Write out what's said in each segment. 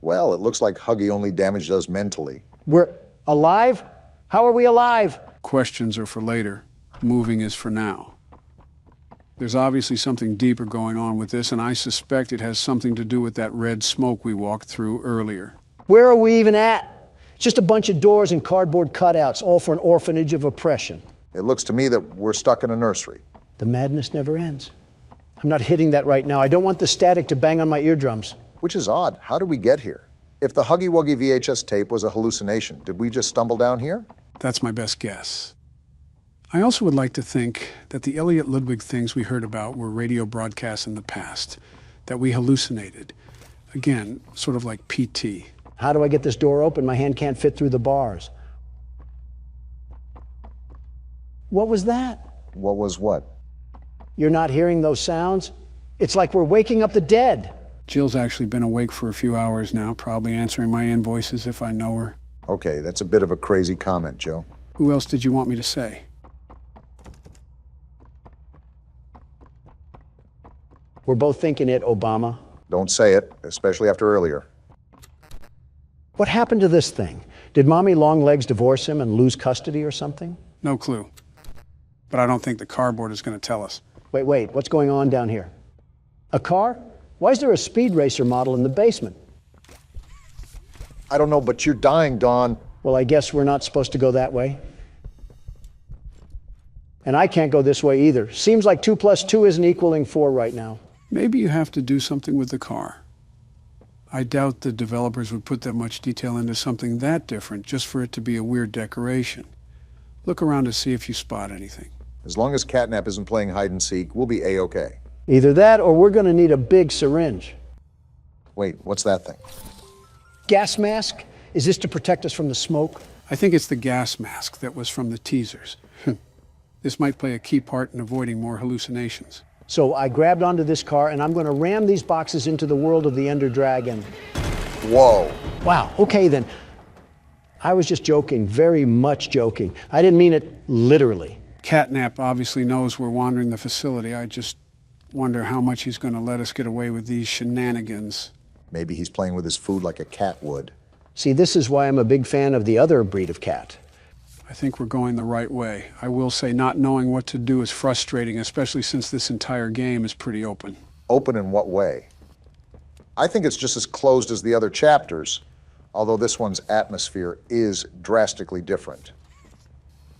Well, it looks like Huggy only damaged us mentally. We're alive? How are we alive? Questions are for later. Moving is for now. There's obviously something deeper going on with this, and I suspect it has something to do with that red smoke we walked through earlier. Where are we even at? It's just a bunch of doors and cardboard cutouts, all for an orphanage of oppression. It looks to me that we're stuck in a nursery. The madness never ends. I'm not hitting that right now. I don't want the static to bang on my eardrums. Which is odd. How did we get here? If the Huggy Wuggy VHS tape was a hallucination, did we just stumble down here? That's my best guess. I also would like to think that the Elliot Ludwig things we heard about were radio broadcasts in the past, that we hallucinated. Again, sort of like PT. How do I get this door open? My hand can't fit through the bars. What was that? What was what? You're not hearing those sounds? It's like we're waking up the dead. Jill's actually been awake for a few hours now, probably answering my invoices if I know her. Okay, that's a bit of a crazy comment, Joe. Who else did you want me to say? We're both thinking it, Obama. Don't say it, especially after earlier. What happened to this thing? Did Mommy Longlegs divorce him and lose custody or something? No clue. But I don't think the cardboard is going to tell us. Wait, what's going on down here? A car? Why is there a speed racer model in the basement? I don't know, but you're dying, Dawn. Well, I guess we're not supposed to go that way. And I can't go this way either. Seems like 2 + 2 isn't equaling 4 right now. Maybe you have to do something with the car. I doubt the developers would put that much detail into something that different just for it to be a weird decoration. Look around to see if you spot anything. As long as Catnap isn't playing hide and seek, we'll be A-okay. Either that or we're going to need a big syringe. Wait, what's that thing? Gas mask? Is this to protect us from the smoke? I think it's the gas mask that was from the teasers. This might play a key part in avoiding more hallucinations. So I grabbed onto this car and I'm going to ram these boxes into the world of the Ender Dragon. Whoa. Wow, okay then. I was just joking, very much joking. I didn't mean it literally. Catnap obviously knows we're wandering the facility. I just wonder how much he's going to let us get away with these shenanigans. Maybe he's playing with his food like a cat would. See, this is why I'm a big fan of the other breed of cat. I think we're going the right way. I will say not knowing what to do is frustrating, especially since this entire game is pretty open. Open in what way? I think it's just as closed as the other chapters, although this one's atmosphere is drastically different.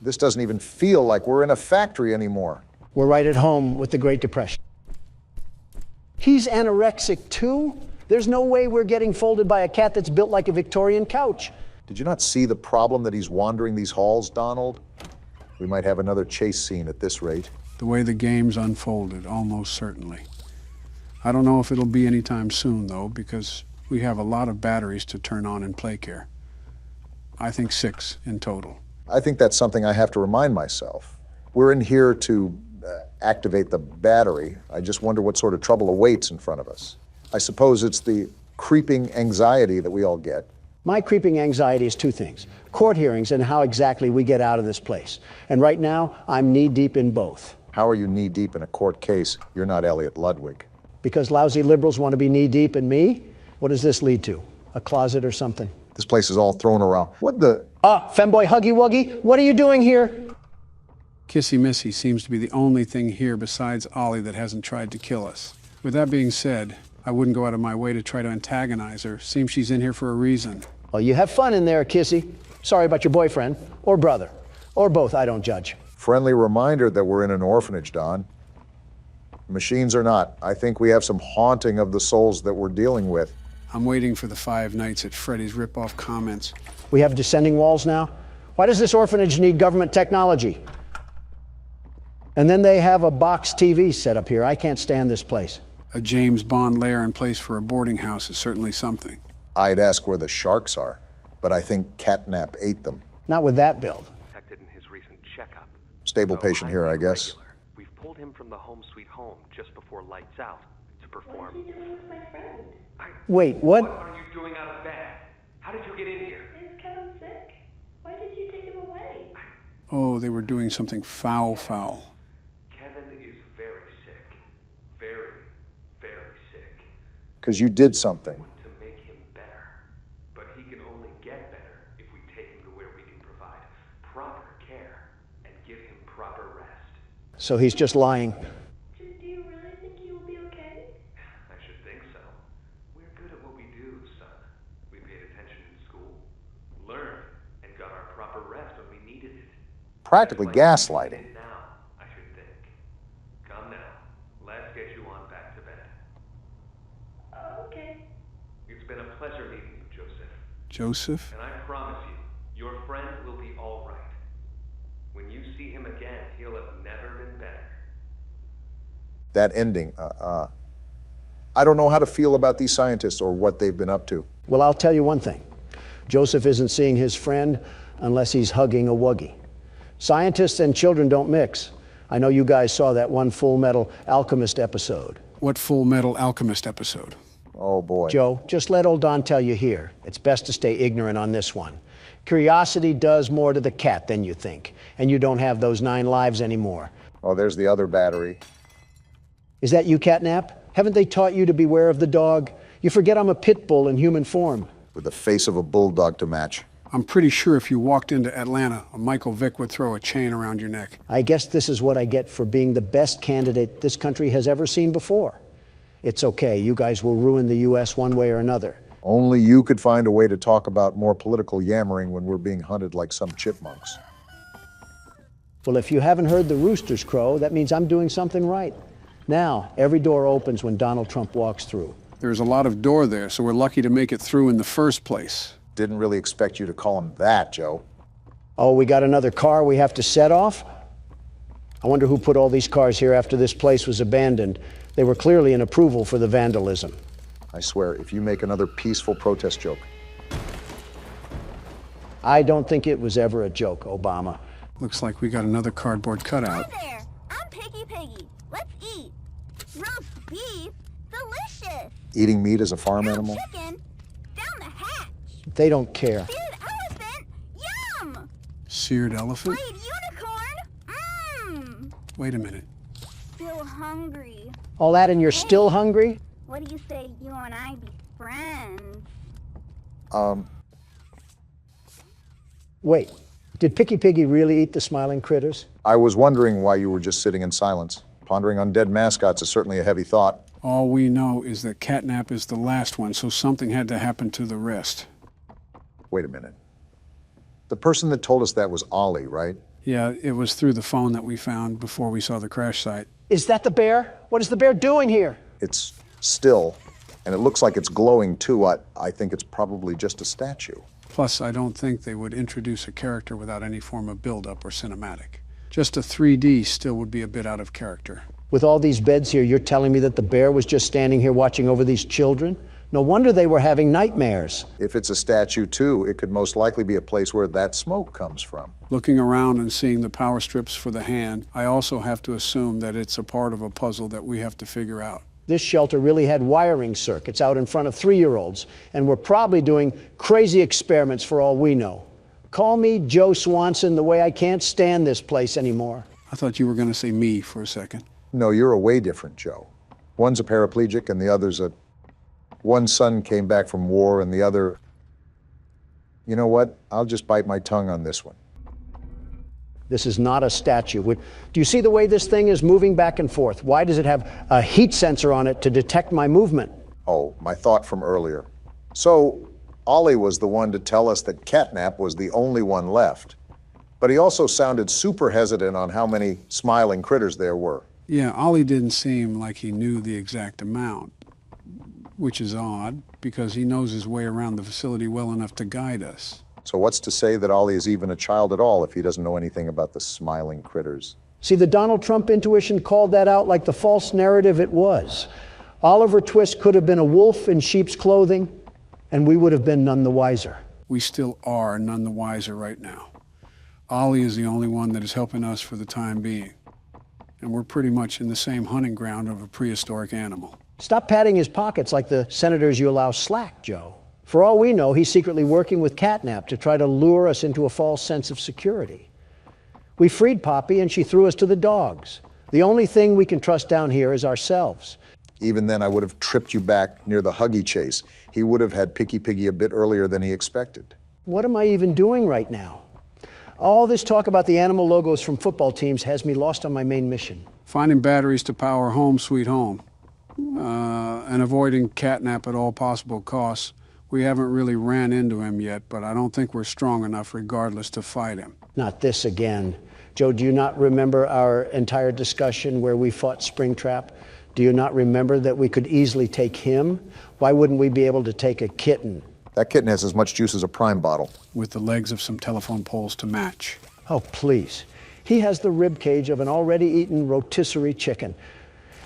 This doesn't even feel like we're in a factory anymore. We're right at home with the Great Depression. He's anorexic too? There's no way we're getting folded by a cat that's built like a Victorian couch. Did you not see the problem that he's wandering these halls, Donald? We might have another chase scene at this rate. The way the game's unfolded, almost certainly. I don't know if it'll be anytime soon, though, because we have a lot of batteries to turn on in PlayCare. I think 6 in total. I think that's something I have to remind myself. We're in here to activate the battery. I just wonder what sort of trouble awaits in front of us. I suppose it's the creeping anxiety that we all get. My creeping anxiety is 2 things: court hearings and how exactly we get out of this place. And right now, I'm knee-deep in both. How are you knee-deep in a court case? You're not Elliot Ludwig. Because lousy liberals want to be knee-deep in me? What does this lead to? A closet or something? This place is all thrown around. What the? Femboy Huggy Wuggy, what are you doing here? Kissy Missy seems to be the only thing here besides Ollie that hasn't tried to kill us. With that being said, I wouldn't go out of my way to try to antagonize her. Seems she's in here for a reason. Well, you have fun in there, Kissy. Sorry about your boyfriend, or brother, or both, I don't judge. Friendly reminder that we're in an orphanage, Don. Machines or not, I think we have some haunting of the souls that we're dealing with. I'm waiting for the 5 Nights at Freddy's rip-off comments. We have descending walls now? Why does this orphanage need government technology? And then they have a box TV set up here. I can't stand this place. A James Bond lair in place for a boarding house is certainly something. I'd ask where the sharks are, but I think Catnap ate them. Not with that build. Detected in his recent checkup. Stable patient here, I guess. Regular. We've pulled him from the home sweet home just before lights out to perform. What are you doing with my friend? Wait, what? What are you doing out of bed? How did you get in here? Is Kevin sick? Why did you take him away? Oh, they were doing something foul. Kevin is very sick. Very, very sick. Because you did something. To make him better. So he's just lying. Do you really think he will be okay? I should think so. We're good at what we do, son. We paid attention in school, learned, and got our proper rest when we needed it. Practically That's like we gaslighting. need it now, I should think. Come now, let's get you on back to bed. Oh, okay. It's been a pleasure meeting you, Joseph. Joseph? And I promise you, your friend will be all right. When you see him again, he'll have never been better. That ending, I don't know how to feel about these scientists or what they've been up to. Well, I'll tell you one thing. Joseph isn't seeing his friend unless he's hugging a wuggy. Scientists and children don't mix. I know you guys saw that one Full Metal Alchemist episode. What Full Metal Alchemist episode? Oh boy. Joe, just let old Don tell you here. It's best to stay ignorant on this one. Curiosity does more to the cat than you think, and you don't have those 9 lives anymore. Oh, there's the other battery. Is that you, Catnap? Haven't they taught you to beware of the dog? You forget I'm a pit bull in human form. With the face of a bulldog to match. I'm pretty sure if you walked into Atlanta, a Michael Vick would throw a chain around your neck. I guess this is what I get for being the best candidate this country has ever seen before. It's okay, you guys will ruin the U.S. one way or another. Only you could find a way to talk about more political yammering when we're being hunted like some chipmunks. Well, if you haven't heard the roosters crow, that means I'm doing something right. Now, every door opens when Donald Trump walks through. There's a lot of door there, so we're lucky to make it through in the first place. Didn't really expect you to call him that, Joe. Oh, we got another car we have to set off? I wonder who put all these cars here after this place was abandoned. They were clearly an approval for the vandalism. I swear, if you make another peaceful protest joke. I don't think it was ever a joke, Obama. Looks like we got another cardboard cutout. Hi there, I'm Piggy. Let's eat. Roast beef, delicious. Eating meat as a farm Grilled animal? chicken, down the hatch. They don't care. Seared elephant, yum. Seared elephant? Fried unicorn, Wait a minute. Still hungry. All that and you're still hungry? What do you say you and I be friends? Wait, did Piggy really eat the smiling critters? I was wondering why you were just sitting in silence. Pondering on dead mascots is certainly a heavy thought. All we know is that Catnap is the last one, so something had to happen to the rest. Wait a minute. The person that told us that was Ollie, right? Yeah, it was through the phone that we found before we saw the crash site. Is that the bear? What is the bear doing here? It's still, and it looks like it's glowing too. I think it's probably just a statue. Plus, I don't think they would introduce a character without any form of build-up or cinematic. Just a 3D still would be a bit out of character. With all these beds here, you're telling me that the bear was just standing here watching over these children? No wonder they were having nightmares. If it's a statue too, it could most likely be a place where that smoke comes from. Looking around and seeing the power strips for the hand, I also have to assume that it's a part of a puzzle that we have to figure out. This shelter really had wiring circuits out in front of 3-year-olds, and we're probably doing crazy experiments for all we know. Call me Joe Swanson the way I can't stand this place anymore. I thought you were going to say me for a second. No, you're a way different Joe. One's a paraplegic and the other's a... One son came back from war and the other... You know what? I'll just bite my tongue on this one. This is not a statue. Do you see the way this thing is moving back and forth? Why does it have a heat sensor on it to detect my movement? Oh, my thought from earlier. So, Ollie was the one to tell us that Catnap was the only one left. But he also sounded super hesitant on how many smiling critters there were. Yeah, Ollie didn't seem like he knew the exact amount, which is odd, because he knows his way around the facility well enough to guide us. So what's to say that Ollie is even a child at all if he doesn't know anything about the smiling critters? See, the Donald Trump intuition called that out like the false narrative it was. Oliver Twist could have been a wolf in sheep's clothing, and we would have been none the wiser. We still are none the wiser right now. Ollie is the only one that is helping us for the time being. And we're pretty much in the same hunting ground of a prehistoric animal. Stop patting his pockets like the senators you allow slack, Joe. For all we know, he's secretly working with Catnap to try to lure us into a false sense of security. We freed Poppy and she threw us to the dogs. The only thing we can trust down here is ourselves. Even then, I would have tripped you back near the Huggy chase. He would have had Picky Piggy a bit earlier than he expected. What am I even doing right now? All this talk about the animal logos from football teams has me lost on my main mission. Finding batteries to power Home Sweet Home, and avoiding Catnap at all possible costs. We haven't really ran into him yet, but I don't think we're strong enough regardless to fight him. Not this again. Joe, do you not remember our entire discussion where we fought Springtrap? Do you not remember that we could easily take him? Why wouldn't we be able to take a kitten? That kitten has as much juice as a prime bottle. With the legs of some telephone poles to match. Oh, please. He has the rib cage of an already eaten rotisserie chicken.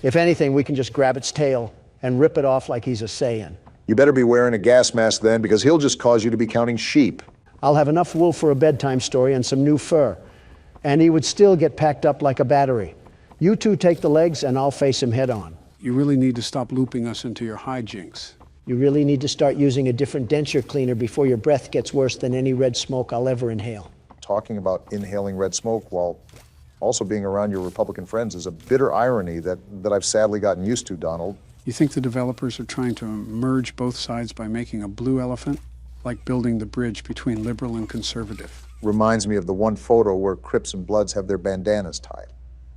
If anything, we can just grab its tail and rip it off like he's a Saiyan. You better be wearing a gas mask then, because he'll just cause you to be counting sheep. I'll have enough wool for a bedtime story and some new fur. And he would still get packed up like a battery. You two take the legs and I'll face him head on. You really need to stop looping us into your hijinks. You really need to start using a different denture cleaner before your breath gets worse than any red smoke I'll ever inhale. Talking about inhaling red smoke while also being around your Republican friends is a bitter irony that I've sadly gotten used to, Donald. You think the developers are trying to merge both sides by making a blue elephant? Like building the bridge between liberal and conservative. Reminds me of the one photo where Crips and Bloods have their bandanas tied.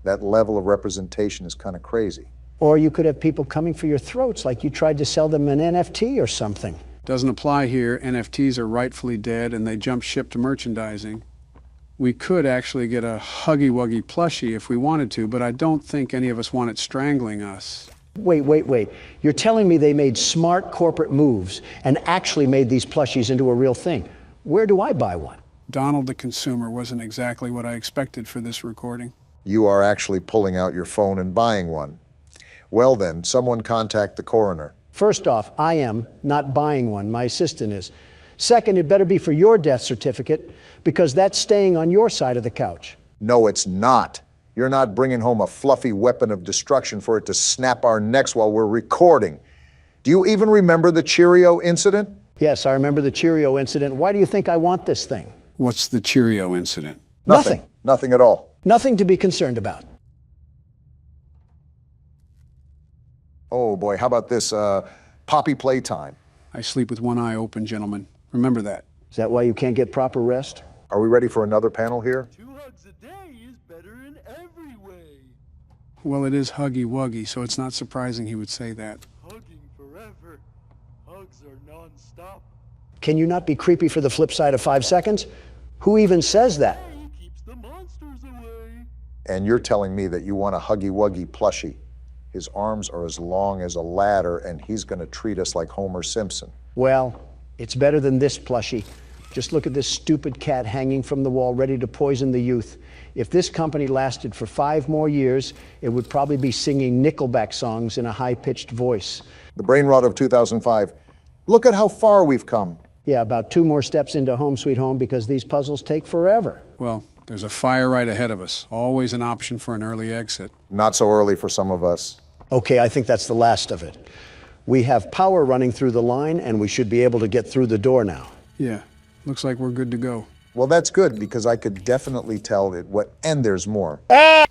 That level of representation is kind of crazy. Or you could have people coming for your throats like you tried to sell them an NFT or something. Doesn't apply here. NFTs are rightfully dead and they jump ship to merchandising. We could actually get a Huggy Wuggy plushie if we wanted to, but I don't think any of us want it strangling us. Wait. You're telling me they made smart corporate moves and actually made these plushies into a real thing. Where do I buy one? Donald the consumer wasn't exactly what I expected for this recording. You are actually pulling out your phone and buying one. Well then, someone contact the coroner. First off, I am not buying one. My assistant is. Second, it better be for your death certificate because that's staying on your side of the couch. No, it's not. You're not bringing home a fluffy weapon of destruction for it to snap our necks while we're recording. Do you even remember the Cheerio incident? Yes, I remember the Cheerio incident. Why do you think I want this thing? What's the Cheerio incident? Nothing. Nothing at all. Nothing to be concerned about. Oh boy, how about this Poppy Playtime? I sleep with one eye open, gentlemen. Remember that. Is that why you can't get proper rest? Are we ready for another panel here? 2 hugs a day is better in every way. Well, it is Huggy Wuggy, so it's not surprising he would say that. Hugging forever. Hugs are non-stop. Can you not be creepy for the flip side of 5 seconds? Who even says that? Hey, keeps the monsters away. And you're telling me that you want a Huggy Wuggy plushie. His arms are as long as a ladder, and he's going to treat us like Homer Simpson. Well, it's better than this plushie. Just look at this stupid cat hanging from the wall, ready to poison the youth. If this company lasted for 5 more years, it would probably be singing Nickelback songs in a high-pitched voice. The brain rot of 2005. Look at how far we've come. Yeah, about 2 more steps into Home Sweet Home because these puzzles take forever. Well, there's a fire right ahead of us. Always an option for an early exit. Not so early for some of us. Okay, I think that's the last of it. We have power running through the line, and we should be able to get through the door now. Yeah, looks like we're good to go. Well, that's good, because I could definitely tell it and there's more. Well,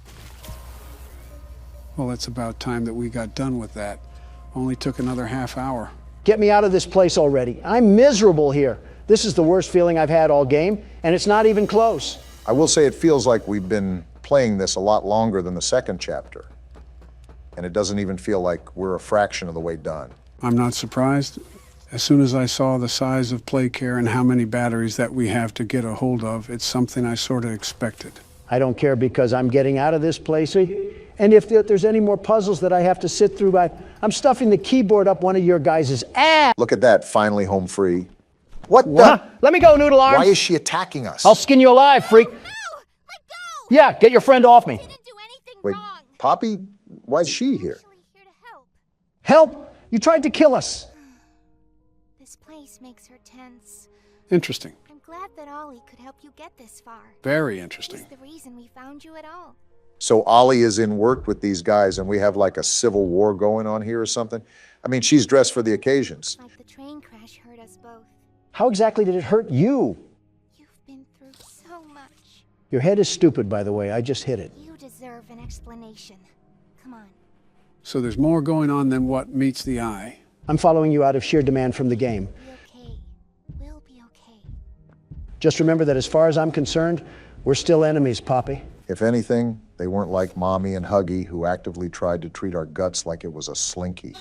it's about time that we got done with that. Only took another half hour. Get me out of this place already. I'm miserable here. This is the worst feeling I've had all game, and it's not even close. I will say it feels like we've been playing this a lot longer than the second chapter. And it doesn't even feel like we're a fraction of the way done. I'm not surprised. As soon as I saw the size of Playcare and how many batteries that we have to get a hold of, it's something I sort of expected. I don't care because I'm getting out of this place. And if there's any more puzzles that I have to sit through, I'm stuffing the keyboard up one of your guys' ass. Look at that, finally home free. What the? Let me go, Noodle Arms. Why is she attacking us? I'll skin you alive, freak. No! Let go! Yeah, get your friend off me. I didn't do anything Wait, wrong. Poppy? Why is she here? Actually here to help. Help! You tried to kill us. This place makes her tense. Interesting. I'm glad that Ollie could help you get this far. Very He's interesting. the reason we found you at all. So Ollie is in work with these guys and we have like a civil war going on here or something? I mean, she's dressed for the occasions. Like the train crash hurt us both. How exactly did it hurt you? You've been through so much. Your head is stupid, by the way. I just hit it. You deserve an explanation. Come on. So there's more going on than what meets the eye. I'm following you out of sheer demand from the game. Be okay. We'll be okay. Just remember that as far as I'm concerned, we're still enemies, Poppy. If anything, they weren't like Mommy and Huggy, who actively tried to treat our guts like it was a slinky.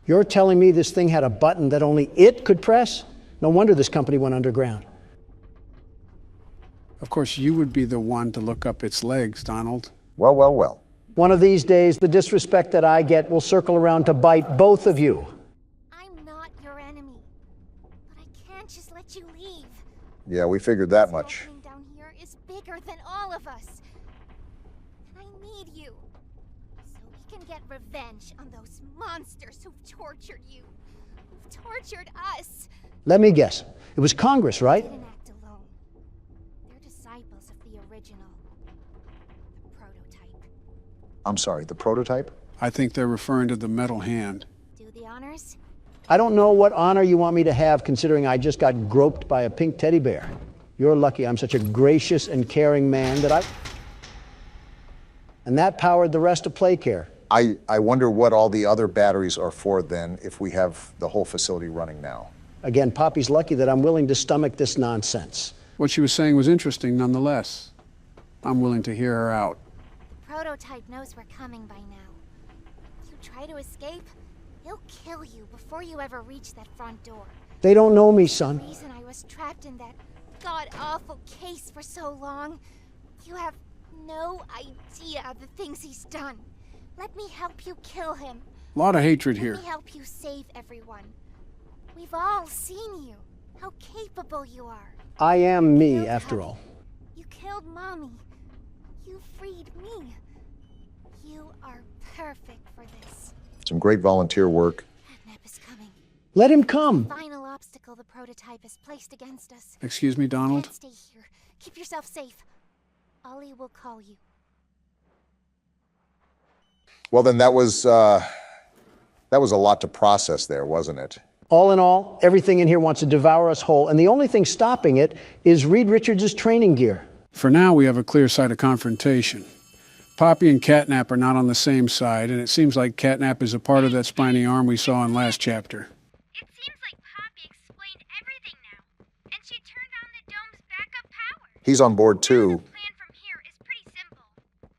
You're telling me this thing had a button that only it could press? No wonder this company went underground. Of course, you would be the one to look up its legs, Donald. Well, well, well. One of these days, the disrespect that I get will circle around to bite both of you. I'm not your enemy, but I can't just let you leave. Yeah, we figured that much. This opening down here is bigger than all of us. And I need you, so we can get revenge on those monsters who've tortured you, who've tortured us. Let me guess. It was Congress, right? They didn't act alone. They're disciples of the original, the prototype. I'm sorry, the prototype? I think they're referring to the metal hand. Do the honors? I don't know what honor you want me to have, considering I just got groped by a pink teddy bear. You're lucky I'm such a gracious and caring man that And that powered the rest of Playcare. I wonder what all the other batteries are for then, if we have the whole facility running now. Again, Poppy's lucky that I'm willing to stomach this nonsense. What she was saying was interesting nonetheless. I'm willing to hear her out. The prototype knows we're coming by now. If you try to escape, he'll kill you before you ever reach that front door. They don't know me, son. The reason I was trapped in that god-awful case for so long, you have no idea the things he's done. Let me help you kill him. A lot of hatred here. Let me help you save everyone. We've all seen you, how capable you are. I am me, Killed after Huggy. all. You killed Mommy. You freed me. You are perfect for this. Some great volunteer work. Catnap is coming. Let him come. Final obstacle the prototype has placed against us. Excuse me, Donald? Can't stay here. Keep yourself safe. Ollie will call you. Well, then that was a lot to process there, wasn't it? All in all, everything in here wants to devour us whole, and the only thing stopping it is Reed Richards' training gear. For now, we have a clear side of confrontation. Poppy and Catnap are not on the same side, and it seems like Catnap is a part of that spiny arm we saw in last chapter. It seems like Poppy explained everything now, and she turned on the dome's backup power. He's on board Now too. the plan from here is pretty simple.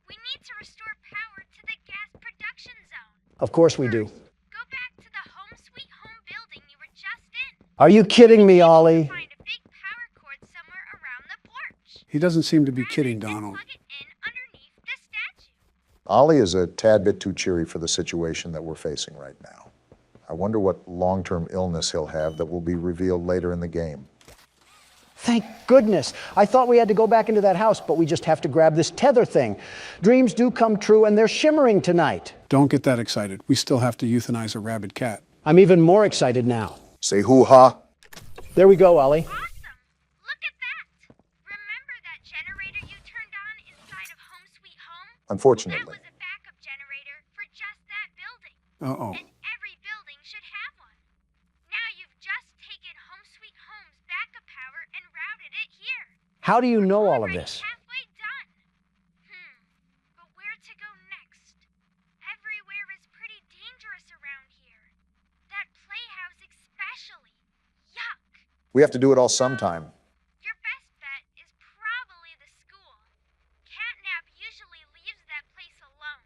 We need to restore power to the gas production zone. Of course we do. Go back to the home sweet home building you were just in. Are you kidding me, Ollie? Find a big power cord somewhere around the porch. He doesn't seem to be kidding, And Donald. plug it in underneath the statue. Ollie is a tad bit too cheery for the situation that we're facing right now. I wonder what long-term illness he'll have that will be revealed later in the game. Thank goodness. I thought we had to go back into that house, but we just have to grab this tether thing. Dreams do come true, and they're shimmering tonight. Don't get that excited. We still have to euthanize a rabid cat. I'm even more excited now. Say hoo-ha. There we go, Ollie. Awesome! Look at that! Remember that generator you turned on inside of Home Sweet Home? That Unfortunately. was a backup generator for just that building. Uh-oh. And every building should have one. Now you've just taken Home Sweet Home's backup power and routed it here. How do you know all of Already this? halfway done. But where to go next? Everywhere is pretty dangerous around here. That playhouse especially. Yuck. We have to do it all sometime. Your best bet is probably the school. Catnap usually leaves that place alone.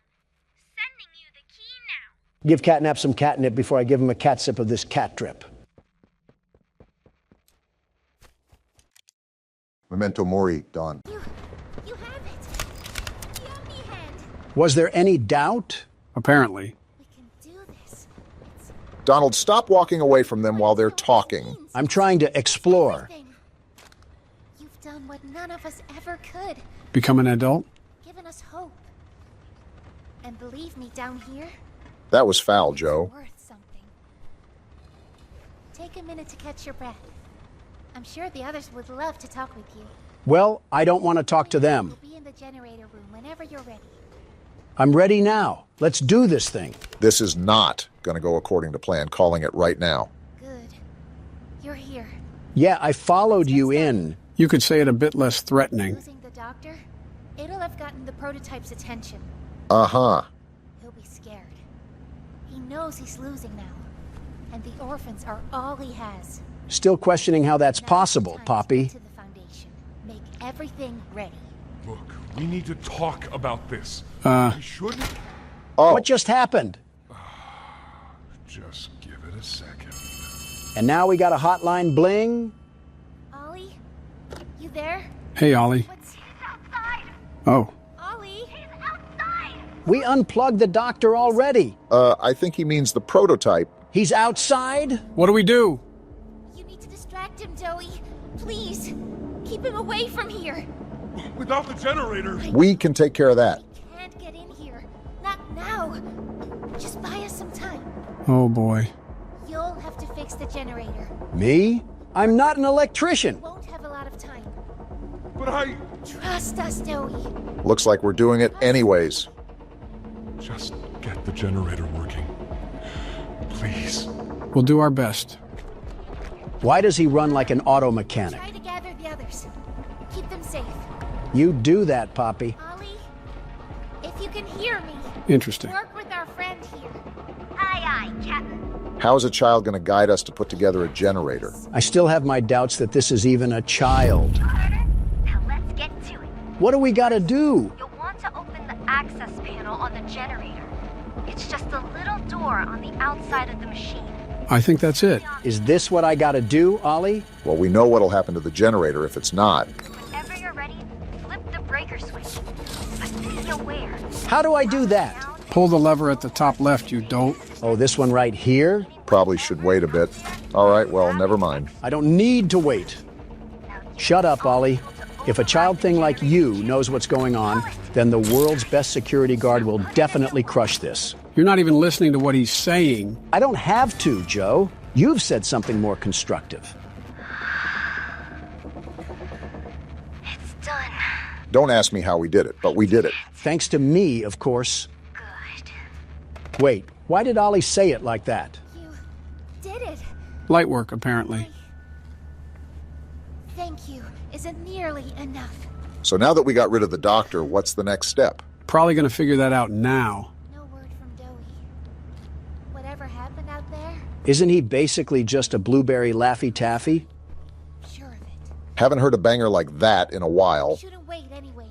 Sending you the key now. Give Catnap some catnip before I give him a cat sip of this cat drip. Memento mori, Don. You have it. Yummy hand. Was there any doubt? Apparently. We can do this. Donald, stop walking away from them while they're talking. I'm trying to explore. Everything. You've done what none of us ever could. Become an adult? Given us hope. And believe me, down here, That was foul, Joe. worth something. Take a minute to catch your breath. I'm sure the others would love to talk with you. Well, I don't want to talk to them. We'll be in the generator room whenever you're ready. I'm ready now. Let's do this thing. This is not going to go according to plan, calling it right now. Good. You're here. Yeah, I followed you in. You could say it a bit less threatening. Losing the doctor? It'll have gotten the prototype's attention. Uh-huh. He'll be scared. He knows he's losing now. And the orphans are all he has. Still questioning how that's Now possible, it's time to Poppy. get to the foundation. Make everything ready. Look, we need to talk about this. Uh. We shouldn't. Oh, What just happened? Just give it a second. And now we got a hotline bling? Ollie? You there? Hey, Ollie. What's outside? Oh. Ollie? He's outside! We unplugged the doctor already. I think he means the prototype. He's outside? What do we do? You need to distract him, Doey. Please. Keep him away from here. Without the generator. We can take care of that. He can't get in here. Not now. Just buy us some time. Oh, boy. You'll have to fix the generator. Me? I'm not an electrician. Won't have a lot of time. But I... Trust us, Doey. Looks like we're doing it anyways. Just get the generator working. Please. We'll do our best. Why does he run like an auto mechanic? Try to gather the others. Keep them safe. You do that, Poppy. Ollie, if you can hear me, Interesting. work with our friend here. Aye, aye, Captain. How is a child going to guide us to put together a generator? I still have my doubts that this is even a child. Now let's get to it. What do we gotta do? You'll want to open the access panel on the generator. It's just a little door on the outside of the machine. I think that's it. Is this what I gotta do, Ollie? Well, we know what'll happen to the generator if it's not. Whenever you're ready, flip the breaker switch. But be aware. How do I do that? Pull the lever at the top left, you dolt. Oh, this one right here? Probably should wait a bit. All right, well, never mind. I don't need to wait. Shut up, Ollie. If a child thing like you knows what's going on, then the world's best security guard will definitely crush this. You're not even listening to what he's saying. I don't have to, Joe. You've said something more constructive. It's done. Don't ask me how we did it, but we did it. Thanks to me, of course. Good. Wait, why did Ollie say it like that? You did it. Light work, apparently. Thank you isn't nearly enough. So now that we got rid of the doctor, what's the next step? Probably gonna figure that out now. No word from Doey. Whatever happened out there? Isn't he basically just a blueberry Laffy Taffy? Sure of it. Haven't heard a banger like that in a while. Shouldn't wait anyway.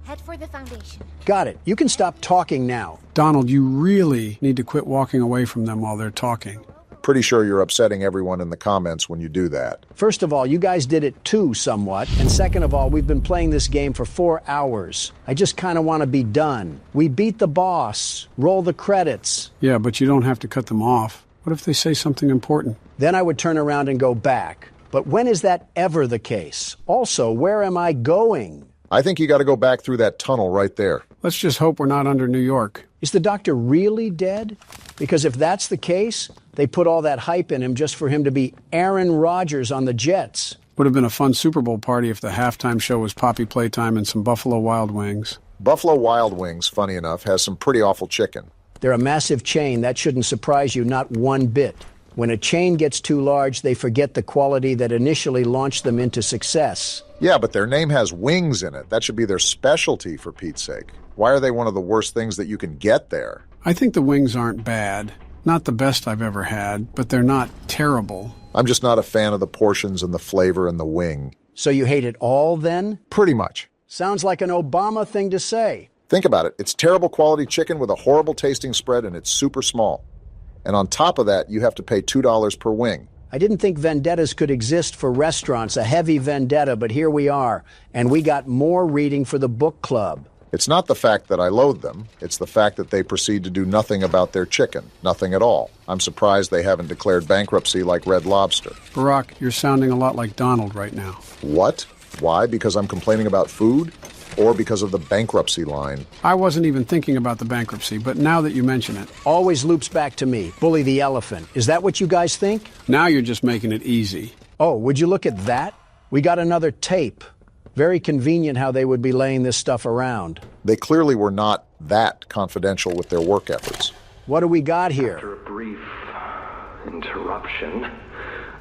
Head for the foundation. Got it. You can stop talking now. Donald, you really need to quit walking away from them while they're talking. Pretty sure you're upsetting everyone in the comments when you do that. First of all, you guys did it too, somewhat. And second of all, we've been playing this game for 4 hours. I just kind of want to be done. We beat the boss. Roll the credits. Yeah, but you don't have to cut them off. What if they say something important? Then I would turn around and go back. But when is that ever the case? Also, where am I going? I think you got to go back through that tunnel right there. Let's just hope we're not under New York. Is the doctor really dead? Because if that's the case, they put all that hype in him just for him to be Aaron Rodgers on the Jets. Would have been a fun Super Bowl party if the halftime show was Poppy Playtime and some Buffalo Wild Wings. Buffalo Wild Wings, funny enough, has some pretty awful chicken. They're a massive chain. That shouldn't surprise you, not one bit. When a chain gets too large, they forget the quality that initially launched them into success. Yeah, but their name has wings in it. That should be their specialty, for Pete's sake. Why are they one of the worst things that you can get there? I think the wings aren't bad. Not the best I've ever had, but they're not terrible. I'm just not a fan of the portions and the flavor and the wing. So you hate it all, then? Pretty much. Sounds like an Obama thing to say. Think about it. It's terrible quality chicken with a horrible tasting spread, and it's super small. And on top of that, you have to pay $2 per wing. I didn't think vendettas could exist for restaurants, a heavy vendetta, but here we are. And we got more reading for the book club. It's not the fact that I loathe them. It's the fact that they proceed to do nothing about their chicken. Nothing at all. I'm surprised they haven't declared bankruptcy like Red Lobster. Barack, you're sounding a lot like Donald right now. What? Why? Because I'm complaining about food? Or because of the bankruptcy line? I wasn't even thinking about the bankruptcy, but now that you mention it. Always loops back to me. Bully the elephant. Is that what you guys think? Now you're just making it easy. Oh, would you look at that? We got another tape. Very convenient how they would be laying this stuff around. They clearly were not that confidential with their work efforts. What do we got here? After a brief interruption,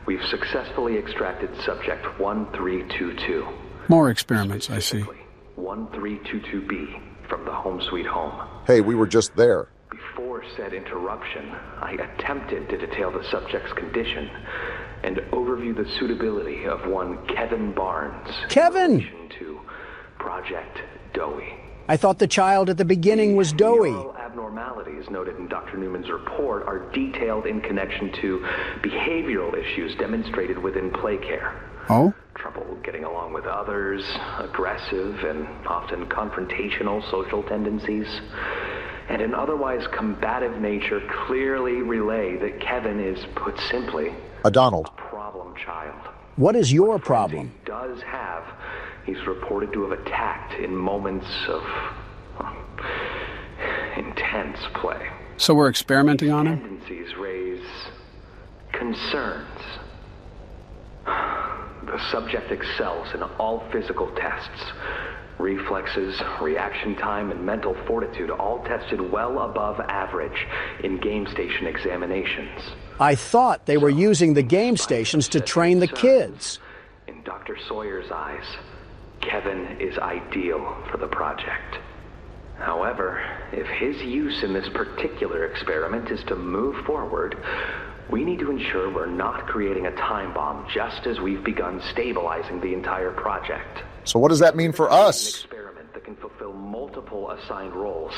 we've successfully extracted subject 1322. More experiments, I see. 1322B from the Home Sweet Home. Hey, we were just there. Before said interruption, I attempted to detail the subject's condition and overview the suitability of one Kevin Barnes. Kevin! In relation to Project Doey. I thought the child at the beginning was Doey. Neural abnormalities noted in Dr. Newman's report are detailed in connection to behavioral issues demonstrated within play care. Oh? Trouble getting along with others, aggressive and often confrontational social tendencies, and an otherwise combative nature clearly relay that Kevin is, put simply, A Donald. a problem child. What is your problem? He does have. He's reported to have attacked in moments of intense play. So we're experimenting on him? Tendencies raise concerns. The subject excels in all physical tests. Reflexes, reaction time, and mental fortitude all tested well above average in game station examinations. I thought they were using the game stations to train the kids. In Dr. Sawyer's eyes, Kevin is ideal for the project. However, if his use in this particular experiment is to move forward, we need to ensure we're not creating a time bomb just as we've begun stabilizing the entire project. So what does that mean for An us? experiment that can fulfill multiple assigned roles.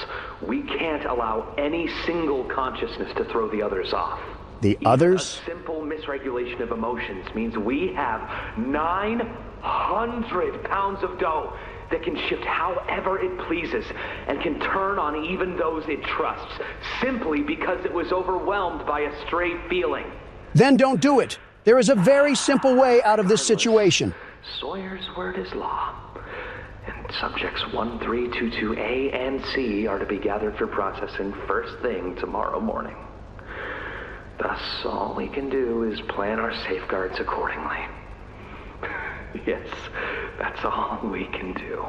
We can't allow any single consciousness to throw the others off. The Even others? A simple misregulation of emotions means we have 900 pounds of dough that can shift however it pleases and can turn on even those it trusts, simply because it was overwhelmed by a stray feeling. Then don't do it. There is a very simple way out of this situation. Sawyer's word is law. And subjects 1322A and C are to be gathered for processing first thing tomorrow morning. Thus, all we can do is plan our safeguards accordingly. Yes, that's all we can do.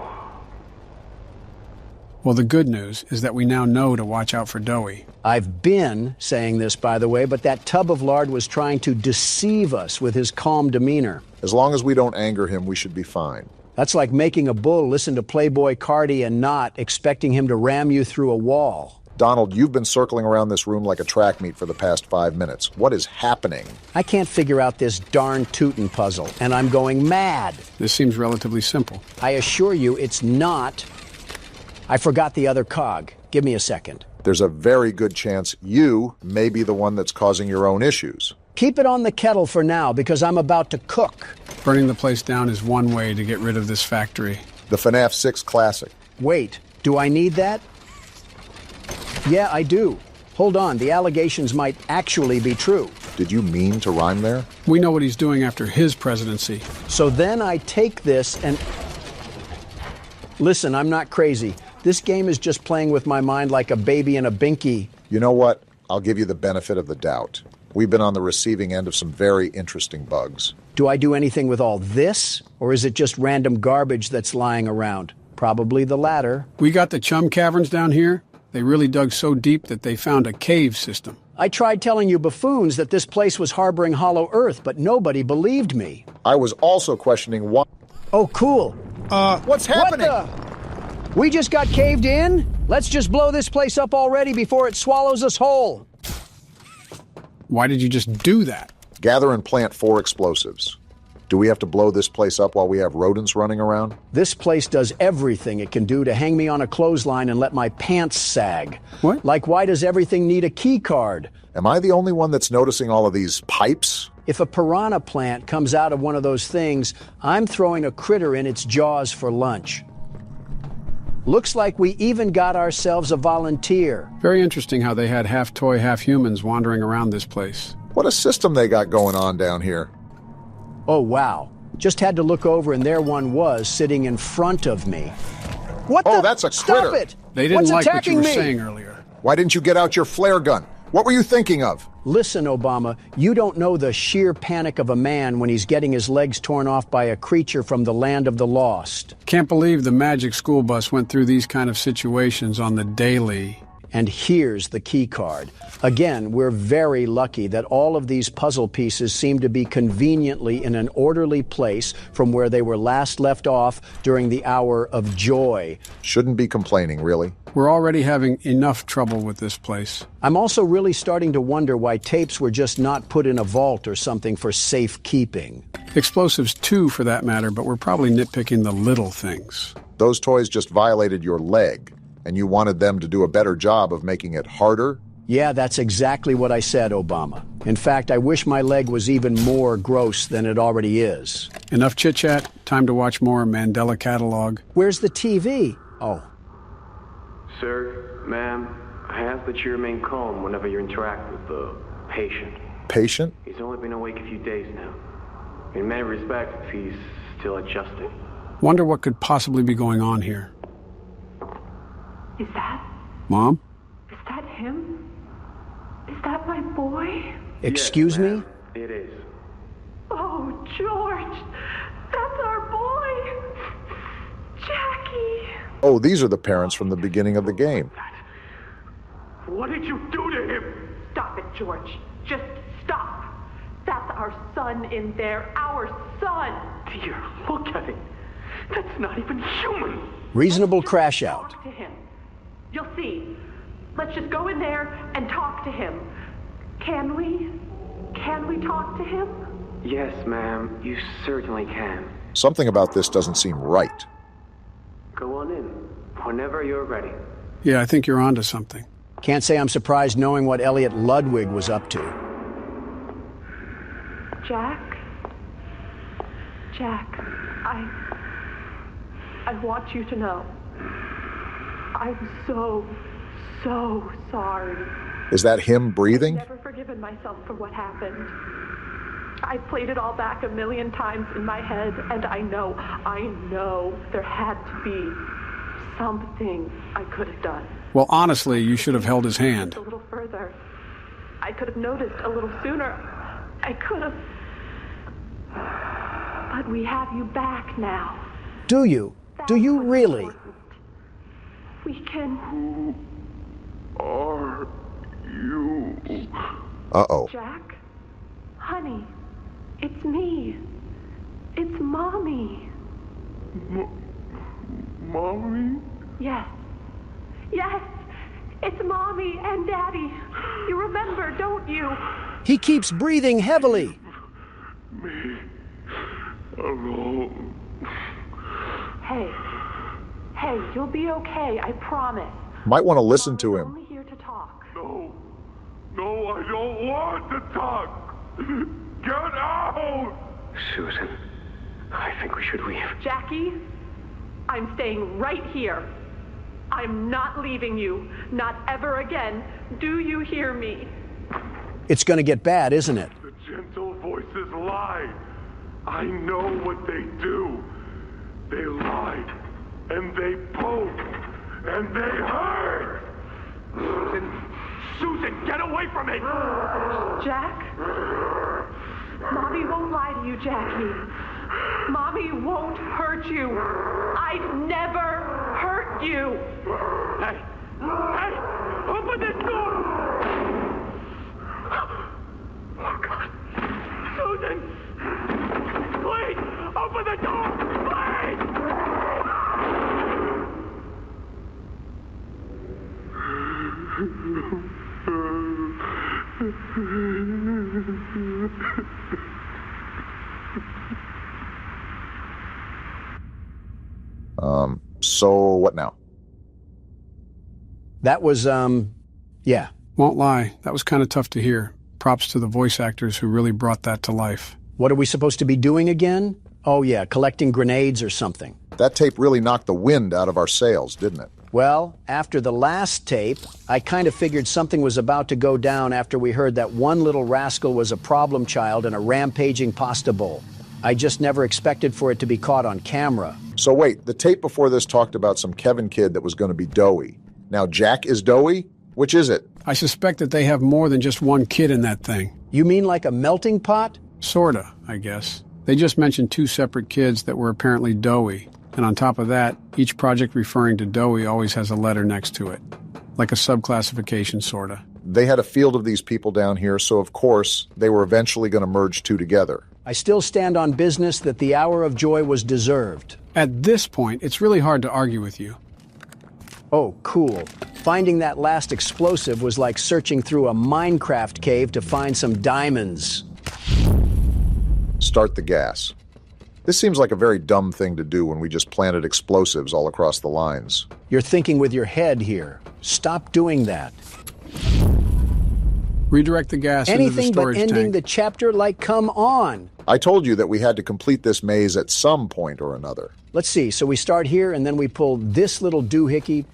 Well, the good news is that we now know to watch out for Doey. I've been saying this, by the way, but that tub of lard was trying to deceive us with his calm demeanor. As long as we don't anger him, we should be fine. That's like making a bull listen to Playboy Cardi and not expecting him to ram you through a wall. Donald, you've been circling around this room like a track meet for the past 5 minutes. What is happening? I can't figure out this darn Tootin' puzzle, and I'm going mad. This seems relatively simple. I assure you it's not. I forgot the other cog. Give me a second. There's a very good chance you may be the one that's causing your own issues. Keep it on the kettle for now, because I'm about to cook. Burning the place down is one way to get rid of this factory. The FNAF 6 Classic. Wait, do I need that? Yeah, I do. Hold on, the allegations might actually be true. Did you mean to rhyme there? We know what he's doing after his presidency. So then I take this and... Listen, I'm not crazy. This game is just playing with my mind like a baby in a binky. You know what? I'll give you the benefit of the doubt. We've been on the receiving end of some very interesting bugs. Do I do anything with all this? Or is it just random garbage that's lying around? Probably the latter. We got the chum caverns down here. They really dug so deep that they found a cave system. I tried telling you buffoons that this place was harboring hollow earth, but nobody believed me. I was also questioning why... Oh, cool. What's happening? What the? We just got caved in? Let's just blow this place up already before it swallows us whole. Why did you just do that? Gather and plant 4 explosives. Do we have to blow this place up while we have rodents running around? This place does everything it can do to hang me on a clothesline and let my pants sag. What? Like, why does everything need a key card? Am I the only one that's noticing all of these pipes? If a piranha plant comes out of one of those things, I'm throwing a critter in its jaws for lunch. Looks like we even got ourselves a volunteer. Very interesting how they had half toy, half humans wandering around this place. What a system they got going on down here. Oh, wow. Just had to look over and there one was sitting in front of me. What Oh, the? that's a Stop critter. it! They didn't What's like what you attacking were me? saying earlier. Why didn't you get out your flare gun? What were you thinking of? Listen, Obama, you don't know the sheer panic of a man when he's getting his legs torn off by a creature from the land of the lost. Can't believe the magic school bus went through these kind of situations on the daily. And here's the key card. Again, we're very lucky that all of these puzzle pieces seem to be conveniently in an orderly place from where they were last left off during the hour of joy. Shouldn't be complaining, really. We're already having enough trouble with this place. I'm also really starting to wonder why tapes were just not put in a vault or something for safekeeping. Explosives too, for that matter, but we're probably nitpicking the little things. Those toys just violated your leg, and you wanted them to do a better job of making it harder? Yeah, that's exactly what I said, Obama. In fact, I wish my leg was even more gross than it already is. Enough chit-chat. Time to watch more Mandela Catalog. Where's the TV? Oh. Sir, ma'am, I ask that you remain calm whenever you interact with the patient. Patient? He's only been awake a few days now. In many respects, he's still adjusting. Wonder what could possibly be going on here. Is that Mom? him? Is that my boy? Excuse Yes, me? ma'am, it is. Oh, George, that's our boy. Jackie. Oh, these are the parents from the beginning of the game. What did you do to him? Stop it, George. Just stop. That's our son in there. Our son. Dear, look at it. That's not even human. Reasonable crash out. Talk to him. You'll see. Let's just go in there and talk to him. Can we? Can we talk to him? Yes, ma'am, you certainly can. Something about this doesn't seem right. Go on in, whenever you're ready. Yeah, I think you're onto something. Can't say I'm surprised knowing what Elliot Ludwig was up to. Jack? Jack, I want you to know. I'm so sorry. Is that him breathing? I've never forgiven myself for what happened. I played it all back a million times in my head, and I know there had to be something I could have done. Well, honestly, you should have held his hand. A little further. I could have noticed a little sooner. I could have. But we have you back now. Do you? Do you really? We can. Who are you? Uh-oh. Jack? Honey, it's me. It's Mommy. Mommy? Yes. Yes! It's Mommy and Daddy. You remember, don't you? He keeps breathing heavily. Me alone. Hey, you'll be okay, I promise. Might want to listen to We're him. only here to talk. No, I don't want to talk. Get out! Susan, I think we should leave. Jackie, I'm staying right here. I'm not leaving you. Not ever again. Do you hear me? It's going to get bad, isn't it? The gentle voices lie. I know what they do. They lie, and they poke, and they hurt. Susan, get away from me! Jack? Mommy won't lie to you, Jackie. Mommy won't hurt you. I'd never hurt you. Hey, open this door! Oh, God. Susan! Please, open the door! Please! So what now? That was, yeah. Won't lie, that was kind of tough to hear. Props to the voice actors who really brought that to life. What are we supposed to be doing again? Oh, yeah, collecting grenades or something. That tape really knocked the wind out of our sails, didn't it? Well, after the last tape, I kind of figured something was about to go down after we heard that one little rascal was a problem child in a rampaging pasta bowl. I just never expected for it to be caught on camera. So wait, the tape before this talked about some Kevin kid that was going to be Doey. Now Jack is Doey? Which is it? I suspect that they have more than just one kid in that thing. You mean like a melting pot? Sorta, I guess. They just mentioned two separate kids that were apparently Doey. And on top of that, each project referring to Doey always has a letter next to it. Like a subclassification, sorta. They had a field of these people down here, so of course they were eventually going to merge two together. I still stand on business that the hour of joy was deserved. At this point, it's really hard to argue with you. Oh, cool. Finding that last explosive was like searching through a Minecraft cave to find some diamonds. Start the gas. This seems like a very dumb thing to do when we just planted explosives all across the lines. You're thinking with your head here. Stop doing that. Redirect the gas into the Anything storage but ending tank. the chapter, like, come on. I told you that we had to complete this maze at some point or another. Let's see, so we start here and then we pull this little doohickey,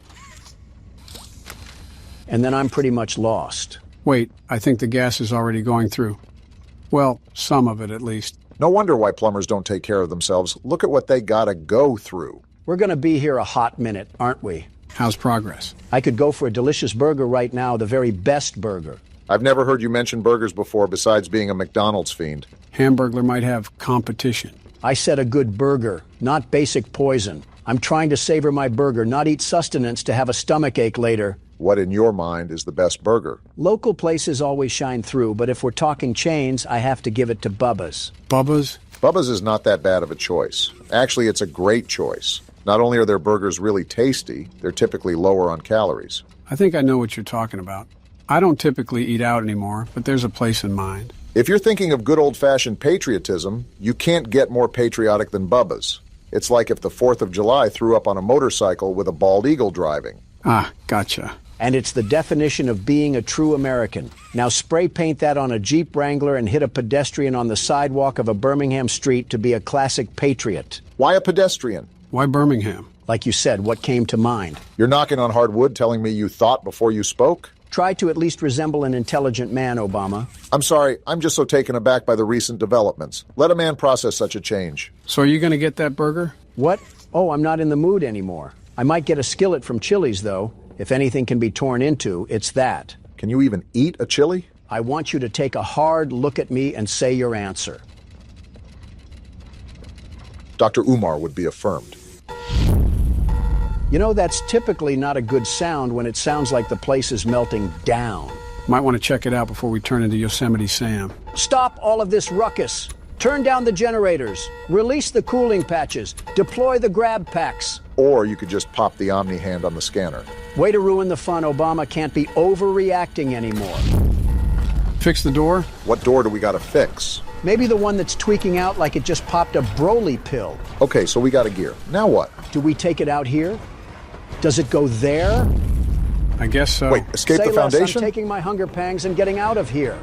and then I'm pretty much lost. Wait, I think the gas is already going through. Well, some of it at least. No wonder why plumbers don't take care of themselves. Look at what they gotta go through. We're gonna be here a hot minute, aren't we? How's progress? I could go for a delicious burger right now, the very best burger. I've never heard you mention burgers before besides being a McDonald's fiend. Hamburglar might have competition. I said a good burger, not basic poison. I'm trying to savor my burger, not eat sustenance to have a stomachache later. What in your mind is the best burger? Local places always shine through, but if we're talking chains, I have to give it to Bubba's. Bubba's? Bubba's is not that bad of a choice. Actually, it's a great choice. Not only are their burgers really tasty, they're typically lower on calories. I think I know what you're talking about. I don't typically eat out anymore, but there's a place in mind. If you're thinking of good old-fashioned patriotism, you can't get more patriotic than Bubba's. It's like if the 4th of July threw up on a motorcycle with a bald eagle driving. Ah, gotcha. And it's the definition of being a true American. Now spray paint that on a Jeep Wrangler and hit a pedestrian on the sidewalk of a Birmingham street to be a classic patriot. Why a pedestrian? Why Birmingham? Like you said, what came to mind? You're knocking on hard wood telling me you thought before you spoke? Try to at least resemble an intelligent man, Obama. I'm sorry, I'm just so taken aback by the recent developments. Let a man process such a change. So are you going to get that burger? What? Oh, I'm not in the mood anymore. I might get a skillet from Chili's, though. If anything can be torn into, it's that. Can you even eat a chili? I want you to take a hard look at me and say your answer. Dr. Umar would be affirmed. You know, that's typically not a good sound when it sounds like the place is melting down. Might want to check it out before we turn into Yosemite Sam. Stop all of this ruckus. Turn down the generators. Release the cooling patches. Deploy the grab packs. Or you could just pop the Omni hand on the scanner. Way to ruin the fun. Obama can't be overreacting anymore. Fix the door? What door do we gotta fix? Maybe the one that's tweaking out like it just popped a Broly pill. Okay, so we got a gear. Now what? Do we take it out here? Does it go there? I guess so. Wait, escape Say the less, foundation? I'm taking my hunger pangs and getting out of here.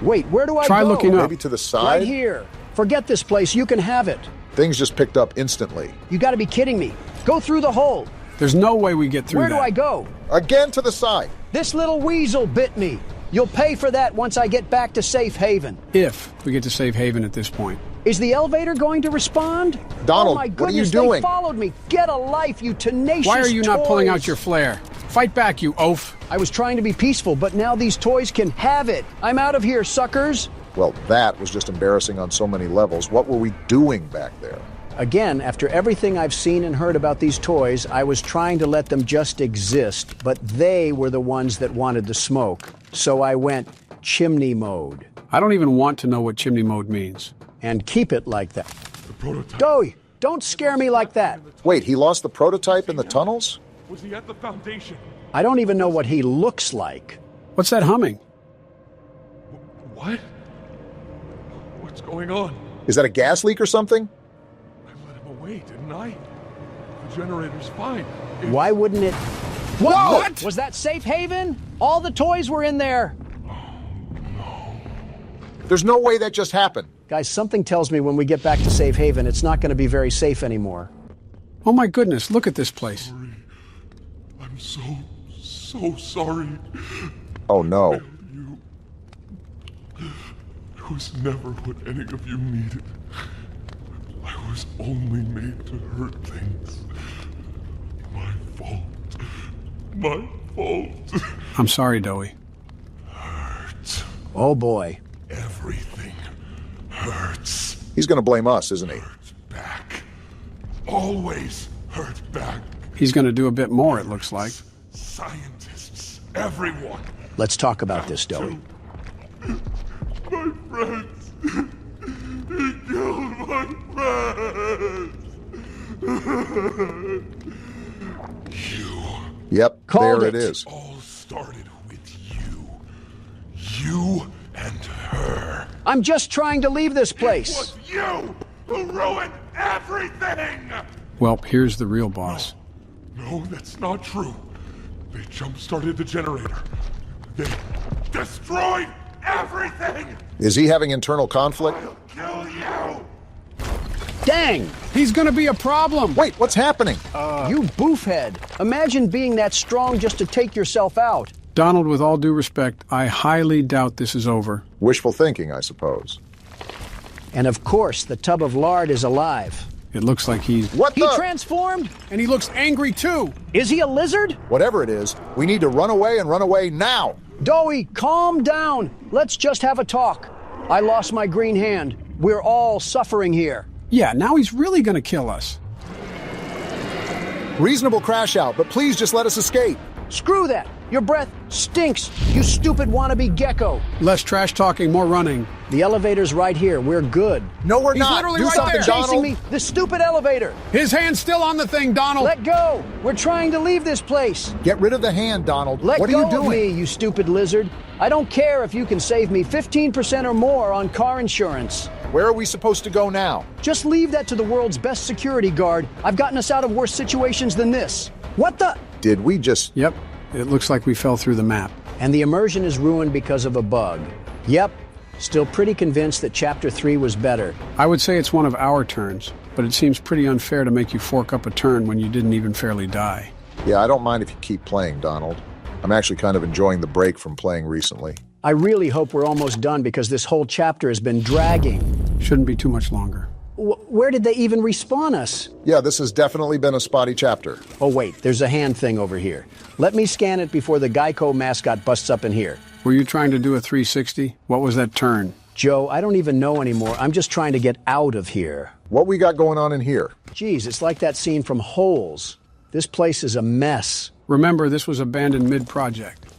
Wait, where do I Try go? looking up. Maybe to the side? Right here. Forget this place. You can have it. Things just picked up instantly. You gotta be kidding me. Go through the hole. There's no way we get through Where that. do I go? Again to the side. This little weasel bit me. You'll pay for that once I get back to safe haven. If we get to safe haven at this point. Is the elevator going to respond? Donald, oh my what are you goodness, doing? They followed me. Get a life, you tenacious Why are you not pulling toys. out your flare? Fight back, you oaf. I was trying to be peaceful, but now these toys can have it. I'm out of here, suckers. Well, that was just embarrassing on so many levels. What were we doing back there? Again, after everything I've seen and heard about these toys, I was trying to let them just exist, but they were the ones that wanted the smoke. So I went chimney mode. I don't even want to know what chimney mode means. And keep it like that. The prototype. Doey, don't scare me like that. Wait, he lost the prototype in the tunnels? Was he at the foundation? I don't even know what he looks like. What's that humming? What? What's going on? Is that a gas leak or something? I let him away, didn't I? The generator's fine. Why wouldn't it? Whoa! What? Was that safe haven? All the toys were in there. There's no way that just happened. Guys, something tells me when we get back to safe haven, it's not going to be very safe anymore. Oh my goodness, look at this place. I'm so sorry. Oh no. I was never what any of you needed. I was only made to hurt things. My fault. My fault. I'm sorry, Doey. Hurt. Oh boy. Everything hurts. He's gonna blame us, isn't he? Hurt back. Always hurt back. He's going to do a bit more, it looks like. Scientists, everyone. Let's talk about this, Doey. My friends. He killed my friends. You. Yep, Called there it it. is. All started with you. You and her. I'm just trying to leave this It place. was you who ruined everything! Well, here's the real boss. No, that's not true. They jump-started the generator. They destroyed everything! Is he having internal conflict? I'll kill you! Dang! He's gonna be a problem! Wait, what's happening? You boofhead. Imagine being that strong just to take yourself out. Donald, with all due respect, I highly doubt this is over. Wishful thinking, I suppose. And of course, the tub of lard is alive. It looks like he's... What He the? transformed? And he looks angry, too! Is he a lizard? Whatever it is, we need to run away and run away now. Doey, calm down. Let's just have a talk. I lost my green hand. We're all suffering here. Yeah, now he's really gonna kill us. Reasonable crash out, but please just let us escape. Screw that. Your breath stinks, you stupid wannabe gecko. Less trash talking, more running. The elevator's right here. We're good. No, we're He's not. literally Do right something, there. Chasing Donald. me, this stupid elevator. His hand's still on the thing, Donald! Let go. We're trying to leave this place. Get rid of the hand, Donald. Let what are go you doing? of me, you stupid lizard. I don't care if you can save me 15% or more on car insurance. Where are we supposed to go now? Just leave that to the world's best security guard. I've gotten us out of worse situations than this. What the? Did we just... Yep, it looks like we fell through the map. And the immersion is ruined because of a bug. Yep, still pretty convinced that Chapter 3 was better. I would say it's one of our turns, but it seems pretty unfair to make you fork up a turn when you didn't even fairly die. Yeah, I don't mind if you keep playing, Donald. I'm actually kind of enjoying the break from playing recently. I really hope we're almost done because this whole chapter has been dragging. Shouldn't be too much longer. Where did they even respawn us? Yeah, this has definitely been a spotty chapter. Oh wait, there's a hand thing over here. Let me scan it before the Geico mascot busts up in here. Were you trying to do a 360? What was that turn? Joe, I don't even know anymore. I'm just trying to get out of here. What we got going on in here? Geez, it's like that scene from Holes. This place is a mess. Remember, this was abandoned mid-project.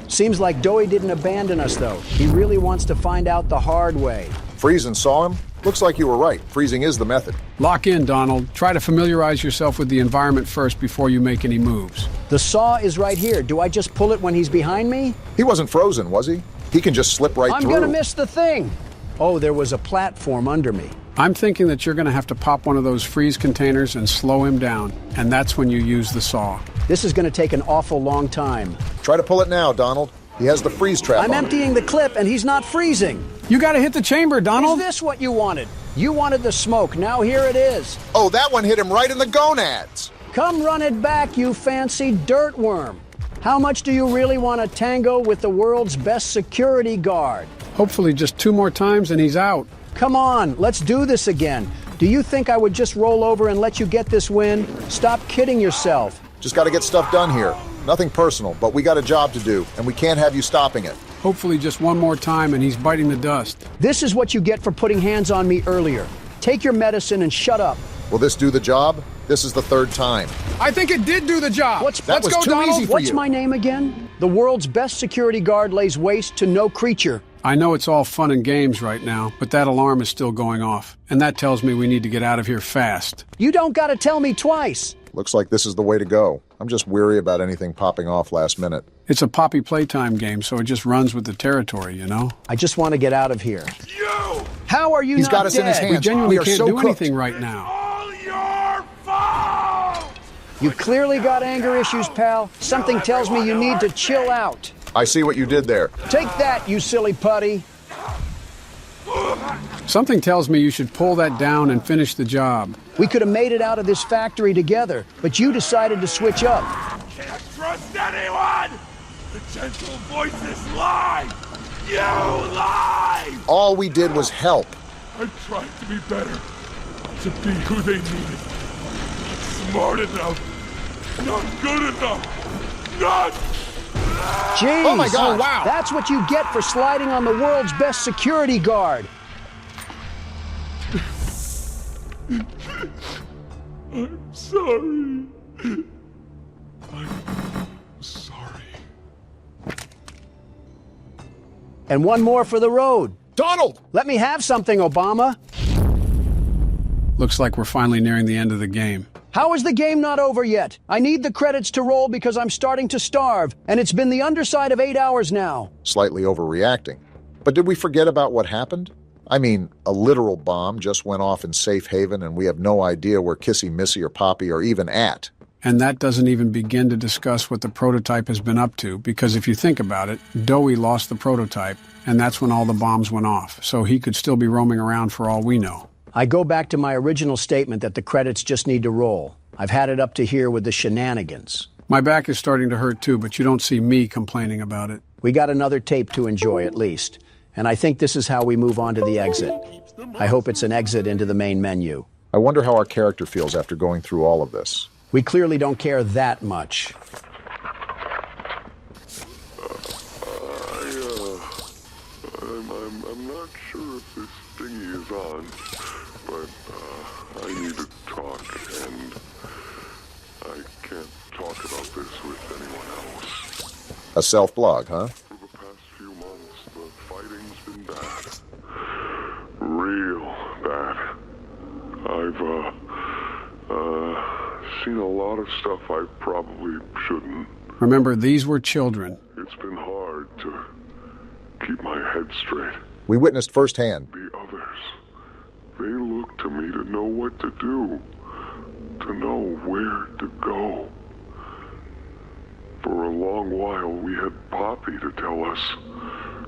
Seems like Doey didn't abandon us, though. He really wants to find out the hard way. Freezing saw him? Looks like you were right. Freezing is the method. Lock in, Donald. Try to familiarize yourself with the environment first before you make any moves. The saw is right here. Do I just pull it when he's behind me? He wasn't frozen, was he? He can just slip right I'm through. gonna miss the thing. Oh, there was a platform under me. I'm thinking that you're going to have to pop one of those freeze containers and slow him down, and that's when you use the saw. This is gonna take an awful long time. Try to pull it now, Donald. He has the freeze trap I'm on it. emptying the clip and he's not freezing. You got to hit the chamber, Is Donald! this what you wanted? You wanted the smoke. Now here it is. Oh, that one hit him right in the gonads. Come run it back, you fancy dirt worm. How much do you really want to tango with the world's best security guard? Hopefully just 2 more times and he's out. Come on, let's do this again. Do you think I would just roll over and let you get this win? Stop kidding yourself. Just got to get stuff done here. Nothing personal, but we got a job to do, and we can't have you stopping it. Hopefully just 1 more time and he's biting the dust. This is what you get for putting hands on me earlier. Take your medicine and shut up. Will this do the job? This is the 3rd time. I think it did do the job! What's- That Let's was go, too Donald! easy for What's you. my name again? The world's best security guard lays waste to no creature. I know it's all fun and games right now, but that alarm is still going off. And that tells me we need to get out of here fast. You don't gotta tell me twice. Looks like this is the way to go. I'm just weary about anything popping off last minute. It's a Poppy Playtime game, so it just runs with the territory, you know? I just want to get out of here. You! How are you He's not got us in his dead? hands. We genuinely are can't so do cooked. anything right now. All your fault! You clearly got anger issues, pal. Something tells me you need to chill out. I see what you did there. Take that, you silly putty. Something tells me you should pull that down and finish the job. We could have made it out of this factory together, but you decided to switch up. Can't trust anyone! The gentle voices lie! You lie! All we did was help. I tried to be better, to be who they needed. Smart enough, not good enough, not... Jeez. Oh my God. wow. That's what you get for sliding on the world's best security guard. I'm sorry. I And one more for the road. Donald! Let me have something, Obama. Looks like we're finally nearing the end of the game. How is the game not over yet? I need the credits to roll because I'm starting to starve, and it's been the underside of 8 hours now. Slightly overreacting. But did we forget about what happened? I mean, a literal bomb just went off in Safe Haven, and we have no idea where Kissy, Missy, or Poppy are even at. And that doesn't even begin to discuss what the prototype has been up to, because if you think about it, Doey lost the prototype, and that's when all the bombs went off, so he could still be roaming around for all we know. I go back to my original statement that the credits just need to roll. I've had it up to here with the shenanigans. My back is starting to hurt too, but you don't see me complaining about it. We got another tape to enjoy at least, and I think this is how we move on to the exit. I hope it's an exit into the main menu. I wonder how our character feels after going through all of this. We clearly don't care that much. I'm not sure if this thingy is on, but I need to talk, and I can't talk about this with anyone else. A self-blog, huh? For the past few months, the fighting's been bad. Real bad. I've, seen a lot of stuff I probably shouldn't. Remember, these were children. It's been hard to keep my head straight. We witnessed firsthand. The others, they look to me to know what to do, to know where to go. For a long while, we had Poppy to tell us,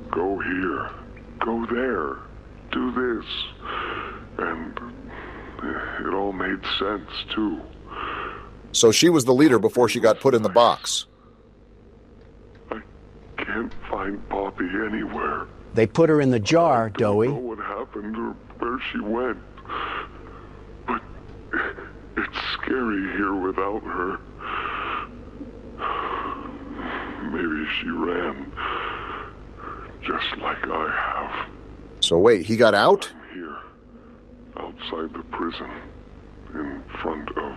go here, go there, do this. And it all made sense, too. So she was the leader before she got put in the box. I can't find Poppy anywhere. They put her in the jar, Doey. I don't know what happened or where she went. But it's scary here without her. Maybe she ran, just like I have. So wait, he got out? I'm here, outside the prison, in front of...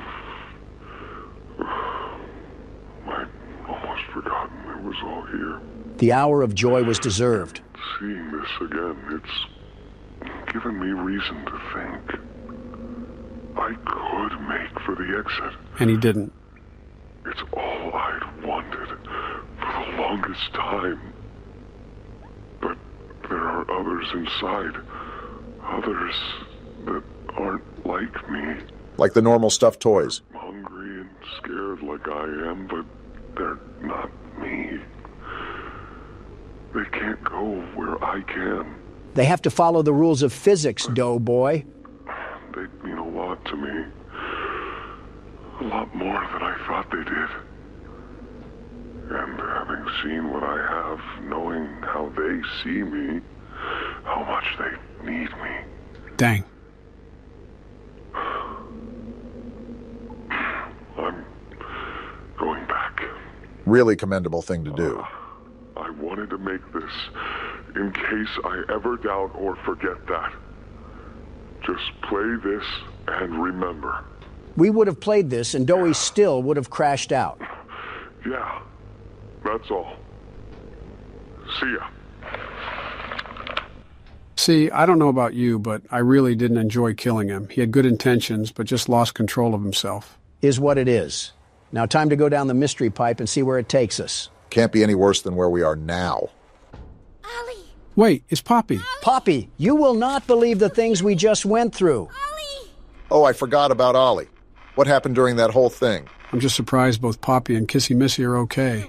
I'd almost forgotten it was all here. The hour of joy was deserved. Seeing this again, it's given me reason to think I could make for the exit. And he didn't. It's all I'd wanted for the longest time. But there are others inside. Others that aren't like me. Like the normal stuffed toys. Hungry and scared like I am, but they're not me. They can't go where I can. They have to follow the rules of physics, Doughboy. They mean a lot to me. A lot more than I thought they did. And having seen what I have, knowing how they see me, how much they need me. Dang. I'm going back. Really commendable thing to do. I wanted to make this in case I ever doubt or forget that. Just play this and remember. We would have played this, and Doey still would have crashed out. Yeah, that's all. See ya. See, I don't know about you, but I really didn't enjoy killing him. He had good intentions, but just lost control of himself. Is what it is. Now time to go down the mystery pipe and see where it takes us. Can't be any worse than where we are now. Ollie! Wait, it's Poppy. Poppy, you will not believe the things we just went through. Ollie! Oh, I forgot about Ollie. What happened during that whole thing? I'm just surprised both Poppy and Kissy Missy are okay.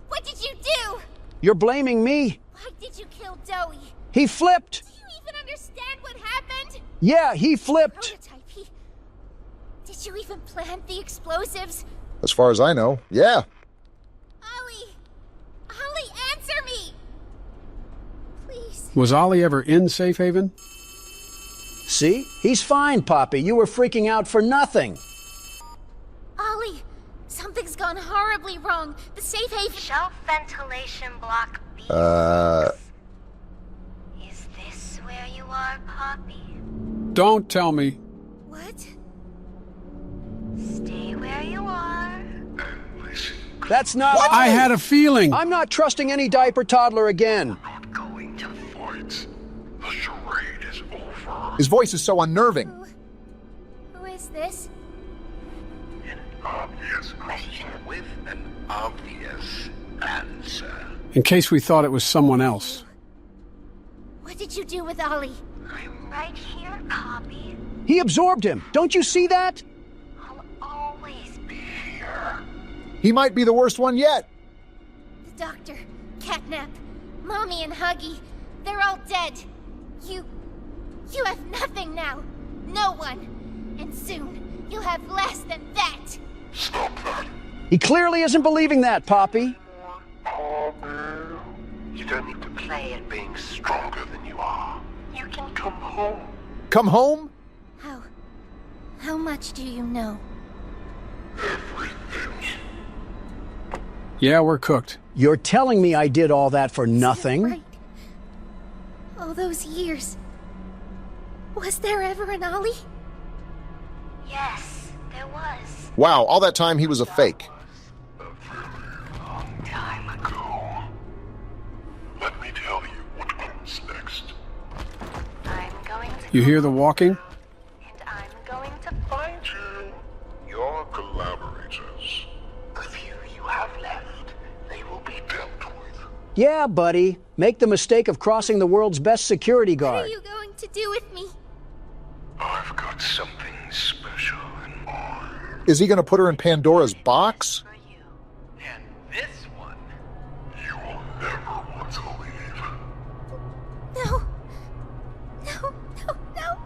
What did you do? You're blaming me? Why did you kill Doey? He flipped! Do you even understand what happened? Yeah, he flipped! Prototype, Did you even plant the explosives? As far as I know, yeah. Ollie, answer me! Please. Was Ollie ever in Safe Haven? See? He's fine, Poppy. You were freaking out for nothing. Ollie, something's gone horribly wrong. The safe haven... Shelf ventilation block B. Is this where you are, Poppy? Don't tell me. What? Stay where you are. That's not... I had a feeling. I'm not trusting any diaper toddler again. Not going His voice is so unnerving. Who is this? An obvious question with an obvious answer. In case we thought it was someone else. What did you do with Ollie? I'm right here, Poppy. He absorbed him. Don't you see that? I'll always be Here. He might be the worst one yet. The doctor, Catnap, Mommy and Huggy, they're all dead. You have nothing now. No one. And soon, you'll have less than that. Stop that. He clearly isn't believing that, Poppy. Poppy. You don't need to play at being stronger than you are. You can come home. Come home? How much do you know? Everything. Yeah, we're cooked. You're telling me I did all that for nothing? Right. All those years. Was there ever an Ollie? Yes, there was. Wow, all that time he was a fake. A very long time ago. Let me tell you what comes next. I'm going to You hear the walking? and I'm going to Find you. Your collaborators. The few you have left, they will be dealt with. Yeah, buddy. Make the mistake of crossing the world's best security What guard. are you going to do with me? I've got something special in mind. Is he going to put her in Pandora's box? for you. And this one, you will never want to leave. No. No, no, no.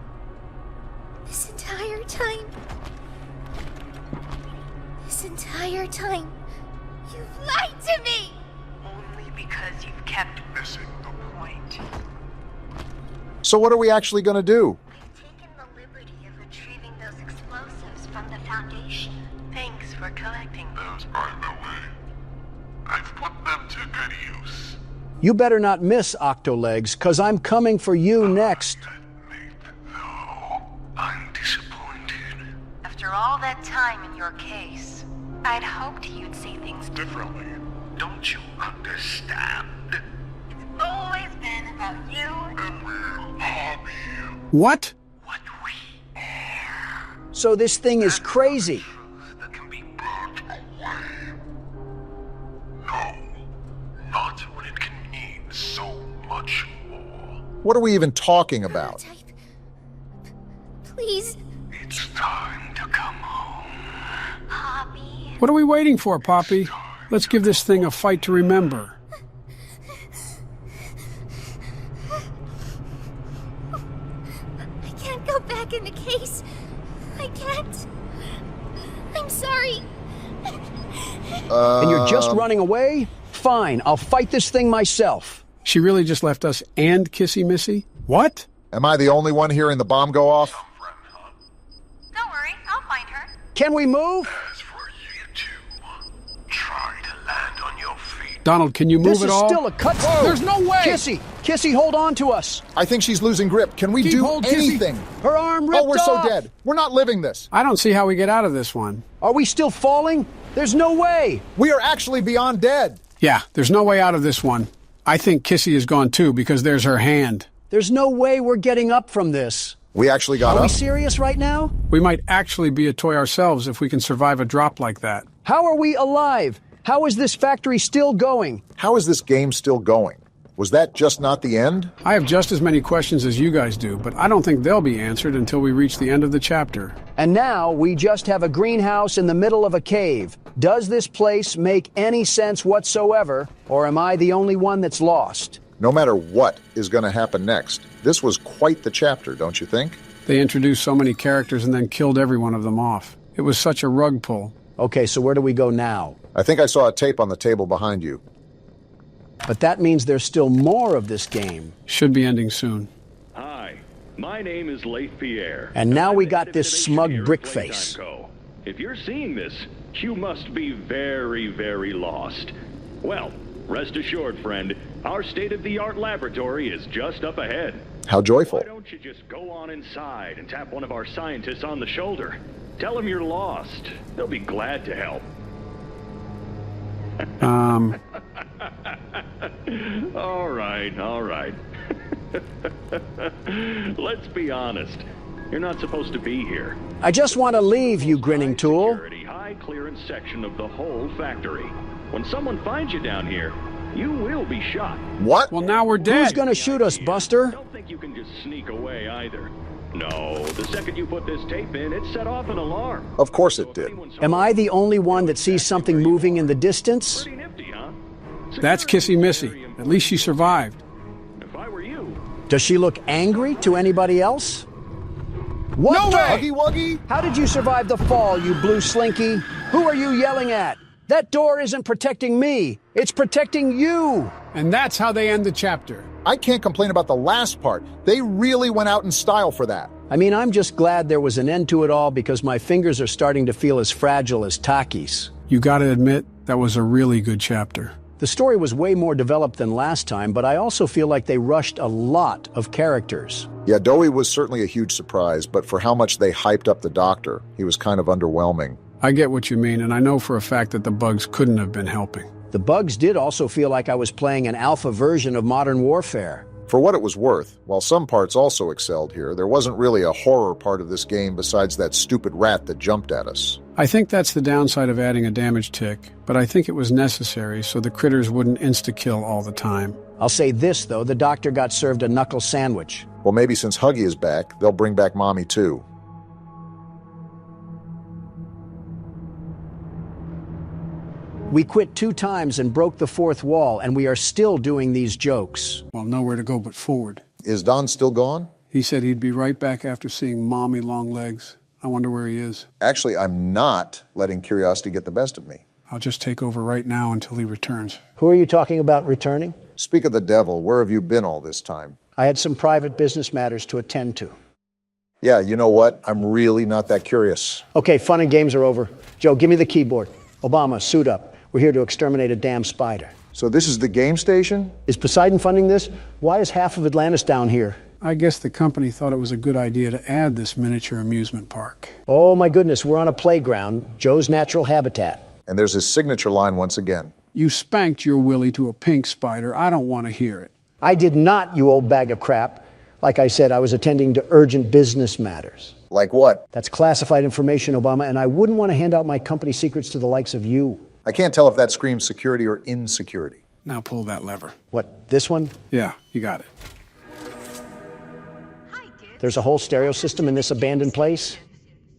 This entire time. This entire time. You've lied to me! Only because you've kept Missing the point. So what are we actually going to do? I've taken the liberty of retrieving those explosives from the Foundation. Thanks for collecting them. Those, by the way, I've put them to good use. You better not miss, Octolegs, because I'm coming for you next. Admit, though, I'm disappointed. After all that time in your case, I'd hoped you'd see things differently. Don't you understand? It's always been about you. And we'll harm you. What? What we are. So this thing is crazy. Truth that can be brought away. No, not when it can mean so much more. What are we even talking about? Type. Please. It's time to come home. Poppy. What are we waiting for, Poppy? Let's give this thing a fight to remember. I can't go back in the case. I can't. I'm sorry. And you're just running away? Fine, I'll fight this thing myself. She really just left us and Kissy Missy? What? Am I the only one hearing the bomb go off? Don't worry, I'll find her. Can we move? As for you two, try to land on your feet. Donald, can you move This it is all? still a cut. There's no way! Kissy, hold on to us. I think she's losing grip. Can we Keep do hold, Kissy. anything? Her arm ripped Oh, we're off. so dead. We're not living this. I don't see how we get out of this one. Are we still falling? There's no way. We are actually beyond dead. Yeah, there's no way out of this one. I think Kissy is gone too because there's her hand. There's no way we're getting up from this. We actually got Are we up. serious right now? We might actually be a toy ourselves if we can survive a drop like that. How are we alive? How is this factory still going? How is this game still going? Was that just not the end? I have just as many questions as you guys do, but I don't think they'll be answered until we reach the end of the chapter. And now we just have a greenhouse in the middle of a cave. Does this place make any sense whatsoever, or am I the only one that's lost? No matter what is going to happen next, this was quite the chapter, don't you think? They introduced so many characters and then killed every one of them off. It was such a rug pull. Okay, so where do we go now? I think I saw a tape on the table behind you. But that means there's still more of this game. Should be ending soon. Hi, my name is Leif Pierre. And now I'm we the got head of this innovation smug here at brick Playtime face. Co. If you're seeing this, you must be very, very lost. Well, rest assured, friend, our state-of-the-art laboratory is just up ahead. How joyful. Why don't you just go on inside and tap one of our scientists on the shoulder? Tell them you're lost. They'll be glad to help. All right, all right. Let's be honest. You're not supposed to be here. I just want to leave, you grinning tool. Security, high clearance section of the whole factory. When someone finds you down here, you will be shot. What? Well, now we're dead. Who's gonna shoot us, Buster? Don't think you can just sneak away either. No, the second you put this tape in, it set off an alarm. Of course it did. Am I the only one that sees something moving in the distance? Pretty nifty, huh? That's Kissy Missy. At least she survived. If I were you, Does she look angry to anybody else? What No the- way! Huggy Wuggy? How did you survive the fall, you blue slinky? Who are you yelling at? That door isn't protecting me. It's protecting you. And that's how they end the chapter. I can't complain about the last part. They really went out in style for that. I mean, I'm just glad there was an end to it all because my fingers are starting to feel as fragile as Taki's. You gotta admit, that was a really good chapter. The story was way more developed than last time, but I also feel like they rushed a lot of characters. Yeah, Doey was certainly a huge surprise, but for how much they hyped up the Doctor, he was kind of underwhelming. I get what you mean, and I know for a fact that the bugs couldn't have been helping. The bugs did also feel like I was playing an alpha version of Modern Warfare. For what it was worth, while some parts also excelled here, there wasn't really a horror part of this game besides that stupid rat that jumped at us. I think that's the downside of adding a damage tick, but I think it was necessary so the critters wouldn't insta-kill all the time. I'll say this, though, the Doctor got served a knuckle sandwich. Well, maybe since Huggy is back, they'll bring back Mommy too. We quit 2 times and broke the 4th wall, and we are still doing these jokes. Well, nowhere to go but forward. Is Don still gone? He said he'd be right back after seeing Mommy Longlegs. I wonder where he is. Actually, I'm not letting curiosity get the best of me. I'll just take over right now until he returns. Who are you talking about returning? Speak of the devil, where have you been all this time? I had some private business matters to attend to. Yeah, you know what? I'm really not that curious. Okay, fun and games are over. Joe, give me the keyboard. Obama, suit up. We're here to exterminate a damn spider. So this is the game station? Is Poseidon funding this? Why is half of Atlantis down here? I guess the company thought it was a good idea to add this miniature amusement park. Oh my goodness, we're on a playground, Joe's natural habitat. And there's his signature line once again. You spanked your Willie to a pink spider. I don't want to hear it. I did not, you old bag of crap. Like I said, I was attending to urgent business matters. Like what? That's classified information, Obama, and I wouldn't want to hand out my company secrets to the likes of you. I can't tell if that screams security or insecurity. Now pull that lever. What, this one? Yeah, you got it. Hi, kids. There's a whole stereo system in this abandoned place?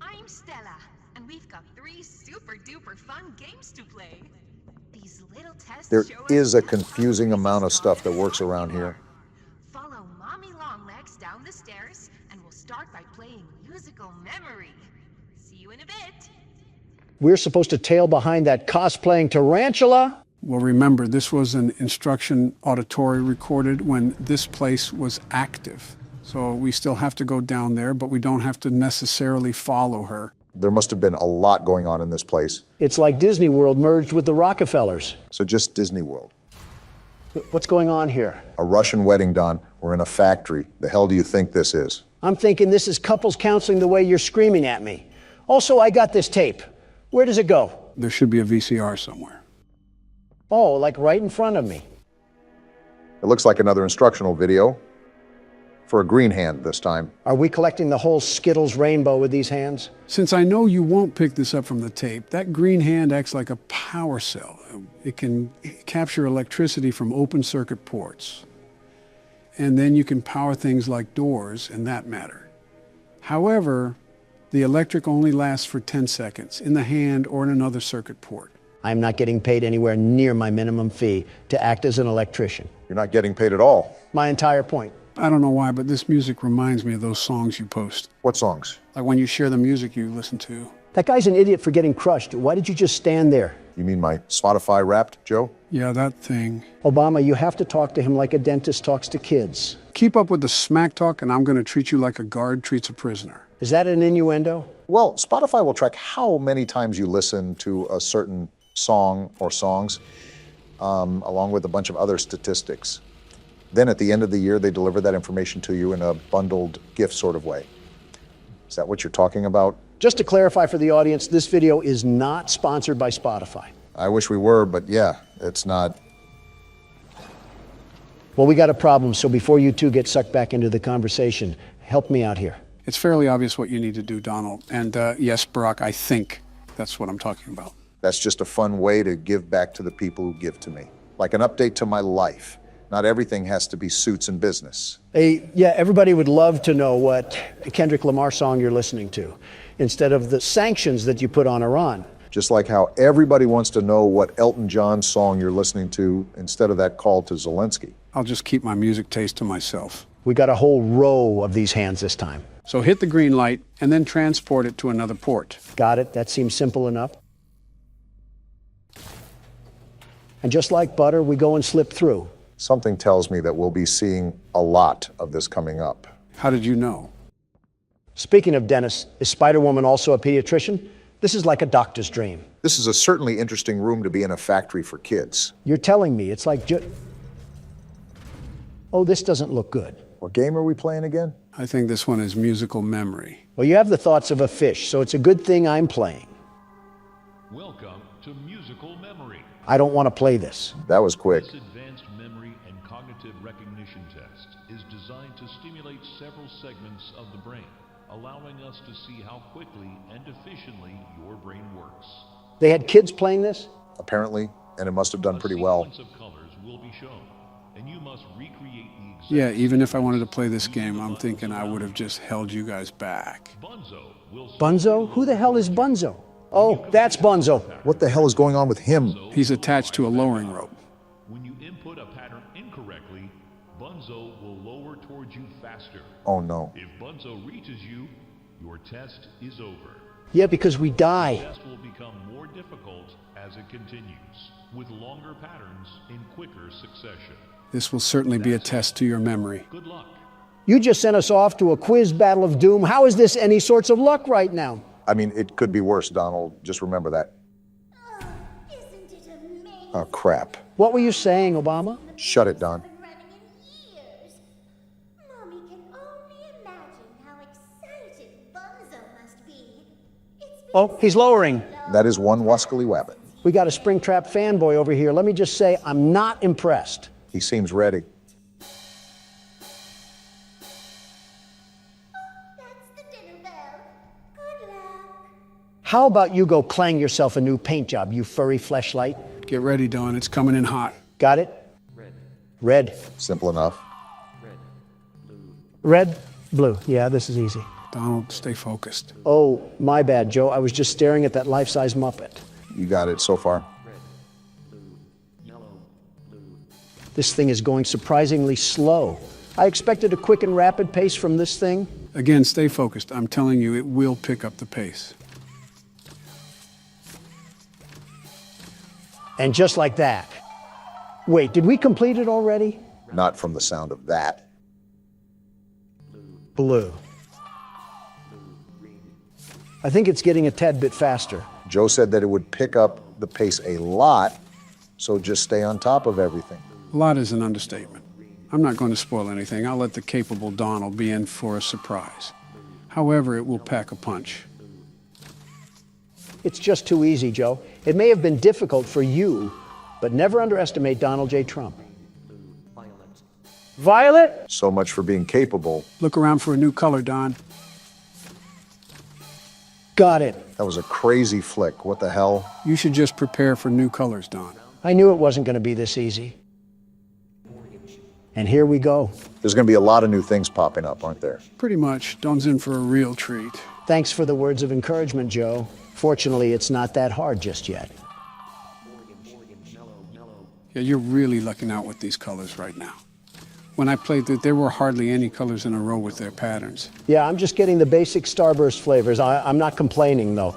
I'm Stella, and we've got 3 super-duper fun games to play. These little tests There show us is a how confusing far amount of this stuff that song works is around from here. Follow Mommy Longlegs down the stairs, and we'll start by playing Musical Memory. See you in a bit. We're supposed to tail behind that cosplaying tarantula? Well, remember, this was an instruction auditory recorded when this place was active. So we still have to go down there, but we don't have to necessarily follow her. There must have been a lot going on in this place. It's like Disney World merged with the Rockefellers. So just Disney World. What's going on here? A Russian wedding, Don. We're in a factory. The hell do you think this is? I'm thinking this is couples counseling the way you're screaming at me. Also, I got this tape. Where does it go? There should be a VCR somewhere. Oh, like right in front of me. It looks like another instructional video. For a green hand this time. Are we collecting the whole Skittles rainbow with these hands? Since I know you won't pick this up from the tape, that green hand acts like a power cell. It can capture electricity from open circuit ports. And then you can power things like doors and that matter. However, the electric only lasts for 10 seconds in the hand or in another circuit port. I'm not getting paid anywhere near my minimum fee to act as an electrician. You're not getting paid at all. My entire point. I don't know why, but this music reminds me of those songs you post. What songs? Like when you share the music you listen to. That guy's an idiot for getting crushed. Why did you just stand there? You mean my Spotify Wrapped, Joe? Yeah, that thing. Obama, you have to talk to him like a dentist talks to kids. Keep up with the smack talk and I'm going to treat you like a guard treats a prisoner. Is that an innuendo? Well, Spotify will track how many times you listen to a certain song or songs, along with a bunch of other statistics. Then at the end of the year, they deliver that information to you in a bundled gift sort of way. Is that what you're talking about? Just to clarify for the audience, this video is not sponsored by Spotify. I wish we were, but yeah, it's not. Well, we got a problem, so before you two get sucked back into the conversation, help me out here. It's fairly obvious what you need to do, Donald. And yes, Barack, I think that's what I'm talking about. That's just a fun way to give back to the people who give to me. Like an update to my life. Not everything has to be suits and business. Hey, yeah, everybody would love to know what Kendrick Lamar song you're listening to, instead of the sanctions that you put on Iran. Just like how everybody wants to know what Elton John song you're listening to instead of that call to Zelensky. I'll just keep my music taste to myself. We got a whole row of these hands this time. So hit the green light and then transport it to another port. Got it? That seems simple enough. And just like butter, we go and slip through. Something tells me that we'll be seeing a lot of this coming up. How did you know? Speaking of Dennis, is Spider-Woman also a pediatrician? This is like a doctor's dream. This is a certainly interesting room to be in a factory for kids. You're telling me it's like oh, this doesn't look good. What game are we playing again? I think this one is musical memory. Well, you have the thoughts of a fish, so it's a good thing I'm playing. Welcome to musical memory. I don't want to play this. That was quick. This advanced memory and cognitive recognition test is designed to stimulate several segments of the brain, allowing us to see how quickly and efficiently your brain works. They had kids playing this? Apparently, and it must have done pretty well. A sequence of colors will be shown, and you must recreate the exact... Yeah, even if I wanted to play this game, I'm thinking I would have just held you guys back. Bunzo? Who the hell is Bunzo? Oh, that's Bunzo. What the hell is going on with him? He's attached to a lowering rope. When you input a pattern incorrectly, Bunzo will lower towards you faster. Oh no. If Bunzo reaches you, your test is over. Yeah, because we die. The test will become more difficult as it continues, with longer patterns in quicker succession. This will certainly be a test to your memory. Good luck. You just sent us off to a quiz battle of doom. How is this any sorts of luck right now? I mean, it could be worse, Donald. Just remember that. Isn't it amazing? Oh, crap. What were you saying, Obama? Shut it, Don. Been running in years. Mommy can only imagine how excited Bunzo must be. Oh, he's lowering. That is one wascally wabbit. We got a Springtrap fanboy over here. Let me just say, I'm not impressed. He seems ready. That's the dinner bell. Good luck. How about you go clang yourself a new paint job, you furry fleshlight? Get ready, Dawn. It's coming in hot. Got it? Red. Simple enough. Red, blue. Yeah, this is easy. Donald, stay focused. Oh, my bad, Joe. I was just staring at that life-size Muppet. You got it so far. This thing is going surprisingly slow. I expected a quick and rapid pace from this thing. Again, stay focused. I'm telling you, it will pick up the pace. And just like that. Wait, did we complete it already? Not from the sound of that. Blue. I think it's getting a tad bit faster. Joe said that it would pick up the pace a lot, so just stay on top of everything. A lot is an understatement. I'm not going to spoil anything. I'll let the capable Donald be in for a surprise. However, it will pack a punch. It's just too easy, Joe. It may have been difficult for you, but never underestimate Donald J. Trump. Violet? So much for being capable. Look around for a new color, Don. Got it. That was a crazy flick. What the hell? You should just prepare for new colors, Don. I knew it wasn't going to be this easy. And here we go. There's going to be a lot of new things popping up, aren't there? Pretty much. Don's in for a real treat. Thanks for the words of encouragement, Joe. Fortunately, it's not that hard just yet. Yeah, you're really lucking out with these colors right now. When I played there were hardly any colors in a row with their patterns. Yeah, I'm just getting the basic Starburst flavors. I'm not complaining, though.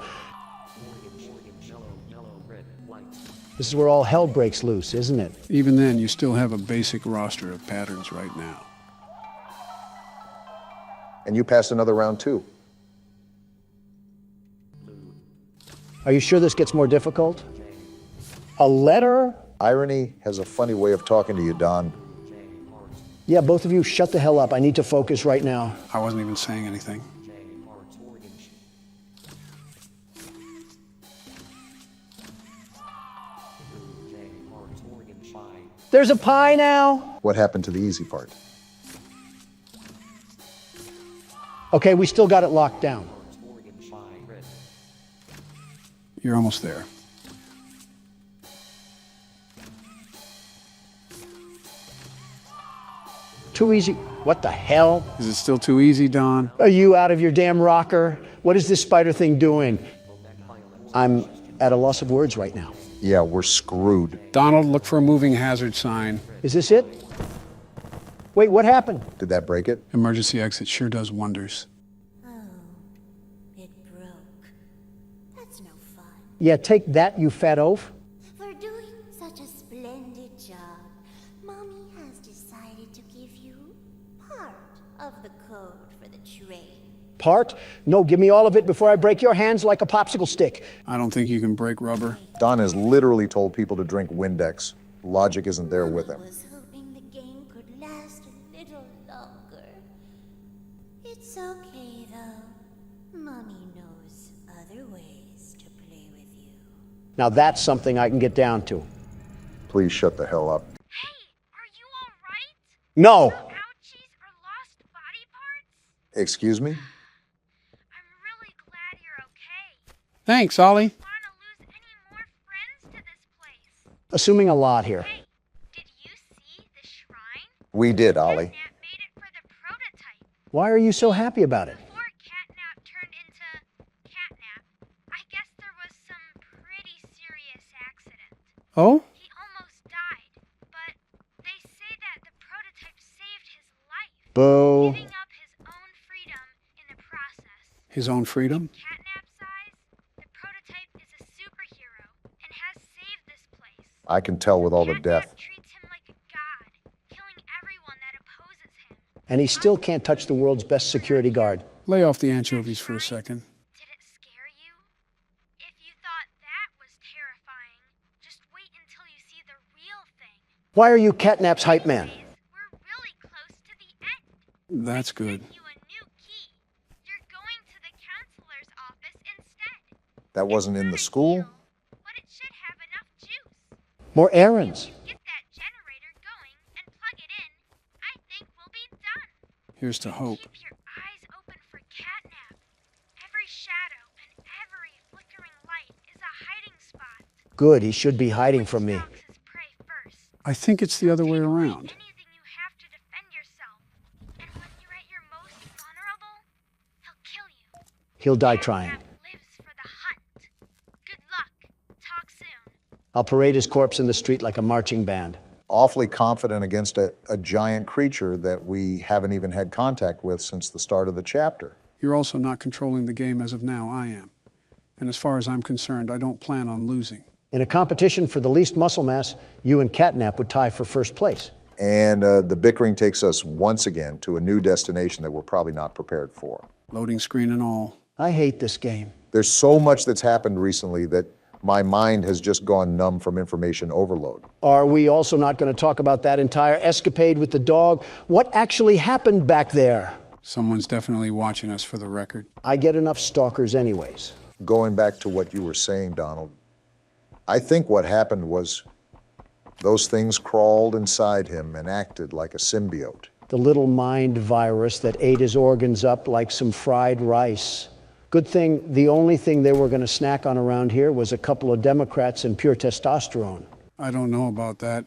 This is where all hell breaks loose, isn't it? Even then, you still have a basic roster of patterns right now. And you passed another round, too. Are you sure this gets more difficult? A letter? Irony has a funny way of talking to you, Don. Yeah, both of you shut the hell up. I need to focus right now. I wasn't even saying anything. There's a pie now? What happened to the easy part? Okay, we still got it locked down. You're almost there. Too easy. What the hell? Is it still too easy, Don? Are you out of your damn rocker? What is this spider thing doing? I'm at a loss of words right now. Yeah, we're screwed. Donald, look for a moving hazard sign. Is this it? Wait, what happened? Did that break it? Emergency exit sure does wonders. Oh, it broke. That's no fun. Yeah, take that, you fat oaf. For doing such a splendid job, Mommy has decided to give you part of the code for the train. Part? No, give me all of it before I break your hands like a popsicle stick. I don't think you can break rubber. Don has literally told people to drink Windex. Logic isn't there with him. I was hoping the game could last a little longer. It's okay, though. Mommy knows other ways to play with you. Now that's something I can get down to. Please shut the hell up. Hey, are you all right? No! Ouchies or lost body parts? Excuse me? I'm really glad you're okay. Thanks, Ollie. Want to lose any more friends to this place? Assuming a lot here. Hey, did you see the shrine? We did, Ollie. Catnap made it for the prototype. Why are you so happy about it? Before Catnap turned into Catnap, I guess there was some pretty serious accident. Oh? He almost died, but they say that the prototype saved his life, Boo. giving up his own freedom in the process. His own freedom? Catnap's eyes, the prototype is a superhero and has saved this place. I can tell with all the death. Catnap treats him like a god, killing everyone that opposes him. And he still can't touch the world's best security guard. Lay off the anchovies for a second. Did it scare you? If you thought that was terrifying, just wait until you see the real thing. Why are you Catnap's hype man? We're really close to the end. That's good. You a new key. You're going to the counselor's office instead. That wasn't in the school? But it should have enough juice. More errands. Get that generator going and plug it in. I think we'll be done. Here's to hope. Keep your eyes open for Catnap. Every shadow and every flickering light is a hiding spot. Good, he should be hiding from me. Stalks his prey first. I think it's the other way around. Anything you have to defend yourself. And when you're at your most vulnerable, he'll kill you. He'll die trying. Catnap lives for the hunt. Good luck. Talk soon. I'll parade his corpse in the street like a marching band. Awfully confident against a giant creature that we haven't even had contact with since the start of the chapter. You're also not controlling the game as of now. I am. And as far as I'm concerned, I don't plan on losing. In a competition for the least muscle mass, you and Catnap would tie for first place. And the bickering takes us once again to a new destination that we're probably not prepared for. Loading screen and all. I hate this game. There's so much that's happened recently that my mind has just gone numb from information overload. Are we also not going to talk about that entire escapade with the dog? What actually happened back there? Someone's definitely watching us for the record. I get enough stalkers anyways. Going back to what you were saying, Donald, I think what happened was those things crawled inside him and acted like a symbiote. The little mind virus that ate his organs up like some fried rice. Good thing the only thing they were going to snack on around here was a couple of Democrats and pure testosterone. I don't know about that.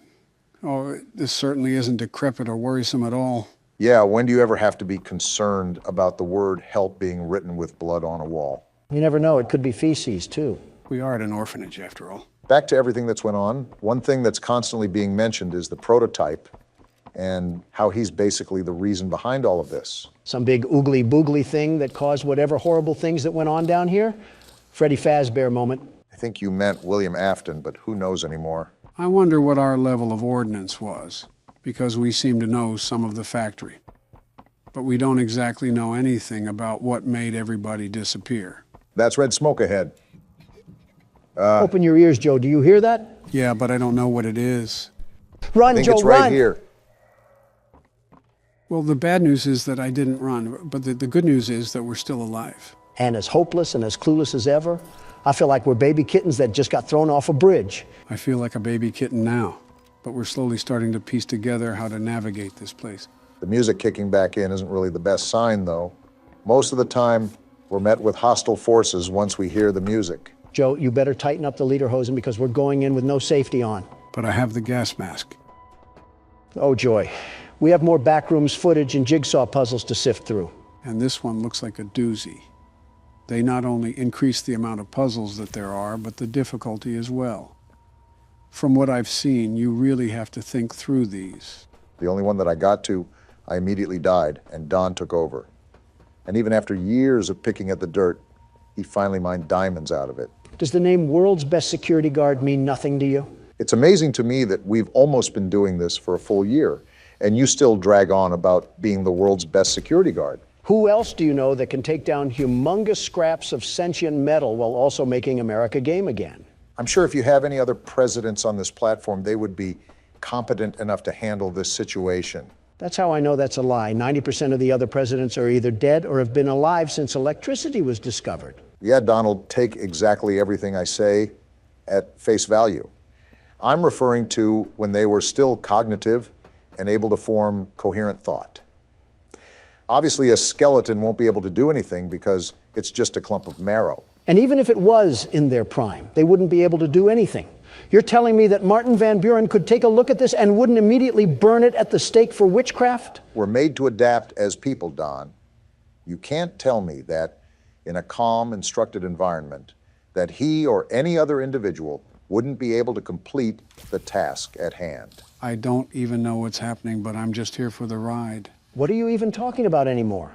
Oh, this certainly isn't decrepit or worrisome at all. Yeah, when do you ever have to be concerned about the word help being written with blood on a wall? You never know, it could be feces too. We are at an orphanage, after all. Back to everything that's went on, one thing that's constantly being mentioned is the prototype and how he's basically the reason behind all of this. Some big oogly boogly thing that caused whatever horrible things that went on down here? Freddy Fazbear moment. I think you meant William Afton, but who knows anymore? I wonder what our level of ordnance was, because we seem to know some of the factory. But we don't exactly know anything about what made everybody disappear. That's red smoke ahead. Open your ears, Joe. Do you hear that? Yeah, but I don't know what it is. Run, I think Joe, it's right run! here. Well, the bad news is that I didn't run, but the good news is that we're still alive. And as hopeless and as clueless as ever, I feel like we're baby kittens that just got thrown off a bridge. I feel like a baby kitten now. but we're slowly starting to piece together how to navigate this place. The music kicking back in isn't really the best sign, though. Most of the time, we're met with hostile forces once we hear the music. Joe, you better tighten up the lederhosen because we're going in with no safety on. But I have the gas mask. Oh, joy. We have more backrooms footage and jigsaw puzzles to sift through. And this one looks like a doozy. They not only increase the amount of puzzles that there are, but the difficulty as well. From what I've seen, you really have to think through these. The only one that I got to, I immediately died, and Don took over. And even after years of picking at the dirt, he finally mined diamonds out of it. Does the name World's Best Security Guard mean nothing to you? It's amazing to me that we've almost been doing this for a full year, and you still drag on about being the world's best security guard. Who else do you know that can take down humongous scraps of sentient metal while also making America game again? I'm sure if you have any other presidents on this platform, they would be competent enough to handle this situation. That's how I know that's a lie. 90% of the other presidents are either dead or have been alive since electricity was discovered. Yeah, Donald, take exactly everything I say at face value. I'm referring to when they were still cognitive and able to form coherent thought. Obviously, a skeleton won't be able to do anything because it's just a clump of marrow. And even if it was in their prime, they wouldn't be able to do anything. You're telling me that Martin Van Buren could take a look at this and wouldn't immediately burn it at the stake for witchcraft? We're made to adapt as people, Don. You can't tell me that in a calm, instructed environment, that he or any other individual wouldn't be able to complete the task at hand. I don't even know what's happening, but I'm just here for the ride. What are you even talking about anymore?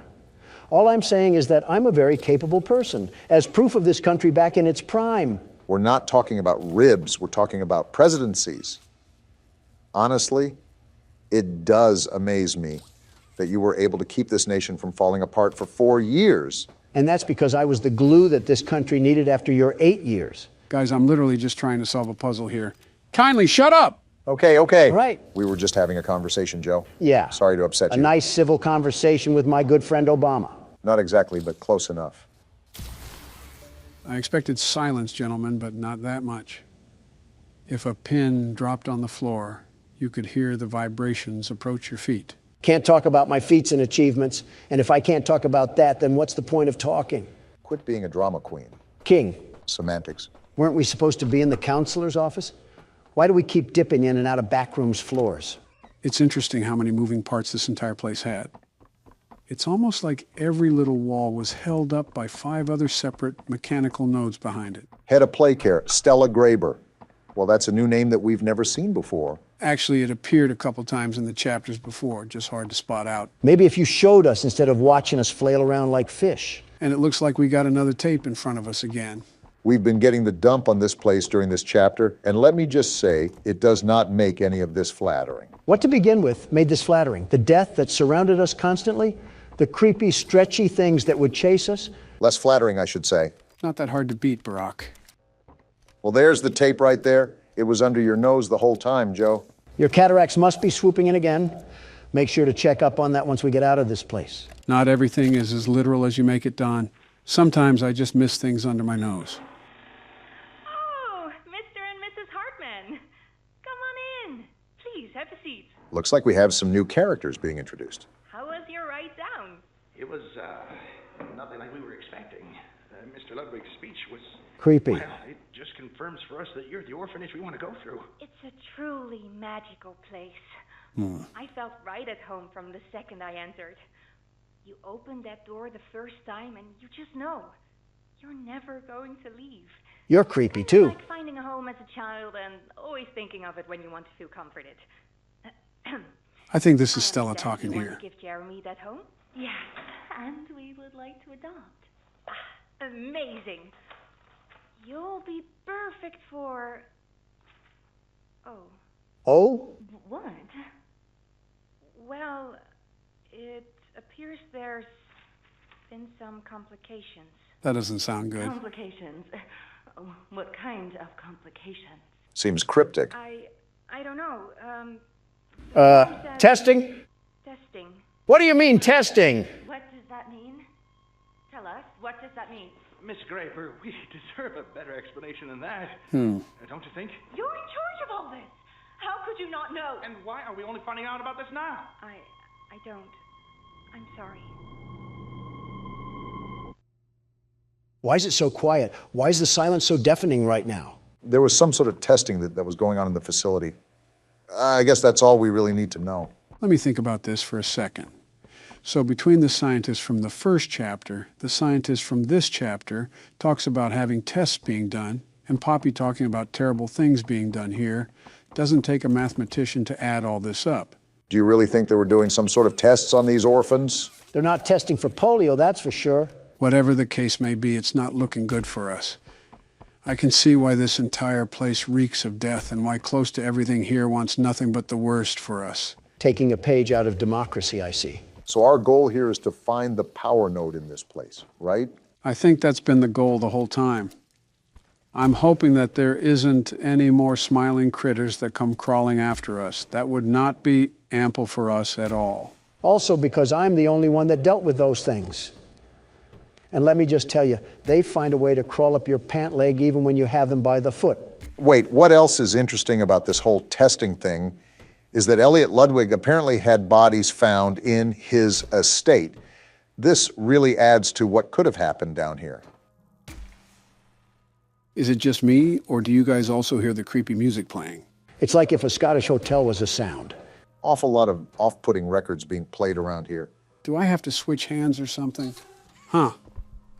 All I'm saying is that I'm a very capable person, as proof of this country back in its prime. We're not talking about ribs, we're talking about presidencies. Honestly, it does amaze me that you were able to keep this nation from falling apart for 4 years. And that's because I was the glue that this country needed after your 8 years. Guys, I'm literally just trying to solve a puzzle here. Kindly shut up! Okay. Right. We were just having a conversation, Joe. Yeah. Sorry to upset you. A nice civil conversation with my good friend Obama. Not exactly, but close enough. I expected silence, gentlemen, but not that much. If a pin dropped on the floor, you could hear the vibrations approach your feet. Can't talk about my feats and achievements, and if I can't talk about that, then what's the point of talking? Quit being a drama queen. King, Semantics. weren't we supposed to be in the counselor's office? Why do we keep dipping in and out of backrooms floors? It's interesting how many moving parts this entire place had. It's almost like every little wall was held up by 5 other separate mechanical nodes behind it. Head of play care, Stella Graber. Well, that's a new name that we've never seen before. Actually, it appeared a couple times in the chapters before, just hard to spot out. Maybe if you showed us instead of watching us flail around like fish. And it looks like we got another tape in front of us again. We've been getting the dump on this place during this chapter, and let me just say, it does not make any of this flattering. What to begin with made this flattering? The death that surrounded us constantly? The creepy, stretchy things that would chase us? Less flattering, I should say. Not that hard to beat, Barack. Well, there's the tape right there. It was under your nose the whole time, Joe. Your cataracts must be swooping in again. Make sure to check up on that once we get out of this place. Not everything is as literal as you make it, Don. Sometimes I just miss things under my nose. Oh, Mr. and Mrs. Hartman. Come on in. Please, have a seat. Looks like we have some new characters being introduced. How was your ride down? It was, nothing like we were expecting. Mr. Ludwig's speech was... Creepy. Well, it just confirms for us that you're the orphanage we want to go through. It's a truly magical place. I felt right at home from the second I entered. You opened that door the first time and you just know. You're never going to leave. You're creepy, too. Like finding a home as a child and always thinking of it when you want to feel comforted. I think this is Stella talking you here. Want to give Jeremy that home? Yes, and we would like to adopt. Amazing. You'll be perfect for... Oh. Oh? What? Well, it appears there's been some complications. That doesn't sound good. Complications? What kind of complications? Seems cryptic. I don't know. Testing? Testing. What do you mean, testing? What does that mean? Tell us, what does that mean? Miss Graber, we deserve a better explanation than that. Don't you think? You're in charge of all this. How could you you not know? And why are we only finding out about this now? I don't. I'm sorry. Why is it so quiet? Why is the silence so deafening right now? There was some sort of testing that was going on in the facility. I guess that's all we really need to know. Let me think about this for a second. So between the scientist from the first chapter, the scientist from this chapter talks about having tests being done, and Poppy talking about terrible things being done here, doesn't take a mathematician to add all this up. Do you really think they were doing some sort of tests on these orphans? They're not testing for polio, that's for sure. Whatever the case may be, it's not looking good for us. I can see why this entire place reeks of death and why close to everything here wants nothing but the worst for us. Taking a page out of democracy, I see. So our goal here is to find the power node in this place, right? I think that's been the goal the whole time. I'm hoping that there isn't any more smiling critters that come crawling after us. That would not be ample for us at all. Also because I'm the only one that dealt with those things. And let me just tell you, they find a way to crawl up your pant leg even when you have them by the foot. Wait, what else is interesting about this whole testing thing is that Elliot Ludwig apparently had bodies found in his estate. This really adds to what could have happened down here. Is it just me, or do you guys also hear the creepy music playing? It's like if a Scottish hotel was a sound. Awful lot of off-putting records being played around here. Do I have to switch hands or something? Huh.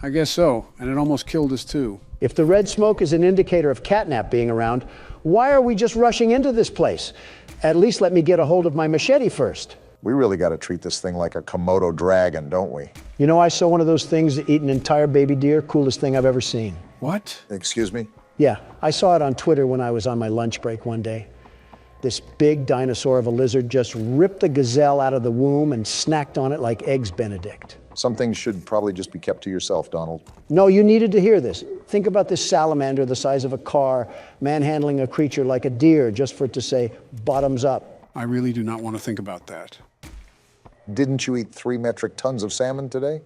I guess so, and it almost killed us too. If the red smoke is an indicator of Catnap being around, why are we just rushing into this place? At least let me get a hold of my machete first. We really got to treat this thing like a Komodo dragon, don't we? You know, I saw one of those things that eat an entire baby deer. Coolest thing I've ever seen. What? Excuse me? Yeah, I saw it on Twitter when I was on my lunch break one day. This big dinosaur of a lizard just ripped the gazelle out of the womb and snacked on it like Eggs Benedict. Some things should probably just be kept to yourself, Donald. No, you needed to hear this. Think about this salamander the size of a car, manhandling a creature like a deer just for it to say, bottoms up. I really do not want to think about that. Didn't you eat 3 metric tons of salmon today?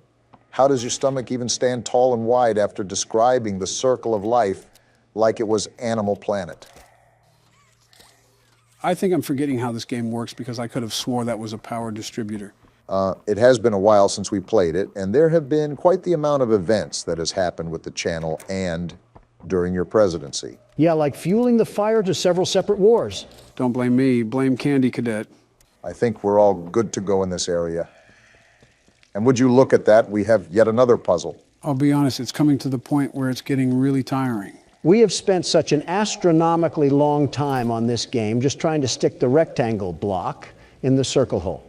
How does your stomach even stand tall and wide after describing the circle of life like it was Animal Planet? I think I'm forgetting how this game works because I could have swore that was a power distributor. It has been a while since we played it, and there have been quite the amount of events that has happened with the channel and during your presidency. Yeah, like fueling the fire to several separate wars. Don't blame me, blame Candy Cadet. I think we're all good to go in this area. And would you look at that, we have yet another puzzle. I'll be honest, it's coming to the point where it's getting really tiring. We have spent such an astronomically long time on this game just trying to stick the rectangle block in the circle hole.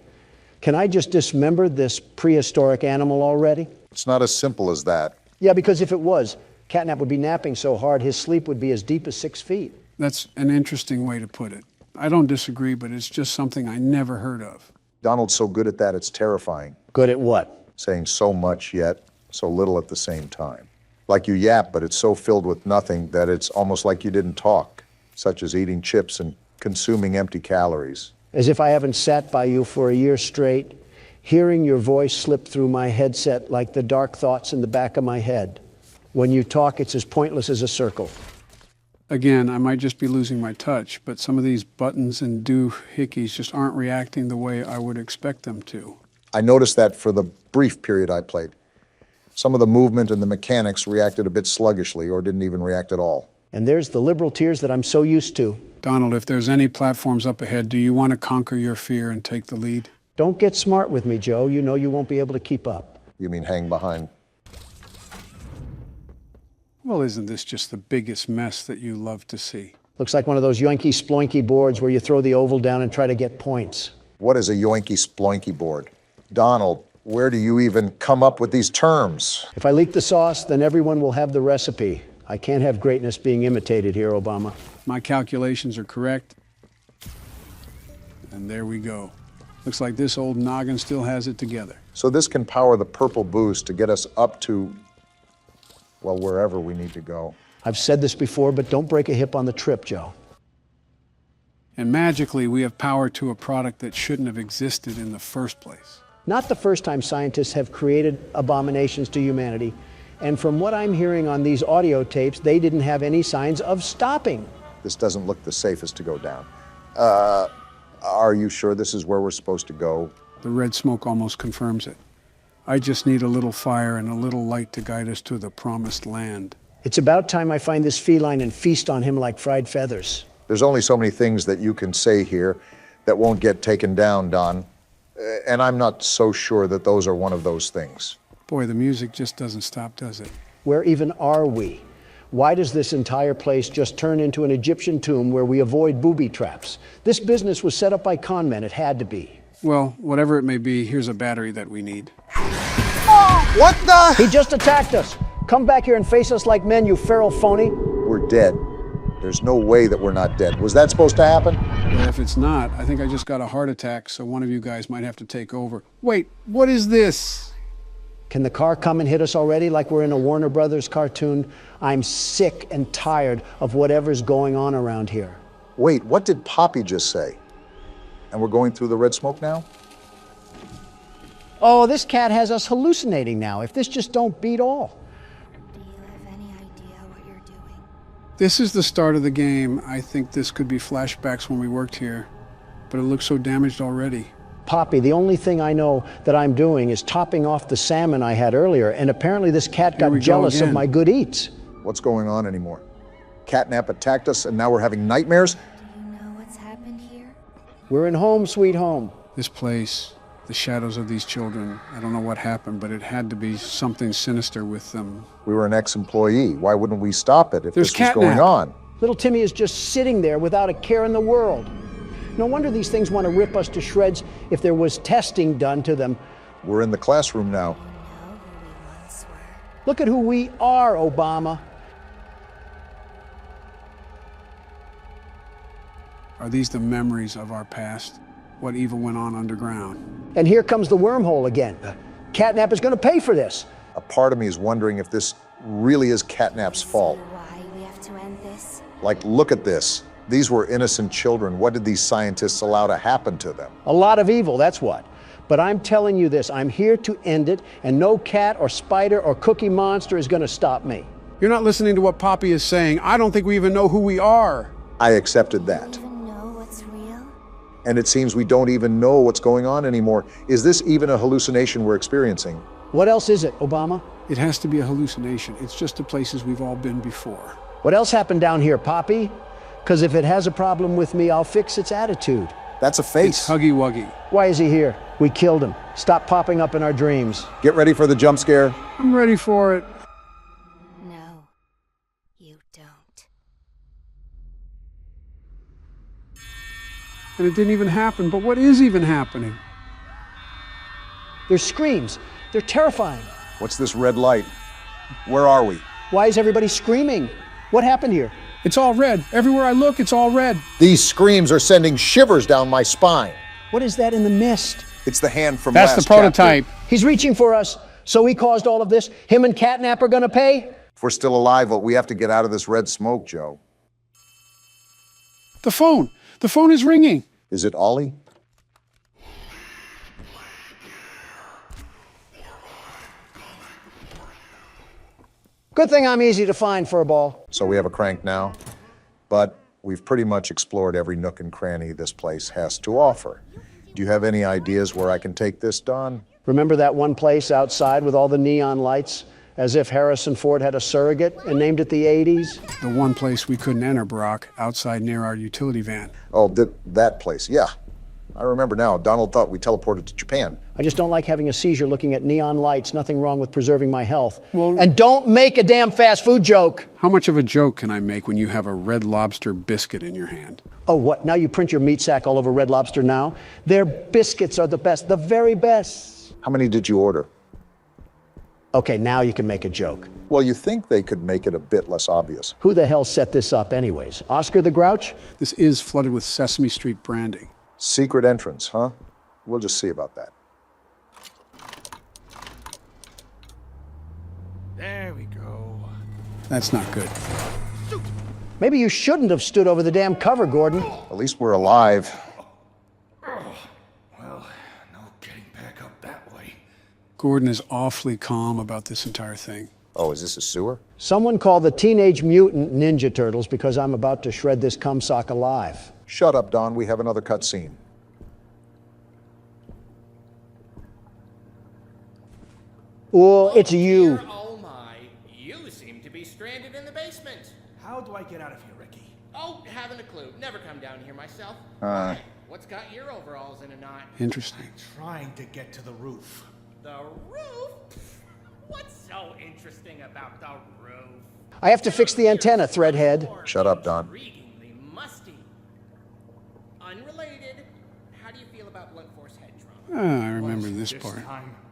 Can I just dismember this prehistoric animal already? It's not as simple as that. Yeah, because if it was, Catnap would be napping so hard his sleep would be as deep as 6 feet. That's an interesting way to put it. I don't disagree, but it's just something I never heard of. Donald's so good at that, it's terrifying. Good at what? Saying so much yet so little at the same time. Like you yap, but it's so filled with nothing that it's almost like you didn't talk, such as eating chips and consuming empty calories. As if I haven't sat by you for a year straight, hearing your voice slip through my headset like the dark thoughts in the back of my head. When you talk, it's as pointless as a circle. Again, I might just be losing my touch, but some of these buttons and doohickeys just aren't reacting the way I would expect them to. I noticed that for the brief period I played. Some of the movement and the mechanics reacted a bit sluggishly or didn't even react at all. And there's the liberal tears that I'm so used to. Donald, if there's any platforms up ahead, do you want to conquer your fear and take the lead? Don't get smart with me, Joe. You know you won't be able to keep up. You mean hang behind? Well, isn't this just the biggest mess that you love to see? Looks like one of those yoinky sploinky boards where you throw the oval down and try to get points. What is a yoinky sploinky board? Donald, where do you even come up with these terms? If I leak the sauce, then everyone will have the recipe. I can't have greatness being imitated here, Obama. My calculations are correct. And there we go. Looks like this old noggin still has it together. So this can power the purple boost to get us up to, well, wherever we need to go. I've said this before, but don't break a hip on the trip, Joe. And magically, we have power to a product that shouldn't have existed in the first place. Not the first time scientists have created abominations to humanity. And from what I'm hearing on these audio tapes, they didn't have any signs of stopping. This doesn't look the safest to go down. Are you sure this is where we're supposed to go? The red smoke almost confirms it. I just need a little fire and a little light to guide us to the promised land. It's about time I find this feline and feast on him like fried feathers. There's only so many things that you can say here that won't get taken down, Don. And I'm not so sure that those are one of those things. Boy, the music just doesn't stop, does it? Where even are we? Why does this entire place just turn into an Egyptian tomb where we avoid booby traps? This business was set up by con men. It had to be. Well, whatever it may be, here's a battery that we need. What the? He just attacked us. Come back here and face us like men, you feral phony. We're dead. There's no way that we're not dead. Was that supposed to happen? Well, if it's not, I think I just got a heart attack, so one of you guys might have to take over. Wait, what is this? Can the car come and hit us already like we're in a Warner Brothers cartoon? I'm sick and tired of whatever's going on around here. Wait, what did Poppy just say? And we're going through the red smoke now? Oh, this cat has us hallucinating now. If this just don't beat all. Do you have any idea what you're doing? This is the start of the game. I think this could be flashbacks when we worked here, but it looks so damaged already. Poppy, the only thing I know that I'm doing is topping off the salmon I had earlier, and apparently this cat got jealous of my good eats. What's going on anymore? Catnap attacked us and now we're having nightmares? Do you know what's happened here? We're in home, sweet home. This place, the shadows of these children, I don't know what happened, but it had to be something sinister with them. We were an ex-employee. Why wouldn't we stop it if There's this was going on? Little Timmy is just sitting there without a care in the world. No wonder these things want to rip us to shreds if there was testing done to them. We're in the classroom now. You know who we once were. Look at who we are, Obama. Are these the memories of our past? What evil went on underground? And here comes the wormhole again. Catnap is going to pay for this. A part of me is wondering if this really is Catnap's fault. Why we have to end this? Like, look at this. These were innocent children. What did these scientists allow to happen to them? A lot of evil, that's what. But I'm telling you this, I'm here to end it, and no cat or spider or cookie monster is going to stop me. You're not listening to what Poppy is saying. I don't think we even know who we are. I accepted that. Do you even know what's real? And it seems we don't even know what's going on anymore. Is this even a hallucination we're experiencing? What else is it, Obama? It has to be a hallucination. It's just the places we've all been before. What else happened down here, Poppy? Because if it has a problem with me, I'll fix its attitude. That's a face. It's Huggy Wuggy. Why is he here? We killed him. Stop popping up in our dreams. Get ready for the jump scare. I'm ready for it. No, you don't. And it didn't even happen. But what is even happening? There's screams. They're terrifying. What's this red light? Where are we? Why is everybody screaming? What happened here? It's all red. Everywhere I look, it's all red. These screams are sending shivers down my spine. What is that in the mist? It's the hand from That's last the prototype. chapter. He's reaching for us. So he caused all of this? Him and Catnap are gonna pay? If we're still alive, well, we have to get out of this red smoke, Joe. The phone. The phone is ringing. Is it Ollie? Good thing I'm easy to find, Furball. So we have a crank now, but we've pretty much explored every nook and cranny this place has to offer. Do you have any ideas where I can take this, Don? Remember that one place outside with all the neon lights? As if Harrison Ford had a surrogate and named it the 80s? The one place we couldn't enter, Brock, outside near our utility van. Oh, that place, yeah. I remember now. Donald thought we teleported to Japan. I just don't like having a seizure looking at neon lights. Nothing wrong with preserving my health. Well, and don't make a damn fast food joke. How much of a joke can I make when you have a Red Lobster biscuit in your hand? Oh, what? Now you print your meat sack all over Red Lobster now? Their biscuits are the best, the very best. How many did you order? Okay, now you can make a joke. Well, you think they could make it a bit less obvious. Who the hell set this up anyways? Oscar the Grouch? This is flooded with Sesame Street branding. Secret entrance, huh? We'll just see about that. There we go. That's not good. Maybe you shouldn't have stood over the damn cover, Gordon. At least we're alive. Well, no getting back up that way. Gordon is awfully calm about this entire thing. Oh, is this a sewer? Someone call the Teenage Mutant Ninja Turtles because I'm about to shred this cum sock alive. Shut up, Don. We have another cutscene. Oh, it's you. Oh my, you seem to be stranded in the basement. How do I get out of here, Ricky? Oh, haven't a clue. Never come down here myself. What's got your overalls in a knot? Interesting. Trying to get to the roof. The roof? What's so interesting about the roof? I have to fix the antenna, Threadhead. Shut up, Don. Intriguingly musty. Unrelated, how do you feel about blunt force head trauma? I remember this part.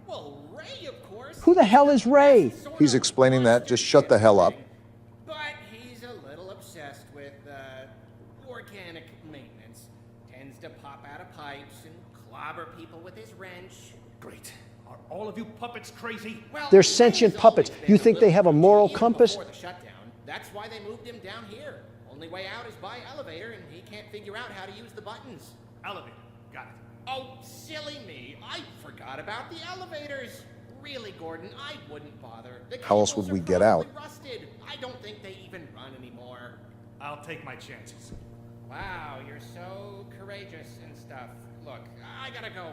Well, Ray, of course. Who the hell is Ray? He's explaining that. Just shut the hell up. But he's a little obsessed with organic maintenance. Tends to pop out of pipes and clobber people with his wrench. Great. Are all of you puppets crazy? Well, They're sentient puppets. You think they have a moral compass? Before the shutdown, that's why they moved him down here. Only way out is by elevator, and he can't figure out how to use the buttons. Elevator. Got it. Oh, silly me. I forgot about the elevators. Really, Gordon, I wouldn't bother. The How else would cables we are get out? probably rusted. I don't think they even run anymore. I'll take my chances. Wow, you're so courageous and stuff. Look, I gotta go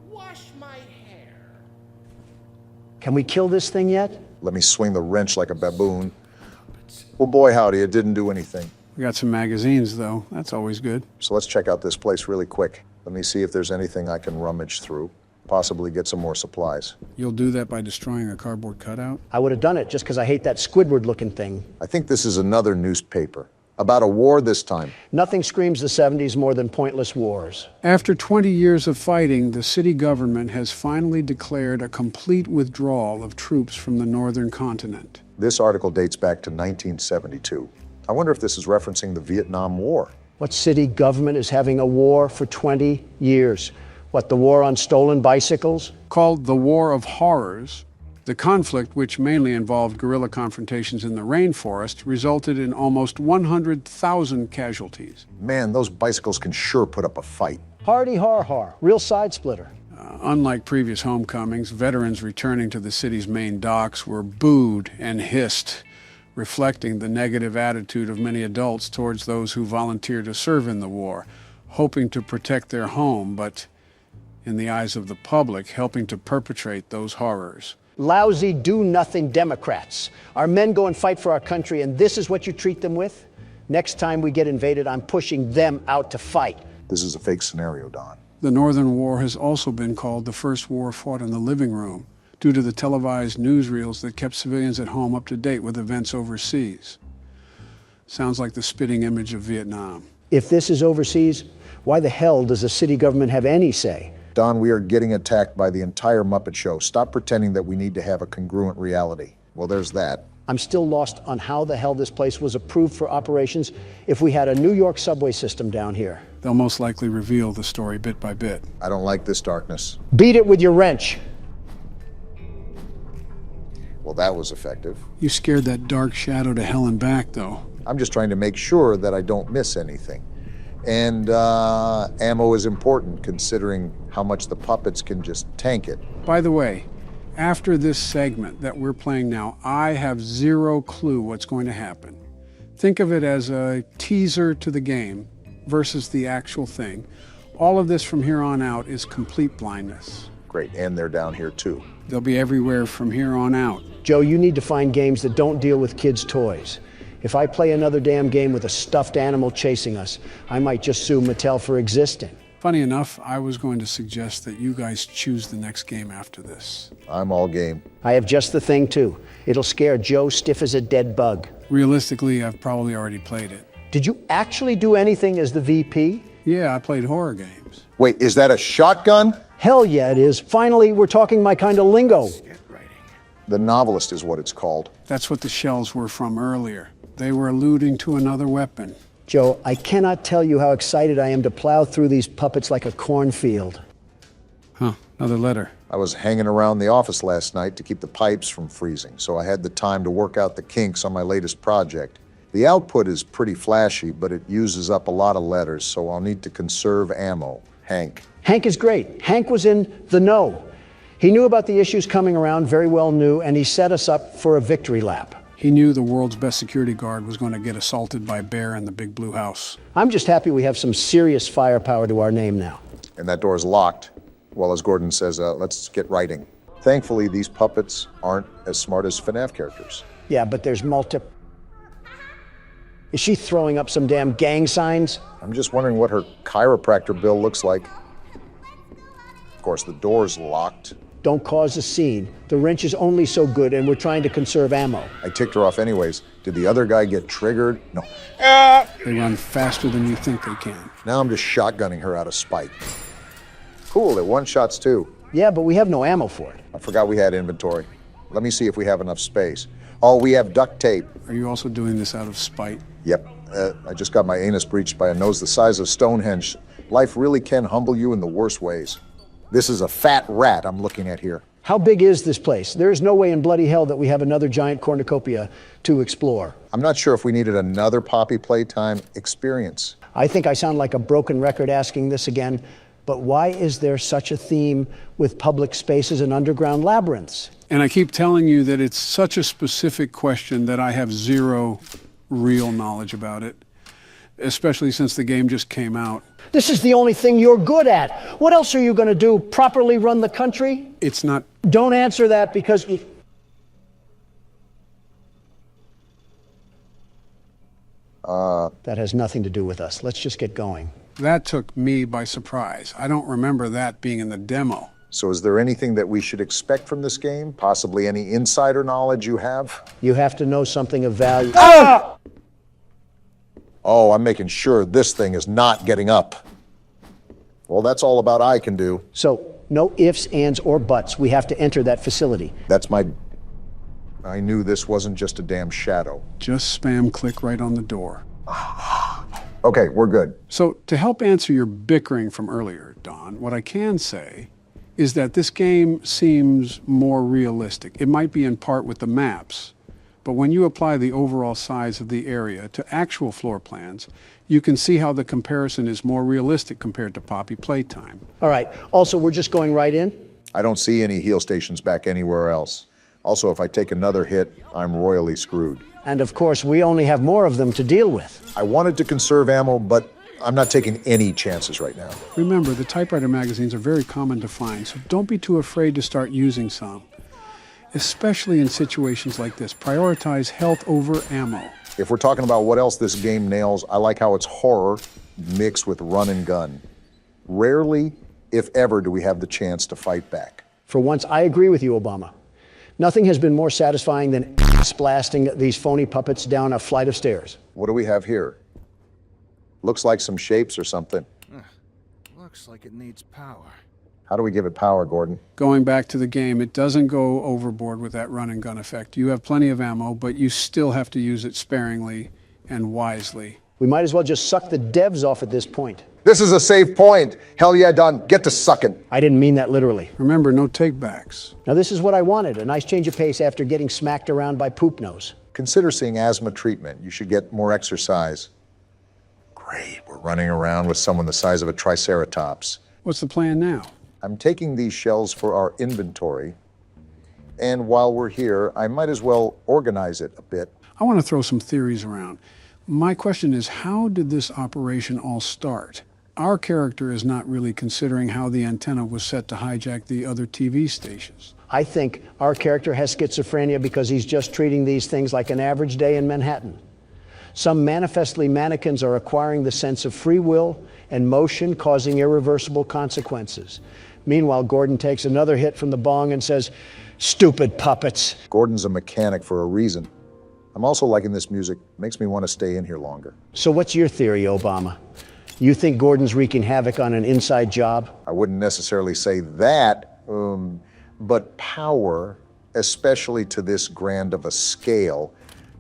wash my hair. Can we kill this thing yet? Let me swing the wrench like a baboon. Well, boy, howdy, it didn't do anything. We got some magazines, though. That's always good. So let's check out this place really quick. Let me see if there's anything I can rummage through. Possibly get some more supplies. You'll do that by destroying a cardboard cutout? I would have done it just because I hate that Squidward-looking thing. I think this is another newspaper. About a war this time. Nothing screams the 70s more than pointless wars. After 20 years of fighting, the city government has finally declared a complete withdrawal of troops from the northern continent. This article dates back to 1972. I wonder if this is referencing the Vietnam War. What city government is having a war for 20 years? What, the war on stolen bicycles? Called the War of Horrors, the conflict, which mainly involved guerrilla confrontations in the rainforest, resulted in almost 100,000 casualties. Man, those bicycles can sure put up a fight. Hardy har har, real side splitter. Unlike previous homecomings, veterans returning to the city's main docks were booed and hissed, reflecting the negative attitude of many adults towards those who volunteered to serve in the war, hoping to protect their home, but in the eyes of the public, helping to perpetrate those horrors. Lousy, do-nothing Democrats. Our men go and fight for our country, and this is what you treat them with? Next time we get invaded, I'm pushing them out to fight. This is a fake scenario, Don. The Northern War has also been called the first war fought in the living room, due to the televised newsreels that kept civilians at home up to date with events overseas. Sounds like the spitting image of Vietnam. If this is overseas, why the hell does the city government have any say? Don, we are getting attacked by the entire Muppet Show. Stop pretending that we need to have a congruent reality. Well, there's that. I'm still lost on how the hell this place was approved for operations if we had a New York subway system down here. They'll most likely reveal the story bit by bit. I don't like this darkness. Beat it with your wrench. Well, that was effective. You scared that dark shadow to hell and back, though. I'm just trying to make sure that I don't miss anything. And ammo is important, considering how much the puppets can just tank it. By the way, after this segment that we're playing now, I have zero clue what's going to happen. Think of it as a teaser to the game versus the actual thing. All of this from here on out is complete blindness. Great, and they're down here too. They'll be everywhere from here on out. Joe, you need to find games that don't deal with kids' toys. If I play another damn game with a stuffed animal chasing us, I might just sue Mattel for existing. Funny enough, I was going to suggest that you guys choose the next game after this. I'm all game. I have just the thing, too. It'll scare Joe stiff as a dead bug. Realistically, I've probably already played it. Did you actually do anything as the VP? Yeah, I played horror games. Wait, is that a shotgun? Hell yeah, it is. Finally, we're talking my kind of lingo. The Novelist is what it's called. That's what the shells were from earlier. They were alluding to another weapon. Joe, I cannot tell you how excited I am to plow through these puppets like a cornfield. Huh, another letter. I was hanging around the office last night to keep the pipes from freezing, so I had the time to work out the kinks on my latest project. The output is pretty flashy, but it uses up a lot of letters, so I'll need to conserve ammo. Hank. Hank is great. Hank was in the know. He knew about the issues coming around, very well knew, and he set us up for a victory lap. He knew the world's best security guard was going to get assaulted by a bear in the big blue house. I'm just happy we have some serious firepower to our name now. And that door's locked. Well, as Gordon says, let's get writing. Thankfully, these puppets aren't as smart as FNAF characters. Yeah, but there's Is she throwing up some damn gang signs? I'm just wondering what her chiropractor bill looks like. Of course, the door's locked. Don't cause a scene. The wrench is only so good, and we're trying to conserve ammo. I ticked her off anyways. Did the other guy get triggered? No. They run faster than you think they can. Now I'm just shotgunning her out of spite. Cool, it one-shots too. Yeah, but we have no ammo for it. I forgot we had inventory. Let me see if we have enough space. Oh, we have duct tape. Are you also doing this out of spite? Yep. I just got my anus breached by a nose the size of Stonehenge. Life really can humble you in the worst ways. This is a fat rat I'm looking at here. How big is this place? There is no way in bloody hell that we have another giant cornucopia to explore. I'm not sure if we needed another Poppy Playtime experience. I think I sound like a broken record asking this again, but why is there such a theme with public spaces and underground labyrinths? And I keep telling you that it's such a specific question that I have zero real knowledge about it, especially since the game just came out. This is the only thing you're good at. What else are you going to do? Properly run the country? It's not. Don't answer that because... That has nothing to do with us. Let's just get going. That took me by surprise. I don't remember that being in the demo. So is there anything that we should expect from this game? Possibly any insider knowledge you have? You have to know something of value. Ah! Oh, I'm making sure this thing is not getting up. Well, that's all about I can do. So, no ifs, ands, or buts. We have to enter that facility. That's my... I knew this wasn't just a damn shadow. Just spam click right on the door. Okay, we're good. So, to help answer your bickering from earlier, Don, what I can say is that this game seems more realistic. It might be in part with the maps, but when you apply the overall size of the area to actual floor plans, you can see how the comparison is more realistic compared to Poppy Playtime. All right. Also, we're just going right in? I don't see any heal stations back anywhere else. Also, if I take another hit, I'm royally screwed. And of course, we only have more of them to deal with. I wanted to conserve ammo, but I'm not taking any chances right now. Remember, the typewriter magazines are very common to find, so don't be too afraid to start using some. Especially in situations like this, prioritize health over ammo. If we're talking about what else this game nails, I like how it's horror mixed with run and gun. Rarely, if ever, do we have the chance to fight back. For once, I agree with you, Obama. Nothing has been more satisfying than blasting these phony puppets down a flight of stairs. What do we have here? Looks like some shapes or something. Looks like it needs power. How do we give it power, Gordon? Going back to the game, it doesn't go overboard with that run and gun effect. You have plenty of ammo, but you still have to use it sparingly and wisely. We might as well just suck the devs off at this point. This is a safe point. Hell yeah, Don. Get to sucking. I didn't mean that literally. Remember, no takebacks. Now, this is what I wanted, a nice change of pace after getting smacked around by Poop Nose. Consider seeing asthma treatment. You should get more exercise. Great. We're running around with someone the size of a triceratops. What's the plan now? I'm taking these shells for our inventory. And while we're here, I might as well organize it a bit. I want to throw some theories around. My question is, how did this operation all start? Our character is not really considering how the antenna was set to hijack the other TV stations. I think our character has schizophrenia because he's just treating these things like an average day in Manhattan. Some manifestly mannequins are acquiring the sense of free will and motion, causing irreversible consequences. Meanwhile, Gordon takes another hit from the bong and says, "Stupid puppets." Gordon's a mechanic for a reason. I'm also liking this music. Makes me want to stay in here longer. So what's your theory, Obama? You think Gordon's wreaking havoc on an inside job? I wouldn't necessarily say that, but power, especially to this grand of a scale,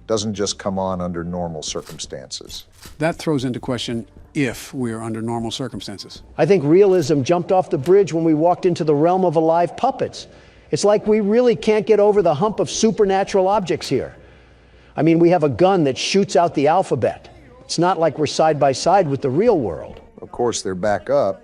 doesn't just come on under normal circumstances. That throws into question if we're under normal circumstances. I think realism jumped off the bridge when we walked into the realm of alive puppets. It's like we really can't get over the hump of supernatural objects here. I mean, we have a gun that shoots out the alphabet. It's not like we're side by side with the real world. Of course, they're back up.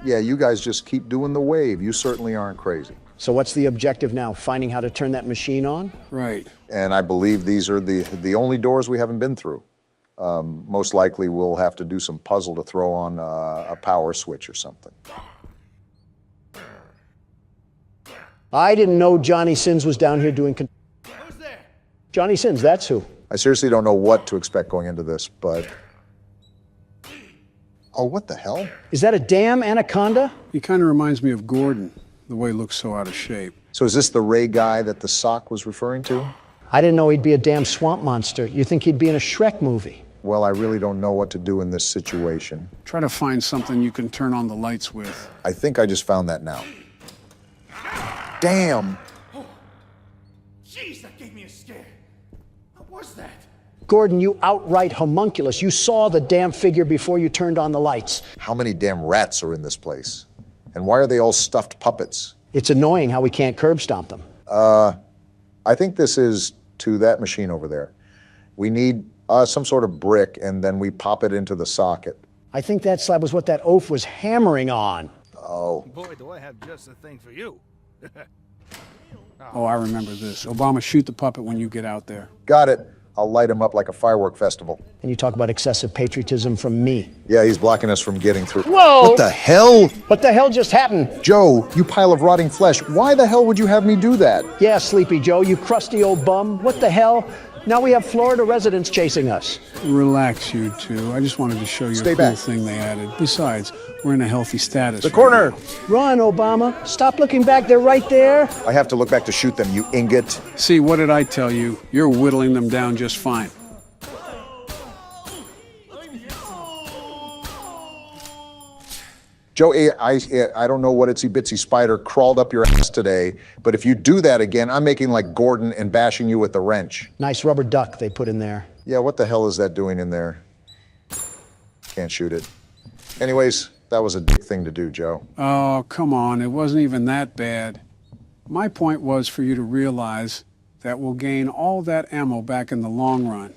Yeah, you guys just keep doing the wave. You certainly aren't crazy. So what's the objective now? Finding how to turn that machine on? Right. And I believe these are the only doors we haven't been through. Most likely we'll have to do some puzzle to throw on a power switch or something. I didn't know Johnny Sins was down here doing... Who's there? Johnny Sins, that's who. I seriously don't know what to expect going into this, but... Oh, what the hell? Is that a damn anaconda? He kind of reminds me of Gordon, the way he looks so out of shape. So is this the Ray guy that the sock was referring to? I didn't know he'd be a damn swamp monster. You think he'd be in a Shrek movie? Well, I really don't know what to do in this situation. Try to find something you can turn on the lights with. I think I just found that now. Damn! Jeez, that gave me a scare. What was that? Gordon, you outright homunculus. You saw the damn figure before you turned on the lights. How many damn rats are in this place? And why are they all stuffed puppets? It's annoying how we can't curb stomp them. I think this is to that machine over there. We need some sort of brick, and then we pop it into the socket. I think that slab was what that oaf was hammering on. Oh. Boy, do I have just the thing for you. Oh, I remember this. Obama, shoot the puppet when you get out there. Got it. I'll light him up like a firework festival. And you talk about excessive patriotism from me. Yeah, he's blocking us from getting through. Whoa! What the hell? What the hell just happened? Joe, you pile of rotting flesh. Why the hell would you have me do that? Yeah, Sleepy Joe, you crusty old bum. What the hell? Now we have Florida residents chasing us. Relax, you two. I just wanted to show you Stay a cool back. thing they added. Besides, we're in a healthy status. The corner! Run, Obama. Stop looking back. They're right there. I have to look back to shoot them, you ingot. See, what did I tell you? You're whittling them down just fine. Joe, I don't know what itsy-bitsy spider crawled up your ass today, but if you do that again, I'm making like Gordon and bashing you with the wrench. Nice rubber duck they put in there. Yeah, what the hell is that doing in there? Can't shoot it. Anyways, that was a dick thing to do, Joe. Oh, come on. It wasn't even that bad. My point was for you to realize that we'll gain all that ammo back in the long run.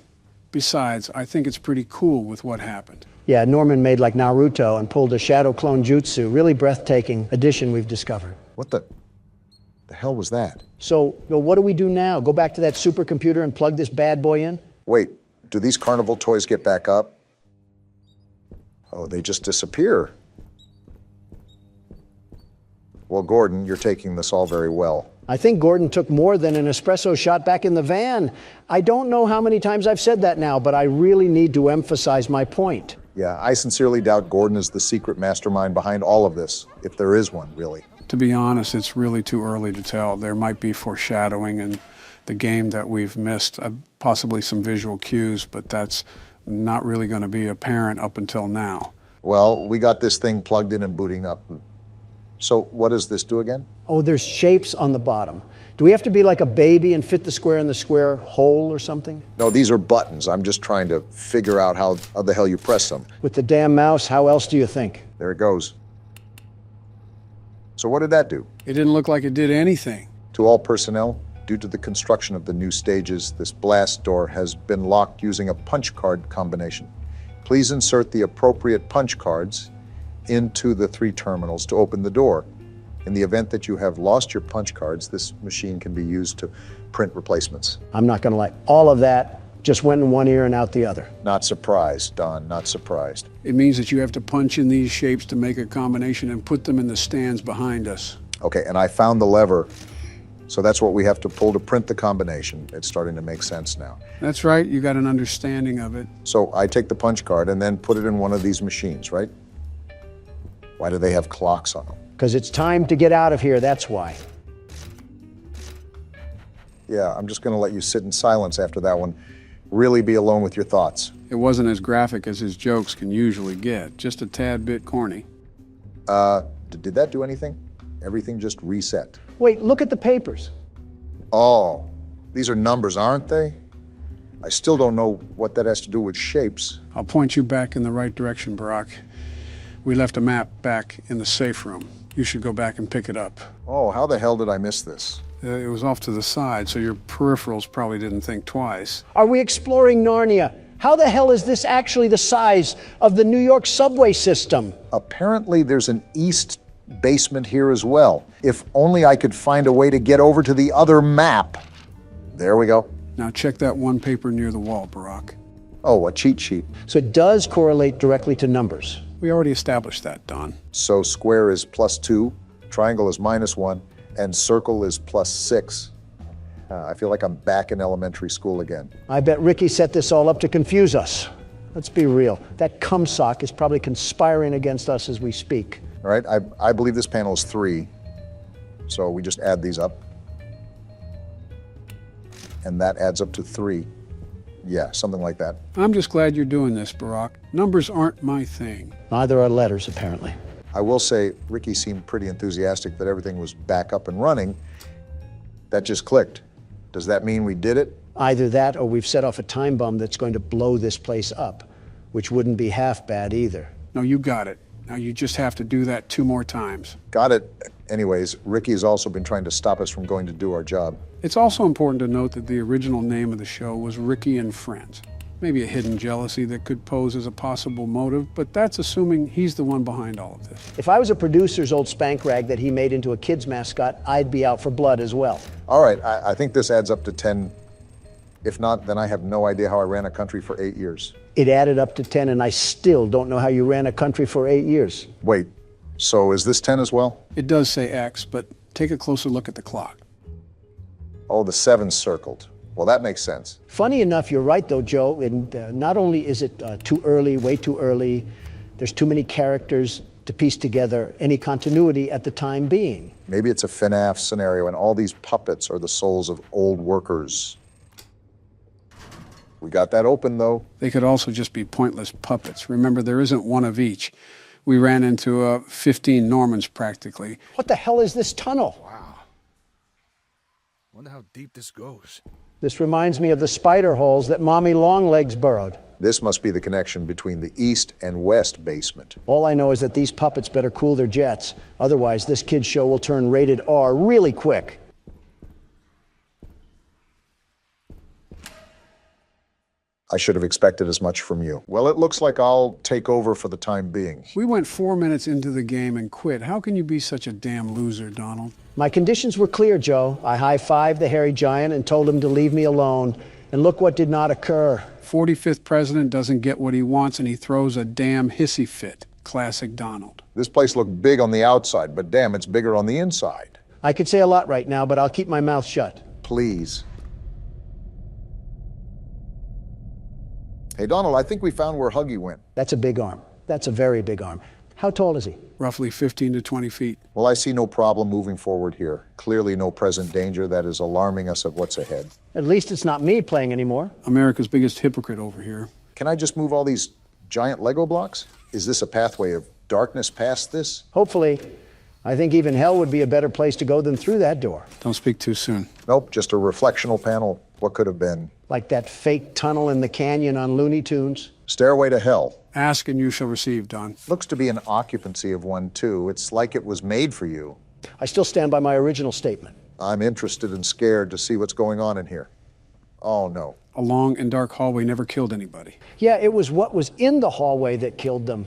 Besides, I think it's pretty cool with what happened. Yeah, Norman made like Naruto and pulled a shadow clone jutsu. Really breathtaking addition we've discovered. What the hell was that? So, what do we do now? Go back to that supercomputer and plug this bad boy in? Wait, do these carnival toys get back up? Oh, they just disappear. Well, Gordon, you're taking this all very well. I think Gordon took more than an espresso shot back in the van. I don't know how many times I've said that now, but I really need to emphasize my point. Yeah, I sincerely doubt Gordon is the secret mastermind behind all of this, if there is one, really. To be honest, it's really too early to tell. There might be foreshadowing in the game that we've missed, possibly some visual cues, but that's not really going to be apparent up until now. Well, we got this thing plugged in and booting up. So what does this do again? Oh, there's shapes on the bottom. Do we have to be like a baby and fit the square in the square hole or something? No, these are buttons. I'm just trying to figure out how the hell you press them. With the damn mouse, how else do you think? There it goes. So what did that do? It didn't look like it did anything. To all personnel, due to the construction of the new stages, this blast door has been locked using a punch card combination. Please insert the appropriate punch cards into the 3 terminals to open the door. In the event that you have lost your punch cards, this machine can be used to print replacements. I'm not going to lie. All of that just went in one ear and out the other. Not surprised, Don, not surprised. It means that you have to punch in these shapes to make a combination and put them in the stands behind us. Okay, and I found the lever, so that's what we have to pull to print the combination. It's starting to make sense now. That's right, you got an understanding of it. So I take the punch card and then put it in one of these machines, right? Why do they have clocks on them? Because it's time to get out of here, that's why. Yeah, I'm just going to let you sit in silence after that one. Really be alone with your thoughts. It wasn't as graphic as his jokes can usually get, just a tad bit corny. Did that do anything? Everything just reset. Wait, look at the papers. Oh, these are numbers, aren't they? I still don't know what that has to do with shapes. I'll point you back in the right direction, Barack. We left a map back in the safe room. You should go back and pick it up. Oh, how the hell did I miss this? It was off to the side, so your peripherals probably didn't think twice. Are we exploring Narnia? How the hell is this actually the size of the New York subway system? Apparently there's an east basement here as well. If only I could find a way to get over to the other map. There we go. Now check that one paper near the wall, Barack. Oh, a cheat sheet. So it does correlate directly to numbers. We already established that, Don. So square is +2, triangle is -1, and circle is +6. I feel like I'm back in elementary school again. I bet Ricky set this all up to confuse us. Let's be real. That cumsock is probably conspiring against us as we speak. All right, I believe this panel is 3, so we just add these up. And that adds up to 3. Yeah, something like that. I'm just glad you're doing this, Barack. Numbers aren't my thing. Neither are letters, apparently. I will say, Ricky seemed pretty enthusiastic that everything was back up and running. That just clicked. Does that mean we did it? Either that or we've set off a time bomb that's going to blow this place up, which wouldn't be half bad either. No, you got it. Now you just have to do that 2 more times. Got it. Anyways, Ricky has also been trying to stop us from going to do our job. It's also important to note that the original name of the show was Ricky and Friends. Maybe a hidden jealousy that could pose as a possible motive, but that's assuming he's the one behind all of this. If I was a producer's old spank rag that he made into a kid's mascot, I'd be out for blood as well. All right, I think this adds up to 10. If not, then I have no idea how I ran a country for 8 years. It added up to 10, and I still don't know how you ran a country for 8 years. Wait, so is this 10 as well? It does say X, but take a closer look at the clock. Oh, the 7's circled. Well, that makes sense. Funny enough, you're right, though, Joe. And not only is it too early, way too early, there's too many characters to piece together any continuity at the time being. Maybe it's a FNAF scenario, and all these puppets are the souls of old workers. We got that open, though. They could also just be pointless puppets. Remember, there isn't one of each. We ran into 15 Normans, practically. What the hell is this tunnel? Wow. Wonder how deep this goes. This reminds me of the spider holes that Mommy Longlegs burrowed. This must be the connection between the east and west basement. All I know is that these puppets better cool their jets. Otherwise, this kid's show will turn rated R really quick. I should have expected as much from you. Well, it looks like I'll take over for the time being. We went 4 minutes into the game and quit. How can you be such a damn loser, Donald? My conditions were clear, Joe. I high-fived the hairy giant and told him to leave me alone. And look what did not occur. 45th president doesn't get what he wants and he throws a damn hissy fit. Classic Donald. This place looked big on the outside, but damn, it's bigger on the inside. I could say a lot right now, but I'll keep my mouth shut. Please. Hey, Donald, I think we found where Huggy went. That's a big arm. That's a very big arm. How tall is he? Roughly 15 to 20 feet. Well, I see no problem moving forward here. Clearly no present danger that is alarming us of what's ahead. At least it's not me playing anymore. America's biggest hypocrite over here. Can I just move all these giant Lego blocks? Is this a pathway of darkness past this? Hopefully. I think even hell would be a better place to go than through that door. Don't speak too soon. Nope, just a reflectional panel. What could have been? Like that fake tunnel in the canyon on Looney Tunes. Stairway to hell. Ask and you shall receive, Don. Looks to be an occupancy of one, too. It's like it was made for you. I still stand by my original statement. I'm interested and scared to see what's going on in here. Oh, no. A long and dark hallway never killed anybody. Yeah, it was what was in the hallway that killed them.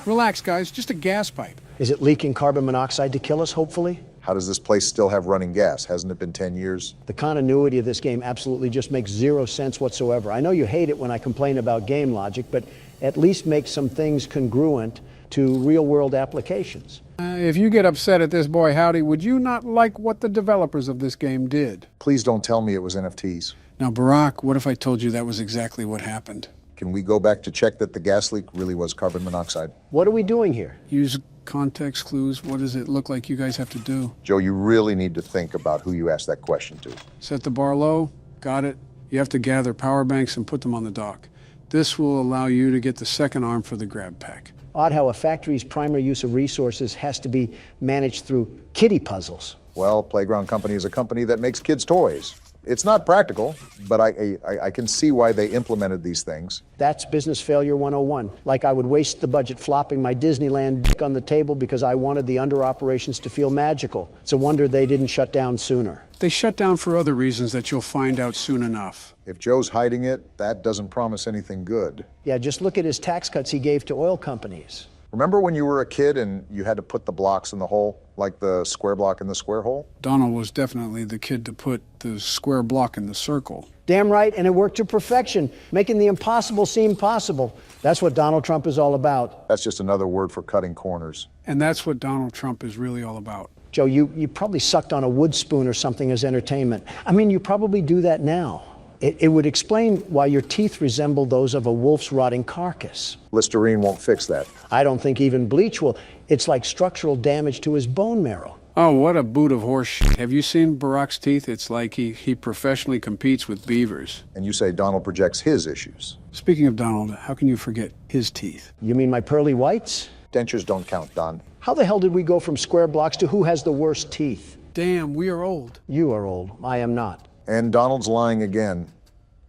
Relax, guys. Just a gas pipe. Is it leaking carbon monoxide to kill us, hopefully? How does this place still have running gas? Hasn't it been 10 years? The continuity of this game absolutely just makes zero sense whatsoever. I know you hate it when I complain about game logic, but at least make some things congruent to real-world applications. If you get upset at this, boy howdy, would you not like what the developers of this game did? Please don't tell me it was NFTs. Now, Barack, what if I told you that was exactly what happened? Can we go back to check that the gas leak really was carbon monoxide? What are we doing here? Use context clues. What does it look like you guys have to do? Joe, you really need to think about who you asked that question to. Set the bar low. Got it. You have to gather power banks and put them on the dock. This will allow you to get the second arm for the grab pack. Odd how a factory's primary use of resources has to be managed through kiddie puzzles. Well, Playground Company is a company that makes kids' toys. It's not practical, but I can see why they implemented these things. That's business failure 101. Like I would waste the budget flopping my Disneyland dick on the table because I wanted the under operations to feel magical. It's a wonder they didn't shut down sooner. They shut down for other reasons that you'll find out soon enough. If Joe's hiding it, that doesn't promise anything good. Yeah, just look at his tax cuts he gave to oil companies. Remember when you were a kid and you had to put the blocks in the hole, like the square block in the square hole? Donald was definitely the kid to put the square block in the circle. Damn right, and it worked to perfection, making the impossible seem possible. That's what Donald Trump is all about. That's just another word for cutting corners. And that's what Donald Trump is really all about. Joe, you probably sucked on a wood spoon or something as entertainment. I mean, you probably do that now. It would explain why your teeth resemble those of a wolf's rotting carcass. Listerine won't fix that. I don't think even bleach will. It's like structural damage to his bone marrow. Oh, what a boot of horse shit. Have you seen Barack's teeth? It's like he professionally competes with beavers. And you say Donald projects his issues. Speaking of Donald, how can you forget his teeth? You mean my pearly whites? Dentures don't count, Don. How the hell did we go from square blocks to who has the worst teeth? Damn, we are old. You are old. I am not. And Donald's lying again.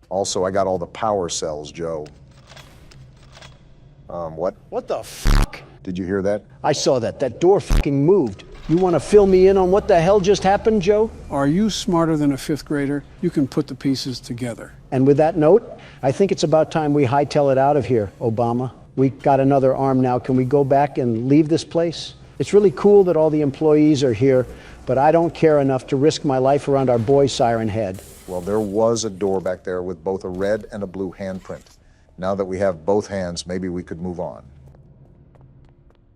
Also, I got all the power cells, Joe. What? What the fuck? Did you hear that? I saw that. That door fucking moved. You want to fill me in on what the hell just happened, Joe? Are you smarter than a fifth grader? You can put the pieces together. And with that note, I think it's about time we hightail it out of here, Obama. We got another arm now. Can we go back and leave this place? It's really cool that all the employees are here, but I don't care enough to risk my life around our boy Siren Head. Well, there was a door back there with both a red and a blue handprint. Now that we have both hands, maybe we could move on.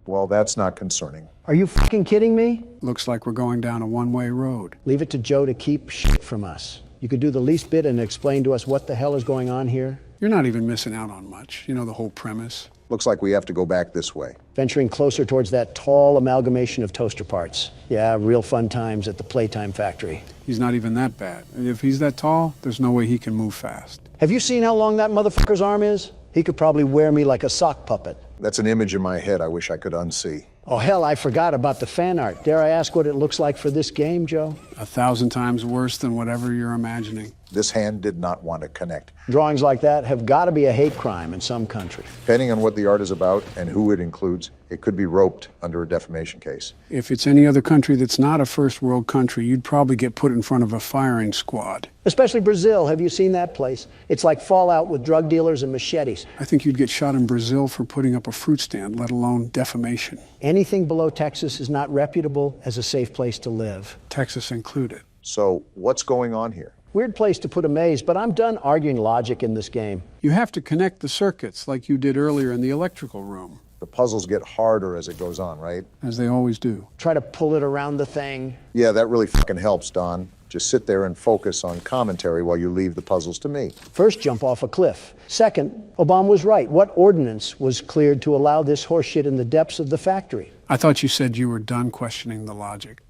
Well, that's not concerning. Are you fucking kidding me? Looks like we're going down a one-way road. Leave it to Joe to keep shit from us. You could do the least bit and explain to us what the hell is going on here. You're not even missing out on much. You know the whole premise. Looks like we have to go back this way. Venturing closer towards that tall amalgamation of toaster parts. Yeah, real fun times at the Playtime factory. He's not even that bad. If he's that tall, there's no way he can move fast. Have you seen how long that motherfucker's arm is? He could probably wear me like a sock puppet. That's an image in my head I wish I could unsee. Oh, hell, I forgot about the fan art. Dare I ask what it looks like for this game, Joe? 1,000 times worse than whatever you're imagining. This hand did not want to connect. Drawings like that have got to be a hate crime in some country. Depending on what the art is about and who it includes, it could be roped under a defamation case. If it's any other country that's not a first world country, you'd probably get put in front of a firing squad. Especially Brazil. Have you seen that place? It's like Fallout with drug dealers and machetes. I think you'd get shot in Brazil for putting up a fruit stand, let alone defamation. Anything below Texas is not reputable as a safe place to live. Texas included. So what's going on here? Weird place to put a maze, but I'm done arguing logic in this game. You have to connect the circuits like you did earlier in the electrical room. The puzzles get harder as it goes on, right? As they always do. Try to pull it around the thing. Yeah, that really fucking helps, Don. Just sit there and focus on commentary while you leave the puzzles to me. First, jump off a cliff. Second, Obama was right. What ordinance was cleared to allow this horseshit in the depths of the factory? I thought you said you were done questioning the logic.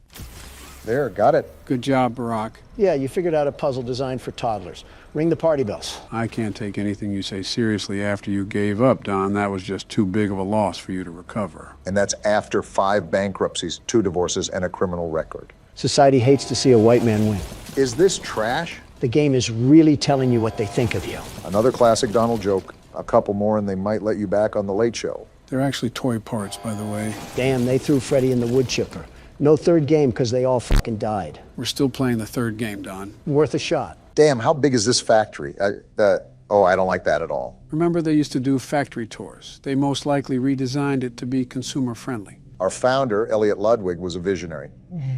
There, got it. Good job, Barack. Yeah, you figured out a puzzle designed for toddlers. Ring the party bells. I can't take anything you say seriously after you gave up, Don. That was just too big of a loss for you to recover. And that's after 5 bankruptcies, 2 divorces, and a criminal record. Society hates to see a white man win. Is this trash? The game is really telling you what they think of you. Another classic Donald joke. A couple more and they might let you back on the Late Show. They're actually toy parts, by the way. Damn, they threw Freddy in the wood chipper. No third game because they all fucking died. We're still playing the third game, Don. Worth a shot. Damn, how big is this factory? I don't like that at all. Remember they used to do factory tours. They most likely redesigned it to be consumer friendly. Our founder, Elliot Ludwig, was a visionary.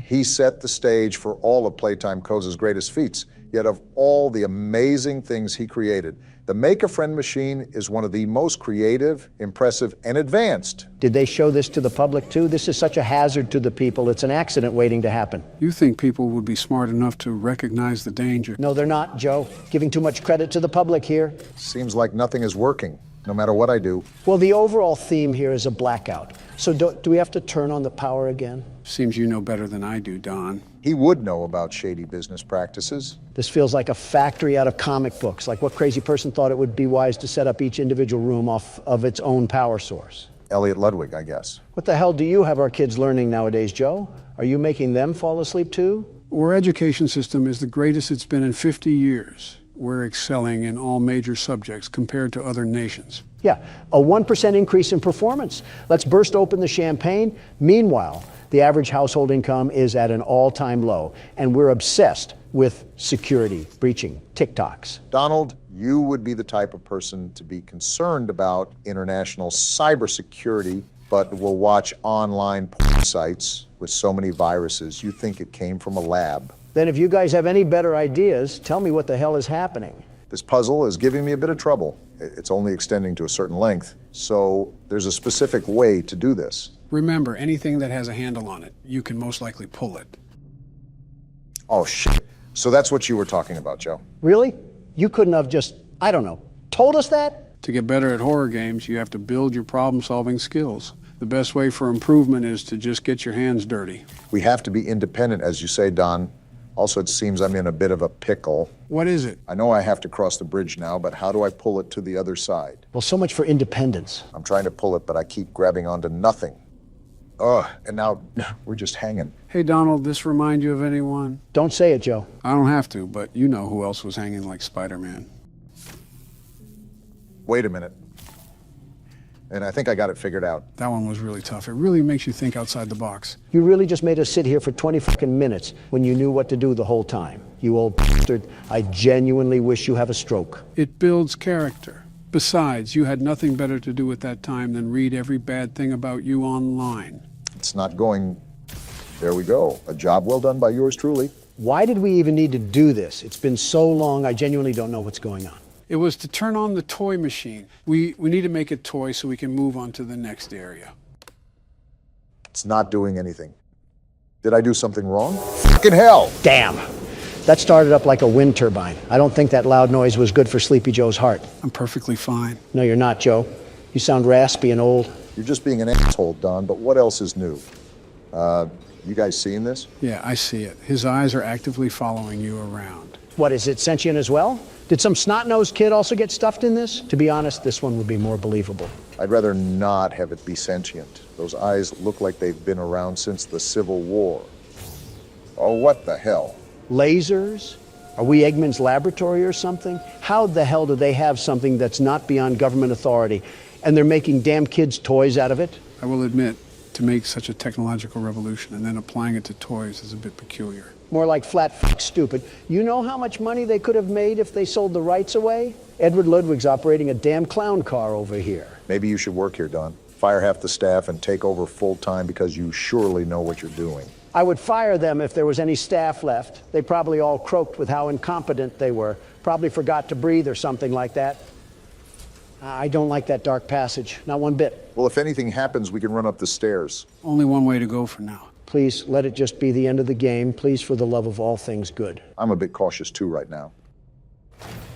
He set the stage for all of Playtime Co.'s greatest feats. Yet of all the amazing things he created, the Make-A-Friend machine is one of the most creative, impressive, and advanced. Did they show this to the public too? This is such a hazard to the people. It's an accident waiting to happen. You think people would be smart enough to recognize the danger? No, they're not, Joe. Giving too much credit to the public here. Seems like nothing is working, no matter what I do. Well, the overall theme here is a blackout. So do we have to turn on the power again? Seems you know better than I do, Don. He would know about shady business practices. This feels like a factory out of comic books, like what crazy person thought it would be wise to set up each individual room off of its own power source. Elliot Ludwig, I guess. What the hell do you have our kids learning nowadays, Joe? Are you making them fall asleep too? Our education system is the greatest it's been in 50 years. We're excelling in all major subjects compared to other nations. Yeah, a 1% increase in performance. Let's burst open the champagne. Meanwhile, the average household income is at an all-time low, and we're obsessed with security breaching TikToks. Donald, you would be the type of person to be concerned about international cybersecurity but will watch online porn sites with so many viruses, you think it came from a lab. Then if you guys have any better ideas, tell me what the hell is happening. This puzzle is giving me a bit of trouble. It's only extending to a certain length, so there's a specific way to do this. Remember, anything that has a handle on it, you can most likely pull it. Oh, shit. So that's what you were talking about, Joe. Really? You couldn't have just, I don't know, told us that? To get better at horror games, you have to build your problem-solving skills. The best way for improvement is to just get your hands dirty. We have to be independent, as you say, Don. Also, it seems I'm in a bit of a pickle. What is it? I know I have to cross the bridge now, but how do I pull it to the other side? Well, so much for independence. I'm trying to pull it, but I keep grabbing onto nothing. Ugh, and now we're just hanging. Hey, Donald, this remind you of anyone? Don't say it, Joe. I don't have to, but you know who else was hanging like Spider-Man. Wait a minute. And I think I got it figured out. That one was really tough. It really makes you think outside the box. You really just made us sit here for 20 fucking minutes when you knew what to do the whole time. You old bastard. I genuinely wish you have a stroke. It builds character. Besides, you had nothing better to do at that time than read every bad thing about you online. It's not going... There we go. A job well done by yours truly. Why did we even need to do this? It's been so long, I genuinely don't know what's going on. It was to turn on the toy machine. We need to make it toy so we can move on to the next area. It's not doing anything. Did I do something wrong? Fucking hell! Damn! That started up like a wind turbine. I don't think that loud noise was good for Sleepy Joe's heart. I'm perfectly fine. No, you're not, Joe. You sound raspy and old. You're just being an asshole, Don, but what else is new? You guys seeing this? Yeah, I see it. His eyes are actively following you around. What, is it sentient as well? Did some snot-nosed kid also get stuffed in this? To be honest, this one would be more believable. I'd rather not have it be sentient. Those eyes look like they've been around since the Civil War. Oh, what the hell? Lasers? Are we Eggman's laboratory or something? How the hell do they have something that's not beyond government authority, and they're making damn kids' toys out of it? I will admit, to make such a technological revolution and then applying it to toys is a bit peculiar. More like flat fuck stupid. You know how much money they could have made if they sold the rights away? Edward Ludwig's operating a damn clown car over here. Maybe you should work here, Don. Fire half the staff and take over full-time because you surely know what you're doing. I would fire them if there was any staff left. They probably all croaked with how incompetent they were. Probably forgot to breathe or something like that. I don't like that dark passage, not one bit. Well, if anything happens, we can run up the stairs. Only one way to go for now. Please, let it just be the end of the game. Please, for the love of all things good. I'm a bit cautious too right now.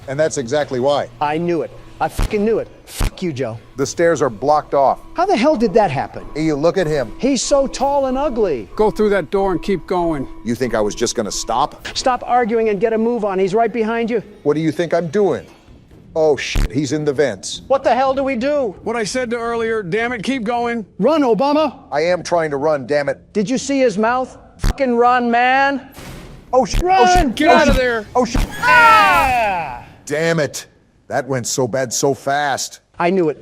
And that's exactly why. I knew it. I fucking knew it. Fuck you, Joe. The stairs are blocked off. How the hell did that happen? Hey, look at him. He's so tall and ugly. Go through that door and keep going. You think I was just gonna stop? Stop arguing and get a move on. He's right behind you. What do you think I'm doing? Oh shit, he's in the vents. What the hell do we do? What I said to earlier, damn it, keep going. Run, Obama. I am trying to run, damn it. Did you see his mouth? Fucking run, man. Oh shit. Run. Oh shit. Get out of there. Oh shit. Ah! Damn it. That went so bad so fast. I knew it.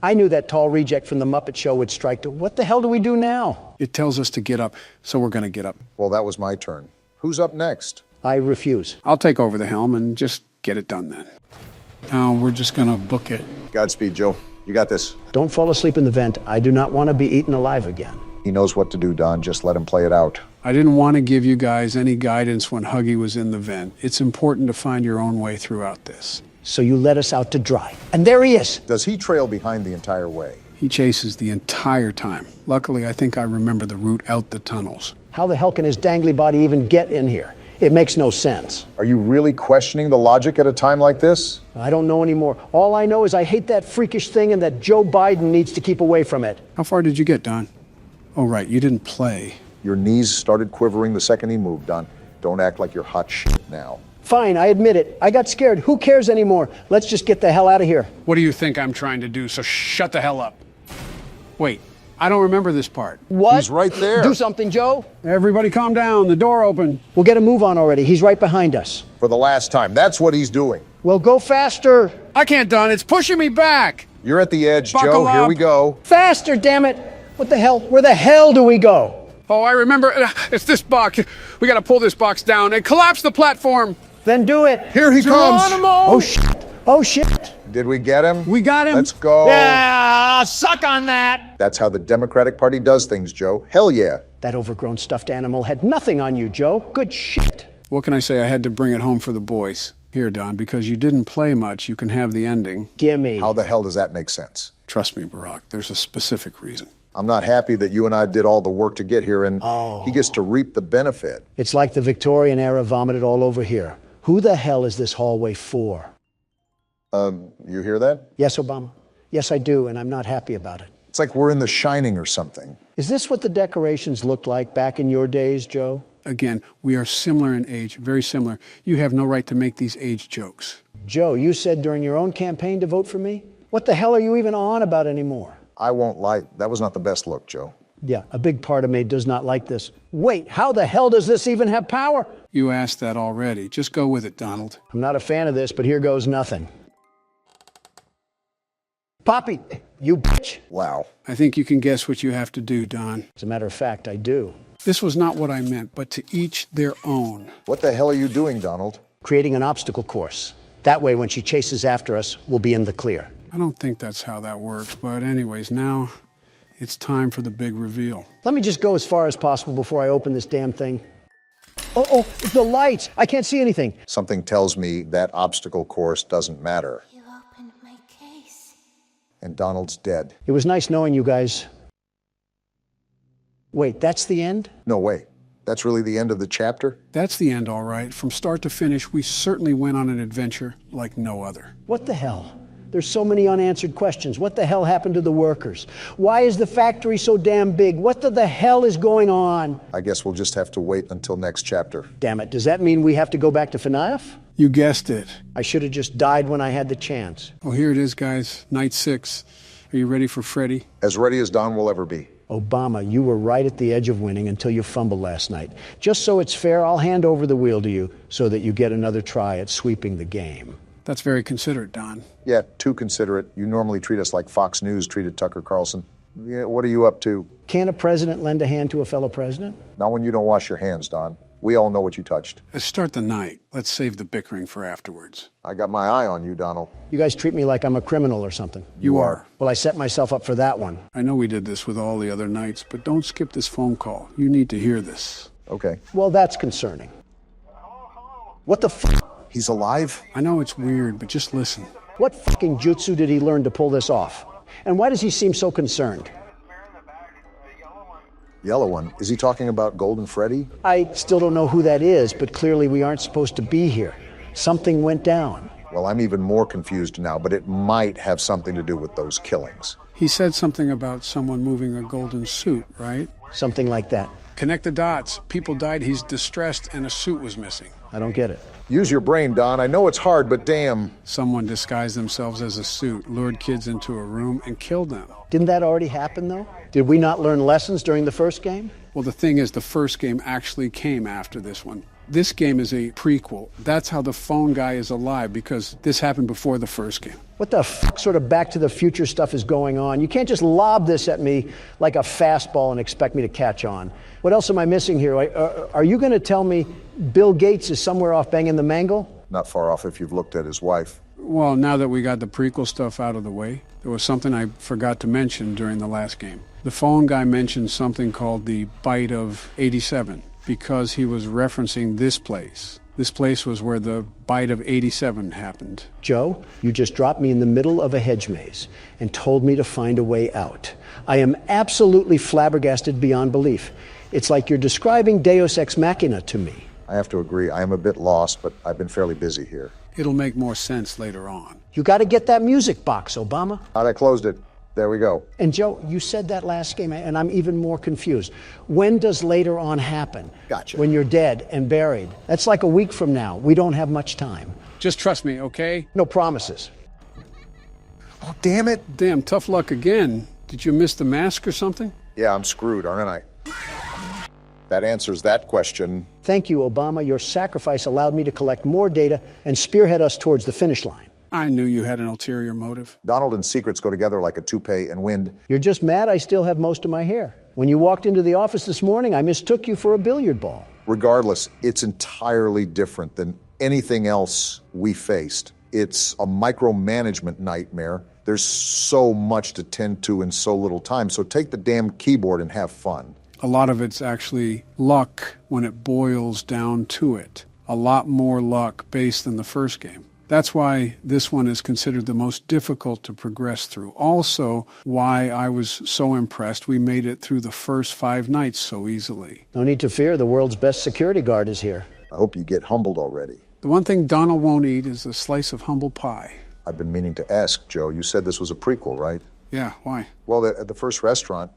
I knew that tall reject from the Muppet Show would strike to. What the hell do we do now? It tells us to get up, so we're gonna get up. Well, that was my turn. Who's up next? I refuse. I'll take over the helm and just get it done then. Now we're just gonna book it. Godspeed, Joe. You got this. Don't fall asleep in the vent. I do not want to be eaten alive again. He knows what to do, Don. Just let him play it out. I didn't want to give you guys any guidance when Huggy was in the vent. It's important to find your own way throughout this. So you let us out to dry. And there he is. Does he trail behind the entire way? He chases the entire time. Luckily, I think I remember the route out the tunnels. How the hell can his dangly body even get in here? It makes no sense. Are you really questioning the logic at a time like this? I don't know anymore. All I know is I hate that freakish thing and that Joe Biden needs to keep away from it. How far did you get, Don? Oh, right, you didn't play. Your knees started quivering the second he moved, Don. Don't act like you're hot shit now. Fine, I admit it. I got scared. Who cares anymore? Let's just get the hell out of here. What do you think I'm trying to do? So shut the hell up. Wait, I don't remember this part. What? He's right there. Do something, Joe. Everybody calm down. The door open. We'll get a move on already. He's right behind us. For the last time. That's what he's doing. Well, go faster. I can't, Don. It's pushing me back. You're at the edge, Buckle Joe. Here up. we go. Faster, damn it. What the hell? Where the hell do we go? Oh, I remember. It's this box. We got to pull this box down and collapse the platform. Then do it. Here he comes. Geronimo! Oh, shit. Oh, shit. Did we get him? We got him. Let's go. Yeah. Aw, suck on that! That's how the Democratic Party does things, Joe. Hell yeah. That overgrown stuffed animal had nothing on you, Joe. Good shit. What can I say? I had to bring it home for the boys. Here, Don, because you didn't play much, you can have the ending. Gimme. How the hell does that make sense? Trust me, Barack, there's a specific reason. I'm not happy that you and I did all the work to get here, and he gets to reap the benefit. It's like the Victorian era vomited all over here. Who the hell is this hallway for? You hear that? Yes, Obama. Yes, I do, and I'm not happy about it. It's like we're in The Shining or something. Is this what the decorations looked like back in your days, Joe? Again, we are similar in age, very similar. You have no right to make these age jokes. Joe, you said during your own campaign to vote for me? What the hell are you even on about anymore? I won't lie, that was not the best look, Joe. Yeah, a big part of me does not like this. Wait, how the hell does this even have power? You asked that already. Just go with it, Donald. I'm not a fan of this, but here goes nothing. Poppy, you bitch. Wow. I think you can guess what you have to do, Don. As a matter of fact, I do. This was not what I meant, but to each their own. What the hell are you doing, Donald? Creating an obstacle course. That way, when she chases after us, we'll be in the clear. I don't think that's how that works, but anyways, now it's time for the big reveal. Let me just go as far as possible before I open this damn thing. Oh, the lights! I can't see anything. Something tells me that obstacle course doesn't matter. You opened my case. And Donald's dead. It was nice knowing you guys. Wait, that's the end? No, wait. That's really the end of the chapter? That's the end, all right. From start to finish, we certainly went on an adventure like no other. What the hell? There's so many unanswered questions. What the hell happened to the workers? Why is the factory so damn big? What the hell is going on? I guess we'll just have to wait until next chapter. Damn it, does that mean we have to go back to FNAF? You guessed it. I should have just died when I had the chance. Oh, here it is, guys. Night 6. Are you ready for Freddy? As ready as Don will ever be. Obama, you were right at the edge of winning until you fumbled last night. Just so it's fair, I'll hand over the wheel to you so that you get another try at sweeping the game. That's very considerate, Don. Yeah, too considerate. You normally treat us like Fox News treated Tucker Carlson. Yeah, what are you up to? Can a president lend a hand to a fellow president? Not when you don't wash your hands, Don. We all know what you touched. Let's start the night. Let's save the bickering for afterwards. I got my eye on you, Donald. You guys treat me like I'm a criminal or something. You are. Well, I set myself up for that one. I know we did this with all the other nights, but don't skip this phone call. You need to hear this. Okay. Well, that's concerning. What the f***? He's alive? I know it's weird, but just listen. What fucking jutsu did he learn to pull this off? And why does he seem so concerned? Yellow one. Is he talking about Golden Freddy? I still don't know who that is, but clearly we aren't supposed to be here. Something went down. Well, I'm even more confused now, but it might have something to do with those killings. He said something about someone moving a golden suit, right? Something like that. Connect the dots. People died, he's distressed, and a suit was missing. I don't get it. Use your brain, Don. I know it's hard, but damn. Someone disguised themselves as a suit, lured kids into a room, and killed them. Didn't that already happen, though? Did we not learn lessons during the first game? Well, the thing is, the first game actually came after this one. This game is a prequel. That's how the phone guy is alive, because this happened before the first game. What the f*** sort of Back to the Future stuff is going on? You can't just lob this at me like a fastball and expect me to catch on. What else am I missing here? Are you going to tell me Bill Gates is somewhere off banging the mangle? Not far off if you've looked at his wife. Well, now that we got the prequel stuff out of the way, there was something I forgot to mention during the last game. The phone guy mentioned something called the Bite of 87 because he was referencing this place. This place was where the Bite of 87 happened. Joe, you just dropped me in the middle of a hedge maze and told me to find a way out. I am absolutely flabbergasted beyond belief. It's like you're describing Deus Ex Machina to me. I have to agree. I am a bit lost, but I've been fairly busy here. It'll make more sense later on. You got to get that music box, Obama. I closed it. There we go. And Joe, you said that last game, and I'm even more confused. When does later on happen? Gotcha. When you're dead and buried. That's like a week from now. We don't have much time. Just trust me, okay? No promises. Oh, damn it. Damn, tough luck again. Did you miss the mask or something? Yeah, I'm screwed, aren't I? That answers that question. Thank you, Obama. Your sacrifice allowed me to collect more data and spearhead us towards the finish line. I knew you had an ulterior motive. Donald and secrets go together like a toupee and wind. You're just mad I still have most of my hair. When you walked into the office this morning, I mistook you for a billiard ball. Regardless, it's entirely different than anything else we faced. It's a micromanagement nightmare, There's so much to tend to in so little time, so take the damn keyboard and have fun. A lot of it's actually luck when it boils down to it. A lot more luck based than the first game. That's why this one is considered the most difficult to progress through. Also, why I was so impressed we made it through the first 5 nights so easily. No need to fear, the world's best security guard is here. I hope you get humbled already. The one thing Donald won't eat is a slice of humble pie. I've been meaning to ask, Joe. You said this was a prequel, right? Yeah, why? Well, at the first restaurant,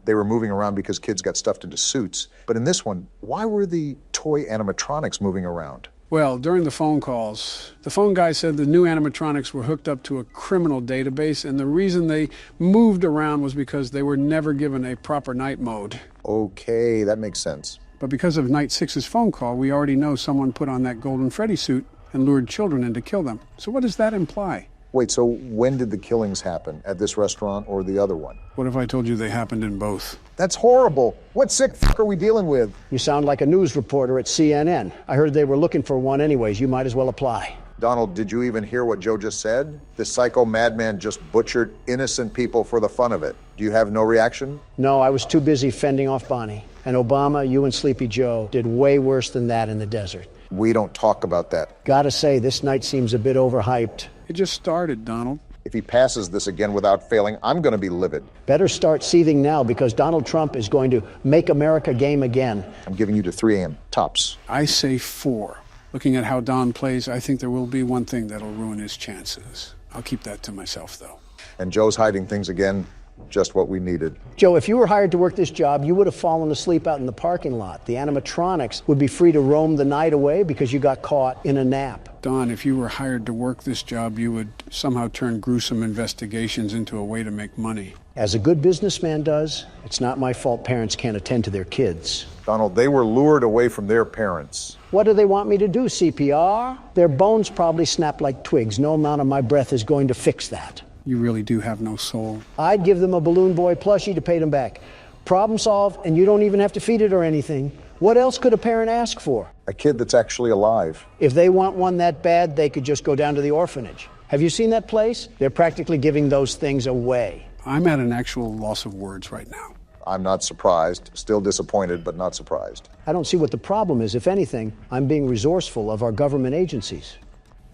they were moving around because kids got stuffed into suits. But in this one, why were the toy animatronics moving around? Well, during the phone calls, the phone guy said the new animatronics were hooked up to a criminal database, and the reason they moved around was because they were never given a proper night mode. Okay, that makes sense. But because of Night 6's phone call, we already know someone put on that Golden Freddy suit and lured children in to kill them. So what does that imply? Wait, so when did the killings happen? At this restaurant or the other one? What if I told you they happened in both? That's horrible. What sick f*** are we dealing with? You sound like a news reporter at CNN. I heard they were looking for one anyways. You might as well apply. Donald, did you even hear what Joe just said? This psycho madman just butchered innocent people for the fun of it. Do you have no reaction? No, I was too busy fending off Bonnie. And Obama, you and Sleepy Joe did way worse than that in the desert. We don't talk about that. Gotta say, this night seems a bit overhyped. It just started, Donald. If he passes this again without failing, I'm going to be livid. Better start seething now because Donald Trump is going to make America game again. I'm giving you to 3 a.m. tops. I say 4. Looking at how Don plays, I think there will be one thing that'll ruin his chances. I'll keep that to myself, though. And Joe's hiding things again. Just what we needed. Joe, if you were hired to work this job, you would have fallen asleep out in the parking lot. The animatronics would be free to roam the night away because you got caught in a nap. Don, if you were hired to work this job, you would somehow turn gruesome investigations into a way to make money. As a good businessman does, it's not my fault parents can't attend to their kids. Donald, they were lured away from their parents. What do they want me to do, CPR? Their bones probably snap like twigs. No amount of my breath is going to fix that. You really do have no soul. I'd give them a Balloon Boy plushie to pay them back. Problem solved, and you don't even have to feed it or anything. What else could a parent ask for? A kid that's actually alive. If they want one that bad, they could just go down to the orphanage. Have you seen that place? They're practically giving those things away. I'm at an actual loss of words right now. I'm not surprised. Still disappointed, but not surprised. I don't see what the problem is. If anything, I'm being resourceful of our government agencies.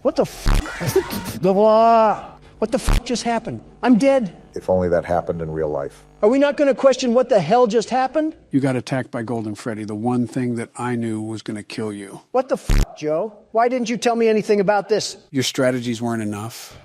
What the f***? What the f*** just happened? I'm dead. If only that happened in real life. Are we not going to question what the hell just happened? You got attacked by Golden Freddy, the one thing that I knew was going to kill you. What the f***, Joe? Why didn't you tell me anything about this? Your strategies weren't enough.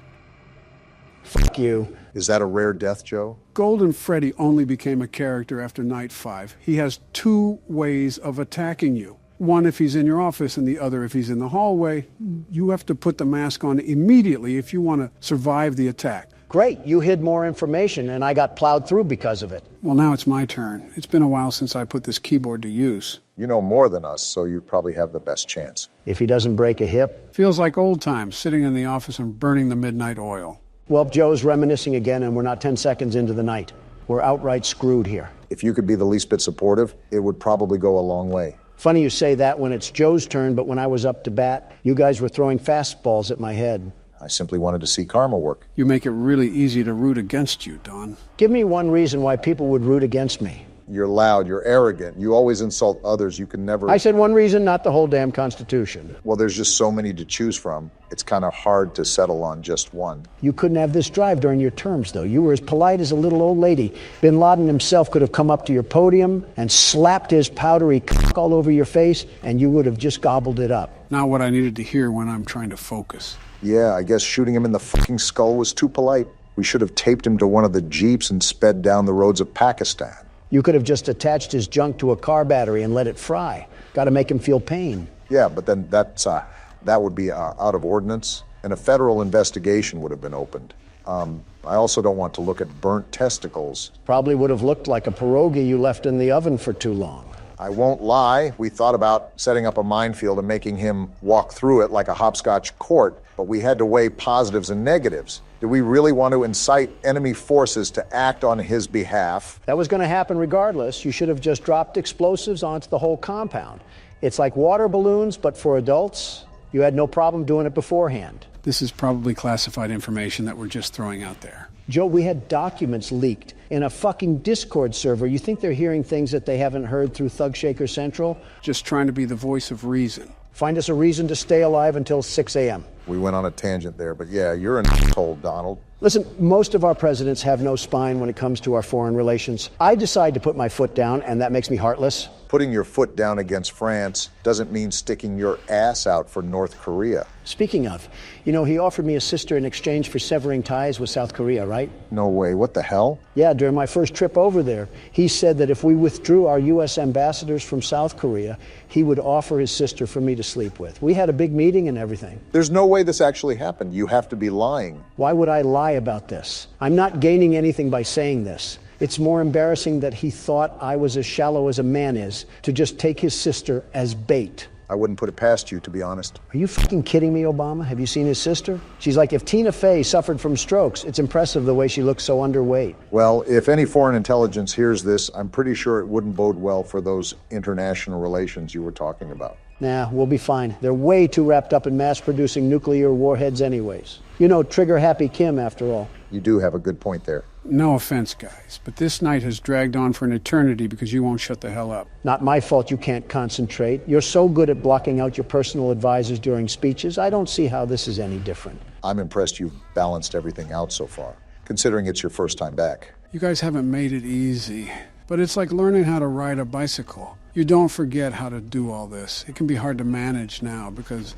Fuck you. Is that a rare death, Joe? Golden Freddy only became a character after Night 5. He has 2 ways of attacking you. One if he's in your office and the other if he's in the hallway. You have to put the mask on immediately if you want to survive the attack. Great, you hid more information and I got plowed through because of it. Well, now it's my turn. It's been a while since I put this keyboard to use. You know more than us, so you probably have the best chance. If he doesn't break a hip. Feels like old times, sitting in the office and burning the midnight oil. Well, Joe's reminiscing again and we're not 10 seconds into the night. We're outright screwed here. If you could be the least bit supportive, it would probably go a long way. Funny you say that when it's Joe's turn, but when I was up to bat, you guys were throwing fastballs at my head. I simply wanted to see karma work. You make it really easy to root against you, Don. Give me one reason why people would root against me. You're loud, you're arrogant, you always insult others, you can never... I said one reason, not the whole damn Constitution. Well, there's just so many to choose from. It's kind of hard to settle on just one. You couldn't have this drive during your terms, though. You were as polite as a little old lady. Bin Laden himself could have come up to your podium and slapped his powdery cock all over your face, and you would have just gobbled it up. Not what I needed to hear when I'm trying to focus. Yeah, I guess shooting him in the fucking skull was too polite. We should have taped him to one of the jeeps and sped down the roads of Pakistan. You could have just attached his junk to a car battery and let it fry. Got to make him feel pain. Yeah, but then that would be out of ordinance, and a federal investigation would have been opened. I also don't want to look at burnt testicles. Probably would have looked like a pierogi you left in the oven for too long. I won't lie, we thought about setting up a minefield and making him walk through it like a hopscotch court, but we had to weigh positives and negatives. Do we really want to incite enemy forces to act on his behalf? That was going to happen regardless. You should have just dropped explosives onto the whole compound. It's like water balloons, but for adults You had no problem doing it beforehand. This is probably classified information that we're just throwing out there. Joe, we had documents leaked in a fucking Discord server. You think they're hearing things that they haven't heard through Thug Shaker Central? Just trying to be the voice of reason. Find us a reason to stay alive until 6 a.m. We went on a tangent there, but yeah, you're an asshole, Donald. Listen, most of our presidents have no spine when it comes to our foreign relations. I decide to put my foot down, and that makes me heartless. Putting your foot down against France doesn't mean sticking your ass out for North Korea. Speaking of, you know, he offered me a sister in exchange for severing ties with South Korea, right? No way. What the hell? Yeah, during my first trip over there, he said that if we withdrew our U.S. ambassadors from South Korea, he would offer his sister for me to sleep with. We had a big meeting and everything. There's no way this actually happened. You have to be lying. Why would I lie about this? I'm not gaining anything by saying this. It's more embarrassing that he thought I was as shallow as a man is to just take his sister as bait. I wouldn't put it past you, to be honest. Are you fucking kidding me, Obama? Have you seen his sister? She's like if Tina Fey suffered from strokes. It's impressive the way she looks so underweight. Well, if any foreign intelligence hears this, I'm pretty sure it wouldn't bode well for those international relations you were talking about. Nah, we'll be fine. They're way too wrapped up in mass-producing nuclear warheads anyways. You know, trigger-happy Kim, after all. You do have a good point there. No offense, guys, but this night has dragged on for an eternity because you won't shut the hell up. Not my fault you can't concentrate. You're so good at blocking out your personal advisors during speeches, I don't see how this is any different. I'm impressed you've balanced everything out so far, considering it's your first time back. You guys haven't made it easy, but it's like learning how to ride a bicycle. You don't forget how to do all this. It can be hard to manage now because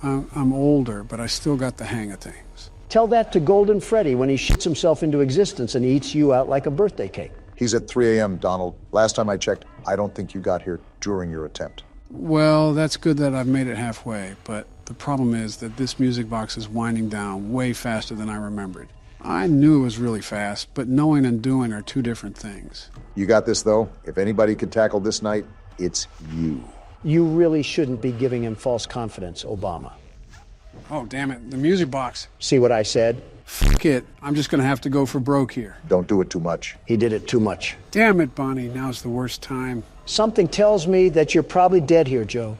I'm older, but I still got the hang of things. Tell that to Golden Freddy when he shits himself into existence and eats you out like a birthday cake. He's at 3 a.m., Donald. Last time I checked, I don't think you got here during your attempt. Well, that's good that I've made it halfway, but the problem is that this music box is winding down way faster than I remembered. I knew it was really fast, but knowing and doing are two different things. You got this, though. If anybody could tackle this night, it's you. You really shouldn't be giving him false confidence, Obama. Oh, damn it, the music box. See what I said? Fuck it, I'm just gonna have to go for broke here. Don't do it too much. He did it too much. Damn it, Bonnie, now's the worst time. Something tells me that you're probably dead here, Joe.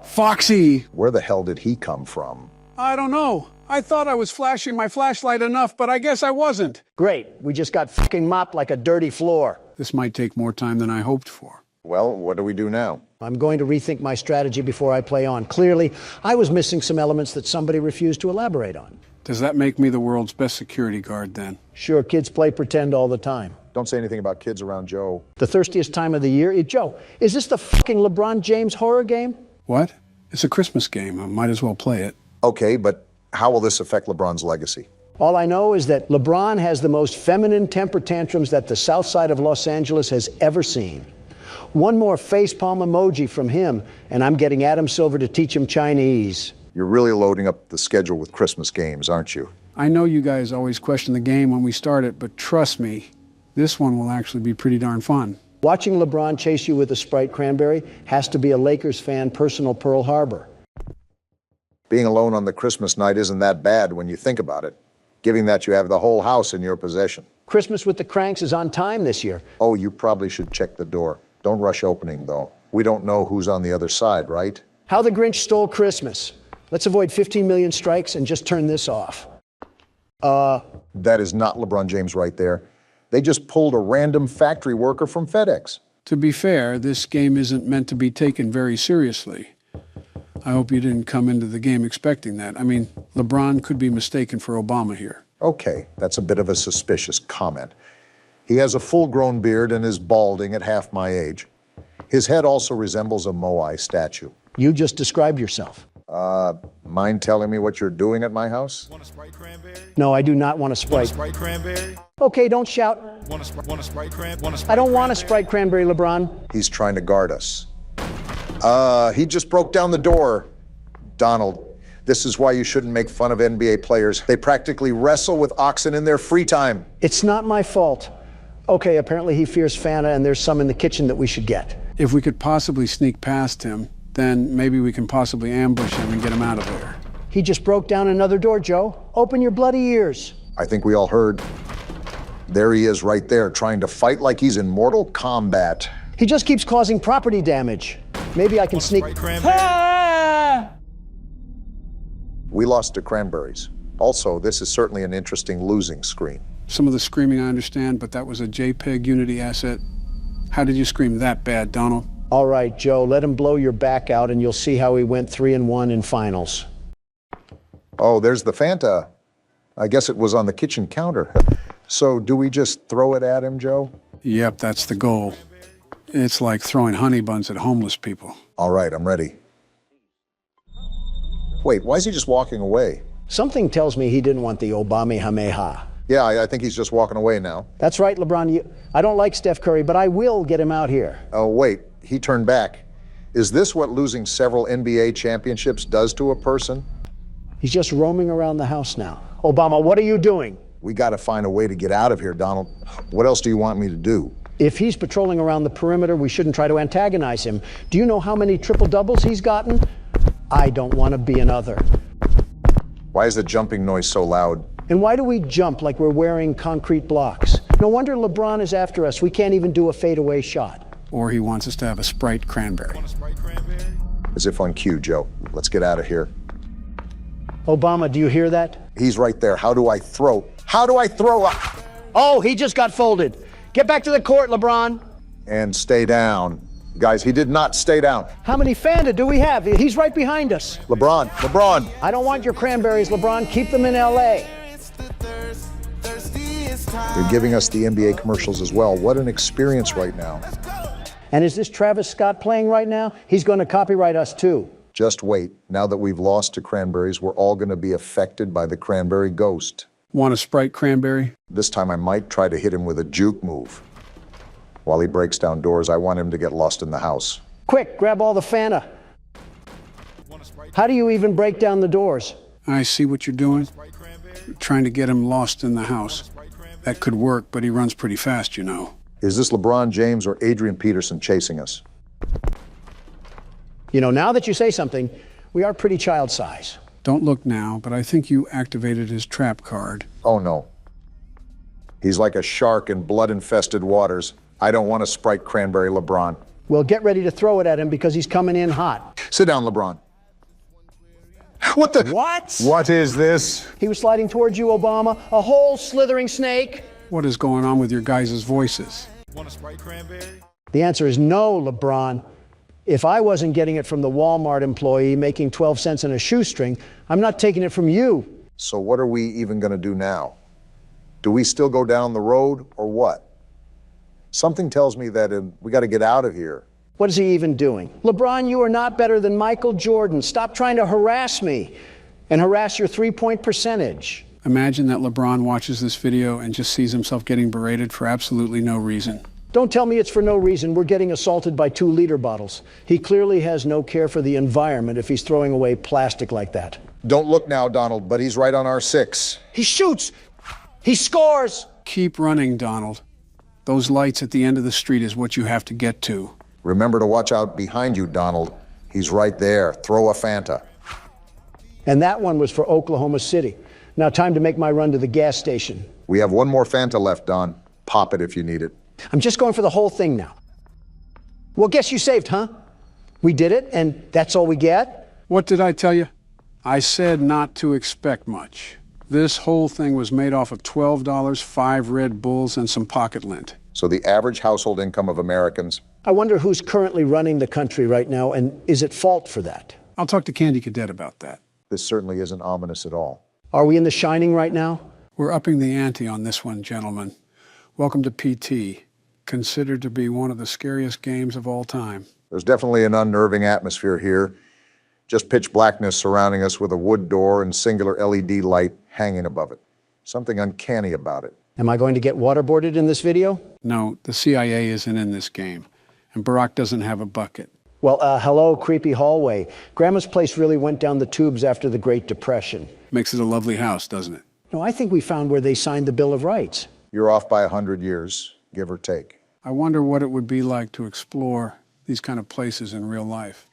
Foxy! Where the hell did he come from? I don't know. I thought I was flashing my flashlight enough, but I guess I wasn't. Great, we just got fucking mopped like a dirty floor. This might take more time than I hoped for. Well, what do we do now? I'm going to rethink my strategy before I play on. Clearly, I was missing some elements that somebody refused to elaborate on. Does that make me the world's best security guard, then? Sure, kids play pretend all the time. Don't say anything about kids around Joe. The thirstiest time of the year? Joe, is this the fucking LeBron James horror game? What? It's a Christmas game. I might as well play it. Okay, but how will this affect LeBron's legacy? All I know is that LeBron has the most feminine temper tantrums that the south side of Los Angeles has ever seen. One more facepalm emoji from him, and I'm getting Adam Silver to teach him Chinese. You're really loading up the schedule with Christmas games, aren't you? I know you guys always question the game when we start it, but trust me, this one will actually be pretty darn fun. Watching LeBron chase you with a Sprite cranberry has to be a Lakers fan personal Pearl Harbor. Being alone on the Christmas night isn't that bad when you think about it, given that you have the whole house in your possession. Christmas with the Cranks is on time this year. Oh, you probably should check the door. Don't rush opening, though. We don't know who's on the other side, right? How the Grinch Stole Christmas. Let's avoid 15 million strikes and just turn this off. That is not LeBron James right there. They just pulled a random factory worker from FedEx. To be fair, this game isn't meant to be taken very seriously. I hope you didn't come into the game expecting that. I mean, LeBron could be mistaken for Obama here. Okay, that's a bit of a suspicious comment. He has a full-grown beard and is balding at half my age. His head also resembles a Moai statue. You just described yourself. Mind telling me what you're doing at my house? Want a Sprite cranberry? No, I do not want a Sprite. Want a Sprite cranberry? Okay, don't shout. Want a Sprite cranberry? I don't want a Sprite cranberry, LeBron. He's trying to guard us. He just broke down the door. Donald, this is why you shouldn't make fun of NBA players. They practically wrestle with oxen in their free time. It's not my fault. Okay, apparently he fears Fanta and there's some in the kitchen that we should get. If we could possibly sneak past him, then maybe we can possibly ambush him and get him out of there. He just broke down another door, Joe. Open your bloody ears. I think we all heard. There he is right there, trying to fight like he's in Mortal Kombat. He just keeps causing property damage. Maybe I can sneak. We lost to Cranberries. Also, this is certainly an interesting losing screen. Some of the screaming I understand, but that was a JPEG Unity asset. How did you scream that bad, Donald? All right, Joe, let him blow your back out and you'll see how he went 3-1 in finals. Oh, there's the Fanta. I guess it was on the kitchen counter. So do we just throw it at him, Joe? Yep, that's the goal. It's like throwing honey buns at homeless people. All right, I'm ready. Wait, why is he just walking away? Something tells me he didn't want the Obama Hameha. Yeah, I think he's just walking away now. That's right, LeBron. I don't like Steph Curry, but I will get him out here. Oh, wait, he turned back. Is this what losing several NBA championships does to a person? He's just roaming around the house now. Obama, what are you doing? We got to find a way to get out of here, Donald. What else do you want me to do? If he's patrolling around the perimeter, we shouldn't try to antagonize him. Do you know how many triple-doubles he's gotten? I don't want to be another. Why is the jumping noise so loud? And why do we jump like we're wearing concrete blocks? No wonder LeBron is after us. We can't even do a fadeaway shot. Or he wants us to have a Sprite cranberry. As if on cue, Joe. Let's get out of here. Obama, do you hear that? He's right there. How do I throw? How do I throw up? Oh, he just got folded. Get back to the court, LeBron. And stay down. Guys, he did not stay down. How many Fanta do we have? He's right behind us. LeBron. I don't want your cranberries, LeBron. Keep them in L.A. They're giving us the NBA commercials as well. What an experience right now. And is this Travis Scott playing right now? He's going to copyright us too. Just wait. Now that we've lost to Cranberries, we're all going to be affected by the Cranberry ghost. Want a Sprite cranberry? This time I might try to hit him with a juke move. While he breaks down doors, I want him to get lost in the house. Quick, grab all the Fanta. How do you even break down the doors? I see what you're doing. You're trying to get him lost in the house. That could work, but he runs pretty fast, you know. Is this LeBron James or Adrian Peterson chasing us? You know, now that you say something, we are pretty child size. Don't look now, but I think you activated his trap card. Oh, no. He's like a shark in blood-infested waters. I don't want a Sprite cranberry, LeBron. Well, get ready to throw it at him because he's coming in hot. Sit down, LeBron. What the? What? What is this? He was sliding towards you, Obama. A whole slithering snake. What is going on with your guys' voices? Want a Sprite cranberry? The answer is no, LeBron. If I wasn't getting it from the Walmart employee making 12 cents in a shoestring, I'm not taking it from you. So what are we even going to do now? Do we still go down the road or what? Something tells me that we got to get out of here. What is he even doing? LeBron, you are not better than Michael Jordan. Stop trying to harass me and harass your three-point percentage. Imagine that LeBron watches this video and just sees himself getting berated for absolutely no reason. Don't tell me it's for no reason. We're getting assaulted by 2-liter bottles. He clearly has no care for the environment if he's throwing away plastic like that. Don't look now, Donald, but he's right on our 6. He shoots. He scores. Keep running, Donald. Those lights at the end of the street is what you have to get to. Remember to watch out behind you, Donald. He's right there. Throw a Fanta. And that one was for Oklahoma City. Now time to make my run to the gas station. We have one more Fanta left, Don. Pop it if you need it. I'm just going for the whole thing now. Well, guess you saved, huh? We did it, and that's all we get? What did I tell you? I said not to expect much. This whole thing was made off of $12, 5 Red Bulls, and some pocket lint. So the average household income of Americans? I wonder who's currently running the country right now, and is at fault for that? I'll talk to Candy Cadet about that. This certainly isn't ominous at all. Are we in The Shining right now? We're upping the ante on this one, gentlemen. Welcome to PT, considered to be one of the scariest games of all time. There's definitely an unnerving atmosphere here. Just pitch blackness surrounding us with a wood door and singular LED light hanging above it. Something uncanny about it. Am I going to get waterboarded in this video? No, the CIA isn't in this game, and Barack doesn't have a bucket. Well, hello, creepy hallway. Grandma's place really went down the tubes after the Great Depression. Makes it a lovely house, doesn't it? No, I think we found where they signed the Bill of Rights. You're off by 100 years, give or take. I wonder what it would be like to explore these kind of places in real life.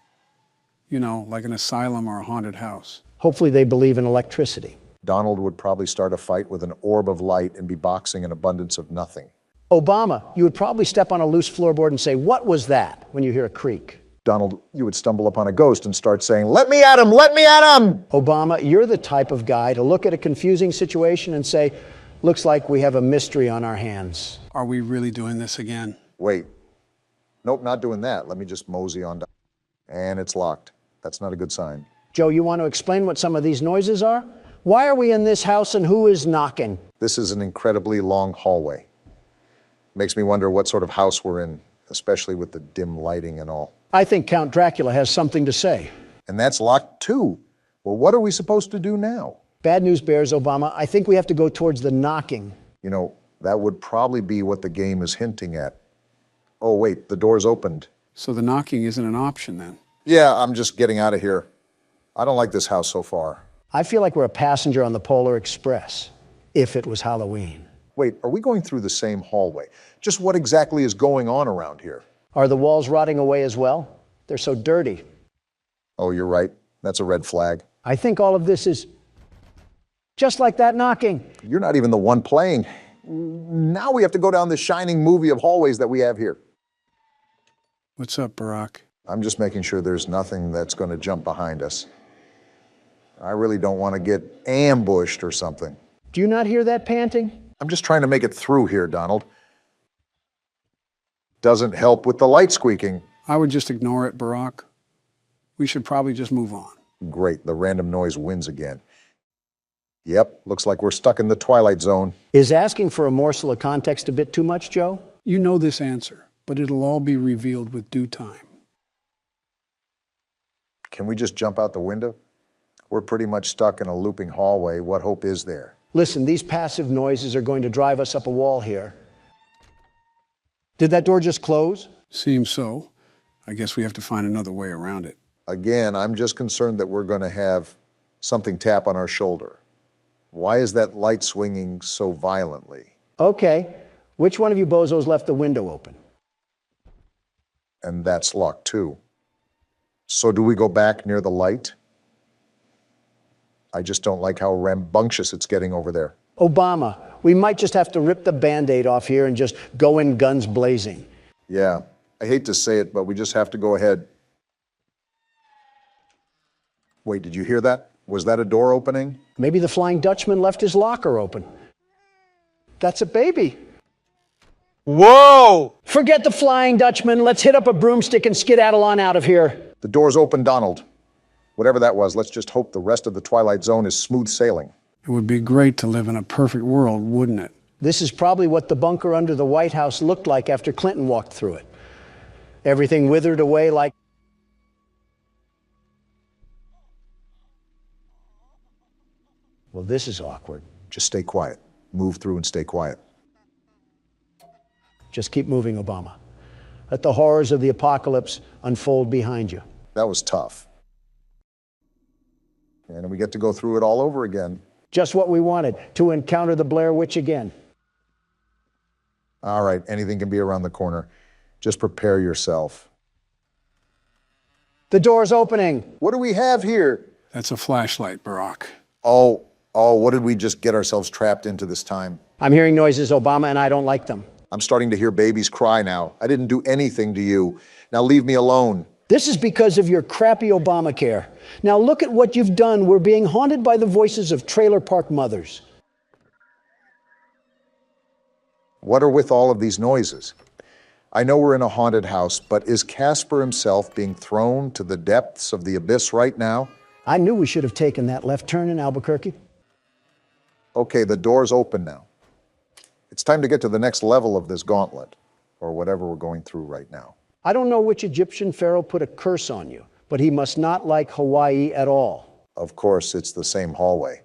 You know, like an asylum or a haunted house. Hopefully they believe in electricity. Donald would probably start a fight with an orb of light and be boxing an abundance of nothing. Obama, you would probably step on a loose floorboard and say, "What was that?" when you hear a creak. Donald, you would stumble upon a ghost and start saying, "Let me at him! Let me at him!" Obama, you're the type of guy to look at a confusing situation and say, looks like we have a mystery on our hands. Are we really doing this again? Wait. Nope, not doing that. Let me just mosey on down. And it's locked. That's not a good sign. Joe, you want to explain what some of these noises are? Why are we in this house and who is knocking? This is an incredibly long hallway. Makes me wonder what sort of house we're in, especially with the dim lighting and all. I think Count Dracula has something to say. And that's locked too. Well, what are we supposed to do now? Bad news bears, Obama. I think we have to go towards the knocking. You know, that would probably be what the game is hinting at. Oh, wait, the door's opened. So the knocking isn't an option then? Yeah, I'm just getting out of here. I don't like this house so far. I feel like we're a passenger on the Polar Express, if it was Halloween. Wait, are we going through the same hallway? Just what exactly is going on around here? Are the walls rotting away as well? They're so dirty. Oh, you're right. That's a red flag. I think all of this is just like that knocking. You're not even the one playing. Now we have to go down the shining movie of hallways that we have here. What's up, Barack? I'm just making sure there's nothing that's going to jump behind us. I really don't want to get ambushed or something. Do you not hear that panting? I'm just trying to make it through here, Donald. Doesn't help with the light squeaking. I would just ignore it, Barack. We should probably just move on. Great, the random noise wins again. Yep, looks like we're stuck in the Twilight Zone. Is asking for a morsel of context a bit too much, Joe? You know this answer, but it'll all be revealed with due time. Can we just jump out the window? We're pretty much stuck in a looping hallway. What hope is there? Listen, these passive noises are going to drive us up a wall here. Did that door just close? Seems so. I guess we have to find another way around it. Again, I'm just concerned that we're going to have something tap on our shoulder. Why is that light swinging so violently? Okay. Which one of you bozos left the window open? And that's locked too. So do we go back near the light? I just don't like how rambunctious it's getting over there. Obama, we might just have to rip the Band-Aid off here and just go in guns blazing. Yeah, I hate to say it, but we just have to go ahead. Wait, did you hear that? Was that a door opening? Maybe the Flying Dutchman left his locker open. That's a baby. Whoa! Forget the Flying Dutchman. Let's hit up a broomstick and skedaddle on out of here. The door's open, Donald. Whatever that was, let's just hope the rest of the Twilight Zone is smooth sailing. It would be great to live in a perfect world, wouldn't it? This is probably what the bunker under the White House looked like after Clinton walked through it. Everything withered away like... Well, this is awkward. Just stay quiet. Move through and stay quiet. Just keep moving, Obama. Let the horrors of the apocalypse unfold behind you. That was tough. And we get to go through it all over again. Just what we wanted, to encounter the Blair Witch again. All right, anything can be around the corner. Just prepare yourself. The door's opening. What do we have here? That's a flashlight, Barack. Oh, what did we just get ourselves trapped into this time? I'm hearing noises, Obama, and I don't like them. I'm starting to hear babies cry now. I didn't do anything to you. Now leave me alone. This is because of your crappy Obamacare. Now look at what you've done. We're being haunted by the voices of trailer park mothers. What are with all of these noises? I know we're in a haunted house, but is Casper himself being thrown to the depths of the abyss right now? I knew we should have taken that left turn in Albuquerque. Okay, the door's open now. It's time to get to the next level of this gauntlet, or whatever we're going through right now. I don't know which Egyptian pharaoh put a curse on you, but he must not like Hawaii at all. Of course, it's the same hallway,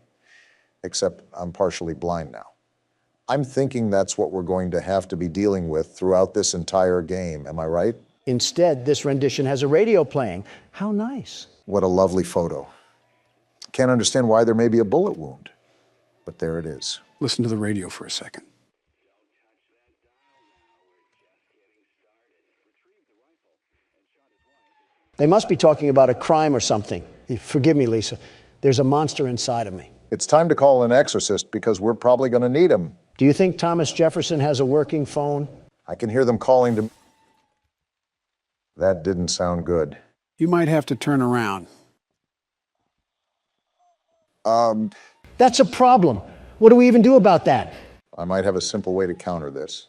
except I'm partially blind now. I'm thinking that's what we're going to have to be dealing with throughout this entire game. Am I right? Instead, this rendition has a radio playing. How nice. What a lovely photo. Can't understand why there may be a bullet wound, but there it is. Listen to the radio for a second. They must be talking about a crime or something. Forgive me, Lisa. There's a monster inside of me. It's time to call an exorcist because we're probably going to need him. Do you think Thomas Jefferson has a working phone? I can hear them calling to... That didn't sound good. You might have to turn around. That's a problem. What do we even do about that? I might have a simple way to counter this.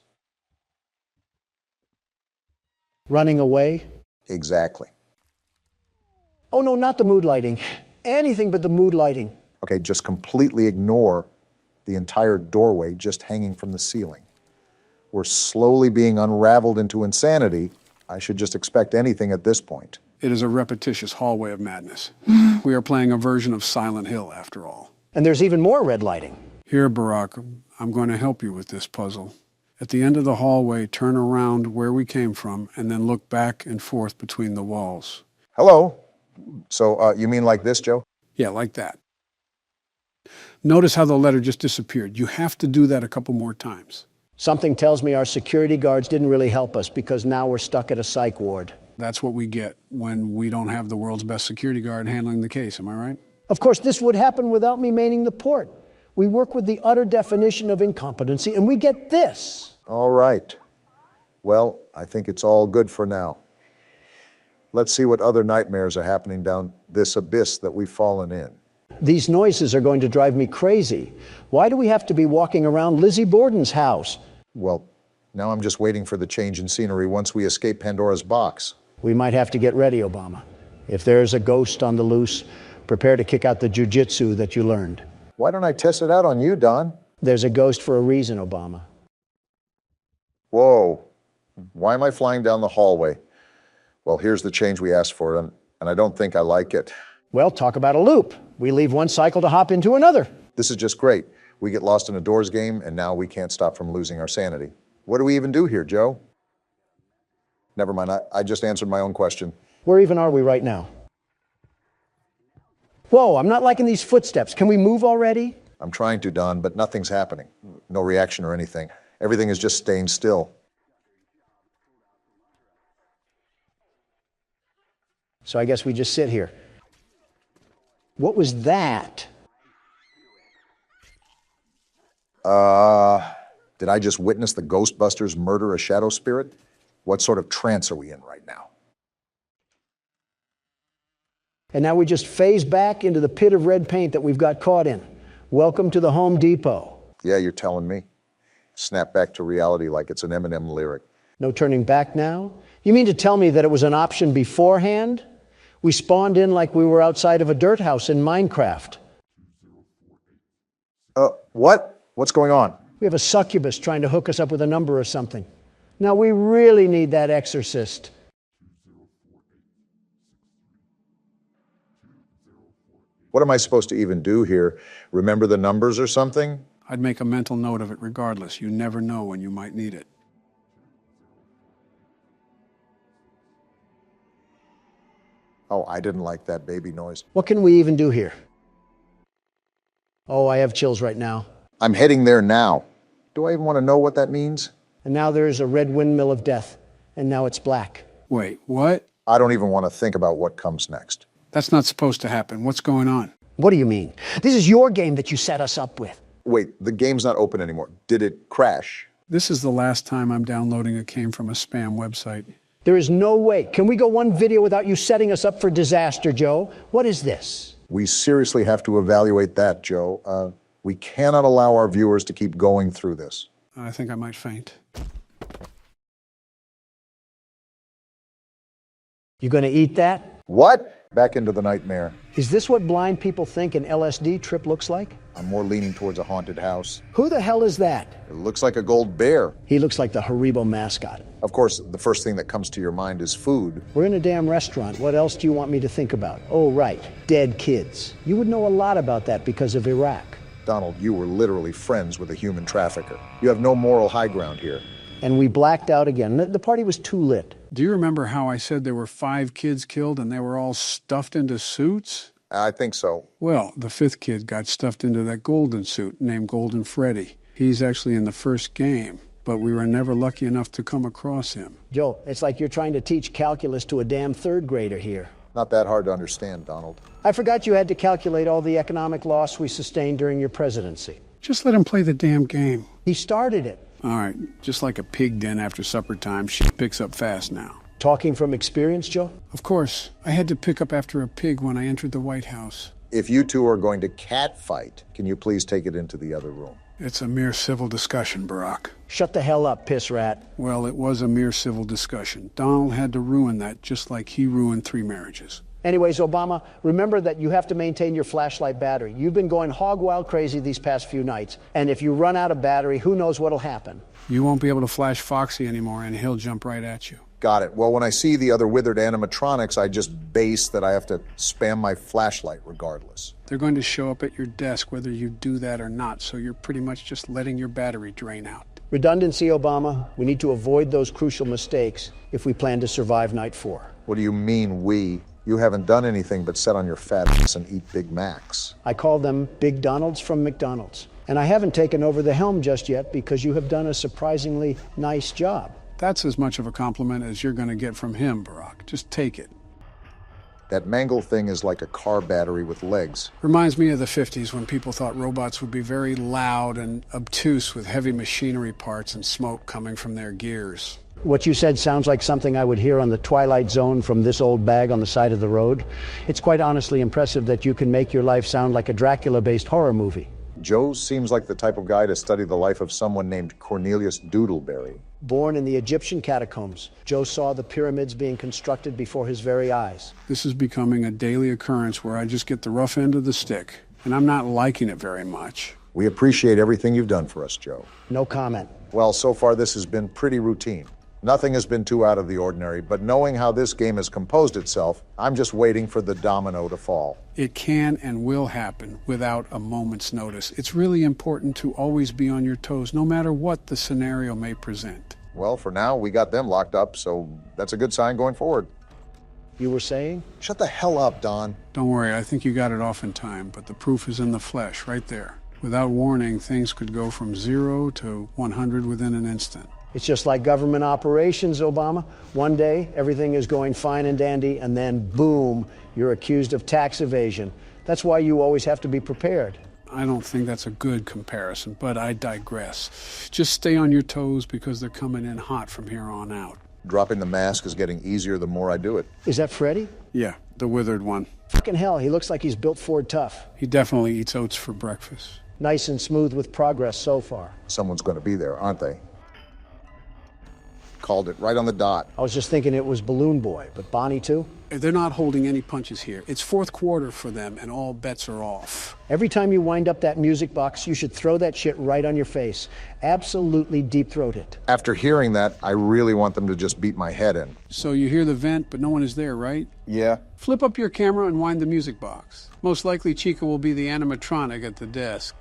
Running away? Exactly. Oh, no, not the mood lighting. Anything but the mood lighting. Okay, just completely ignore the entire doorway just hanging from the ceiling. We're slowly being unraveled into insanity. I should just expect anything at this point. It is a repetitious hallway of madness. We are playing a version of Silent Hill, after all. And there's even more red lighting. Here, Barack, I'm going to help you with this puzzle. At the end of the hallway, turn around where we came from, and then look back and forth between the walls. Hello? So, you mean like this, Joe? Yeah, like that. Notice how the letter just disappeared. You have to do that a couple more times. Something tells me our security guards didn't really help us because now we're stuck at a psych ward. That's what we get when we don't have the world's best security guard handling the case, am I right? Of course, this would happen without me manning the port. We work with the utter definition of incompetency, and we get this. All right. Well, I think it's all good for now. Let's see what other nightmares are happening down this abyss that we've fallen in. These noises are going to drive me crazy. Why do we have to be walking around Lizzie Borden's house? Well, now I'm just waiting for the change in scenery once we escape Pandora's box. We might have to get ready, Obama. If there's a ghost on the loose, prepare to kick out the jujitsu that you learned. Why don't I test it out on you, Don? There's a ghost for a reason, Obama. Whoa. Why am I flying down the hallway? Well, here's the change we asked for, and I don't think I like it. Well, talk about a loop. We leave one cycle to hop into another. This is just great. We get lost in a doors game, and now we can't stop from losing our sanity. What do we even do here, Joe? Never mind, I just answered my own question. Where even are we right now? Whoa, I'm not liking these footsteps. Can we move already? I'm trying to, Don, but nothing's happening. No reaction or anything. Everything is just staying still. So I guess we just sit here. What was that? Did I just witness the Ghostbusters murder a shadow spirit? What sort of trance are we in right now? And now we just phase back into the pit of red paint that we've got caught in. Welcome to the Home Depot. Yeah, you're telling me. Snap back to reality like it's an Eminem lyric. No turning back now? You mean to tell me that it was an option beforehand? We spawned in like we were outside of a dirt house in Minecraft. What? What's going on? We have a succubus trying to hook us up with a number or something. Now we really need that exorcist. What am I supposed to even do here? Remember the numbers or something? I'd make a mental note of it regardless. You never know when you might need it. Oh, I didn't like that baby noise. What can we even do here? Oh, I have chills right now. I'm heading there now. Do I even want to know what that means? And now there's a red windmill of death, and now it's black. Wait, what? I don't even want to think about what comes next. That's not supposed to happen. What's going on? What do you mean? This is your game that you set us up with. Wait, the game's not open anymore. Did it crash? This is the last time I'm downloading a game from a spam website. There is no way. Can we go one video without you setting us up for disaster, Joe? What is this? We seriously have to evaluate that, Joe. We cannot allow our viewers to keep going through this. I think I might faint. You gonna eat that? What? Back into the nightmare. Is this what blind people think an LSD trip looks like? I'm more leaning towards a haunted house. Who the hell is that? It looks like a gold bear. He looks like the Haribo mascot. Of course, the first thing that comes to your mind is food. We're in a damn restaurant. What else do you want me to think about? Oh, right. Dead kids. You would know a lot about that because of Iraq. Donald, you were literally friends with a human trafficker. You have no moral high ground here. And we blacked out again. The party was too lit. Do you remember how I said there were 5 kids killed and they were all stuffed into suits? I think so. Well, the 5th kid got stuffed into that golden suit named Golden Freddy. He's actually in the first game, but we were never lucky enough to come across him. Joe, it's like you're trying to teach calculus to a damn third grader here. Not that hard to understand, Donald. I forgot you had to calculate all the economic loss we sustained during your presidency. Just let him play the damn game. He started it. All right, just like a pig den after supper time, shit picks up fast now. Talking from experience, Joe? Of course. I had to pick up after a pig when I entered the White House. If you two are going to cat fight, can you please take it into the other room? It's a mere civil discussion, Barack. Shut the hell up, piss rat. Well, it was a mere civil discussion. Donald had to ruin that just like he ruined 3 marriages. Anyways, Obama, remember that you have to maintain your flashlight battery. You've been going hog wild crazy these past few nights, and if you run out of battery, who knows what'll happen. You won't be able to flash Foxy anymore, and he'll jump right at you. Got it. Well, when I see the other withered animatronics, I just base that I have to spam my flashlight regardless. They're going to show up at your desk whether you do that or not, so you're pretty much just letting your battery drain out. Redundancy, Obama. We need to avoid those crucial mistakes if we plan to survive Night 4. What do you mean, we? You haven't done anything but sit on your fat ass and eat Big Macs. I call them Big Donalds from McDonald's. And I haven't taken over the helm just yet because you have done a surprisingly nice job. That's as much of a compliment as you're going to get from him, Barack. Just take it. That mangle thing is like a car battery with legs. Reminds me of the 50s when people thought robots would be very loud and obtuse with heavy machinery parts and smoke coming from their gears. What you said sounds like something I would hear on the Twilight Zone from this old bag on the side of the road. It's quite honestly impressive that you can make your life sound like a Dracula-based horror movie. Joe seems like the type of guy to study the life of someone named Cornelius Doodleberry. Born in the Egyptian catacombs, Joe saw the pyramids being constructed before his very eyes. This is becoming a daily occurrence where I just get the rough end of the stick, and I'm not liking it very much. We appreciate everything you've done for us, Joe. No comment. Well, so far this has been pretty routine. Nothing has been too out of the ordinary, but knowing how this game has composed itself, I'm just waiting for the domino to fall. It can and will happen without a moment's notice. It's really important to always be on your toes, no matter what the scenario may present. Well, for now, we got them locked up, so that's a good sign going forward. You were saying? Shut the hell up, Don. Don't worry, I think you got it off in time, but the proof is in the flesh, right there. Without warning, things could go from 0 to 100 within an instant. It's just like government operations, Obama. One day, everything is going fine and dandy, and then, boom, you're accused of tax evasion. That's why you always have to be prepared. I don't think that's a good comparison, but I digress. Just stay on your toes because they're coming in hot from here on out. Dropping the mask is getting easier the more I do it. Is that Freddy? Yeah, the withered one. Fucking hell, he looks like he's built Ford tough. He definitely eats oats for breakfast. Nice and smooth with progress so far. Someone's going to be there, aren't they? Called it right on the dot. I was just thinking it was Balloon Boy, but Bonnie too? They're not holding any punches here. It's fourth quarter for them, and all bets are off. Every time you wind up that music box, you should throw that shit right on your face. Absolutely deep-throat it. After hearing that, I really want them to just beat my head in. So you hear the vent, but no one is there, right? Yeah. Flip up your camera and wind the music box. Most likely Chica will be the animatronic at the desk.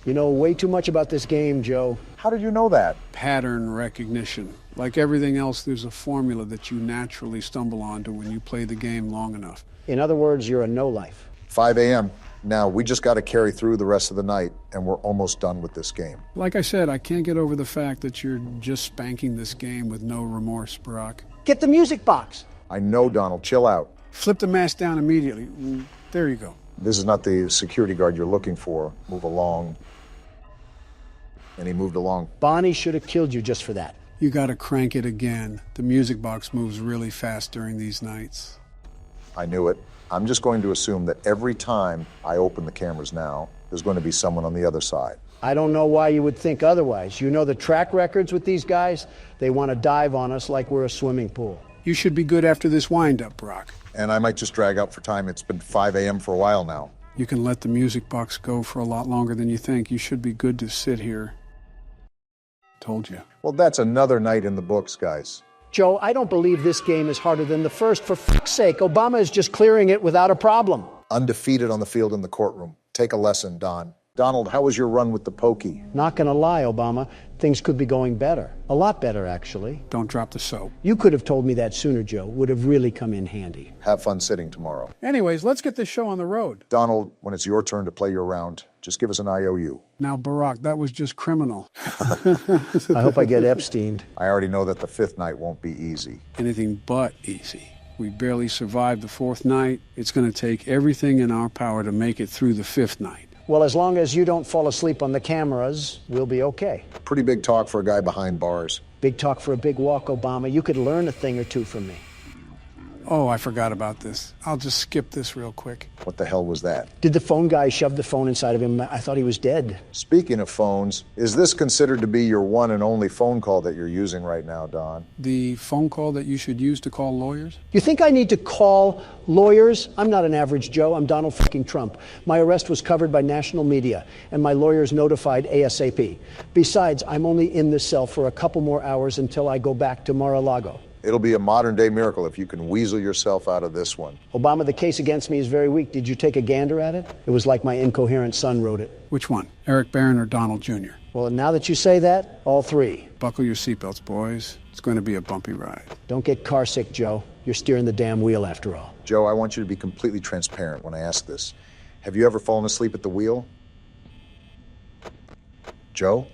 You know way too much about this game, Joe. How did you know that? Pattern recognition. Like everything else, there's a formula that you naturally stumble onto when you play the game long enough. In other words, you're a no-life. 5 a.m. Now, we just got to carry through the rest of the night, and we're almost done with this game. Like I said, I can't get over the fact that you're just spanking this game with no remorse, Barack. Get the music box. I know, Donald. Chill out. Flip the mask down immediately. There you go. This is not the security guard you're looking for. Move along. And he moved along. Bonnie should have killed you just for that. You gotta crank it again. The music box moves really fast during these nights. I knew it. I'm just going to assume that every time I open the cameras now, there's going to be someone on the other side. I don't know why you would think otherwise. You know the track records with these guys? They want to dive on us like we're a swimming pool. You should be good after this wind-up, Brock. And I might just drag out for time. It's been 5 a.m. for a while now. You can let the music box go for a lot longer than you think. You should be good to sit here. Told you. Well, that's another night in the books, guys. Joe, I don't believe this game is harder than the first. For fuck's sake, Obama is just clearing it without a problem. Undefeated on the field in the courtroom. Take a lesson, Don. Donald, how was your run with the pokey? Not gonna lie, Obama. Things could be going better. A lot better, actually. Don't drop the soap. You could have told me that sooner, Joe. Would have really come in handy. Have fun sitting tomorrow. Anyways, let's get this show on the road. Donald, when it's your turn to play your round, just give us an IOU. Now, Barack, that was just criminal. I hope I get Epsteined. I already know that the fifth night won't be easy. Anything but easy. We barely survived the fourth night. It's going to take everything in our power to make it through the fifth night. Well, as long as you don't fall asleep on the cameras, we'll be okay. Pretty big talk for a guy behind bars. Big talk for a big walk, Obama. You could learn a thing or two from me. Oh, I forgot about this. I'll just skip this real quick. What the hell was that? Did the phone guy shove the phone inside of him? I thought he was dead. Speaking of phones, is this considered to be your one and only phone call that you're using right now, Don? The phone call that you should use to call lawyers? You think I need to call lawyers? I'm not an average Joe. I'm Donald fucking Trump. My arrest was covered by national media, and my lawyers notified ASAP. Besides, I'm only in this cell for a couple more hours until I go back to Mar-a-Lago. It'll be a modern-day miracle if you can weasel yourself out of this one. Obama, the case against me is very weak. Did you take a gander at it? It was like my incoherent son wrote it. Which one? Eric Barron or Donald Jr.? Well, now that you say that, all three. Buckle your seatbelts, boys. It's going to be a bumpy ride. Don't get car sick, Joe. You're steering the damn wheel after all. Joe, I want you to be completely transparent when I ask this. Have you ever fallen asleep at the wheel? Joe?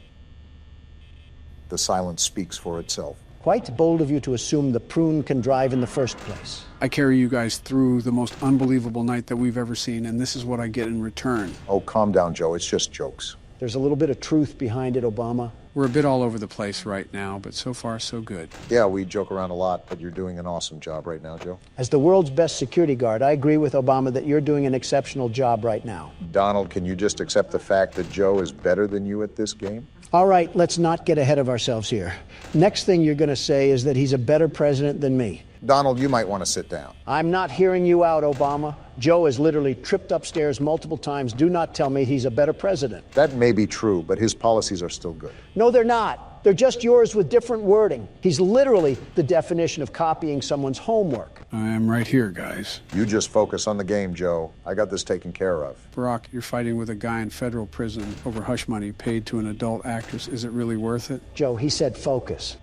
The silence speaks for itself. Quite bold of you to assume the prune can drive in the first place. I carry you guys through the most unbelievable night that we've ever seen, and this is what I get in return. Oh, calm down, Joe. It's just jokes. There's a little bit of truth behind it, Obama. We're a bit all over the place right now, but so far, so good. Yeah, we joke around a lot, but you're doing an awesome job right now, Joe. As the world's best security guard, I agree with Obama that you're doing an exceptional job right now. Donald, can you just accept the fact that Joe is better than you at this game? All right, let's not get ahead of ourselves here. Next thing you're going to say is that he's a better president than me. Donald, you might want to sit down. I'm not hearing you out, Obama. Joe has literally tripped upstairs multiple times. Do not tell me he's a better president. That may be true, but his policies are still good. No, they're not. They're just yours with different wording. He's literally the definition of copying someone's homework. I am right here, guys. You just focus on the game, Joe. I got this taken care of. Barack, you're fighting with a guy in federal prison over hush money paid to an adult actress. Is it really worth it? Joe, he said focus.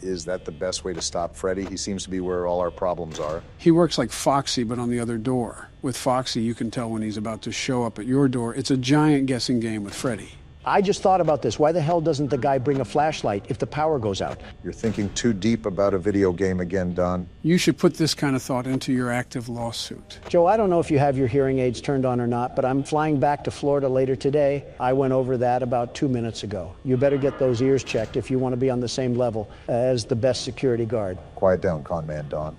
Is that the best way to stop Freddy? He seems to be where all our problems are. He works like Foxy, but on the other door. With Foxy, you can tell when he's about to show up at your door. It's a giant guessing game with Freddy. I just thought about this. Why the hell doesn't the guy bring a flashlight if the power goes out? You're thinking too deep about a video game again, Don. You should put this kind of thought into your active lawsuit. Joe, I don't know if you have your hearing aids turned on or not, but I'm flying back to Florida later today. I went over that about 2 minutes ago. You better get those ears checked if you want to be on the same level as the best security guard. Quiet down, con man, Don.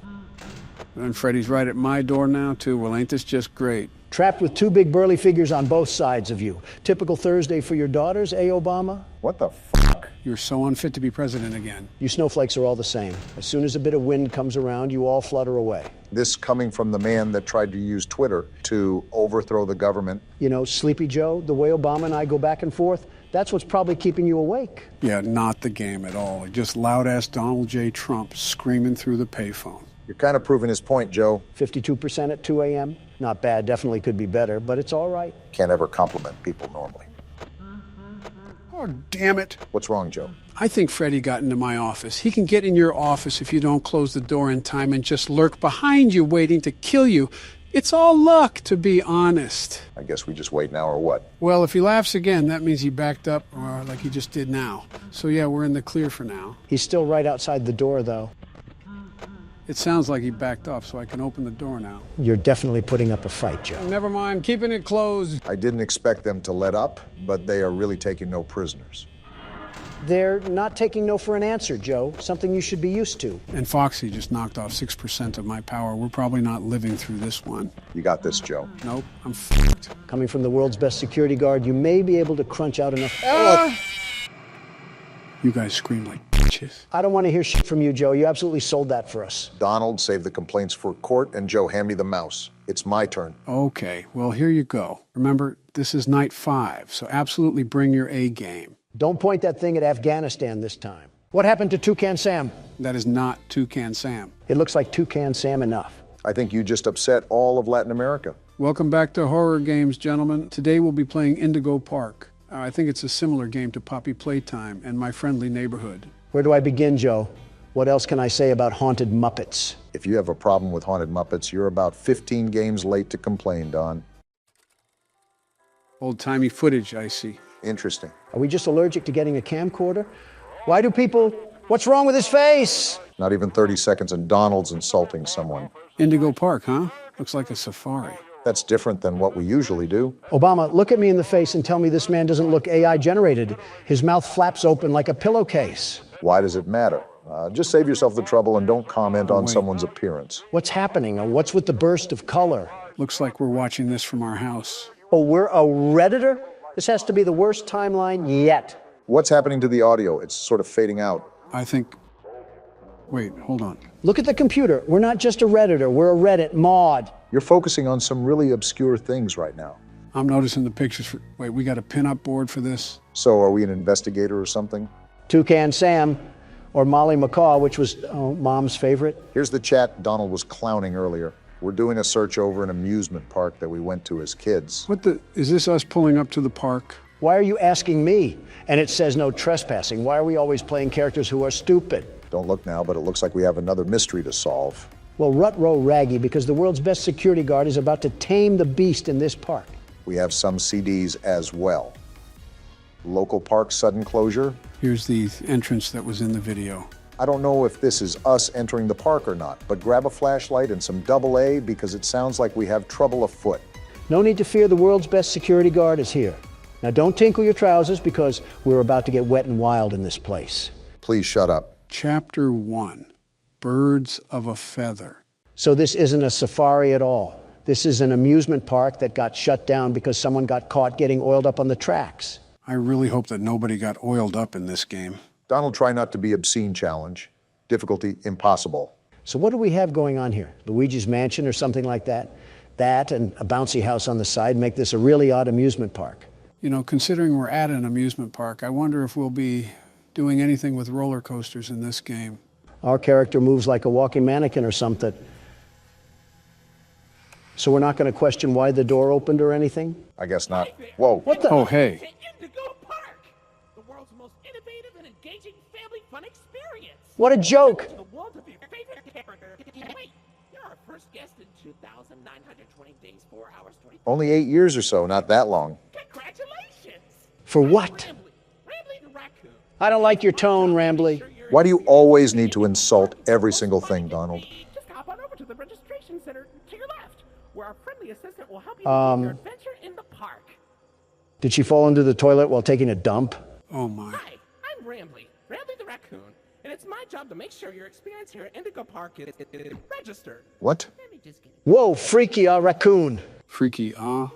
And Freddy's right at my door now, too. Well, ain't this just great? Trapped with two big burly figures on both sides of you. Typical Thursday for your daughters, eh, Obama? What the fuck? You're so unfit to be president again. You snowflakes are all the same. As soon as a bit of wind comes around, you all flutter away. This coming from the man that tried to use Twitter to overthrow the government. You know, Sleepy Joe, the way Obama and I go back and forth, that's what's probably keeping you awake. Yeah, not the game at all. Just loud-ass Donald J. Trump screaming through the payphone. You're kind of proving his point, Joe. 52% at 2 a.m. Not bad, definitely could be better, but it's all right. Can't ever compliment people normally. Oh, damn it. What's wrong, Joe? I think Freddy got into my office. He can get in your office if you don't close the door in time and just lurk behind you waiting to kill you. It's all luck, to be honest. I guess we just wait now or what? Well, if he laughs again, that means he backed up, or like he just did now. So yeah, we're in the clear for now. He's still right outside the door, though. It sounds like he backed off, so I can open the door now. You're definitely putting up a fight, Joe. Never mind, keeping it closed. I didn't expect them to let up, but they are really taking no prisoners. They're not taking no for an answer, Joe. Something you should be used to. And Foxy just knocked off 6% of my power. We're probably not living through this one. You got this, Joe. Nope, I'm f***ed. Coming from the world's best security guard, you may be able to crunch out enough... You guys scream like bitches. I don't want to hear shit from you, Joe. You absolutely sold that for us. Donald, save the complaints for court, and Joe, hand me the mouse. It's my turn. Okay, well, here you go. Remember, this is night 5, so absolutely bring your A game. Don't point that thing at Afghanistan this time. What happened to Toucan Sam? That is not Toucan Sam. It looks like Toucan Sam enough. I think you just upset all of Latin America. Welcome back to Horror Games, gentlemen. Today we'll be playing Indigo Park. I think it's a similar game to Poppy Playtime and My Friendly Neighborhood. Where do I begin, Joe? What else can I say about haunted Muppets? If you have a problem with haunted Muppets, you're about 15 games late to complain, Don. Old-timey footage, I see. Interesting. Are we just allergic to getting a camcorder? Why do people... What's wrong with his face? Not even 30 seconds and Donald's insulting someone. Indigo Park, huh? Looks like a safari. That's different than what we usually do. Obama, look at me in the face and tell me this man doesn't look AI generated. His mouth flaps open like a pillowcase. Why does it matter? Just save yourself the trouble and don't comment on someone's appearance. What's happening? What's with the burst of color? Looks like we're watching this from our house. Oh, we're a Redditor? This has to be the worst timeline yet. What's happening to the audio? It's sort of fading out. I think... Wait, hold on. Look at the computer. We're not just a Redditor, we're a Reddit mod. You're focusing on some really obscure things right now. I'm noticing the pictures for... Wait, we got a pin-up board for this? So are we an investigator or something? Toucan Sam, or Molly McCaw, which was Mom's favorite. Here's the chat Donald was clowning earlier. We're doing a search over an amusement park that we went to as kids. What the... Is this us pulling up to the park? Why are you asking me? And it says no trespassing. Why are we always playing characters who are stupid? Don't look now, but it looks like we have another mystery to solve. Well, rut-row raggy, because the world's best security guard is about to tame the beast in this park. We have some CDs as well. Local park sudden closure. Here's the entrance that was in the video. I don't know if this is us entering the park or not, but grab a flashlight and some AA because it sounds like we have trouble afoot. No need to fear, the world's best security guard is here. Now don't tinkle your trousers because we're about to get wet and wild in this place. Please shut up. Chapter 1, Birds of a Feather. So this isn't a safari at all. This is an amusement park that got shut down because someone got caught getting oiled up on the tracks. I really hope that nobody got oiled up in this game. Donald, try not to be obscene challenge. Difficulty impossible. So what do we have going on here? Luigi's Mansion or something like that? That and a bouncy house on the side make this a really odd amusement park. You know, considering we're at an amusement park, I wonder if we'll be doing anything with roller coasters in this game. Our character moves like a walking mannequin or something. So we're not going to question why the door opened or anything? I guess not. Whoa. What the? Oh, hey. The world's most innovative and engaging family fun experience. What a joke. The world of your favorite character. Wait, you're our first guest in 2,920 days, 4 hours, 20. Only 8 years or so, not that long. Congratulations. For what? Rambly the raccoon. I don't like your tone, Rambly. Why do you always need to insult every single thing, Donald? Just hop on over to the registration center to your left, where our friendly assistant will help you with your adventure in the park. Did she fall into the toilet while taking a dump? Oh my. Hi, I'm Rambly the raccoon, and it's my job to make sure your experience here at Indigo Park is registered. What? Let me just get Whoa, freaky raccoon. Freaky, don't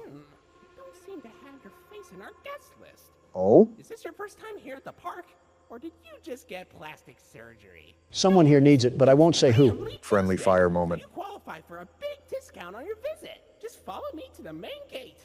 seem to have your face in our guest list. Oh? Is this your first time here at the park, or did you just get plastic surgery? Someone here needs it, but I won't say who. Friendly fire moment. You qualify for a big discount on your visit. Just follow me to the main gate.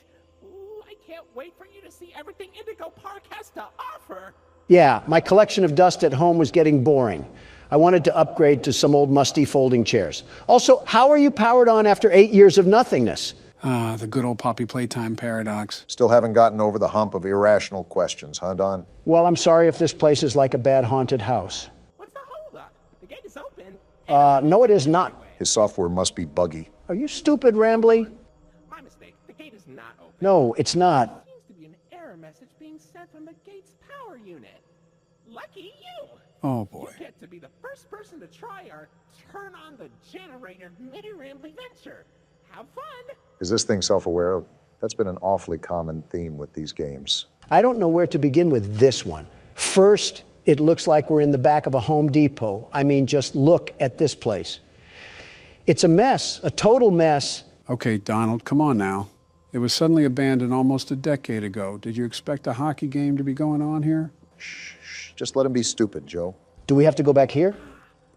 Ooh, I can't wait for you to see everything Indigo Park has to offer. Yeah, my collection of dust at home was getting boring. I wanted to upgrade to some old musty folding chairs. Also, how are you powered on after 8 years of nothingness? Ah, the good old Poppy Playtime paradox. Still haven't gotten over the hump of irrational questions, huh, Don? Well, I'm sorry if this place is like a bad haunted house. What's the holdup? The gate is open. No, it is not. His software must be buggy. Are you stupid, Rambly? My mistake. The gate is not open. No, it's not. There seems to be an error message being sent from the gate's power unit. Lucky you! Oh boy. You get to be the first person to try our turn on the generator mini Rambly venture. Have fun! Is this thing self-aware? That's been an awfully common theme with these games. I don't know where to begin with this one. First, it looks like we're in the back of a Home Depot. I mean, just look at this place. It's a mess, a total mess. Okay, Donald, come on now. It was suddenly abandoned almost a decade ago. Did you expect a hockey game to be going on here? Shh, just let him be stupid, Joe. Do we have to go back here?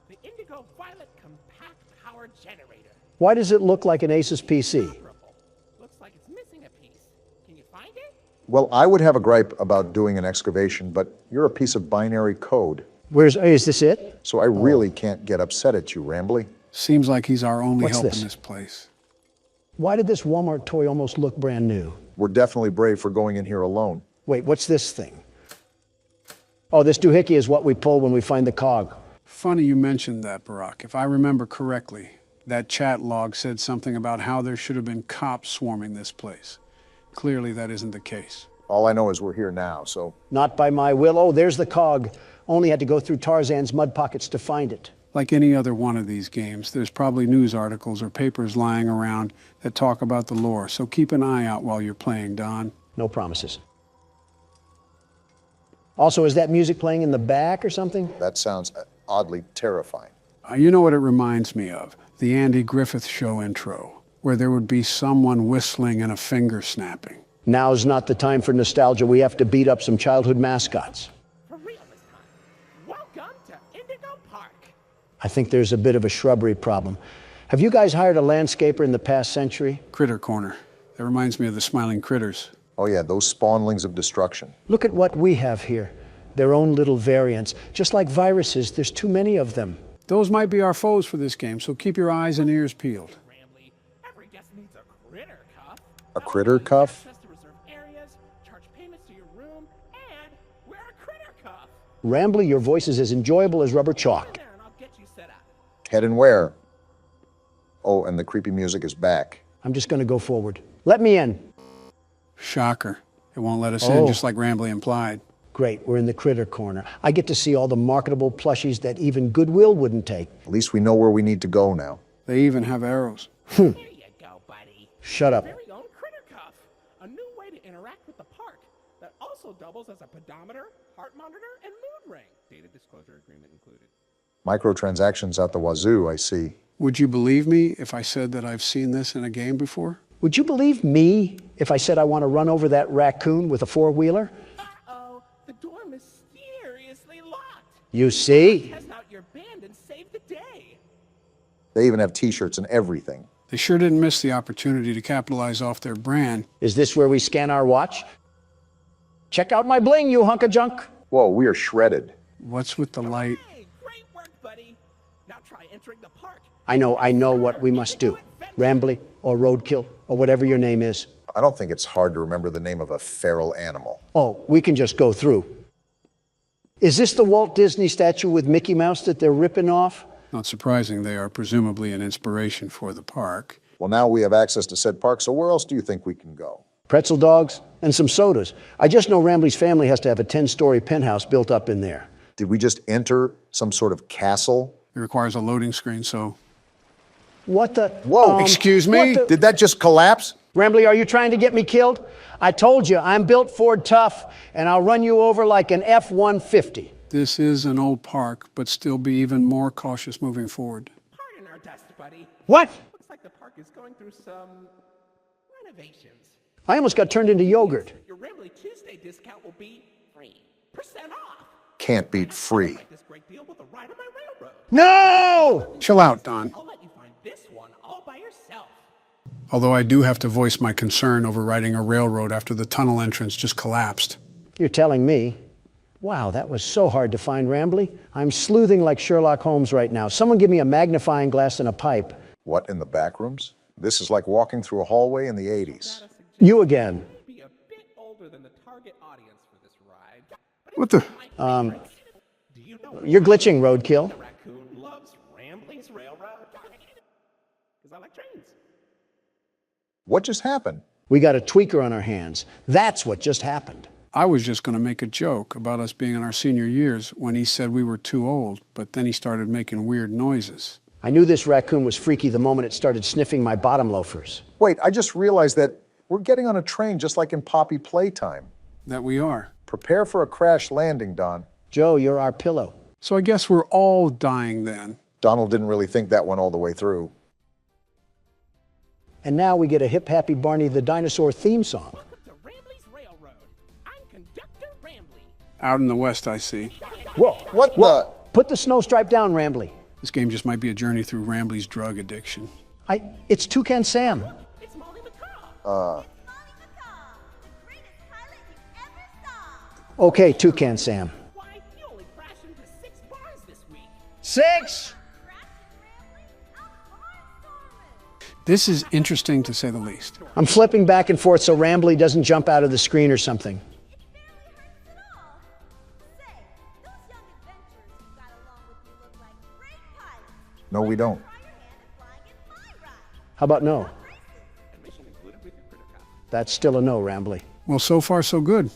The Indigo Violet Compact Power Generator. Why does it look like an Asus PC? Looks like it's missing a piece. Can you find it? Well, I would have a gripe about doing an excavation, but you're a piece of binary code. Is this it? So I really can't get upset at you, Rambly. Seems like he's our only What's help this? in this place. Why did this Walmart toy almost look brand new? We're definitely brave for going in here alone. Wait, what's this thing? Oh, this doohickey is what we pull when we find the cog. Funny you mentioned that, Barack. If I remember correctly, that chat log said something about how there should have been cops swarming this place. Clearly, that isn't the case. All I know is we're here now, so... Not by my will. Oh, there's the cog. Only had to go through Tarzan's mud pockets to find it. Like any other one of these games, there's probably news articles or papers lying around that talk about the lore, so keep an eye out while you're playing, Don. No promises. Also, is that music playing in the back or something? That sounds oddly terrifying. You know what it reminds me of? The Andy Griffith Show intro, where there would be someone whistling and a finger snapping. Now's not the time for nostalgia. We have to beat up some childhood mascots. For real this time. Welcome to Indigo Park. I think there's a bit of a shrubbery problem. Have you guys hired a landscaper in the past century? Critter Corner. That reminds me of the Smiling Critters. Oh yeah, those spawnlings of destruction. Look at what we have here. Their own little variants. Just like viruses, there's too many of them. Those might be our foes for this game, so keep your eyes and ears peeled. Every guest needs a critter cuff. A critter cuff? Access to reserved areas, charge payments to your room, and wear a critter cuff. Rambly, your voice is as enjoyable as rubber chalk. There, and I'll get you set up. Head and where? Oh, and the creepy music is back. I'm just going to go forward. Let me in. Shocker. It won't let us in, just like Rambly implied. Great, we're in the critter corner. I get to see all the marketable plushies that even Goodwill wouldn't take. At least we know where we need to go now. They even have arrows. There you go, buddy. Shut up. Very own critter cuff. A new way to interact with the park that also doubles as a pedometer, heart monitor, and mood ring. Data disclosure agreement included. Microtransactions out the wazoo, I see. Would you believe me if I said that I've seen this in a game before? Would you believe me if I said I want to run over that raccoon with a four-wheeler? Uh-oh, the door mysteriously locked. You see? Test out your band and save the day. They even have t-shirts and everything. They sure didn't miss the opportunity to capitalize off their brand. Is this where we scan our watch? Check out my bling, you hunk of junk. Whoa, we are shredded. What's with the light? Hey, great work, buddy. Now try entering the park. I know what we must do. Rambly or Roadkill or whatever your name is. I don't think it's hard to remember the name of a feral animal. Oh, we can just go through. Is this the Walt Disney statue with Mickey Mouse that they're ripping off? Not surprising, they are presumably an inspiration for the park. Well, now we have access to said park, so where else do you think we can go? Pretzel dogs and some sodas. I just know Rambly's family has to have a 10-story penthouse built up in there. Did we just enter some sort of castle? It requires a loading screen, so... What the? Whoa, excuse me? Did that just collapse? Rambly, are you trying to get me killed? I told you, I'm built Ford tough, and I'll run you over like an F-150. This is an old park, but still be even more cautious moving forward. Pardon our dust, buddy. What? Looks like the park is going through some renovations. I almost got turned into yogurt. Your Rambly Tuesday discount will be 3% off. Can't beat free. Like this great deal with a ride on my railroad. No! Chill out, Don. I'll let you find this one all by yourself. Although I do have to voice my concern over riding a railroad after the tunnel entrance just collapsed. You're telling me? Wow, that was so hard to find, Rambly. I'm sleuthing like Sherlock Holmes right now. Someone give me a magnifying glass and a pipe. What, in the back rooms? This is like walking through a hallway in the 80s. You again. Be a bit older than the target audience for this ride. What the? Do you know You're glitching, Roadkill. the raccoon loves Rambly's railroad? Because I like trains. What just happened? We got a tweaker on our hands. That's what just happened. I was just going to make a joke about us being in our senior years when he said we were too old, but then he started making weird noises. I knew this raccoon was freaky the moment it started sniffing my bottom loafers. Wait, I just realized that we're getting on a train just like in Poppy Playtime. That we are. Prepare for a crash landing, Don. Joe, you're our pillow. So I guess we're all dying then. Donald didn't really think that one all the way through. And now we get a Hip Happy Barney the Dinosaur theme song. Welcome to Rambly's Railroad. I'm Conductor Rambly. Out in the west, I see. Whoa, What the? Put the snow stripe down, Rambly. This game just might be a journey through Rambly's drug addiction. It's Toucan Sam. It's Molly McCaw. Okay, Toucan Sam. Why, you only crashed into 6 bars this week. 6? This is interesting to say the least. I'm flipping back and forth so Rambly doesn't jump out of the screen or something. No, we don't. How about no? That's still a no, Rambly. Well, so far so good.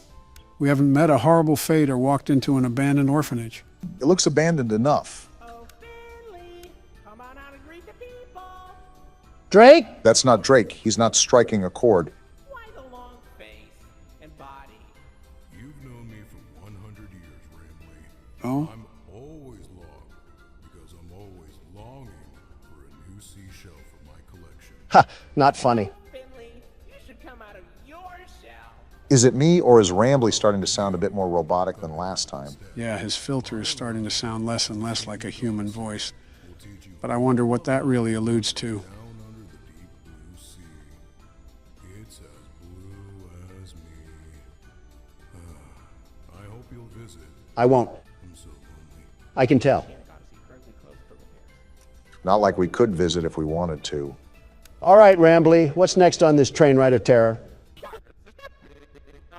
We haven't met a horrible fate or walked into an abandoned orphanage. It looks abandoned enough. Oh, Drake? That's not Drake. He's not striking a chord. Why the long face and body? You've known me for 100 years, Ramley. Oh? I'm always long because I'm always longing for a new seashell for my collection. Ha, not funny. Finley, you should come out of your shell. Is it me, or is Rambley starting to sound a bit more robotic than last time? Yeah, his filter is starting to sound less and less like a human voice. But I wonder what that really alludes to. Down under the deep blue sea. It's as blue as me. I hope you'll visit. I won't. I'm so lonely. I can tell. Not like we could visit if we wanted to. All right, Rambley, what's next on this train ride of terror?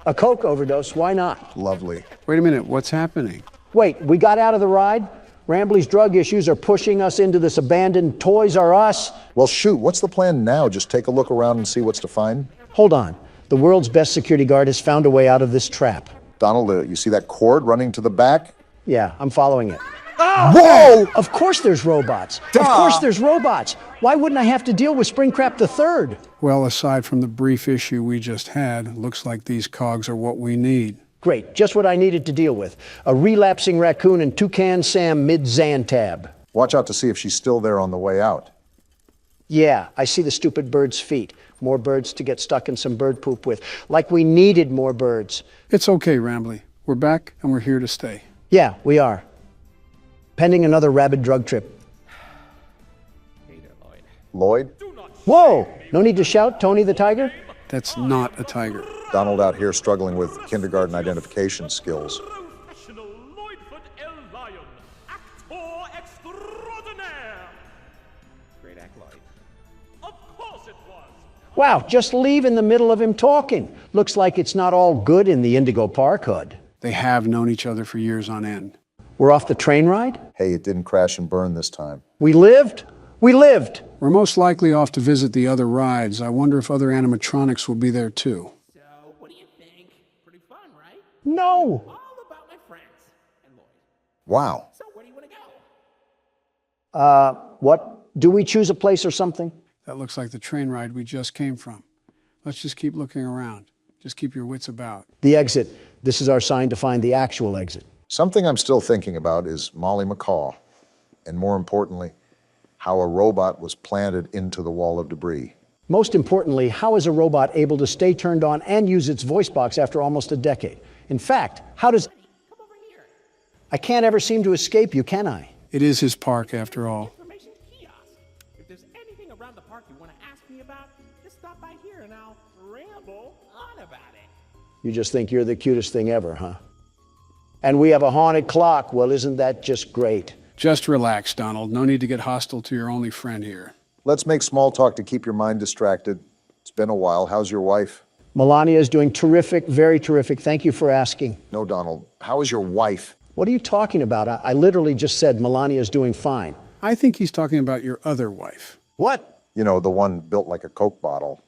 A coke overdose, why not? Lovely. Wait a minute, what's happening? Wait, we got out of the ride? Rambley's drug issues are pushing us into this abandoned Toys R Us? Well, shoot, what's the plan now? Just take a look around and see what's to find? Hold on. The world's best security guard has found a way out of this trap. Donald, you see that cord running to the back? Yeah, I'm following it. Whoa! Of course there's robots. Of course there's robots. Why wouldn't I have to deal with Springtrap III? Well, aside from the brief issue we just had, looks like these cogs are what we need. Great, just what I needed to deal with. A relapsing raccoon and Toucan Sam mid-Xantab. Watch out to see if she's still there on the way out. Yeah, I see the stupid bird's feet. More birds to get stuck in some bird poop with. Like we needed more birds. It's okay, Rambley. We're back and we're here to stay. Yeah, we are. Pending another rabid drug trip. Lloyd? Whoa! No need to shout, Tony the Tiger? That's not a tiger. Donald out here struggling with kindergarten identification skills. Professional Lloydford L. Lion, actor extraordinaire. Great act, Lloyd. Of course it was. Wow, just leave in the middle of him talking. Looks like it's not all good in the Indigo Park hood. They have known each other for years on end. We're off the train ride? Hey, it didn't crash and burn this time. We lived? We lived! We're most likely off to visit the other rides. I wonder if other animatronics will be there too. So, what do you think? Pretty fun, right? No! All about my friends and Lloyd. Wow. So, where do you want to go? What? Do we choose a place or something? That looks like the train ride we just came from. Let's just keep looking around. Just keep your wits about. The exit. This is our sign to find the actual exit. Something I'm still thinking about is Molly McCaw, and more importantly, how a robot was planted into the wall of debris. Most importantly, how is a robot able to stay turned on and use its voice box after almost a decade? In fact, how does... Come over here. I can't ever seem to escape you, can I? It is his park after all. Information kiosk. If there's anything around the park you want to ask me about, just stop by here and I'll ramble on about it. You just think you're the cutest thing ever, huh? And we have a haunted clock. Well, isn't that just great? Just relax, Donald. No need to get hostile to your only friend here. Let's make small talk to keep your mind distracted. It's been a while. How's your wife? Melania is doing terrific, very terrific. Thank you for asking. No, Donald. How is your wife? What are you talking about? I literally just said Melania is doing fine. I think he's talking about your other wife. What? You know, the one built like a Coke bottle.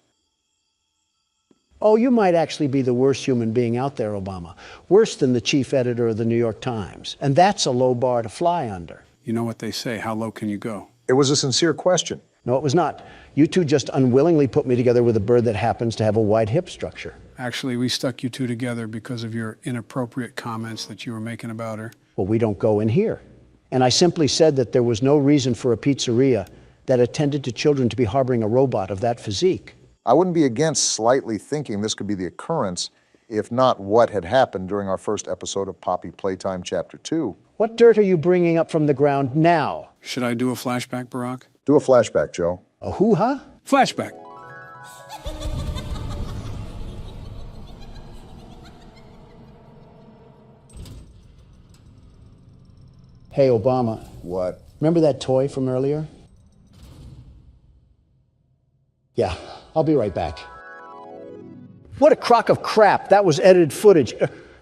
Oh, you might actually be the worst human being out there, Obama. Worse than the chief editor of the New York Times. And that's a low bar to fly under. You know what they say, how low can you go? It was a sincere question. No, it was not. You two just unwillingly put me together with a bird that happens to have a wide hip structure. Actually, we stuck you two together because of your inappropriate comments that you were making about her. Well, we don't go in here. And I simply said that there was no reason for a pizzeria that attended to children to be harboring a robot of that physique. I wouldn't be against slightly thinking this could be the occurrence, if not what had happened during our first episode of Poppy Playtime Chapter 2. What dirt are you bringing up from the ground now? Should I do a flashback, Barack? Do a flashback, Joe. A hoo-ha? Flashback. Hey, Obama. What? Remember that toy from earlier? Yeah, I'll be right back. What a crock of crap. That was edited footage.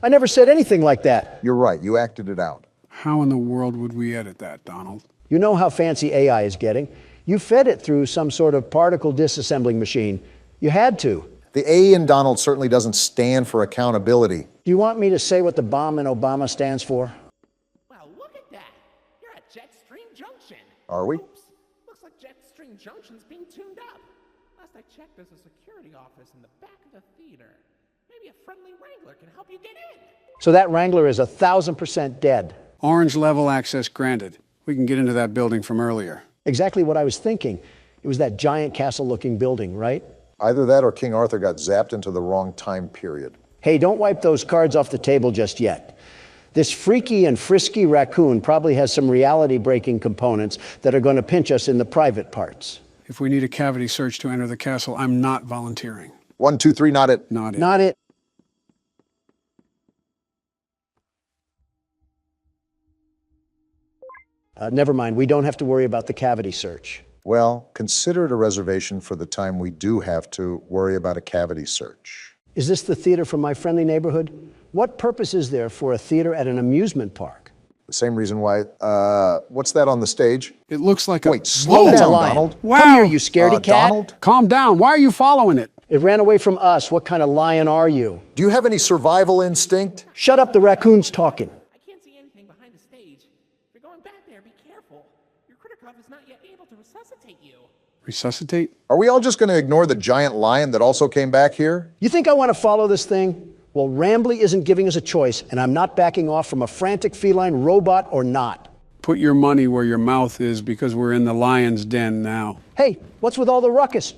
I never said anything like that. You're right. You acted it out. How in the world would we edit that, Donald? You know how fancy AI is getting. You fed it through some sort of particle disassembling machine. You had to. The A in Donald certainly doesn't stand for accountability. Do you want me to say what the bomb in Obama stands for? Well, look at that. You're at Jetstream Junction. Are we? Oops. Looks like Jetstream Junction's being tuned up. Last I checked, there's a security office in the back of the theater. Maybe a friendly wrangler can help you get in. So that Wrangler is 1,000% dead. Orange level access granted. We can get into that building from earlier. Exactly what I was thinking. It was that giant castle-looking building, right? Either that or King Arthur got zapped into the wrong time period. Hey, don't wipe those cards off the table just yet. This freaky and frisky raccoon probably has some reality-breaking components that are going to pinch us in the private parts. If we need a cavity search to enter the castle, I'm not volunteering. 1, 2, 3, not it. Not it. Not it. Never mind, we don't have to worry about the cavity search. Well, consider it a reservation for the time we do have to worry about a cavity search. Is this the theater from my friendly neighborhood? What purpose is there for a theater at an amusement park? The same reason why, what's that on the stage? It looks like Wait, slow down, Donald. Wow. Come here, you scaredy cat. Donald? Calm down. Why are you following it? It ran away from us. What kind of lion are you? Do you have any survival instinct? Shut up, the raccoon's talking. I can't see anything behind the stage. If you're going back there, be careful. Your Criticov is not yet able to resuscitate you. Resuscitate? Are we all just going to ignore the giant lion that also came back here? You think I want to follow this thing? Well, Rambly isn't giving us a choice, and I'm not backing off from a frantic feline robot or not. Put your money where your mouth is, because we're in the lion's den now. Hey, what's with all the ruckus?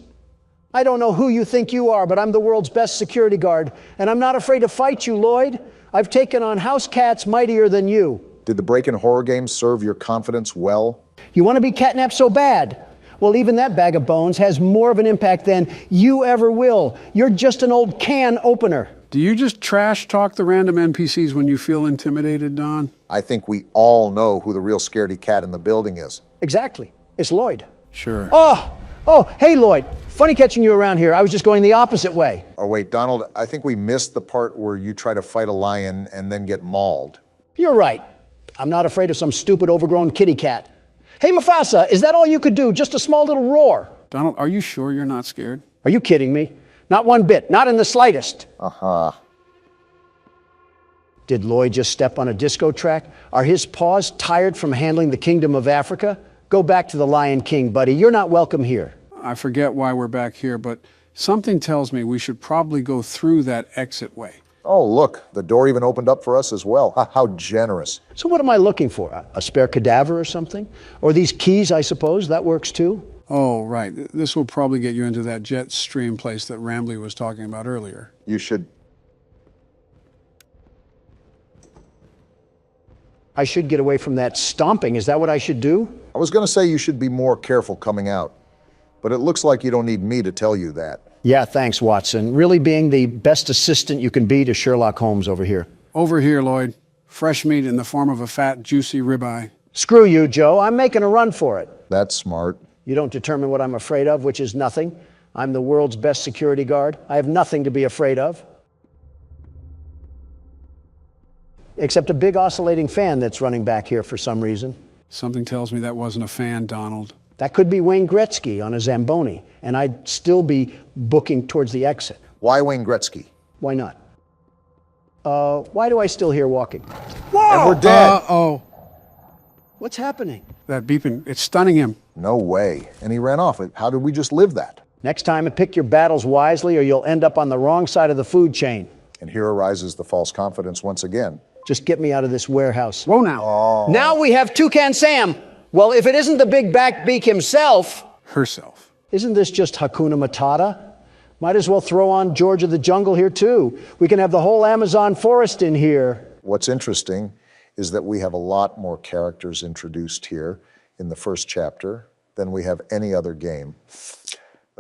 I don't know who you think you are, but I'm the world's best security guard, and I'm not afraid to fight you, Lloyd. I've taken on house cats mightier than you. Did the break-in horror games serve your confidence well? You want to be Catnap so bad? Well, even that bag of bones has more of an impact than you ever will. You're just an old can opener. Do you just trash talk the random NPCs when you feel intimidated, Don? I think we all know who the real scaredy cat in the building is. Exactly. It's Lloyd. Sure. Oh, hey, Lloyd. Funny catching you around here. I was just going the opposite way. Oh, wait, Donald, I think we missed the part where you try to fight a lion and then get mauled. You're right. I'm not afraid of some stupid overgrown kitty cat. Hey, Mufasa, is that all you could do? Just a small little roar? Donald, are you sure you're not scared? Are you kidding me? Not one bit. Not in the slightest. Uh-huh. Did Lloyd just step on a disco track? Are his paws tired from handling the Kingdom of Africa? Go back to the Lion King, buddy. You're not welcome here. I forget why we're back here, but something tells me we should probably go through that exit way. Oh, look, the door even opened up for us as well. How generous. So what am I looking for? A spare cadaver or something? Or these keys, I suppose? That works too? Oh, right. This will probably get you into that jet stream place that Rambly was talking about earlier. You should... I should get away from that stomping. Is that what I should do? I was going to say you should be more careful coming out, but it looks like you don't need me to tell you that. Yeah, thanks, Watson. Really being the best assistant you can be to Sherlock Holmes over here. Over here, Lloyd. Fresh meat in the form of a fat, juicy ribeye. Screw you, Joe. I'm making a run for it. That's smart. You don't determine what I'm afraid of, which is nothing. I'm the world's best security guard. I have nothing to be afraid of. Except a big oscillating fan that's running back here for some reason. Something tells me that wasn't a fan, Donald. That could be Wayne Gretzky on a Zamboni, and I'd still be booking towards the exit. Why Wayne Gretzky? Why not? Why do I still hear walking? Whoa! And we're dead. Uh-oh. What's happening? That beeping, it's stunning him. No way. And he ran off. How did we just live that? Next time, pick your battles wisely or you'll end up on the wrong side of the food chain. And here arises the false confidence once again. Just get me out of this warehouse. Whoa now. Oh. Now we have Toucan Sam. Well, if it isn't the big back beak himself. Herself. Isn't this just Hakuna Matata? Might as well throw on George of the Jungle here too. We can have the whole Amazon forest in here. What's interesting is that we have a lot more characters introduced here in the first chapter than we have any other game.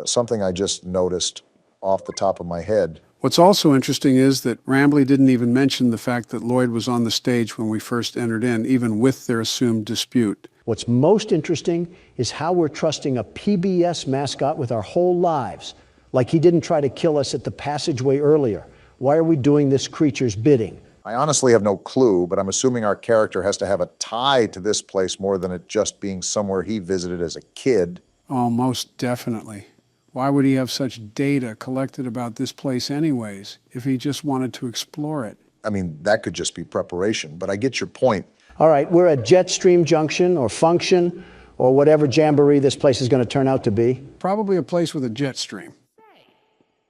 Something I just noticed off the top of my head. What's also interesting is that Rambly didn't even mention the fact that Lloyd was on the stage when we first entered in, even with their assumed dispute. What's most interesting is how we're trusting a PBS mascot with our whole lives, like he didn't try to kill us at the passageway earlier. Why are we doing this creature's bidding? I honestly have no clue, but I'm assuming our character has to have a tie to this place more than it just being somewhere he visited as a kid. Oh, most definitely. Why would he have such data collected about this place anyways, if he just wanted to explore it? I mean, that could just be preparation, but I get your point. All right, we're at Jetstream Junction or Function or whatever jamboree this place is going to turn out to be. Probably a place with a jet stream.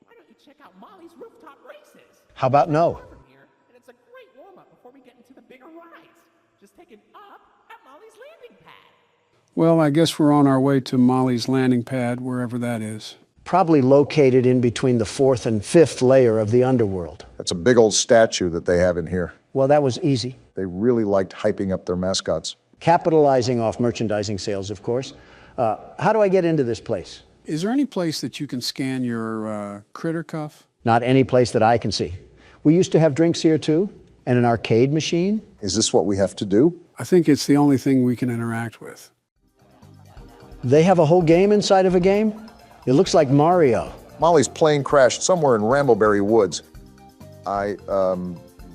Why don't you check out Molly's rooftop races? How about no? From here, and it's a great warm-up before we get into the bigger rides. Just take it up at Molly's landing pad. Well, I guess we're on our way to Molly's landing pad, wherever that is. Probably located in between the 4th and 5th layer of the underworld. That's a big old statue that they have in here. Well, that was easy. They really liked hyping up their mascots. Capitalizing off merchandising sales, of course. How do I get into this place? Is there any place that you can scan your critter cuff? Not any place that I can see. We used to have drinks here too, and an arcade machine. Is this what we have to do? I think it's the only thing we can interact with. They have a whole game inside of a game? It looks like Mario. Molly's plane crashed somewhere in Rambleberry Woods. I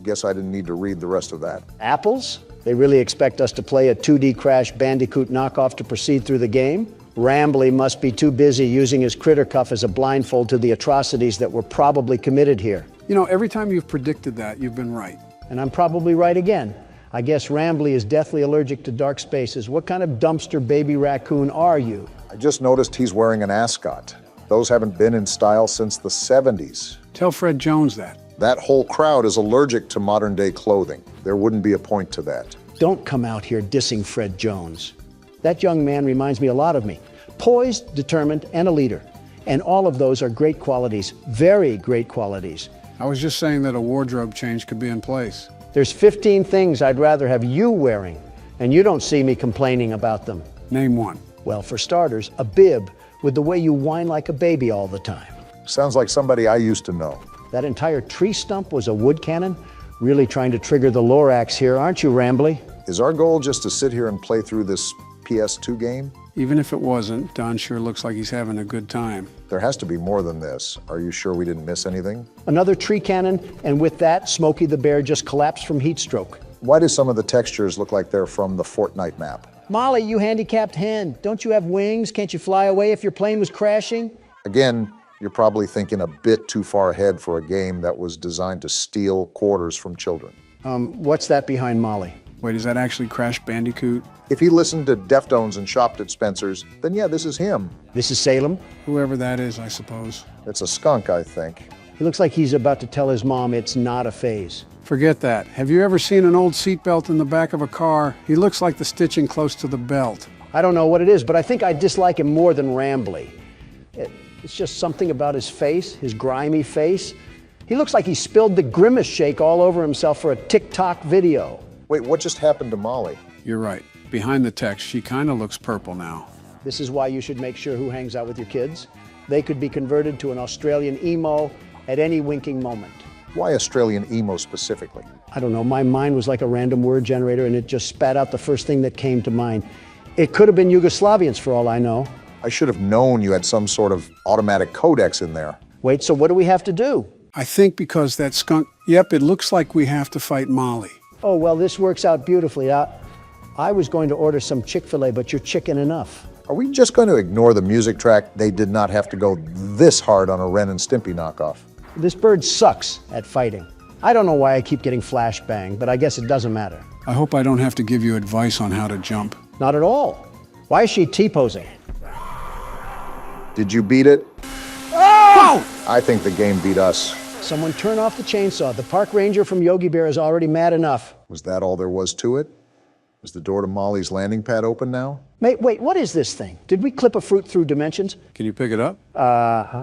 guess I didn't need to read the rest of that. Apples? They really expect us to play a 2D Crash Bandicoot knockoff to proceed through the game? Rambly must be too busy using his critter cuff as a blindfold to the atrocities that were probably committed here. You know, every time you've predicted that, you've been right. And I'm probably right again. I guess Rambly is deathly allergic to dark spaces. What kind of dumpster baby raccoon are you? I just noticed he's wearing an ascot. Those haven't been in style since the 70s. Tell Fred Jones that. That whole crowd is allergic to modern day clothing. There wouldn't be a point to that. Don't come out here dissing Fred Jones. That young man reminds me a lot of me. Poised, determined, and a leader. And all of those are great qualities, very great qualities. I was just saying that a wardrobe change could be in place. There's 15 things I'd rather have you wearing, and you don't see me complaining about them. Name one. Well, for starters, a bib with the way you whine like a baby all the time. Sounds like somebody I used to know. That entire tree stump was a wood cannon? Really trying to trigger the Lorax here, aren't you, Rambly? Is our goal just to sit here and play through this PS2 game? Even if it wasn't, Don sure looks like he's having a good time. There has to be more than this. Are you sure we didn't miss anything? Another tree cannon, and with that, Smokey the Bear just collapsed from heat stroke. Why do some of the textures look like they're from the Fortnite map? Molly, you handicapped hen. Don't you have wings? Can't you fly away if your plane was crashing? Again, you're probably thinking a bit too far ahead for a game that was designed to steal quarters from children. What's that behind Molly? Wait, is that actually Crash Bandicoot? If he listened to Deftones and shopped at Spencer's, then yeah, this is him. This is Salem? Whoever that is, I suppose. It's a skunk, I think. He looks like he's about to tell his mom it's not a phase. Forget that. Have you ever seen an old seatbelt in the back of a car? He looks like the stitching close to the belt. I don't know what it is, but I think I dislike him more than Rambly. It's just something about his face, his grimy face. He looks like he spilled the Grimace shake all over himself for a TikTok video. Wait, what just happened to Molly? You're right. Behind the text, she kind of looks purple now. This is why you should make sure who hangs out with your kids. They could be converted to an Australian emo at any winking moment. Why Australian emo specifically? I don't know, my mind was like a random word generator and it just spat out the first thing that came to mind. It could have been Yugoslavians for all I know. I should have known you had some sort of automatic codex in there. Wait, so what do we have to do? I think because that skunk, yep, it looks like we have to fight Molly. Oh, well, this works out beautifully. I was going to order some Chick-fil-A, but you're chicken enough. Are we just going to ignore the music track? They did not have to go this hard on a Ren and Stimpy knockoff. This bird sucks at fighting. I don't know why I keep getting flashbang, but I guess it doesn't matter. I hope I don't have to give you advice on how to jump. Not at all. Why is she T-posing? Did you beat it? Oh! I think the game beat us. Someone turn off the chainsaw. The park ranger from Yogi Bear is already mad enough. Was that all there was to it? Is the door to Molly's landing pad open now? Wait, what is this thing? Did we clip a fruit through dimensions? Can you pick it up?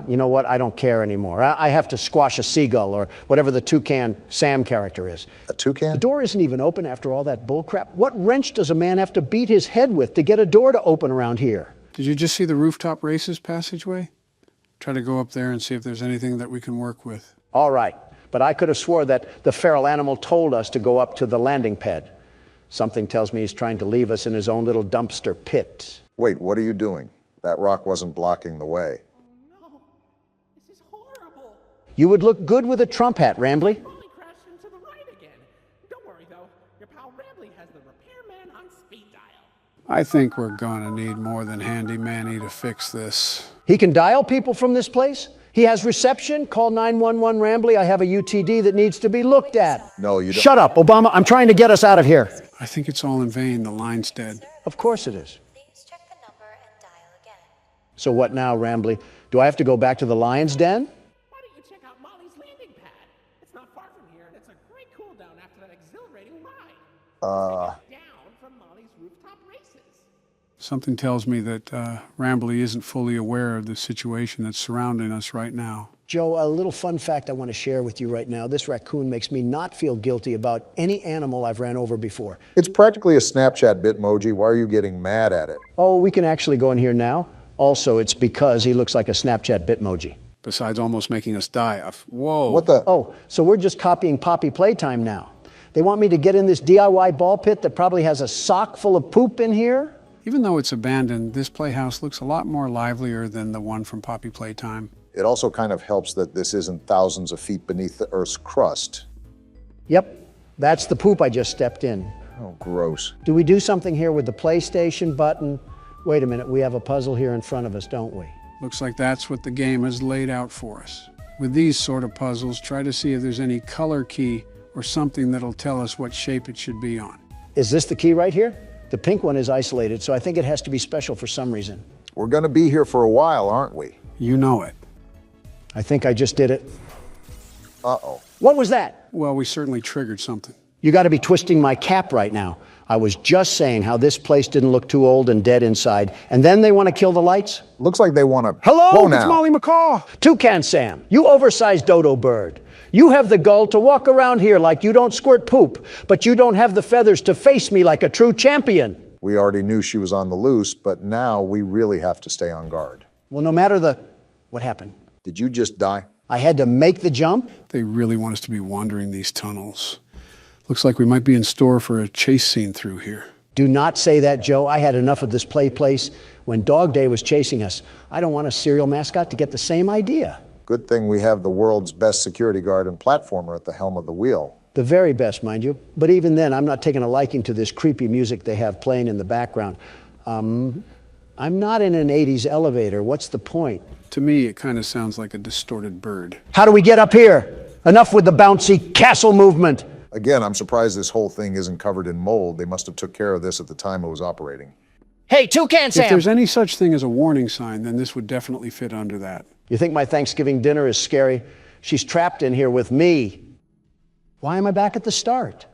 You know what? I don't care anymore. I have to squash a seagull or whatever the toucan Sam character is. A toucan? The door isn't even open after all that bullcrap. What wrench does a man have to beat his head with to get a door to open around here? Did you just see the rooftop races passageway? Try to go up there and see if there's anything that we can work with. All right, but I could have swore that the feral animal told us to go up to the landing pad. Something tells me he's trying to leave us in his own little dumpster pit. Wait, what are you doing? That rock wasn't blocking the way. No, this is horrible. You would look good with a Trump hat, Rambly. Molly crashed into the right again. Don't worry though, your pal Rambly has the repairman on speed dial. I think we're gonna need more than Handy Manny to fix this. He can dial people from this place? He has reception. Call 911 Rambly. I have a UTD that needs to be looked at. No, you don't. Shut up, Obama. I'm trying to get us out of here. I think it's all in vain. The line's dead. Of course it is. Please check So what now, Rambly? Do I have to go back to the lion's den? Why don't you check out Molly's landing pad? It's not far from here, and it's a great cool down after that exhilarating ride. Down from Molly's rooftop races. Something tells me that Rambly isn't fully aware of the situation that's surrounding us right now. Joe, a little fun fact I want to share with you right now. This raccoon makes me not feel guilty about any animal I've ran over before. It's practically a Snapchat Bitmoji. Why are you getting mad at it? Oh, we can actually go in here now. Also, it's because he looks like a Snapchat Bitmoji. Besides almost making us die. Whoa. What the? Oh, so we're just copying Poppy Playtime now. They want me to get in this DIY ball pit that probably has a sock full of poop in here? Even though it's abandoned, this playhouse looks a lot more livelier than the one from Poppy Playtime. It also kind of helps that this isn't thousands of feet beneath the Earth's crust. Yep, that's the poop I just stepped in. Oh, gross. Do we do something here with the PlayStation button? Wait a minute, we have a puzzle here in front of us, don't we? Looks like that's what the game has laid out for us. With these sort of puzzles, try to see if there's any color key or something that'll tell us what shape it should be on. Is this the key right here? The pink one is isolated, so I think it has to be special for some reason. We're going to be here for a while, aren't we? You know it. I think I just did it. Uh-oh. What was that? Well, we certainly triggered something. You got to be twisting my cap right now. I was just saying how this place didn't look too old and dead inside, and then they want to kill the lights? Looks like they want to... Hello? It's Molly McCaw. Toucan Sam, you oversized dodo bird. You have the gall to walk around here like you don't squirt poop, but you don't have the feathers to face me like a true champion. We already knew she was on the loose, but now we really have to stay on guard. Well, no matter the... What happened? Did you just die? I had to make the jump? They really want us to be wandering these tunnels. Looks like we might be in store for a chase scene through here. Do not say that, Joe. I had enough of this play place when Dog Day was chasing us. I don't want a serial mascot to get the same idea. Good thing we have the world's best security guard and platformer at the helm of the wheel. The very best, mind you. But even then, I'm not taking a liking to this creepy music they have playing in the background. I'm not in an 80s elevator. What's the point? To me, it kind of sounds like a distorted bird. How do we get up here? Enough with the bouncy castle movement. Again, I'm surprised this whole thing isn't covered in mold. They must have took care of this at the time it was operating. Hey, Toucan Sam! If there's any such thing as a warning sign, then this would definitely fit under that. You think my Thanksgiving dinner is scary? She's trapped in here with me. Why am I back at the start?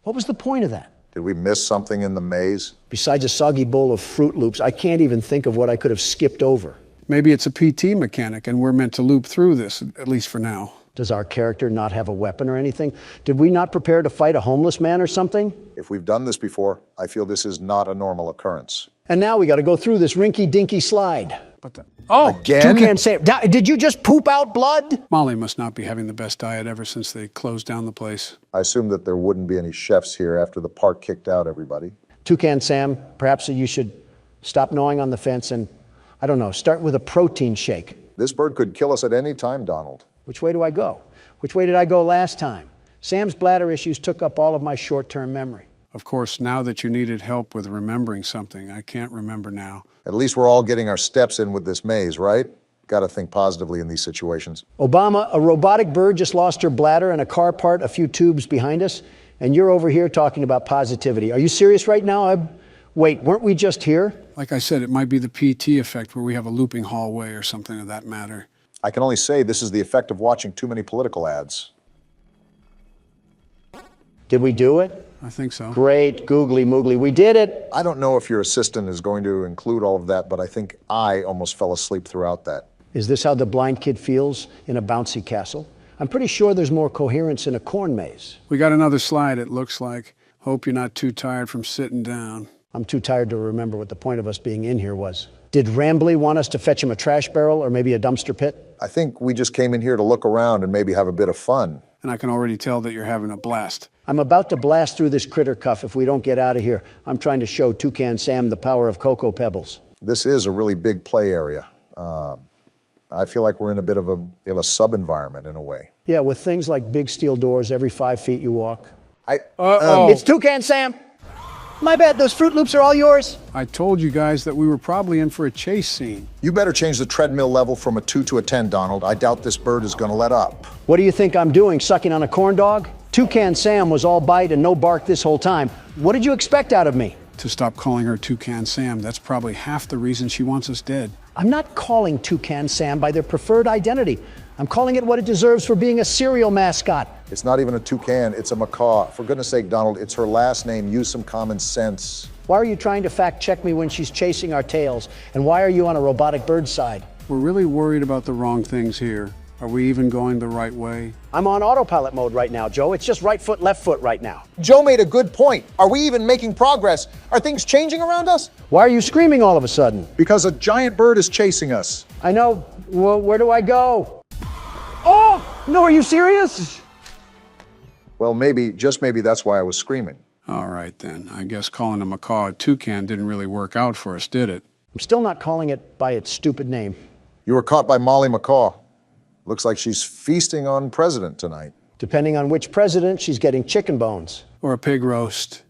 What was the point of that? Did we miss something in the maze? Besides a soggy bowl of Fruit Loops, I can't even think of what I could have skipped over. Maybe it's a PT mechanic and we're meant to loop through this, at least for now. Does our character not have a weapon or anything? Did we not prepare to fight a homeless man or something? If we've done this before, I feel this is not a normal occurrence. And now we got to go through this rinky-dinky slide. Again? Toucan Sam, did you just poop out blood? Molly must not be having the best diet ever since they closed down the place. I assume that there wouldn't be any chefs here after the park kicked out everybody. Toucan Sam, perhaps you should stop gnawing on the fence and, I don't know, start with a protein shake. This bird could kill us at any time, Donald. Which way do I go? Which way did I go last time? Sam's bladder issues took up all of my short-term memory. Of course, now that you needed help with remembering something, I can't remember now. At least we're all getting our steps in with this maze, right? Got to think positively in these situations. Obama, a robotic bird just lost her bladder and a car part a few tubes behind us, and you're over here talking about positivity. Are you serious right now? Wait, weren't we just here? Like I said, it might be the PT effect where we have a looping hallway or something of that matter. I can only say this is the effect of watching too many political ads. Did we do it? I think so. Great, googly moogly, we did it. I don't know if your assistant is going to include all of that, but I think I almost fell asleep throughout that. Is this how the blind kid feels in a bouncy castle? I'm pretty sure there's more coherence in a corn maze. We got another slide, it looks like. Hope you're not too tired from sitting down. I'm too tired to remember what the point of us being in here was. Did Rambly want us to fetch him a trash barrel or maybe a dumpster pit? I think we just came in here to look around and maybe have a bit of fun. And I can already tell that you're having a blast. I'm about to blast through this critter cuff if we don't get out of here. I'm trying to show Toucan Sam the power of Cocoa Pebbles. This is a really big play area. I feel like we're in a bit of a sub-environment in a way. Yeah, with things like big steel doors every 5 feet you walk. It's Toucan Sam! My bad, those Fruit Loops are all yours. I told you guys that we were probably in for a chase scene. You better change the treadmill level from a 2 to a 10, Donald. I doubt this bird is going to let up. What do you think I'm doing, sucking on a corn dog? Toucan Sam was all bite and no bark this whole time. What did you expect out of me? to stop calling her Toucan Sam. That's probably half the reason she wants us dead. I'm not calling Toucan Sam by their preferred identity. I'm calling it what it deserves for being a cereal mascot. It's not even a toucan, it's a macaw. For goodness sake, Donald, it's her last name. Use some common sense. Why are you trying to fact check me when she's chasing our tails? And why are you on a robotic bird's side? We're really worried about the wrong things here. Are we even going the right way? I'm on autopilot mode right now, Joe. It's just right foot, left foot right now. Joe made a good point. Are we even making progress? Are things changing around us? Why are you screaming all of a sudden? Because a giant bird is chasing us. I know. Well, where do I go? Oh, no, are you serious? Well, maybe, just maybe that's why I was screaming. All right, then. I guess calling a macaw a toucan didn't really work out for us, did it? I'm still not calling it by its stupid name. You were caught by Molly McCaw. Looks like she's feasting on president tonight. Depending on which president, she's getting chicken bones. Or a pig roast.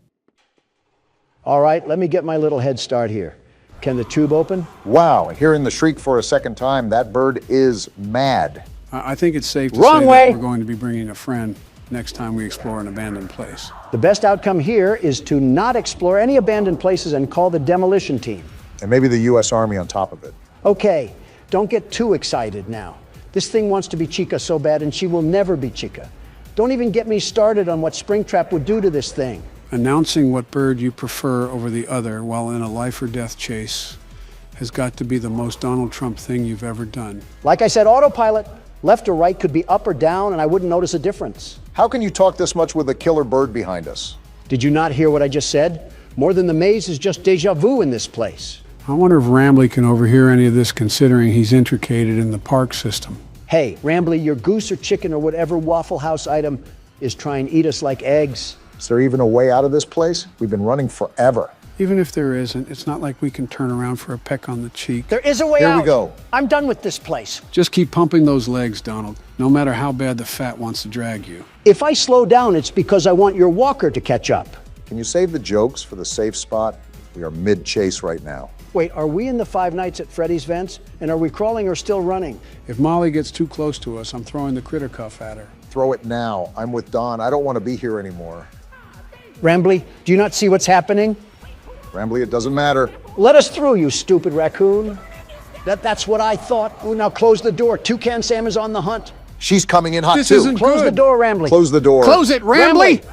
All right, let me get my little head start here. Can the tube open? Wow, hearing the shriek for a second time, that bird is mad. I think it's safe to Wrong say way. that we're going to be bringing a friend next time we explore an abandoned place. The best outcome here is to not explore any abandoned places and call the demolition team. And maybe the U.S. Army on top of it. Okay, don't get too excited now. This thing wants to be Chica so bad, and she will never be Chica. Don't even get me started on what Springtrap would do to this thing. Announcing what bird you prefer over the other while in a life or death chase has got to be the most Donald Trump thing you've ever done. Like I said, autopilot. Left or right could be up or down, and I wouldn't notice a difference. How can you talk this much with a killer bird behind us? Did you not hear what I just said? More than the maze is just deja vu in this place. I wonder if Rambley can overhear any of this, considering he's intricated in the park system. Hey, Rambley, your goose or chicken or whatever Waffle House item is trying to eat us like eggs. Is there even a way out of this place? We've been running forever. Even if there isn't, it's not like we can turn around for a peck on the cheek. There is a way out. Here we go. I'm done with this place. Just keep pumping those legs, Donald, no matter how bad the fat wants to drag you. If I slow down, it's because I want your walker to catch up. Can you save the jokes for the safe spot? We are mid-chase right now. Wait, are we in the Five Nights at Freddy's vents? And are we crawling or still running? If Molly gets too close to us, I'm throwing the critter cuff at her. Throw it now. I'm with Don. I don't want to be here anymore. Rambley, do you not see what's happening? Rambley, it doesn't matter. Let us through, you stupid raccoon. That's what I thought. Oh, now close the door. Toucan Sam is on the hunt. She's coming in hot This too. isn't Close good. the door, Rambley. Close the door. Close it, Rambley!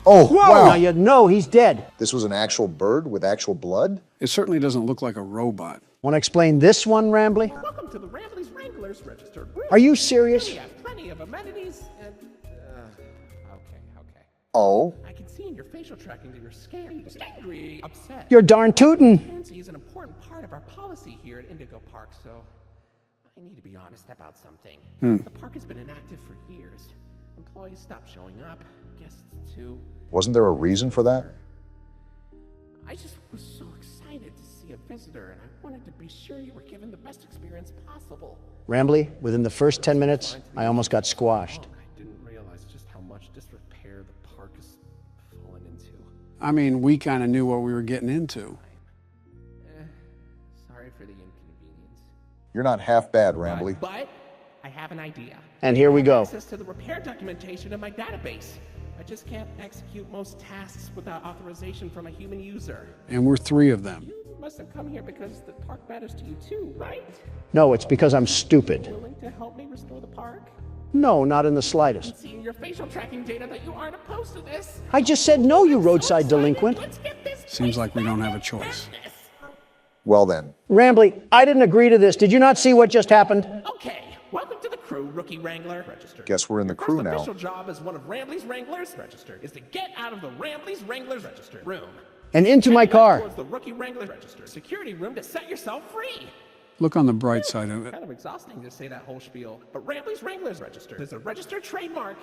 Oh, Whoa. wow. Now you know he's dead. This was an actual bird with actual blood? It certainly doesn't look like a robot. Want to explain this one, Rambley? Welcome to the Rambley's Wranglers registered room. Are you serious? We have plenty of amenities and. Okay. Oh? I can see in your facial tracking that you're scared, angry, upset. You're darn tootin'. Transparency is an important part of our policy here at Indigo Park, so I need to be honest about something. The park has been inactive for years. Employees stopped showing up, guests too. Wasn't there a reason for that? I just was so excited to see a visitor, and I wanted to be sure you were given the best experience possible. Rambley, within the first 10 minutes, I almost got squashed. I didn't realize just how much disrepair the park has fallen into. I mean, we kind of knew what we were getting into. Sorry for the inconvenience. You're not half bad, Rambley. But I have an idea. And here we go. Access to the repair documentation in my database. I just can't execute most tasks without authorization from a human user. And we're 3 of them. You must have come here because the park matters to you too, right? No, it's because I'm stupid. Willing to help me restore the park? No, not in the slightest. Seeing your facial tracking data that you aren't opposed to this. I just said no, you roadside delinquent. Let's get this. Seems like we don't have a choice. Well then. Rambley, I didn't agree to this. Did you not see what just happened? Okay, welcome to the crew, Rookie Wrangler. Registered. Guess we're in the crew First now. official job as one of Rambley's Wranglers, registered, is to get out of the Rambley's Wranglers registered room. And into my car. Towards the Rookie Wrangler registered security room to set yourself free. Look on the bright side of it. Kind of exhausting to say that whole spiel, but Rambley's Wranglers registered is a registered trademark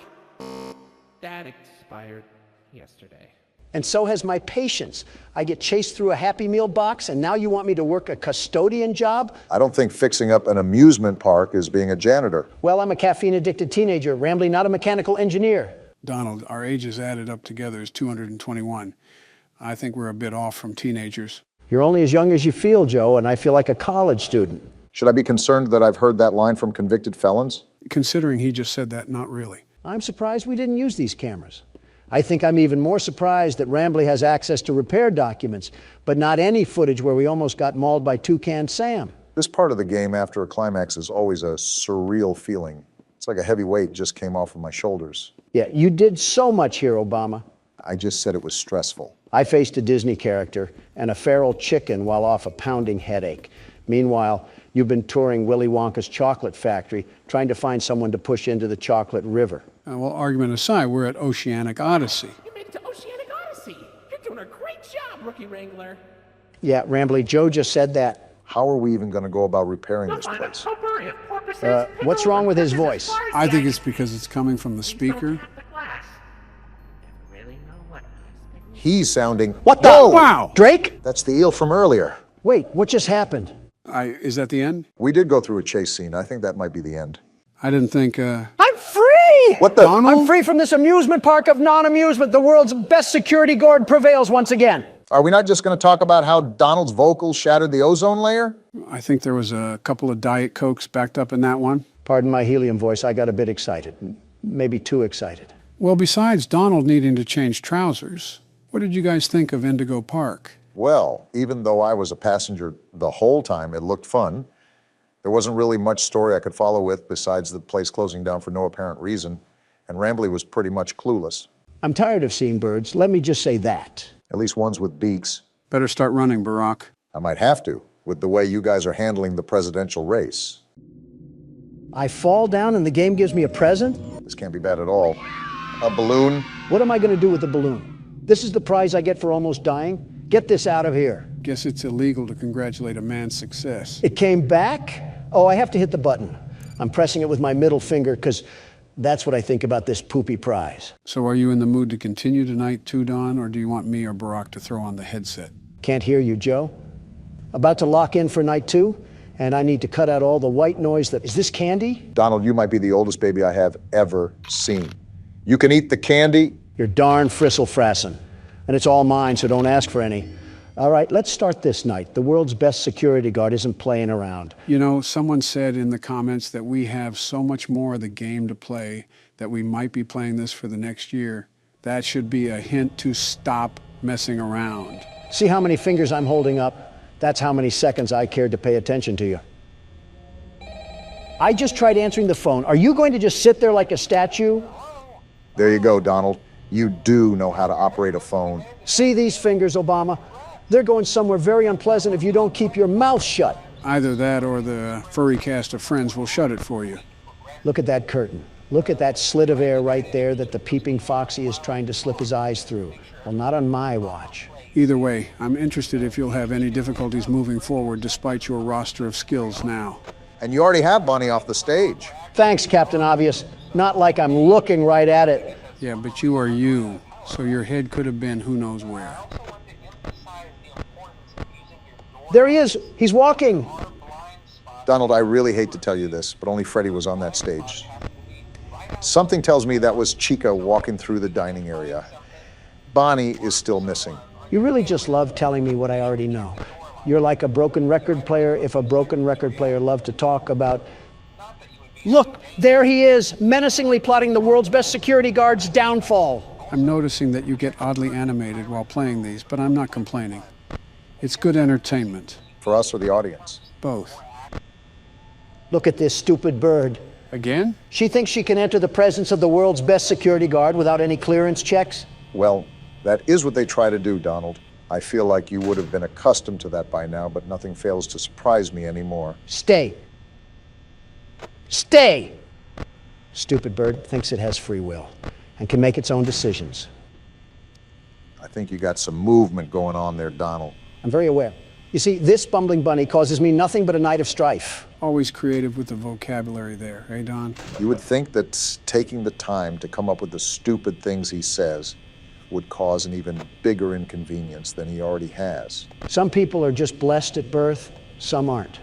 that expired yesterday. And so has my patience. I get chased through a Happy Meal box, and now you want me to work a custodian job? I don't think fixing up an amusement park is being a janitor. Well, I'm a caffeine-addicted teenager, Rambley, not a mechanical engineer. Donald, our ages added up together is 221. I think we're a bit off from teenagers. You're only as young as you feel, Joe, and I feel like a college student. Should I be concerned that I've heard that line from convicted felons? Considering he just said that, not really. I'm surprised we didn't use these cameras. I think I'm even more surprised that Rambley has access to repair documents, but not any footage where we almost got mauled by Toucan Sam. This part of the game after a climax is always a surreal feeling. It's like a heavy weight just came off of my shoulders. Yeah, you did so much here, Obama. I just said it was stressful. I faced a Disney character and a feral chicken while off a pounding headache. Meanwhile, you've been touring Willy Wonka's chocolate factory, trying to find someone to push into the chocolate river. Well, argument aside, we're at Oceanic Odyssey. You made it to Oceanic Odyssey. You're doing a great job, Rookie Wrangler. Yeah, Rambley, Joe just said that. How are we even going to go about repairing this place? What's wrong with his voice? I think it's because it's coming from the speaker. He's sounding... What the? Whoa! Wow! Drake? That's the eel from earlier. Wait, what just happened? Is that the end? We did go through a chase scene. I think that might be the end. I didn't think, I'm free! What the? Donald? I'm free from this amusement park of non-amusement. The world's best security guard prevails once again. Are we not just going to talk about how Donald's vocals shattered the ozone layer? I think there was a couple of Diet Cokes backed up in that one. Pardon my helium voice, I got a bit excited. Maybe too excited. Well, besides Donald needing to change trousers, what did you guys think of Indigo Park? Well, even though I was a passenger the whole time, it looked fun. There wasn't really much story I could follow with besides the place closing down for no apparent reason, and Rambley was pretty much clueless. I'm tired of seeing birds, let me just say that. At least ones with beaks. Better start running, Barack. I might have to, with the way you guys are handling the presidential race. I fall down and the game gives me a present? This can't be bad at all. A balloon? What am I going to do with the balloon? This is the prize I get for almost dying? Get this out of here. Guess it's illegal to congratulate a man's success. It came back? Oh, I have to hit the button. I'm pressing it with my middle finger because that's what I think about this poopy prize. So are you in the mood to continue tonight too, Don, or do you want me or Barack to throw on the headset? Can't hear you, Joe. About to lock in for night 2, and I need to cut out all the white noise that... Is this candy? Donald, you might be the oldest baby I have ever seen. You can eat the candy. You're darn fristle-frassin'. And it's all mine, so don't ask for any. All right, let's start this night. The world's best security guard isn't playing around. You know, someone said in the comments that we have so much more of the game to play that we might be playing this for the next year. That should be a hint to stop messing around. See how many fingers I'm holding up? That's how many seconds I cared to pay attention to you. I just tried answering the phone. Are you going to just sit there like a statue? There you go, Donald. You do know how to operate a phone. See these fingers, Obama? They're going somewhere very unpleasant if you don't keep your mouth shut. Either that or the furry cast of friends will shut it for you. Look at that curtain. Look at that slit of air right there that the peeping foxy is trying to slip his eyes through. Well, not on my watch. Either way, I'm interested if you'll have any difficulties moving forward despite your roster of skills now. And you already have Bonnie off the stage. Thanks, Captain Obvious. Not like I'm looking right at it. Yeah, but you are you, so your head could have been who knows where. There he is. He's walking. Donald, I really hate to tell you this, but only Freddie was on that stage. Something tells me that was Chica walking through the dining area. Bonnie is still missing. You really just love telling me what I already know. You're like a broken record player if a broken record player loved to talk about... Look, there he is, menacingly plotting the world's best security guard's downfall. I'm noticing that you get oddly animated while playing these, but I'm not complaining. It's good entertainment. For us or the audience? Both. Look at this stupid bird. Again? She thinks she can enter the presence of the world's best security guard without any clearance checks? Well, that is what they try to do, Donald. I feel like you would have been accustomed to that by now, but nothing fails to surprise me anymore. Stay. Stay! Stupid bird thinks it has free will and can make its own decisions. I think you got some movement going on there, Donald. I'm very aware. You see, this bumbling bunny causes me nothing but a night of strife. Always creative with the vocabulary there, eh, Don? You would think that taking the time to come up with the stupid things he says would cause an even bigger inconvenience than he already has. Some people are just blessed at birth, some aren't.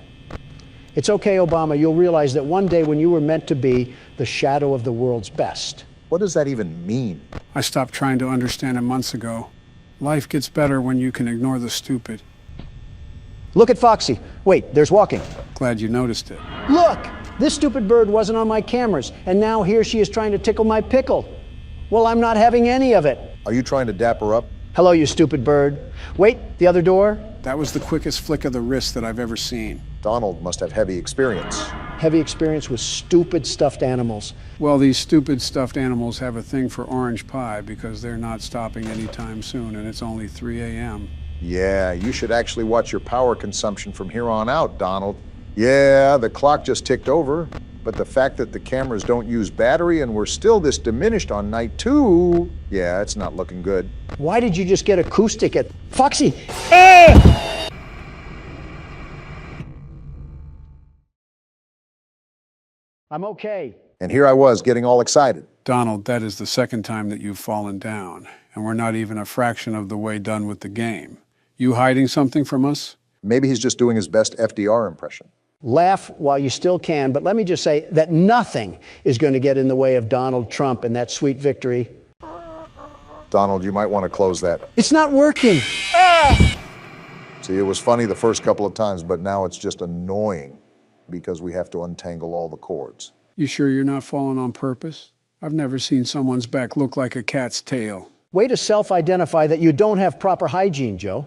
It's okay, Obama, you'll realize that one day when you were meant to be the shadow of the world's best. What does that even mean? I stopped trying to understand it months ago. Life gets better when you can ignore the stupid. Look at Foxy. Wait, there's walking. Glad you noticed it. Look! This stupid bird wasn't on my cameras, and now here she is trying to tickle my pickle. Well, I'm not having any of it. Are you trying to dapper up? Hello, you stupid bird. Wait, the other door? That was the quickest flick of the wrist that I've ever seen. Donald must have heavy experience. Heavy experience with stupid stuffed animals. Well, these stupid stuffed animals have a thing for orange pie because they're not stopping anytime soon, and it's only 3 a.m. Yeah, you should actually watch your power consumption from here on out, Donald. Yeah, the clock just ticked over, but the fact that the cameras don't use battery and we're still this diminished on night 2, yeah, it's not looking good. Why did you just get acoustic at Foxy? Ah! I'm okay. And here I was getting all excited. Donald, that is the second time that you've fallen down, and we're not even a fraction of the way done with the game. You hiding something from us? Maybe he's just doing his best FDR impression. Laugh while you still can, but let me just say that nothing is going to get in the way of Donald Trump and that sweet victory. Donald, you might want to close that. It's not working. Ah! See, it was funny the first couple of times, but now it's just annoying because we have to untangle all the cords. You sure you're not falling on purpose? I've never seen someone's back look like a cat's tail. Way to self-identify that you don't have proper hygiene, Joe.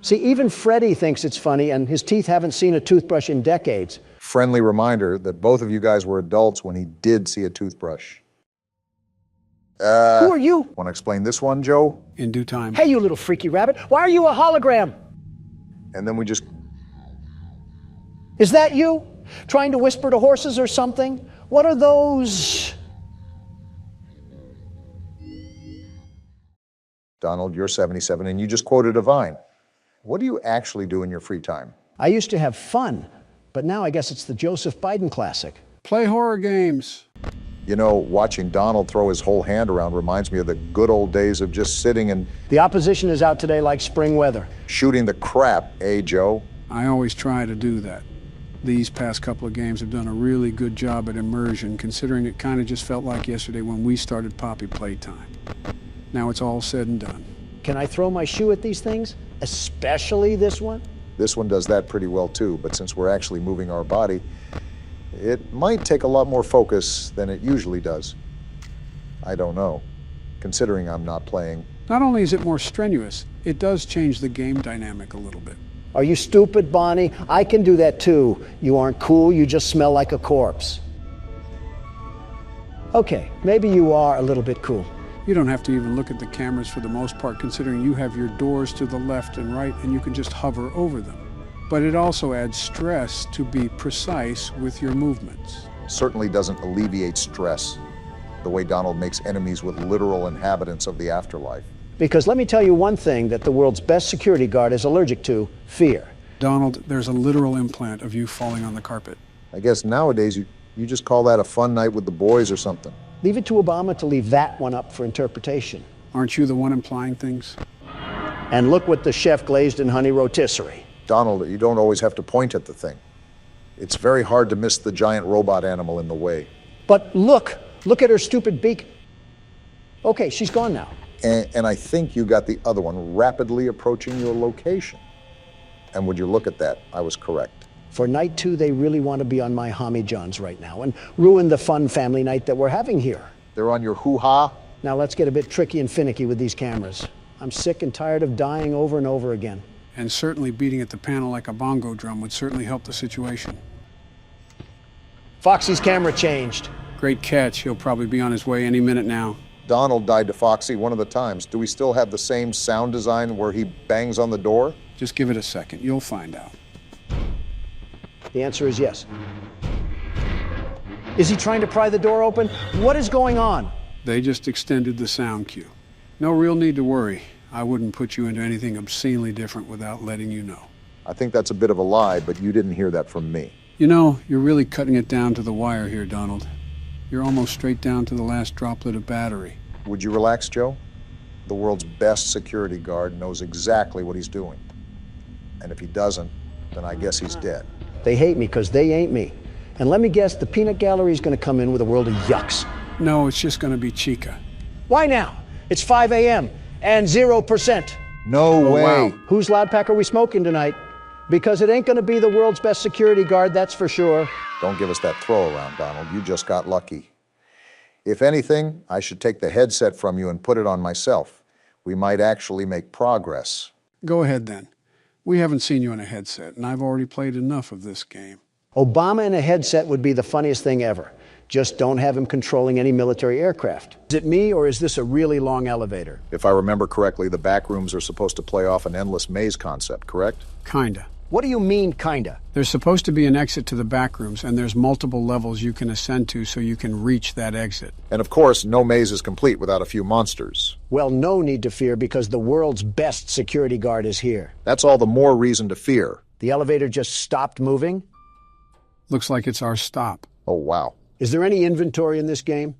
See, even Freddie thinks it's funny, and his teeth haven't seen a toothbrush in decades. Friendly reminder that both of you guys were adults when he did see a toothbrush. Who are you? Want to explain this one, Joe? In due time. Hey, you little freaky rabbit. Why are you a hologram? And then we just... Is that you? Trying to whisper to horses or something? What are those? Donald, you're 77 and you just quoted a Vine. What do you actually do in your free time? I used to have fun, but now I guess it's the Joseph Biden classic. Play horror games. You know, watching Donald throw his whole hand around reminds me of the good old days of just sitting and... The opposition is out today like spring weather. Shooting the crap, eh, Joe? I always try to do that. These past couple of games have done a really good job at immersion, considering it kind of just felt like yesterday when we started Poppy Playtime. Now it's all said and done. Can I throw my shoe at these things? Especially this one? This one does that pretty well too, but since we're actually moving our body, it might take a lot more focus than it usually does. I don't know, considering I'm not playing. Not only is it more strenuous, it does change the game dynamic a little bit. Are you stupid, Bonnie? I can do that too. You aren't cool, you just smell like a corpse. Okay, maybe you are a little bit cool. You don't have to even look at the cameras for the most part, considering you have your doors to the left and right and you can just hover over them. But it also adds stress to be precise with your movements. Certainly doesn't alleviate stress the way Donald makes enemies with literal inhabitants of the afterlife. Because let me tell you one thing that the world's best security guard is allergic to: fear. Donald, there's a literal implant of you falling on the carpet. I guess nowadays you just call that a fun night with the boys or something. Leave it to Obama to leave that one up for interpretation. Aren't you the one implying things? And look what the chef glazed in honey rotisserie. Donald, you don't always have to point at the thing. It's very hard to miss the giant robot animal in the way. But look at her stupid beak. Okay, she's gone now. And I think you got the other one rapidly approaching your location. And would you look at that, I was correct. For night 2, they really want to be on my Homie Johns right now and ruin the fun family night that we're having here. They're on your hoo-ha? Now let's get a bit tricky and finicky with these cameras. I'm sick and tired of dying over and over again. And certainly beating at the panel like a bongo drum would certainly help the situation. Foxy's camera changed. Great catch. He'll probably be on his way any minute now. Donald died to Foxy one of the times. Do we still have the same sound design where he bangs on the door? Just give it a second. You'll find out. The answer is yes. Is he trying to pry the door open? What is going on? They just extended the sound cue. No real need to worry. I wouldn't put you into anything obscenely different without letting you know. I think that's a bit of a lie, but you didn't hear that from me. You know, you're really cutting it down to the wire here, Donald. You're almost straight down to the last droplet of battery. Would you relax, Joe? The world's best security guard knows exactly what he's doing. And if he doesn't, then I guess he's dead. They hate me because they ain't me. And let me guess, the peanut gallery is going to come in with a world of yucks. No, it's just going to be Chica. Why now? It's 5 a.m. and 0%. No way. Wow. Whose loud pack are we smoking tonight? Because it ain't going to be the world's best security guard, that's for sure. Don't give us that throw around, Donald. You just got lucky. If anything, I should take the headset from you and put it on myself. We might actually make progress. Go ahead then. We haven't seen you in a headset, and I've already played enough of this game. Obama in a headset would be the funniest thing ever. Just don't have him controlling any military aircraft. Is it me, or is this a really long elevator? If I remember correctly, the back rooms are supposed to play off an endless maze concept, correct? Kinda. What do you mean, kinda? There's supposed to be an exit to the back rooms, and there's multiple levels you can ascend to so you can reach that exit. And of course, no maze is complete without a few monsters. Well, no need to fear because the world's best security guard is here. That's all the more reason to fear. The elevator just stopped moving? Looks like it's our stop. Oh, wow. Is there any inventory in this game?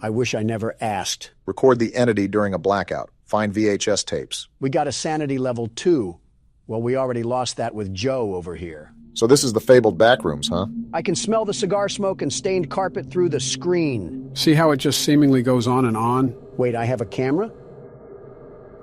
I wish I never asked. Record the entity during a blackout. Find VHS tapes. We got a sanity level 2. Well, we already lost that with Joe over here. So this is the fabled backrooms, huh? I can smell the cigar smoke and stained carpet through the screen. See how it just seemingly goes on and on? Wait, I have a camera?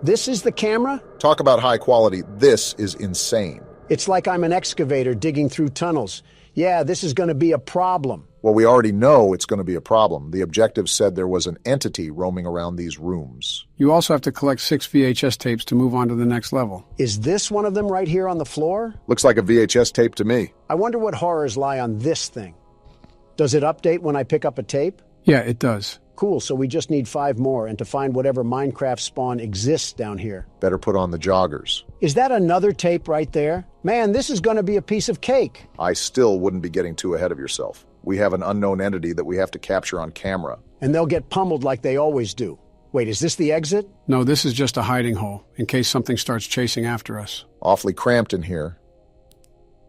This is the camera? Talk about high quality. This is insane. It's like I'm an excavator digging through tunnels. Yeah, this is going to be a problem. Well, we already know it's going to be a problem. The objective said there was an entity roaming around these rooms. You also have to collect 6 VHS tapes to move on to the next level. Is this one of them right here on the floor? Looks like a VHS tape to me. I wonder what horrors lie on this thing. Does it update when I pick up a tape? Yeah, it does. Cool, so we just need 5 more and to find whatever Minecraft spawn exists down here. Better put on the joggers. Is that another tape right there? Man, this is going to be a piece of cake. I still wouldn't be getting too ahead of yourself. We have an unknown entity that we have to capture on camera. And they'll get pummeled like they always do. Wait, is this the exit? No, this is just a hiding hole, in case something starts chasing after us. Awfully cramped in here.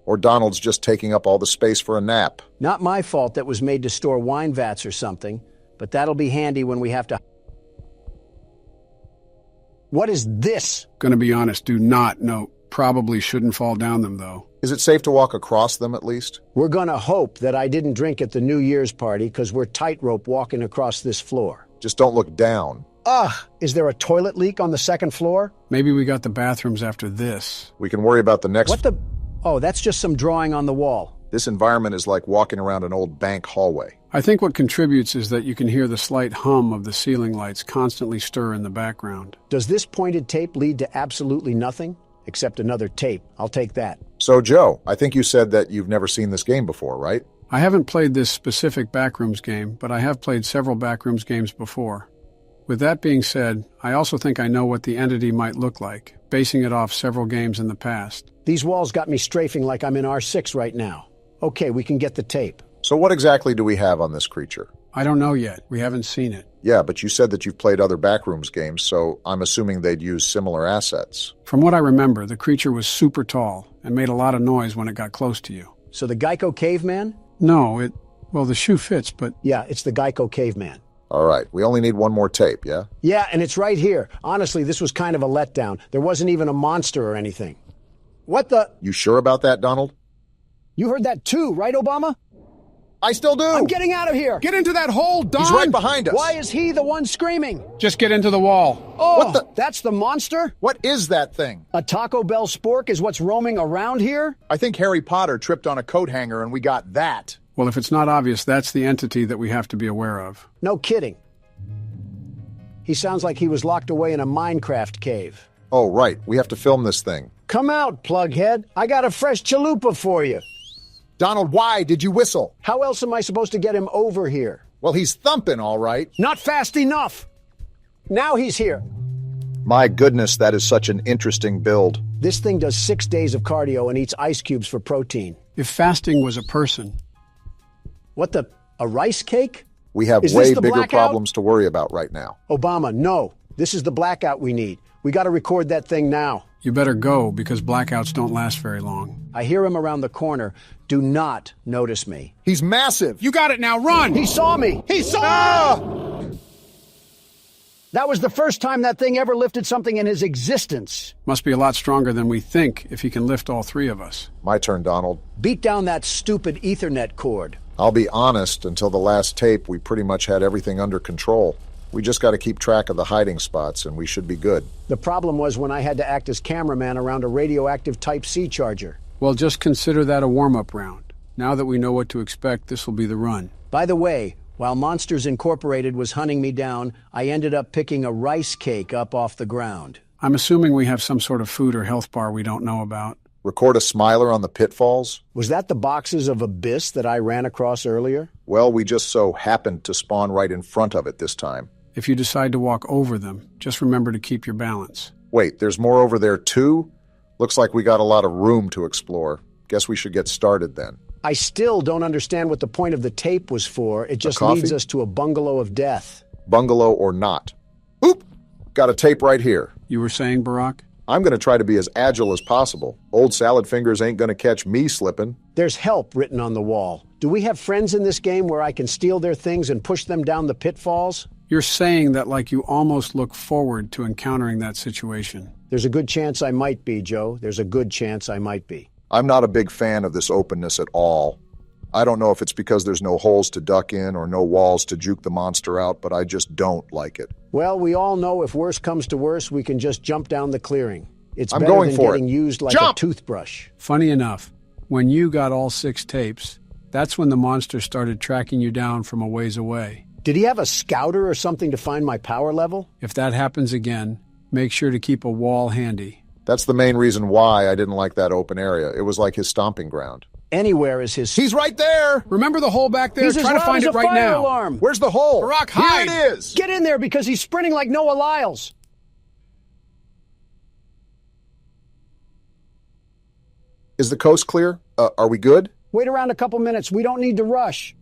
Or Donald's just taking up all the space for a nap. Not my fault that was made to store wine vats or something, but that'll be handy when we have to... What is this? Gonna be honest, do not know. Probably shouldn't fall down them, though. Is it safe to walk across them, at least? We're gonna hope that I didn't drink at the New Year's party, because we're tightrope walking across this floor. Just don't look down. Ugh! Is there a toilet leak on the second floor? Maybe we got the bathrooms after this. We can worry about the next... What the... Oh, that's just some drawing on the wall. This environment is like walking around an old bank hallway. I think what contributes is that you can hear the slight hum of the ceiling lights constantly stir in the background. Does this pointed tape lead to absolutely nothing? Except another tape. I'll take that. So, Joe, I think you said that you've never seen this game before, right? I haven't played this specific Backrooms game, but I have played several Backrooms games before. With that being said, I also think I know what the entity might look like, basing it off several games in the past. These walls got me strafing like I'm in R6 right now. Okay, we can get the tape. So what exactly do we have on this creature? I don't know yet. We haven't seen it. Yeah, but you said that you've played other Backrooms games, so I'm assuming they'd use similar assets. From what I remember, the creature was super tall and made a lot of noise when it got close to you. So the Geico Caveman? No, well, the shoe fits, but... Yeah, it's the Geico Caveman. All right, we only need one more tape, yeah? Yeah, and it's right here. Honestly, this was kind of a letdown. There wasn't even a monster or anything. What the... You sure about that, Donald? You heard that too, right, Obama? I still do! I'm getting out of here! Get into that hole, Don! He's right behind us! Why is he the one screaming? Just get into the wall. Oh, that's the monster? What is that thing? A Taco Bell spork is what's roaming around here? I think Harry Potter tripped on a coat hanger and we got that. Well, if it's not obvious, that's the entity that we have to be aware of. No kidding. He sounds like he was locked away in a Minecraft cave. Oh, right. We have to film this thing. Come out, plughead. I got a fresh chalupa for you. Donald, why did you whistle? How else am I supposed to get him over here? Well, he's thumping, all right. Not fast enough. Now he's here. My goodness, that is such an interesting build. This thing does 6 days of cardio and eats ice cubes for protein. If fasting was a person. What the... a rice cake? We have way bigger problems to worry about right now. Obama, no. This is the blackout we need. We got to record that thing now. You better go, because blackouts don't last very long. I hear him around the corner. Do not notice me. He's massive. You got it now, run! He saw me! He saw me! That was the first time that thing ever lifted something in his existence. Must be a lot stronger than we think if he can lift all 3 of us. My turn, Donald. Beat down that stupid Ethernet cord. I'll be honest, until the last tape, we pretty much had everything under control. We just got to keep track of the hiding spots, and we should be good. The problem was when I had to act as cameraman around a radioactive Type-C charger. Well, just consider that a warm-up round. Now that we know what to expect, this will be the run. By the way, While Monsters Incorporated was hunting me down, I ended up picking a rice cake up off the ground. I'm assuming we have some sort of food or health bar we don't know about. Record a smiler on the pitfalls? Was that the boxes of abyss that I ran across earlier? Well, we just so happened to spawn right in front of it this time. If you decide to walk over them, just remember to keep your balance. Wait, there's more over there too? Looks like we got a lot of room to explore. Guess we should get started then. I still don't understand what the point of the tape was for. It just leads us to a bungalow of death. Bungalow or not. Oop! Got a tape right here. You were saying, Barack? I'm going to try to be as agile as possible. Old salad fingers ain't going to catch me slipping. There's help written on the wall. Do we have friends in this game where I can steal their things and push them down the pitfalls? You're saying that like you almost look forward to encountering that situation. There's a good chance I might be, Joe. There's a good chance I might be. I'm not a big fan of this openness at all. I don't know if it's because there's no holes to duck in or no walls to juke the monster out, but I just don't like it. Well, we all know if worse comes to worse, we can just jump down the clearing. It's I'm better going than for getting it. used like Jump! a toothbrush. Funny enough, when you got all 6 tapes, that's when the monster started tracking you down from a ways away. Did he have a scouter or something to find my power level? If that happens again, make sure to keep a wall handy. That's the main reason why I didn't like that open area. It was like his stomping ground. Anywhere is his... He's right there! Remember the hole back there? He's Try to find it right now. Alarm. Where's the hole? Barack, hide! Here it is! Get in there because he's sprinting like Noah Lyles. Is the coast clear? Are we good? Wait around a couple minutes. We don't need to rush.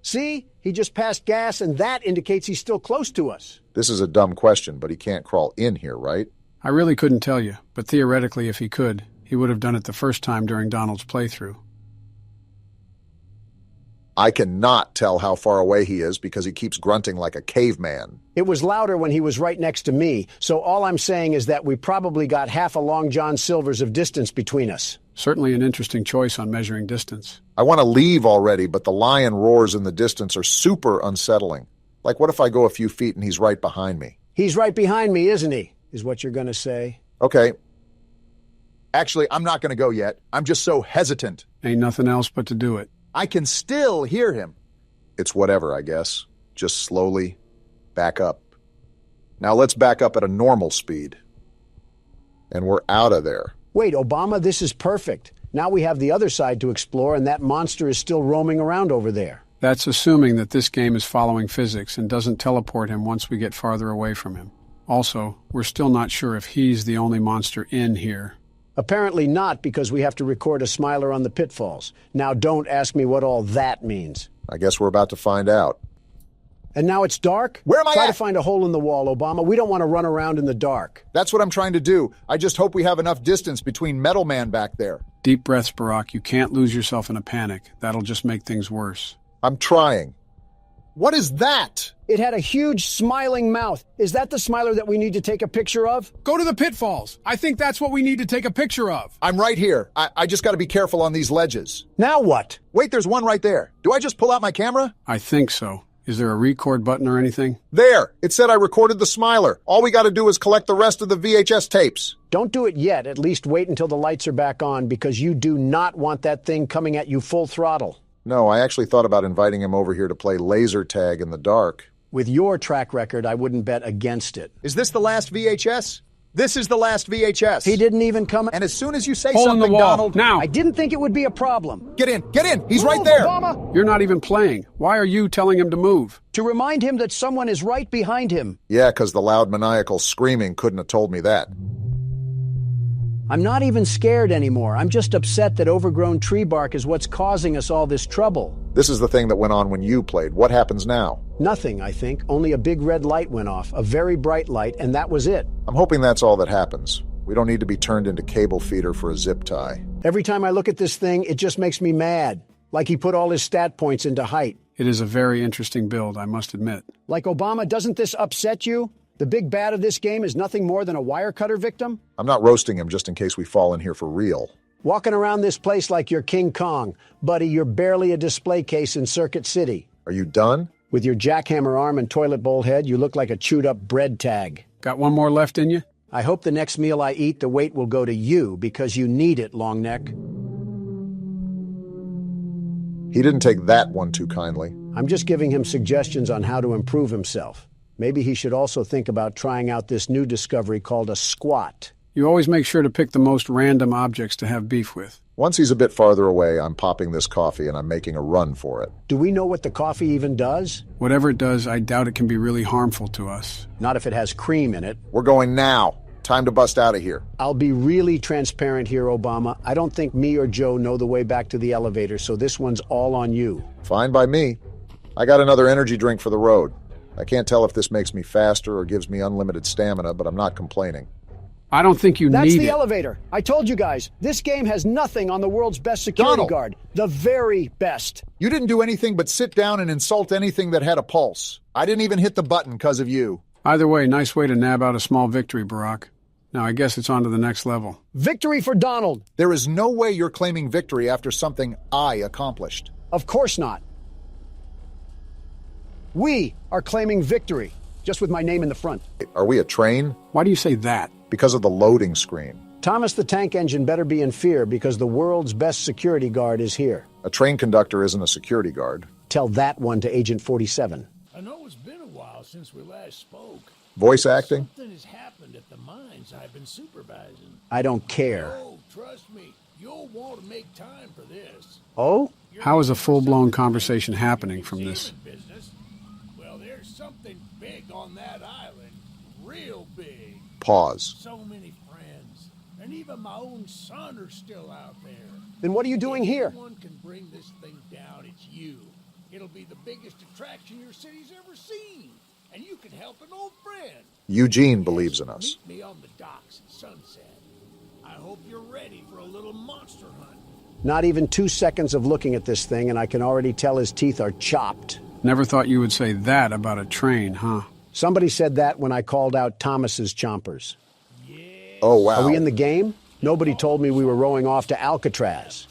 See? He just passed gas, and that indicates he's still close to us. This is a dumb question, but he can't crawl in here, right? I really couldn't tell you, but theoretically, if he could, he would have done it the first time during Donald's playthrough. I cannot tell how far away he is because he keeps grunting like a caveman. It was louder when he was right next to me, so all I'm saying is that we probably got half a Long John Silver's of distance between us. Certainly an interesting choice on measuring distance. I want to leave already, but the lion roars in the distance are super unsettling. Like, what if I go a few feet and he's right behind me? He's right behind me, isn't he? Is what you're going to say. Okay. Actually, I'm not going to go yet. I'm just so hesitant. Ain't nothing else but to do it. I can still hear him. It's whatever, I guess. Just slowly back up. Now let's back up at a normal speed. And we're out of there. Wait, Obama, this is perfect. Now we have the other side to explore, and that monster is still roaming around over there. That's assuming that this game is following physics and doesn't teleport him once we get farther away from him. Also, we're still not sure if he's the only monster in here. Apparently not, because we have to record a smiler on the pitfalls. Now don't ask me what all that means. I guess we're about to find out. And now it's dark? Where am I Try at? to find a hole in the wall, Obama. We don't want to run around in the dark. That's what I'm trying to do. I just hope we have enough distance between Metal Man back there. Deep breaths, Barack. You can't lose yourself in a panic. That'll just make things worse. I'm trying. What is that? It had a huge smiling mouth. Is that the smiler that we need to take a picture of? Go to the pitfalls. I think that's what we need to take a picture of. I'm right here. I just got to be careful on these ledges. Now what? Wait, there's one right there. Do I just pull out my camera? I think so. Is there a record button or anything? There! It said I recorded the smiler. All we got to do is collect the rest of the VHS tapes. Don't do it yet. At least wait until the lights are back on, because you do not want that thing coming at you full throttle. No, I actually thought about inviting him over here to play laser tag in the dark. With your track record, I wouldn't bet against it. Is this the last VHS? This is the last VHS. He didn't even come. And as soon as you say Hole something, in the wall. Donald... Now! I didn't think it would be a problem. Get in! Get in! He's Move, right there! Obama! You're not even playing. Why are you telling him to move? To remind him that someone is right behind him. Yeah, because the loud maniacal screaming couldn't have told me that. I'm not even scared anymore. I'm just upset that overgrown tree bark is what's causing us all this trouble. This is the thing that went on when you played. What happens now? Nothing, I think. Only a big red light went off, a very bright light, and that was it. I'm hoping that's all that happens. We don't need to be turned into cable feeder for a zip tie. Every time I look at this thing, it just makes me mad. Like he put all his stat points into height. It is a very interesting build, I must admit. Like Obama, doesn't this upset you? The big bad of this game is nothing more than a wire cutter victim? I'm not roasting him just in case we fall in here for real. Walking around this place like you're King Kong. Buddy, you're barely a display case in Circuit City. Are you done? With your jackhammer arm and toilet bowl head, you look like a chewed-up bread tag. Got one more left in you? I hope the next meal I eat, the weight will go to you, because you need it, long neck. He didn't take that one too kindly. I'm just giving him suggestions on how to improve himself. Maybe he should also think about trying out this new discovery called a squat. You always make sure to pick the most random objects to have beef with. Once he's a bit farther away, I'm popping this coffee and I'm making a run for it. Do we know what the coffee even does? Whatever it does, I doubt it can be really harmful to us. Not if it has cream in it. We're going now. Time to bust out of here. I'll be really transparent here, Obama. I don't think me or Joe know the way back to the elevator, so this one's all on you. Fine by me. I got another energy drink for the road. I can't tell if this makes me faster or gives me unlimited stamina, but I'm not complaining. I don't think you need it. That's the elevator. I told you guys, this game has nothing on the world's best security guard. The very best. You didn't do anything but sit down and insult anything that had a pulse. I didn't even hit the button because of you. Either way, nice way to nab out a small victory, Barack. Now, I guess it's on to the next level. Victory for Donald. There is no way you're claiming victory after something I accomplished. Of course not. We are claiming victory, just with my name in the front. Are we a train? Why do you say that? Because of the loading screen. Thomas the Tank Engine better be in fear because the world's best security guard is here. A train conductor isn't a security guard. Tell that one to Agent 47. I know it's been a while since we last spoke. Voice acting? Something has happened at the mines I've been supervising. I don't care. Oh, trust me, you'll want to make time for this. Oh? How is a full-blown conversation happening from this? Well, there's something big on that island. Real big. Pause. So many friends. And even my own son are still out there. Then what are you doing here? If anyone can bring this thing down, it's you. It'll be the biggest attraction your city's ever seen. And you can help an old friend. Eugene believes in us. Meet me on the docks at sunset. I hope you're ready for a little monster hunt. Not even 2 seconds of looking at this thing, and I can already tell his teeth are chopped. Never thought you would say that about a train, huh? Somebody said that when I called out Thomas's chompers. Oh, wow. Are we in the game? Nobody told me we were rowing off to Alcatraz.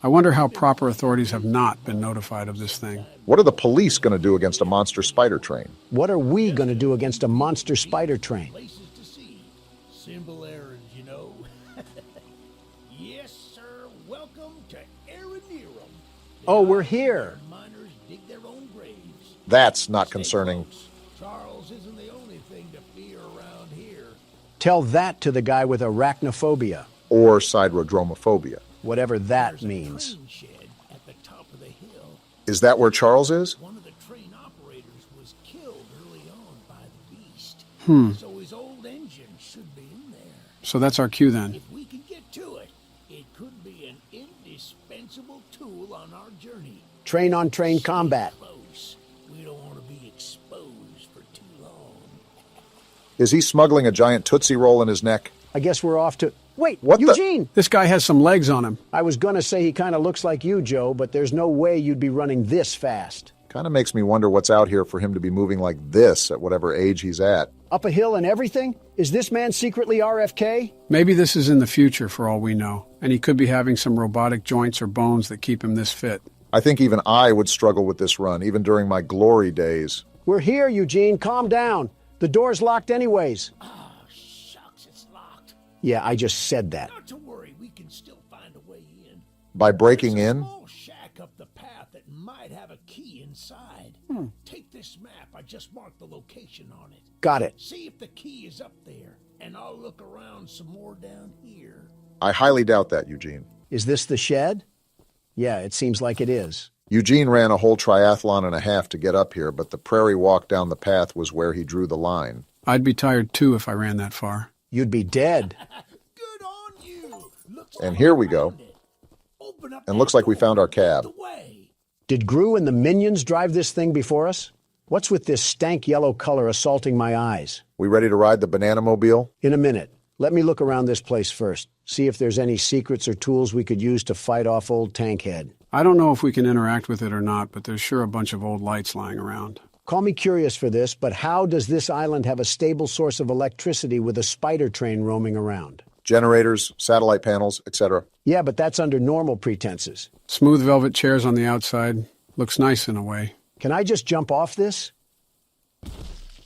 I wonder how proper authorities have not been notified of this thing. What are the police going to do against a monster spider train? What are we going to do against a monster spider train? Places to see. Simple errands, you know. Yes, sir. Welcome to Aranerum. Oh, we're here. Miners dig their own graves. That's not concerning. Charles isn't the only thing to fear around here. Tell that to the guy with arachnophobia. Or siderodromophobia. Whatever that means. Shed at the top of the hill. Is that where Charles is? One of the train operators was killed early on by the beast. So his old engine should be in there. So that's our cue then. If we can get to it, it could be an indispensable tool on our journey. Train-on-train combat. Close. We don't want to be exposed for too long. Is he smuggling a giant Tootsie Roll in his neck? I guess we're off to... Wait, what Eugene! This guy has some legs on him. I was gonna say he kind of looks like you, Joe, but there's no way you'd be running this fast. Kind of makes me wonder what's out here for him to be moving like this at whatever age he's at. Up a hill and everything? Is this man secretly RFK? Maybe this is in the future for all we know, and he could be having some robotic joints or bones that keep him this fit. I think even I would struggle with this run, even during my glory days. We're here, Eugene. Calm down. The door's locked anyways. Oh, shucks, it's locked. Yeah, I just said that. Not to worry, we can still find a way in. By breaking in? There's a small shack up the path that might have a key inside. Take this map. I just marked the location on it. Got it. See if the key is up there, and I'll look around some more down here. I highly doubt that, Eugene. Is this the shed? Yeah, it seems like it is. Eugene ran a whole triathlon and a half to get up here, but the prairie walk down the path was where he drew the line. I'd be tired too if I ran that far. You'd be dead. Good on you. And here we go. And looks like we found our cab. Did Gru and the minions drive this thing before us? What's with this stank yellow color assaulting my eyes? We ready to ride the banana mobile? In a minute. Let me look around this place first. See if there's any secrets or tools we could use to fight off old Tankhead. I don't know if we can interact with it or not, but there's sure a bunch of old lights lying around. Call me curious for this, but how does this island have a stable source of electricity with a spider train roaming around? Generators, satellite panels, etc. Yeah, but that's under normal pretenses. Smooth velvet chairs on the outside. Looks nice in a way. Can I just jump off this?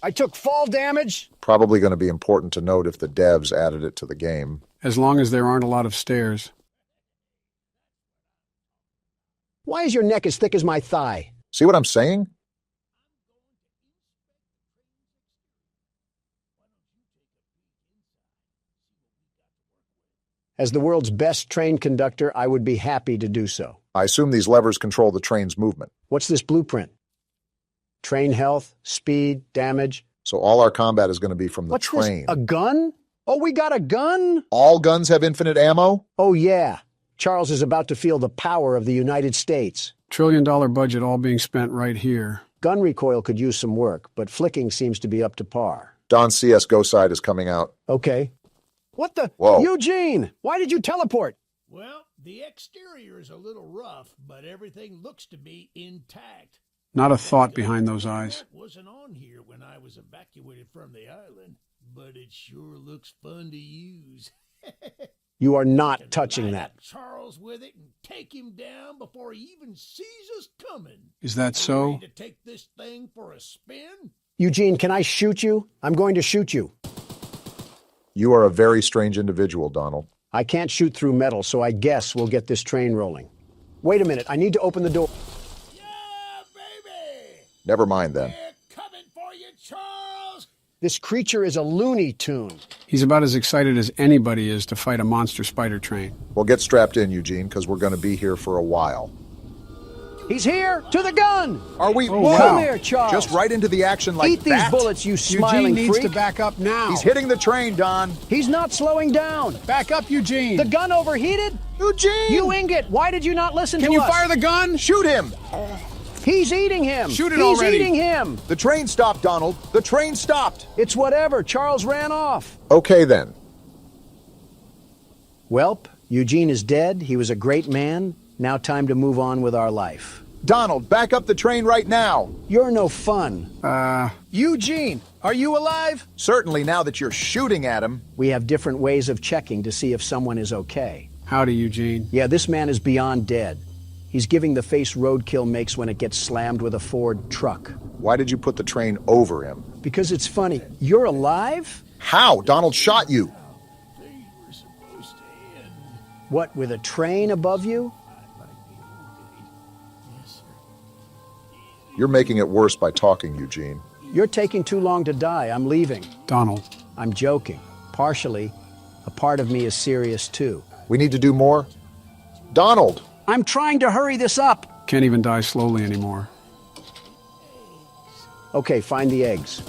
I took fall damage? Probably going to be important to note if the devs added it to the game. As long as there aren't a lot of stairs. Why is your neck as thick as my thigh? See what I'm saying? As the world's best train conductor, I would be happy to do so. I assume these levers control the train's movement. What's this blueprint? Train health, speed, damage. So all our combat is going to be from the What's train. This, a gun? Oh, we got a gun? All guns have infinite ammo? Oh, yeah. Charles is about to feel the power of the United States. $1 trillion budget all being spent right here. Gun recoil could use some work, but flicking seems to be up to par. Don's CSGO side is coming out. Okay. What the? Whoa. Eugene, why did you teleport? Well, the exterior is a little rough, but everything looks to be intact. Not a thought behind those eyes. That wasn't on here when I was evacuated from the island, but it sure looks fun to use. You are not touching that. Charles with it and take him down before he even sees us coming. Is that so? Ready to take this thing for a spin? Eugene, can I shoot you? I'm going to shoot you. You are a very strange individual, Donald. I can't shoot through metal, so I guess we'll get this train rolling. Wait a minute, I need to open the door. Yeah, baby! Never mind then. We're coming for you, Charles! This creature is a Looney Tune. He's about as excited as anybody is to fight a monster spider train. Well, get strapped in, Eugene, because we're going to be here for a while. He's here! To the gun! Are we? Oh, Whoa. Come here, Charles. Just right into the action like Eat these that? bullets, you smiling Eugene needs freak. to back up now. He's hitting the train, Don. He's not slowing down. Back up, Eugene. The gun overheated? Eugene! You ingot! Why did you not listen to us? Can you fire the gun? Shoot him! He's eating him! Shoot it He's already. eating him! The train stopped, Donald. The train stopped. It's whatever. Charles ran off. Okay, then. Welp, Eugene is dead. He was a great man. Now time to move on with our life. Donald, back up the train right now. You're no fun. Eugene, are you alive? Certainly, now that you're shooting at him. We have different ways of checking to see if someone is okay. Howdy, Eugene. Yeah, this man is beyond dead. He's giving the face roadkill makes when it gets slammed with a Ford truck. Why did you put the train over him? Because it's funny. You're alive? How? Donald shot you. What, with a train above you? You're making it worse by talking, Eugene. You're taking too long to die. I'm leaving. Donald. I'm joking. Partially. A part of me is serious, too. We need to do more? Donald! I'm trying to hurry this up. Can't even die slowly anymore. Okay, find the eggs.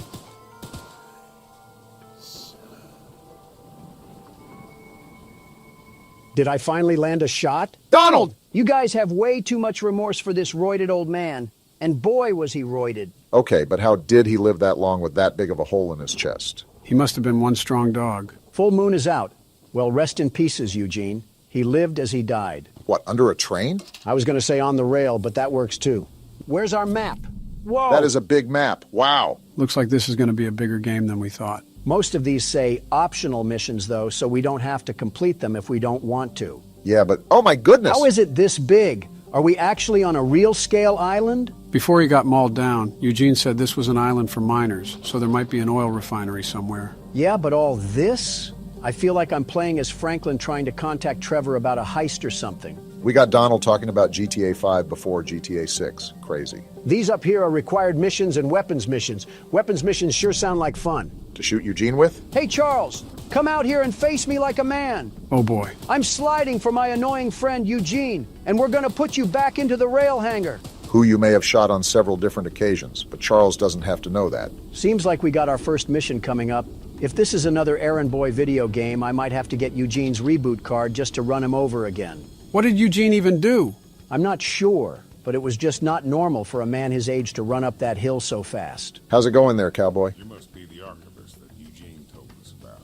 Did I finally land a shot? Donald! You guys have way too much remorse for this roided old man. And boy, was he roided. Okay, but how did he live that long with that big of a hole in his chest? He must have been one strong dog. Full moon is out. Well, rest in pieces, Eugene. He lived as he died. What, under a train? I was going to say on the rail, but that works too. Where's our map? Whoa! That is a big map. Wow. Looks like this is going to be a bigger game than we thought. Most of these say optional missions, though, so we don't have to complete them if we don't want to. Yeah, but oh my goodness! How is it this big? Are we actually on a real-scale island? Before he got mauled down, Eugene said this was an island for miners, so there might be an oil refinery somewhere. Yeah, but all this? I feel like I'm playing as Franklin trying to contact Trevor about a heist or something. We got Donald talking about GTA 5 before GTA 6. Crazy. These up here are required missions and weapons missions. Weapons missions sure sound like fun. To shoot Eugene with? Hey, Charles, come out here and face me like a man. Oh, boy. I'm sliding for my annoying friend Eugene, and we're going to put you back into the rail hangar. Who you may have shot on several different occasions, but Charles doesn't have to know that. Seems like we got our first mission coming up. If this is another errand boy video game, I might have to get Eugene's reboot card just to run him over again. What did Eugene even do? I'm not sure, but it was just not normal for a man his age to run up that hill so fast. How's it going there, cowboy? You must be the archivist that Eugene told us about.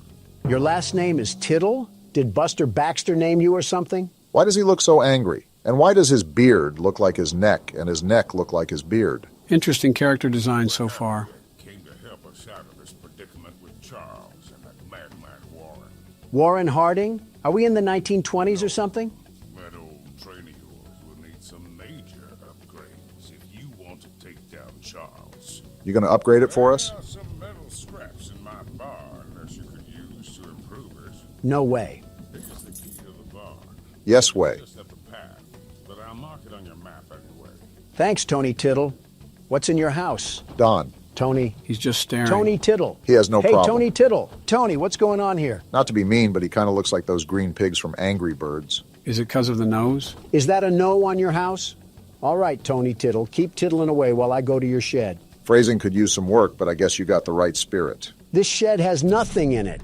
Your last name is Tittle? Did Buster Baxter name you or something? Why does he look so angry? And why does his beard look like his neck and his neck look like his beard? Interesting character design so far. Came to help us out of this predicament with Charles and that madman Warren. Warren Harding? Are we in the 1920s or something? That old train of yours will need some major upgrades if you want to take down Charles. You gonna upgrade it for us? There are some metal scraps in my barn that you could use to improve it. No way. This is the key to the barn. Yes way. Just up the path, but I'll mark it on your map Thanks, Tony Tittle. What's in your house? Don. Tony. He's just staring. Tony Tittle. He has no problem. Hey, Tony Tittle. Tony, what's going on here? Not to be mean, but he kind of looks like those green pigs from Angry Birds. Is it because of the nose? Is that a no on your house? All right, Tony Tittle, keep tittling away while I go to your shed. Phrasing could use some work, but I guess you got the right spirit. This shed has nothing in it.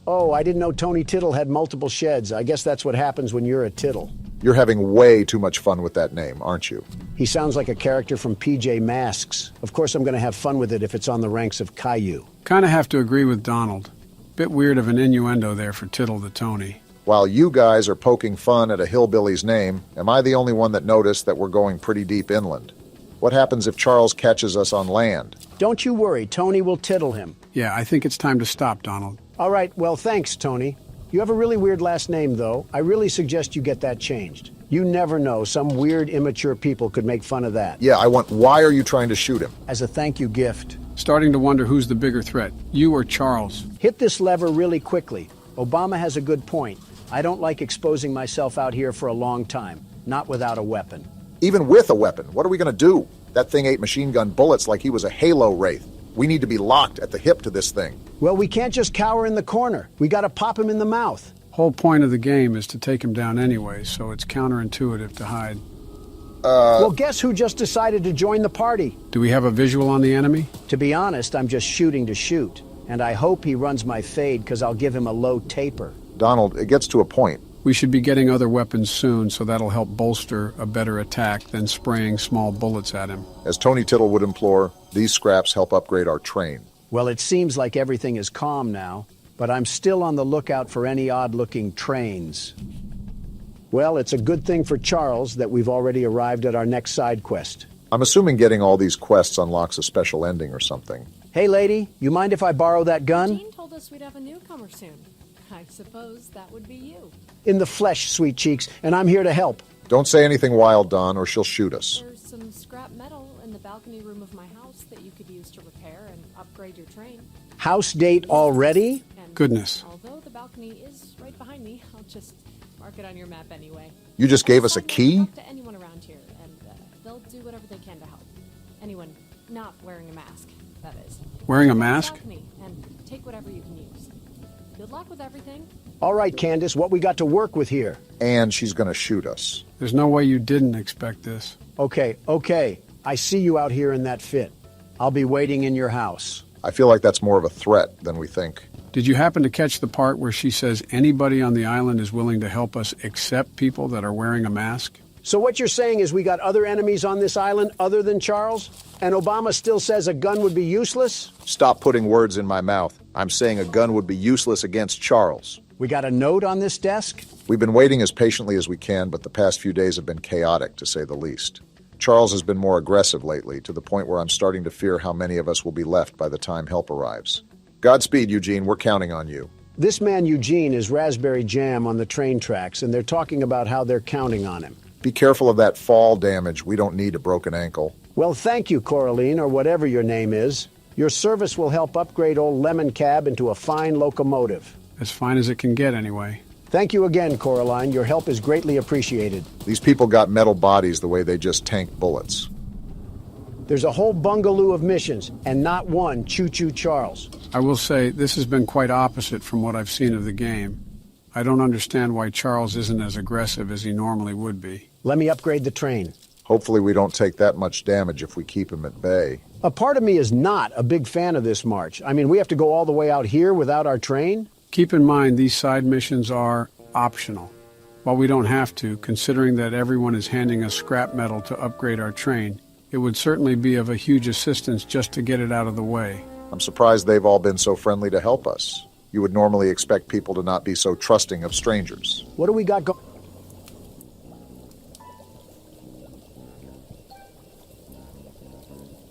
Oh, I didn't know Tony Tittle had multiple sheds. I guess that's what happens when you're a Tittle. You're having way too much fun with that name, aren't you? He sounds like a character from PJ Masks. Of course I'm going to have fun with it if it's on the ranks of Caillou. Kind of have to agree with Donald. Bit weird of an innuendo there for Tittle the Tony. While you guys are poking fun at a hillbilly's name, am I the only one that noticed that we're going pretty deep inland? What happens if Charles catches us on land? Don't you worry, Tony will tittle him. Yeah, I think it's time to stop, Donald. All right, well, thanks, Tony. You have a really weird last name, though. I really suggest you get that changed. You never know. Some weird, immature people could make fun of that. Yeah, why are you trying to shoot him? As a thank you gift. Starting to wonder who's the bigger threat, you or Charles. Hit this lever really quickly. Obama has a good point. I don't like exposing myself out here for a long time, not without a weapon. Even with a weapon, what are we going to do? That thing ate machine gun bullets like he was a Halo wraith. We need to be locked at the hip to this thing. Well, we can't just cower in the corner. We got to pop him in the mouth. Whole point of the game is to take him down anyway, so it's counterintuitive to hide. Well, guess who just decided to join the party? Do we have a visual on the enemy? To be honest, I'm just shooting to shoot. And I hope he runs my fade, because I'll give him a low taper. Donald, it gets to a point. We should be getting other weapons soon, so that'll help bolster a better attack than spraying small bullets at him. As Tony Tittle would implore, these scraps help upgrade our train. Well, it seems like everything is calm now, but I'm still on the lookout for any odd-looking trains. Well, it's a good thing for Charles that we've already arrived at our next side quest. I'm assuming getting all these quests unlocks a special ending or something. Hey, lady, you mind if I borrow that gun? Jean told us we'd have a newcomer soon. I suppose that would be you. In the flesh, sweet cheeks, and I'm here to help. Don't say anything wild, Don, or she'll shoot us. There's some scrap metal in the balcony room of my house that you could use to repair and upgrade your train. House date already? And goodness. Although the balcony is right behind me, I'll just mark it on your map anyway. You just gave us a key? Talk to anyone around here, and they'll do whatever they can to help. Anyone not wearing a mask, that is. Wearing a mask? Balcony and take whatever you can use. Good luck with everything. All right, Candace, what we got to work with here? And she's going to shoot us. There's no way you didn't expect this. Okay. I see you out here in that fit. I'll be waiting in your house. I feel like that's more of a threat than we think. Did you happen to catch the part where she says anybody on the island is willing to help us except people that are wearing a mask? So what you're saying is we got other enemies on this island other than Charles? And Obama still says a gun would be useless? Stop putting words in my mouth. I'm saying a gun would be useless against Charles. We got a note on this desk? We've been waiting as patiently as we can, but the past few days have been chaotic, to say the least. Charles has been more aggressive lately, to the point where I'm starting to fear how many of us will be left by the time help arrives. Godspeed, Eugene. We're counting on you. This man, Eugene, is raspberry jam on the train tracks, and they're talking about how they're counting on him. Be careful of that fall damage. We don't need a broken ankle. Well, thank you, Coraline, or whatever your name is. Your service will help upgrade old Lemon Cab into a fine locomotive. As fine as it can get, anyway. Thank you again, Coraline. Your help is greatly appreciated. These people got metal bodies the way they just tank bullets. There's a whole bungaloo of missions, and not one Choo-Choo Charles. I will say, this has been quite opposite from what I've seen of the game. I don't understand why Charles isn't as aggressive as he normally would be. Let me upgrade the train. Hopefully we don't take that much damage if we keep him at bay. A part of me is not a big fan of this march. I mean, we have to go all the way out here without our train? Keep in mind, these side missions are optional. While we don't have to, considering that everyone is handing us scrap metal to upgrade our train, it would certainly be of a huge assistance just to get it out of the way. I'm surprised they've all been so friendly to help us. You would normally expect people to not be so trusting of strangers. What do we got going?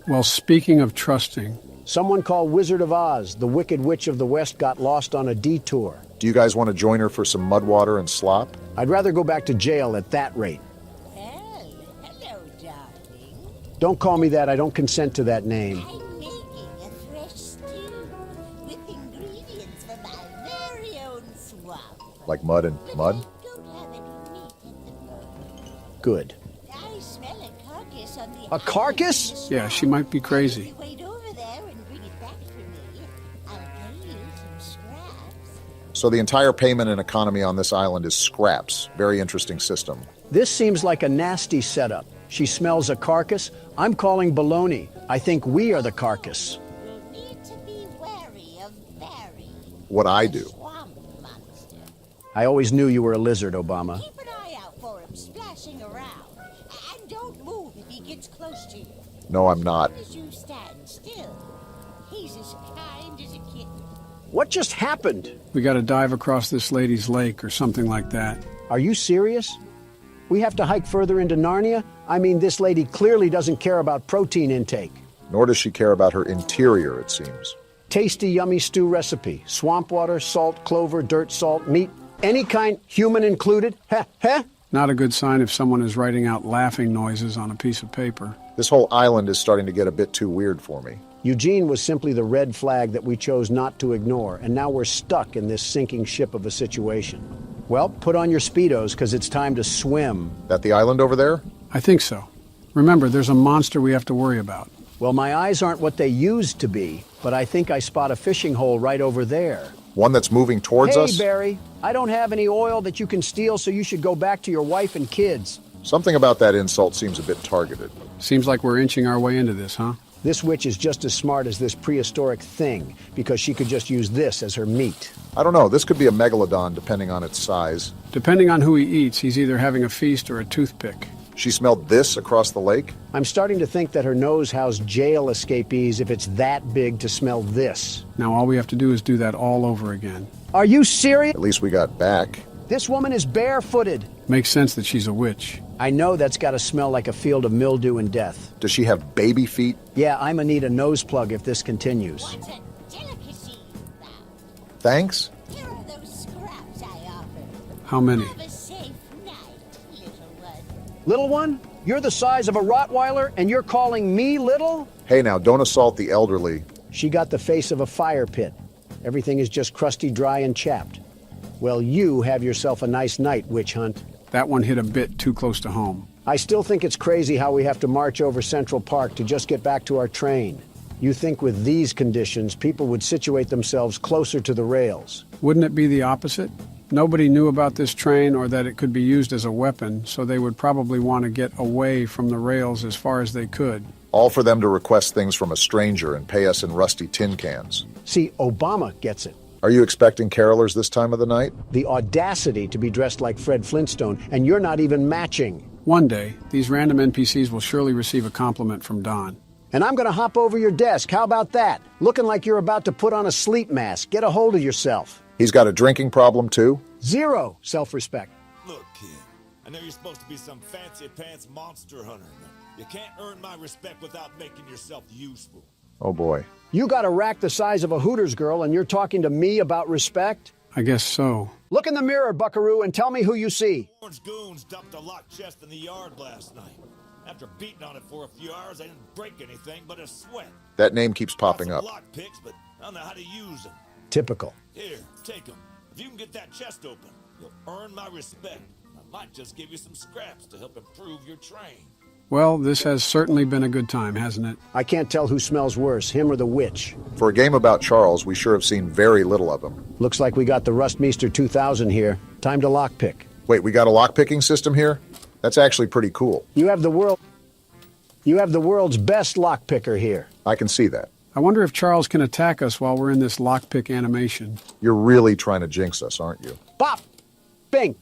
Well, speaking of trusting... Someone called Wizard of Oz, the Wicked Witch of the West, got lost on a detour. Do you guys want to join her for some mud water and slop? I'd rather go back to jail at that rate. Well, hello, darling. Don't call me that. I don't consent to that name. I'm making a fresh stew with ingredients from my very own swamp. Like mud and mud? Don't have any meat at the moment. Good. I carcass on the A carcass? Yeah, she might be crazy. Wait over there and bring it back for me. I'll pay you some scraps. So the entire payment and economy on this island is scraps. Very interesting system. This seems like a nasty setup. She smells a carcass. I'm calling baloney. I think we are the carcass. You'll need to be wary of Barry, What I do. swamp monster. I always knew you were a lizard, Obama. Keep an eye out for him splashing around. And don't move if he gets close to you. No, I'm not. As you stand still, he's as kind as a kitten. What just happened? We gotta dive across this lady's lake or something like that. Are you serious? We have to hike further into Narnia? I mean, this lady clearly doesn't care about protein intake. Nor does she care about her interior, it seems. Tasty, yummy stew recipe. Swamp water, salt, clover, dirt, salt, meat. Any kind, human included. Heh, heh. Not a good sign if someone is writing out laughing noises on a piece of paper. This whole island is starting to get a bit too weird for me. Eugene was simply the red flag that we chose not to ignore, and now we're stuck in this sinking ship of a situation. Well, put on your Speedos, because it's time to swim. That the island over there? I think so. Remember, there's a monster we have to worry about. Well, my eyes aren't what they used to be, but I think I spot a fishing hole right over there. One that's moving towards us? Hey, Barry, I don't have any oil that you can steal, so you should go back to your wife and kids. Something about that insult seems a bit targeted. Seems like we're inching our way into this, huh? This witch is just as smart as this prehistoric thing, because she could just use this as her meat. I don't know, this could be a megalodon depending on its size. Depending on who he eats, he's either having a feast or a toothpick. She smelled this across the lake? I'm starting to think that her nose housed jail escapees if it's that big to smell this. Now all we have to do is do that all over again. Are you serious? At least we got back. This woman is barefooted. Makes sense that she's a witch. I know that's got to smell like a field of mildew and death. Does she have baby feet? Yeah, I'm gonna need a nose plug if this continues. What a delicacy, thou. Thanks? Here are those scraps I offered. How many? Have a safe night, little one. Little one? You're the size of a Rottweiler and you're calling me little? Hey now, don't assault the elderly. She got the face of a fire pit. Everything is just crusty, dry, and chapped. Well, you have yourself a nice night, witch hunt. That one hit a bit too close to home. I still think it's crazy how we have to march over Central Park to just get back to our train. You think with these conditions, people would situate themselves closer to the rails. Wouldn't it be the opposite? Nobody knew about this train or that it could be used as a weapon, so they would probably want to get away from the rails as far as they could. All for them to request things from a stranger and pay us in rusty tin cans. See, Obama gets it. Are you expecting carolers this time of the night? The audacity to be dressed like Fred Flintstone, and you're not even matching. One day, these random NPCs will surely receive a compliment from Don. And I'm gonna hop over your desk. How about that? Looking like you're about to put on a sleep mask. Get a hold of yourself. He's got a drinking problem, too? Zero self-respect. Look, kid, I know you're supposed to be some fancy-pants monster hunter, but you can't earn my respect without making yourself useful. Oh, boy. You got a rack the size of a Hooters girl, and you're talking to me about respect? I guess so. Look in the mirror, buckaroo, and tell me who you see. Orange goons dumped a locked chest in the yard last night. After beating on it for a few hours, they didn't break anything but a sweat. That name keeps popping up. Lock picks, but I don't know how to use them. Typical. Here, take them. If you can get that chest open, you'll earn my respect. I might just give you some scraps to help improve your train. Well, this has certainly been a good time, hasn't it? I can't tell who smells worse, him or the witch. For a game about Charles, we sure have seen very little of him. Looks like we got the Rustmeester 2000 here. Time to lockpick. Wait, we got a lockpicking system here? That's actually pretty cool. You have the world's best lockpicker here. I can see that. I wonder if Charles can attack us while we're in this lockpick animation. You're really trying to jinx us, aren't you? Bop! Bing!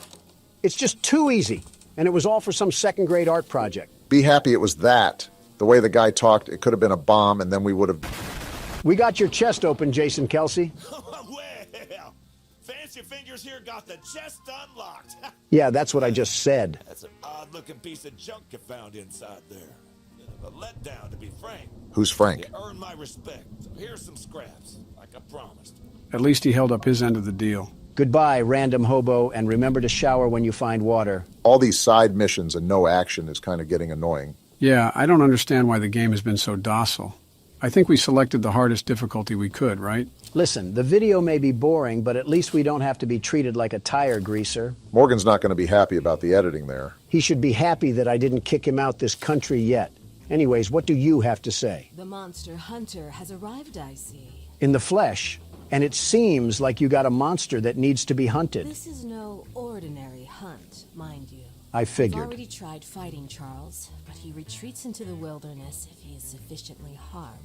It's just too easy. And it was all for some second-grade art project. Be happy it was that. The way the guy talked, it could have been a bomb, and then we would have... We got your chest open, Jason Kelsey. Well, Fancy Fingers here got the chest unlocked. Yeah, that's what I just said. That's an odd-looking piece of junk you found inside there. Bit of a letdown, to be frank. Who's Frank? You earned my respect, so here's some scraps, like I promised. At least he held up his end of the deal. Goodbye, random hobo, and remember to shower when you find water. All these side missions and no action is kind of getting annoying. Yeah, I don't understand why the game has been so docile. I think we selected the hardest difficulty we could, right? Listen, the video may be boring, but at least we don't have to be treated like a tire greaser. Morgan's not going to be happy about the editing there. He should be happy that I didn't kick him out this country yet. Anyways, what do you have to say? The monster hunter has arrived, I see. In the flesh, and it seems like you got a monster that needs to be hunted. This is no ordinary hunt, mind you. I figured. I've already tried fighting Charles, but he retreats into the wilderness if he is sufficiently harmed.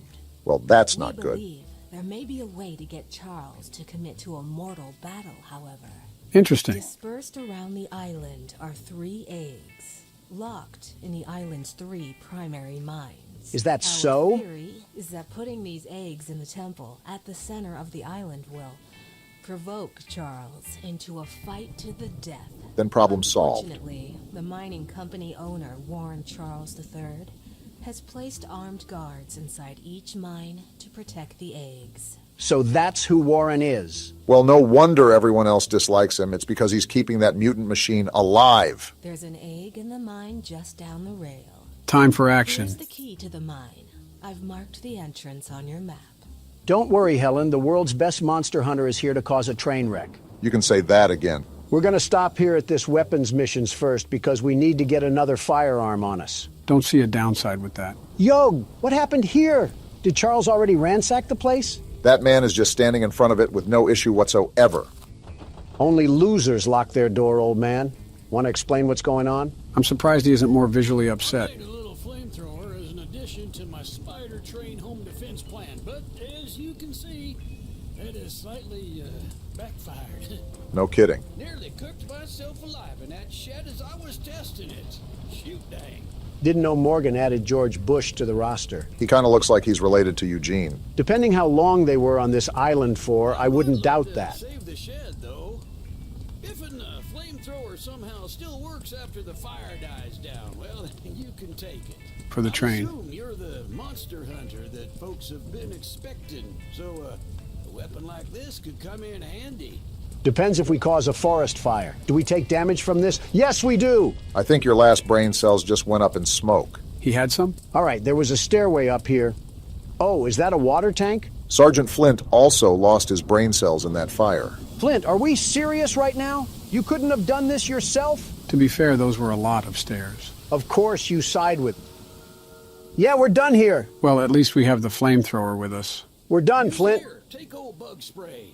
Well, that's not We good. believe there may be a way to get Charles to commit to a mortal battle, however. Interesting. Dispersed around the island are 3 eggs, locked in the island's 3 primary mines. Is that Our so? theory is that putting these eggs in the temple at the center of the island will provoke Charles into a fight to the death. Then problem solved. Fortunately, the mining company owner, Warren Charles III, has placed armed guards inside each mine to protect the eggs. So that's who Warren is. Well, no wonder everyone else dislikes him. It's because he's keeping that mutant machine alive. There's an egg in the mine just down the rail. Time for action. Here's the key to the mine. I've marked the entrance on your map. Don't worry, Helen. The world's best monster hunter is here to cause a train wreck. You can say that again. We're going to stop here at this weapons missions first because we need to get another firearm on us. Don't see a downside with that. Yo, what happened here? Did Charles already ransack the place? That man is just standing in front of it with no issue whatsoever. Only losers lock their door, old man. Want to explain what's going on? I'm surprised he isn't more visually upset. A little flamethrower as an addition to my spider train home defense plan, but as you can see, it has slightly backfired. No kidding. Nearly cooked myself alive in that shed as I was testing it. Shoot dang. Didn't know Morgan added George Bush to the roster. He kind of looks like he's related to Eugene. Depending how long they were on this island for, I wouldn't doubt that. Save the shed, though. If a flamethrower somehow still works after the fire dies down, well, you can take it. For the train. I assume you're the monster hunter that folks have been expecting, so a weapon like this could come in handy. Depends if we cause a forest fire. Do we take damage from this? Yes, we do! I think your last brain cells just went up in smoke. He had some? All right, there was a stairway up here. Oh, is that a water tank? Sergeant Flint also lost his brain cells in that fire. Flint, are we serious right now? You couldn't have done this yourself? To be fair, those were a lot of stairs. Of course you side with... Yeah, we're done here. Well, at least we have the flamethrower with us. We're done, Flint. Here, take old bug spray.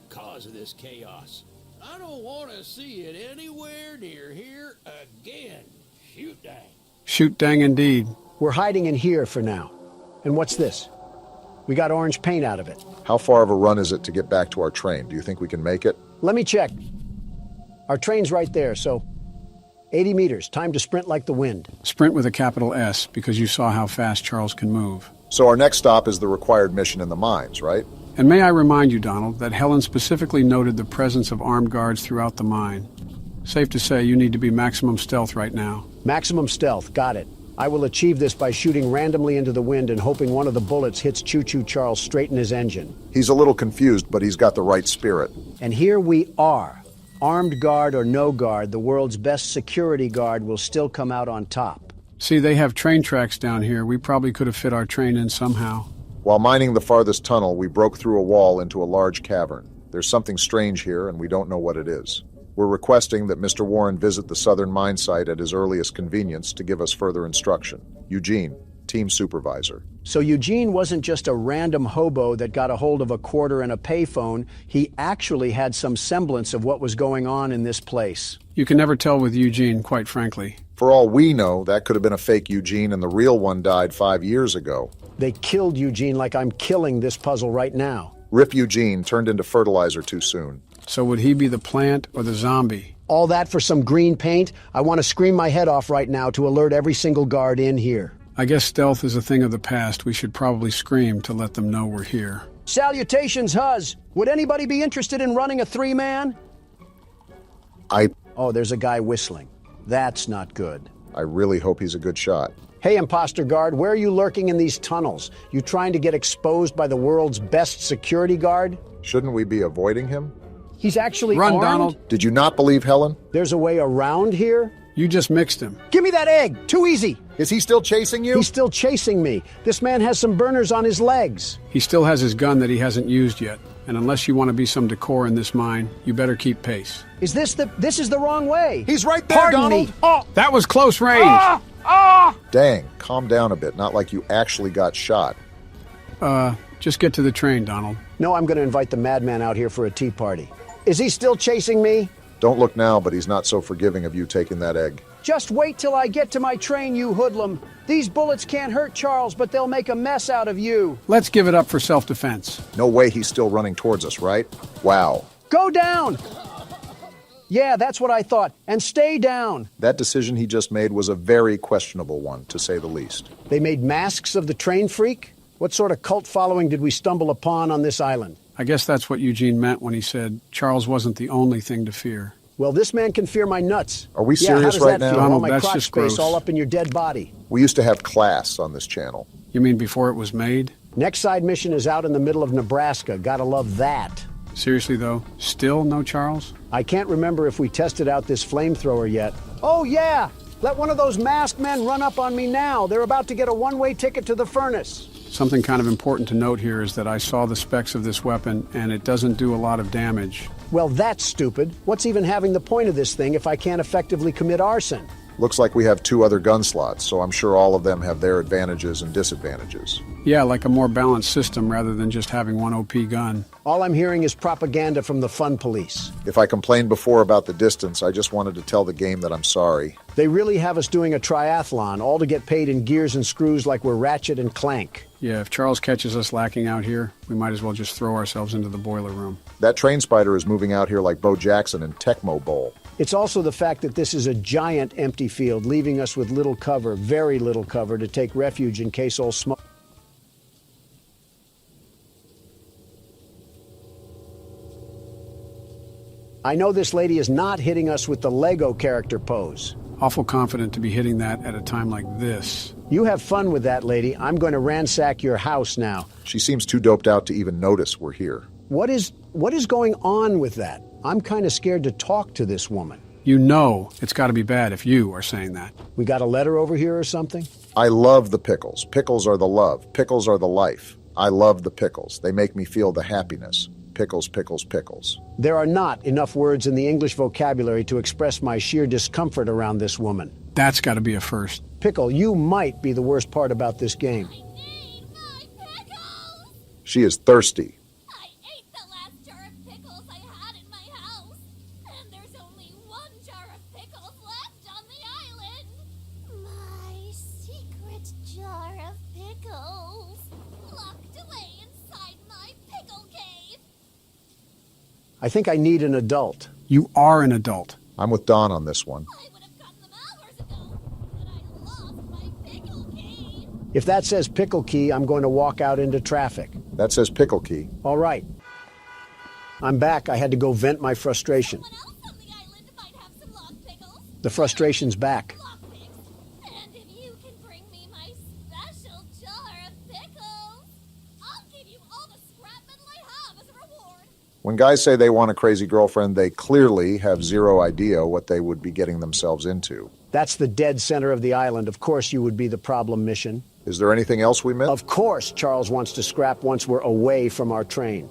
Cause of this chaos. I don't want to see it anywhere near here again. Shoot dang. Shoot dang indeed. We're hiding in here for now. And what's this? We got orange paint out of it. How far of a run is it to get back to our train? Do you think we can make it? Let me check. Our train's right there, so 80 meters. Time to sprint like the wind. Sprint with a capital S, because you saw how fast Charles can move. So our next stop is the required mission in the mines, right? And may I remind you, Donald, that Helen specifically noted the presence of armed guards throughout the mine. Safe to say you need to be maximum stealth right now. Maximum stealth, got it. I will achieve this by shooting randomly into the wind and hoping one of the bullets hits Choo-Choo Charles straight in his engine. He's a little confused, but he's got the right spirit. And here we are. Armed guard or no guard, the world's best security guard will still come out on top. See, they have train tracks down here. We probably could have fit our train in somehow. While mining the farthest tunnel, we broke through a wall into a large cavern. There's something strange here, and we don't know what it is. We're requesting that Mr. Warren visit the southern mine site at his earliest convenience to give us further instruction. Eugene, team supervisor. So Eugene wasn't just a random hobo that got a hold of a quarter and a payphone. He actually had some semblance of what was going on in this place. You can never tell with Eugene, quite frankly. For all we know, that could have been a fake Eugene and the real one died 5 years ago. They killed Eugene like I'm killing this puzzle right now. Rip Eugene turned into fertilizer too soon. So would he be the plant or the zombie? All that for some green paint? I want to scream my head off right now to alert every single guard in here. I guess stealth is a thing of the past. We should probably scream to let them know we're here. Salutations, Huz. Would anybody be interested in running a 3-man? Oh, there's a guy whistling. That's not good. I really hope he's a good shot. Hey, imposter guard, where are you lurking in these tunnels? You trying to get exposed by the world's best security guard? Shouldn't we be avoiding him? He's actually Run, armed? Donald. Did you not believe Helen? There's a way around here? You just mixed him. Give me that egg! Too easy! Is he still chasing you? He's still chasing me. This man has some burners on his legs. He still has his gun that he hasn't used yet. And unless you want to be some decor in this mine, you better keep pace. This is the wrong way. He's right there, Pardon Donald. me. Oh! That was close range. Ah! Dang, calm down a bit. Not like you actually got shot. Just get to the train, Donald. No, I'm going to invite the madman out here for a tea party. Is he still chasing me? Don't look now, but he's not so forgiving of you taking that egg. Just wait till I get to my train, you hoodlum. These bullets can't hurt Charles, but they'll make a mess out of you. Let's give it up for self-defense. No way he's still running towards us, right? Wow. Go down! Yeah, that's what I thought. And stay down. That decision he just made was a very questionable one, to say the least. They made masks of the train freak? What sort of cult following did we stumble upon on this island? I guess that's what Eugene meant when he said Charles wasn't the only thing to fear. Well, this man can fear my nuts. Are we Yeah, serious how does right that now? feel? Donald, All my that's crotch just space gross. all up in your dead body. We used to have class on this channel. You mean before it was made? Next side mission is out in the middle of Nebraska. Gotta love that. Seriously, though? Still no Charles? I can't remember if we tested out this flamethrower yet. Oh, yeah! Let one of those masked men run up on me now. They're about to get a one-way ticket to the furnace. Something kind of important to note here is that I saw the specs of this weapon, and it doesn't do a lot of damage. Well, that's stupid. What's even having the point of this thing if I can't effectively commit arson? Looks like we have 2 other gun slots, so I'm sure all of them have their advantages and disadvantages. Yeah, like a more balanced system rather than just having one OP gun. All I'm hearing is propaganda from the fun police. If I complained before about the distance, I just wanted to tell the game that I'm sorry. They really have us doing a triathlon, all to get paid in gears and screws like we're Ratchet and Clank. Yeah, if Charles catches us lacking out here, we might as well just throw ourselves into the boiler room. That train spider is moving out here like Bo Jackson in Tecmo Bowl. It's also the fact that this is a giant empty field, leaving us with little cover, very little cover, to take refuge in case all smoke. I know this lady is not hitting us with the Lego character pose. Awful confident to be hitting that at a time like this. You have fun with that, lady. I'm going to ransack your house now. She seems too doped out to even notice we're here. What is going on with that? I'm kind of scared to talk to this woman. You know it's got to be bad if you are saying that. We got a letter over here or something? I love the pickles. Pickles are the love. Pickles are the life. I love the pickles. They make me feel the happiness. Pickles, pickles, pickles. There are not enough words in the English vocabulary to express my sheer discomfort around this woman. That's got to be a first. Pickle, you might be the worst part about this game. She is thirsty. I ate the last jar of pickles I had in my house, and there's only 1 jar of pickles left on the island. My secret jar of pickles, locked away inside my pickle cave. I think I need an adult. You are an adult. I'm with Don on this one. If that says pickle key, I'm going to walk out into traffic. That says pickle key. All right. I'm back. I had to go vent my frustration. The frustration's back. And if you can bring me my special jar of pickles, I'll give you all the scrap metal I have as a reward. When guys say they want a crazy girlfriend, they clearly have zero idea what they would be getting themselves into. That's the dead center of the island. Of course you would be the problem mission. Is there anything else we missed? Of course Charles wants to scrap once we're away from our train.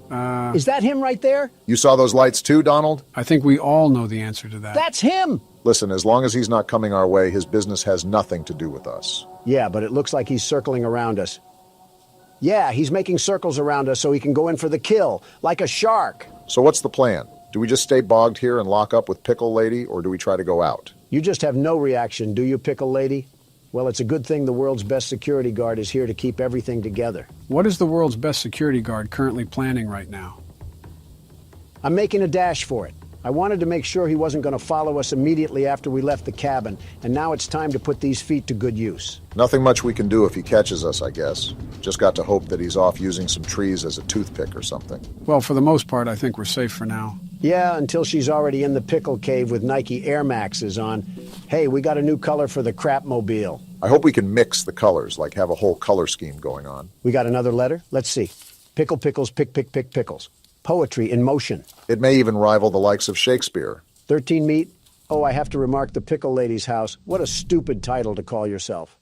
Is that him right there? You saw those lights too, Donald? I think we all know the answer to that. That's him! Listen, as long as he's not coming our way, his business has nothing to do with us. Yeah, but it looks like he's circling around us. Yeah, he's making circles around us so he can go in for the kill, like a shark. So what's the plan? Do we just stay bogged here and lock up with Pickle Lady, or do we try to go out? You just have no reaction, do you, Pickle Lady? Well, it's a good thing the world's best security guard is here to keep everything together. What is the world's best security guard currently planning right now? I'm making a dash for it. I wanted to make sure he wasn't going to follow us immediately after we left the cabin, and now it's time to put these feet to good use. Nothing much we can do if he catches us, I guess. Just got to hope that he's off using some trees as a toothpick or something. Well, for the most part, I think we're safe for now. Yeah, until she's already in the pickle cave with Nike Air Maxes on. Hey, we got a new color for the crapmobile. I hope we can mix the colors, like have a whole color scheme going on. We got another letter? Let's see. Pickle, pickles, pick, pick, pick, pickles. Poetry in motion. It may even rival the likes of Shakespeare. 13 meat. Oh, I have to remark the Pickle Lady's house. What a stupid title to call yourself.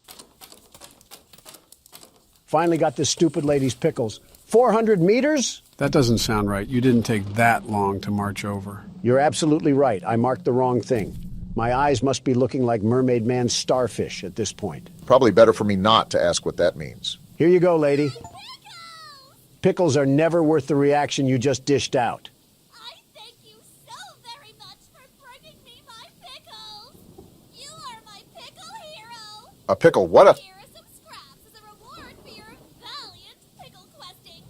Finally got this stupid lady's pickles. 400 meters? That doesn't sound right. You didn't take that long to march over. You're absolutely right. I marked the wrong thing. My eyes must be looking like Mermaid Man's starfish at this point. Probably better for me not to ask what that means. Here you go, lady. Pickles are never worth the reaction you just dished out. I thank you so very much for bringing me my pickles. You are my pickle hero. A pickle? What a... Here are some scraps as a reward for your valiant pickle questing.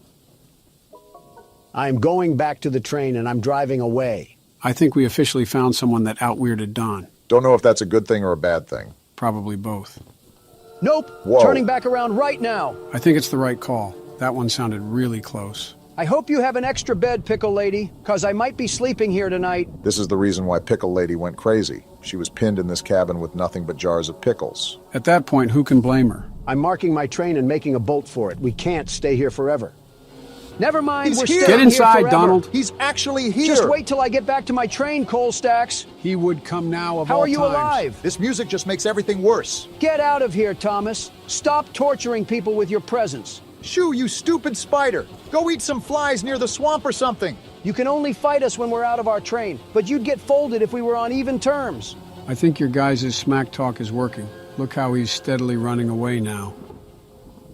I'm going back to the train and I'm driving away. I think we officially found someone that out-weirded Don. Don't know if that's a good thing or a bad thing. Probably both. Nope. Whoa. Turning back around right now. I think it's the right call. That one sounded really close. I hope you have an extra bed, Pickle Lady, because I might be sleeping here tonight. This is the reason why Pickle Lady went crazy. She was pinned in this cabin with nothing but jars of pickles. At that point, who can blame her? I'm marking my train and making a bolt for it. We can't stay here forever. Never mind, He's we're here. staying Get inside, here forever. Donald. He's actually here. Just wait till I get back to my train, Coal Stacks. He would come now of How all are you times. alive? This music just makes everything worse. Get out of here, Thomas. Stop torturing people with your presence. Shoo, you stupid spider. Go eat some flies near the swamp or something. You can only fight us when we're out of our train, but you'd get folded if we were on even terms. I think your guys' smack talk is working. Look how he's steadily running away now.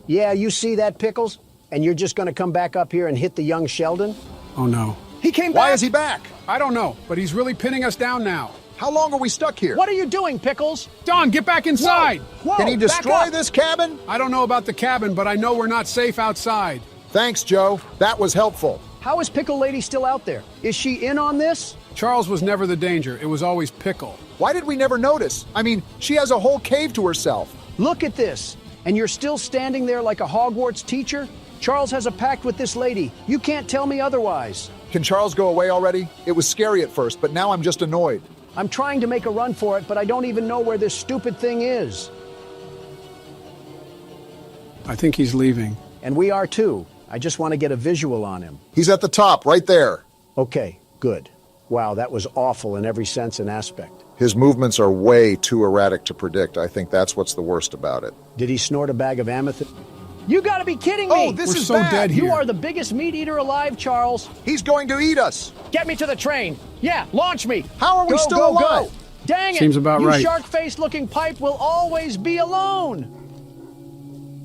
Yeah, you see that, Pickles? And you're just going to come back up here and hit the young Sheldon? Oh, no. He came back! Why is he back? I don't know, but he's really pinning us down now. How long are we stuck here? What are you doing, Pickles? Don, get back inside! Whoa, Can he destroy this cabin? I don't know about the cabin, but I know we're not safe outside. Thanks, Joe. That was helpful. How is Pickle Lady still out there? Is she in on this? Charles was never the danger. It was always Pickle. Why did we never notice? I mean, she has a whole cave to herself. Look at this. And you're still standing there like a Hogwarts teacher? Charles has a pact with this lady. You can't tell me otherwise. Can Charles go away already? It was scary at first, but now I'm just annoyed. I'm trying to make a run for it, but I don't even know where this stupid thing is. I think he's leaving. And we are too. I just want to get a visual on him. He's at the top, right there. Okay, good. Wow, that was awful in every sense and aspect. His movements are way too erratic to predict. I think that's what's the worst about it. Did he snort a bag of amethyst? You gotta be kidding me! Oh, this We're is so bad. dead here. You are the biggest meat eater alive, Charles. He's going to eat us. Get me to the train. Yeah, launch me. How are we still alive? Go. Dang it! Seems about you right. shark-faced looking pipe will always be alone.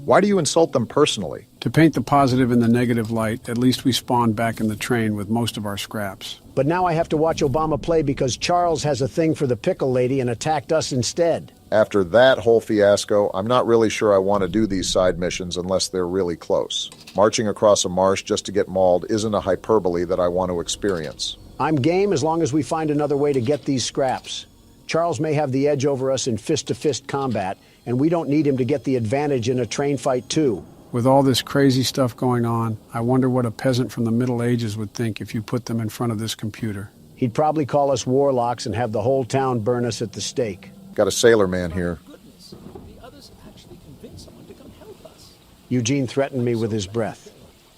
Why do you insult them personally? To paint the positive in the negative light, at least we spawned back in the train with most of our scraps. But now I have to watch Obama play because Charles has a thing for the Pickle Lady and attacked us instead. After that whole fiasco, I'm not really sure I want to do these side missions unless they're really close. Marching across a marsh just to get mauled isn't a hyperbole that I want to experience. I'm game as long as we find another way to get these scraps. Charles may have the edge over us in fist-to-fist combat, and we don't need him to get the advantage in a train fight too. With all this crazy stuff going on, I wonder what a peasant from the Middle Ages would think if you put them in front of this computer. He'd probably call us warlocks and have the whole town burn us at the stake. Got a sailor man here. Goodness, the others actually convinced someone to come help us. Eugene threatened me with his breath.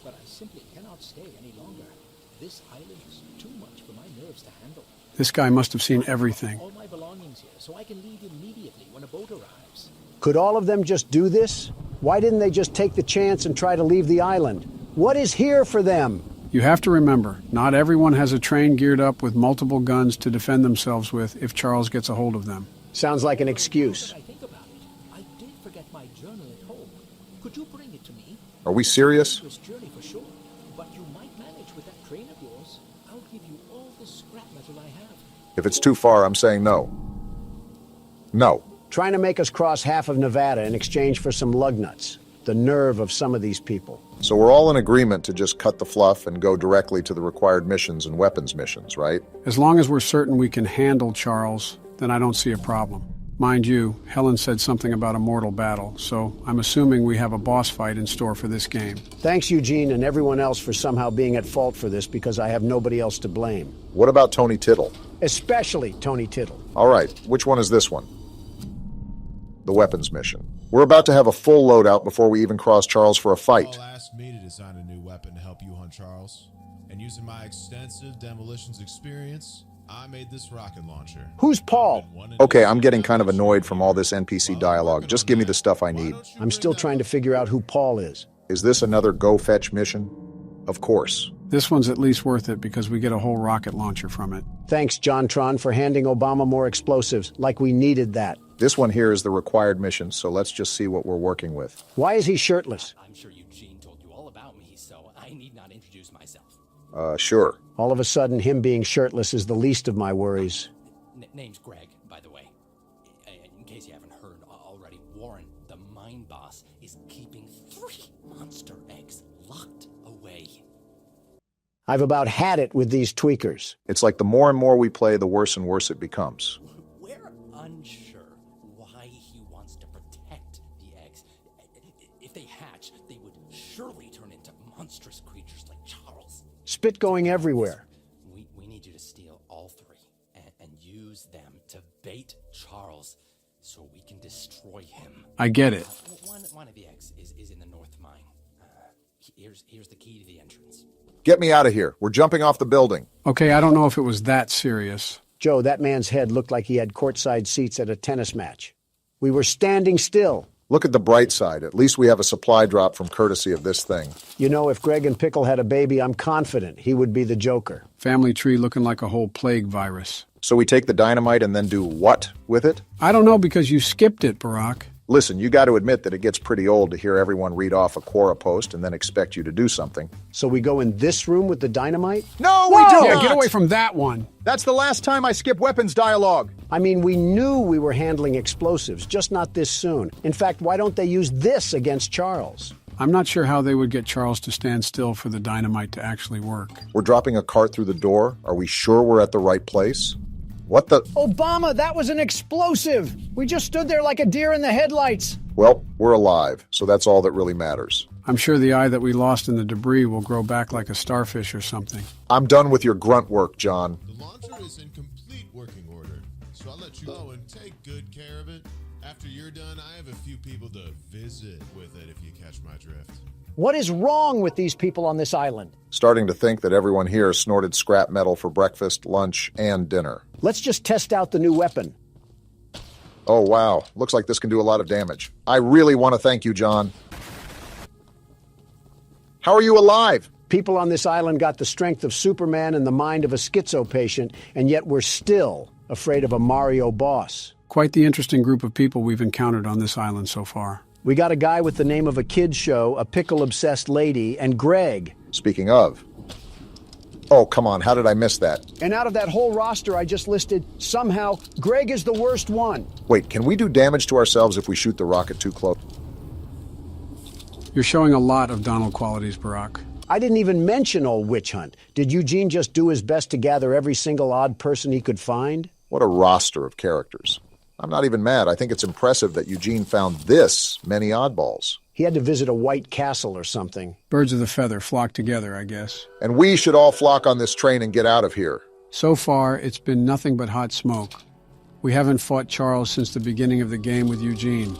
But I simply cannot stay any longer. This island is too much for my nerves to handle. This guy must have seen everything. All my belongings here, so I can leave immediately when a boat arrives. Could all of them just do this? Why didn't they just take the chance and try to leave the island? What is here for them? You have to remember, not everyone has a train geared up with multiple guns to defend themselves with if Charles gets a hold of them. Sounds like an excuse. I think about it. I did forget my journal at home. Could you bring it to me? Are we serious? This journey for sure, but you might manage with that train of yours. I'll give you all the scrap metal I have. If it's too far, I'm saying no. No. Trying to make us cross half of Nevada in exchange for some lug nuts. The nerve of some of these people. So we're all in agreement to just cut the fluff and go directly to the required missions and weapons missions, right? As long as we're certain we can handle Charles, then I don't see a problem. Mind you, Helen said something about a mortal battle, so I'm assuming we have a boss fight in store for this game. Thanks, Eugene, and everyone else for somehow being at fault for this because I have nobody else to blame. What about Tony Tittle? Especially Tony Tittle. All right, which one is this one? The weapons mission. We're about to have a full loadout before we even cross Charles for a fight. Paul asked me to design a new weapon to help you hunt Charles, and using my extensive demolitions experience, I made this rocket launcher. Who's Paul? Okay, I'm getting kind of annoyed from all this NPC dialogue. Just give me the stuff I need. I'm still trying to figure out who Paul is. Is this another go fetch mission? Of course. This one's at least worth it because we get a whole rocket launcher from it. Thanks, JonTron, for handing Obama more explosives, like we needed that. This one here is the required mission, so let's just see what we're working with. Why is he shirtless? I'm sure Eugene told you all about me, so I need not introduce myself. Sure. All of a sudden, him being shirtless is the least of my worries. Name's Greg, by the way. In case you haven't heard already, Warren, the mine boss, is keeping 3 monster eggs locked away. I've about had it with these tweakers. It's like the more and more we play, the worse and worse it becomes. We're unsure why he wants to protect the eggs. If they hatch, they would surely turn into monstrous creatures like Charles. Spit going everywhere. We need you to steal all 3 and use them to bait Charles so we can destroy him. I get it. One of the eggs is in the north mine. Here's the key to the entrance. Get me out of here. We're jumping off the building. Okay, I don't know if it was that serious. Joe, that man's head looked like he had courtside seats at a tennis match. We were standing still. Look at the bright side. At least we have a supply drop from courtesy of this thing. You know, if Greg and Pickle had a baby, I'm confident he would be the Joker. Family tree looking like a whole plague virus. So we take the dynamite and then do what with it? I don't know because you skipped it, Barack. Listen, you got to admit that it gets pretty old to hear everyone read off a Quora post and then expect you to do something. So we go in this room with the dynamite? No, we do Yeah, not! get away from that one. That's the last time I skip weapons dialogue. I mean, we knew we were handling explosives, just not this soon. In fact, why don't they use this against Charles? I'm not sure how they would get Charles to stand still for the dynamite to actually work. We're dropping a cart through the door. Are we sure we're at the right place? What the? Obama, that was an explosive! We just stood there like a deer in the headlights. Well, we're alive, so that's all that really matters. I'm sure the eye that we lost in the debris will grow back like a starfish or something. I'm done with your grunt work, John. The launcher is in complete working order, so I'll let you go and take good care of it. After you're done, I have a few people to visit with it, if you catch my drift. What is wrong with these people on this island? Starting to think that everyone here snorted scrap metal for breakfast, lunch, and dinner. Let's just test out the new weapon. Oh, wow. Looks like this can do a lot of damage. I really want to thank you, John. How are you alive? People on this island got the strength of Superman and the mind of a schizo patient, and yet we're still afraid of a Mario boss. Quite the interesting group of people we've encountered on this island so far. We got a guy with the name of a kid's show, a pickle-obsessed lady, and Greg. Speaking of. Oh, come on. How did I miss that? And out of that whole roster I just listed, somehow, Greg is the worst one. Wait, can we do damage to ourselves if we shoot the rocket too close? You're showing a lot of Donald qualities, Barack. I didn't even mention old Witch Hunt. Did Eugene just do his best to gather every single odd person he could find? What a roster of characters. I'm not even mad. I think it's impressive that Eugene found this many oddballs. He had to visit a white castle or something. Birds of the feather flock together, I guess. And we should all flock on this train and get out of here. So far, it's been nothing but hot smoke. We haven't fought Charles since the beginning of the game with Eugene.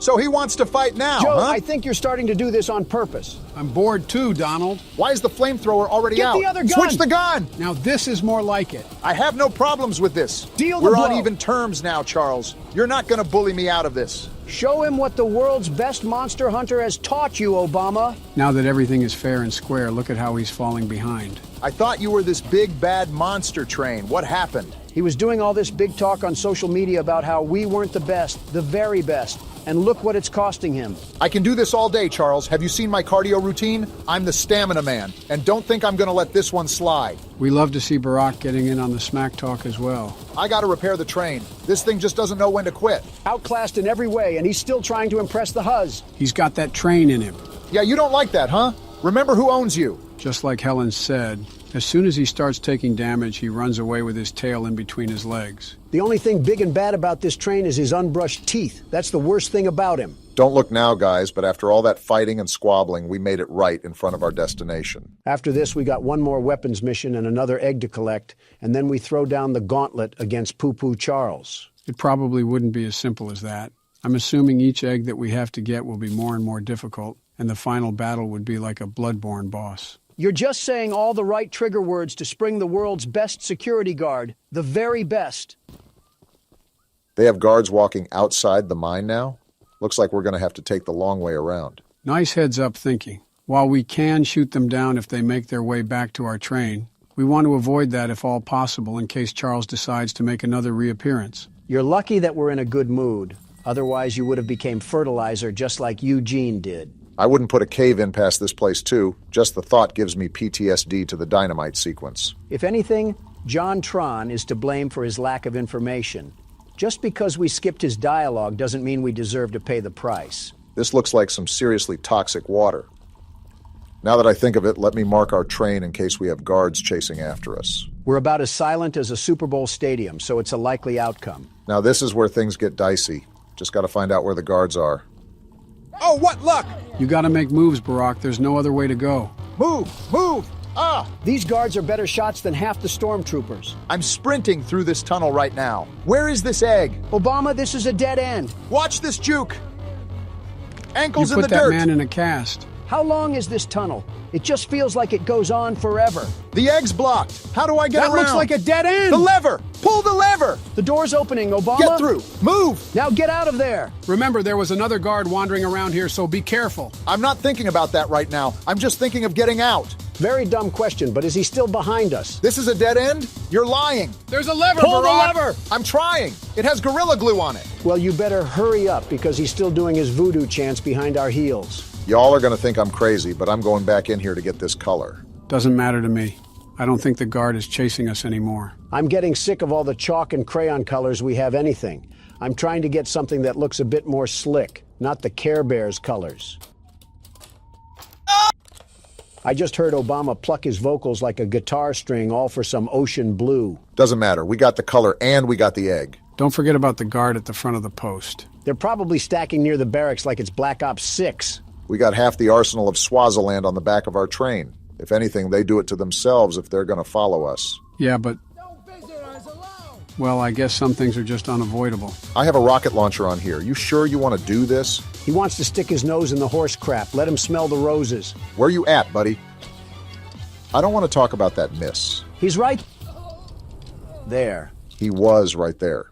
So he wants to fight now, Joe, huh? I think you're starting to do this on purpose. I'm bored too, Donald. Why is the flamethrower already out? Get the other gun! Switch the gun! Now this is more like it. I have no problems with this. Deal the We're blow. on even terms now, Charles. You're not going to bully me out of this. Show him what the world's best monster hunter has taught you, Obama. Now that everything is fair and square, look at how he's falling behind. I thought you were this big, bad monster train. What happened? He was doing all this big talk on social media about how we weren't the best, the very best. And look what it's costing him. I can do this all day, Charles. Have you seen my cardio routine? I'm the stamina man. And don't think I'm going to let this one slide. We love to see Barack getting in on the smack talk as well. I got to repair the train. This thing just doesn't know when to quit. Outclassed in every way, and he's still trying to impress the Huz. He's got that train in him. Yeah, you don't like that, huh? Remember who owns you. Just like Helen said, as soon as he starts taking damage, he runs away with his tail in between his legs. The only thing big and bad about this train is his unbrushed teeth. That's the worst thing about him. Don't look now, guys, but after all that fighting and squabbling, we made it right in front of our destination. After this, we got one more weapons mission and another egg to collect, and then we throw down the gauntlet against Poo-Poo Charles. It probably wouldn't be as simple as that. I'm assuming each egg that we have to get will be more and more difficult, and the final battle would be like a bloodborne boss. You're just saying all the right trigger words to spring the world's best security guard, the very best. They have guards walking outside the mine now? Looks like we're going to have to take the long way around. Nice heads-up thinking. While we can shoot them down if they make their way back to our train, we want to avoid that if all possible in case Charles decides to make another reappearance. You're lucky that we're in a good mood. Otherwise, you would have become fertilizer just like Eugene did. I wouldn't put a cave in past this place, too. Just the thought gives me PTSD to the dynamite sequence. If anything, John Tron is to blame for his lack of information. Just because we skipped his dialogue doesn't mean we deserve to pay the price. This looks like some seriously toxic water. Now that I think of it, let me mark our train in case we have guards chasing after us. We're about as silent as a Super Bowl stadium, so it's a likely outcome. Now this is where things get dicey. Just gotta find out where the guards are. Oh, what luck! You gotta make moves, Barack. There's no other way to go. Move! Move! Ah! These guards are better shots than half the stormtroopers. I'm sprinting through this tunnel right now. Where is this egg? Obama, this is a dead end. Watch this juke! Ankles You in the put that dirt! man in a cast. How long is this tunnel? It just feels like it goes on forever. The egg's blocked. How do I get around? That looks like a dead end. The lever! Pull the lever! The door's opening, Obama. Get through! Move! Now get out of there! Remember, there was another guard wandering around here, so be careful. I'm not thinking about that right now. I'm just thinking of getting out. Very dumb question, but is he still behind us? This is a dead end? You're lying. There's a lever, Pull Barack. the lever! I'm trying. It has Gorilla Glue on it. Well, you better hurry up because he's still doing his voodoo chants behind our heels. Y'all are gonna think I'm crazy, but I'm going back in here to get this color. Doesn't matter to me. I don't think the guard is chasing us anymore. I'm getting sick of all the chalk and crayon colors we have anything. I'm trying to get something that looks a bit more slick, not the Care Bears colors. I just heard Obama pluck his vocals like a guitar string, all for some ocean blue. Doesn't matter. We got the color and we got the egg. Don't forget about the guard at the front of the post. They're probably stacking near the barracks like it's Black Ops 6. We got half the arsenal of Swaziland on the back of our train. If anything, they do it to themselves if they're gonna follow us. Yeah, but... Well, I guess some things are just unavoidable. I have a rocket launcher on here. You sure you want to do this? He wants to stick his nose in the horse crap. Let him smell the roses. Where you at, buddy? I don't want to talk about that miss. He's right there. He was right there.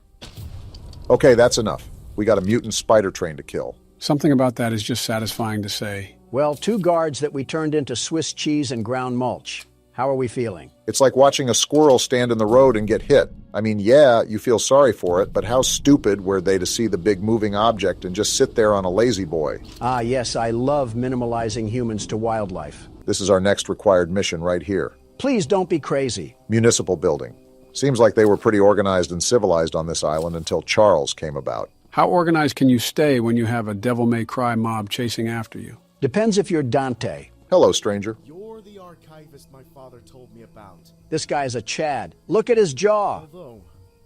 Okay, that's enough. We got a mutant spider train to kill. Something about that is just satisfying to say. Well, 2 guards that we turned into Swiss cheese and ground mulch. How are we feeling? It's like watching a squirrel stand in the road and get hit. I mean, yeah, you feel sorry for it, but how stupid were they to see the big moving object and just sit there on a lazy boy? Ah, yes, I love minimalizing humans to wildlife. This is our next required mission right here. Please don't be crazy. Municipal building. Seems like they were pretty organized and civilized on this island until Charles came about. How organized can you stay when you have a devil-may-cry mob chasing after you? Depends if you're Dante. Hello, stranger. You're the archivist my father told me about. This guy's a Chad. Look at his jaw. Although,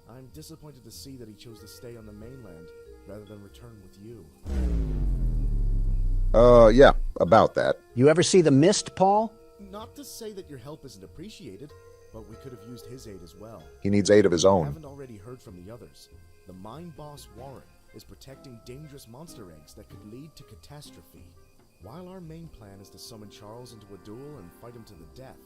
I'm disappointed to see that he chose to stay on the mainland rather than return with you. Yeah, about that. You ever see The Mist, Paul? Not to say that your help isn't appreciated, but we could have used his aid as well. He needs aid of his I own. haven't already heard from the others. The mine boss, Warren, is protecting dangerous monster eggs that could lead to catastrophe. While our main plan is to summon Charles into a duel and fight him to the death,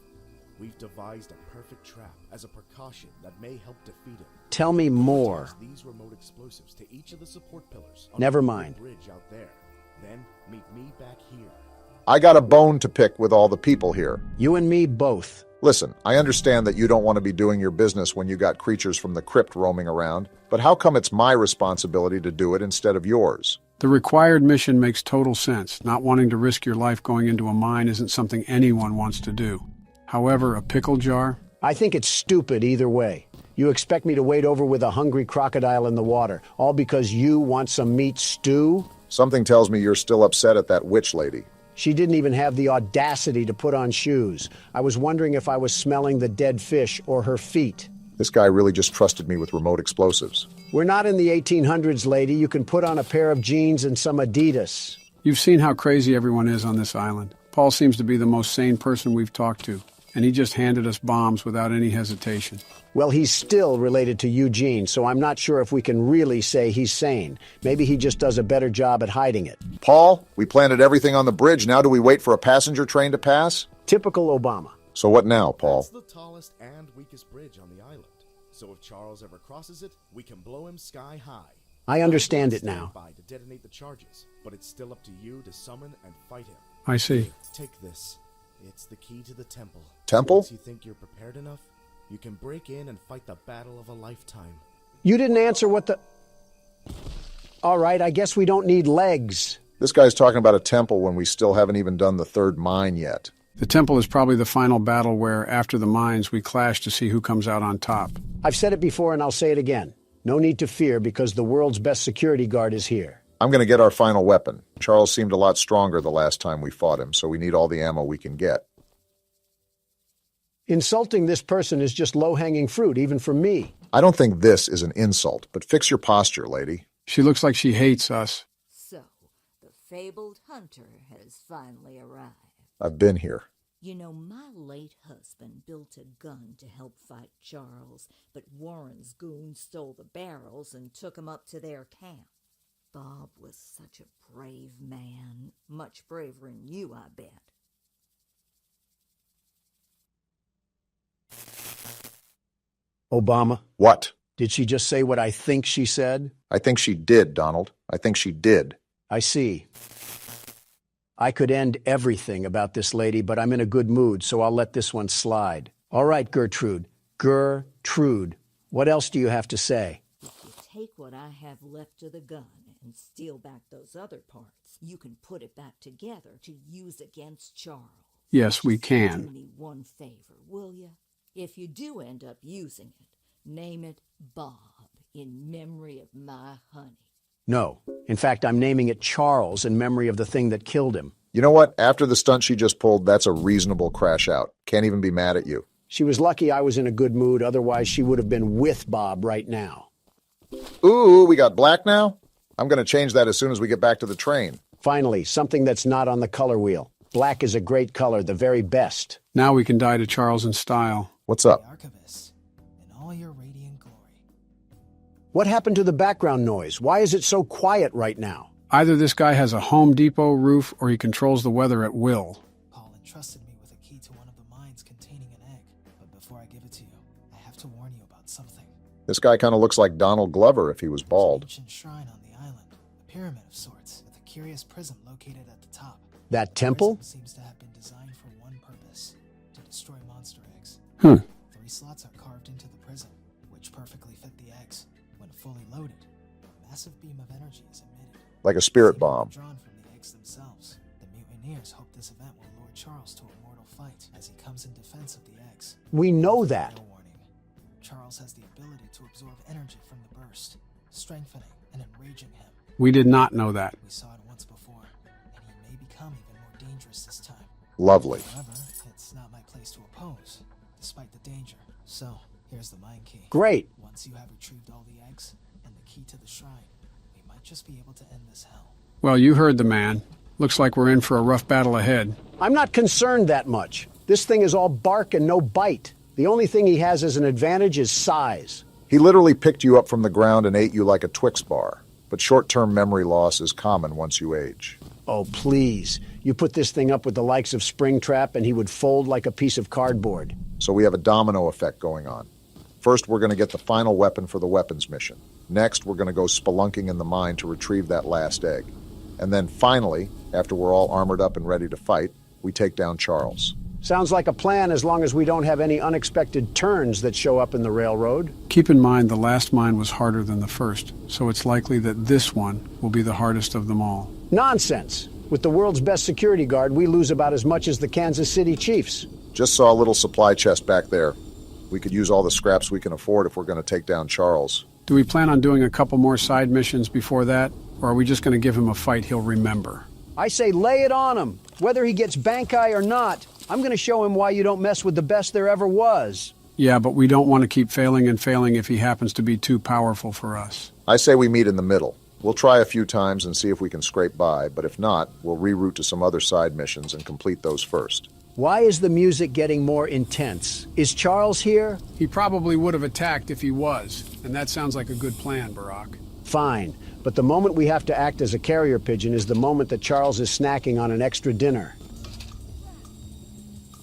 we've devised a perfect trap as a precaution that may help defeat him. Tell me more. These remote explosives to each of the support pillars. Never on the mind. bridge out there. Then meet me back here. I got a bone to pick with all the people here. You and me both. Listen, I understand that you don't want to be doing your business when you got creatures from the crypt roaming around, but how come it's my responsibility to do it instead of yours? The required mission makes total sense. Not wanting to risk your life going into a mine isn't something anyone wants to do. However, a pickle jar? I think it's stupid either way. You expect me to wade over with a hungry crocodile in the water, all because you want some meat stew? Something tells me you're still upset at that witch lady. She didn't even have the audacity to put on shoes. I was wondering if I was smelling the dead fish or her feet. This guy really just trusted me with remote explosives. We're not in the 1800s, lady. You can put on a pair of jeans and some Adidas. You've seen how crazy everyone is on this island. Paul seems to be the most sane person we've talked to, and he just handed us bombs without any hesitation. Well, he's still related to Eugene, so I'm not sure if we can really say he's sane. Maybe he just does a better job at hiding it. Paul, we planted everything on the bridge. Now do we wait for a passenger train to pass? Typical Obama. So what now, Paul? That's the tallest and weakest bridge on the island. So if Charles ever crosses it, we can blow him sky high. I understand it now. To detonate the charges, but it's still up to you to summon and fight him. I see. Take this. It's the key to the temple. Temple? Once you think you're prepared enough, you can break in and fight the battle of a lifetime. You didn't answer what the... All right, I guess we don't need legs. This guy's talking about a temple when we still haven't even done the third mine yet. The temple is probably the final battle where, after the mines, we clash to see who comes out on top. I've said it before and I'll say it again. No need to fear because the world's best security guard is here. I'm going to get our final weapon. Charles seemed a lot stronger the last time we fought him, so we need all the ammo we can get. Insulting this person is just low-hanging fruit, even for me. I don't think this is an insult, but fix your posture, lady. She looks like she hates us. So, the fabled hunter has finally arrived. I've been here. You know, my late husband built a gun to help fight Charles, but Warren's goons stole the barrels and took him up to their camp. Bob was such a brave man. Much braver than you, I bet. Obama? What? Did she just say what I think she said? I think she did, Donald. I think she did. I see. I could end everything about this lady, but I'm in a good mood, so I'll let this one slide. All right, Gertrude. Gertrude. What else do you have to say? If you take what I have left of the gun and steal back those other parts, you can put it back together to use against Charles. Yes, we Do can. me one favor, will you? If you do end up using it, name it Bob in memory of my honey. No. In fact, I'm naming it Charles in memory of the thing that killed him. You know what? After the stunt she just pulled, that's a reasonable crash out. Can't even be mad at you. She was lucky I was in a good mood, otherwise she would have been with Bob right now. Ooh, we got black now? I'm going to change that as soon as we get back to the train. Finally, something that's not on the color wheel. Black is a great color, the very best. Now we can die to Charles in style. What's up? Archivist, in all your radiant glory. What happened to the background noise? Why is it so quiet right now? Either this guy has a Home Depot roof or he controls the weather at will. Paul entrusted me with a key to one of the mines containing an egg. But before I give it to you, I have to warn you about something. This guy kind of looks like Donald Glover if he was bald. An ancient shrine on the island, a pyramid of sorts, with a curious prism located at the top. That temple? The prism seems to have been designed for one purpose, to destroy monster eggs. 3 slots are carved into the prism, which perfectly fit the eggs. When fully loaded, a massive beam of energy is emitted. Like a spirit bomb. Drawn from the eggs themselves. The mutineers hope this event will lure Charles to a mortal fight as he comes in defense of the eggs. We know that. No warning. Charles has the ability to absorb energy from the burst, strengthening and enraging him. We did not know that. We saw it once before, and he may become even more dangerous this time. Lovely. However, it's not my place to oppose, despite the danger. So, here's the mine key. Great. Once you have retrieved all the eggs and the key to the shrine, we might just be able to end this hell. Well, you heard the man. Looks like we're in for a rough battle ahead. I'm not concerned that much. This thing is all bark and no bite. The only thing he has as an advantage is size. He literally picked you up from the ground and ate you like a Twix bar. But short-term memory loss is common once you age. Oh, please. You put this thing up with the likes of Springtrap and he would fold like a piece of cardboard. So we have a domino effect going on. First, we're going to get the final weapon for the weapons mission. Next, we're going to go spelunking in the mine to retrieve that last egg. And then finally, after we're all armored up and ready to fight, we take down Charles. Sounds like a plan as long as we don't have any unexpected turns that show up in the railroad. Keep in mind the last mine was harder than the first, so it's likely that this one will be the hardest of them all. Nonsense. With the world's best security guard, we lose about as much as the Kansas City Chiefs. Just saw a little supply chest back there. We could use all the scraps we can afford if we're going to take down Charles. Do we plan on doing a couple more side missions before that, or are we just going to give him a fight he'll remember? I say lay it on him. Whether he gets bank-eye or not, I'm going to show him why you don't mess with the best there ever was. Yeah, but we don't want to keep failing and failing if he happens to be too powerful for us. I say we meet in the middle. We'll try a few times and see if we can scrape by, but if not, we'll reroute to some other side missions and complete those first. Why is the music getting more intense? Is Charles here? He probably would have attacked if he was, and that sounds like a good plan, Barack. Fine, but the moment we have to act as a carrier pigeon is the moment that Charles is snacking on an extra dinner.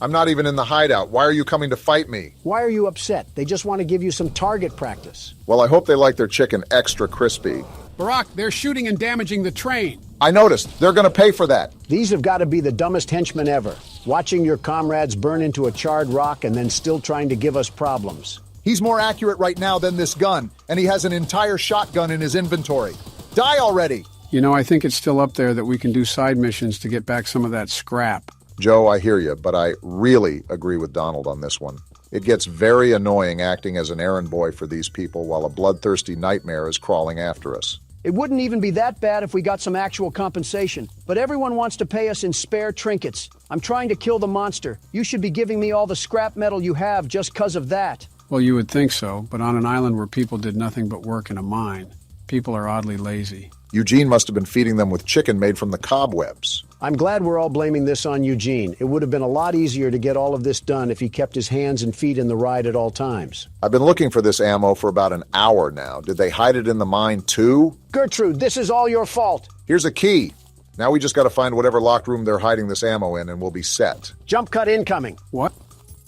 I'm not even in the hideout. Why are you coming to fight me? Why are you upset? They just want to give you some target practice. Well, I hope they like their chicken extra crispy. Barack, they're shooting and damaging the train. I noticed. They're going to pay for that. These have got to be the dumbest henchmen ever. Watching your comrades burn into a charred rock and then still trying to give us problems. He's more accurate right now than this gun, and he has an entire shotgun in his inventory. Die already! You know, I think it's still up there that we can do side missions to get back some of that scrap. Joe, I hear you, but I really agree with Donald on this one. It gets very annoying acting as an errand boy for these people while a bloodthirsty nightmare is crawling after us. It wouldn't even be that bad if we got some actual compensation, but everyone wants to pay us in spare trinkets. I'm trying to kill the monster. You should be giving me all the scrap metal you have just 'cause of that. Well, you would think so, but on an island where people did nothing but work in a mine, people are oddly lazy. Eugene must have been feeding them with chicken made from the cobwebs. I'm glad we're all blaming this on Eugene. It would have been a lot easier to get all of this done if he kept his hands and feet in the ride at all times. I've been looking for this ammo for about an hour now. Did they hide it in the mine too? Gertrude, this is all your fault. Here's a key. Now we just got to find whatever locked room they're hiding this ammo in and we'll be set. Jump cut incoming. What?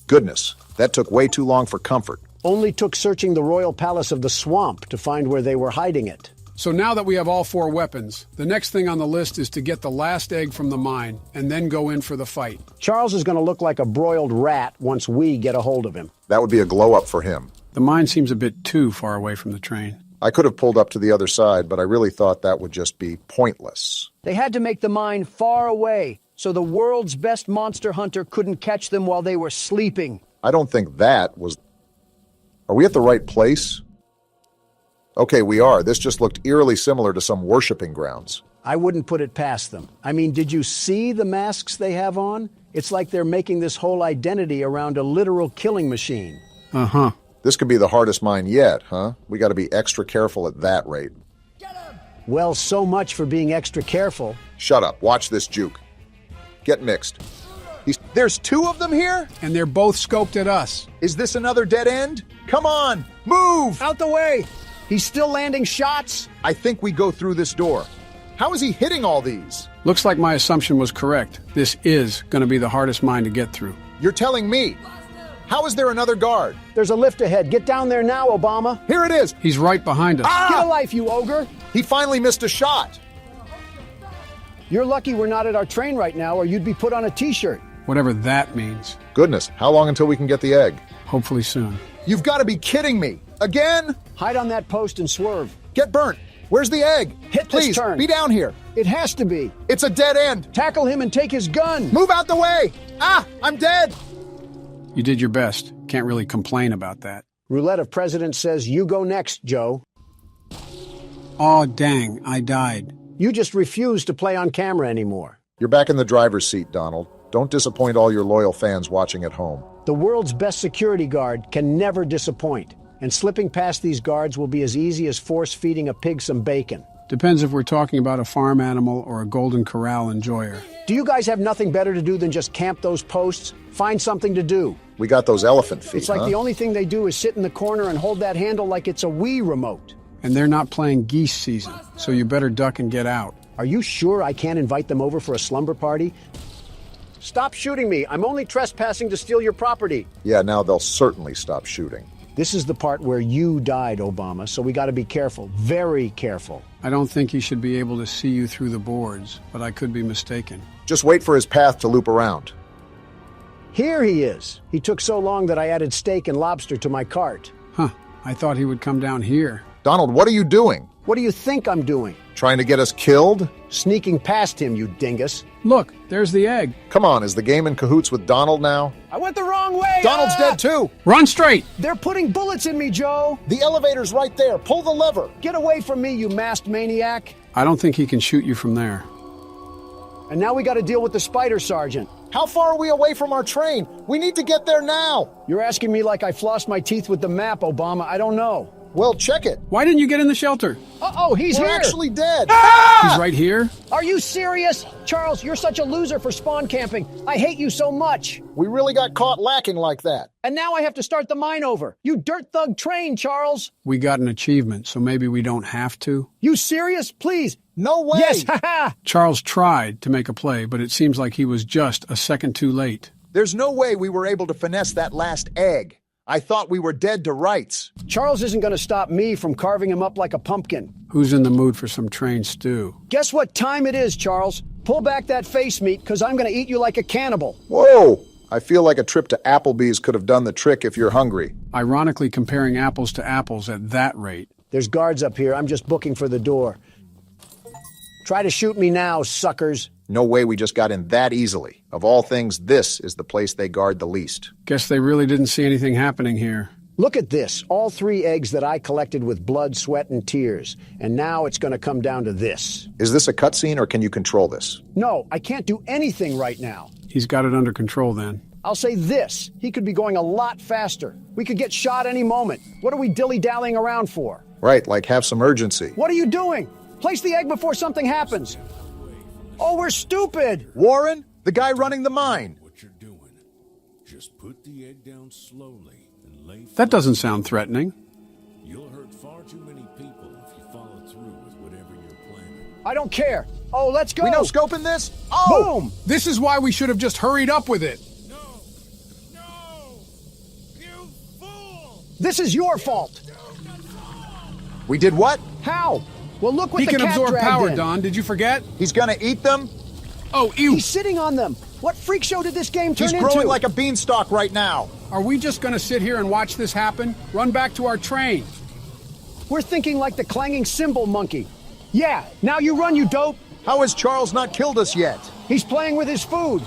Goodness, that took way too long for comfort. Only took searching the royal palace of the swamp to find where they were hiding it. So now that we have all 4 weapons, the next thing on the list is to get the last egg from the mine and then go in for the fight. Charles is going to look like a broiled rat once we get a hold of him. That would be a glow-up for him. The mine seems a bit too far away from the train. I could have pulled up to the other side, but I really thought that would just be pointless. They had to make the mine far away, so the world's best monster hunter couldn't catch them while they were sleeping. I don't think that was... Are we at the right place? Okay, we are. This just looked eerily similar to some worshiping grounds. I wouldn't put it past them. I mean, did you see the masks they have on? It's like they're making this whole identity around a literal killing machine. Uh-huh. This could be the hardest mine yet, huh? We got to be extra careful at that rate. Well, so much for being extra careful. Shut up. Watch this juke. Get mixed. There's 2 of them here? And they're both scoped at us. Is this another dead end? Come on, move! Out the way! He's still landing shots? I think we go through this door. How is he hitting all these? Looks like my assumption was correct. This is going to be the hardest mine to get through. You're telling me. How is there another guard? There's a lift ahead. Get down there now, Obama. Here it is. He's right behind us. Get a life, you ogre. He finally missed a shot. You're lucky we're not at our train right now, or you'd be put on a t-shirt. Whatever that means. Goodness, how long until we can get the egg? Hopefully soon. You've got to be kidding me. Again? Hide on that post and swerve. Get burnt. Where's the egg? Hit Please, this turn. Be down here. It has to be. It's a dead end. Tackle him and take his gun. Move out the way. Ah, I'm dead. You did your best. Can't really complain about that. Roulette of President says you go next, Joe. Aw, dang, I died. You just refuse to play on camera anymore. You're back in the driver's seat, Donald. Don't disappoint all your loyal fans watching at home. The world's best security guard can never disappoint. And slipping past these guards will be as easy as force-feeding a pig some bacon. Depends if we're talking about a farm animal or a Golden Corral enjoyer. Do you guys have nothing better to do than just camp those posts? Find something to do. We got those elephant feet, It's like the only thing they do is sit in the corner and hold that handle like it's a Wii remote. And they're not playing geese season, so you better duck and get out. Are you sure I can't invite them over for a slumber party? Stop shooting me. I'm only trespassing to steal your property. Yeah, now they'll certainly stop shooting. This is the part where you died, Obama, so we got to be careful. Very careful. I don't think he should be able to see you through the boards, but I could be mistaken. Just wait for his path to loop around. Here he is. He took so long that I added steak and lobster to my cart. Huh. I thought he would come down here. Donald, what are you doing? What do you think I'm doing? Trying to get us killed? Sneaking past him, you dingus. Look, there's the egg. Come on, is the game in cahoots with Donald now? I went the wrong way! Donald's dead too! Run straight! They're putting bullets in me, Joe! The elevator's right there. Pull the lever. Get away from me, you masked maniac! I don't think he can shoot you from there. And now we got to deal with the spider sergeant. How far are we away from our train? We need to get there now. You're asking me like I flossed my teeth with the map, Obama. I don't know. Well, check it. Why didn't you get in the shelter? Uh-oh, he's We're here! actually dead. He's right here? Are you serious? Charles, you're such a loser for spawn camping. I hate you so much. We really got caught lacking like that. And now I have to start the mine over. You dirt thug train, Charles. We got an achievement, so maybe we don't have to. You serious? Please. No way. Yes, haha. Charles tried to make a play, but it seems like he was just a second too late. There's no way we were able to finesse that last egg. I thought we were dead to rights. Charles isn't going to stop me from carving him up like a pumpkin. Who's in the mood for some train stew? Guess what time it is, Charles? Pull back that face meat, because I'm going to eat you like a cannibal. Whoa! I feel like a trip to Applebee's could have done the trick if you're hungry. Ironically, comparing apples to apples at that rate. There's guards up here. I'm just booking for the door. Try to shoot me now, suckers. No way we just got in that easily. Of all things, this is the place they guard the least. Guess they really didn't see anything happening here. Look at this. All 3 eggs that I collected with blood, sweat, and tears. And now it's going to come down to this. Is this a cutscene or can you control this? No, I can't do anything right now. He's got it under control then. I'll say this. He could be going a lot faster. We could get shot any moment. What are we dilly-dallying around for? Right, like have some urgency. What are you doing? Place the egg before something happens. Oh, we're stupid. Warren, the guy running the mine. What you're doing. Just put the egg down slowly and lay That doesn't sound threatening. You'll hurt far too many people if you follow through with whatever you're planning. I don't care. Oh, let's go. We no scoping this? Oh! Boom! This is why we should have just hurried up with it. This is your fault. We did what? How? Well, look what He the can cat absorb dragged power, in. Don. Did you forget? He's gonna eat them? Oh, ew. He's sitting on them. What freak show did this game turn He's into? growing like a beanstalk right now. Are we just going to sit here and watch this happen? Run back to our train. We're thinking like the clanging cymbal monkey. Yeah, now you run, you dope. How has Charles not killed us yet? He's playing with his food.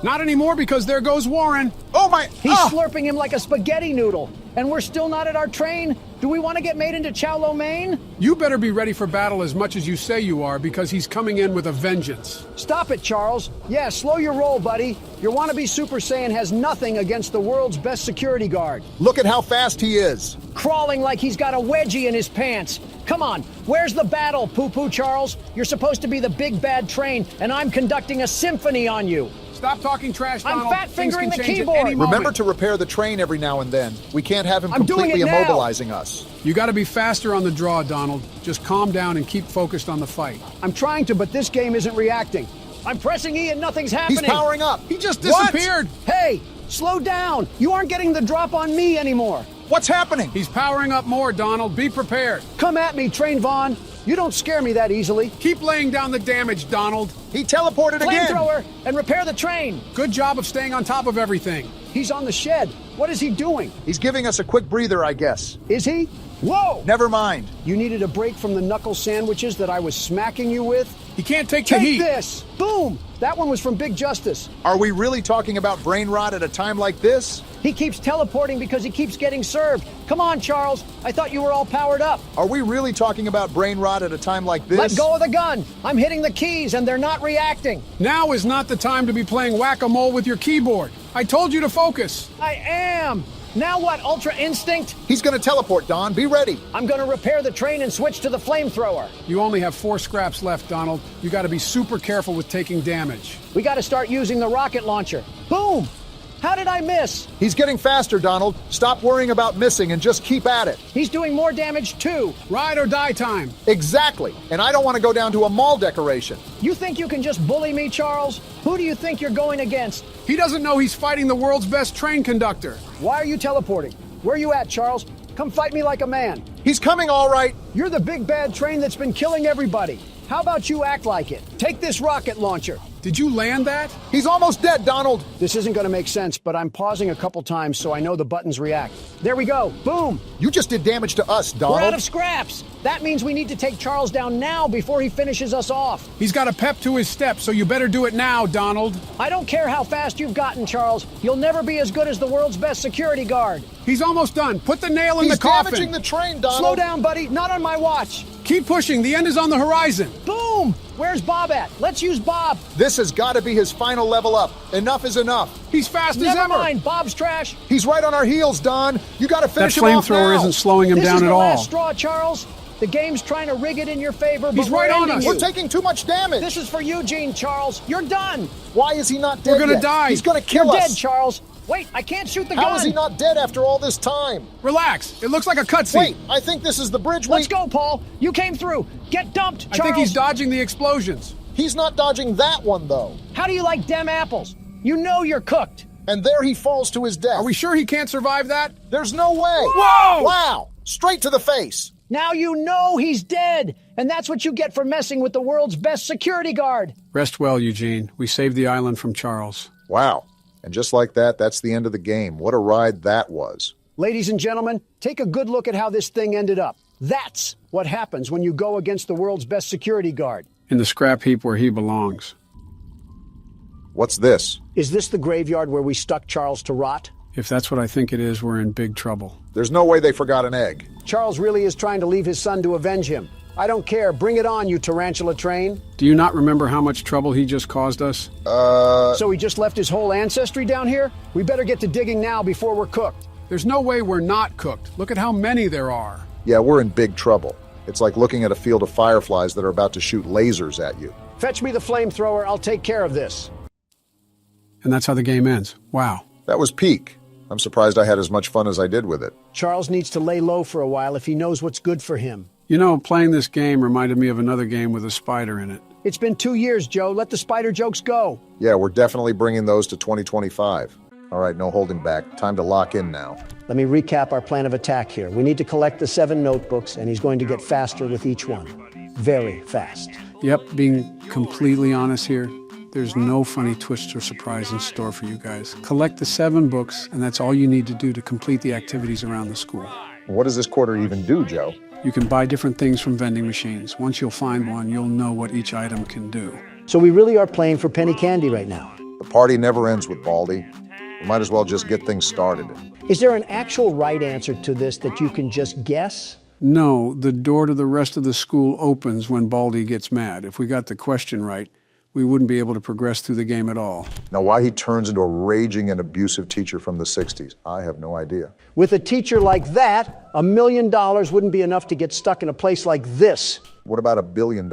Not anymore because there goes Warren. Oh my... He's slurping him like a spaghetti noodle. And we're still not at our train? Do we want to get made into chow lo mein? You better be ready for battle as much as you say you are because he's coming in with a vengeance. Stop it, Charles. Yeah, slow your roll, buddy. Your wannabe Super Saiyan has nothing against the world's best security guard. Look at how fast he is. Crawling like he's got a wedgie in his pants. Come on, where's the battle, poo-poo Charles? You're supposed to be the big bad train, and I'm conducting a symphony on you. Stop talking trash, Donald. I'm fat-fingering the keyboard. Remember to repair the train every now and then. We can't have him completely immobilizing us. You got to be faster on the draw, Donald. Just calm down and keep focused on the fight. I'm trying to, but this game isn't reacting. I'm pressing E and nothing's happening. He's powering up. He just disappeared. What? Hey, slow down. You aren't getting the drop on me anymore. What's happening? He's powering up more, Donald. Be prepared. Come at me, Train Vaughn. You don't scare me that easily. Keep laying down the damage, Donald. He teleported again. Flamethrower and repair the train. Good job of staying on top of everything. He's on the shed. What is he doing? He's giving us a quick breather, I guess. Is he? Whoa! Never mind. You needed a break from the knuckle sandwiches that I was smacking you with? He can't take the heat. Take this! Boom! That one was from Big Justice. Are we really talking about brain rot at a time like this? He keeps teleporting because he keeps getting served. Come on, Charles. I thought you were all powered up. Are we really talking about brain rot at a time like this? Let go of the gun. I'm hitting the keys and they're not reacting. Now is not the time to be playing whack-a-mole with your keyboard. I told you to focus. I am. Now what, Ultra Instinct? He's gonna teleport, Don. Be ready. I'm gonna repair the train and switch to the flamethrower. You only have 4 scraps left, Donald. You gotta be super careful with taking damage. We gotta start using the rocket launcher. Boom! How did I miss? He's getting faster, Donald. Stop worrying about missing and just keep at it. He's doing more damage too. Ride or die time. Exactly. And I don't want to go down to a mall decoration. You think you can just bully me, Charles? Who do you think you're going against? He doesn't know he's fighting the world's best train conductor. Why are you teleporting? Where are you at, Charles? Come fight me like a man. He's coming all right. You're the big bad train that's been killing everybody. How about you act like it? Take this rocket launcher. Did you land that? He's almost dead, Donald. This isn't going to make sense, but I'm pausing a couple times so I know the buttons react. There we go. Boom. You just did damage to us, Donald. We're out of scraps. That means we need to take Charles down now before he finishes us off. He's got a pep to his step, so you better do it now, Donald. I don't care how fast you've gotten, Charles. You'll never be as good as the world's best security guard. He's almost done. Put the nail in the coffin. He's damaging the train, Donald. Slow down, buddy. Not on my watch. Keep pushing. The end is on the horizon. Boom! Where's Bob at? Let's use Bob. This has got to be his final level up. Enough is enough. He's fast as Never ever. mind. Bob's trash. He's right on our heels, Don. You got to finish him off now. That flamethrower isn't slowing him down at all. This is the last straw, Charles. The game's trying to rig it in your favor, but He's right on us. We're taking too much damage. This is for Eugene, Charles. You're done. Why is he not dead We're gonna yet? die. He's gonna kill You're us. dead, Charles. Wait, I can't shoot the gun. How is he not dead after all this time? Relax. It looks like a cutscene. Wait, I think this is the bridge. Let's go, Paul. You came through. Get dumped, Charles. I think he's dodging the explosions. He's not dodging that one, though. How do you like dem apples? You know you're cooked. And there he falls to his death. Are we sure he can't survive that? There's no way. Whoa! Wow! Straight to the face. Now you know he's dead, and that's what you get for messing with the world's best security guard. Rest well, Eugene. We saved the island from Charles. Wow. And just like that, that's the end of the game. What a ride that was. Ladies and gentlemen, take a good look at how this thing ended up. That's what happens when you go against the world's best security guard. In the scrap heap where he belongs. What's this? Is this the graveyard where we stuck Charles to rot? If that's what I think it is, we're in big trouble. There's no way they forgot an egg. Charles really is trying to leave his son to avenge him. I don't care. Bring it on, you tarantula train. Do you not remember how much trouble he just caused us? So he just left his whole ancestry down here? We better get to digging now before we're cooked. There's no way we're not cooked. Look at how many there are. Yeah, we're in big trouble. It's like looking at a field of fireflies that are about to shoot lasers at you. Fetch me the flamethrower. I'll take care of this. And that's how the game ends. Wow. That was peak. I'm surprised I had as much fun as I did with it. Charles needs to lay low for a while if he knows what's good for him. You know, playing this game reminded me of another game with a spider in it. It's been 2 years, Joe. Let the spider jokes go. Yeah, we're definitely bringing those to 2025. All right, no holding back. Time to lock in now. Let me recap our plan of attack here. We need to collect the 7 notebooks, and he's going to get faster with each one. Very fast. Yep, being completely honest here, there's no funny twist or surprise in store for you guys. Collect the 7 books, and that's all you need to do to complete the activities around the school. What does this quarter even do, Joe? You can buy different things from vending machines. Once you'll find one, you'll know what each item can do. So we really are playing for penny candy right now. The party never ends with Baldy. We might as well just get things started. Is there an actual right answer to this that you can just guess? No, the door to the rest of the school opens when Baldy gets mad. If we got the question right, we wouldn't be able to progress through the game at all. Now, why he turns into a raging and abusive teacher from the 60s, I have no idea. With a teacher like that, $1 million wouldn't be enough to get stuck in a place like this. What about $1 billion?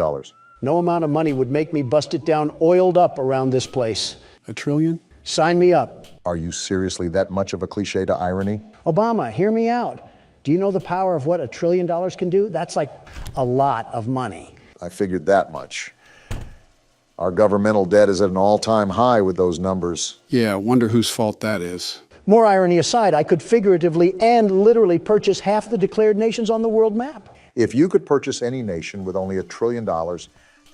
No amount of money would make me bust it down oiled up around this place. $1 trillion? Sign me up. Are you seriously that much of a cliche to irony? Obama, hear me out. Do you know the power of what $1 trillion can do? That's like a lot of money. I figured that much. Our governmental debt is at an all-time high with those numbers. Yeah, wonder whose fault that is. More irony aside, I could figuratively and literally purchase half the declared nations on the world map. If you could purchase any nation with only $1 trillion,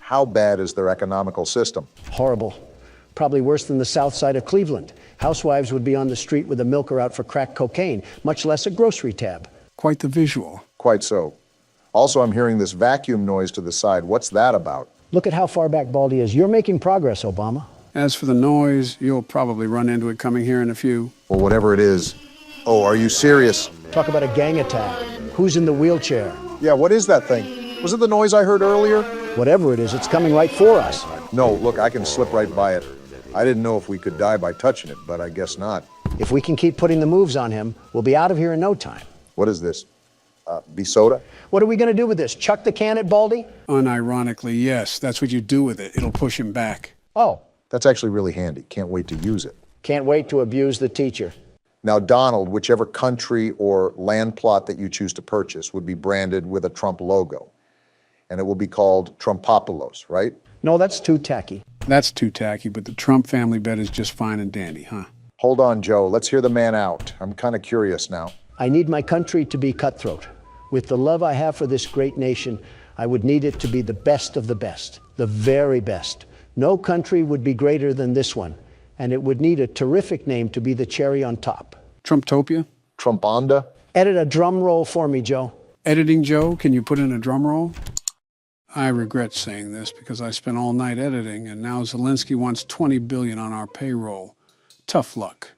how bad is their economical system? Horrible. Probably worse than the south side of Cleveland. Housewives would be on the street with a milker out for crack cocaine, much less a grocery tab. Quite the visual. Quite so. Also, I'm hearing this vacuum noise to the side. What's that about? Look at how far back Baldy is. You're making progress, Obama. As for the noise, you'll probably run into it coming here in a few. Well, whatever it is. Oh, are you serious? Talk about a gang attack. Who's in the wheelchair? Yeah, what is that thing? Was it the noise I heard earlier? Whatever it is, it's coming right for us. No, look, I can slip right by it. I didn't know if we could die by touching it, but I guess not. If we can keep putting the moves on him, we'll be out of here in no time. What is this? Soda? What are we going to do with this? Chuck the can at Baldy? Unironically, yes. That's what you do with it. It'll push him back. Oh. That's actually really handy. Can't wait to use it. Can't wait to abuse the teacher. Now, Donald, whichever country or land plot that you choose to purchase would be branded with a Trump logo. And it will be called Trumpopolos, right? No, that's too tacky. That's too tacky, but the Trump family bet is just fine and dandy, huh? Hold on, Joe. Let's hear the man out. I'm kind of curious now. I need my country to be cutthroat. With the love I have for this great nation, I would need it to be the best of the best, the very best. No country would be greater than this one, and it would need a terrific name to be the cherry on top. Trumptopia? Trumponda? Edit a drum roll for me, Joe. Editing, Joe? Can you put in a drum roll? I regret saying this because I spent all night editing, and now Zelensky wants $20 billion on our payroll. Tough luck.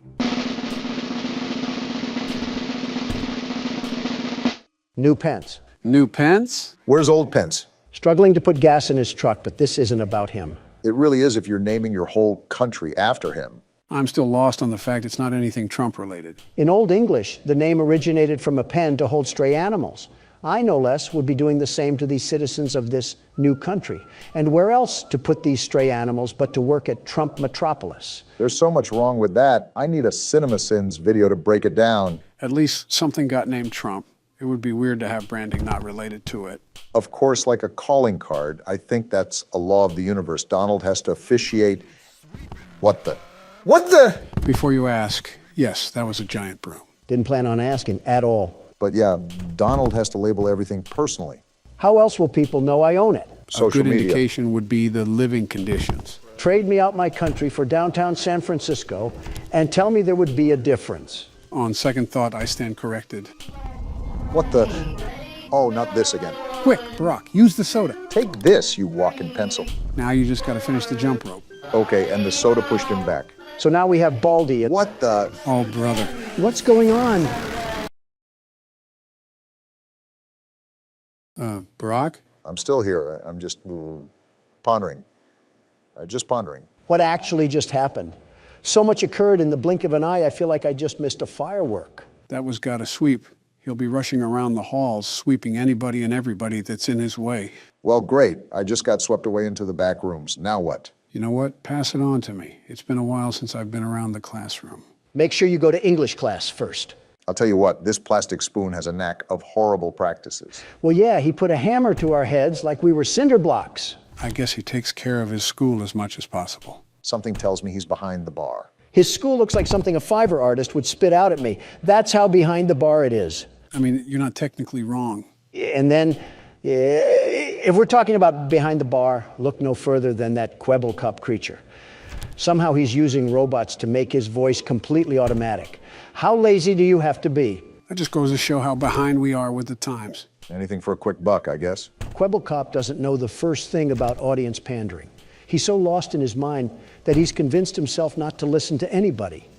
New Pence. New Pence? Where's old Pence? Struggling to put gas in his truck, but this isn't about him. It really is if you're naming your whole country after him. I'm still lost on the fact it's not anything Trump-related. In Old English, the name originated from a pen to hold stray animals. I, no less, would be doing the same to these citizens of this new country. And where else to put these stray animals but to work at Trump Metropolis? There's so much wrong with that. I need a CinemaSins video to break it down. At least something got named Trump. It would be weird to have branding not related to it. Of course, like a calling card, I think that's a law of the universe. Donald has to officiate. What the? Before you ask, yes, that was a giant broom. Didn't plan on asking at all. But yeah, Donald has to label everything personally. How else will people know I own it? A good indication would be the living conditions. Trade me out my country for downtown San Francisco and tell me there would be a difference. On second thought, I stand corrected. What the? Oh, not this again. Quick, Brock, use the soda. Take this, you walking pencil. Now you just gotta finish the jump rope. Okay, and the soda pushed him back. So now we have Baldy. What the? Oh, brother. What's going on? Brock? I'm still here. I'm just pondering. Just pondering. What actually just happened? So much occurred in the blink of an eye, I feel like I just missed a firework. That was gotta sweep. He'll be rushing around the halls, sweeping anybody and everybody that's in his way. Well, great. I just got swept away into the back rooms. Now what? You know what? Pass it on to me. It's been a while since I've been around the classroom. Make sure you go to English class first. I'll tell you what, this plastic spoon has a knack of horrible practices. Well, yeah, he put a hammer to our heads like we were cinder blocks. I guess he takes care of his school as much as possible. Something tells me he's behind the bar. His school looks like something a Fiverr artist would spit out at me. That's how behind the bar it is. I mean, you're not technically wrong. And then, if we're talking about behind the bar, look no further than that Quebble Cup creature. Somehow he's using robots to make his voice completely automatic. How lazy do you have to be? That just goes to show how behind we are with the times. Anything for a quick buck, I guess. Quebble Cop doesn't know the first thing about audience pandering. He's so lost in his mind that he's convinced himself not to listen to anybody.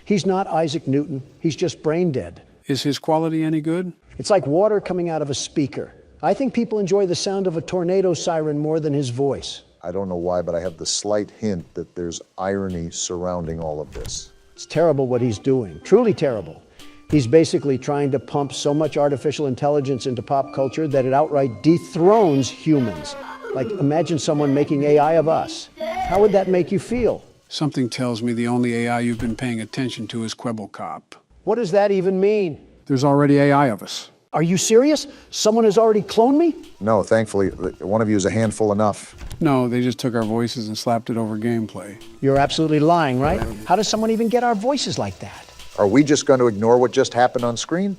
He's not Isaac Newton, he's just brain dead. Is his quality any good? It's like water coming out of a speaker. I think people enjoy the sound of a tornado siren more than his voice. I don't know why, but I have the slight hint that there's irony surrounding all of this. It's terrible what he's doing, truly terrible. He's basically trying to pump so much artificial intelligence into pop culture that it outright dethrones humans. Like, imagine someone making AI of us. How would that make you feel? Something tells me the only AI you've been paying attention to is Quebble Cop. What does that even mean? There's already AI of us. Are you serious? Someone has already cloned me? No, thankfully, one of you is a handful enough. No, they just took our voices and slapped it over gameplay. You're absolutely lying, right? How does someone even get our voices like that? Are we just going to ignore what just happened on screen?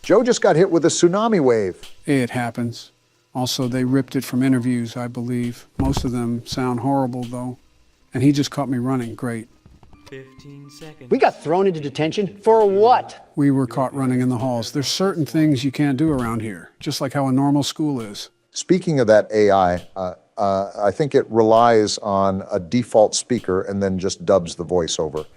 Joe just got hit with a tsunami wave. It happens. Also, they ripped it from interviews, I believe. Most of them sound horrible, though. And he just caught me running. Great. 15 seconds. We got thrown into detention for what? We were caught running in the halls. There's certain things you can't do around here, just like how a normal school is. Speaking of that AI, I think it relies on a default speaker and then just dubs the voiceover.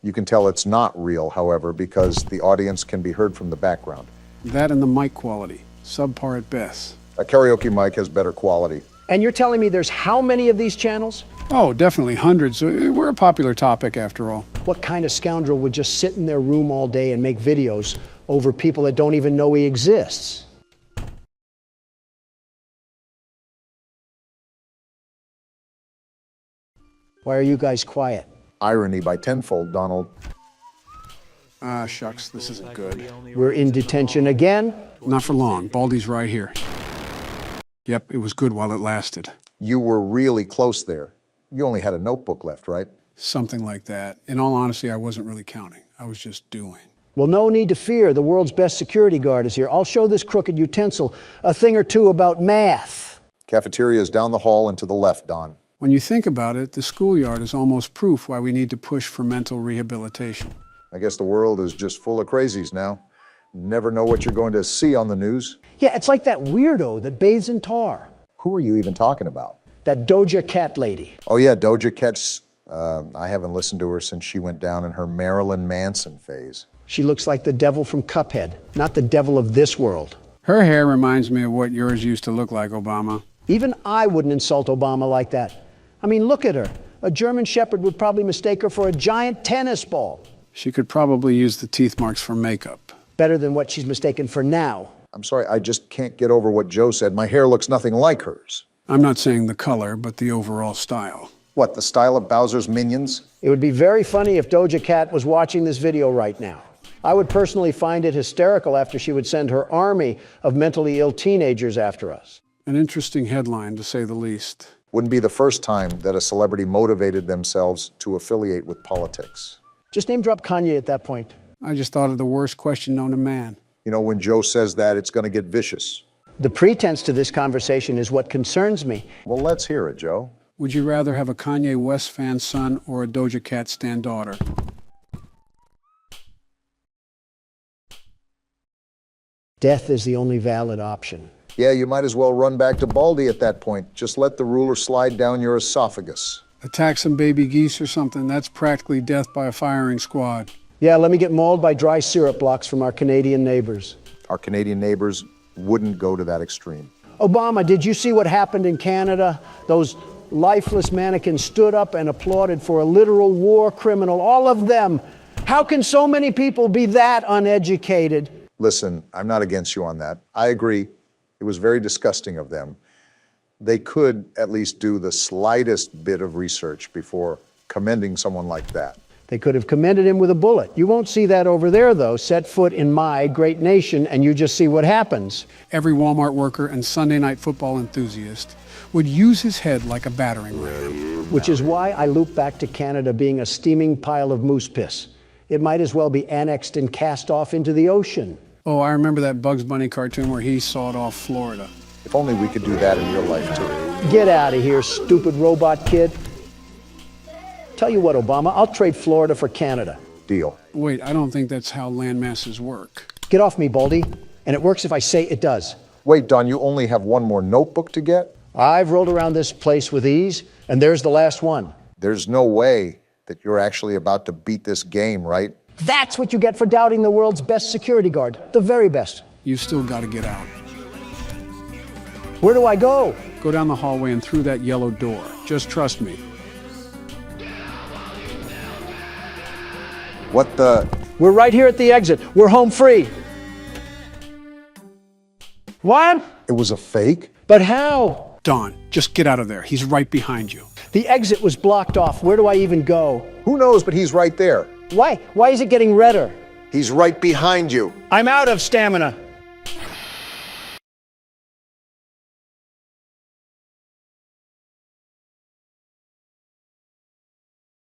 You can tell it's not real, however, because the audience can be heard from the background. That and the mic quality, subpar at best. A karaoke mic has better quality. And you're telling me there's how many of these channels? Oh, definitely hundreds. We're a popular topic, after all. What kind of scoundrel would just sit in their room all day and make videos over people that don't even know he exists? Why are you guys quiet? Irony by tenfold, Donald. Ah, shucks, this isn't good. We're in detention again? Not for long. Baldy's right here. Yep, it was good while it lasted. You were really close there. You only had a notebook left, right? Something like that. In all honesty, I wasn't really counting. I was just doing. Well, no need to fear. The world's best security guard is here. I'll show this crooked utensil a thing or two about math. Cafeteria is down the hall and to the left, Don. When you think about it, the schoolyard is almost proof why we need to push for mental rehabilitation. I guess the world is just full of crazies now. Never know what you're going to see on the news. Yeah, it's like that weirdo that bathes in tar. Who are you even talking about? That Doja Cat lady. Oh yeah, Doja Cat's, I haven't listened to her since she went down in her Marilyn Manson phase. She looks like the devil from Cuphead, not the devil of this world. Her hair reminds me of what yours used to look like, Obama. Even I wouldn't insult Obama like that. I mean, look at her. A German Shepherd would probably mistake her for a giant tennis ball. She could probably use the teeth marks for makeup. Better than what she's mistaken for now. I'm sorry, I just can't get over what Joe said. My hair looks nothing like hers. I'm not saying the color, but the overall style. What, the style of Bowser's Minions? It would be very funny if Doja Cat was watching this video right now. I would personally find it hysterical after she would send her army of mentally ill teenagers after us. An interesting headline, to say the least. Wouldn't be the first time that a celebrity motivated themselves to affiliate with politics. Just name drop Kanye at that point. I just thought of the worst question known to man. You know, when Joe says that, it's going to get vicious. The pretense to this conversation is what concerns me. Well, let's hear it, Joe. Would you rather have a Kanye West fan son or a Doja Cat stan daughter? Death is the only valid option. Yeah, you might as well run back to Baldy at that point. Just let the ruler slide down your esophagus. Attack some baby geese or something. That's practically death by a firing squad. Yeah, let me get mauled by dry syrup blocks from our Canadian neighbors. Our Canadian neighbors wouldn't go to that extreme. Obama, did you see what happened in Canada? Those lifeless mannequins stood up and applauded for a literal war criminal, all of them. How can so many people be that uneducated? Listen, I'm not against you on that. I agree. It was very disgusting of them. They could at least do the slightest bit of research before commending someone like that. They could have commended him with a bullet. You won't see that over there, though. Set foot in my great nation, and you just see what happens. Every Walmart worker and Sunday night football enthusiast would use his head like a battering ram. Which is why I loop back to Canada being a steaming pile of moose piss. It might as well be annexed and cast off into the ocean. Oh, I remember that Bugs Bunny cartoon where he sawed off Florida. If only we could do that in real life, too. Get out of here, stupid robot kid. Tell you what, Obama, I'll trade Florida for Canada. Deal. Wait, I don't think that's how land masses work. Get off me, Baldy. And it works if I say it does. Wait, Don, you only have one more notebook to get? I've rolled around this place with ease, and there's the last one. There's no way that you're actually about to beat this game, right? That's what you get for doubting the world's best security guard. The very best. You still got to get out. Where do I go? Go down the hallway and through that yellow door. Just trust me. What the? We're right here at the exit. We're home free. What? It was a fake? But how? Don, just get out of there. He's right behind you. The exit was blocked off. Where do I even go? Who knows, but he's right there. Why? Why is it getting redder? He's right behind you. I'm out of stamina.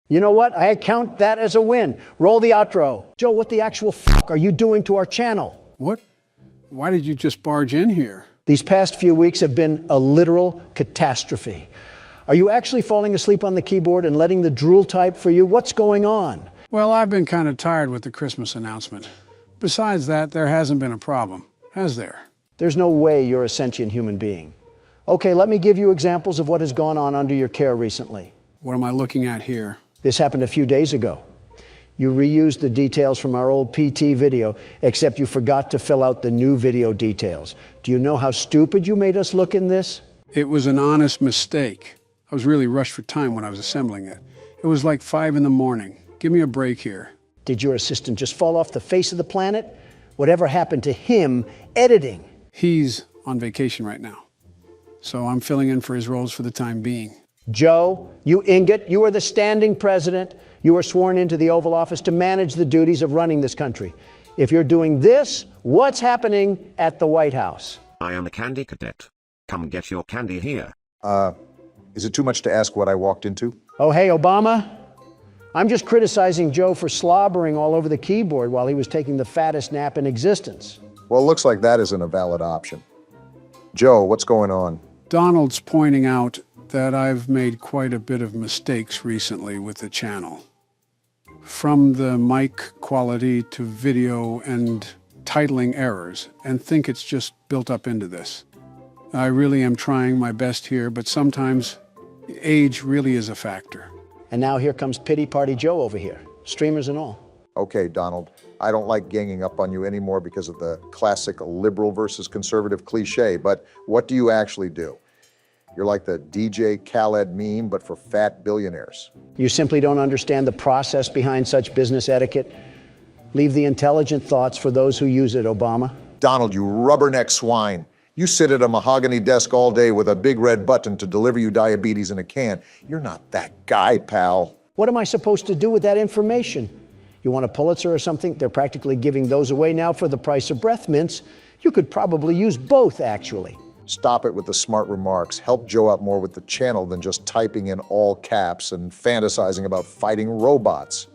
You know what? I count that as a win. Roll the outro. Joe, what the actual fuck are you doing to our channel? What? Why did you just barge in here? These past few weeks have been a literal catastrophe. Are you actually falling asleep on the keyboard and letting the drool type for you? What's going on? Well, I've been kind of tired with the Christmas announcement. Besides that, there hasn't been a problem, has there? There's no way you're a sentient human being. Okay, let me give you examples of what has gone on under your care recently. What am I looking at here? This happened a few days ago. You reused the details from our old PT video, except you forgot to fill out the new video details. Do you know how stupid you made us look in this? It was an honest mistake. I was really rushed for time when I was assembling it. It was like 5 in the morning. Give me a break here. Did your assistant just fall off the face of the planet? Whatever happened to him editing? He's on vacation right now, so I'm filling in for his roles for the time being. Joe, you ingot, you are the standing president. You were sworn into the Oval Office to manage the duties of running this country. If you're doing this, what's happening at the White House? I am a candy cadet. Come get your candy here. Is it too much to ask what I walked into? Oh, hey, Obama. I'm just criticizing Joe for slobbering all over the keyboard while he was taking the fattest nap in existence. Well, it looks like that isn't a valid option. Joe, what's going on? Donald's pointing out that I've made quite a bit of mistakes recently with the channel. From the mic quality to video and titling errors, and think it's just built up into this. I really am trying my best here, but sometimes age really is a factor. And now here comes Pity Party Joe over here, streamers and all. Okay, Donald, I don't like ganging up on you anymore because of the classic liberal versus conservative cliche, but what do you actually do? You're like the DJ Khaled meme, but for fat billionaires. You simply don't understand the process behind such business etiquette. Leave the intelligent thoughts for those who use it, Obama. Donald, you rubberneck swine. You sit at a mahogany desk all day with a big red button to deliver you diabetes in a can. You're not that guy, pal. What am I supposed to do with that information? You want a Pulitzer or something? They're practically giving those away now for the price of breath mints. You could probably use both, actually. Stop it with the smart remarks. Help Joe out more with the channel than just typing in all caps and fantasizing about fighting robots.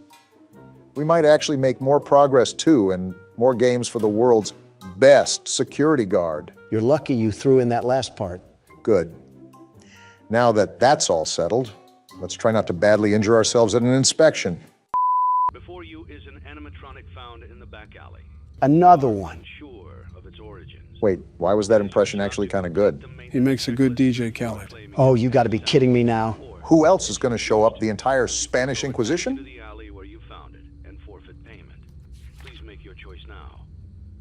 We might actually make more progress too, and more games for the world's best security guard. You're lucky you threw in that last part. Good. Now that that's all settled, let's try not to badly injure ourselves at an inspection. Before you is an animatronic found in the back alley. Another one. Unsure of its origins. Wait, why was that impression actually kind of good? He makes a good DJ, Khaled. Oh, you got to be kidding me now. Who else is going to show up? The entire Spanish Inquisition?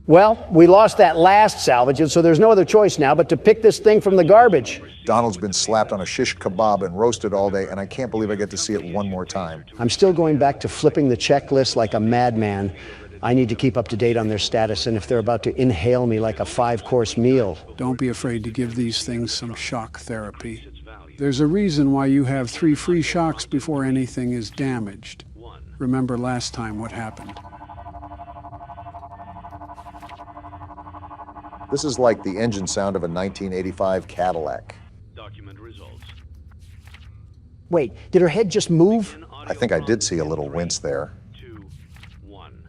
Well, we lost that last salvage, and so there's no other choice now but to pick this thing from the garbage. Donald's been slapped on a shish kebab and roasted all day, and I can't believe I get to see it one more time. I'm still going back to flipping the checklist like a madman. I need to keep up to date on their status, and if they're about to inhale me like a 5-course meal. Don't be afraid to give these things some shock therapy. There's a reason why you have 3 free shocks before anything is damaged. Remember last time what happened. This is like the engine sound of a 1985 Cadillac. Document results. Wait, did her head just move? I think I did see a little wince there. 2, 1.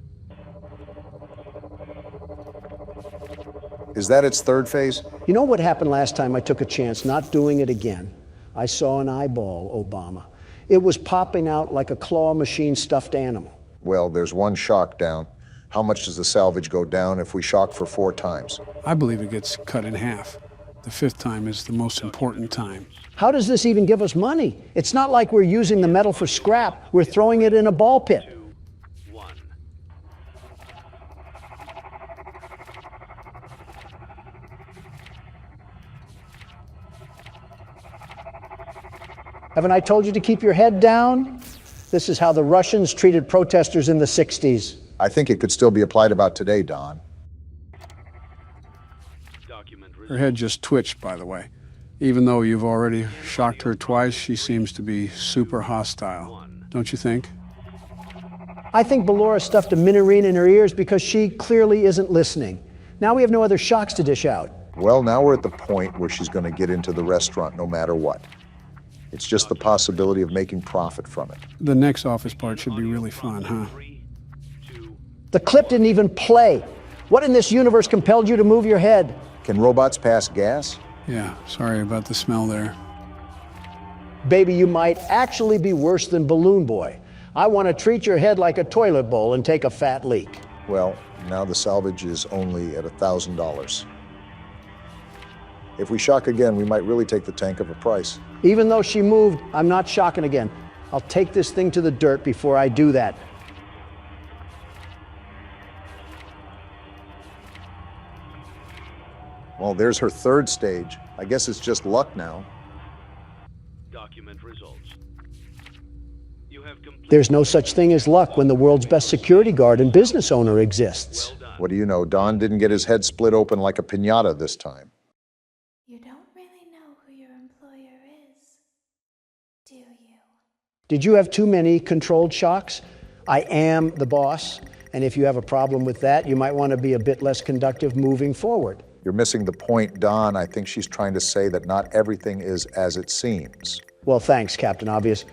Is that its third phase? You know what happened last time I took a chance, not doing it again? I saw an eyeball, Obama. It was popping out like a claw machine stuffed animal. Well, there's one shock down. How much does the salvage go down if we shock for 4 times? I believe it gets cut in half. The 5th time is the most important time. How does this even give us money? It's not like we're using the metal for scrap. We're throwing it in a ball pit. 2, 1. Haven't I told you to keep your head down? This is how the Russians treated protesters in the 60s. I think it could still be applied about today, Don. Her head just twitched, by the way. Even though you've already shocked her twice, she seems to be super hostile. Don't you think? I think Ballora stuffed a minarine in her ears because she clearly isn't listening. Now we have no other shocks to dish out. Well, now we're at the point where she's going to get into the restaurant no matter what. It's just the possibility of making profit from it. The next office part should be really fun, huh? The clip didn't even play. What in this universe compelled you to move your head? Can robots pass gas? Yeah, sorry about the smell there. Baby, you might actually be worse than Balloon Boy. I want to treat your head like a toilet bowl and take a fat leak. Well, now the salvage is only at $1,000. If we shock again, we might really take the tank of a price. Even though she moved, I'm not shocking again. I'll take this thing to the dirt before I do that. Well, there's her 3rd stage. I guess it's just luck now. Document results. You have There's no such thing as luck when the world's best security guard and business owner exists. What do you know? Don didn't get his head split open like a piñata this time. You don't really know who your employer is, do you? Did you have too many controlled shocks? I am the boss, and if you have a problem with that, you might want to be a bit less conductive moving forward. You're missing the point, Don. I think she's trying to say that not everything is as it seems. Well, thanks, Captain Obvious.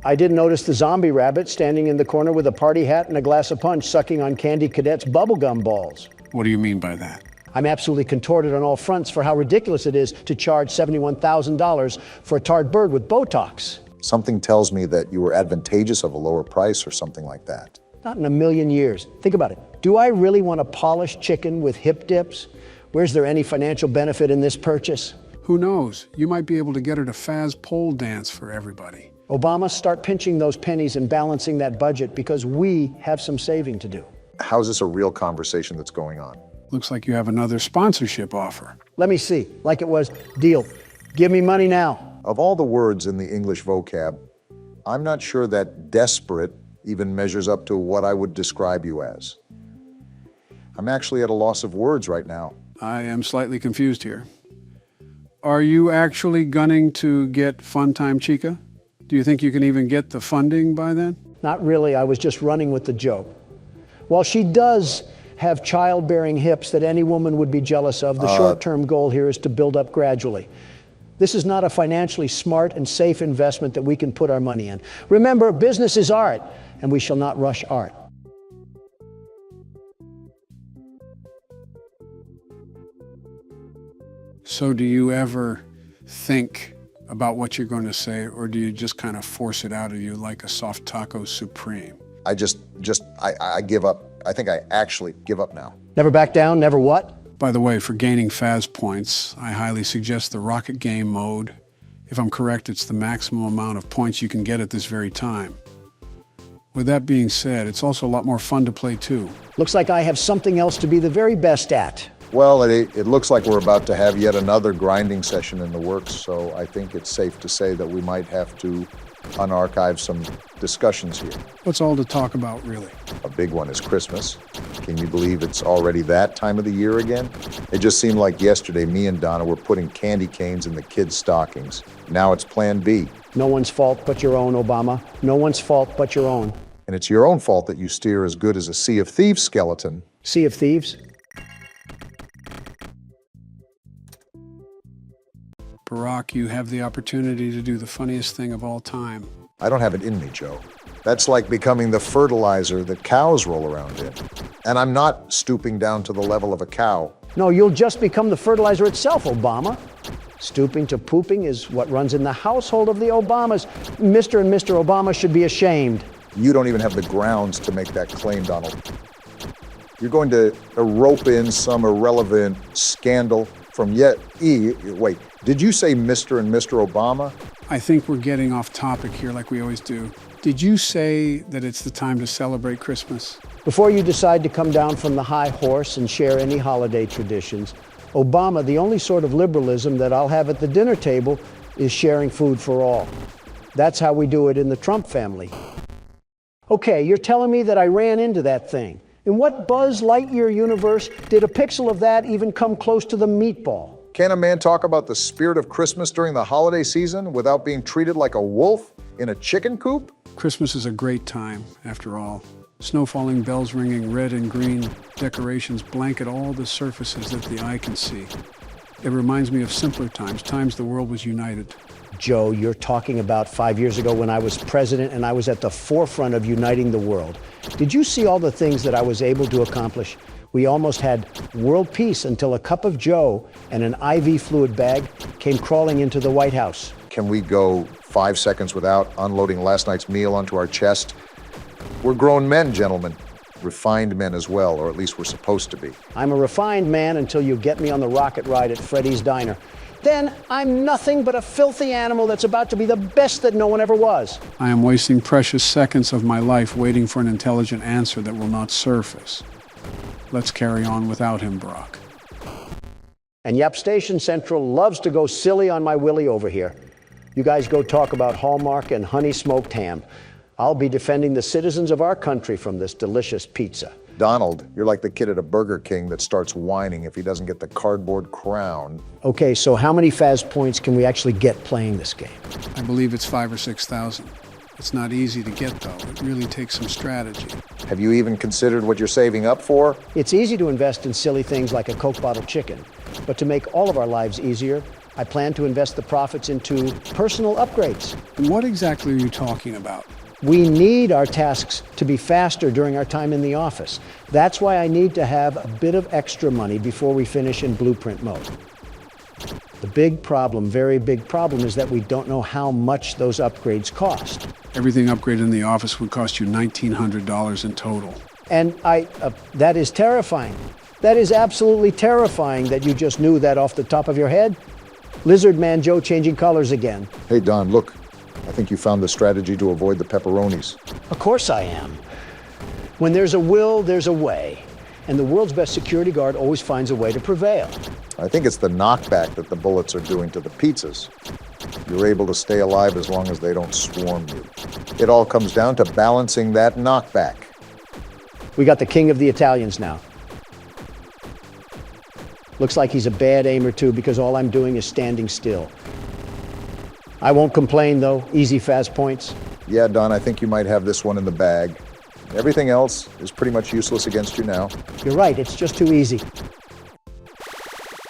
I did notice the zombie rabbit standing in the corner with a party hat and a glass of punch sucking on Candy Cadet's bubblegum balls. What do you mean by that? I'm absolutely contorted on all fronts for how ridiculous it is to charge $71,000 for a tarred bird with Botox. Something tells me that you were advantageous of a lower price or something like that. Not in a million years. Think about it. Do I really want a polished chicken with hip dips? Where's there any financial benefit in this purchase? Who knows? You might be able to get her to Faz pole dance for everybody. Obama, start pinching those pennies and balancing that budget because we have some saving to do. How's this a real conversation that's going on? Looks like you have another sponsorship offer. Let me see. Like it was, deal. Give me money now. Of all the words in the English vocab, I'm not sure that desperate even measures up to what I would describe you as. I'm actually at a loss of words right now. I am slightly confused here. Are you actually gunning to get Funtime Chica? Do you think you can even get the funding by then? Not really. I was just running with the joke. While she does have childbearing hips that any woman would be jealous of, the short-term goal here is to build up gradually. This is not a financially smart and safe investment that we can put our money in. Remember, business is art, and we shall not rush art. So do you ever think about what you're going to say, or do you just kind of force it out of you like a soft taco supreme? I give up. I think I actually give up now. Never back down, never what? By the way, for gaining Faz points, I highly suggest the Rocket Game mode. If I'm correct, it's the maximum amount of points you can get at this very time. With that being said, it's also a lot more fun to play too. Looks like I have something else to be the very best at. Well, it looks like we're about to have yet another grinding session in the works, so I think it's safe to say that we might have to unarchive some discussions here. What's all to talk about, really? A big one is Christmas. Can you believe it's already that time of the year again? It just seemed like yesterday me and Donna were putting candy canes in the kids' stockings. Now it's Plan B. No one's fault but your own, Obama. No one's fault but your own. And it's your own fault that you steer as good as a Sea of Thieves skeleton. Sea of Thieves? Barack, you have the opportunity to do the funniest thing of all time. I don't have it in me, Joe. That's like becoming the fertilizer that cows roll around in. And I'm not stooping down to the level of a cow. No, you'll just become the fertilizer itself, Obama. Stooping to pooping is what runs in the household of the Obamas. Mr. and Mr. Obama should be ashamed. You don't even have the grounds to make that claim, Donald. You're going to rope in some irrelevant scandal from wait, did you say Mr. and Mr. Obama? I think we're getting off topic here like we always do. Did you say that it's the time to celebrate Christmas? Before you decide to come down from the high horse and share any holiday traditions, Obama, the only sort of liberalism that I'll have at the dinner table is sharing food for all. That's how we do it in the Trump family. Okay, you're telling me that I ran into that thing. In what Buzz Lightyear universe did a pixel of that even come close to the meatball? Can a man talk about the spirit of Christmas during the holiday season without being treated like a wolf in a chicken coop? Christmas is a great time, after all. Snow falling, bells ringing, red and green decorations blanket all the surfaces that the eye can see. It reminds me of simpler times, times the world was united. Joe, you're talking about 5 years ago when I was president and I was at the forefront of uniting the world. Did you see all the things that I was able to accomplish? We almost had world peace until a cup of Joe and an IV fluid bag came crawling into the White House. Can we go 5 seconds without unloading last night's meal onto our chest? We're grown men, gentlemen. Refined men as well, or at least we're supposed to be. I'm a refined man until you get me on the rocket ride at Freddy's Diner. Then I'm nothing but a filthy animal that's about to be the best that no one ever was. I am wasting precious seconds of my life waiting for an intelligent answer that will not surface. Let's carry on without him, Brock. And Yep Station Central loves to go silly on my Willie over here. You guys go talk about Hallmark and honey smoked ham. I'll be defending the citizens of our country from this delicious pizza. Donald, you're like the kid at a Burger King that starts whining if he doesn't get the cardboard crown. Okay, so how many Faz points can we actually get playing this game? I believe it's 5,000 or 6,000. It's not easy to get, though. It really takes some strategy. Have you even considered what you're saving up for? It's easy to invest in silly things like a Coke bottle chicken. But to make all of our lives easier, I plan to invest the profits into personal upgrades. What exactly are you talking about? We need our tasks to be faster during our time in the office. That's why I need to have a bit of extra money before we finish in blueprint mode. The big problem, very big problem, is that we don't know how much those upgrades cost. Everything upgraded in the office would cost you $1,900 in total. And that is terrifying. That is absolutely terrifying that you just knew that off the top of your head. Lizard Man Joe changing colors again. Hey, Don, look. I think you found the strategy to avoid the pepperonis. Of course I am. When there's a will, there's a way. And the world's best security guard always finds a way to prevail. I think it's the knockback that the bullets are doing to the pizzas. You're able to stay alive as long as they don't swarm you. It all comes down to balancing that knockback. We got the king of the Italians now. Looks like he's a bad aimer too, because all I'm doing is standing still. I won't complain though. Easy Faz points. Yeah, Don, I think you might have this one in the bag. Everything else is pretty much useless against you now. You're right, it's just too easy.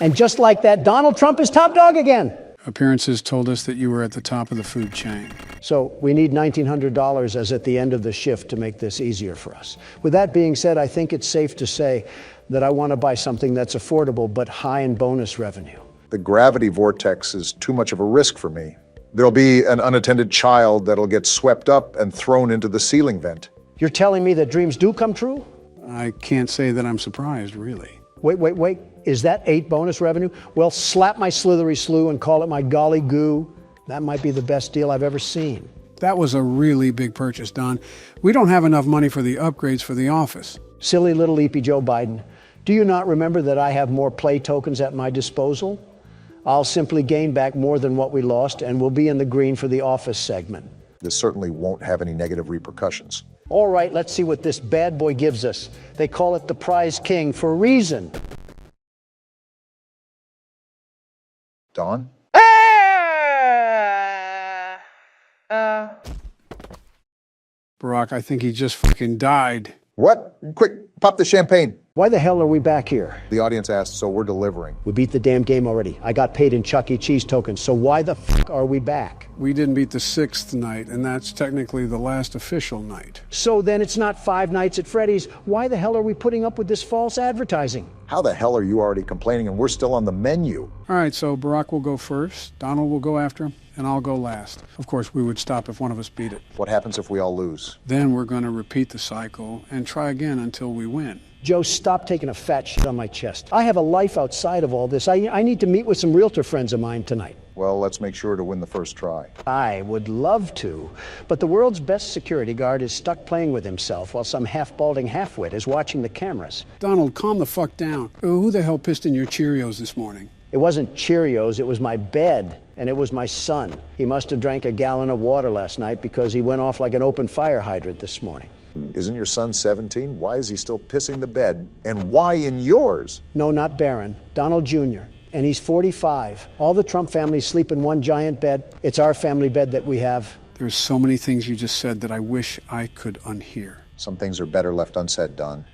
And just like that, Donald Trump is top dog again. Appearances told us that you were at the top of the food chain. So we need $1,900 as at the end of the shift to make this easier for us. With that being said, I think it's safe to say that I want to buy something that's affordable but high in bonus revenue. The gravity vortex is too much of a risk for me. There'll be an unattended child that'll get swept up and thrown into the ceiling vent. You're telling me that dreams do come true? I can't say that I'm surprised, really. Wait. Is that 8 bonus revenue? Well, slap my slithery slew and call it my golly goo. That might be the best deal I've ever seen. That was a really big purchase, Don. We don't have enough money for the upgrades for the office. Silly little Eepy Joe Biden. Do you not remember that I have more play tokens at my disposal? I'll simply gain back more than what we lost, and we'll be in the green for the office segment. This certainly won't have any negative repercussions. All right, let's see what this bad boy gives us. They call it the Prize King for a reason. Dawn? Barack, I think he just fucking died. What? Quick, pop the champagne. Why the hell are we back here? The audience asked, so we're delivering. We beat the damn game already. I got paid in Chuck E. Cheese tokens, so why the fuck are we back? We didn't beat the 6th night, and that's technically the last official night. So then it's not 5 nights at Freddy's. Why the hell are we putting up with this false advertising? How the hell are you already complaining and we're still on the menu? All right, so Barack will go first, Donald will go after him, and I'll go last. Of course, we would stop if one of us beat it. What happens if we all lose? Then we're going to repeat the cycle and try again until we win. Joe, stop taking a fat shit on my chest. I have a life outside of all this. I need to meet with some realtor friends of mine tonight. Well, let's make sure to win the first try. I would love to, but the world's best security guard is stuck playing with himself while some half-balding halfwit is watching the cameras. Donald, calm the fuck down. Who the hell pissed in your Cheerios this morning? It wasn't Cheerios, it was my bed, and it was my son. He must have drank a gallon of water last night because he went off like an open fire hydrant this morning. Isn't your son 17? Why is he still pissing the bed? And why in yours? No, not Barron. Donald Jr. And he's 45. All the Trump families sleep in one giant bed. It's our family bed that we have. There's so many things you just said that I wish I could unhear. Some things are better left unsaid, Don.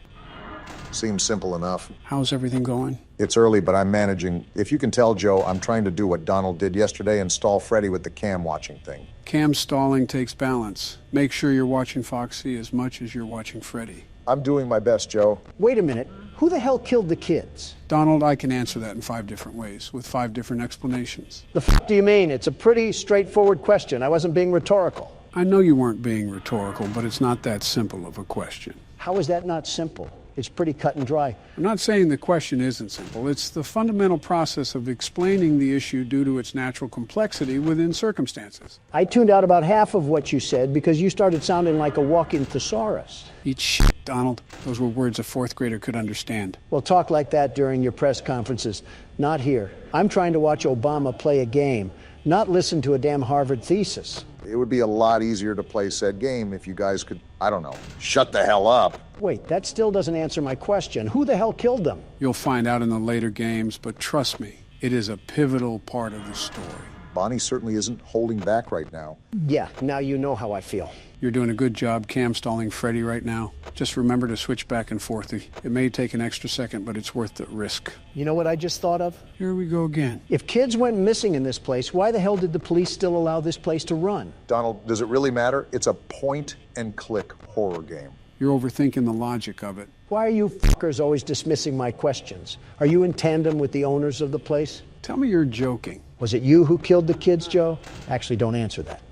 Seems simple enough. How's everything going? It's early, but I'm managing. If you can tell, Joe, I'm trying to do what Donald did yesterday and stall Freddy with the cam watching thing. Cam stalling takes balance. Make sure you're watching Foxy as much as you're watching Freddy. I'm doing my best, Joe. Wait a minute. Who the hell killed the kids? Donald, I can answer that in 5 different ways, with 5 different explanations. The fuck do you mean? It's a pretty straightforward question. I wasn't being rhetorical. I know you weren't being rhetorical, but it's not that simple of a question. How is that not simple? It's pretty cut and dry. I'm not saying the question isn't simple. It's the fundamental process of explaining the issue due to its natural complexity within circumstances. I tuned out about half of what you said because you started sounding like a walking thesaurus. Eat shit, Donald. Those were words a 4th grader could understand. Well, talk like that during your press conferences. Not here. I'm trying to watch Obama play a game, not listen to a damn Harvard thesis. It would be a lot easier to play said game if you guys could, I don't know, shut the hell up. Wait, that still doesn't answer my question. Who the hell killed them? You'll find out in the later games, but trust me, it is a pivotal part of the story. Bonnie certainly isn't holding back right now. Yeah, now you know how I feel. You're doing a good job cam stalling Freddy right now. Just remember to switch back and forth. It may take an extra second, but it's worth the risk. You know what I just thought of? Here we go again. If kids went missing in this place, why the hell did the police still allow this place to run? Donald, does it really matter? It's a point-and-click horror game. You're overthinking the logic of it. Why are you fuckers always dismissing my questions? Are you in tandem with the owners of the place? Tell me you're joking. Was it you who killed the kids, Joe? Actually, don't answer that.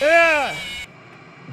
Yeah!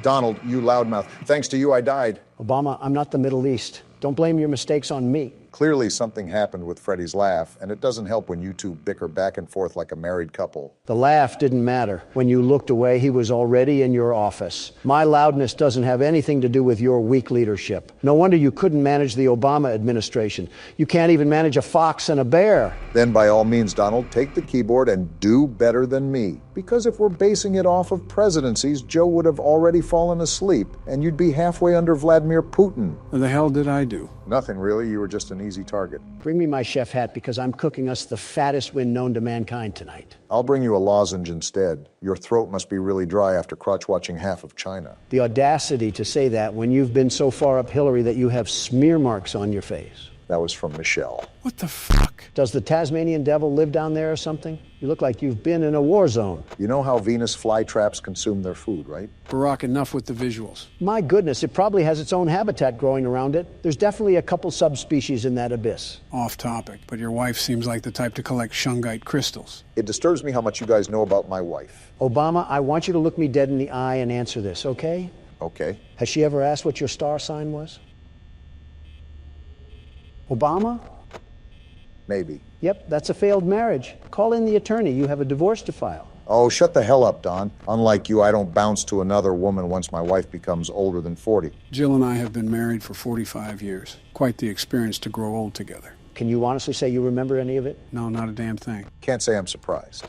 Donald, you loudmouth. Thanks to you, I died. Obama, I'm not the Middle East. Don't blame your mistakes on me. Clearly something happened with Freddy's laugh, and it doesn't help when you two bicker back and forth like a married couple. The laugh didn't matter. When you looked away, he was already in your office. My loudness doesn't have anything to do with your weak leadership. No wonder you couldn't manage the Obama administration. You can't even manage a fox and a bear. Then by all means, Donald, take the keyboard and do better than me. Because if we're basing it off of presidencies, Joe would have already fallen asleep, and you'd be halfway under Vladimir Putin. What the hell did I do? Nothing, really. You were just an easy target. Bring me my chef hat because I'm cooking us the fattest win known to mankind tonight. I'll bring you a lozenge instead. Your throat must be really dry after crotch-watching half of China. The audacity to say that when you've been so far up Hillary that you have smear marks on your face. That was from Michelle. What the fuck? Does the Tasmanian devil live down there or something? You look like you've been in a war zone. You know how Venus flytraps consume their food, right? Barack, enough with the visuals. My goodness, it probably has its own habitat growing around it. There's definitely a couple subspecies in that abyss. Off topic, but your wife seems like the type to collect shungite crystals. It disturbs me how much you guys know about my wife. Obama, I want you to look me dead in the eye and answer this, okay? Okay. Has she ever asked what your star sign was? Obama? Maybe. Yep, that's a failed marriage. Call in the attorney. You have a divorce to file. Oh, shut the hell up, Don. Unlike you, I don't bounce to another woman once my wife becomes older than 40. Jill and I have been married for 45 years. Quite the experience to grow old together. Can you honestly say you remember any of it? No, not a damn thing. Can't say I'm surprised.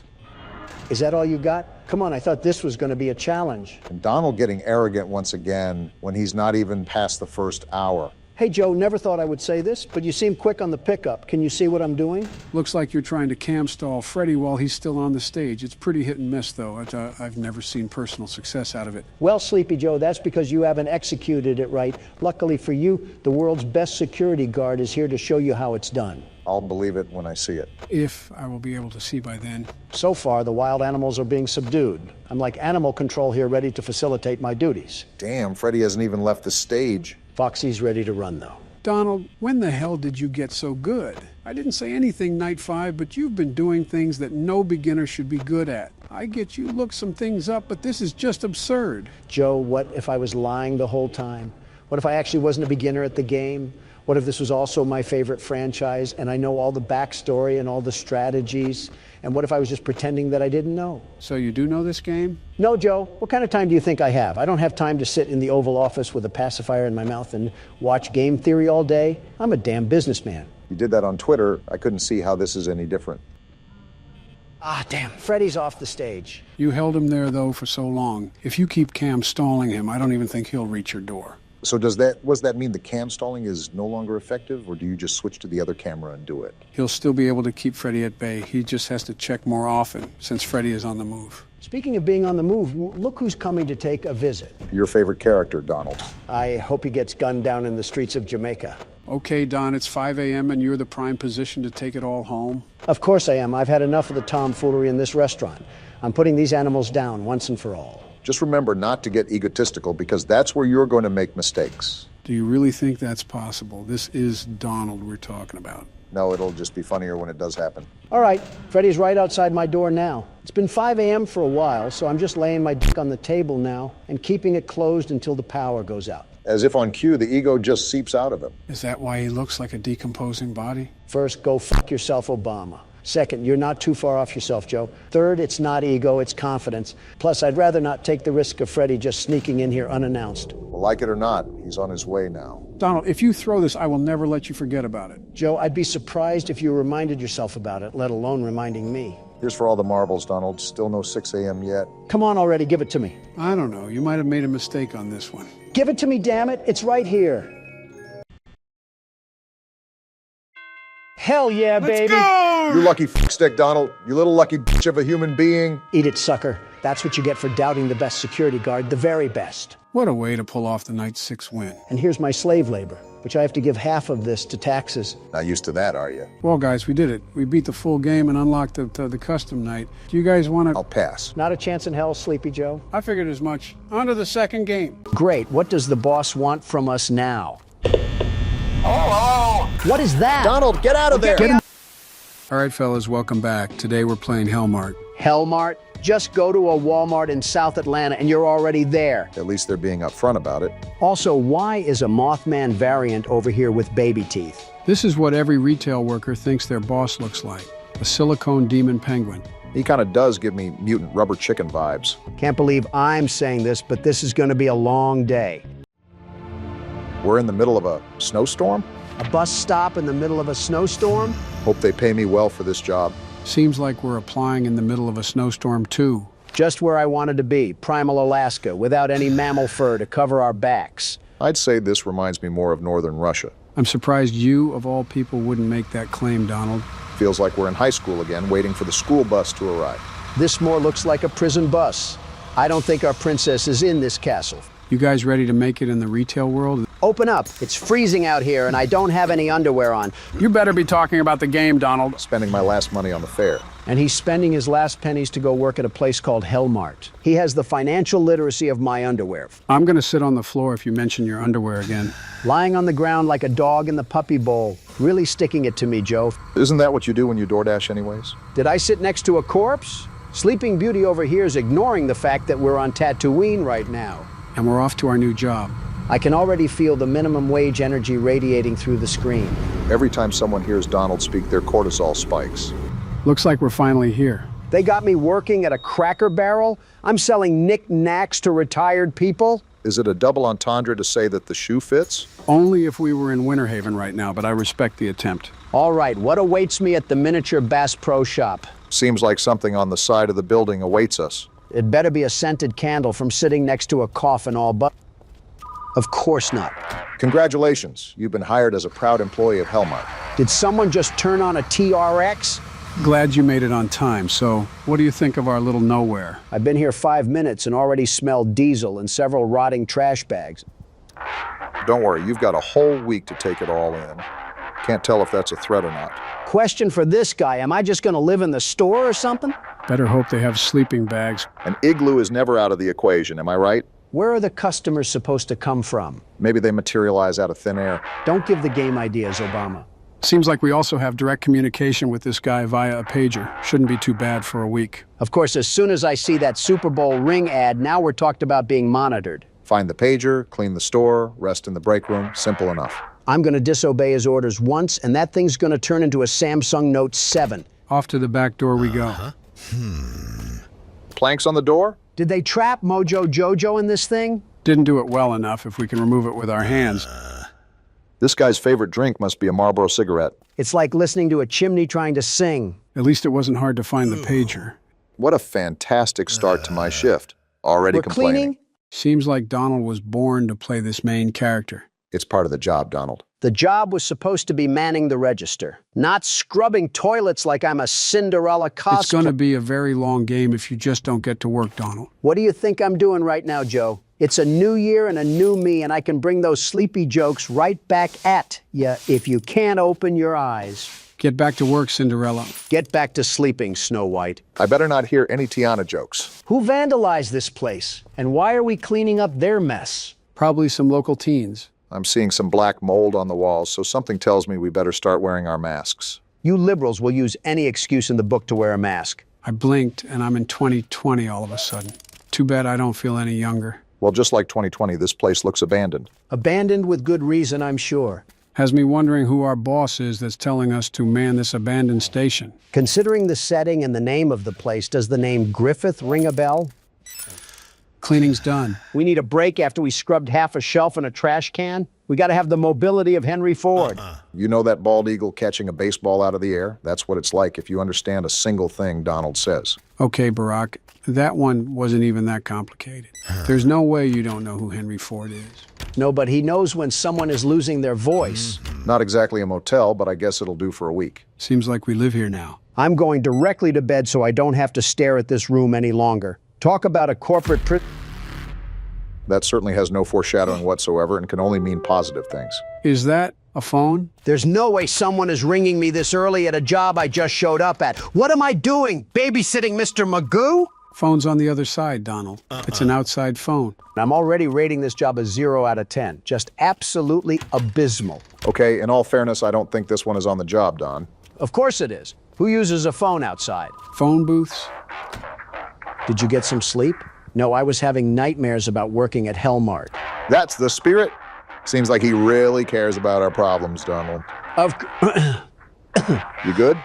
Is that all you got? Come on, I thought this was going to be a challenge. And Donald getting arrogant once again when he's not even past the first hour. Hey, Joe, never thought I would say this, but you seem quick on the pickup. Can you see what I'm doing? Looks like you're trying to cam stall Freddy while he's still on the stage. It's pretty hit and miss, though. I've never seen personal success out of it. Well, Sleepy Joe, that's because you haven't executed it right. Luckily for you, the world's best security guard is here to show you how it's done. I'll believe it when I see it. If I will be able to see by then. So far, the wild animals are being subdued. I'm like animal control here, ready to facilitate my duties. Damn, Freddy hasn't even left the stage. Foxy's ready to run, though. Donald, when the hell did you get so good? I didn't say anything night 5, but you've been doing things that no beginner should be good at. I get you look some things up, but this is just absurd. Joe, what if I was lying the whole time? What if I actually wasn't a beginner at the game? What if this was also my favorite franchise and I know all the backstory and all the strategies? And what if I was just pretending that I didn't know? So you do know this game? No, Joe. What kind of time do you think I have? I don't have time to sit in the Oval Office with a pacifier in my mouth and watch game theory all day. I'm a damn businessman. You did that on Twitter. I couldn't see how this is any different. Ah, damn. Freddy's off the stage. You held him there, though, for so long. If you keep cam stalling him, I don't even think he'll reach your door. So does that mean the cam stalling is no longer effective, or do you just switch to the other camera and do it? He'll still be able to keep Freddy at bay. He just has to check more often, since Freddy is on the move. Speaking of being on the move, look who's coming to take a visit. Your favorite character, Donald. I hope he gets gunned down in the streets of Jamaica. Okay, Don, it's 5 a.m. and you're the prime position to take it all home? Of course I am. I've had enough of the tomfoolery in this restaurant. I'm putting these animals down once and for all. Just remember not to get egotistical, because that's where you're going to make mistakes. Do you really think that's possible? This is Donald we're talking about. No, it'll just be funnier when it does happen. All right, Freddy's right outside my door now. It's been 5 a.m. for a while, so I'm just laying my dick on the table now and keeping it closed until the power goes out. As if on cue, the ego just seeps out of him. Is that why he looks like a decomposing body? First, go fuck yourself, Obama. Second, you're not too far off yourself, Joe. Third, it's not ego, it's confidence. Plus, I'd rather not take the risk of Freddy just sneaking in here unannounced. Well, like it or not, he's on his way now. Donald, if you throw this, I will never let you forget about it. Joe, I'd be surprised if you reminded yourself about it, let alone reminding me. Here's for all the marbles, Donald. Still no 6 a.m. yet. Come on already, give it to me. I don't know. You might have made a mistake on this one. Give it to me, damn it. It's right here. Hell yeah, baby. You lucky stick, Donald. You little lucky bitch of a human being. Eat it, sucker. That's what you get for doubting the best security guard, the very best. What a way to pull off the night 6 win. And here's my slave labor, which I have to give half of this to taxes. Not used to that, are you? Well, guys, we did it. We beat the full game and unlocked the custom night. Do you guys want to... I'll pass. Not a chance in hell, Sleepy Joe. I figured as much. On to the second game. Great. What does the boss want from us now? Oh! What is that? Donald, get out of there! All right, fellas, welcome back. Today we're playing Hellmart. Hellmart? Just go to a Walmart in South Atlanta and you're already there. At least they're being upfront about it. Also, why is a Mothman variant over here with baby teeth? This is what every retail worker thinks their boss looks like. A silicone demon penguin. He kind of does give me mutant rubber chicken vibes. Can't believe I'm saying this, but this is going to be a long day. We're in the middle of a snowstorm? A bus stop in the middle of a snowstorm? Hope they pay me well for this job. Seems like we're applying in the middle of a snowstorm, too. Just where I wanted to be, primal Alaska, without any mammal fur to cover our backs. I'd say this reminds me more of northern Russia. I'm surprised you, of all people, wouldn't make that claim, Donald. Feels like we're in high school again, waiting for the school bus to arrive. This more looks like a prison bus. I don't think our princess is in this castle. You guys ready to make it in the retail world? Open up. It's freezing out here, and I don't have any underwear on. You better be talking about the game, Donald. Spending my last money on the fair. And he's spending his last pennies to go work at a place called Hellmart. He has the financial literacy of my underwear. I'm going to sit on the floor if you mention your underwear again. Lying on the ground like a dog in the puppy bowl. Really sticking it to me, Joe. Isn't that what you do when you DoorDash anyways? Did I sit next to a corpse? Sleeping Beauty over here is ignoring the fact that we're on Tatooine right now. And we're off to our new job. I can already feel the minimum wage energy radiating through the screen. Every time someone hears Donald speak, their cortisol spikes. Looks like we're finally here. They got me working at a Cracker Barrel? I'm selling knick-knacks to retired people? Is it a double entendre to say that the shoe fits? Only if we were in Winter Haven right now, but I respect the attempt. All right, what awaits me at the Miniature Bass Pro Shop? Seems like something on the side of the building awaits us. It better be a scented candle from sitting next to a coffin all but... Of course not. Congratulations, you've been hired as a proud employee of Hellmart. Did someone just turn on a TRX? Glad you made it on time. So, what do you think of our little nowhere? I've been here 5 minutes and already smelled diesel and several rotting trash bags. Don't worry, you've got a whole week to take it all in. Can't tell if that's a threat or not. Question for this guy, am I just gonna live in the store or something? Better hope they have sleeping bags. An igloo is never out of the equation, am I right? Where are the customers supposed to come from? Maybe they materialize out of thin air. Don't give the game ideas, Obama. Seems like we also have direct communication with this guy via a pager. Shouldn't be too bad for a week. Of course, as soon as I see that Super Bowl ring ad, now we're talked about being monitored. Find the pager, clean the store, rest in the break room. Simple enough. I'm gonna disobey his orders once, and that thing's gonna turn into a Samsung Note 7. Off to the back door we go. Planks on the door? Did they trap Mojo Jojo in this thing? Didn't do it well enough if we can remove it with our hands. This guy's favorite drink must be a Marlboro cigarette. It's like listening to a chimney trying to sing. At least it wasn't hard to find the pager. What a fantastic start to my shift. Already We're complaining. cleaning? Seems like Donald was born to play this main character. It's part of the job, Donald. The job was supposed to be manning the register, not scrubbing toilets like I'm a Cinderella cosplay. It's going to be a very long game if you just don't get to work, Donald. What do you think I'm doing right now, Joe? It's a new year and a new me, and I can bring those sleepy jokes right back at you if you can't open your eyes. Get back to work, Cinderella. Get back to sleeping, Snow White. I better not hear any Tiana jokes. Who vandalized this place? And why are we cleaning up their mess? Probably some local teens. I'm seeing some black mold on the walls, so something tells me we better start wearing our masks. You liberals will use any excuse in the book to wear a mask. I blinked, and I'm in 2020 all of a sudden. Too bad I don't feel any younger. Well, just like 2020, this place looks abandoned. Abandoned with good reason, I'm sure. Has me wondering who our boss is that's telling us to man this abandoned station. Considering the setting and the name of the place, does the name Griffith ring a bell? Cleaning's done. We need a break after we scrubbed half a shelf and a trash can. We got to have the mobility of Henry Ford. You know that bald eagle catching a baseball out of the air? That's what it's like if you understand a single thing Donald says. Okay, Barack, that one wasn't even that complicated. There's no way you don't know who Henry Ford is. No, but he knows when someone is losing their voice. Not exactly a motel, but I guess it'll do for a week. Seems like we live here now. I'm going directly to bed so I don't have to stare at this room any longer. Talk about a corporate That certainly has no foreshadowing whatsoever and can only mean positive things. Is that a phone? There's no way someone is ringing me this early at a job I just showed up at. What am I doing? Babysitting Mr. Magoo? Phone's on the other side, Donald. It's an outside phone. I'm already rating this job a 0 out of 10. Just absolutely abysmal. Okay, in all fairness, I don't think this one is on the job, Don. Of course it is. Who uses a phone outside? Phone booths? Did you get some sleep? No, I was having nightmares about working at Hellmart. That's the spirit. Seems like he really cares about our problems, Donald. You good?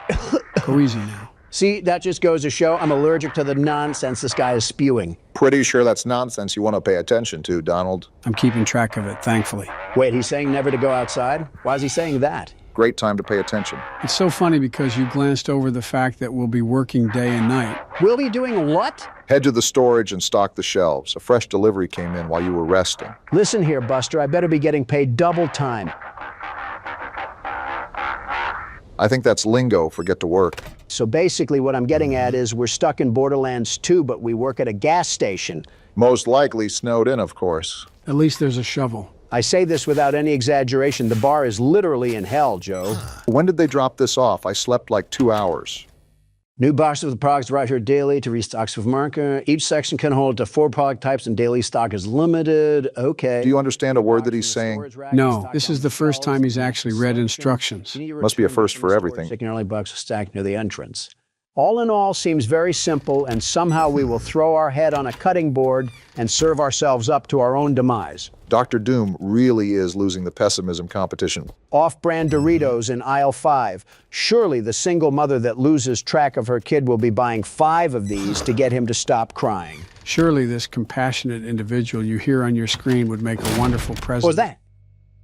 Go easy now. See, that just goes to show I'm allergic to the nonsense this guy is spewing. Pretty sure that's nonsense you want to pay attention to, Donald. I'm keeping track of it, thankfully. Wait, he's saying never to go outside? Why is he saying that? Great time to pay attention. It's so funny because you glanced over the fact that we'll be working day and night. We'll be doing what? Head to the storage and stock the shelves. A fresh delivery came in while you were resting. Listen here, Buster, I better be getting paid double time. I think that's lingo for get to work. So basically what I'm getting at is we're stuck in Borderlands 2, but we work at a gas station. Most likely snowed in, of course. At least there's a shovel. I say this without any exaggeration. The bar is literally in hell, Joe. When did they drop this off? I slept like 2 hours. New boxes of the products arrive here daily to restocks of market. Each section can hold up to 4 product types and daily stock is limited. Okay. Do you understand a word that he's saying? No, this is the first time he's actually read instructions. Must be a first for everything. Second early box stacked near the entrance. All in all, seems very simple, and somehow we will throw our head on a cutting board and serve ourselves up to our own demise. Dr. Doom really is losing the pessimism competition. Off-brand Doritos in aisle 5. Surely the single mother that loses track of her kid will be buying 5 of these to get him to stop crying. Surely this compassionate individual you hear on your screen would make a wonderful president. What was that?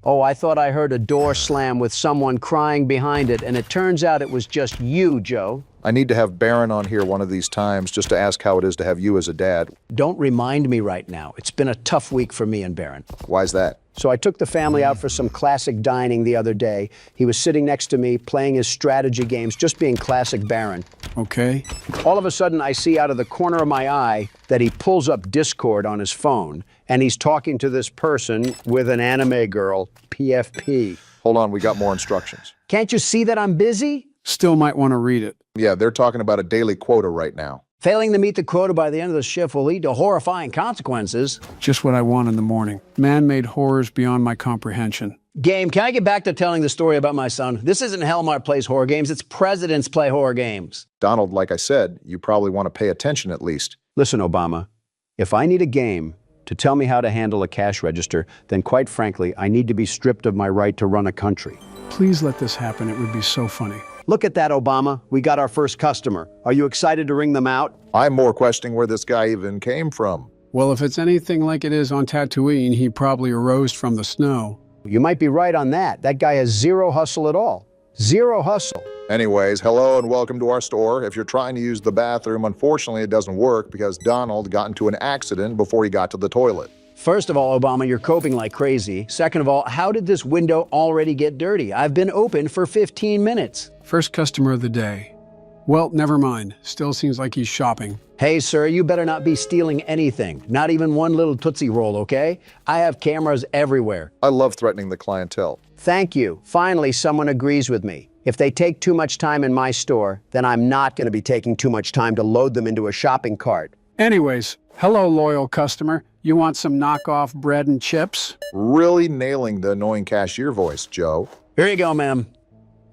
Oh, I thought I heard a door slam with someone crying behind it, and it turns out it was just you, Joe. I need to have Baron on here one of these times just to ask how it is to have you as a dad. Don't remind me right now. It's been a tough week for me and Baron. Why's that? So I took the family out for some classic dining the other day. He was sitting next to me, playing his strategy games, just being classic Baron. Okay. All of a sudden, I see out of the corner of my eye that he pulls up Discord on his phone, and he's talking to this person with an anime girl, PFP. Hold on, we got more instructions. Can't you see that I'm busy? Still might want to read it. Yeah, they're talking about a daily quota right now. Failing to meet the quota by the end of the shift will lead to horrifying consequences. Just what I want in the morning. Man-made horrors beyond my comprehension. Game, can I get back to telling the story about my son? This isn't Hellmart Plays Horror Games, it's Presidents Play Horror Games. Donald, like I said, you probably want to pay attention at least. Listen, Obama, if I need a game to tell me how to handle a cash register, then quite frankly, I need to be stripped of my right to run a country. Please let this happen. It would be so funny. Look at that, Obama. We got our first customer. Are you excited to ring them out? I'm more questioning where this guy even came from. Well, if it's anything like it is on Tatooine, he probably arose from the snow. You might be right on that. That guy has zero hustle at all. Zero hustle. Anyways, hello and welcome to our store. If you're trying to use the bathroom, unfortunately it doesn't work because Donald got into an accident before he got to the toilet. First of all, Obama, you're coping like crazy. Second of all, how did this window already get dirty? I've been open for 15 minutes. First customer of the day. Well, never mind. Still seems like he's shopping. Hey, sir, you better not be stealing anything. Not even one little Tootsie Roll, okay? I have cameras everywhere. I love threatening the clientele. Thank you. Finally, someone agrees with me. If they take too much time in my store, then I'm not going to be taking too much time to load them into a shopping cart. Anyways, hello, loyal customer. You want some knockoff bread and chips? Really nailing the annoying cashier voice, Joe. Here you go, ma'am.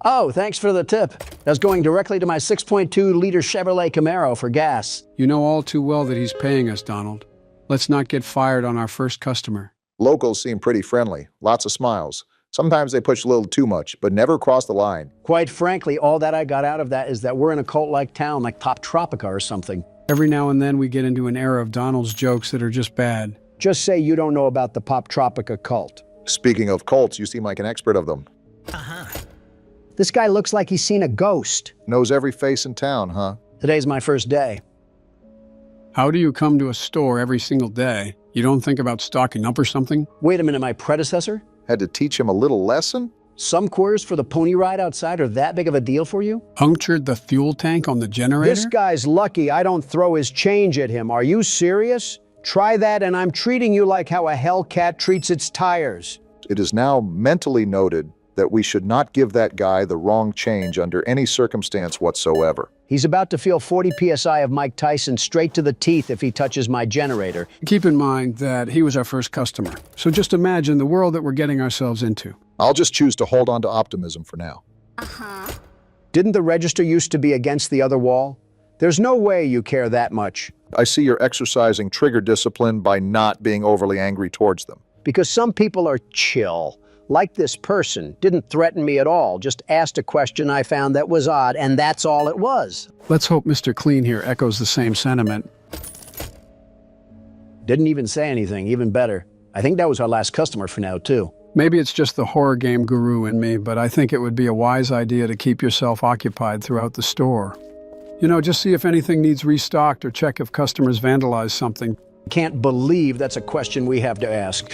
Oh, thanks for the tip. That's going directly to my 6.2-liter Chevrolet Camaro for gas. You know all too well that he's paying us, Donald. Let's not get fired on our first customer. Locals seem pretty friendly. Lots of smiles. Sometimes they push a little too much, but never cross the line. Quite frankly, all that I got out of that is that we're in a cult-like town like Top Tropica or something. Every now and then we get into an era of Donald's jokes that are just bad. Just say you don't know about the Pop Tropica cult. Speaking of cults, you seem like an expert of them. This guy looks like he's seen a ghost. Knows every face in town, huh? Today's my first day. How do you come to a store every single day? You don't think about stocking up or something? Wait a minute, my predecessor? Had to teach him a little lesson? Some quarters for the pony ride outside are that big of a deal for you? Punctured the fuel tank on the generator? This guy's lucky I don't throw his change at him. Are you serious? Try that and I'm treating you like how a Hellcat treats its tires. It is now mentally noted that we should not give that guy the wrong change under any circumstance whatsoever. He's about to feel 40 PSI of Mike Tyson straight to the teeth if he touches my generator. Keep in mind that he was our first customer. So just imagine the world that we're getting ourselves into. I'll just choose to hold on to optimism for now. Didn't the register used to be against the other wall? There's no way you care that much. I see you're exercising trigger discipline by not being overly angry towards them. Because some people are chill. Like this person, didn't threaten me at all, just asked a question I found that was odd, and that's all it was. Let's hope Mr. Clean here echoes the same sentiment. Didn't even say anything, even better. I think that was our last customer for now, too. Maybe it's just the horror game guru in me, but I think it would be a wise idea to keep yourself occupied throughout the store. You know, just see if anything needs restocked or check if customers vandalize something. Can't believe that's a question we have to ask.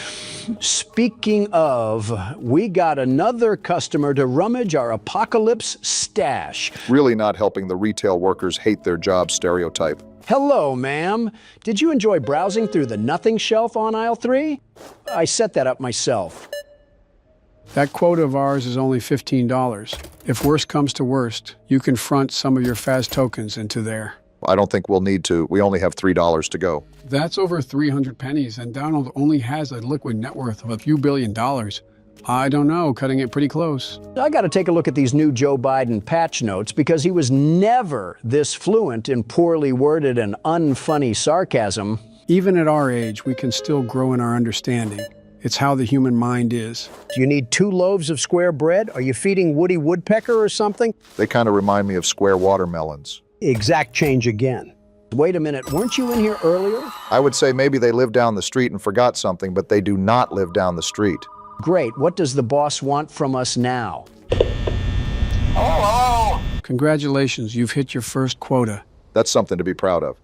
Speaking of, we got another customer to rummage our apocalypse stash. Really not helping the retail workers hate their job stereotype. Hello, ma'am. Did you enjoy browsing through the nothing shelf on aisle 3? I set that up myself. That quota of ours is only $15. If worst comes to worst, you can front some of your Faz tokens into there. I don't think we'll need to. We only have $3 to go. That's over 300 pennies, and Donald only has a liquid net worth of a few $billion. I don't know, cutting it pretty close. I got to take a look at these new Joe Biden patch notes because he was never this fluent in poorly worded and unfunny sarcasm. Even at our age, we can still grow in our understanding. It's how the human mind is. Do you need 2 loaves of square bread? Are you feeding Woody Woodpecker or something? They kind of remind me of square watermelons. Exact change again. Wait a minute, weren't you in here earlier? I would say maybe they live down the street and forgot something, but they do not live down the street. Great. What does the boss want from us now? Hello! Congratulations, you've hit your first quota. That's something to be proud of.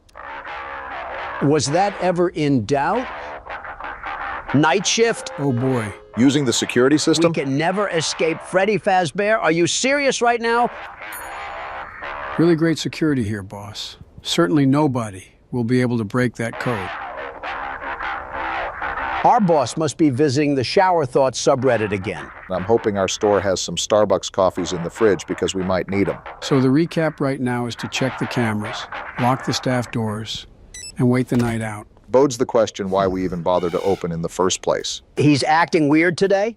Was that ever in doubt? Night shift? Oh boy. Using the security system? We can never escape Freddy Fazbear. Are you serious right now? Really great security here, boss. Certainly nobody will be able to break that code. Our boss must be visiting the Shower Thoughts subreddit again. I'm hoping our store has some Starbucks coffees in the fridge because we might need them. So the recap right now is to check the cameras, lock the staff doors, and wait the night out. Bodes the question why we even bother to open in the first place. He's acting weird today?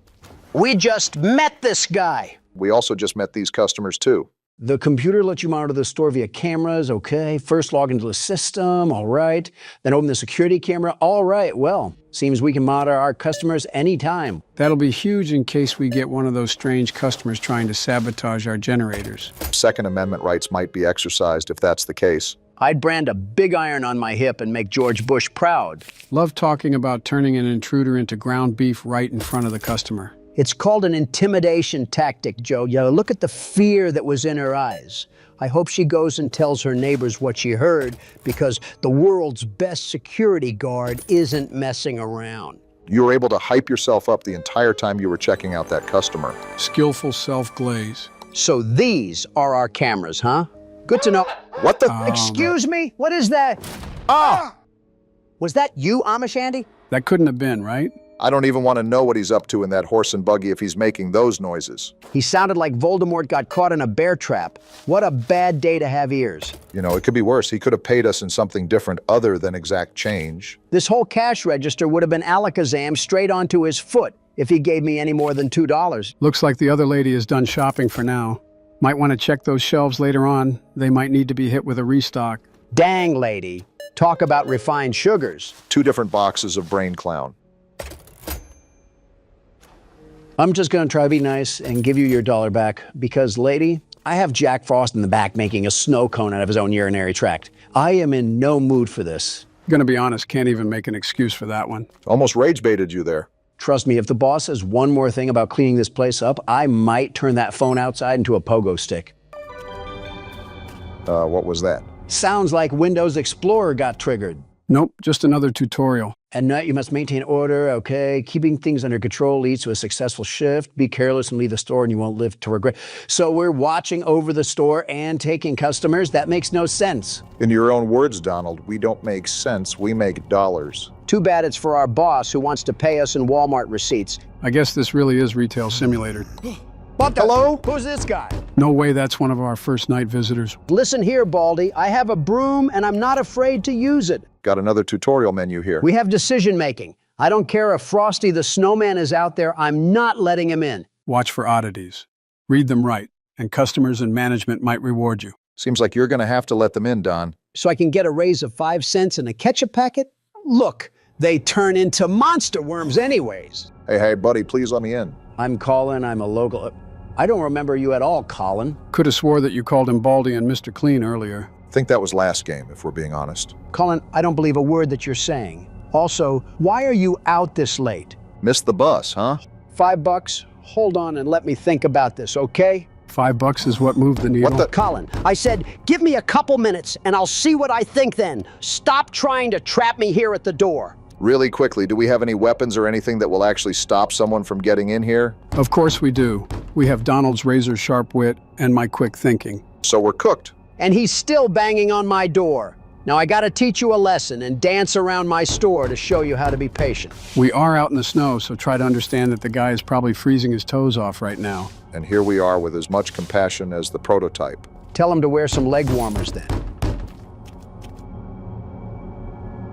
We just met this guy. We also just met these customers too. The computer lets you monitor the store via cameras, okay. First log into the system, all right. Then open the security camera, all right. Well, seems we can monitor our customers anytime. That'll be huge in case we get one of those strange customers trying to sabotage our generators. Second Amendment rights might be exercised if that's the case. I'd brand a big iron on my hip and make George Bush proud. Love talking about turning an intruder into ground beef right in front of the customer. It's called an intimidation tactic, Joe. Look at the fear that was in her eyes. I hope she goes and tells her neighbors what she heard because the world's best security guard isn't messing around. You were able to hype yourself up the entire time you were checking out that customer. Skillful self-glaze. So these are our cameras, huh? Good to know. What the? Excuse me? What is that? Oh! Was that you, Amish Andy? That couldn't have been, right? I don't even want to know what he's up to in that horse and buggy if he's making those noises. He sounded like Voldemort got caught in a bear trap. What a bad day to have ears. You know, it could be worse. He could have paid us in something different other than exact change. This whole cash register would have been alakazam straight onto his foot if he gave me any more than $2. Looks like the other lady is done shopping for now. Might want to check those shelves later on. They might need to be hit with a restock. Dang, lady. Talk about refined sugars. 2 different boxes of Brain Clown. I'm just going to try to be nice and give you your $1 back because, lady, I have Jack Frost in the back making a snow cone out of his own urinary tract. I am in no mood for this. Gonna be honest, can't even make an excuse for that one. Almost rage baited you there. Trust me, if the boss says one more thing about cleaning this place up, I might turn that phone outside into a pogo stick. What was that? Sounds like Windows Explorer got triggered. Nope, just another tutorial. At night, you must maintain order, okay? Keeping things under control leads to a successful shift. Be careless and leave the store and you won't live to regret. So we're watching over the store and taking customers? That makes no sense. In your own words, Donald, we don't make sense, we make dollars. Too bad it's for our boss who wants to pay us in Walmart receipts. I guess this really is Retail Simulator. What the? Hello? Who's this guy? No way that's one of our first night visitors. Listen here, Baldy. I have a broom and I'm not afraid to use it. Got another tutorial menu here. We have decision making. I don't care if Frosty the Snowman is out there, I'm not letting him in. Watch for oddities. Read them right, and customers and management might reward you. Seems like you're going to have to let them in, Don. So I can get a raise of 5 cents and a ketchup packet? Look, they turn into monster worms anyways. Hey, buddy, please let me in. I'm Colin, I'm a local. I don't remember you at all, Colin. Could have swore that you called him Baldy and Mr. Clean earlier. Think that was last game, if we're being honest. Colin, I don't believe a word that you're saying. Also, why are you out this late? Missed the bus, huh? $5? Hold on and let me think about this, okay? $5 is what moved the needle. What the? Colin, I said, give me a couple minutes and I'll see what I think then. Stop trying to trap me here at the door. Really quickly, do we have any weapons or anything that will actually stop someone from getting in here? Of course we do. We have Donald's razor-sharp wit and my quick thinking. So we're cooked. And he's still banging on my door. Now I gotta teach you a lesson and dance around my store to show you how to be patient. We are out in the snow, so try to understand that the guy is probably freezing his toes off right now. And here we are with as much compassion as the prototype. Tell him to wear some leg warmers then.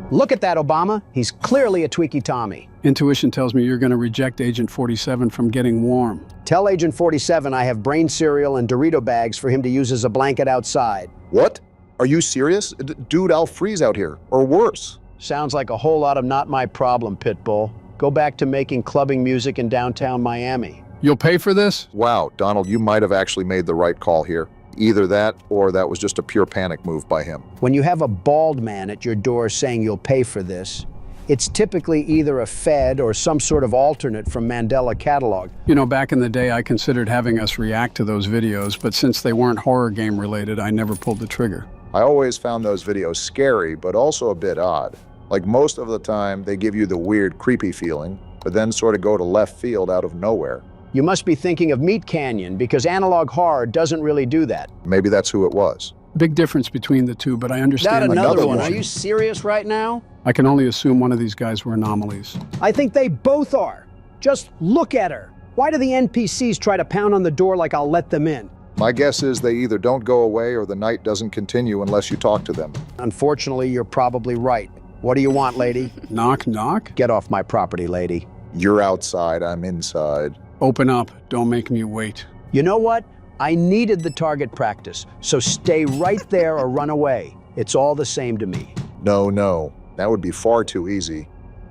Look at that, Obama. He's clearly a tweaky Tommy. Intuition tells me you're going to reject Agent 47 from getting warm. Tell Agent 47 I have brain cereal and Dorito bags for him to use as a blanket outside. What? Are you serious? Dude, I'll freeze out here. Or worse. Sounds like a whole lot of not my problem, Pitbull. Go back to making clubbing music in downtown Miami. You'll pay for this? Wow, Donald, you might have actually made the right call here. Either that, or that was just a pure panic move by him. When you have a bald man at your door saying you'll pay for this, it's typically either a Fed or some sort of alternate from Mandela catalog. You know, back in the day, I considered having us react to those videos, but since they weren't horror game related, I never pulled the trigger. I always found those videos scary, but also a bit odd. Like most of the time, they give you the weird, creepy feeling, but then sort of go to left field out of nowhere. You must be thinking of Meat Canyon, because analog horror doesn't really do that. Maybe that's who it was. Big difference between the two, but I understand. Not another one. Are you serious right now? I can only assume one of these guys were anomalies. I think they both are. Just look at her. Why do the NPCs try to pound on the door like I'll let them in? My guess is they either don't go away or the night doesn't continue unless you talk to them. Unfortunately, you're probably right. What do you want, lady? Knock, knock? Get off my property, lady. You're outside, I'm inside. Open up. Don't make me wait. You know what? I needed the target practice, so stay right there or run away. It's all the same to me. No. That would be far too easy.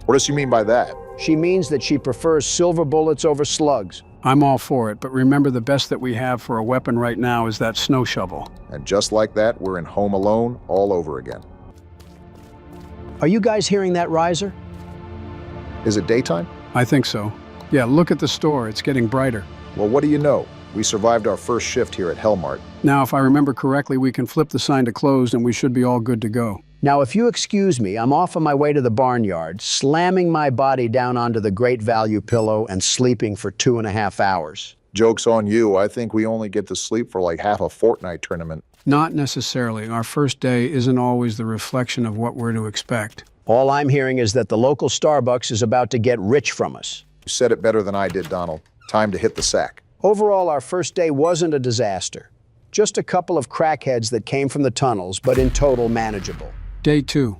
What does she mean by that? She means that she prefers silver bullets over slugs. I'm all for it, but remember the best that we have for a weapon right now is that snow shovel. And just like that, we're in Home Alone all over again. Are you guys hearing that riser? Is it daytime? I think so. Yeah, look at the store. It's getting brighter. Well, what do you know? We survived our first shift here at Hellmart. Now, if I remember correctly, we can flip the sign to closed and we should be all good to go. Now, if you excuse me, I'm off on my way to the barnyard, slamming my body down onto the Great Value pillow and sleeping for 2.5 hours. Joke's on you. I think we only get to sleep for like half a Fortnite tournament. Not necessarily. Our first day isn't always the reflection of what we're to expect. All I'm hearing is that the local Starbucks is about to get rich from us. You said it better than I did, Donald. Time to hit the sack. Overall, our first day wasn't a disaster. Just a couple of crackheads that came from the tunnels, but in total manageable. Day 2.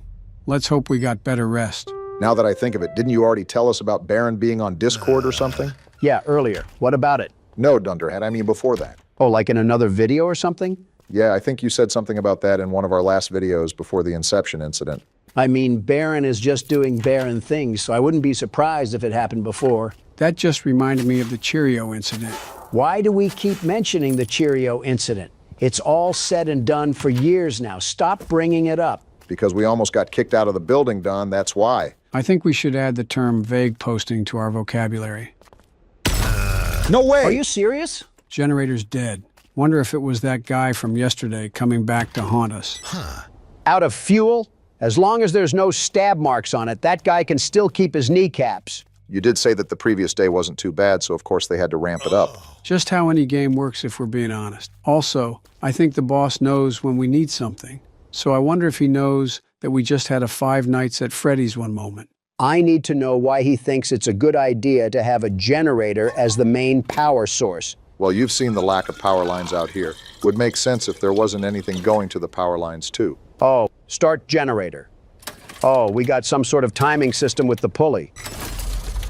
Let's hope we got better rest. Now that I think of it, didn't you already tell us about Baron being on Discord or something? Yeah, earlier. What about it? No, Dunderhead. I mean before that. Oh, like in another video or something? Yeah, I think you said something about that in one of our last videos before the Inception incident. I mean, Baron is just doing Baron things, so I wouldn't be surprised if it happened before. That just reminded me of the Cheerio incident. Why do we keep mentioning the Cheerio incident? It's all said and done for years now. Stop bringing it up. Because we almost got kicked out of the building, Don, that's why. I think we should add the term vague posting to our vocabulary. No way! Are you serious? Generator's dead. Wonder if it was that guy from yesterday coming back to haunt us. Out of fuel? As long as there's no stab marks on it, that guy can still keep his kneecaps. You did say that the previous day wasn't too bad, so of course they had to ramp it up. Just how any game works if we're being honest. Also, I think the boss knows when we need something. So I wonder if he knows that we just had a Five Nights at Freddy's one moment. I need to know why he thinks it's a good idea to have a generator as the main power source. Well, you've seen the lack of power lines out here. Would make sense if there wasn't anything going to the power lines, too. Oh, start generator. Oh, we got some sort of timing system with the pulley.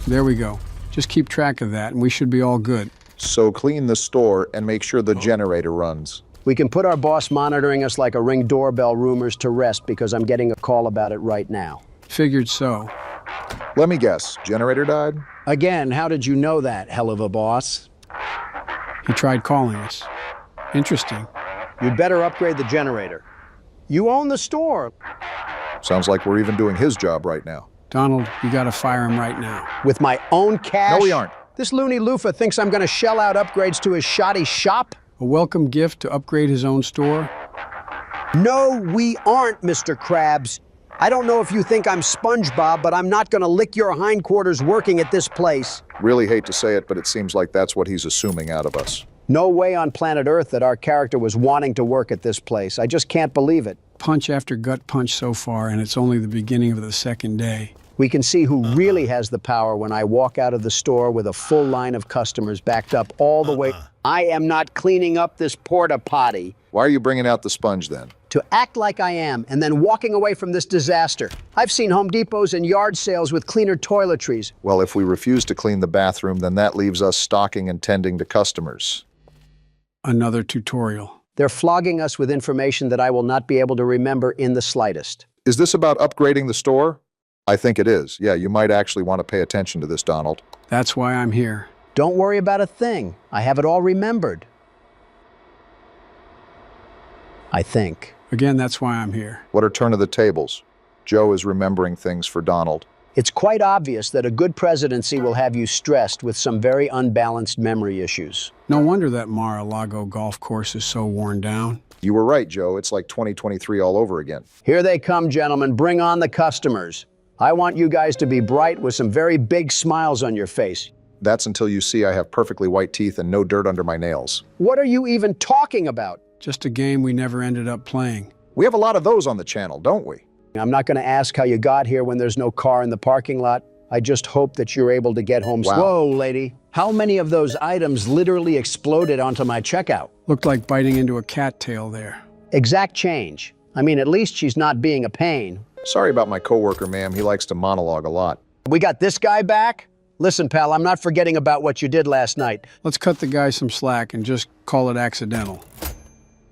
There we go. Just keep track of that and we should be all good. So clean the store and make sure the generator runs. We can put our boss monitoring us like a Ring doorbell rumors to rest because I'm getting a call about it right now. Figured so. Let me guess, generator died? Again, how did you know that, hell of a boss? He tried calling us. Interesting. You'd better upgrade the generator. You own the store. Sounds like we're even doing his job right now. Donald, you gotta fire him right now. With my own cash? No, we aren't. This loony loofah thinks I'm gonna shell out upgrades to his shoddy shop? A welcome gift to upgrade his own store? No, we aren't, Mr. Krabs. I don't know if you think I'm SpongeBob, but I'm not going to lick your hindquarters working at this place. Really hate to say it, but it seems like that's what he's assuming out of us. No way on planet Earth that our character was wanting to work at this place. I just can't believe it. Punch after gut punch so far, and it's only the beginning of the second day. We can see who really has the power when I walk out of the store with a full line of customers backed up all the way. I am not cleaning up this porta potty. Why are you bringing out the sponge then? To act like I am and then walking away from this disaster. I've seen Home Depots and yard sales with cleaner toiletries. Well, if we refuse to clean the bathroom, then that leaves us stocking and tending to customers. Another tutorial. They're flogging us with information that I will not be able to remember in the slightest. Is this about upgrading the store? I think it is. Yeah, you might actually want to pay attention to this, Donald. That's why I'm here. Don't worry about a thing. I have it all remembered. I think. Again, that's why I'm here. What a turn of the tables. Joe is remembering things for Donald. It's quite obvious that a good presidency will have you stressed with some very unbalanced memory issues. No wonder that Mar-a-Lago golf course is so worn down. You were right, Joe. It's like 2023 all over again. Here they come, gentlemen. Bring on the customers. I want you guys to be bright with some very big smiles on your face. That's until you see I have perfectly white teeth and no dirt under my nails. What are you even talking about? Just a game we never ended up playing. We have a lot of those on the channel, don't we? I'm not going to ask how you got here when there's no car in the parking lot. I just hope that you're able to get home. Wow. Whoa, lady. How many of those items literally exploded onto my checkout? Looked like biting into a cattail there. Exact change. I mean, at least she's not being a pain. Sorry about my coworker, ma'am. He likes to monologue a lot. We got this guy back? Listen, pal, I'm not forgetting about what you did last night. Let's cut the guy some slack and just call it accidental.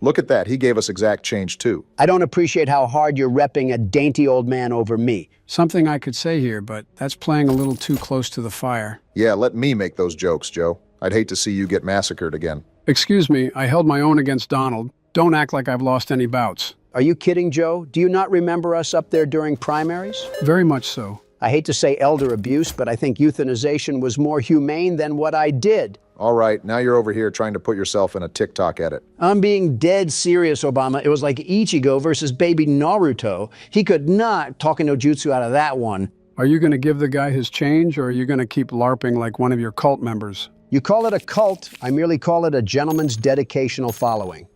Look at that. He gave us exact change, too. I don't appreciate how hard you're repping a dainty old man over me. Something I could say here, but that's playing a little too close to the fire. Yeah, let me make those jokes, Joe. I'd hate to see you get massacred again. Excuse me, I held my own against Donald. Don't act like I've lost any bouts. Are you kidding, Joe? Do you not remember us up there during primaries? Very much so. I hate to say elder abuse, but I think euthanization was more humane than what I did. All right, now you're over here trying to put yourself in a TikTok edit. I'm being dead serious, Obama. It was like Ichigo versus baby Naruto. He could not talking no jutsu out of that one. Are you going to give the guy his change, or are you going to keep LARPing like one of your cult members? You call it a cult, I merely call it a gentleman's dedicational following.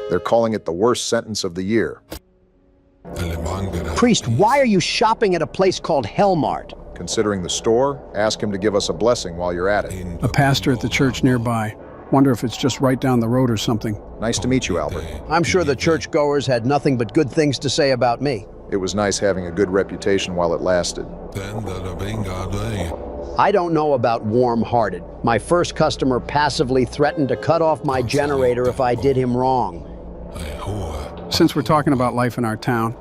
They're calling it the worst sentence of the year. Priest, why are you shopping at a place called Hellmart? Considering the store, ask him to give us a blessing while you're at it. A pastor at the church nearby. Wonder if it's just right down the road or something. Nice to meet you, Albert. I'm sure the churchgoers had nothing but good things to say about me. It was nice having a good reputation while it lasted. I don't know about warm-hearted. My first customer passively threatened to cut off my generator if I did him wrong. Since we're talking about life in our town.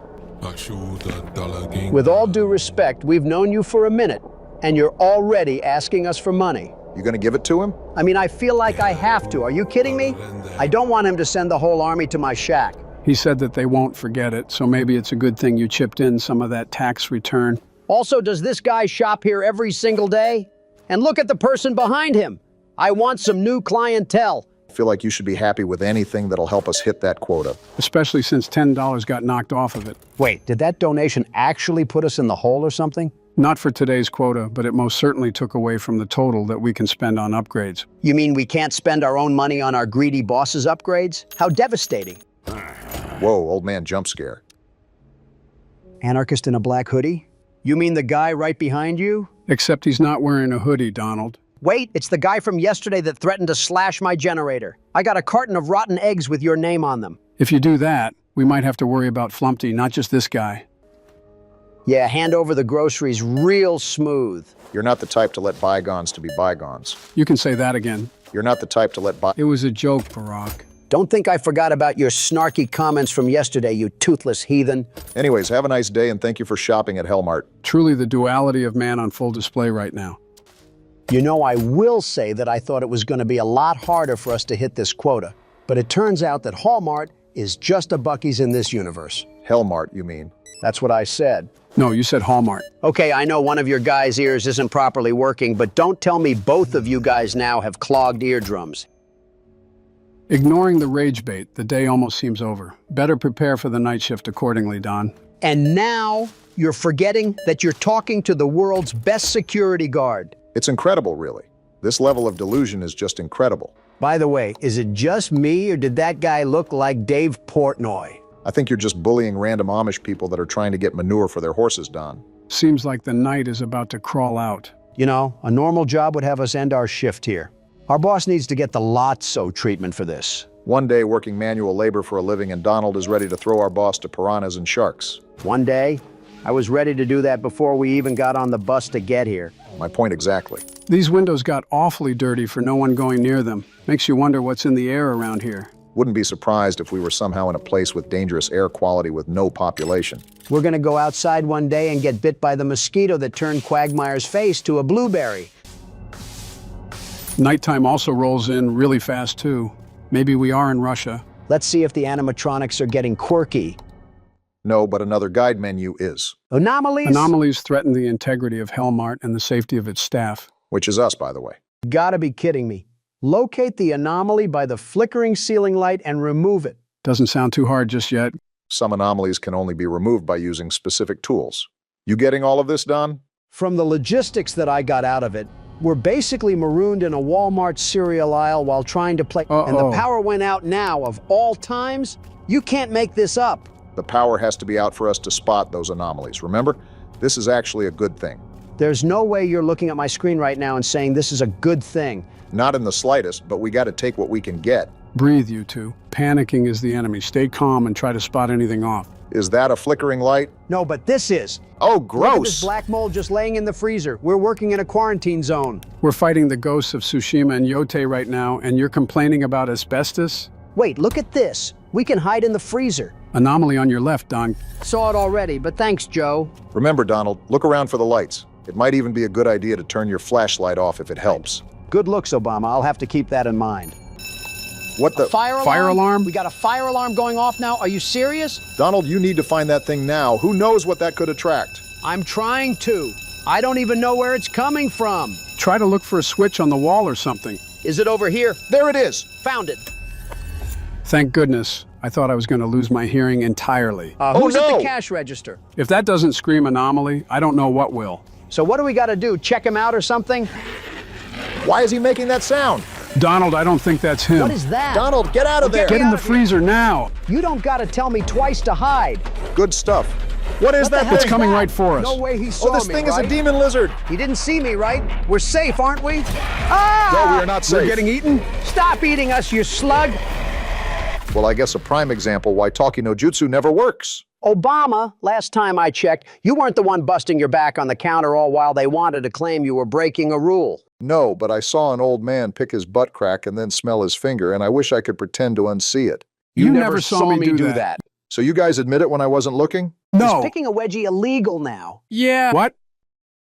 With all due respect, we've known you for a minute, and you're already asking us for money. You gonna give it to him? I mean, I feel like I have to. Are you kidding me? I don't want him to send the whole army to my shack. He said that they won't forget it, so maybe it's a good thing you chipped in some of that tax return. Also, does this guy shop here every single day? And look at the person behind him. I want some new clientele. I feel like you should be happy with anything that'll help us hit that quota. Especially since $10 got knocked off of it. Wait, did that donation actually put us in the hole or something? Not for today's quota, but it most certainly took away from the total that we can spend on upgrades. You mean we can't spend our own money on our greedy boss's upgrades? How devastating. Whoa, old man jump scare. Anarchist in a black hoodie? You mean the guy right behind you? Except he's not wearing a hoodie, Donald. Wait, it's the guy from yesterday that threatened to slash my generator. I got a carton of rotten eggs with your name on them. If you do that, we might have to worry about Flumpty, not just this guy. Yeah, hand over the groceries real smooth. You're not the type to let bygones to be bygones. You can say that again. You're not the type to let It was a joke, Barack. Don't think I forgot about your snarky comments from yesterday, you toothless heathen. Anyways, have a nice day and thank you for shopping at Hellmart. Truly the duality of man on full display right now. You know, I will say that I thought it was going to be a lot harder for us to hit this quota. But it turns out that Hallmart is just a Buc-ee's in this universe. Hellmart, you mean? That's what I said. No, you said Hallmart. Okay, I know one of your guys' ears isn't properly working, but don't tell me both of you guys now have clogged eardrums. Ignoring the rage bait, the day almost seems over. Better prepare for the night shift accordingly, Don. And now you're forgetting that you're talking to the world's best security guard. It's incredible, really. This level of delusion is just incredible. By the way, is it just me or did that guy look like Dave Portnoy? I think you're just bullying random Amish people that are trying to get manure for their horses, Don. Seems like the night is about to crawl out. You know, a normal job would have us end our shift here. Our boss needs to get the Lotso treatment for this. One day working manual labor for a living and Donald is ready to throw our boss to piranhas and sharks. One day, I was ready to do that before we even got on the bus to get here. My point exactly. These windows got awfully dirty for no one going near them. Makes you wonder what's in the air around here. Wouldn't be surprised if we were somehow in a place with dangerous air quality with no population. We're gonna go outside one day and get bit by the mosquito that turned Quagmire's face to a blueberry. Nighttime also rolls in really fast, too. Maybe we are in Russia. Let's see if the animatronics are getting quirky. No, but another guide menu is. Anomalies? Anomalies threaten the integrity of Hellmart and the safety of its staff. Which is us, by the way. Gotta be kidding me. Locate the anomaly by the flickering ceiling light and remove it. Doesn't sound too hard just yet. Some anomalies can only be removed by using specific tools. You getting all of this, Don? From the logistics that I got out of it, we're basically marooned in a Walmart cereal aisle while trying to play. And the power went out now, of all times? You can't make this up. The power has to be out for us to spot those anomalies, remember? This is actually a good thing. There's no way you're looking at my screen right now and saying this is a good thing. Not in the slightest, but we gotta take what we can get. Breathe, you two. Panicking is the enemy. Stay calm and try to spot anything off. Is that a flickering light? No, but this is. Oh, gross! Look at this black mold just laying in the freezer. We're working in a quarantine zone. We're fighting the ghosts of Tsushima and Yote right now, and you're complaining about asbestos? Wait, look at this. We can hide in the freezer. Anomaly on your left, Don. Saw it already, but thanks, Joe. Remember, Donald, look around for the lights. It might even be a good idea to turn your flashlight off if it helps. Good looks, Obama. I'll have to keep that in mind. What the? Fire alarm? We got a fire alarm going off now? Are you serious? Donald, you need to find that thing now. Who knows what that could attract? I'm trying to. I don't even know where it's coming from. Try to look for a switch on the wall or something. Is it over here? There it is. Found it. Thank goodness. I thought I was going to lose my hearing entirely. Who's at the cash register? If that doesn't scream anomaly, I don't know what will. So what do we got to do? Check him out or something? Why is he making that sound? Donald, I don't think that's him. What is that? Donald, get out of there! Get in the freezer now! You don't got to tell me twice to hide. Good stuff. What is that thing? It's coming right for us. No way he saw me, this thing is a demon lizard. He didn't see me, right? We're safe, aren't we? Ah! No, we are not safe. We're getting eaten? Stop eating us, you slug! Well, I guess a prime example why talkie no jutsu never works. Obama, last time I checked, you weren't the one busting your back on the counter all while they wanted to claim you were breaking a rule. No, but I saw an old man pick his butt crack and then smell his finger, and I wish I could pretend to unsee it. You never saw me do that. So you guys admit it when I wasn't looking? No. Is picking a wedgie illegal now? Yeah. What?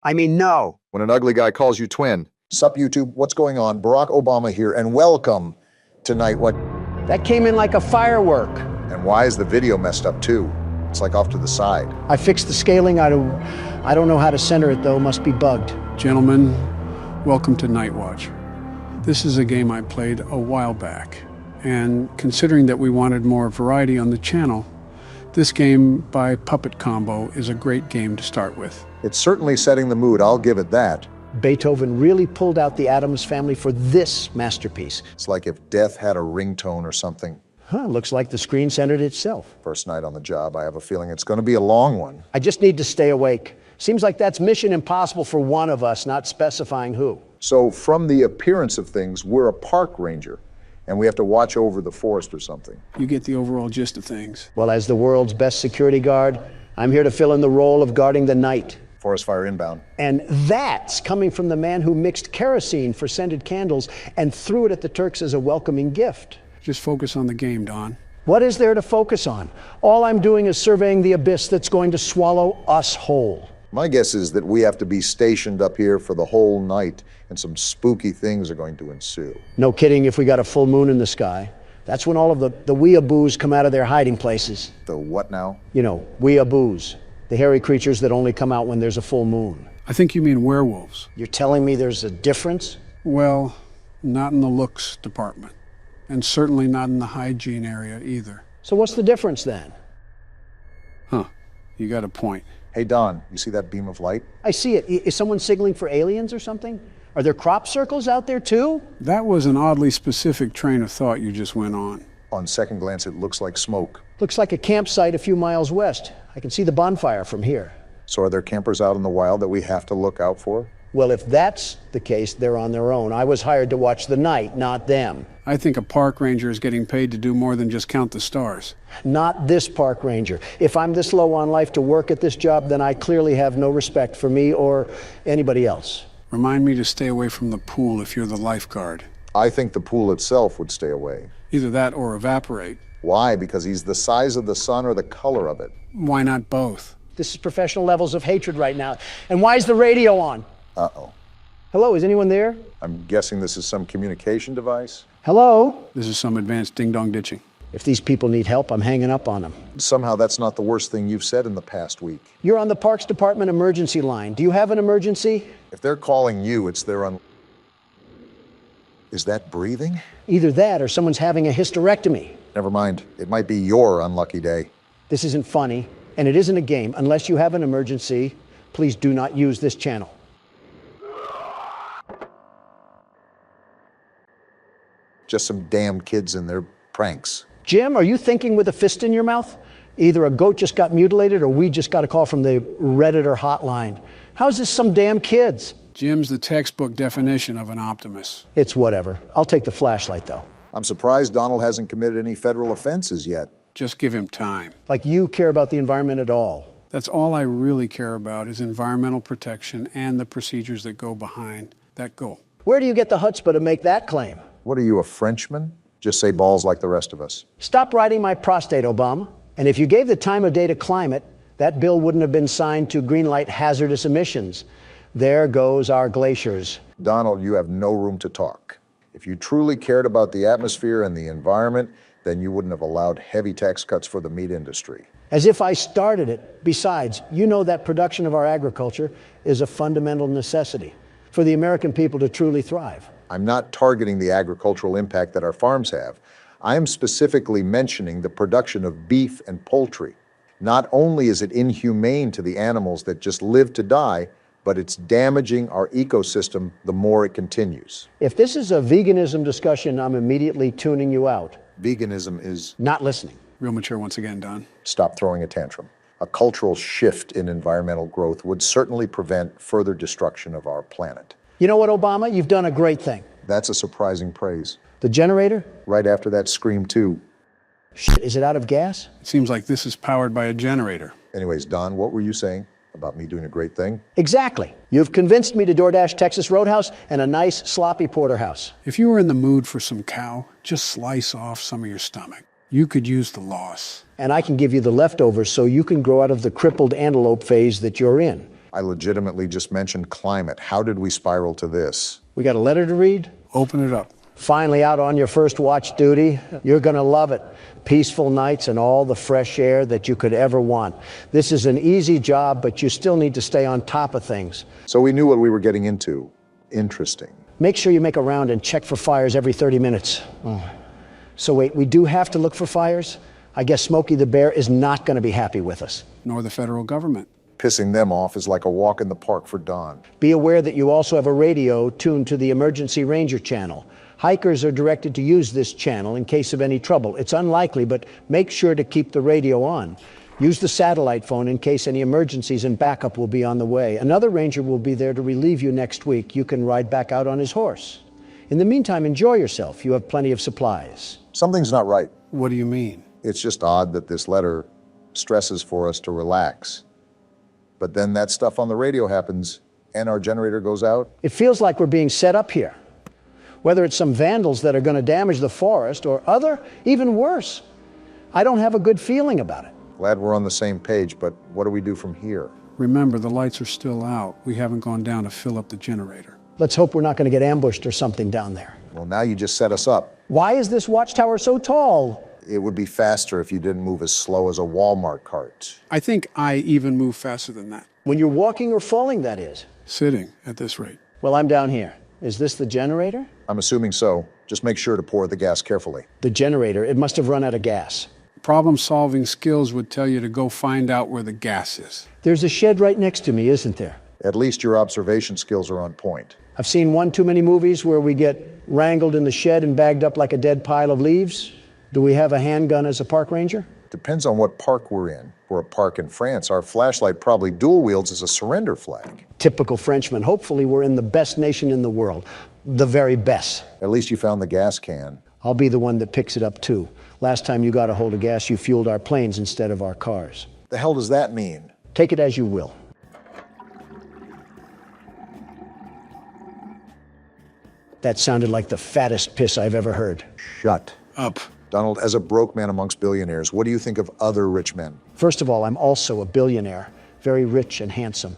I mean, no. When an ugly guy calls you twin. Sup, YouTube? What's going on? Barack Obama here, and welcome to Night What? That came in like a firework. And why is the video messed up too? It's like off to the side. I fixed the scaling. I don't know how to center it though. Must be bugged. Gentlemen, welcome to Night Watch. This is a game I played a while back. And considering that we wanted more variety on the channel, this game by Puppet Combo is a great game to start with. It's certainly setting the mood, I'll give it that. Beethoven really pulled out the Addams Family for this masterpiece. It's like if death had a ringtone or something. Huh, looks like the screen centered itself. First night on the job, I have a feeling it's going to be a long one. I just need to stay awake. Seems like that's mission impossible for one of us, not specifying who. So from the appearance of things, we're a park ranger, and we have to watch over the forest or something. You get the overall gist of things. Well, as the world's best security guard, I'm here to fill in the role of guarding the night. Forest fire inbound. And that's coming from the man who mixed kerosene for scented candles and threw it at the Turks as a welcoming gift. Just focus on the game, Don. What is there to focus on? All I'm doing is surveying the abyss that's going to swallow us whole. My guess is that we have to be stationed up here for the whole night, and some spooky things are going to ensue. No kidding if we got a full moon in the sky. That's when all of the weeaboos come out of their hiding places. The what now? You know, weeaboos. The hairy creatures that only come out when there's a full moon. I think you mean werewolves. You're telling me there's a difference? Well, not in the looks department. And certainly not in the hygiene area either. So what's the difference then? Huh. You got a point. Hey, Don, you see that beam of light? I see it. Is someone signaling for aliens or something? Are there crop circles out there too? That was an oddly specific train of thought you just went on. On second glance, it looks like smoke. Looks like a campsite a few miles west. I can see the bonfire from here. So are there campers out in the wild that we have to look out for? Well, if that's the case, they're on their own. I was hired to watch the night, not them. I think a park ranger is getting paid to do more than just count the stars. Not this park ranger. If I'm this low on life to work at this job, then I clearly have no respect for me or anybody else. Remind me to stay away from the pool if you're the lifeguard. I think the pool itself would stay away. Either that or evaporate. Why? Because he's the size of the sun or the color of it? Why not both? This is professional levels of hatred right now. And why is the radio on? Uh-oh. Hello, is anyone there? I'm guessing this is some communication device? Hello? This is some advanced ding-dong ditching. If these people need help, I'm hanging up on them. Somehow that's not the worst thing you've said in the past week. You're on the Parks Department emergency line. Do you have an emergency? If they're calling you, it's their Is that breathing? Either that or someone's having a hysterectomy. Never mind. It might be your unlucky day. This isn't funny, and it isn't a game. Unless you have an emergency, please do not use this channel. Just some damn kids and their pranks. Jim, are you thinking with a fist in your mouth? Either a goat just got mutilated or we just got a call from the Redditor hotline. How's this some damn kids? Jim's the textbook definition of an optimist. It's whatever. I'll take the flashlight, though. I'm surprised Donald hasn't committed any federal offenses yet. Just give him time. Like you care about the environment at all. That's all I really care about is environmental protection and the procedures that go behind that goal. Where do you get the chutzpah to make that claim? What are you, a Frenchman? Just say balls like the rest of us. Stop riding my prostate, Obama. And if you gave the time of day to climate, that bill wouldn't have been signed to greenlight hazardous emissions. There goes our glaciers. Donald, you have no room to talk. If you truly cared about the atmosphere and the environment, then you wouldn't have allowed heavy tax cuts for the meat industry. As if I started it. Besides, you know that production of our agriculture is a fundamental necessity for the American people to truly thrive. I'm not targeting the agricultural impact that our farms have. I am specifically mentioning the production of beef and poultry. Not only is it inhumane to the animals that just live to die, but it's damaging our ecosystem the more it continues. If this is a veganism discussion, I'm immediately tuning you out. Veganism is not listening. Real mature once again, Don. Stop throwing a tantrum. A cultural shift in environmental growth would certainly prevent further destruction of our planet. You know what, Obama? You've done a great thing. That's a surprising praise. The generator? Right after that scream, too. Shit, is it out of gas? It seems like this is powered by a generator. Anyways, Don, what were you saying about me doing a great thing? Exactly. You've convinced me to DoorDash Texas Roadhouse and a nice sloppy porterhouse. If you were in the mood for some cow, just slice off some of your stomach. You could use the loss. And I can give you the leftovers so you can grow out of the crippled antelope phase that you're in. I legitimately just mentioned climate. How did we spiral to this? We got a letter to read? Open it up. Finally out on your first watch duty. You're gonna love it. Peaceful nights and all the fresh air that you could ever want. This is an easy job, but you still need to stay on top of things. So we knew what we were getting into. Interesting. Make sure you make a round and check for fires every 30 minutes. So wait, we do have to look for fires? I guess Smokey the Bear is not gonna be happy with us. Nor the federal government. Pissing them off is like a walk in the park for Don. Be aware that you also have a radio tuned to the Emergency Ranger channel. Hikers are directed to use this channel in case of any trouble. It's unlikely, but make sure to keep the radio on. Use the satellite phone in case any emergencies, and backup will be on the way. Another ranger will be there to relieve you next week. You can ride back out on his horse. In the meantime, enjoy yourself. You have plenty of supplies. Something's not right. What do you mean? It's just odd that this letter stresses for us to relax. But then that stuff on the radio happens and our generator goes out. It feels like we're being set up here. Whether it's some vandals that are going to damage the forest or other, even worse. I don't have a good feeling about it. Glad we're on the same page, but what do we do from here? Remember, the lights are still out. We haven't gone down to fill up the generator. Let's hope we're not going to get ambushed or something down there. Well, now you just set us up. Why is this watchtower so tall? It would be faster if you didn't move as slow as a Walmart cart. I think I even move faster than that. When you're walking or falling, that is. Sitting at this rate. Well, I'm down here. Is this the generator? I'm assuming so. Just make sure to pour the gas carefully. The generator, it must have run out of gas. Problem-solving skills would tell you to go find out where the gas is. There's a shed right next to me, isn't there? At least your observation skills are on point. I've seen one too many movies where we get wrangled in the shed and bagged up like a dead pile of leaves. Do we have a handgun as a park ranger? Depends on what park we're in. For a park in France, our flashlight probably dual wields as a surrender flag. Typical Frenchman. Hopefully we're in the best nation in the world. The very best. At least you found the gas can. I'll be the one that picks it up too. Last time you got a hold of gas, you fueled our planes instead of our cars. The hell does that mean? Take it as you will. That sounded like the fattest piss I've ever heard. Shut up. Donald, as a broke man amongst billionaires, what do you think of other rich men? First of all, I'm also a billionaire, very rich and handsome.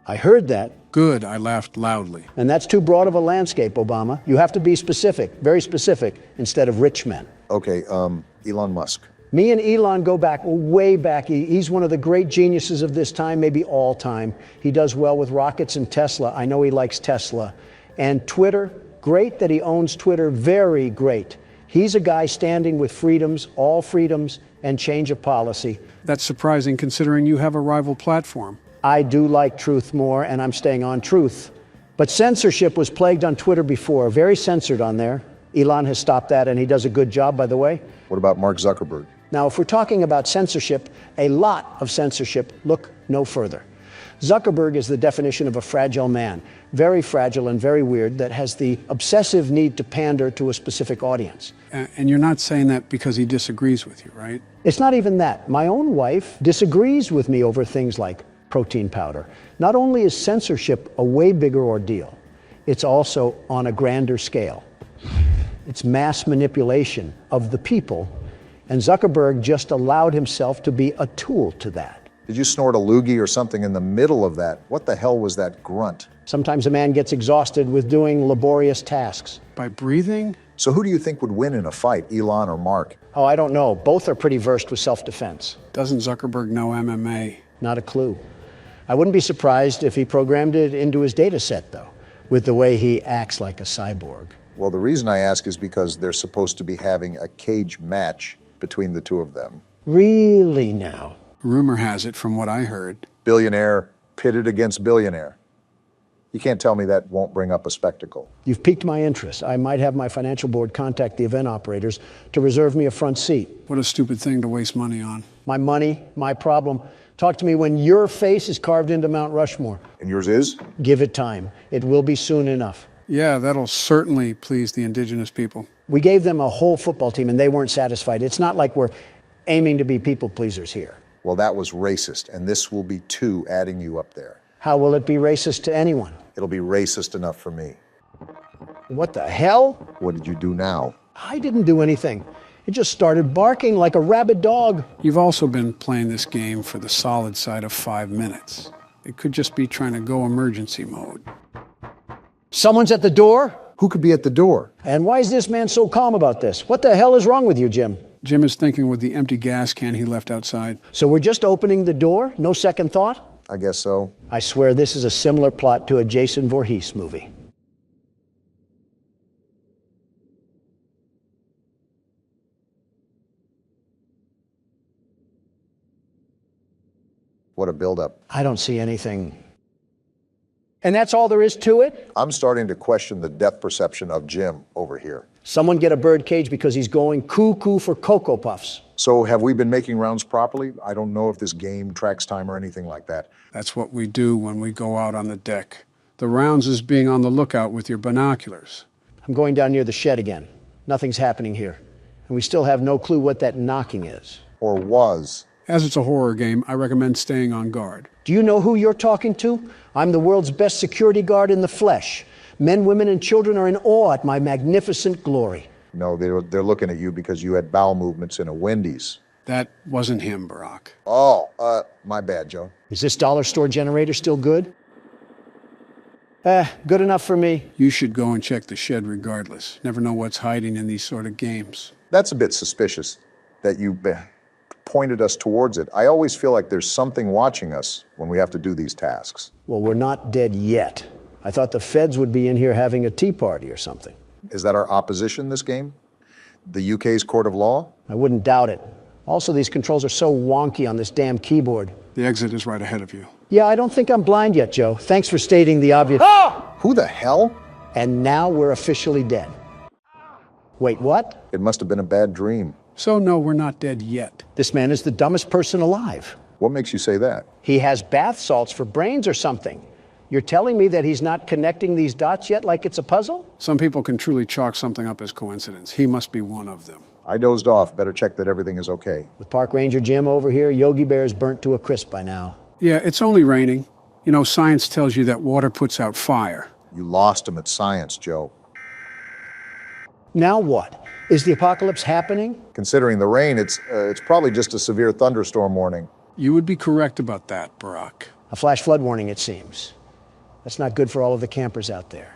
I heard that. Good, I laughed loudly. And that's too broad of a landscape, Obama. You have to be specific, very specific, instead of rich men. Okay, Elon Musk. Me and Elon go back, way back. He's one of the great geniuses of this time, maybe all time. He does well with rockets and Tesla. I know he likes Tesla. And Twitter, great that he owns Twitter, very great. He's a guy standing with freedoms, all freedoms, and change of policy. That's surprising considering you have a rival platform. I do like truth more, and I'm staying on truth. But censorship was plagued on Twitter before, very censored on there. Elon has stopped that, and he does a good job, by the way. What about Mark Zuckerberg? Now, if we're talking about censorship, a lot of censorship, look no further. Zuckerberg is the definition of a fragile man, very fragile and very weird, that has the obsessive need to pander to a specific audience. And you're not saying that because he disagrees with you, right? It's not even that. My own wife disagrees with me over things like protein powder. Not only is censorship a way bigger ordeal, it's also on a grander scale. It's mass manipulation of the people, and Zuckerberg just allowed himself to be a tool to that. Did you snort a loogie or something in the middle of that? What the hell was that grunt? Sometimes a man gets exhausted with doing laborious tasks. By breathing? So who do you think would win in a fight, Elon or Mark? Oh, I don't know. Both are pretty versed with self-defense. Doesn't Zuckerberg know MMA? Not a clue. I wouldn't be surprised if he programmed it into his data set, though, with the way he acts like a cyborg. Well, the reason I ask is because they're supposed to be having a cage match between the two of them. Really now? Rumor has it, from what I heard. Billionaire pitted against billionaire. You can't tell me that won't bring up a spectacle. You've piqued my interest. I might have my financial board contact the event operators to reserve me a front seat. What a stupid thing to waste money on. My money, my problem. Talk to me when your face is carved into Mount Rushmore. And yours is? Give it time. It will be soon enough. Yeah, that'll certainly please the indigenous people. We gave them a whole football team and they weren't satisfied. It's not like we're aiming to be people pleasers here. Well, that was racist, and this will be two adding you up there. How will it be racist to anyone? It'll be racist enough for me. What the hell? What did you do now? I didn't do anything. It just started barking like a rabid dog. You've also been playing this game for the solid side of 5 minutes. It could just be trying to go emergency mode. Someone's at the door? Who could be at the door? And why is this man so calm about this? What the hell is wrong with you, Jim? Jim is thinking with the empty gas can he left outside. So we're just opening the door? No second thought? I guess so. I swear this is a similar plot to a Jason Voorhees movie. What a buildup. I don't see anything. And that's all there is to it? I'm starting to question the depth perception of Jim over here. Someone get a bird cage because he's going cuckoo for Cocoa Puffs. So have we been making rounds properly? I don't know if this game tracks time or anything like that. That's what we do when we go out on the deck. The rounds is being on the lookout with your binoculars. I'm going down near the shed again. Nothing's happening here. And we still have no clue what that knocking is. Or was. As it's a horror game, I recommend staying on guard. Do you know who you're talking to? I'm the world's best security guard in the flesh. Men, women, and children are in awe at my magnificent glory. No, they're looking at you because you had bowel movements in a Wendy's. That wasn't him, Barack. Oh, my bad, Joe. Is this dollar store generator still good? Good enough for me. You should go and check the shed regardless. Never know what's hiding in these sort of games. That's a bit suspicious that you pointed us towards it. I always feel like there's something watching us when we have to do these tasks. Well, we're not dead yet. I thought the feds would be in here having a tea party or something. Is that our opposition this game? The UK's court of law? I wouldn't doubt it. Also, these controls are so wonky on this damn keyboard. The exit is right ahead of you. Yeah, I don't think I'm blind yet, Joe. Thanks for stating the obvious. Who the hell? And now we're officially dead. Wait, what? It must have been a bad dream. So, no, we're not dead yet. This man is the dumbest person alive. What makes you say that? He has bath salts for brains or something. You're telling me that he's not connecting these dots yet like it's a puzzle? Some people can truly chalk something up as coincidence. He must be one of them. I dozed off. Better check that everything is okay. With Park Ranger Jim over here, Yogi Bear's burnt to a crisp by now. Yeah, it's only raining. You know, science tells you that water puts out fire. You lost him at science, Joe. Now what? Is the apocalypse happening? Considering the rain, it's probably just a severe thunderstorm warning. You would be correct about that, Barack. A flash flood warning, it seems. That's not good for all of the campers out there.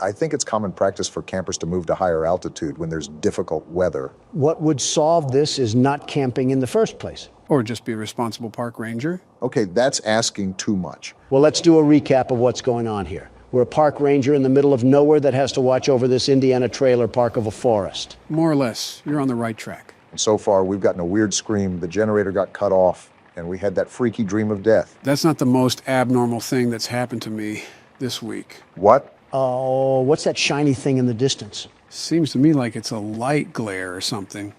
I think it's common practice for campers to move to higher altitude when there's difficult weather. What would solve this is not camping in the first place. Or just be a responsible park ranger. Okay, that's asking too much. Well, let's do a recap of what's going on here. We're a park ranger in the middle of nowhere that has to watch over this Indiana trailer park of a forest. More or less. You're on the right track. And so far, we've gotten a weird scream. The generator got cut off, and we had that freaky dream of death. That's not the most abnormal thing that's happened to me this week. What? Oh, what's that shiny thing in the distance? Seems to me like it's a light glare or something.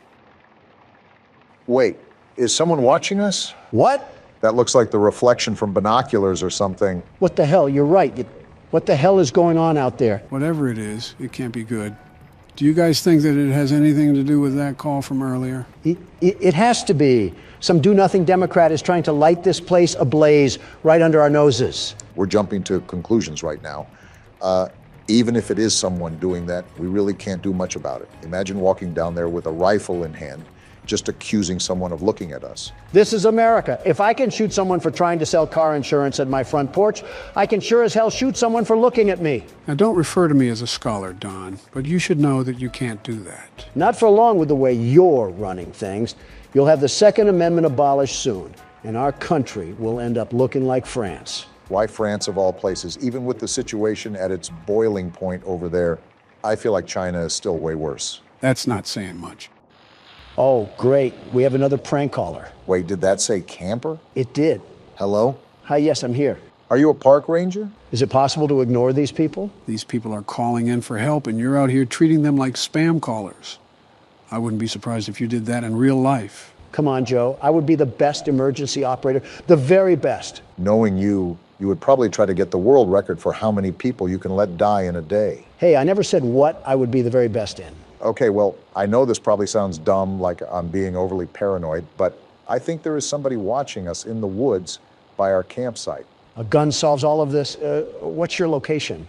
Wait, is someone watching us? What? That looks like the reflection from binoculars or something. What the hell? You're right. What the hell is going on out there? Whatever it is, it can't be good. Do you guys think that it has anything to do with that call from earlier? It has to be. Some do-nothing Democrat is trying to light this place ablaze right under our noses. We're jumping to conclusions right now. Even if it is someone doing that, we really can't do much about it. Imagine walking down there with a rifle in hand, just accusing someone of looking at us. This is America. If I can shoot someone for trying to sell car insurance at my front porch, I can sure as hell shoot someone for looking at me. Now, don't refer to me as a scholar, Don, but you should know that you can't do that. Not for long with the way you're running things. You'll have the Second Amendment abolished soon, and our country will end up looking like France. Why France of all places? Even with the situation at its boiling point over there, I feel like China is still way worse. That's not saying much. Oh, great. We have another prank caller. Wait, did that say camper? It did. Hello? Hi, yes, I'm here. Are you a park ranger? Is it possible to ignore these people? These people are calling in for help, and you're out here treating them like spam callers. I wouldn't be surprised if you did that in real life. Come on, Joe. I would be the best emergency operator, the very best. Knowing you would probably try to get the world record for how many people you can let die in a day. Hey, I never said what I would be the very best in. Okay, well, I know this probably sounds dumb, like I'm being overly paranoid, but I think there is somebody watching us in the woods by our campsite. A gun solves all of this. What's your location?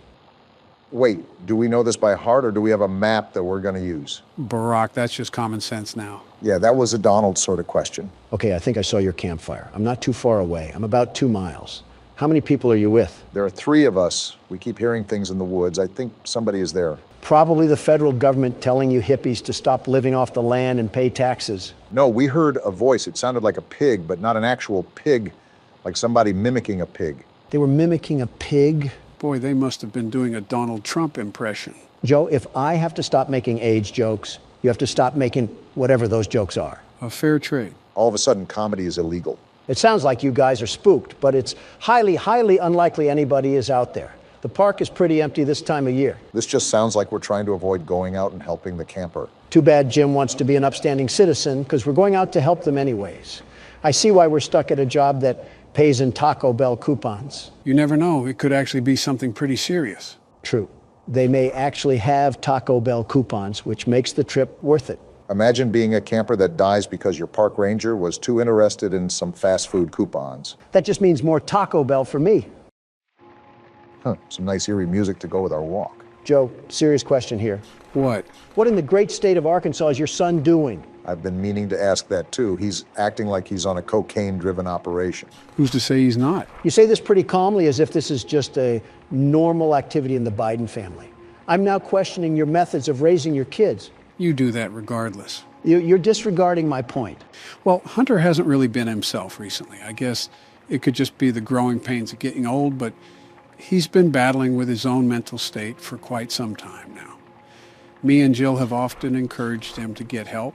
Wait, do we know this by heart, or do we have a map that we're going to use? Barack, that's just common sense now. Yeah, that was a Donald sort of question. Okay, I think I saw your campfire. I'm not too far away. I'm about 2 miles. How many people are you with? There are 3 of us. We keep hearing things in the woods. I think somebody is there. Probably the federal government telling you hippies to stop living off the land and pay taxes. No, we heard a voice. It sounded like a pig, but not an actual pig, like somebody mimicking a pig. They were mimicking a pig? Boy, they must have been doing a Donald Trump impression. Joe, if I have to stop making age jokes, you have to stop making whatever those jokes are. A fair trade. All of a sudden, comedy is illegal. It sounds like you guys are spooked, but it's highly, highly unlikely anybody is out there. The park is pretty empty this time of year. This just sounds like we're trying to avoid going out and helping the camper. Too bad Jim wants to be an upstanding citizen, because we're going out to help them anyways. I see why we're stuck at a job that pays in Taco Bell coupons. You never know. It could actually be something pretty serious. True. They may actually have Taco Bell coupons, which makes the trip worth it. Imagine being a camper that dies because your park ranger was too interested in some fast food coupons. That just means more Taco Bell for me. Huh, some nice eerie music to go with our walk. Joe, serious question here. What? What in the great state of Arkansas is your son doing? I've been meaning to ask that too. He's acting like he's on a cocaine-driven operation. Who's to say he's not? You say this pretty calmly, as if this is just a normal activity in the Biden family. I'm now questioning your methods of raising your kids. You do that regardless. You're disregarding my point. Well, Hunter hasn't really been himself recently. I guess it could just be the growing pains of getting old, but he's been battling with his own mental state for quite some time now. Me and Jill have often encouraged him to get help,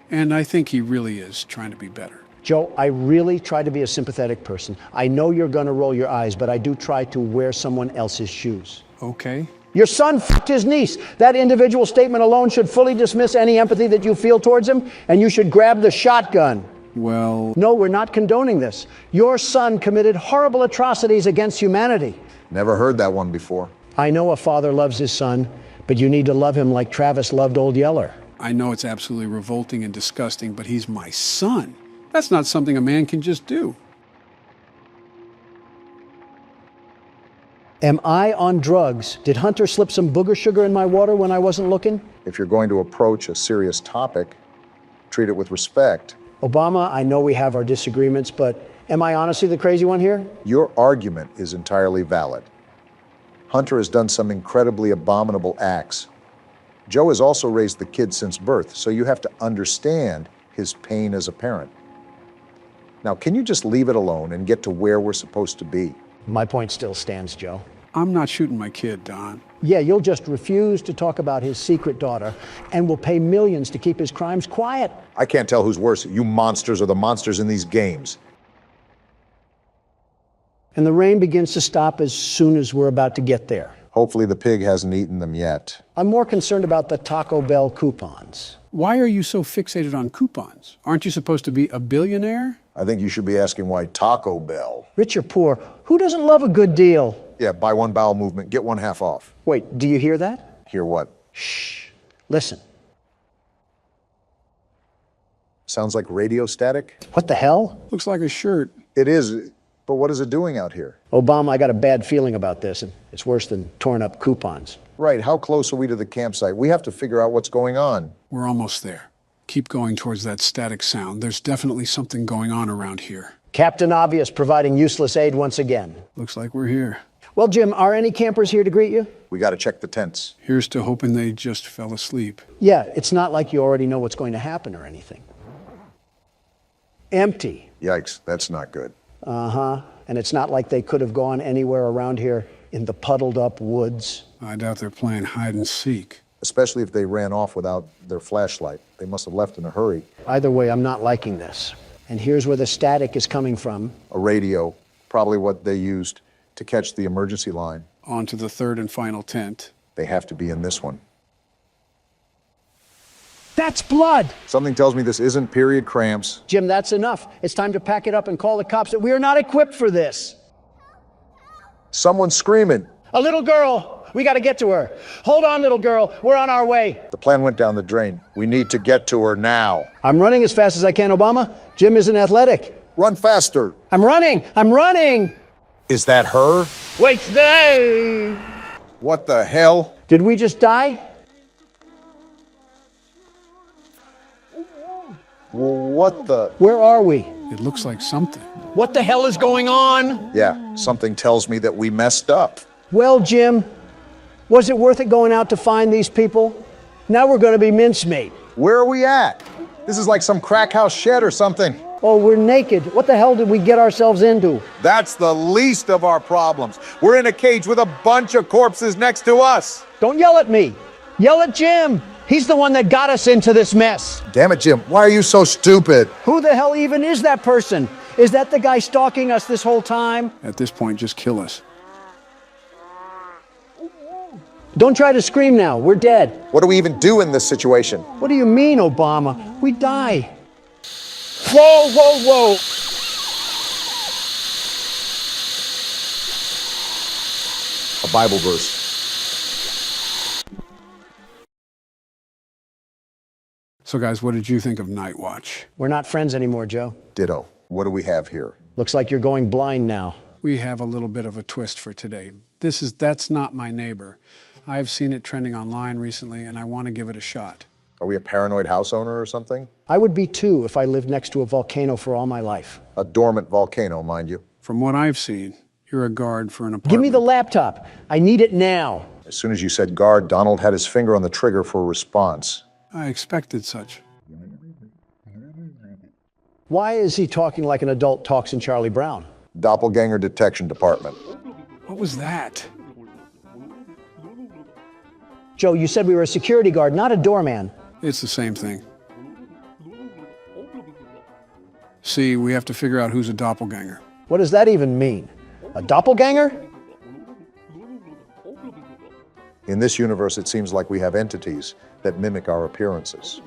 and I think he really is trying to be better. Joe, I really try to be a sympathetic person. I know you're going to roll your eyes, but I do try to wear someone else's shoes. Okay. Your son f***ed his niece. That individual statement alone should fully dismiss any empathy that you feel towards him, and you should grab the shotgun. Well... No, we're not condoning this. Your son committed horrible atrocities against humanity. Never heard that one before. I know a father loves his son, but you need to love him like Travis loved Old Yeller. I know it's absolutely revolting and disgusting, but he's my son. That's not something a man can just do. Am I on drugs? Did Hunter slip some booger sugar in my water when I wasn't looking? If you're going to approach a serious topic, treat it with respect. Obama, I know we have our disagreements, but am I honestly the crazy one here? Your argument is entirely valid. Hunter has done some incredibly abominable acts. Joe has also raised the kid since birth, so you have to understand his pain as a parent. Now, can you just leave it alone and get to where we're supposed to be? My point still stands, Joe. I'm not shooting my kid, Don. Yeah, you'll just refuse to talk about his secret daughter and will pay millions to keep his crimes quiet. I can't tell who's worse, you monsters or the monsters in these games. And the rain begins to stop as soon as we're about to get there. Hopefully the pig hasn't eaten them yet. I'm more concerned about the Taco Bell coupons. Why are you so fixated on coupons? Aren't you supposed to be a billionaire? I think you should be asking why Taco Bell. Rich or poor, who doesn't love a good deal? Yeah, buy one bowel movement, get one half off. Wait, do you hear that? Hear what? Shh. Listen. Sounds like radio static? What the hell? Looks like a shirt. It is, but what is it doing out here? Obama, I got a bad feeling about this, and it's worse than torn up coupons. Right, how close are we to the campsite? We have to figure out what's going on. We're almost there. Keep going towards that static sound. There's definitely something going on around here. Captain Obvious providing useless aid once again. Looks like we're here. Well, Jim, are any campers here to greet you? We got to check the tents. Here's to hoping they just fell asleep. Yeah, it's not like you already know what's going to happen or anything. Empty. Yikes, that's not good. Uh-huh. And it's not like they could have gone anywhere around here in the puddled up woods. I doubt they're playing hide and seek. Especially if they ran off without their flashlight. They must have left in a hurry. Either way, I'm not liking this. And here's where the static is coming from. A radio, probably what they used to catch the emergency line. On to the third and final tent. They have to be in this one. That's blood! Something tells me this isn't period cramps. Jim, that's enough. It's time to pack it up and call the cops. We are not equipped for this. Someone's screaming. A little girl. We got to get to her. Hold on, little girl. We're on our way. The plan went down the drain. We need to get to her now. I'm running as fast as I can, Obama. Jim isn't athletic. Run faster. I'm running. I'm running. Is that her? Wait, stay. What the hell? Did we just die? What the? Where are we? It looks like something. What the hell is going on? Yeah, something tells me that we messed up. Well, Jim, was it worth it going out to find these people? Now we're going to be mincemeat. Where are we at? This is like some crack house shed or something. Oh, we're naked. What the hell did we get ourselves into? That's the least of our problems. We're in a cage with a bunch of corpses next to us. Don't yell at me. Yell at Jim. He's the one that got us into this mess. Damn it, Jim. Why are you so stupid? Who the hell even is that person? Is that the guy stalking us this whole time? At this point, just kill us. Don't try to scream now. We're dead. What do we even do in this situation? What do you mean, Obama? We die. Whoa, whoa, whoa. A Bible verse. So guys, what did you think of Night Watch? We're not friends anymore, Joe. Ditto. What do we have here? Looks like you're going blind now. We have a little bit of a twist for today. That's Not My Neighbor. I've seen it trending online recently, and I want to give it a shot. Are we a paranoid house owner or something? I would be too if I lived next to a volcano for all my life. A dormant volcano, mind you. From what I've seen, you're a guard for an apartment. Give me the laptop. I need it now. As soon as you said guard, Donald had his finger on the trigger for a response. I expected such. Why is he talking like an adult talks in Charlie Brown? Doppelganger Detection Department. What was that? Joe, you said we were a security guard, not a doorman. It's the same thing. See, we have to figure out who's a doppelganger. What does that even mean? A doppelganger? In this universe, it seems like we have entities that mimic our appearances.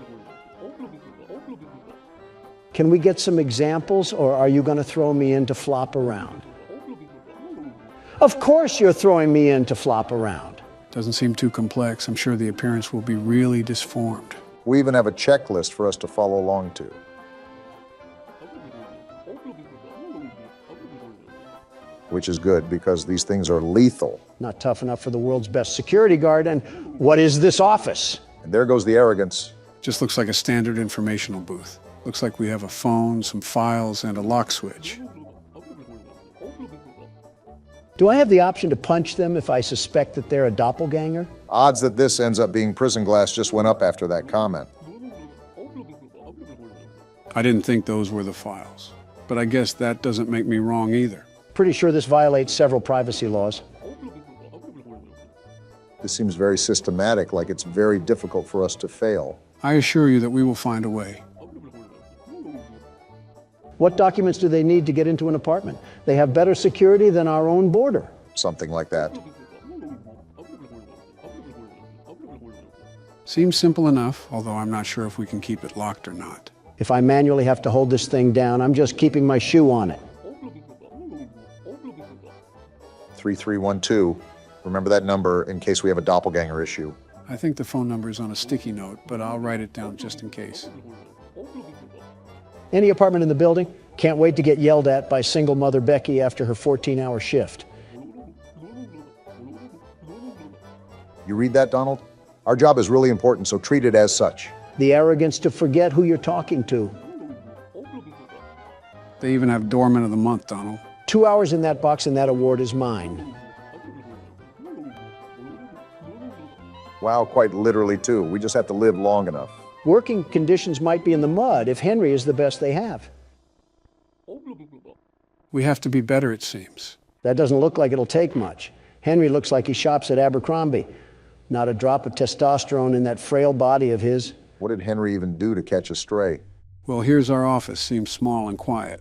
Can we get some examples, or are you going to throw me in to flop around? Of course you're throwing me in to flop around. Doesn't seem too complex. I'm sure the appearance will be really disformed. We even have a checklist for us to follow along to. Which is good, because these things are lethal. Not tough enough for the world's best security guard, and what is this office? And there goes the arrogance. Just looks like a standard informational booth. Looks like we have a phone, some files, and a lock switch. Do I have the option to punch them if I suspect that they're a doppelganger? Odds that this ends up being prison glass just went up after that comment. I didn't think those were the files, but I guess that doesn't make me wrong either. Pretty sure this violates several privacy laws. This seems very systematic, like it's very difficult for us to fail. I assure you that we will find a way. What documents do they need to get into an apartment? They have better security than our own border. Something like that. Seems simple enough, although I'm not sure if we can keep it locked or not. If I manually have to hold this thing down, I'm just keeping my shoe on it. 3312. Remember that number in case we have a doppelganger issue. I think the phone number is on a sticky note, but I'll write it down just in case. Any apartment in the building? Can't wait to get yelled at by single mother Becky after her 14-hour shift. You read that, Donald? Our job is really important, so treat it as such. The arrogance to forget who you're talking to. They even have Doorman of the Month, Donald. 2 hours in that box and that award is mine. Wow, quite literally too. We just have to live long enough. Working conditions might be in the mud if Henry is the best they have. We have to be better, it seems. That doesn't look like it'll take much. Henry looks like he shops at Abercrombie. Not a drop of testosterone in that frail body of his. What did Henry even do to catch a stray? Well, here's our office. Seems small and quiet.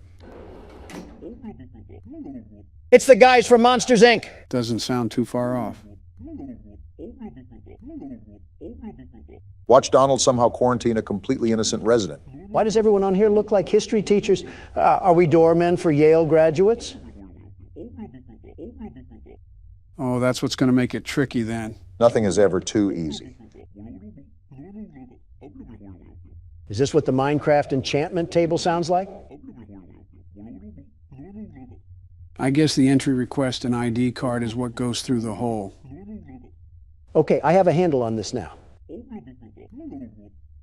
It's the guys from Monsters, Inc. Doesn't sound too far off. Watch Donald somehow quarantine a completely innocent resident. Why does everyone on here look like history teachers? Are we doormen for Yale graduates? Oh, that's what's going to make it tricky then. Nothing is ever too easy. Is this what the Minecraft enchantment table sounds like? I guess the entry request and ID card is what goes through the hole. Okay, I have a handle on this now.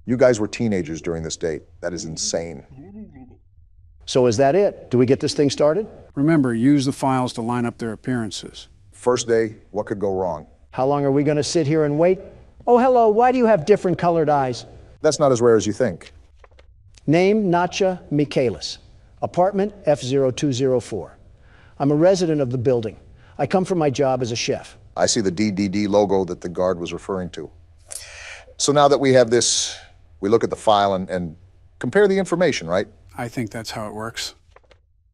You guys were teenagers during this date. That is insane. So is that it? Do we get this thing started? Remember, use the files to line up their appearances. First day, what could go wrong? How long are we going to sit here and wait? Oh, hello, why do you have different colored eyes? That's not as rare as you think. Name, Natcha Michaelis. Apartment F0204. I'm a resident of the building. I come from my job as a chef. I see the DDD logo that the guard was referring to. So now that we have this, we look at the file and compare the information, right? I think that's how it works.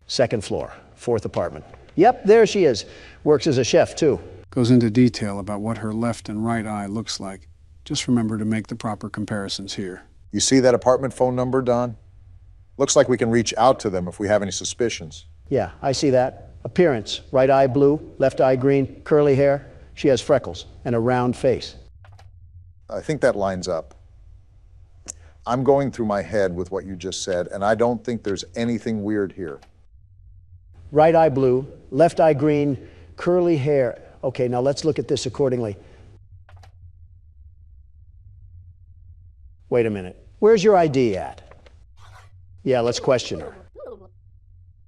Second floor, fourth apartment. Yep, there she is. Works as a chef, too. Goes into detail about what her left and right eye looks like. Just remember to make the proper comparisons here. You see that apartment phone number, Don? Looks like we can reach out to them if we have any suspicions. Yeah, I see that. Appearance, right eye blue, left eye green, curly hair. She has freckles and a round face. I think that lines up. I'm going through my head with what you just said, and I don't think there's anything weird here. Right eye blue, left eye green, curly hair. Okay, now let's look at this accordingly. Wait a minute. Where's your ID at? Yeah, let's question her.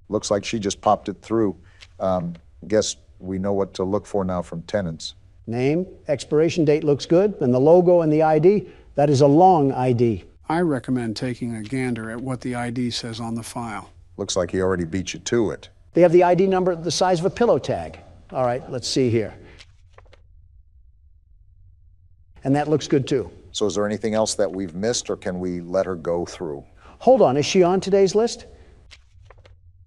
Looks like she just popped it through. Guess we know what to look for now from tenants. Name, expiration date looks good, and the logo and the ID, that is a long ID. I recommend taking a gander at what the ID says on the file. Looks like he already beat you to it. They have the ID number the size of a pillow tag. All right, let's see here. And that looks good too. So is there anything else that we've missed, or can we let her go through? Hold on, is she on today's list?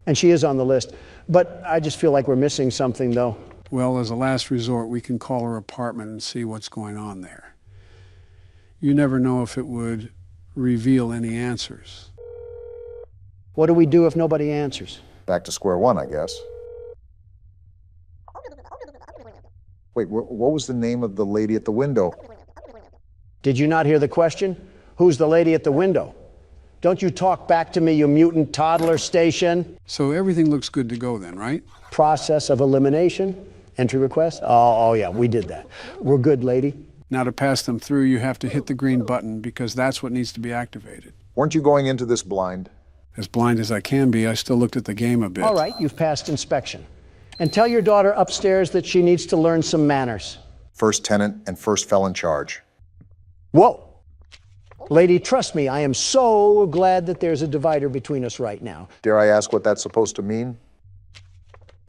And she is on the list, but I just feel like we're missing something though. Well, as a last resort, we can call her apartment and see what's going on there. You never know if it would reveal any answers. What do we do if nobody answers? Back to square one, I guess. Wait, what was the name of the lady at the window? Did you not hear the question? Who's the lady at the window? Don't you talk back to me, you mutant toddler station. So everything looks good to go then, right? Process of elimination, entry request. Oh yeah, we did that. We're good, lady. Now to pass them through, you have to hit the green button because that's what needs to be activated. Weren't you going into this blind? As blind as I can be, I still looked at the game a bit. All right, you've passed inspection. And tell your daughter upstairs that she needs to learn some manners. First tenant and first felon charge. Whoa! Lady, trust me, I am so glad that there's a divider between us right now. Dare I ask what that's supposed to mean?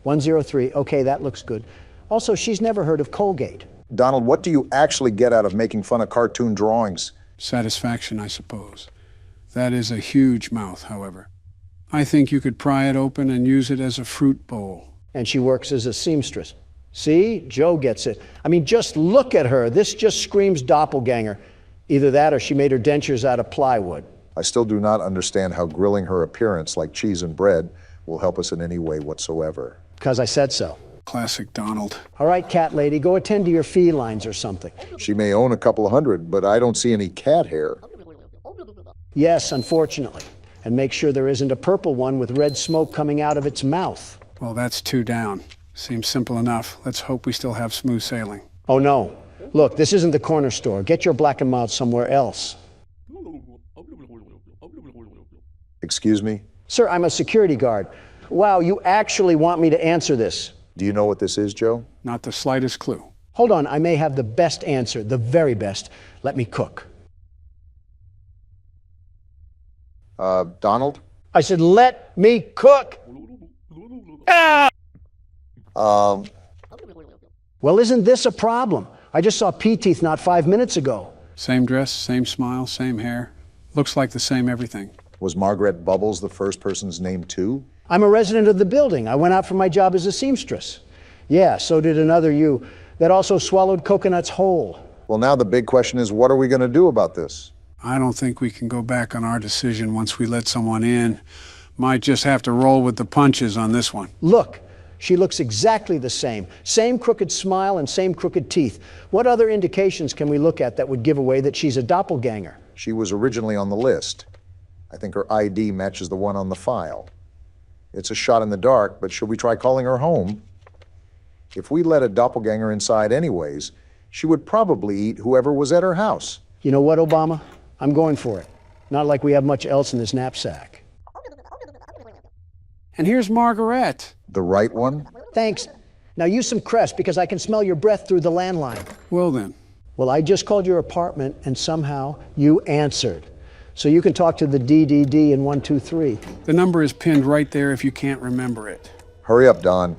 103, okay, that looks good. Also, she's never heard of Colgate. Donald, what do you actually get out of making fun of cartoon drawings? Satisfaction, I suppose. That is a huge mouth, however. I think you could pry it open and use it as a fruit bowl. And she works as a seamstress. See, Joe gets it. I mean, just look at her. This just screams doppelganger. Either that or she made her dentures out of plywood. I still do not understand how grilling her appearance like cheese and bread will help us in any way whatsoever. Because I said so. Classic Donald. All right, cat lady, go attend to your felines or something. She may own a couple of hundred, but I don't see any cat hair. Yes, unfortunately. And make sure there isn't a purple one with red smoke coming out of its mouth. Well, that's 2 down. Seems simple enough. Let's hope we still have smooth sailing. Oh, no. Look, this isn't the corner store. Get your black and mild somewhere else. Excuse me? Sir, I'm a security guard. Wow, you actually want me to answer this? Do you know what this is, Joe? Not the slightest clue. Hold on, I may have the best answer, the very best. Let me cook. Donald? I said, let me cook. Ah! Well, isn't this a problem? I just saw P-Teeth not 5 minutes ago. Same dress, same smile, same hair. Looks like the same everything. Was Margaret Bubbles the first person's name too? I'm a resident of the building. I went out for my job as a seamstress. Yeah, so did another you that also swallowed coconuts whole. Well, now the big question is, what are we going to do about this? I don't think we can go back on our decision once we let someone in. Might just have to roll with the punches on this one. Look, she looks exactly the same. Same crooked smile and same crooked teeth. What other indications can we look at that would give away that she's a doppelganger? She was originally on the list. I think her ID matches the one on the file. It's a shot in the dark, but should we try calling her home? If we let a doppelganger inside anyways, she would probably eat whoever was at her house. You know what, Obama? I'm going for it. Not like we have much else in this knapsack. And here's Margaret. The right one? Thanks. Now use some Crest because I can smell your breath through the landline. Well then. Well, I just called your apartment and somehow you answered. So you can talk to the DDD in 123. The number is pinned right there if you can't remember it. Hurry up, Don.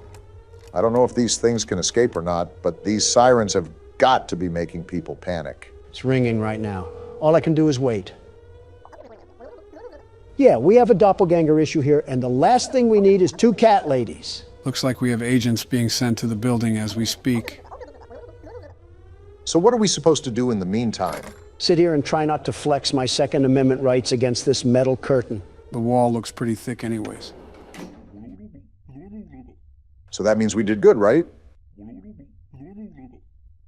I don't know if these things can escape or not, but these sirens have got to be making people panic. It's ringing right now. All I can do is wait. Yeah, we have a doppelganger issue here, and the last thing we need is 2 cat ladies. Looks like we have agents being sent to the building as we speak. So what are we supposed to do in the meantime? Sit here and try not to flex my Second Amendment rights against this metal curtain. The wall looks pretty thick anyways. So that means we did good, right?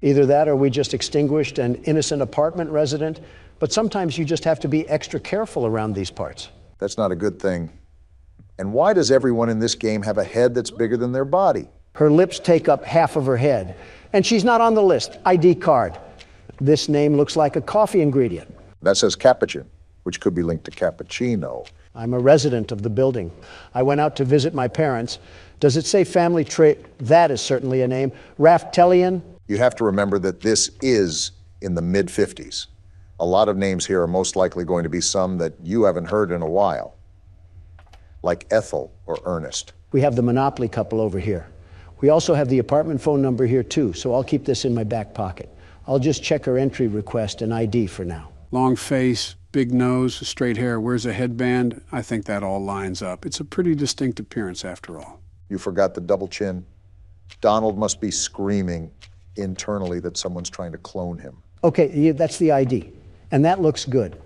Either that or we just extinguished an innocent apartment resident, but sometimes you just have to be extra careful around these parts. That's not a good thing. And why does everyone in this game have a head that's bigger than their body? Her lips take up half of her head, and she's not on the list. ID card. This name looks like a coffee ingredient. That says Capuchin, which could be linked to cappuccino. I'm a resident of the building. I went out to visit my parents. Does it say family trait? That is certainly a name. Raftelian? You have to remember that this is in the mid-50s. A lot of names here are most likely going to be some that you haven't heard in a while, like Ethel or Ernest. We have the Monopoly couple over here. We also have the apartment phone number here too, so I'll keep this in my back pocket. I'll just check her entry request and ID for now. Long face, big nose, straight hair, wears a headband. I think that all lines up. It's a pretty distinct appearance after all. You forgot the double chin. Donald must be screaming internally that someone's trying to clone him. Okay, that's the ID. And that looks good.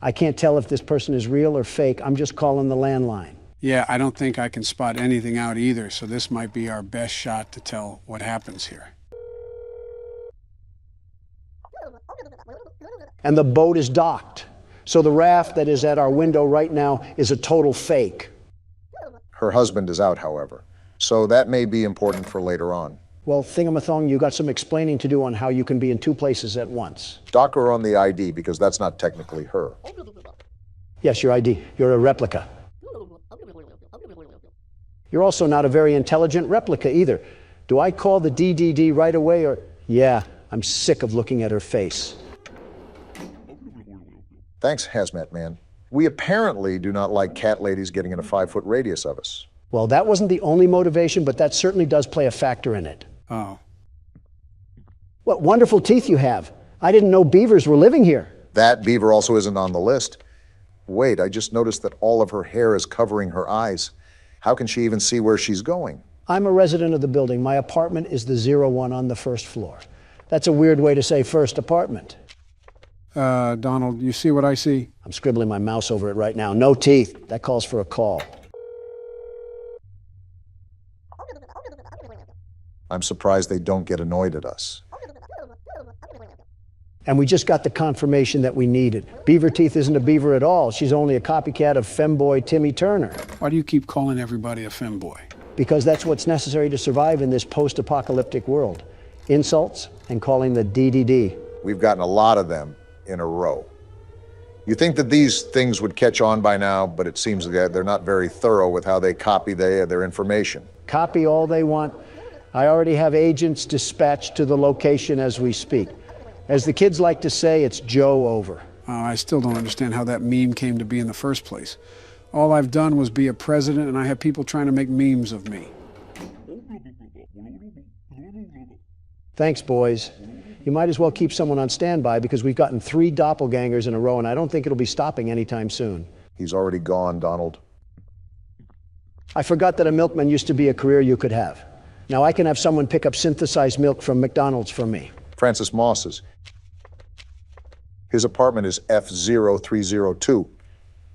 I can't tell if this person is real or fake. I'm just calling the landline. Yeah, I don't think I can spot anything out either, so this might be our best shot to tell what happens here. And the boat is docked. So the raft that is at our window right now is a total fake. Her husband is out, however, so that may be important for later on. Well, Thingamathong, you got some explaining to do on how you can be in two places at once. Dock her on the ID, because that's not technically her. Yes, your ID. You're a replica. You're also not a very intelligent replica either. Do I call the DDD right away or... Yeah, I'm sick of looking at her face. Thanks, Hazmat Man. We apparently do not like cat ladies getting in a 5-foot radius of us. Well, that wasn't the only motivation, but that certainly does play a factor in it. Oh. What wonderful teeth you have. I didn't know beavers were living here. That beaver also isn't on the list. Wait, I just noticed that all of her hair is covering her eyes. How can she even see where she's going? I'm a resident of the building. My apartment is the 01 on the first floor. That's a weird way to say first apartment. Donald, you see what I see? I'm scribbling my mouse over it right now. No teeth. That calls for a call. I'm surprised they don't get annoyed at us. And we just got the confirmation that we needed. Beaver Teeth isn't a beaver at all. She's only a copycat of femboy Timmy Turner. Why do you keep calling everybody a femboy? Because that's what's necessary to survive in this post-apocalyptic world. Insults and calling the DDD. We've gotten a lot of them in a row. You think that these things would catch on by now, but it seems that they're not very thorough with how they copy their information. Copy all they want. I already have agents dispatched to the location as we speak. As the kids like to say, it's Joe over. I still don't understand how that meme came to be in the first place. All I've done was be a president, and I have people trying to make memes of me. Thanks, boys. You might as well keep someone on standby because we've gotten 3 doppelgangers in a row, and I don't think it'll be stopping anytime soon. He's already gone, Donald. I forgot that a milkman used to be a career you could have. Now I can have someone pick up synthesized milk from McDonald's for me. Francis Moss's. His apartment is F0302.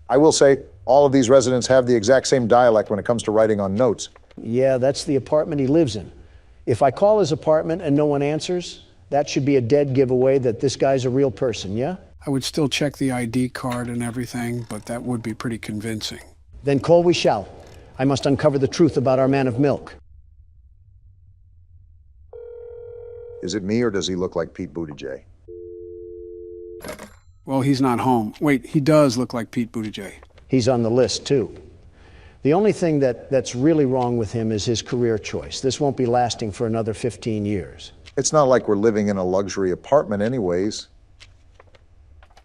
I will say, all of these residents have the exact same dialect when it comes to writing on notes. Yeah, that's the apartment he lives in. If I call his apartment and no one answers, that should be a dead giveaway that this guy's a real person, yeah? I would still check the ID card and everything, but that would be pretty convincing. Then call we shall. I must uncover the truth about our man of milk. Is it me, or does he look like Pete Buttigieg? Well, he's not home. Wait, he does look like Pete Buttigieg. He's on the list, too. The only thing that's really wrong with him is his career choice. This won't be lasting for another 15 years. It's not like we're living in a luxury apartment anyways.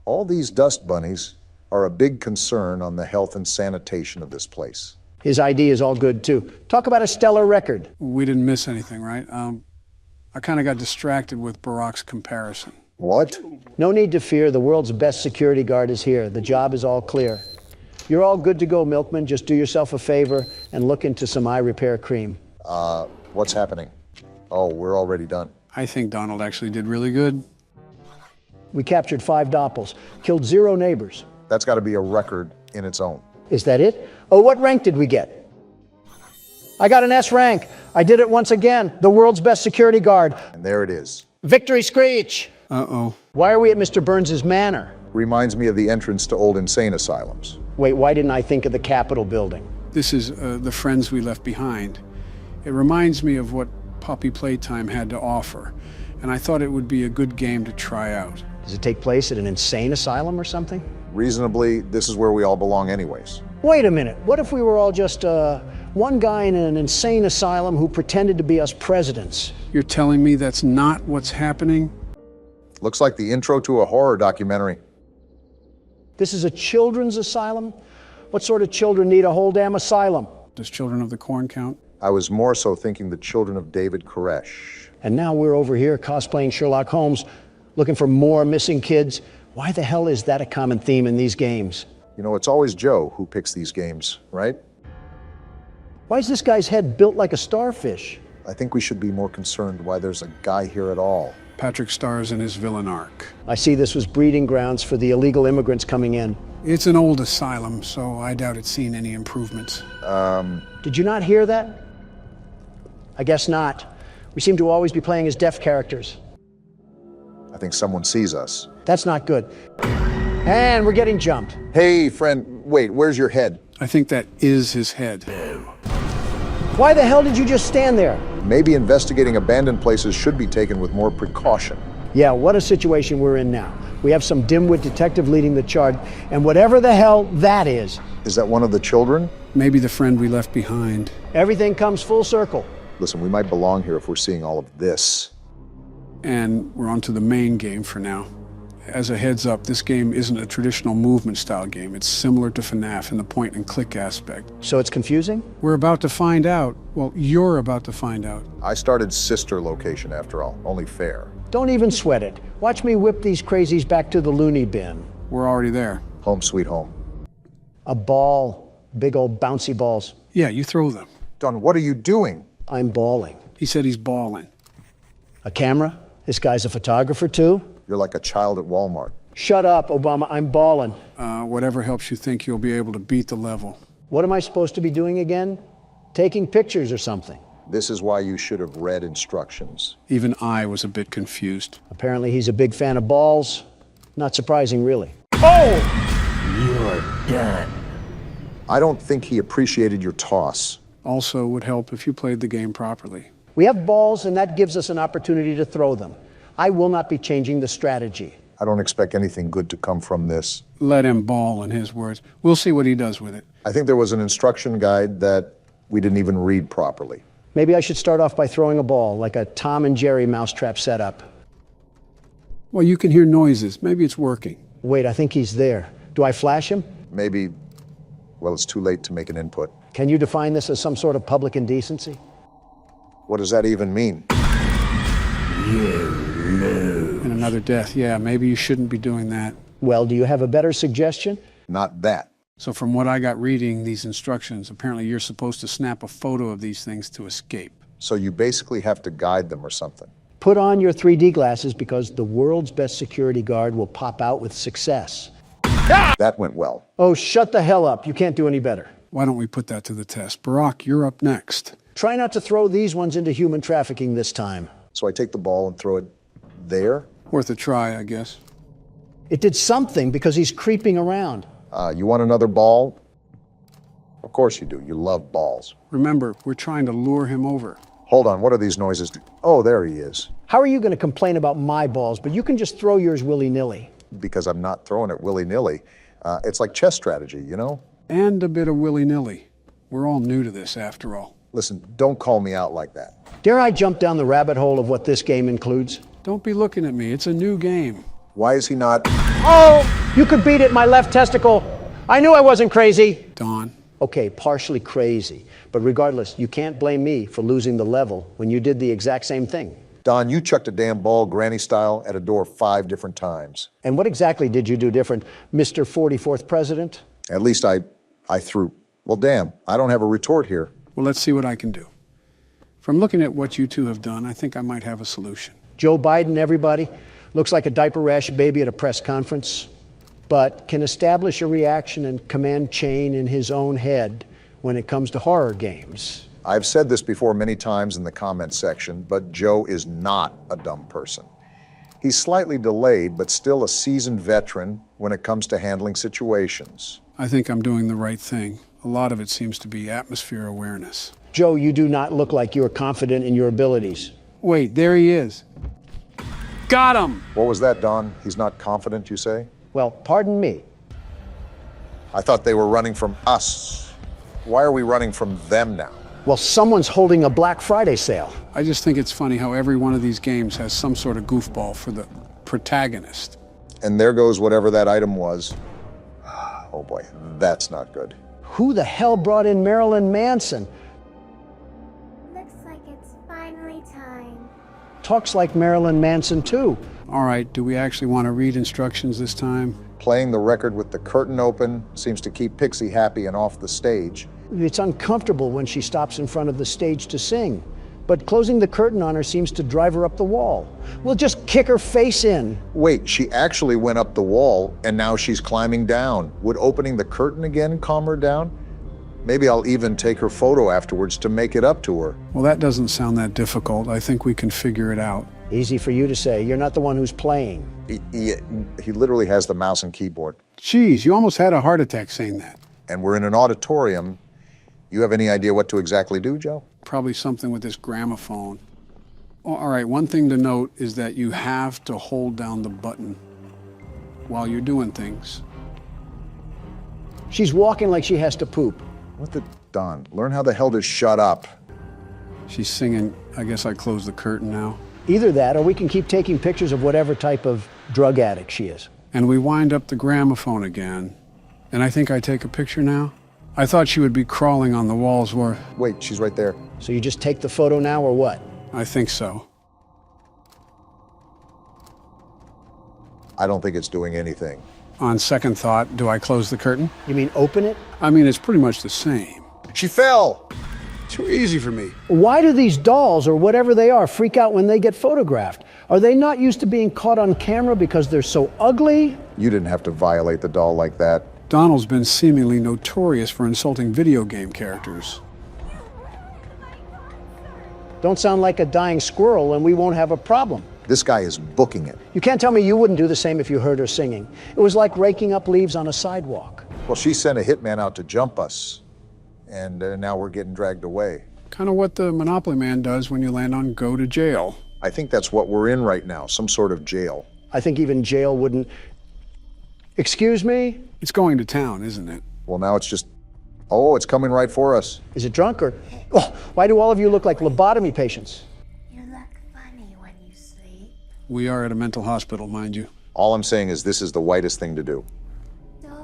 All these dust bunnies are a big concern on the health and sanitation of this place. His ID is all good, too. Talk about a stellar record. We didn't miss anything, right? I kind of got distracted with Barack's comparison. What? No need to fear. The world's best security guard is here. The job is all clear. You're all good to go, Milkman. Just do yourself a favor and look into some eye repair cream. What's happening? Oh, we're already done. I think Donald actually did really good. We captured 5 doppels, killed 0 neighbors. That's got to be a record in its own. Is that it? Oh, what rank did we get? I got an S rank. I did it once again. The world's best security guard. And there it is. Victory screech! Uh-oh. Why are we at Mr. Burns's manor? Reminds me of the entrance to old insane asylums. Wait, why didn't I think of the Capitol building? This is the friends we left behind. It reminds me of what Poppy Playtime had to offer, and I thought it would be a good game to try out. Does it take place at an insane asylum or something? Reasonably, this is where we all belong anyways. Wait a minute. What if we were all just one guy in an insane asylum who pretended to be us presidents? You're telling me that's not what's happening? Looks like the intro to a horror documentary. This is a children's asylum? What sort of children need a whole damn asylum? Does Children of the Corn count? I was more so thinking the children of David Koresh. And now we're over here cosplaying Sherlock Holmes, looking for more missing kids. Why the hell is that a common theme in these games? You know, it's always Joe who picks these games, right? Why is this guy's head built like a starfish? I think we should be more concerned why there's a guy here at all. Patrick stars in his villain arc. I see this was breeding grounds for the illegal immigrants coming in. It's an old asylum, so I doubt it's seen any improvements. Did you not hear that? I guess not. We seem to always be playing as deaf characters. I think someone sees us. That's not good. And we're getting jumped. Hey, friend, wait, where's your head? I think that is his head. Why the hell did you just stand there? Maybe investigating abandoned places should be taken with more precaution. Yeah, what a situation we're in now. We have some dimwit detective leading the charge, and whatever the hell that is. Is that one of the children? Maybe the friend we left behind. Everything comes full circle. Listen, we might belong here if we're seeing all of this. And we're on to the main game for now. As a heads up, this game isn't a traditional movement style game. It's similar to FNAF in the point and click aspect. So it's confusing? We're about to find out. Well, you're about to find out. I started sister location after all, only fair. Don't even sweat it. Watch me whip these crazies back to the loony bin. We're already there. Home sweet home. A ball, big old bouncy balls. Yeah, you throw them. Don, what are you doing? I'm balling. He said he's balling. A camera? This guy's a photographer too? You're like a child at Walmart. Shut up, Obama, I'm balling. Whatever helps you think you'll be able to beat the level. What am I supposed to be doing again? Taking pictures or something. This is why you should have read instructions. Even I was a bit confused. Apparently he's a big fan of balls. Not surprising, really. Oh! You're done. I don't think he appreciated your toss. Also would help if you played the game properly. We have balls, and that gives us an opportunity to throw them. I will not be changing the strategy. I don't expect anything good to come from this. Let him ball, in his words. We'll see what he does with it. I think there was an instruction guide that we didn't even read properly. Maybe I should start off by throwing a ball, like a Tom and Jerry mousetrap setup. Well, you can hear noises. Maybe it's working. Wait, I think he's there. Do I flash him? Maybe, well, it's too late to make an input. Can you define this as some sort of public indecency? What does that even mean? And another death. Yeah, maybe you shouldn't be doing that. Well, do you have a better suggestion? Not that. So from what I got reading these instructions, apparently you're supposed to snap a photo of these things to escape. So you basically have to guide them or something. Put on your 3D glasses because the world's best security guard will pop out with success. That went well. Oh, shut the hell up. You can't do any better. Why don't we put that to the test? Barack, you're up next. Try not to throw these ones into human trafficking this time. So I take the ball and throw it there? Worth a try, I guess. It did something because he's creeping around. You want another ball? Of course you do. You love balls. Remember, we're trying to lure him over. Hold on, what are these noises? Oh, there he is. How are you going to complain about my balls, but you can just throw yours willy-nilly? Because I'm not throwing it willy-nilly. It's like chess strategy, you know? And a bit of willy-nilly. We're all new to this, after all. Listen, don't call me out like that. Dare I jump down the rabbit hole of what this game includes? Don't be looking at me. It's a new game. Why is he not? Oh, you could beat it, my left testicle. I knew I wasn't crazy. Don. Okay, partially crazy. But regardless, you can't blame me for losing the level when you did the exact same thing. Don, you chucked a damn ball granny style at a door 5 different times. And what exactly did you do different, Mr. 44th President? At least I threw. Well, damn, I don't have a retort here. Well, let's see what I can do. From looking at what you two have done, I think I might have a solution. Joe Biden, everybody, looks like a diaper rash baby at a press conference, but can establish a reaction and command chain in his own head when it comes to horror games. I've said this before many times in the comment section, but Joe is not a dumb person. He's slightly delayed, but still a seasoned veteran when it comes to handling situations. I think I'm doing the right thing. A lot of it seems to be atmosphere awareness. Joe, you do not look like you're confident in your abilities. Wait, there he is. Got him! What was that, Don? He's not confident, you say? Well, pardon me. I thought they were running from us. Why are we running from them now? Well, someone's holding a Black Friday sale. I just think it's funny how every one of these games has some sort of goofball for the protagonist. And there goes whatever that item was. Oh boy, that's not good. Who the hell brought in Marilyn Manson? Looks like it's finally time. talks like Marilyn Manson too. All right, do we actually want to read instructions this time? Playing the record with the curtain open seems to keep Pixie happy and off the stage. It's uncomfortable when she stops in front of the stage to sing, but closing the curtain on her seems to drive her up the wall. We'll just kick her face in. Wait, she actually went up the wall and now she's climbing down. Would opening the curtain again calm her down? Maybe I'll even take her photo afterwards to make it up to her. Well, that doesn't sound that difficult. I think we can figure it out. Easy for you to say. You're not the one who's playing. He literally has the mouse and keyboard. Geez, you almost had a heart attack saying that. And we're in an auditorium. You have any idea what to exactly do, Joe? Probably something with this gramophone. All right, one thing to note is that you have to hold down the button while you're doing things. She's walking like she has to poop. What the Don? Learn how the hell to shut up. She's singing. I guess I close the curtain now. Either that, or we can keep taking pictures of whatever type of drug addict she is. And we wind up the gramophone again. And I think I take a picture now. I thought she would be crawling on the walls where... Wait, she's right there. So you just take the photo now, or what? I think so. I don't think it's doing anything. On second thought, do I close the curtain? You mean open it? I mean, it's pretty much the same. She fell! Too easy for me. Why do these dolls, or whatever they are, freak out when they get photographed? Are they not used to being caught on camera because they're so ugly? You didn't have to violate the doll like that. Donald's been seemingly notorious for insulting video game characters. Don't sound like a dying squirrel and we won't have a problem. This guy is booking it. You can't tell me you wouldn't do the same if you heard her singing. It was like raking up leaves on a sidewalk. Well, she sent a hitman out to jump us, and now we're getting dragged away. Kind of what the Monopoly Man does when you land on go to jail. I think that's what we're in right now, some sort of jail. I think even jail wouldn't... Excuse me? It's going to town, isn't it? Well, now it's just... Oh, it's coming right for us. Is it drunk or... Oh, why do all of you look like lobotomy patients? You look funny when you sleep. We are at a mental hospital, mind you. All I'm saying is this is the whitest thing to do.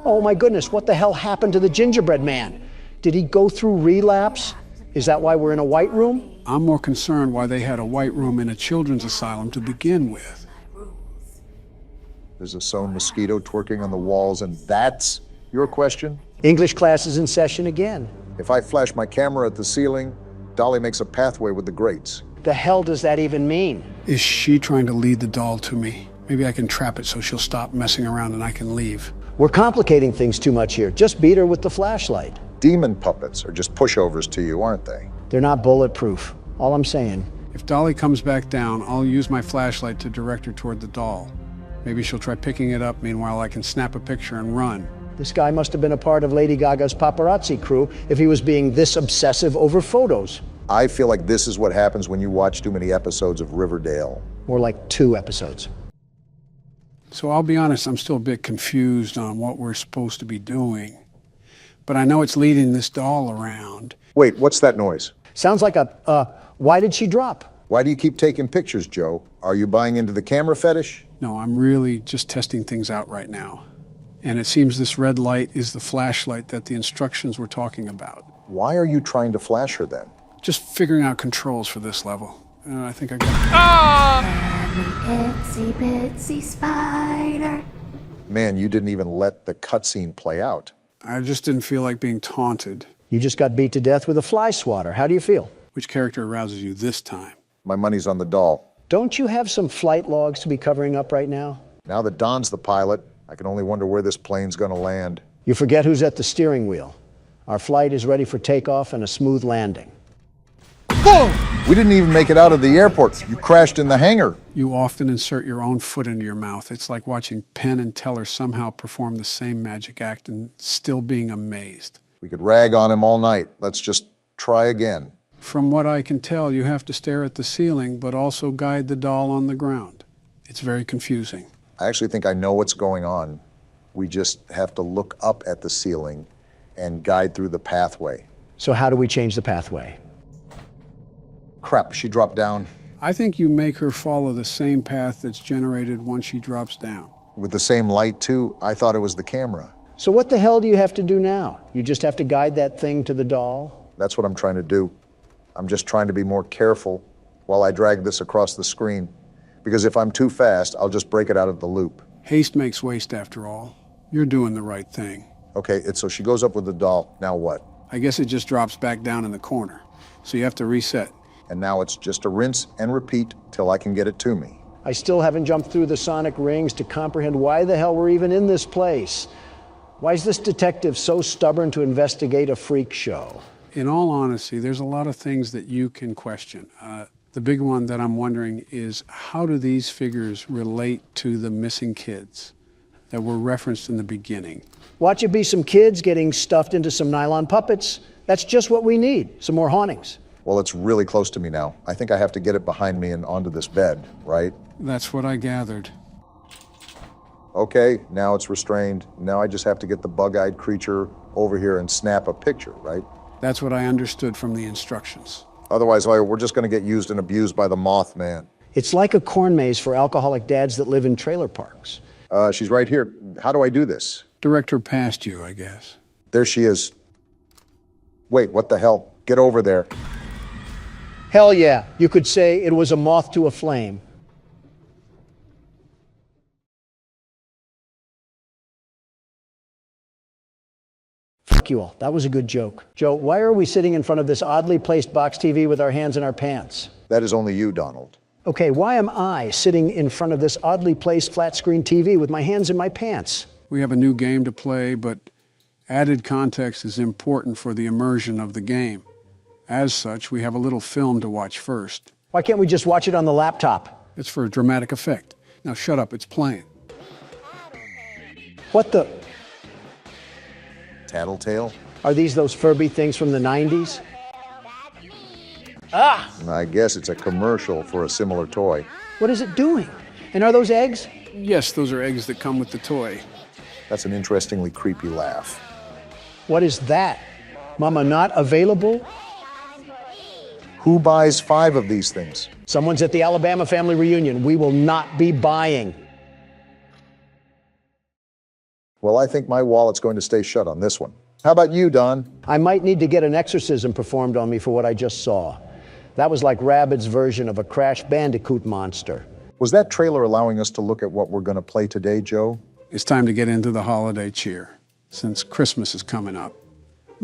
Oh my goodness, what the hell happened to the gingerbread man? Did he go through relapse? Is that why we're in a white room? I'm more concerned why they had a white room in a children's asylum to begin with. There's a sewn mosquito twerking on the walls, and that's your question? English class is in session again. If I flash my camera at the ceiling, Dolly makes a pathway with the grates. The hell does that even mean? Is she trying to lead the doll to me? Maybe I can trap it so she'll stop messing around and I can leave. We're complicating things too much here. Just beat her with the flashlight. Demon puppets are just pushovers to you, aren't they? They're not bulletproof. All I'm saying. If Dolly comes back down, I'll use my flashlight to direct her toward the doll. Maybe she'll try picking it up. Meanwhile, I can snap a picture and run. This guy must have been a part of Lady Gaga's paparazzi crew if he was being this obsessive over photos. I feel like this is what happens when you watch too many episodes of Riverdale. More like 2 episodes. So I'll be honest, I'm still a bit confused on what we're supposed to be doing. But I know it's leading this doll around. Wait, what's that noise? Sounds like why did she drop? Why do you keep taking pictures, Joe? Are you buying into the camera fetish? No, I'm really just testing things out right now. And it seems this red light is the flashlight that the instructions were talking about. Why are you trying to flash her then? Just figuring out controls for this level. I think I got Itsy bitsy spider. Man, you didn't even let the cutscene play out. I just didn't feel like being taunted. You just got beat to death with a fly swatter. How do you feel? Which character arouses you this time? My money's on the doll. Don't you have some flight logs to be covering up right now? Now that Don's the pilot, I can only wonder where this plane's gonna land. You forget who's at the steering wheel. Our flight is ready for takeoff and a smooth landing. Boom! We didn't even make it out of the airport. You crashed in the hangar. You often insert your own foot into your mouth. It's like watching Penn and Teller somehow perform the same magic act and still being amazed. We could rag on him all night. Let's just try again. From what I can tell, you have to stare at the ceiling, but also guide the doll on the ground. It's very confusing. I actually think I know what's going on. We just have to look up at the ceiling and guide through the pathway. So how do we change the pathway? Crap, she dropped down. I think you make her follow the same path that's generated once she drops down. With the same light, too? I thought it was the camera. So what the hell do you have to do now? You just have to guide that thing to the doll? That's what I'm trying to do. I'm just trying to be more careful while I drag this across the screen, because if I'm too fast, I'll just break it out of the loop. Haste makes waste after all. You're doing the right thing. Okay, so she goes up with the doll. Now what? I guess it just drops back down in the corner. So you have to reset. And now it's just a rinse and repeat till I can get it to me. I still haven't jumped through the sonic rings to comprehend why the hell we're even in this place. Why is this detective so stubborn to investigate a freak show? In all honesty, there's a lot of things that you can question. The big one that I'm wondering is, how do these figures relate to the missing kids that were referenced in the beginning? Watch it be some kids getting stuffed into some nylon puppets. That's just what we need, some more hauntings. Well, it's really close to me now. I think I have to get it behind me and onto this bed, right? That's what I gathered. Okay, now it's restrained. Now I just have to get the bug-eyed creature over here and snap a picture, right? That's what I understood from the instructions. Otherwise, we're just going to get used and abused by the Mothman. It's like a corn maze for alcoholic dads that live in trailer parks. She's right here. How do I do this? Direct her past you, I guess. There she is. Wait, what the hell? Get over there. Hell yeah, you could say it was a moth to a flame. Fuck you all, that was a good joke. Joe, why are we sitting in front of this oddly placed box TV with our hands in our pants? That is only you, Donald. Okay, why am I sitting in front of this oddly placed flat screen TV with my hands in my pants? We have a new game to play, but added context is important for the immersion of the game. As such, we have a little film to watch first. Why can't we just watch it on the laptop? It's for a dramatic effect. Now shut up, it's playing. What the? Tattletale? Are these those Furby things from the 90s? Ah! I guess it's a commercial for a similar toy. What is it doing? And are those eggs? Yes, those are eggs that come with the toy. That's an interestingly creepy laugh. What is that? Mama not available? Who buys 5 of these things? Someone's at the Alabama family reunion. We will not be buying. Well, I think my wallet's going to stay shut on this one. How about you, Don? I might need to get an exorcism performed on me for what I just saw. That was like Rabbids' version of a Crash Bandicoot monster. Was that trailer allowing us to look at what we're going to play today, Joe? It's time to get into the holiday cheer, since Christmas is coming up.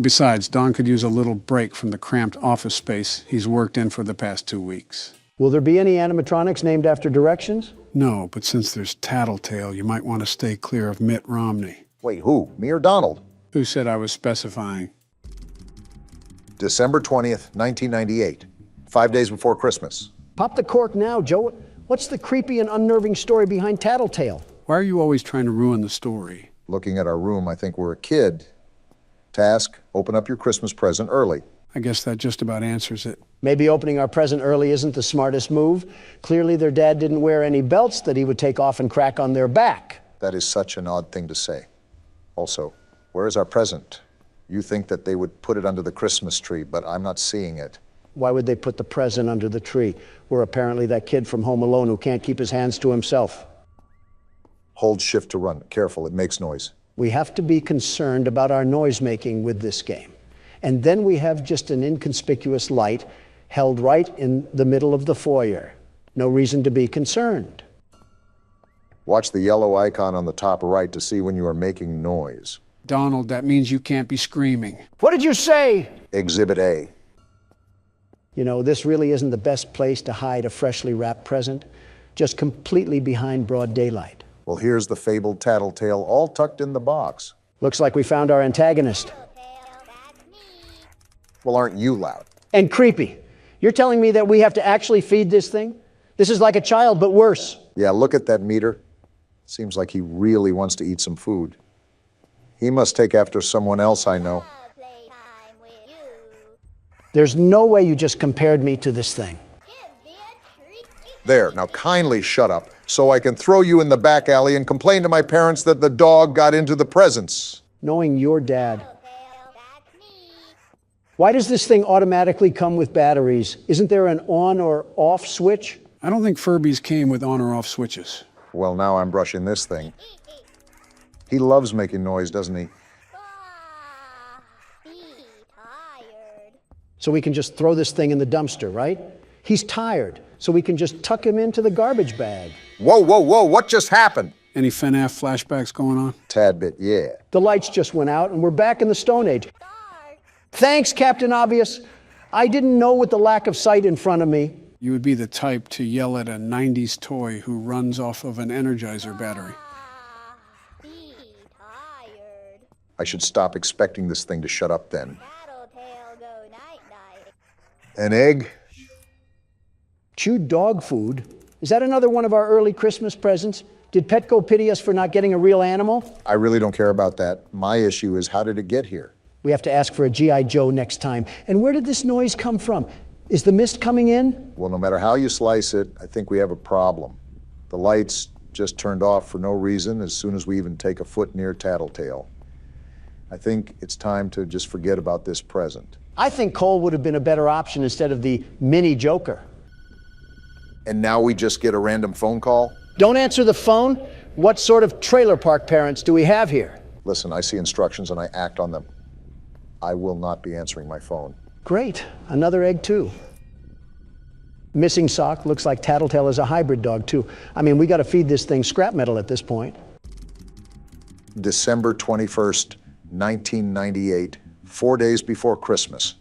Besides, Don could use a little break from the cramped office space he's worked in for the past 2 weeks. Will there be any animatronics named after directions? No, but since there's Tattletale, you might want to stay clear of Mitt Romney. Wait, who? Me or Donald? Who said I was specifying? December 20th, 1998. 5 days before Christmas. Pop the cork now, Joe. What's the creepy and unnerving story behind Tattletale? Why are you always trying to ruin the story? Looking at our room, I think we're a kid. Task, open up your Christmas present early. I guess that just about answers it. Maybe opening our present early isn't the smartest move. Clearly their dad didn't wear any belts that he would take off and crack on their back. That is such an odd thing to say. Also, where is our present? You think that they would put it under the Christmas tree, but I'm not seeing it. Why would they put the present under the tree? We're apparently that kid from Home Alone who can't keep his hands to himself. Hold shift to run. Careful, it makes noise. We have to be concerned about our noise making with this game. And then we have just an inconspicuous light held right in the middle of the foyer. No reason to be concerned. Watch the yellow icon on the top right to see when you are making noise. Donald, that means you can't be screaming. What did you say? Exhibit A. You know, this really isn't the best place to hide a freshly wrapped present, just completely behind broad daylight. Well, here's the fabled Tattletale all tucked in the box. Looks like we found our antagonist. Well, aren't you loud? And creepy. You're telling me that we have to actually feed this thing? This is like a child, but worse. Yeah, look at that meter. Seems like he really wants to eat some food. He must take after someone else I know. There's no way you just compared me to this thing. There, now kindly shut up so I can throw you in the back alley and complain to my parents that the dog got into the presents. Knowing your dad. Why does this thing automatically come with batteries? Isn't there an on or off switch? I don't think Furbies came with on or off switches. Well, now I'm brushing this thing. He loves making noise, doesn't he? So we can just throw this thing in the dumpster, right? He's tired, so we can just tuck him into the garbage bag. Whoa, whoa, whoa, what just happened? Any FNAF flashbacks going on? Tad bit, yeah. The lights just went out and we're back in the Stone Age. Thanks, Captain Obvious. I didn't know with the lack of sight in front of me. You would be the type to yell at a 90s toy who runs off of an Energizer battery. I should stop expecting this thing to shut up then. An egg? Chewed dog food? Is that another one of our early Christmas presents? Did Petco pity us for not getting a real animal? I really don't care about that. My issue is, how did it get here? We have to ask for a G.I. Joe next time. And where did this noise come from? Is the mist coming in? Well, no matter how you slice it, I think we have a problem. The lights just turned off for no reason as soon as we even take a foot near Tattletale. I think it's time to just forget about this present. I think Cole would have been a better option instead of the mini Joker. And now we just get a random phone call? Don't answer the phone? What sort of trailer park parents do we have here? Listen, I see instructions and I act on them. I will not be answering my phone. Great, another egg too. Missing sock, looks like Tattletale is a hybrid dog too. I mean, we gotta feed this thing scrap metal at this point. December 21st, 1998, 4 days before Christmas.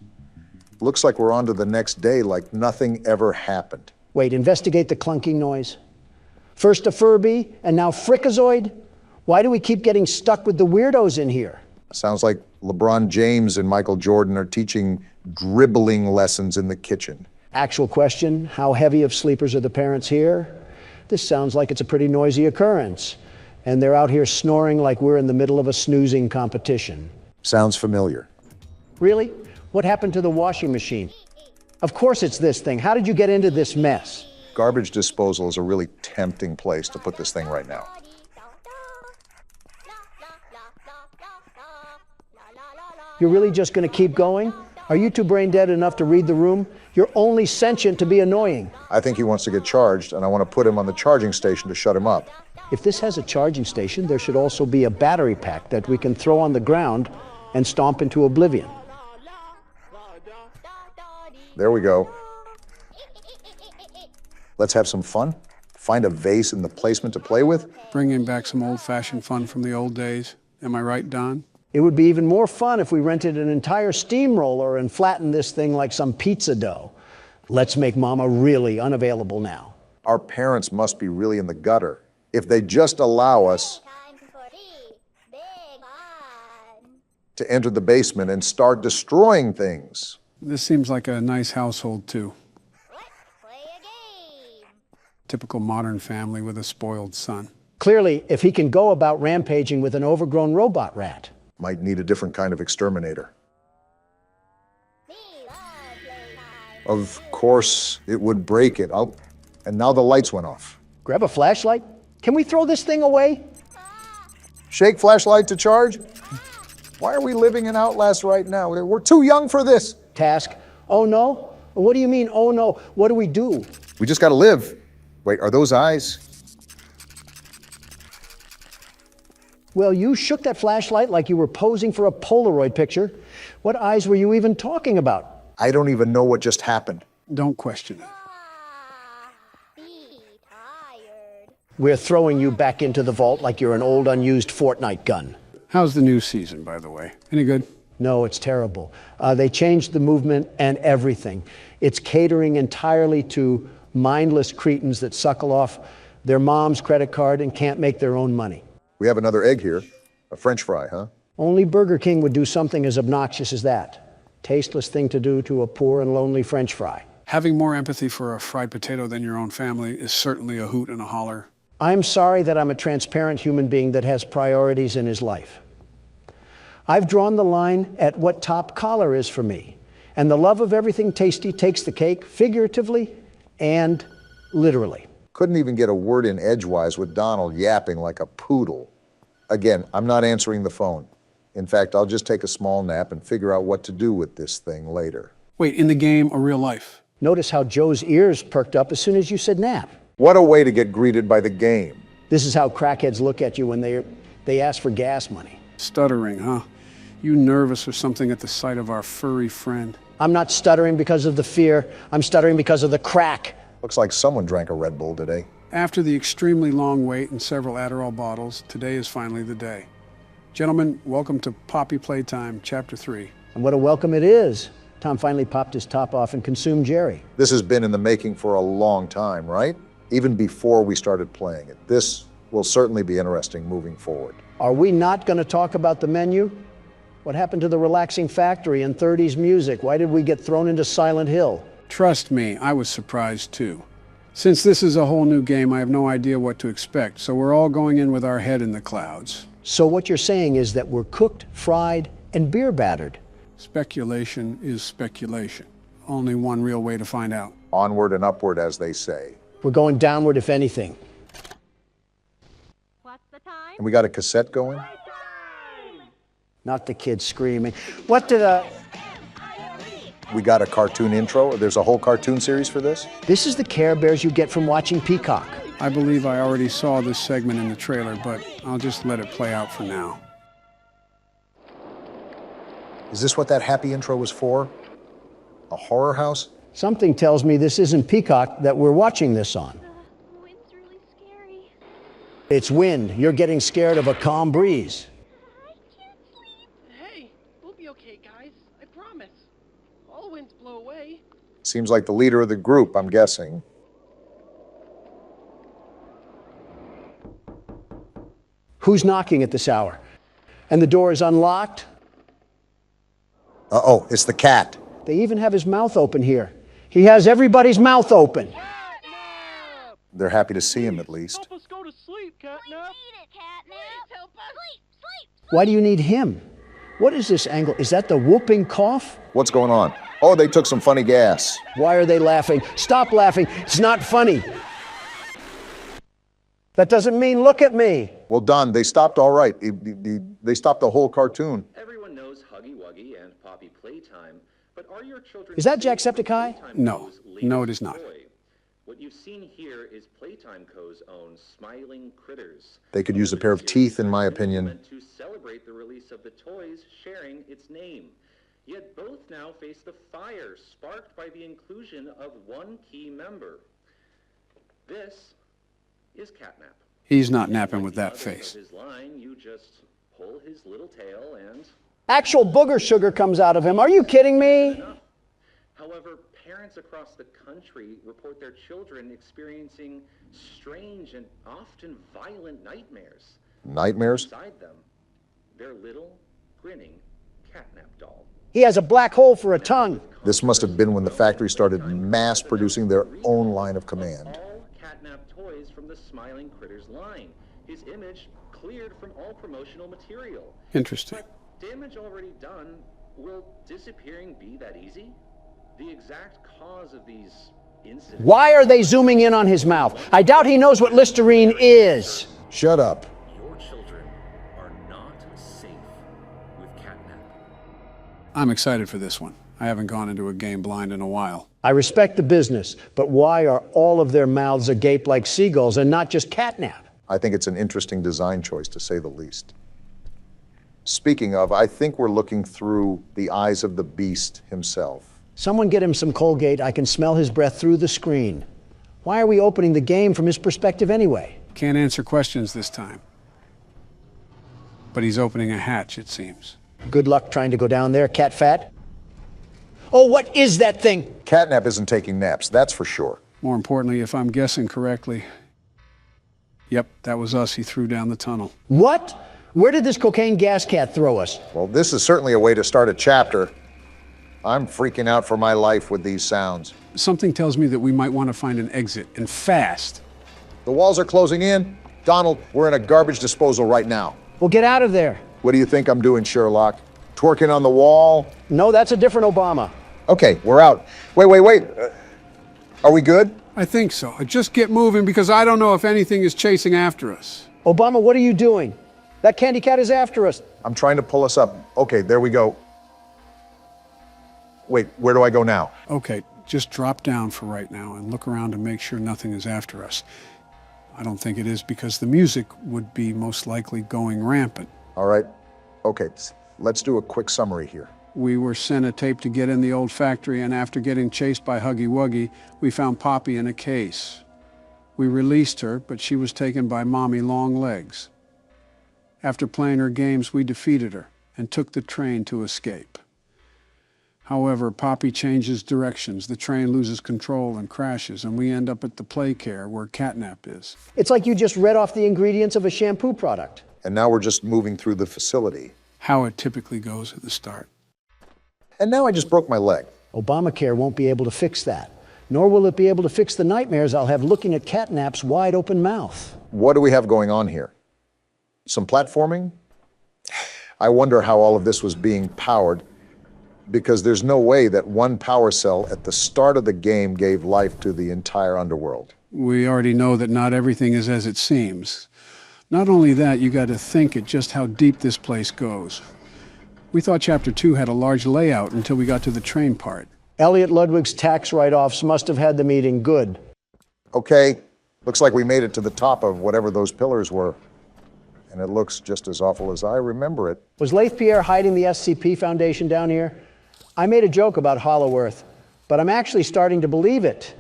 Looks like we're on to the next day like nothing ever happened. Wait, investigate the clunking noise. First a Furby, and now Frikazoid? Why do we keep getting stuck with the weirdos in here? Sounds like LeBron James and Michael Jordan are teaching dribbling lessons in the kitchen. Actual question, how heavy of sleepers are the parents here? This sounds like it's a pretty noisy occurrence. And they're out here snoring like we're in the middle of a snoozing competition. Sounds familiar. Really? What happened to the washing machine? Of course it's this thing. How did you get into this mess? Garbage disposal is a really tempting place to put this thing right now. You're really just going to keep going? Are you two brain dead enough to read the room? You're only sentient to be annoying. I think he wants to get charged, and I want to put him on the charging station to shut him up. If this has a charging station, there should also be a battery pack that we can throw on the ground and stomp into oblivion. There we go. Let's have some fun. Find a vase in the placement to play with. Bringing back some old-fashioned fun from the old days. Am I right, Don? It would be even more fun if we rented an entire steamroller and flattened this thing like some pizza dough. Let's make Mama really unavailable now. Our parents must be really in the gutter. If they just allow us to enter the basement and start destroying things. This seems like a nice household, too. Typical modern family with a spoiled son. Clearly, if he can go about rampaging with an overgrown robot rat. Might need a different kind of exterminator. Of course, it would break it. And now the lights went off. Grab a flashlight? Can we throw this thing away? Shake flashlight to charge? Why are we living in Outlast right now? We're too young for this. Task. Oh no? What do you mean, oh no? What do we do? We just gotta live. Wait, are those eyes? Well, you shook that flashlight like you were posing for a Polaroid picture. What eyes were you even talking about? I don't even know what just happened. Don't question it. We're throwing you back into the vault like you're an old unused Fortnite gun. How's the new season, by the way? Any good? No, it's terrible. They changed the movement and everything. It's catering entirely to mindless cretins that suckle off their mom's credit card and can't make their own money. We have another egg here. A French fry, huh? Only Burger King would do something as obnoxious as that. Tasteless thing to do to a poor and lonely French fry. Having more empathy for a fried potato than your own family is certainly a hoot and a holler. I'm sorry that I'm a transparent human being that has priorities in his life. I've drawn the line at what top collar is for me. And the love of everything tasty takes the cake, figuratively and literally. Couldn't even get a word in edgewise with Donald yapping like a poodle. Again, I'm not answering the phone. In fact, I'll just take a small nap and figure out what to do with this thing later. Wait, in the game or real life? Notice how Joe's ears perked up as soon as you said nap. What a way to get greeted by the game. This is how crackheads look at you when they ask for gas money. Stuttering, huh? You nervous or something at the sight of our furry friend? I'm not stuttering because of the fear. I'm stuttering because of the crack. Looks like someone drank a Red Bull today. After the extremely long wait and several Adderall bottles, today is finally the day. Gentlemen, welcome to Poppy Playtime, Chapter 3. And what a welcome it is. Tom finally popped his top off and consumed Jerry. This has been in the making for a long time, right? Even before we started playing it. This will certainly be interesting moving forward. Are we not going to talk about the menu? What happened to the relaxing factory and 30s music? Why did we get thrown into Silent Hill? Trust me, I was surprised too. Since this is a whole new game, I have no idea what to expect, so we're all going in with our head in the clouds. So what you're saying is that we're cooked, fried, and beer battered. Speculation is speculation. Only one real way to find out. Onward and upward, as they say. We're going downward, if anything. What's the time? And we got a cassette going? Not the kids screaming. What did We got a cartoon intro? There's a whole cartoon series for this? This is the Care Bears you get from watching Peacock. I believe I already saw this segment in the trailer, but I'll just let it play out for now. Is this what that happy intro was for? A horror house? Something tells me this isn't Peacock that we're watching this on. The wind's really scary. It's wind. You're getting scared of a calm breeze. I can't sleep. Hey, we'll be okay, guys. I promise. All winds blow away. Seems like the leader of the group, I'm guessing. Who's knocking at this hour? And the door is unlocked? Uh-oh, it's the cat. They even have his mouth open here. He has everybody's mouth open. They're happy to see him, at least. Help us go to sleep, Catnap. We need it, Catnap. Help us. Sleep. Why do you need him? What is this angle? Is that the whooping cough? What's going on? Oh, they took some funny gas. Why are they laughing? Stop laughing. It's not funny. That doesn't mean look at me. Well done. They stopped all right. They stopped the whole cartoon. Everyone knows Huggy Wuggy and Poppy Playtime, but are your children... Is that Jacksepticeye? No. No, it is not. What you've seen here is Playtime Co.'s own Smiling Critters. They could use a pair of teeth, in my opinion. To celebrate the release of the toys sharing its name. Yet both now face the fire sparked by the inclusion of one key member. This is Catnap. He's not napping with that face. His line, you just pull his little tail and... Actual booger sugar comes out of him. Are you kidding me? However, parents across the country report their children experiencing strange and often violent nightmares. Nightmares? Beside them, their little, grinning Catnap doll. He has a black hole for a tongue. This must have been when the factory started mass producing their own line of command. All Catnap toys from the Smiling Critters line. His image cleared from all promotional material. Interesting. But damage already done. Will disappearing be that easy? The exact cause of these incidents... Why are they zooming in on his mouth? I doubt he knows what Listerine is. Shut up. Your children are not safe with Catnap. I'm excited for this one. I haven't gone into a game blind in a while. I respect the business, but why are all of their mouths agape like seagulls and not just Catnap? I think it's an interesting design choice, to say the least. Speaking of, I think we're looking through the eyes of the beast himself. Someone get him some Colgate. I can smell his breath through the screen. Why are we opening the game from his perspective anyway? Can't answer questions this time. But he's opening a hatch, it seems. Good luck trying to go down there, cat fat. Oh, what is that thing? Catnap isn't taking naps, that's for sure. More importantly, if I'm guessing correctly, yep, that was us he threw down the tunnel. What? Where did this cocaine gas cat throw us? Well, this is certainly a way to start a chapter. I'm freaking out for my life with these sounds. Something tells me that we might want to find an exit, and fast. The walls are closing in. Donald, we're in a garbage disposal right now. Well, get out of there. What do you think I'm doing, Sherlock? Twerking on the wall? No, that's a different Obama. Okay, we're out. Wait. Are we good? I think so. Just get moving because I don't know if anything is chasing after us. Obama, what are you doing? That candy cat is after us. I'm trying to pull us up. Okay, there we go. Wait, where do I go now? Okay, just drop down for right now and look around to make sure nothing is after us. I don't think it is because the music would be most likely going rampant. All right. Okay, let's do a quick summary here. We were sent a tape to get in the old factory, and after getting chased by Huggy Wuggy, we found Poppy in a case. We released her, but she was taken by Mommy Longlegs. After playing her games, we defeated her and took the train to escape. However, Poppy changes directions, the train loses control and crashes, and we end up at the play care where Catnap is. It's like you just read off the ingredients of a shampoo product. And now we're just moving through the facility. How it typically goes at the start. And now I just broke my leg. Obamacare won't be able to fix that, nor will it be able to fix the nightmares I'll have looking at Catnap's wide open mouth. What do we have going on here? Some platforming? I wonder how all of this was being powered, because there's no way that one power cell at the start of the game gave life to the entire underworld. We already know that not everything is as it seems. Not only that, you got to think at just how deep this place goes. We thought Chapter 2 had a large layout until we got to the train part. Elliot Ludwig's tax write-offs must have had the meeting good. Okay, looks like we made it to the top of whatever those pillars were. And it looks just as awful as I remember it. Was Leith Pierre hiding the SCP Foundation down here? I made a joke about Hollow Earth, but I'm actually starting to believe it.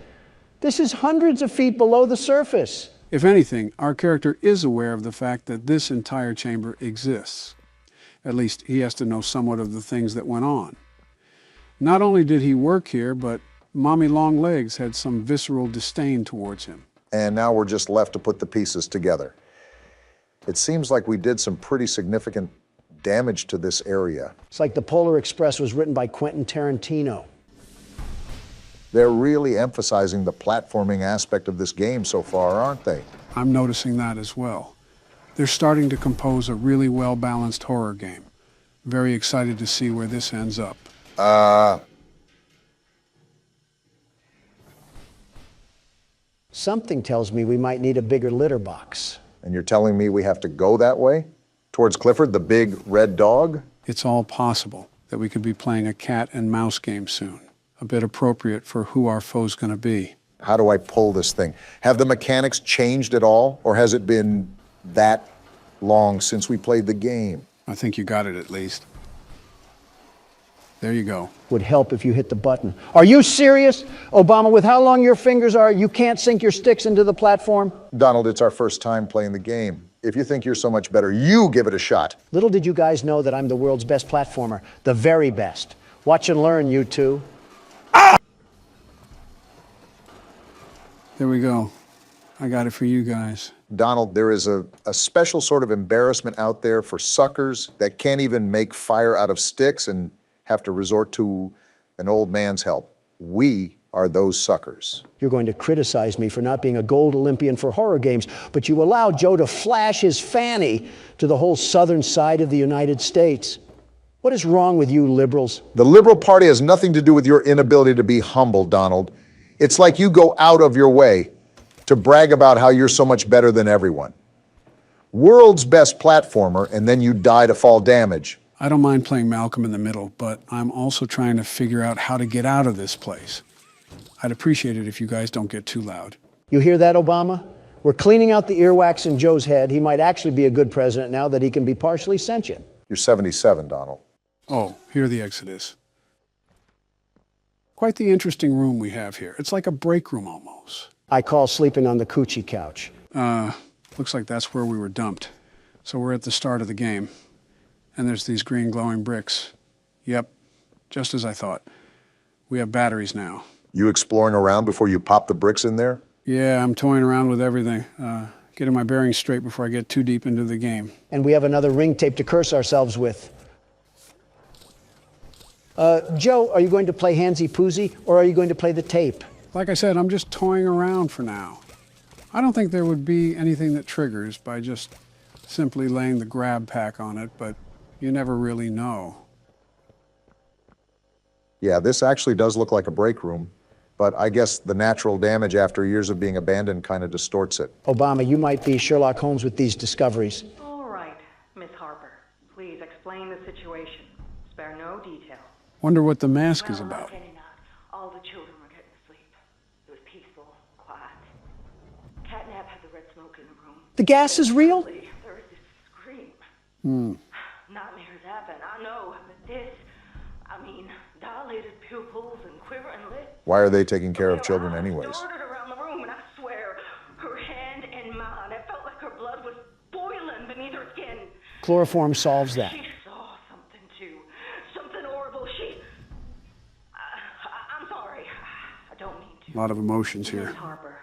This is hundreds of feet below the surface. If anything, our character is aware of the fact that this entire chamber exists. At least he has to know somewhat of the things that went on. Not only did he work here, but Mommy Longlegs had some visceral disdain towards him. And now we're just left to put the pieces together. It seems like we did some pretty significant damage to this area. It's like the Polar Express was written by Quentin Tarantino. They're really emphasizing the platforming aspect of this game so far, aren't they? I'm noticing that as well. They're starting to compose a really well-balanced horror game. Very excited to see where this ends up. Something tells me we might need a bigger litter box. And you're telling me we have to go that way? Towards Clifford, the big red dog? It's all possible that we could be playing a cat and mouse game soon. A bit appropriate for who our foe's going to be. How do I pull this thing? Have the mechanics changed at all? Or has it been that long since we played the game? I think you got it at least. There you go. Would help if you hit the button. Are you serious? Obama, with how long your fingers are, you can't sink your sticks into the platform? Donald, it's our first time playing the game. If you think you're so much better, you give it a shot. Little did you guys know that I'm the world's best platformer. The very best. Watch and learn, you two. There we go. I got it for you guys. Donald, there is a special sort of embarrassment out there for suckers that can't even make fire out of sticks and have to resort to an old man's help. We are those suckers. You're going to criticize me for not being a gold Olympian for horror games, but you allow Joe to flash his fanny to the whole southern side of the United States. What is wrong with you liberals? The Liberal Party has nothing to do with your inability to be humble, Donald. It's like you go out of your way to brag about how you're so much better than everyone. World's best platformer, and then you die to fall damage. I don't mind playing Malcolm in the Middle, but I'm also trying to figure out how to get out of this place. I'd appreciate it if you guys don't get too loud. You hear that, Obama? We're cleaning out the earwax in Joe's head. He might actually be a good president now that he can be partially sentient. You're 77, Donald. Oh, here the exit is. Quite the interesting room we have here. It's like a break room almost. I call sleeping on the coochie couch. Looks like that's where we were dumped. So we're at the start of the game. And there's these green glowing bricks. Yep, just as I thought. We have batteries now. You exploring around before you pop the bricks in there? Yeah, I'm toying around with everything. Getting my bearings straight before I get too deep into the game. And we have another ring tape to curse ourselves with. Joe, are you going to play Handsy Poozy, or are you going to play the tape? Like I said, I'm just toying around for now. I don't think there would be anything that triggers by just simply laying the grab pack on it, but you never really know. Yeah, this actually does look like a break room, but I guess the natural damage after years of being abandoned kind of distorts it. Obama, you might be Sherlock Holmes with these discoveries. All right, Miss Harper. Please explain the situation. Spare no detail. Wonder what the mask is about. All the children were getting to sleep. It was peaceful, quiet. Catnap had the red smoke in the room. The gas is real? There was this scream. Hmm. Nightmares happen, I know, but this, I mean, dilated pupils and quivering lips. Why are they taking care of children anyways? Darted around the room, and I swear, her hand in mine, it felt like her blood was boiling beneath her skin. Chloroform solves that. She saw something too, something horrible. I'm sorry, I don't mean to. A lot of emotions Miss here. Harper,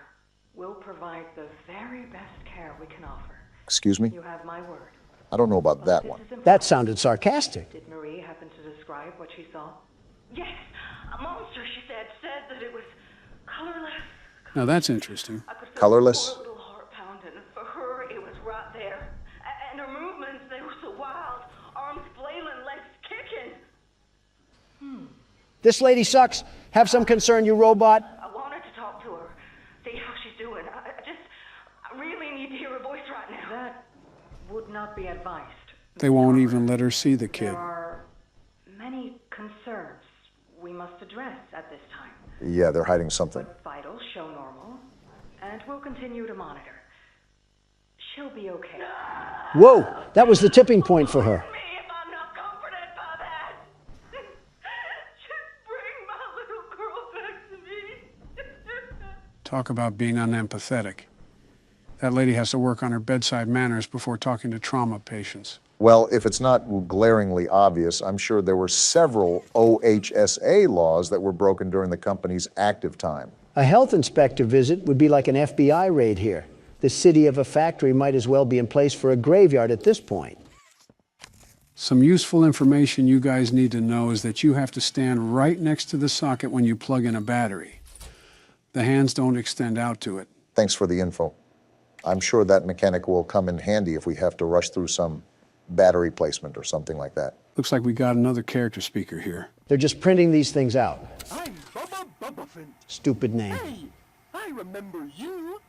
we'll provide the very best care we can offer. Excuse me? You have my word. I don't know about that one. That sounded sarcastic. Did Marie happen to describe what she saw? Yes, a monster, she said that it was colorless. Now that's interesting. Colorless? Poor little heart pounding. For her, it was right there. And her movements, they were so wild. Arms flailing, legs kicking. This lady sucks. Have some concern, you robot. I wanted to talk to her, see how she's doing. I really need to hear her voice right now. That would not be advised. They won't even let her see the kid. There are many concerns we must address at this time. Yeah, they're hiding something. Vitals show normal, and we'll continue to monitor. She'll be okay. Whoa, that was the tipping point for her. If I'm not comforted by that, just bring my little girl back to me. Talk about being unempathetic. That lady has to work on her bedside manners before talking to trauma patients. Well, if it's not glaringly obvious, I'm sure there were several OHSA laws that were broken during the company's active time. A health inspector visit would be like an FBI raid here. The city of a factory might as well be in place for a graveyard at this point. Some useful information you guys need to know is that you have to stand right next to the socket when you plug in a battery. The hands don't extend out to it. Thanks for the info. I'm sure that mechanic will come in handy if we have to rush through some battery placement or something like that. Looks like we got another character speaker here. They're just printing these things out. I'm Bubba Bubbaphant. Stupid name. Hey, I remember you.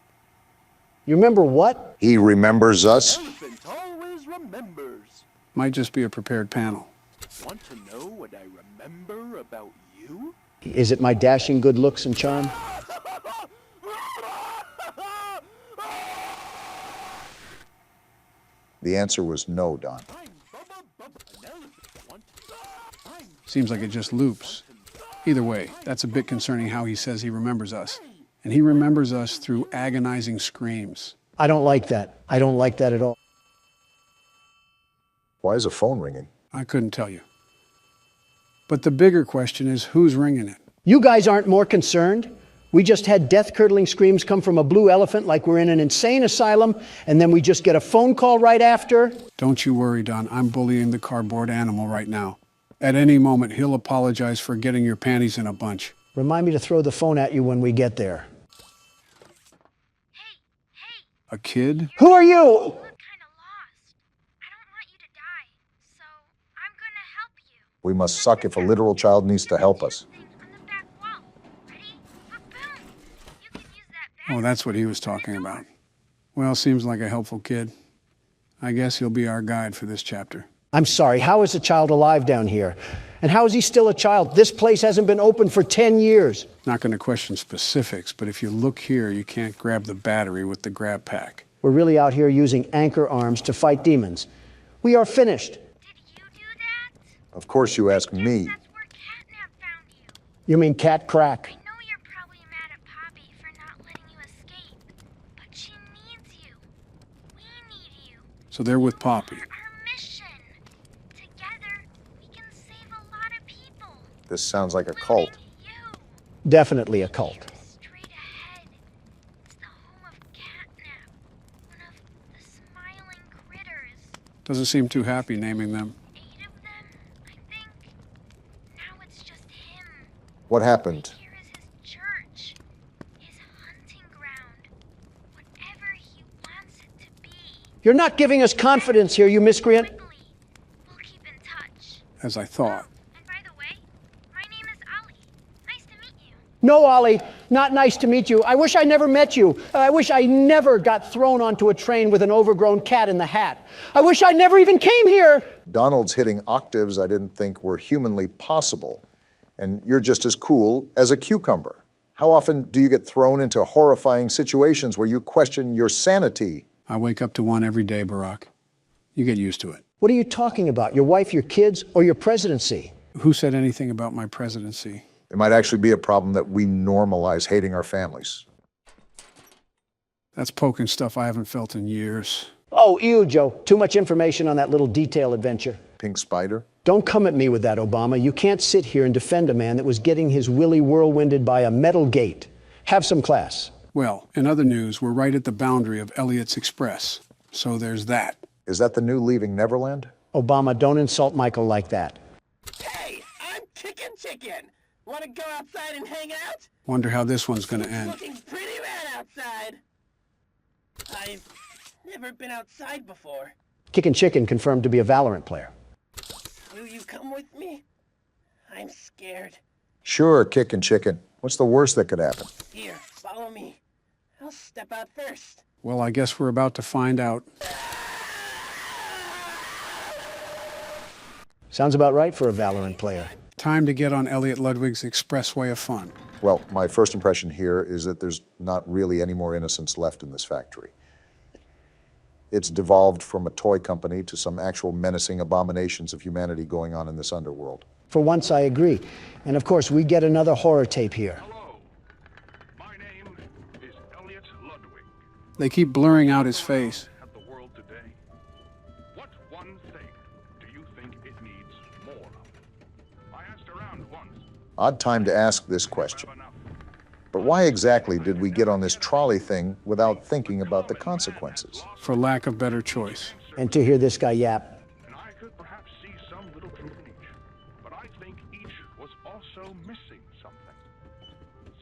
You remember what? He remembers us? Elephant always remembers. Might just be a prepared panel. Want to know what I remember about you? Is it my dashing good looks and charm? The answer was no, Don. Seems like it just loops. Either way, that's a bit concerning how he says he remembers us. And he remembers us through agonizing screams. I don't like that. I don't like that at all. Why is a phone ringing? I couldn't tell you. But the bigger question is, who's ringing it? You guys aren't more concerned? We just had death-curdling screams come from a blue elephant like we're in an insane asylum, and then we just get a phone call right after? Don't you worry, Don. I'm bullying the cardboard animal right now. At any moment, he'll apologize for getting your panties in a bunch. Remind me to throw the phone at you when we get there. A kid? Who are you? We must suck if a literal child needs to help us. Oh, that's what he was talking about. Well, seems like a helpful kid. I guess he'll be our guide for this chapter. I'm sorry, how is a child alive down here? And how is he still a child? This place hasn't been open for 10 years. Not going to question specifics, but if you look here, you can't grab the battery with the grab pack. We're really out here using anchor arms to fight demons. We are finished. Of course you ask me. You mean cat crack? So they're with Poppy. This sounds like a cult. Definitely a cult. Doesn't seem too happy naming them. What happened? You're not giving us confidence here, you miscreant. As I thought. No, Ollie, not nice to meet you. I wish I never met you. I wish I never got thrown onto a train with an overgrown cat in the hat. I wish I never even came here. Donald's hitting octaves I didn't think were humanly possible. And you're just as cool as a cucumber. How often do you get thrown into horrifying situations where you question your sanity? I wake up to one every day, Barack. You get used to it. What are you talking about? Your wife, your kids, or your presidency? Who said anything about my presidency? It might actually be a problem that we normalize hating our families. That's poking stuff I haven't felt in years. Oh, ew, Joe. Too much information on that little detail adventure. Pink spider? Don't come at me with that, Obama. You can't sit here and defend a man that was getting his willy whirlwinded by a metal gate. Have some class. Well, in other news, we're right at the boundary of Elliot's Express. So there's that. Is that the new Leaving Neverland? Obama, don't insult Michael like that. Hey, I'm Chicken. Want to go outside and hang out? Wonder how this one's gonna end. Looking pretty rad outside. I've never been outside before. Kickin' Chicken confirmed to be a Valorant player. Will you come with me? I'm scared. Sure, Kickin' Chicken. What's the worst that could happen? Here, follow me. I'll step out first. Well, I guess we're about to find out. Sounds about right for a Valorant player. Time to get on Elliot Ludwig's expressway of fun. Well, my first impression here is that there's not really any more innocence left in this factory. It's devolved from a toy company to some actual menacing abominations of humanity going on in this underworld. For once, I agree. And of course, we get another horror tape here. Hello. My name is Elliot Ludwig. They keep blurring out his face. At the world today. What one thing do you think it needs more of? I asked around once. Odd time to ask this question. But why exactly did we get on this trolley thing without thinking about the consequences? For lack of better choice. And to hear this guy yap. And I could perhaps see some little truth in each. But I think each was also missing something.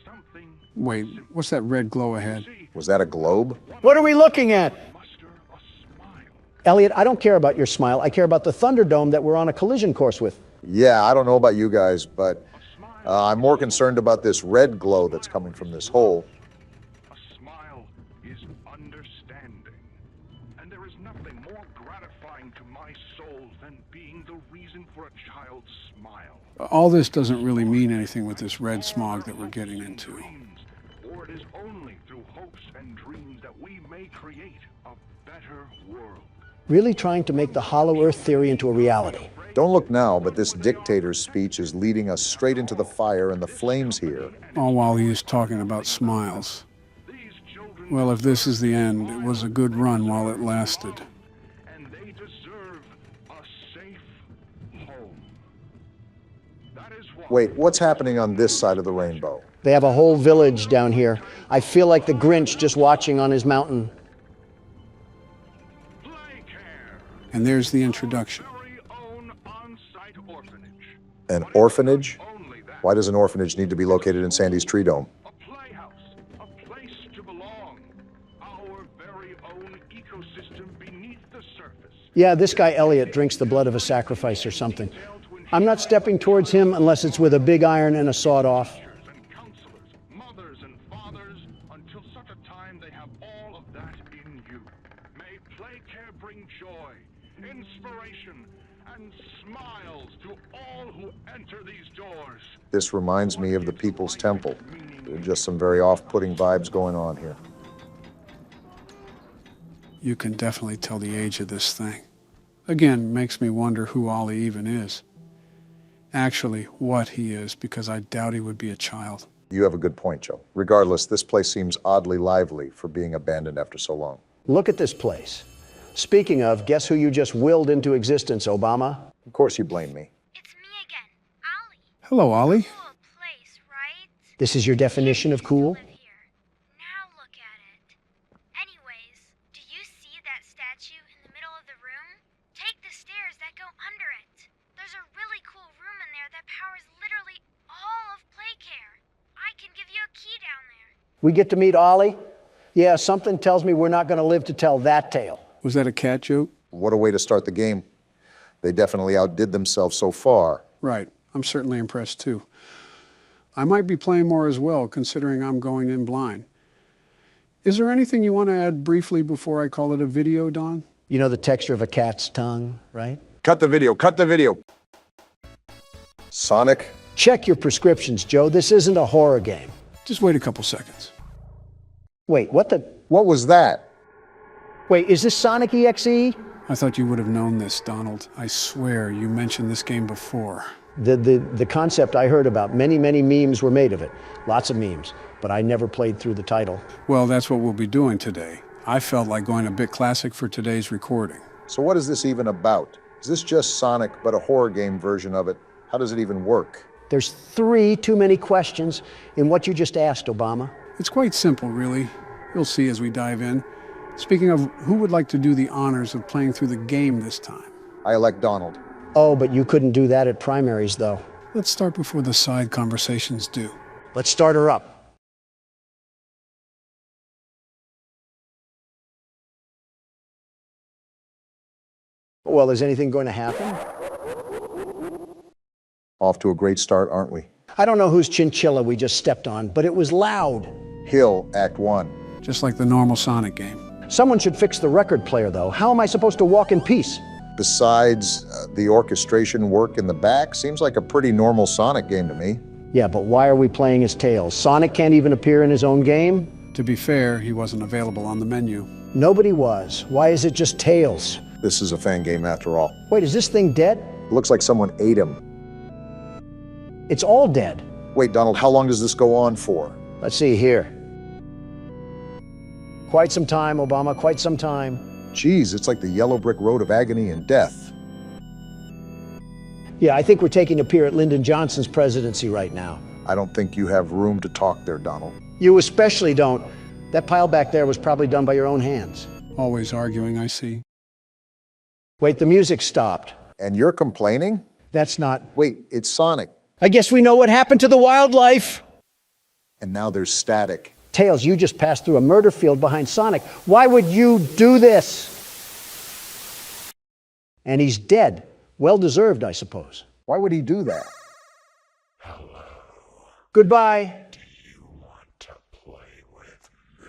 Something. Wait, what's that red glow ahead? Was that a globe? What are we looking at? Elliot, I don't care about your smile. I care about the Thunderdome that we're on a collision course with. Yeah, I don't know about you guys, but I'm more concerned about this red glow that's coming from this hole. A smile is understanding. And there is nothing more gratifying to my soul than being the reason for a child's smile. All this doesn't really mean anything with this red smog that we're getting into. For it is only through hopes and dreams that we may create a better world. Really trying to make the Hollow Earth theory into a reality. Don't look now, but this dictator's speech is leading us straight into the fire and the flames here. All while he is talking about smiles. Well, if this is the end, it was a good run while it lasted. And they deserve a safe home. That is why. Wait, what's happening on this side of the rainbow? They have a whole village down here. I feel like the Grinch just watching on his mountain. And there's the introduction. An orphanage? Why does an orphanage need to be located in Sandy's Tree Dome? A place to belong. Our very own ecosystem beneath the surface. Yeah, this guy Elliot drinks the blood of a sacrifice or something. I'm not stepping towards him unless it's with a big iron and a sawed-off. Mothers and fathers, until such a time they have all of that in you. May Playcare bring joy, inspiration, and smiles to all who enter these doors. This reminds me of the People's Temple. There are just some very off-putting vibes going on here. You can definitely tell the age of this thing. Again, makes me wonder who Ollie even is. Actually, what he is, because I doubt he would be a child. You have a good point, Joe. Regardless, this place seems oddly lively for being abandoned after so long. Look at this place. Speaking of, guess who you just willed into existence, Obama? Of course you blame me. Hello, Ollie. This is your definition of cool? We get to meet Ollie? Yeah, something tells me we're not going to live to tell that tale. Was that a cat joke? What a way to start the game. They definitely outdid themselves so far. Right. I'm certainly impressed, too. I might be playing more as well, considering I'm going in blind. Is there anything you want to add briefly before I call it a video, Don? You know the texture of a cat's tongue, right? Cut the video. Cut the video. Sonic? Check your prescriptions, Joe. This isn't a horror game. Just wait a couple seconds. Wait, what the? What was that? Wait, is this Sonic EXE? I thought you would have known this, Donald. I swear you mentioned this game before. The concept I heard about, many memes were made of it. Lots of memes, but I never played through the title. Well, that's what we'll be doing today. I felt like going a bit classic for today's recording. So what is this even about? Is this just Sonic, but a horror game version of it? How does it even work? There's 3 too many questions in what you just asked, Obama. It's quite simple, really. You'll see as we dive in. Speaking of, who would like to do the honors of playing through the game this time? I elect Donald. Oh, but you couldn't do that at primaries, though. Let's start before the side conversations do. Let's start her up. Well, is anything going to happen? Off to a great start, aren't we? I don't know whose chinchilla we just stepped on, but it was loud. Hill, Act 1. Just like the normal Sonic game. Someone should fix the record player, though. How am I supposed to walk in peace? Besides the orchestration work in the back, seems like a pretty normal Sonic game to me. Yeah, but why are we playing as Tails? Sonic can't even appear in his own game? To be fair, he wasn't available on the menu. Nobody was. Why is it just Tails? This is a fan game after all. Wait, is this thing dead? It looks like someone ate him. It's all dead. Wait, Donald, how long does this go on for? Let's see here. Quite some time, Obama, quite some time. Geez, it's like the yellow brick road of agony and death. Yeah, I think we're taking a peer at Lyndon Johnson's presidency right now. I don't think you have room to talk there, Donald. You especially don't. That pile back there was probably done by your own hands. Always arguing, I see. Wait, the music stopped. And you're complaining? That's not... Wait, it's Sonic. I guess we know what happened to the wildlife. And now there's static. Tails, you just passed through a murder field behind Sonic. Why would you do this? And he's dead. Well-deserved, I suppose. Why would he do that? Hello. Goodbye. Do you want to play with me?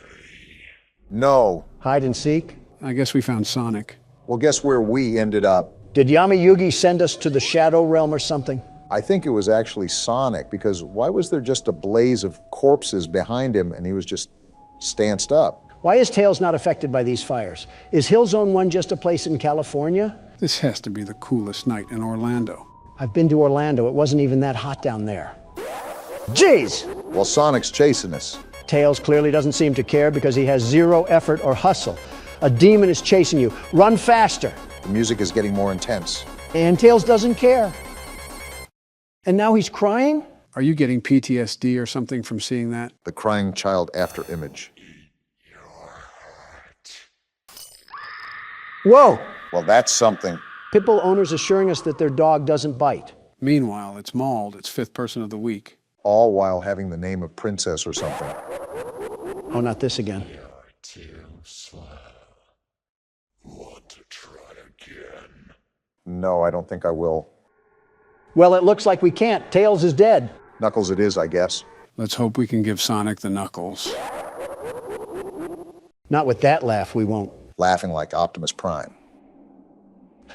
No. Hide and seek? I guess we found Sonic. Well, guess where we ended up? Did Yami Yugi send us to the Shadow Realm or something? I think it was actually Sonic, because why was there just a blaze of corpses behind him and he was just stanced up? Why is Tails not affected by these fires? Is Hill Zone 1 just a place in California? This has to be the coolest night in Orlando. I've been to Orlando. It wasn't even that hot down there. Jeez! Well, Sonic's chasing us. Tails clearly doesn't seem to care because he has zero effort or hustle. A demon is chasing you. Run faster. The music is getting more intense. And Tails doesn't care. And now he's crying? Are you getting PTSD or something from seeing that? The crying child after image. Whoa! Well, that's something. Pitbull owners assuring us that their dog doesn't bite. Meanwhile, it's Mauled, its 5th person of the week. All while having the name of Princess or something. Oh, not this again. You're too slow. Want to try again? No, I don't think I will. Well, it looks like we can't. Tails is dead. Knuckles it is, I guess. Let's hope we can give Sonic the knuckles. Not with that laugh, we won't. Laughing like Optimus Prime.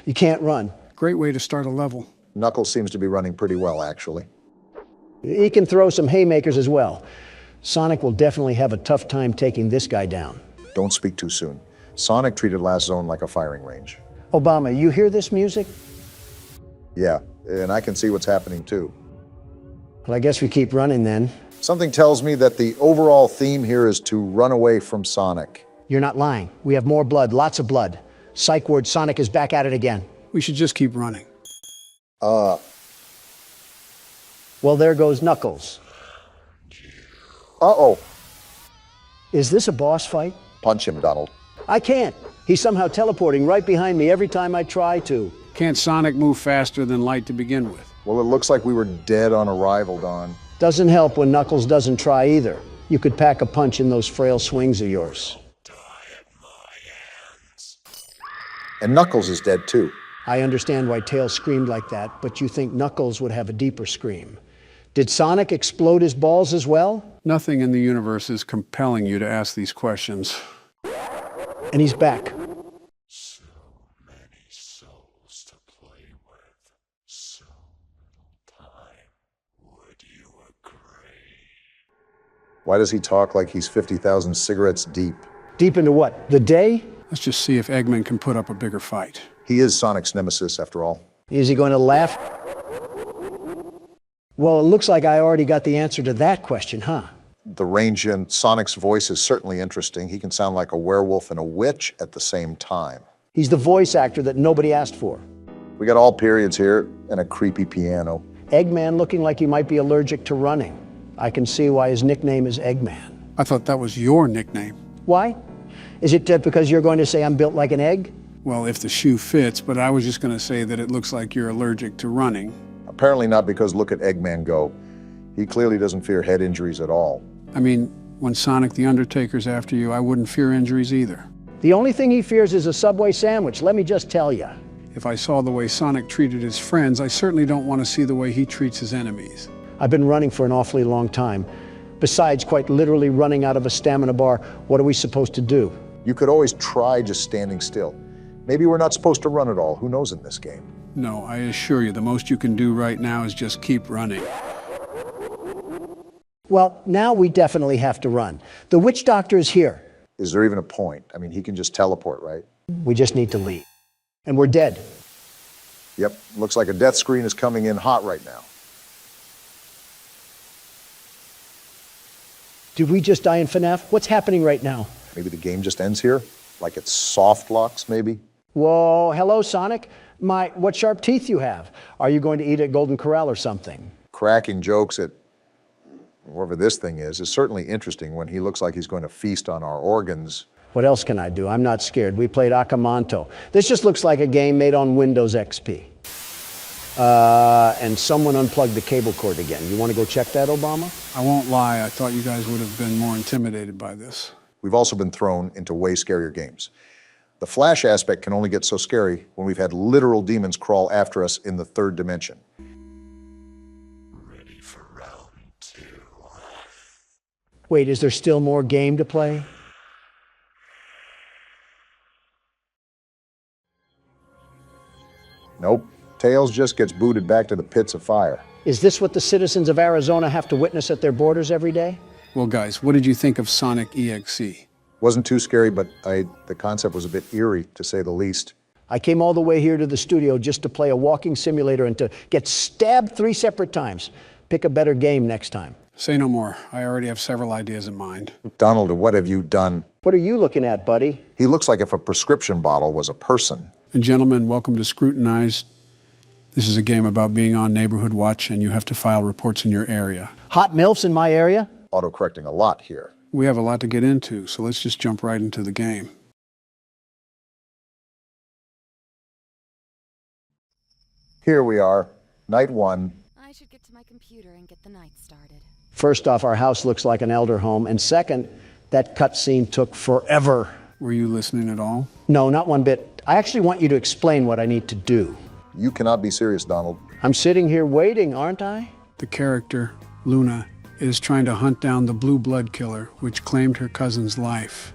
You can't run. Great way to start a level. Knuckles seems to be running pretty well, actually. He can throw some haymakers as well. Sonic will definitely have a tough time taking this guy down. Don't speak too soon. Sonic treated Last Zone like a firing range. Obama, you hear this music? Yeah, and I can see what's happening too. Well, I guess we keep running then. Something tells me that the overall theme here is to run away from Sonic. You're not lying. We have more blood, lots of blood. Psych ward, Sonic is back at it again. We should just keep running. Well, there goes Knuckles. Uh-oh. Is this a boss fight? Punch him, Donald. I can't. He's somehow teleporting right behind me every time I try to. Can't Sonic move faster than light to begin with? Well, it looks like we were dead on arrival, Don. Doesn't help when Knuckles doesn't try either. You could pack a punch in those frail swings of yours. And Knuckles is dead too. I understand why Tails screamed like that, but you think Knuckles would have a deeper scream. Did Sonic explode his balls as well? Nothing in the universe is compelling you to ask these questions. And he's back. So many souls to play with. So little time. Would you agree? Why does he talk like he's 50,000 cigarettes deep? Deep into what? The day? Let's just see if Eggman can put up a bigger fight. He is Sonic's nemesis, after all. Is he going to laugh? Well, it looks like I already got the answer to that question, huh? The range in Sonic's voice is certainly interesting. He can sound like a werewolf and a witch at the same time. He's the voice actor that nobody asked for. We got all periods here and a creepy piano. Eggman looking like he might be allergic to running. I can see why his nickname is Eggman. I thought that was your nickname. Why? Is it because you're going to say I'm built like an egg? Well, if the shoe fits, but I was just going to say that it looks like you're allergic to running. Apparently not, because look at Eggman go. He clearly doesn't fear head injuries at all. I mean, when Sonic the Undertaker's after you, I wouldn't fear injuries either. The only thing he fears is a Subway sandwich, let me just tell you. If I saw the way Sonic treated his friends, I certainly don't want to see the way he treats his enemies. I've been running for an awfully long time. Besides quite literally running out of a stamina bar, what are we supposed to do? You could always try just standing still. Maybe we're not supposed to run at all. Who knows in this game? No, I assure you, the most you can do right now is just keep running. Well, now we definitely have to run. The witch doctor is here. Is there even a point? I mean, he can just teleport, right? We just need to leave. And we're dead. Yep, looks like a death screen is coming in hot right now. Did we just die in FNAF? What's happening right now? Maybe the game just ends here? Like it's soft locks, maybe? Whoa, hello, Sonic. What sharp teeth you have. Are you going to eat at Golden Corral or something? Cracking jokes at whatever this thing is certainly interesting when he looks like he's going to feast on our organs. What else can I do? I'm not scared. We played Akamanto. This just looks like a game made on Windows XP. And someone unplugged the cable cord again. You want to go check that, Obama? I won't lie, I thought you guys would have been more intimidated by this. We've also been thrown into way scarier games. The Flash aspect can only get so scary when we've had literal demons crawl after us in the third dimension. Ready for round 2. Wait, is there still more game to play? Nope. Tails just gets booted back to the pits of fire. Is this what the citizens of Arizona have to witness at their borders every day? Well, guys, what did you think of Sonic EXE? Wasn't too scary, but the concept was a bit eerie, to say the least. I came all the way here to the studio just to play a walking simulator and to get stabbed 3 separate times. Pick a better game next time. Say no more. I already have several ideas in mind. Donald, what have you done? What are you looking at, buddy? He looks like if a prescription bottle was a person. And gentlemen, welcome to Scrutinize. This is a game about being on Neighborhood Watch, and you have to file reports in your area. Hot MILFs in my area? Autocorrecting a lot here. We have a lot to get into, so let's just jump right into the game. Here we are, night 1. I should get to my computer and get the night started. First off, our house looks like an elder home, and second, that cutscene took forever. Were you listening at all? No, not one bit. I actually want you to explain what I need to do. You cannot be serious, Donald. I'm sitting here waiting, aren't I? The character, Luna, is trying to hunt down the blue blood killer, which claimed her cousin's life.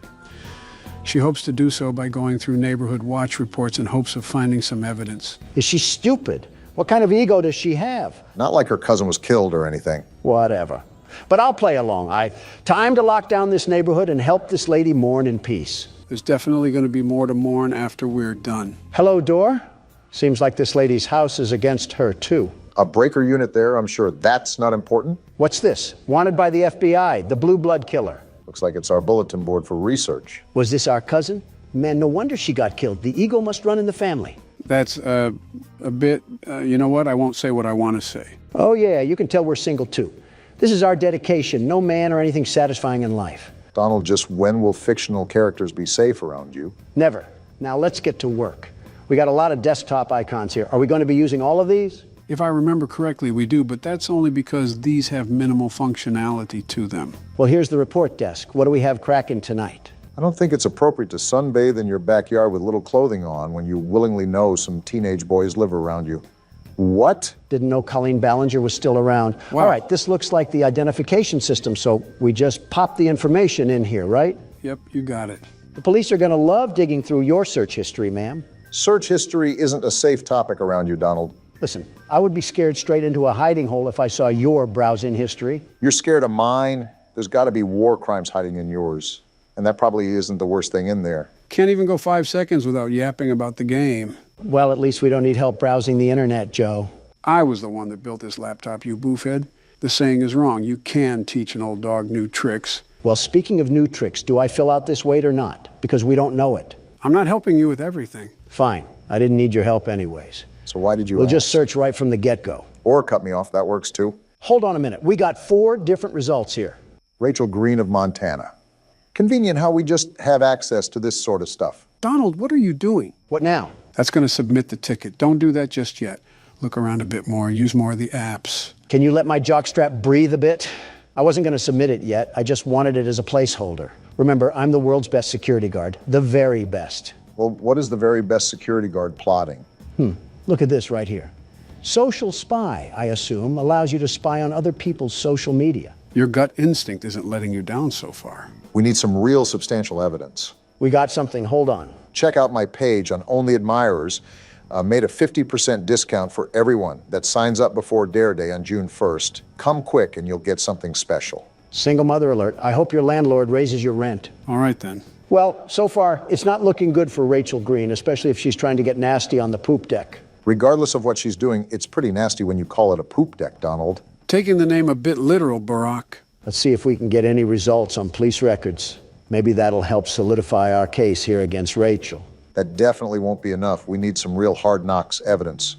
She hopes to do so by going through Neighborhood Watch reports in hopes of finding some evidence. Is she stupid? What kind of ego does she have? Not like her cousin was killed or anything. Whatever. But I'll play along. Time to lock down this neighborhood and help this lady mourn in peace. There's definitely going to be more to mourn after we're done. Hello, door? Seems like this lady's house is against her, too. A breaker unit there, I'm sure that's not important. What's this? Wanted by the FBI, the blue blood killer. Looks like it's our bulletin board for research. Was this our cousin? Man, no wonder she got killed. The ego must run in the family. That's a bit, you know what? I won't say what I want to say. Oh, yeah, you can tell we're single, too. This is our dedication. No man or anything satisfying in life. Donald, just when will fictional characters be safe around you? Never. Now let's get to work. We got a lot of desktop icons here. Are we going to be using all of these? If I remember correctly, we do, but that's only because these have minimal functionality to them. Well, here's the report desk. What do we have cracking tonight? I don't think it's appropriate to sunbathe in your backyard with little clothing on when you willingly know some teenage boys live around you. What? Didn't know Colleen Ballinger was still around. Wow. All right, this looks like the identification system, so we just pop the information in here, right? Yep, you got it. The police are going to love digging through your search history, ma'am. Search history isn't a safe topic around you, Donald. Listen, I would be scared straight into a hiding hole if I saw your browsing history. You're scared of mine? There's got to be war crimes hiding in yours. And that probably isn't the worst thing in there. Can't even go 5 seconds without yapping about the game. Well, at least we don't need help browsing the internet, Joe. I was the one that built this laptop, you boofhead. The saying is wrong. You can teach an old dog new tricks. Well, speaking of new tricks, do I fill out this weight or not? Because we don't know it. I'm not helping you with everything. Fine. I didn't need your help anyways. So why did you We'll ask? just search right from the get-go. Or cut me off, that works too. Hold on a minute. We got 4 different results here. Rachel Green of Montana. Convenient how we just have access to this sort of stuff. Donald, what are you doing? What now? That's going to submit the ticket. Don't do that just yet. Look around a bit more. Use more of the apps. Can you let my jockstrap breathe a bit? I wasn't going to submit it yet. I just wanted it as a placeholder. Remember, I'm the world's best security guard. The very best. Well, what is the very best security guard plotting? Look at this right here. Social spy, I assume, allows you to spy on other people's social media. Your gut instinct isn't letting you down so far. We need some real substantial evidence. We got something. Hold on. Check out my page on Only Admirers. Made a 50% discount for everyone that signs up before Dare Day on June 1st. Come quick and you'll get something special. Single mother alert. I hope your landlord raises your rent. All right, then. Well, so far, it's not looking good for Rachel Green, especially if she's trying to get nasty on the poop deck. Regardless of what she's doing, it's pretty nasty when you call it a poop deck, Donald. Taking the name a bit literal, Barack. Let's see if we can get any results on police records. Maybe that'll help solidify our case here against Rachel. That definitely won't be enough. We need some real hard knocks evidence.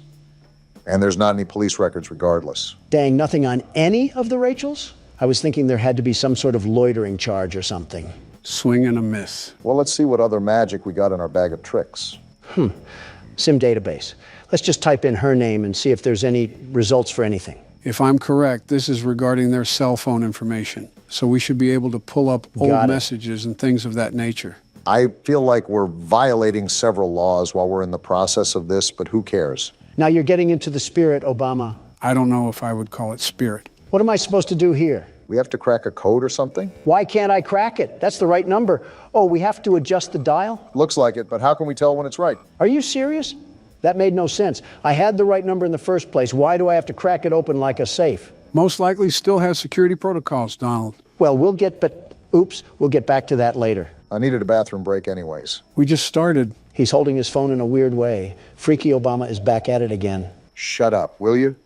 And there's not any police records regardless. Dang, nothing on any of the Rachels? I was thinking there had to be some sort of loitering charge or something. Swing and a miss. Well, let's see what other magic we got in our bag of tricks. SIM database. Let's just type in her name and see if there's any results for anything. If I'm correct, this is regarding their cell phone information. So we should be able to pull up old messages and things of that nature. I feel like we're violating several laws while we're in the process of this, but who cares? Now you're getting into the spirit, Obama. I don't know if I would call it spirit. What am I supposed to do here? We have to crack a code or something? Why can't I crack it? That's the right number. Oh, we have to adjust the dial? Looks like it, but how can we tell when it's right? Are you serious? That made no sense. I had the right number in the first place. Why do I have to crack it open like a safe? Most likely still has security protocols, Donald. Well, we'll get back to that later. I needed a bathroom break anyways. We just started. He's holding his phone in a weird way. Freaky Obama is back at it again. Shut up, will you?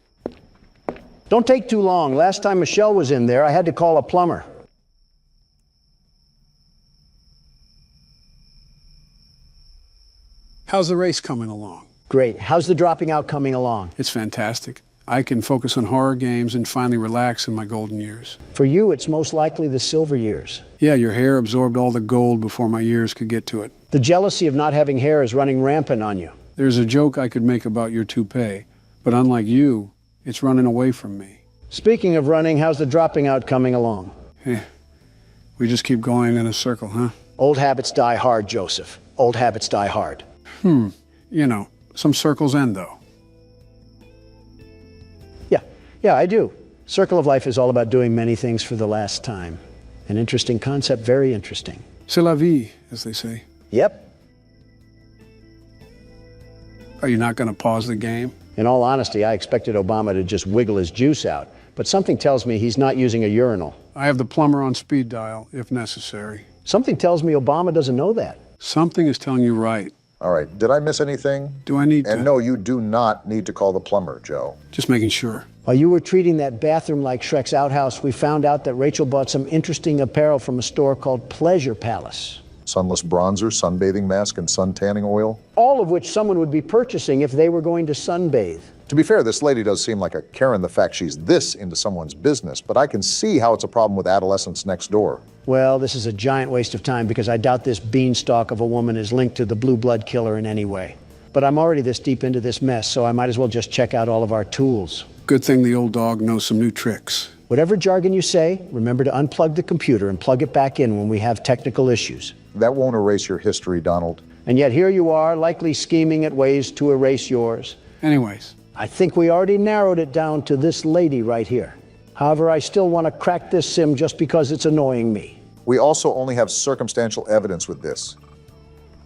Don't take too long. Last time Michelle was in there, I had to call a plumber. How's the race coming along? Great. How's the dropping out coming along? It's fantastic. I can focus on horror games and finally relax in my golden years. For you, it's most likely the silver years. Yeah, your hair absorbed all the gold before my years could get to it. The jealousy of not having hair is running rampant on you. There's a joke I could make about your toupee, but unlike you, it's running away from me. Speaking of running, how's the dropping out coming along? We just keep going in a circle, huh? Old habits die hard, Joseph. Old habits die hard. You know, some circles end, though. Yeah, I do. Circle of life is all about doing many things for the last time. An interesting concept, very interesting. C'est la vie, as they say. Yep. Are you not going to pause the game? In all honesty, I expected Obama to just wiggle his juice out, but something tells me he's not using a urinal. I have the plumber on speed dial, if necessary. Something tells me Obama doesn't know that. Something is telling you right. All right, did I miss anything? Do I need to? And no, you do not need to call the plumber, Joe. Just making sure. While you were treating that bathroom like Shrek's outhouse, we found out that Rachel bought some interesting apparel from a store called Pleasure Palace. Sunless bronzer, sunbathing mask, and sun tanning oil. All of which someone would be purchasing if they were going to sunbathe. To be fair, this lady does seem like a Karen the fact she's this into someone's business, but I can see how it's a problem with adolescents next door. Well, this is a giant waste of time because I doubt this beanstalk of a woman is linked to the blue blood killer in any way. But I'm already this deep into this mess, so I might as well just check out all of our tools. Good thing the old dog knows some new tricks. Whatever jargon you say, remember to unplug the computer and plug it back in when we have technical issues. That won't erase your history, Donald. And yet here you are, likely scheming at ways to erase yours. Anyways. I think we already narrowed it down to this lady right here. However, I still want to crack this sim just because it's annoying me. We also only have circumstantial evidence with this.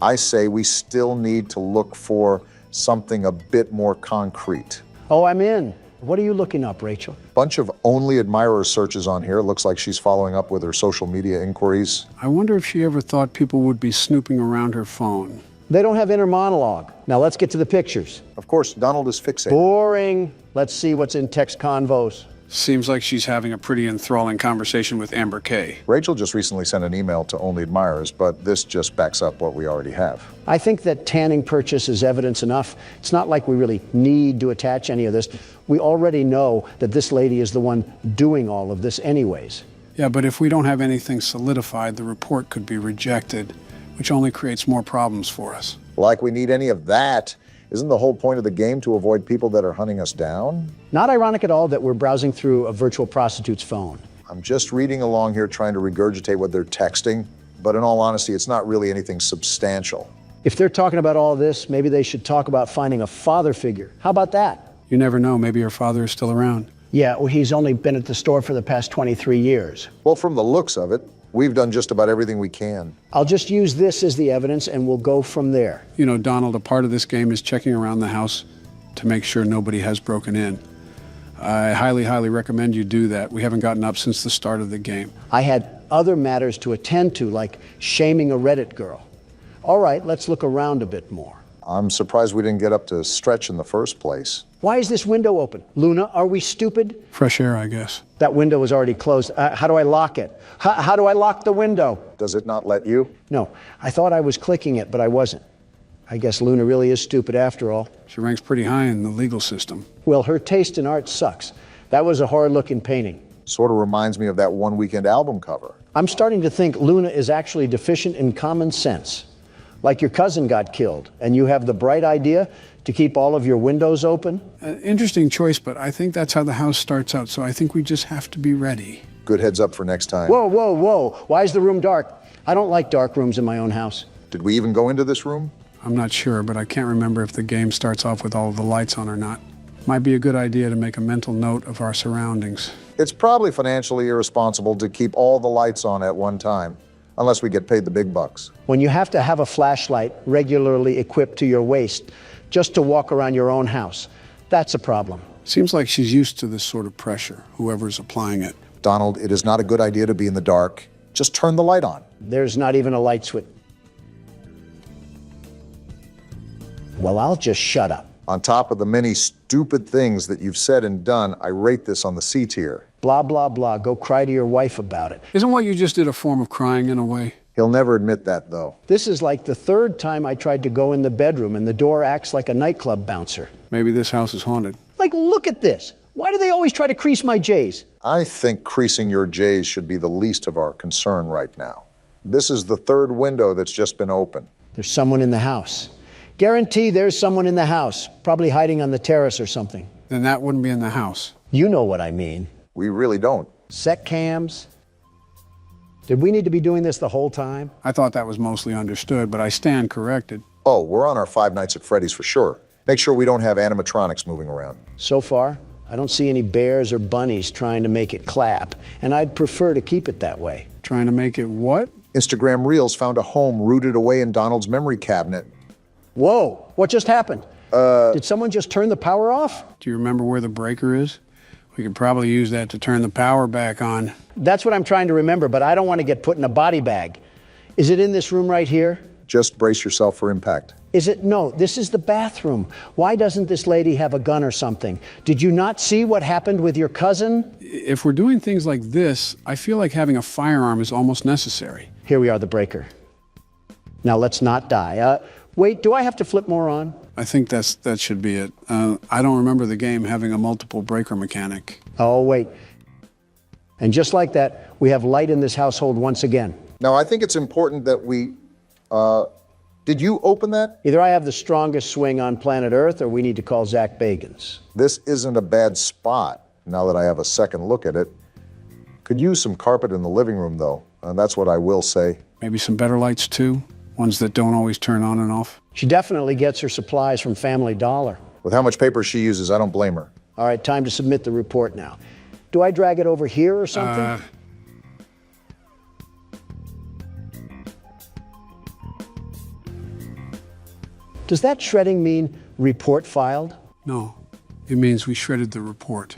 I say we still need to look for something a bit more concrete. Oh, I'm in. What are you looking up, Rachel? Bunch of only admirer searches on here. Looks like she's following up with her social media inquiries. I wonder if she ever thought people would be snooping around her phone. They don't have inner monologue. Now let's get to the pictures. Of course, Donald is fixated. Boring. Let's see what's in text convos. Seems like she's having a pretty enthralling conversation with Amber Kay. Rachel just recently sent an email to Only Admirers, but this just backs up what we already have. I think that tanning purchase is evidence enough. It's not like we really need to attach any of this. We already know that this lady is the one doing all of this anyways. Yeah, but if we don't have anything solidified, the report could be rejected, which only creates more problems for us. Like we need any of that. Isn't the whole point of the game to avoid people that are hunting us down? Not ironic at all that we're browsing through a virtual prostitute's phone. I'm just reading along here trying to regurgitate what they're texting, but in all honesty, it's not really anything substantial. If they're talking about all this, maybe they should talk about finding a father figure. How about that? You never know, maybe her father is still around. Yeah, well, he's only been at the store for the past 23 years. Well, from the looks of it, we've done just about everything we can. I'll just use this as the evidence and we'll go from there. You know, Donald, a part of this game is checking around the house to make sure nobody has broken in. I highly, highly recommend you do that. We haven't gotten up since the start of the game. I had other matters to attend to, like shaming a Reddit girl. All right, let's look around a bit more. I'm surprised we didn't get up to stretch in the first place. Why is this window open? Luna, are we stupid? Fresh air, I guess. That window is already closed. How do I lock it? How do I lock the window? Does it not let you? No, I thought I was clicking it, but I wasn't. I guess Luna really is stupid after all. She ranks pretty high in the legal system. Well, her taste in art sucks. That was a horror-looking painting. Sort of reminds me of that One Weekend album cover. I'm starting to think Luna is actually deficient in common sense. Like your cousin got killed, and you have the bright idea to keep all of your windows open? Interesting choice, but I think that's how the house starts out, so I think we just have to be ready. Good heads up for next time. Whoa, whoa, whoa. Why is the room dark? I don't like dark rooms in my own house. Did we even go into this room? I'm not sure, but I can't remember if the game starts off with all of the lights on or not. Might be a good idea to make a mental note of our surroundings. It's probably financially irresponsible to keep all the lights on at one time, unless we get paid the big bucks. When you have to have a flashlight regularly equipped to your waist just to walk around your own house, that's a problem. Seems like she's used to this sort of pressure, whoever's applying it. Donald, it is not a good idea to be in the dark. Just turn the light on. There's not even a light switch. Well, I'll just shut up. On top of the many stupid things that you've said and done, I rate this on the C tier. Blah, blah, blah. Go cry to your wife about it. Isn't what you just did a form of crying in a way? He'll never admit that, though. This is like the third time I tried to go in the bedroom and the door acts like a nightclub bouncer. Maybe this house is haunted. Like, look at this. Why do they always try to crease my J's? I think creasing your J's should be the least of our concern right now. This is the third window that's just been opened. There's someone in the house. Guarantee there's someone in the house, probably hiding on the terrace or something. Then that wouldn't be in the house. You know what I mean. We really don't. Set cams. Did we need to be doing this the whole time? I thought that was mostly understood, but I stand corrected. Oh, we're on our Five Nights at Freddy's for sure. Make sure we don't have animatronics moving around. So far, I don't see any bears or bunnies trying to make it clap, and I'd prefer to keep it that way. Trying to make it what? Instagram Reels found a home rooted away in Donald's memory cabinet. Whoa, what just happened? Did someone just turn the power off? Do you remember where the breaker is? We could probably use that to turn the power back on. That's what I'm trying to remember, but I don't want to get put in a body bag. Is it in this room right here? Just brace yourself for impact. Is it? No, this is the bathroom. Why doesn't this lady have a gun or something? Did you not see what happened with your cousin? If we're doing things like this, I feel like having a firearm is almost necessary. Here we are, the breaker. Now let's not die. Wait, do I have to flip more on? I think that should be it. I don't remember the game having a multiple breaker mechanic. Oh, wait. And just like that, we have light in this household once again. Now, I think it's important that we... did you open that? Either I have the strongest swing on planet Earth, or we need to call Zach Bagans. This isn't a bad spot, now that I have a second look at it. Could use some carpet in the living room, though. That's what I will say. Maybe some better lights, too? Ones that don't always turn on and off? She definitely gets her supplies from Family Dollar. With how much paper she uses, I don't blame her. All right, time to submit the report now. Do I drag it over here or something? Does that shredding mean report filed? No, it means we shredded the report.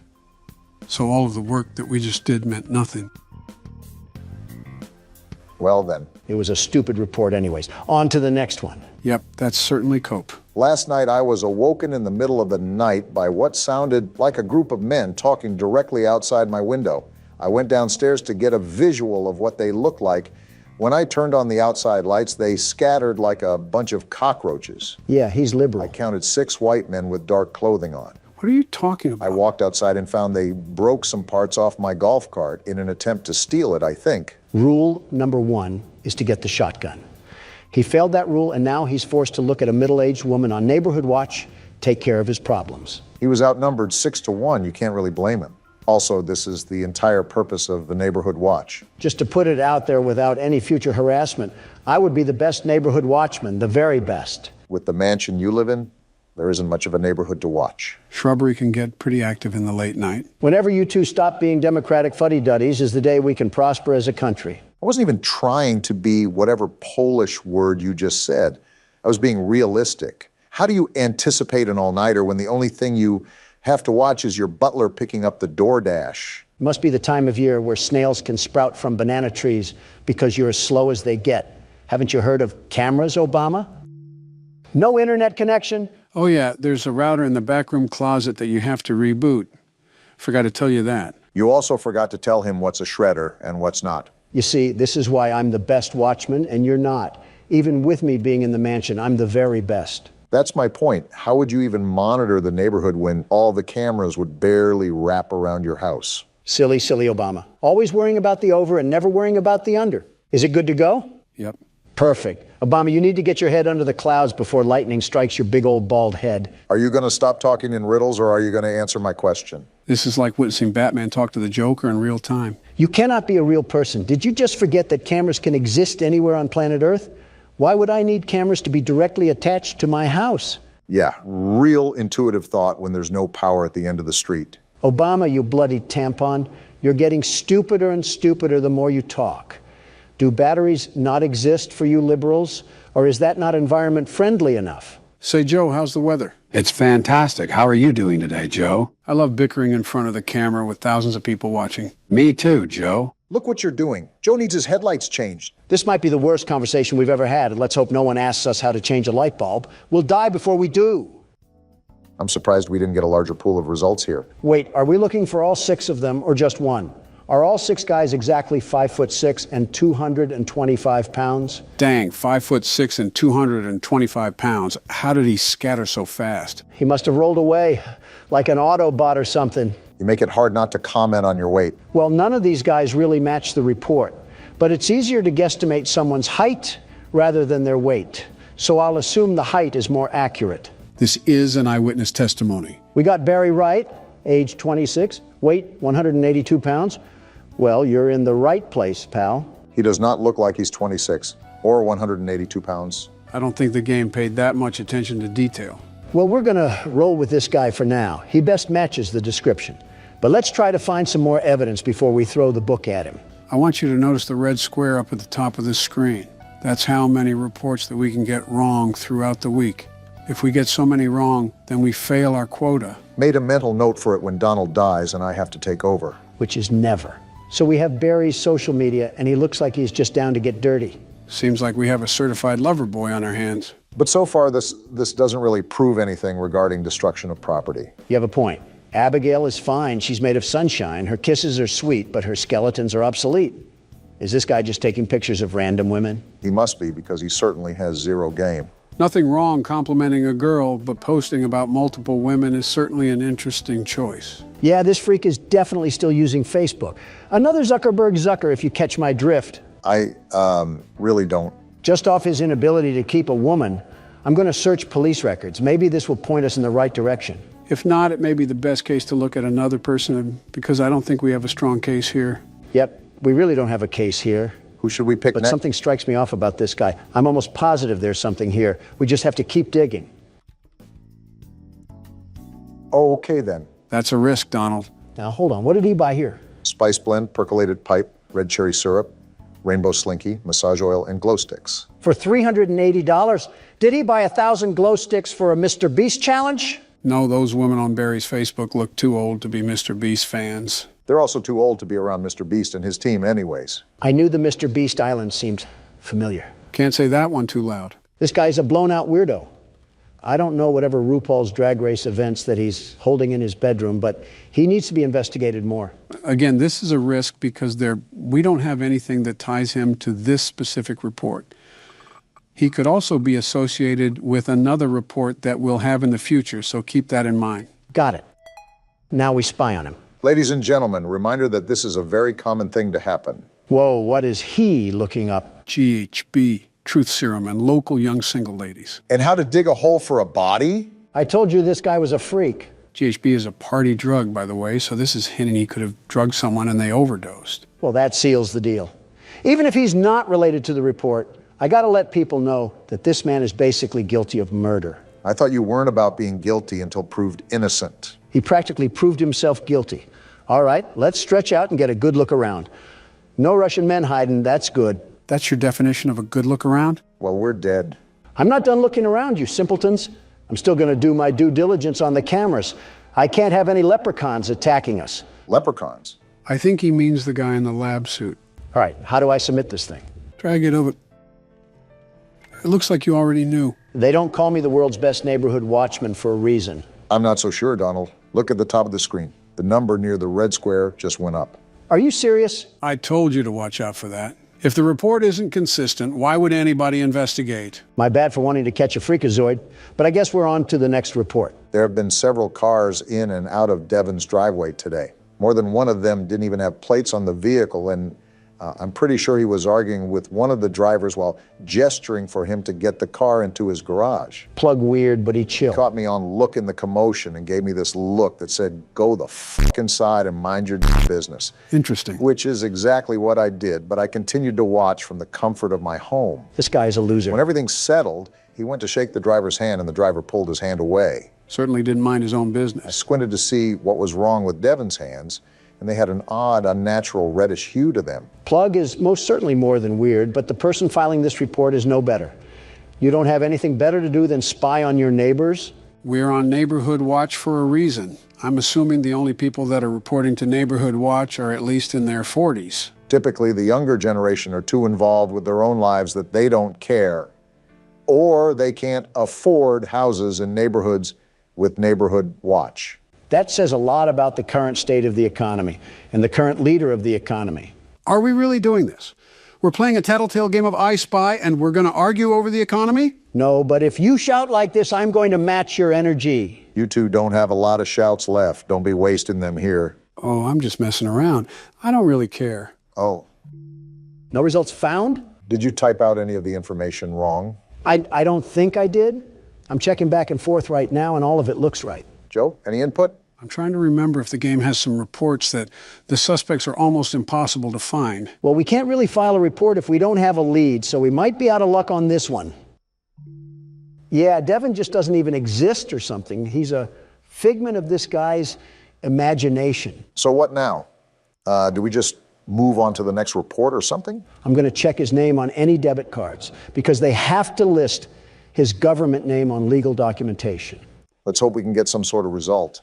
So all of the work that we just did meant nothing. Well then. It was a stupid report anyways. On to the next one. Yep, that's certainly cope. Last night I was awoken in the middle of the night by what sounded like a group of men talking directly outside my window. I went downstairs to get a visual of what they looked like. When I turned on the outside lights, they scattered like a bunch of cockroaches. Yeah, he's liberal. I counted 6 white men with dark clothing on. What are you talking about? I walked outside and found they broke some parts off my golf cart in an attempt to steal it, I think. Rule number 1 is to get the shotgun. He failed that rule, and now he's forced to look at a middle-aged woman on neighborhood watch, take care of his problems. He was outnumbered 6-1. You can't really blame him. Also, this is the entire purpose of the neighborhood watch. Just to put it out there without any future harassment, I would be the best neighborhood watchman, the very best. With the mansion you live in, there isn't much of a neighborhood to watch. Shrubbery can get pretty active in the late night. Whenever you two stop being Democratic fuddy-duddies is the day we can prosper as a country. I wasn't even trying to be whatever Polish word you just said. I was being realistic. How do you anticipate an all-nighter when the only thing you have to watch is your butler picking up the DoorDash? It must be the time of year where snails can sprout from banana trees because you're as slow as they get. Haven't you heard of cameras, Obama? No internet connection? Oh yeah, there's a router in the backroom closet that you have to reboot. Forgot to tell you that. You also forgot to tell him what's a shredder and what's not. You see, this is why I'm the best watchman and you're not. Even with me being in the mansion, I'm the very best. That's my point. How would you even monitor the neighborhood when all the cameras would barely wrap around your house? Silly, silly Obama. Always worrying about the over and never worrying about the under. Is it good to go? Yep. Perfect. Obama, you need to get your head under the clouds before lightning strikes your big old bald head. Are you going to stop talking in riddles or are you going to answer my question? This is like witnessing Batman talk to the Joker in real time. You cannot be a real person. Did you just forget that cameras can exist anywhere on planet Earth? Why would I need cameras to be directly attached to my house? Yeah, real intuitive thought when there's no power at the end of the street. Obama, you bloody tampon, you're getting stupider and stupider the more you talk. Do batteries not exist for you liberals, or is that not environment friendly enough? Say, Joe, how's the weather? It's fantastic. How are you doing today, Joe? I love bickering in front of the camera with thousands of people watching. Me too, Joe. Look what you're doing. Joe needs his headlights changed. This might be the worst conversation we've ever had, and let's hope no one asks us how to change a light bulb. We'll die before we do. I'm surprised we didn't get a larger pool of results here. Wait, are we looking for all 6 of them or just one? Are all 6 guys exactly 5'6" and 225 pounds? Dang, 5'6" and 225 pounds. How did he scatter so fast? He must have rolled away like an Autobot or something. You make it hard not to comment on your weight. Well, none of these guys really match the report, but it's easier to guesstimate someone's height rather than their weight. So I'll assume the height is more accurate. This is an eyewitness testimony. We got Barry Wright, age 26, weight 182 pounds. Well, you're in the right place, pal. He does not look like he's 26 or 182 pounds. I don't think the game paid that much attention to detail. Well, we're gonna roll with this guy for now. He best matches the description. But let's try to find some more evidence before we throw the book at him. I want you to notice the red square up at the top of this screen. That's how many reports that we can get wrong throughout the week. If we get so many wrong, then we fail our quota. Made a mental note for it when Donald dies and I have to take over. Which is never. So we have Barry's social media, and he looks like he's just down to get dirty. Seems like we have a certified lover boy on our hands. But so far, this doesn't really prove anything regarding destruction of property. You have a point. Abigail is fine. She's made of sunshine. Her kisses are sweet, but her skeletons are obsolete. Is this guy just taking pictures of random women? He must be, because he certainly has zero game. Nothing wrong complimenting a girl, but posting about multiple women is certainly an interesting choice. Yeah, this freak is definitely still using Facebook. Another Zuckerberg Zucker, if you catch my drift. I really don't. Just off his inability to keep a woman, I'm going to search police records. Maybe this will point us in the right direction. If not, it may be the best case to look at another person, because I don't think we have a strong case here. Yep, we really don't have a case here. Who should we pick But next? something strikes me off about this guy. I'm almost positive there's something here. We just have to keep digging. Oh, okay then. That's a risk, Donald. Now, hold on. What did he buy here? Spice blend, percolated pipe, red cherry syrup, rainbow slinky, massage oil, and glow sticks. For $380? Did he buy 1,000 glow sticks for a Mr. Beast challenge? No, those women on Barry's Facebook look too old to be Mr. Beast fans. They're also too old to be around Mr. Beast and his team anyways. I knew the Mr. Beast Island seemed familiar. Can't say that one too loud. This guy's a blown-out weirdo. I don't know whatever RuPaul's Drag Race events that he's holding in his bedroom, but he needs to be investigated more. Again, this is a risk because we don't have anything that ties him to this specific report. He could also be associated with another report that we'll have in the future, so keep that in mind. Got it. Now we spy on him. Ladies and gentlemen, reminder that this is a very common thing to happen. Whoa, what is he looking up? GHB, truth serum, and local young single ladies. And how to dig a hole for a body? I told you this guy was a freak. GHB is a party drug, by the way, so this is hinting he could have drugged someone and they overdosed. Well, that seals the deal. Even if he's not related to the report, I gotta let people know that this man is basically guilty of murder. I thought you weren't about being guilty until proved innocent. He practically proved himself guilty. All right, let's stretch out and get a good look around. No Russian men hiding, that's good. That's your definition of a good look around? Well, we're dead. I'm not done looking around, you simpletons. I'm still gonna do my due diligence on the cameras. I can't have any leprechauns attacking us. Leprechauns? I think he means the guy in the lab suit. All right, how do I submit this thing? Drag it over. It looks like you already knew. They don't call me the world's best neighborhood watchman for a reason. I'm not so sure, Donald. Look at the top of the screen. The number near the red square just went up. Are you serious? I told you to watch out for that. If the report isn't consistent, why would anybody investigate? My bad for wanting to catch a freakazoid, but I guess we're on to the next report. There have been several cars in and out of Devon's driveway today. More than one of them didn't even have plates on the vehicle, and I'm pretty sure he was arguing with one of the drivers while gesturing for him to get the car into his garage. Plug weird, but he chill. He caught me on look in the commotion and gave me this look that said, go the f inside and mind your business. Interesting. Which is exactly what I did, but I continued to watch from the comfort of my home. This guy's a loser. When everything settled, he went to shake the driver's hand and the driver pulled his hand away. Certainly didn't mind his own I business. squinted to see what was wrong with Devon's hands, and they had an odd, unnatural reddish hue to them. Plug is most certainly more than weird, but the person filing this report is no better. You don't have anything better to do than spy on your neighbors? We're on Neighborhood Watch for a reason. I'm assuming the only people that are reporting to Neighborhood Watch are at least in their 40s. Typically, the younger generation are too involved with their own lives that they don't care. Or they can't afford houses in neighborhoods with Neighborhood Watch. That says a lot about the current state of the economy and the current leader of the economy. Are we really doing this? We're playing a tattletale game of I Spy and we're going to argue over the economy? No, but if you shout like this, I'm going to match your energy. You two don't have a lot of shouts left. Don't be wasting them here. Oh, I'm just messing around. I don't really care. Oh. No results found? Did you type out any of the information wrong? I don't think I did. I'm checking back and forth right now, and all of it looks right. Joe, any input? I'm trying to remember if the game has some reports that the suspects are almost impossible to find. Well, we can't really file a report if we don't have a lead, so we might be out of luck on this one. Yeah, Devon just doesn't even exist or something. He's a figment of this guy's imagination. So what now? Do we just move on to the next report or something? I'm going to check his name on any debit cards because they have to list his government name on legal documentation. Let's hope we can get some sort of result.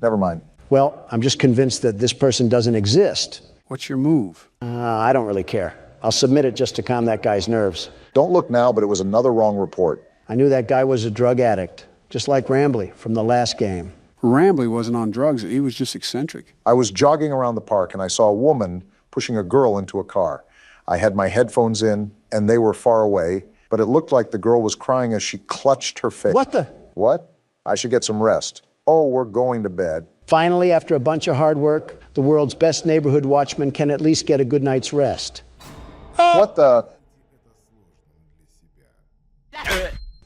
Never mind. Well, I'm just convinced that this person doesn't exist. What's your move? I don't really care. I'll submit it just to calm that guy's nerves. Don't look now, but it was another wrong report. I knew that guy was a drug addict, just like Rambley from the last game. Rambley wasn't on drugs. He was just eccentric. I was jogging around the park and I saw a woman pushing a girl into a car. I had my headphones in and they were far away, but it looked like the girl was crying as she clutched her face. What the? What? I should get some rest. Oh, we're going to bed. Finally, after a bunch of hard work, the world's best neighborhood watchman can at least get a good night's rest. What the?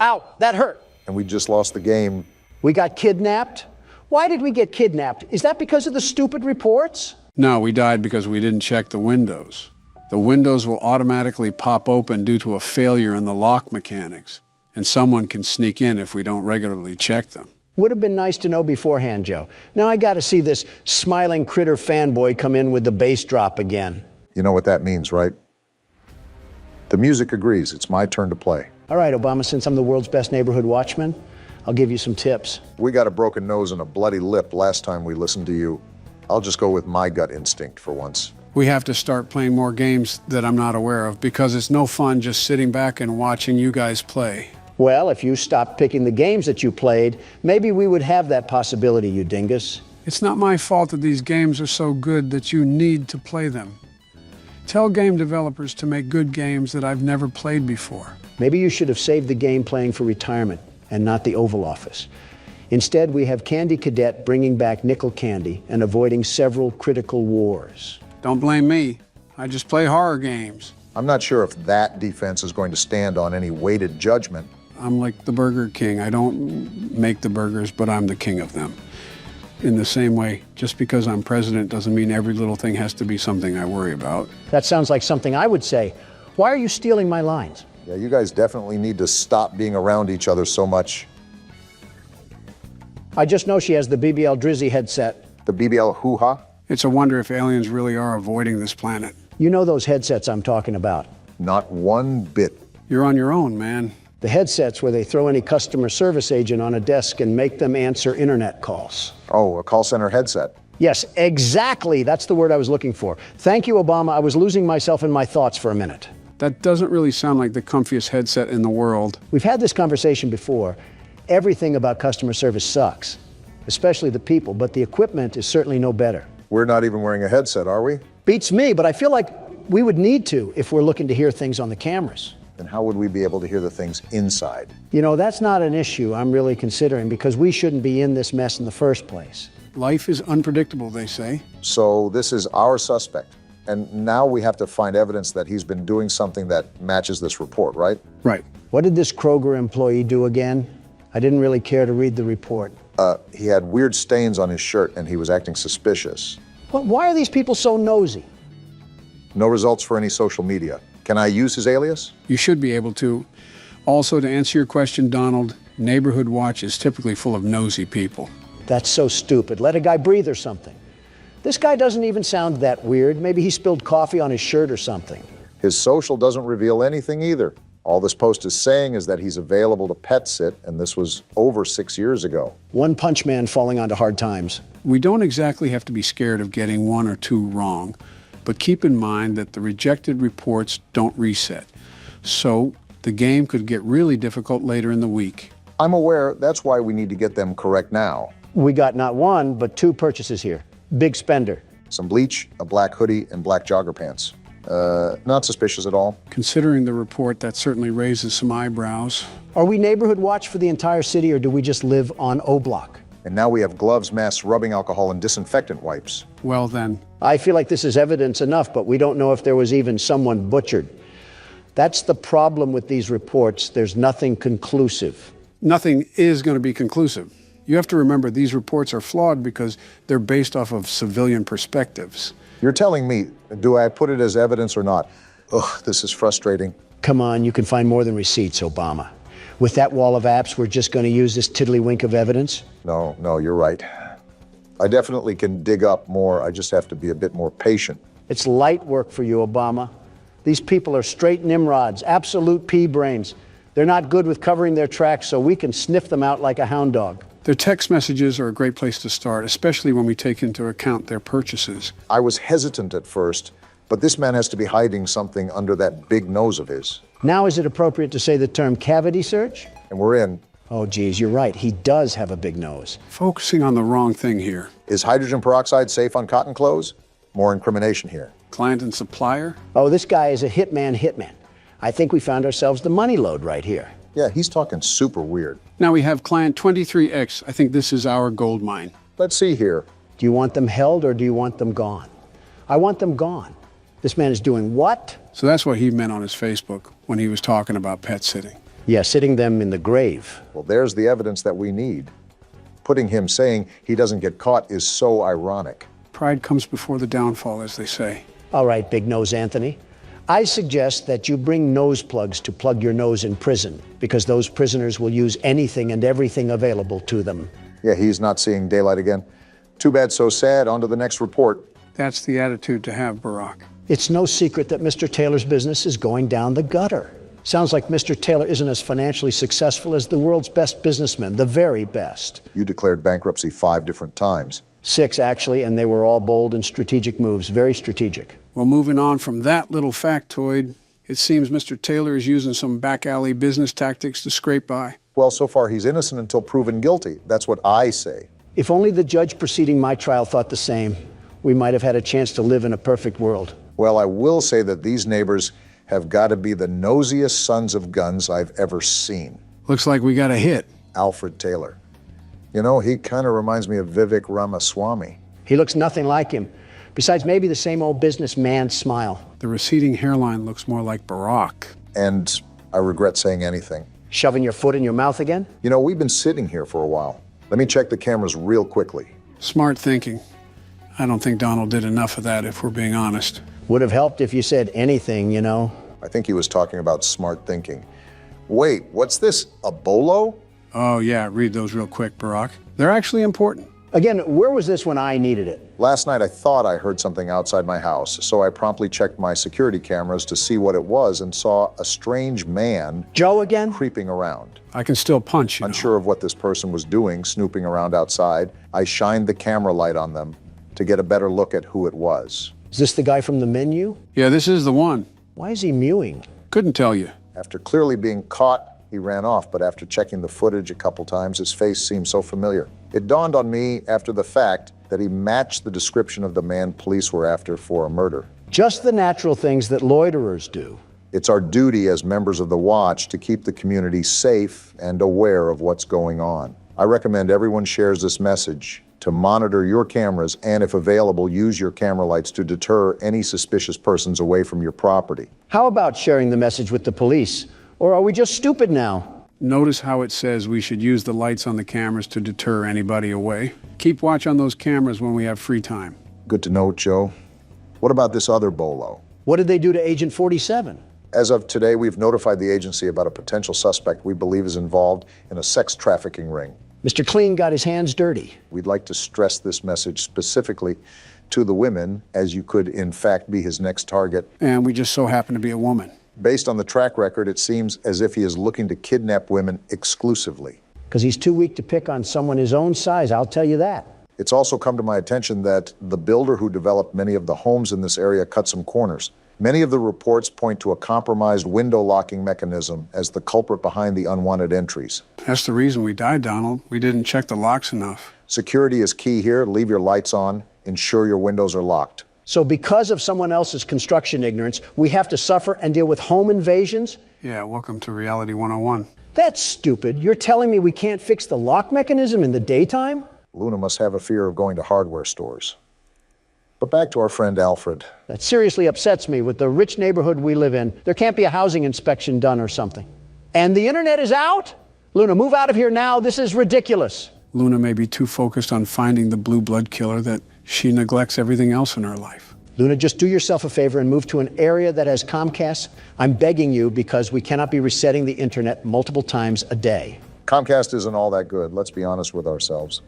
Ow, that hurt. And we just lost the game. We got kidnapped? Why did we get kidnapped? Is that because of the stupid reports? No, we died because we didn't check the windows. The windows will automatically pop open due to a failure in the lock mechanics, and someone can sneak in if we don't regularly check them. Would have been nice to know beforehand, Joe. Now I got to see this smiling critter fanboy come in with the bass drop again. You know what that means, right? The music agrees. It's my turn to play. All right, Obama, since I'm the world's best neighborhood watchman, I'll give you some tips. We got a broken nose and a bloody lip last time we listened to you. I'll just go with my gut instinct for once. We have to start playing more games that I'm not aware of, because it's no fun just sitting back and watching you guys play. Well, if you stopped picking the games that you played, maybe we would have that possibility, you dingus. It's not my fault that these games are so good that you need to play them. Tell game developers to make good games that I've never played before. Maybe you should have saved the game playing for retirement and not the Oval Office. Instead, we have Candy Cadet bringing back nickel candy and avoiding several critical wars. Don't blame me. I just play horror games. I'm not sure if that defense is going to stand on any weighted judgment. I'm like the Burger King. I don't make the burgers, but I'm the king of them. In the same way, just because I'm president doesn't mean every little thing has to be something I worry about. That sounds like something I would say. Why are you stealing my lines? Yeah, you guys definitely need to stop being around each other so much. I just know she has the BBL Drizzy headset. The BBL hoo-ha? It's a wonder if aliens really are avoiding this planet. You know those headsets I'm talking about. Not one bit. You're on your own, man. The headsets where they throw any customer service agent on a desk and make them answer internet calls. Oh, a call center headset. Yes, exactly. That's the word I was looking for. Thank you, Obama. I was losing myself in my thoughts for a minute. That doesn't really sound like the comfiest headset in the world. We've had this conversation before. Everything about customer service sucks, especially the people, but the equipment is certainly no better. We're not even wearing a headset, are we? Beats me, but I feel like we would need to if we're looking to hear things on the cameras. Then how would we be able to hear the things inside? You know, that's not an issue I'm really considering, because we shouldn't be in this mess in the first place. Life is unpredictable, they say. So this is our suspect. And now we have to find evidence that he's been doing something that matches this report, right? Right. What did this Kroger employee do again? I didn't really care to read the report. He had weird stains on his shirt and he was acting suspicious. Well, why are these people so nosy? No results for any social media. Can I use his alias? You should be able to. Also, to answer your question, Donald, Neighborhood Watch is typically full of nosy people. That's so stupid. Let a guy breathe or something. This guy doesn't even sound that weird. Maybe he spilled coffee on his shirt or something. His social doesn't reveal anything either. All this post is saying is that he's available to pet sit, and this was over 6 years ago. One punch man falling onto hard times. We don't exactly have to be scared of getting one or two wrong, but keep in mind that the rejected reports don't reset. So the game could get really difficult later in the week. I'm aware. That's why we need to get them correct now. We got not one, but two purchases here. Big spender. Some bleach, a black hoodie, and black jogger pants. Not suspicious at all. Considering the report, that certainly raises some eyebrows. Are we Neighborhood Watch for the entire city, or do we just live on O Block? And now we have gloves, masks, rubbing alcohol, and disinfectant wipes. Well then. I feel like this is evidence enough, but we don't know if there was even someone butchered. That's the problem with these reports. There's nothing conclusive. Nothing is going to be conclusive. You have to remember these reports are flawed because they're based off of civilian perspectives. You're telling me, do I put it as evidence or not? Ugh, this is frustrating. Come on, you can find more than receipts, Obama. With that wall of apps, we're just going to use this tiddlywink of evidence? No, you're right. I definitely can dig up more. I just have to be a bit more patient. It's light work for you, Obama. These people are straight Nimrods, absolute pea brains. They're not good with covering their tracks, so we can sniff them out like a hound dog. Their text messages are a great place to start, especially when we take into account their purchases. I was hesitant at first, but this man has to be hiding something under that big nose of his. Now is it appropriate to say the term cavity search? And we're in. Oh, geez, you're right. He does have a big nose. Focusing on the wrong thing here. Is hydrogen peroxide safe on cotton clothes? More incrimination here. Client and supplier? Oh, this guy is a hitman. I think we found ourselves the money load right here. Yeah, he's talking super weird. Now we have client 23X. I think this is our gold mine. Let's see here. Do you want them held or do you want them gone? I want them gone. This man is doing what? So that's what he meant on his Facebook when he was talking about pet sitting. Yeah, sitting them in the grave. Well, there's the evidence that we need. Putting him saying he doesn't get caught is so ironic. Pride comes before the downfall, as they say. All right, Big Nose Anthony. I suggest that you bring nose plugs to plug your nose in prison, because those prisoners will use anything and everything available to them. Yeah, he's not seeing daylight again. Too bad, so sad. On to the next report. That's the attitude to have, Barack. It's no secret that Mr. Taylor's business is going down the gutter. Sounds like Mr. Taylor isn't as financially successful as the world's best businessmen, the very best. You declared bankruptcy 5 different times. 6, actually, and they were all bold and strategic moves, very strategic. Well, moving on from that little factoid, it seems Mr. Taylor is using some back alley business tactics to scrape by. Well, so far he's innocent until proven guilty. That's what I say. If only the judge preceding my trial thought the same, we might have had a chance to live in a perfect world. Well, I will say that these neighbors have got to be the nosiest sons of guns I've ever seen. Looks like we got a hit. Alfred Taylor. You know, he kind of reminds me of Vivek Ramaswamy. He looks nothing like him. Besides, maybe the same old businessman smile. The receding hairline looks more like Barack. And I regret saying anything. Shoving your foot in your mouth again? You know, we've been sitting here for a while. Let me check the cameras real quickly. Smart thinking. I don't think Donald did enough of that, if we're being honest. Would have helped if you said anything, you know. I think he was talking about smart thinking. Wait, what's this? A bolo? Oh, yeah, read those real quick, Barack. They're actually important. Again, where was this when I needed it? Last night I thought I heard something outside my house, so I promptly checked my security cameras to see what it was and saw a strange man... Joe again? ...creeping around. I can still punch, you know. Unsure of what this person was doing, snooping around outside, I shined the camera light on them to get a better look at who it was. Is this the guy from the menu? Yeah, this is the one. Why is he mewing? Couldn't tell you. After clearly being caught, he ran off, but after checking the footage a couple times, his face seemed so familiar. It dawned on me after the fact that he matched the description of the man police were after for a murder. Just the natural things that loiterers do. It's our duty as members of the Watch to keep the community safe and aware of what's going on. I recommend everyone shares this message to monitor your cameras and, if available, use your camera lights to deter any suspicious persons away from your property. How about sharing the message with the police? Or are we just stupid now? Notice how it says we should use the lights on the cameras to deter anybody away. Keep watch on those cameras when we have free time. Good to know, Joe. What about this other bolo? What did they do to Agent 47? As of today, we've notified the agency about a potential suspect we believe is involved in a sex trafficking ring. Mr. Clean got his hands dirty. We'd like to stress this message specifically to the women, as you could in fact be his next target. And we just so happen to be a woman. Based on the track record, it seems as if he is looking to kidnap women exclusively. Because he's too weak to pick on someone his own size, I'll tell you that. It's also come to my attention that the builder who developed many of the homes in this area cut some corners. Many of the reports point to a compromised window locking mechanism as the culprit behind the unwanted entries. That's the reason we died, Donald. We didn't check the locks enough. Security is key here. Leave your lights on. Ensure your windows are locked. So because of someone else's construction ignorance, we have to suffer and deal with home invasions? Yeah, welcome to Reality 101. That's stupid. You're telling me we can't fix the lock mechanism in the daytime? Luna must have a fear of going to hardware stores. But back to our friend Alfred. That seriously upsets me. With the rich neighborhood we live in, there can't be a housing inspection done or something. And the internet is out? Luna, move out of here now. This is ridiculous. Luna may be too focused on finding the blue blood killer that she neglects everything else in her life. Luna, just do yourself a favor and move to an area that has Comcast. I'm begging you, because we cannot be resetting the internet multiple times a day. Comcast isn't all that good. Let's be honest with ourselves.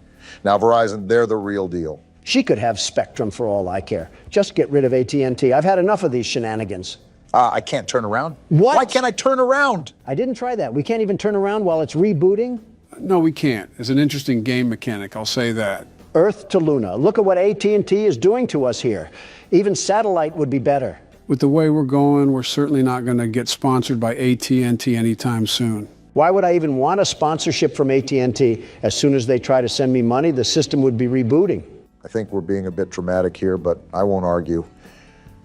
Now, Verizon, they're the real deal. She could have Spectrum for all I care. Just get rid of AT&T. I've had enough of these shenanigans. I can't turn around. What? Why can't I turn around? I didn't try that. We can't even turn around while it's rebooting? No, we can't. It's an interesting game mechanic, I'll say that. Earth to Luna. Look at what AT&T is doing to us here. Even satellite would be better. With the way we're going, we're certainly not going to get sponsored by AT&T anytime soon. Why would I even want a sponsorship from AT&T? As soon as they try to send me money, the system would be rebooting. I think we're being a bit dramatic here, but I won't argue.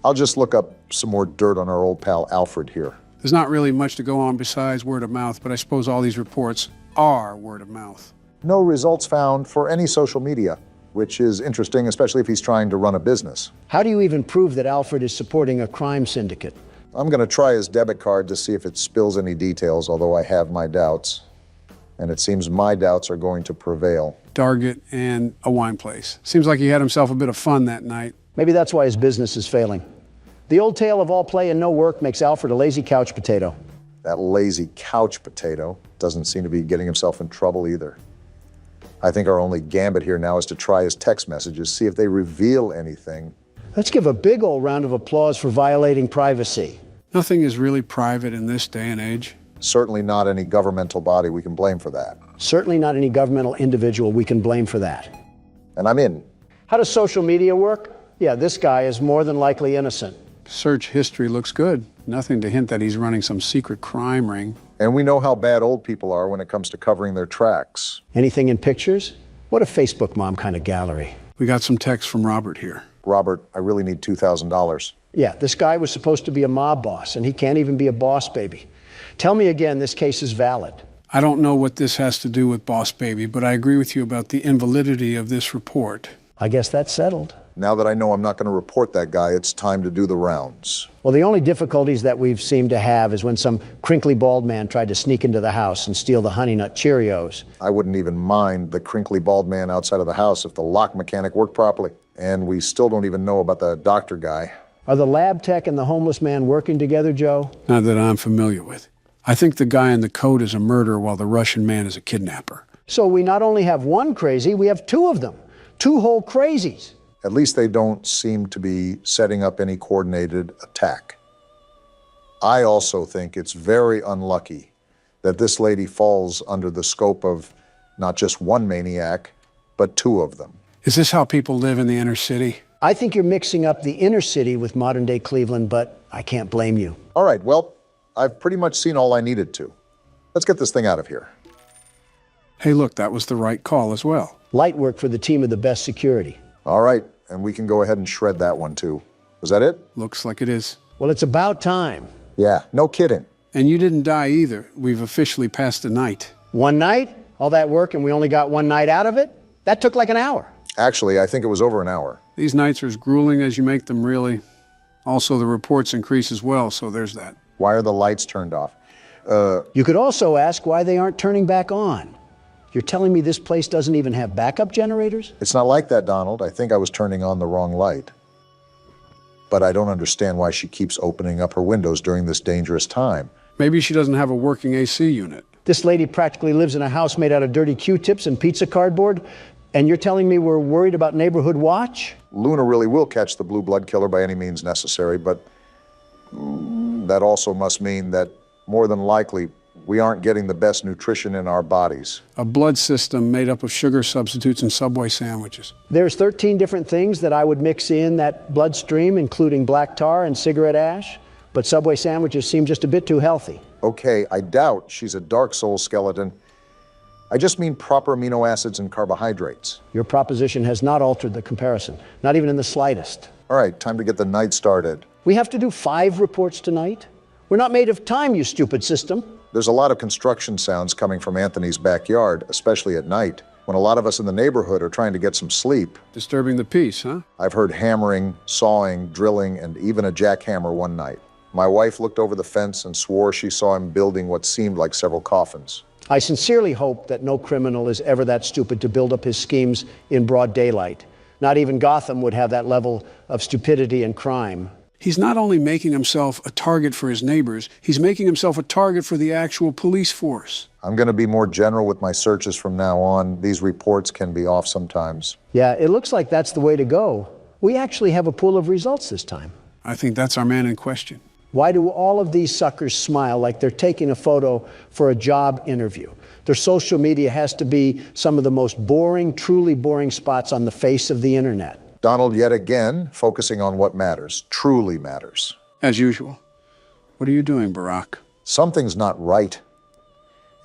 I'll just look up some more dirt on our old pal Alfred here. There's not really much to go on besides word of mouth, but I suppose all these reports are word of mouth. No results found for any social media, which is interesting, especially if he's trying to run a business. How do you even prove that Alfred is supporting a crime syndicate? I'm going to try his debit card to see if it spills any details, although I have my doubts. And it seems my doubts are going to prevail. Target and a wine place. Seems like he had himself a bit of fun that night. Maybe that's why his business is failing. The old tale of all play and no work makes Alfred a lazy couch potato. That lazy couch potato doesn't seem to be getting himself in trouble either. I think our only gambit here now is to try his text messages, see if they reveal anything. Let's give a big old round of applause for violating privacy. Nothing is really private in this day and age. Certainly not any governmental body we can blame for that. Certainly not any governmental individual we can blame for that. And I'm in. How does social media work? Yeah, this guy is more than likely innocent. Search history looks good. Nothing to hint that he's running some secret crime ring. And we know how bad old people are when it comes to covering their tracks. Anything in pictures? What a Facebook mom kind of gallery. We got some text from Robert here. Robert, I really need $2,000. Yeah, this guy was supposed to be a mob boss, and he can't even be a boss baby. Tell me again, this case is valid. I don't know what this has to do with Boss Baby, but I agree with you about the invalidity of this report. I guess that's settled. Now that I know I'm not going to report that guy, it's time to do the rounds. Well, the only difficulties that we've seemed to have is when some crinkly bald man tried to sneak into the house and steal the Honey Nut Cheerios. I wouldn't even mind the crinkly bald man outside of the house if the lock mechanic worked properly. And we still don't even know about the doctor guy. Are the lab tech and the homeless man working together, Joe? Not that I'm familiar with. I think the guy in the coat is a murderer while the Russian man is a kidnapper. So we not only have one crazy, we have two of them. Two whole crazies. At least they don't seem to be setting up any coordinated attack. I also think it's very unlucky that this lady falls under the scope of not just one maniac, but two of them. Is this how people live in the inner city? I think you're mixing up the inner city with modern-day Cleveland, but I can't blame you. All right, well, I've pretty much seen all I needed to. Let's get this thing out of here. Hey, look, that was the right call as well. Light work for the team of the best security. All right, and we can go ahead and shred that one too. Was that it? Looks like it is. Well, it's about time. Yeah, no kidding. And you didn't die either. We've officially passed the night. One night? All that work and we only got one night out of it? That took like an hour. Actually, I think it was over an hour. These nights are as grueling as you make them, really. Also, the reports increase as well, so there's that. Why are the lights turned off? You could also ask why they aren't turning back on. You're telling me this place doesn't even have backup generators? It's not like that, Donald. I think I was turning on the wrong light. But I don't understand why she keeps opening up her windows during this dangerous time. Maybe she doesn't have a working AC unit. This lady practically lives in a house made out of dirty Q-tips and pizza cardboard, and you're telling me we're worried about neighborhood watch? Luna really will catch the blue blood killer by any means necessary, but that also must mean that more than likely we aren't getting the best nutrition in our bodies. A blood system made up of sugar substitutes and Subway sandwiches. There's 13 different things that I would mix in that bloodstream, including black tar and cigarette ash, but Subway sandwiches seem just a bit too healthy. Okay, I doubt she's a Dark Soul skeleton. I just mean proper amino acids and carbohydrates. Your proposition has not altered the comparison, not even in the slightest. All right, time to get the night started. We have to do 5 reports tonight? We're not made of time, you stupid system. There's a lot of construction sounds coming from Anthony's backyard, especially at night, when a lot of us in the neighborhood are trying to get some sleep. Disturbing the peace, huh? I've heard hammering, sawing, drilling, and even a jackhammer one night. My wife looked over the fence and swore she saw him building what seemed like several coffins. I sincerely hope that no criminal is ever that stupid to build up his schemes in broad daylight. Not even Gotham would have that level of stupidity and crime. He's not only making himself a target for his neighbors, he's making himself a target for the actual police force. I'm going to be more general with my searches from now on. These reports can be off sometimes. Yeah, it looks like that's the way to go. We actually have a pool of results this time. I think that's our man in question. Why do all of these suckers smile like they're taking a photo for a job interview? Their social media has to be some of the most boring, truly boring spots on the face of the internet. Donald, yet again, focusing on what matters, truly matters. As usual. What are you doing, Barack? Something's not right.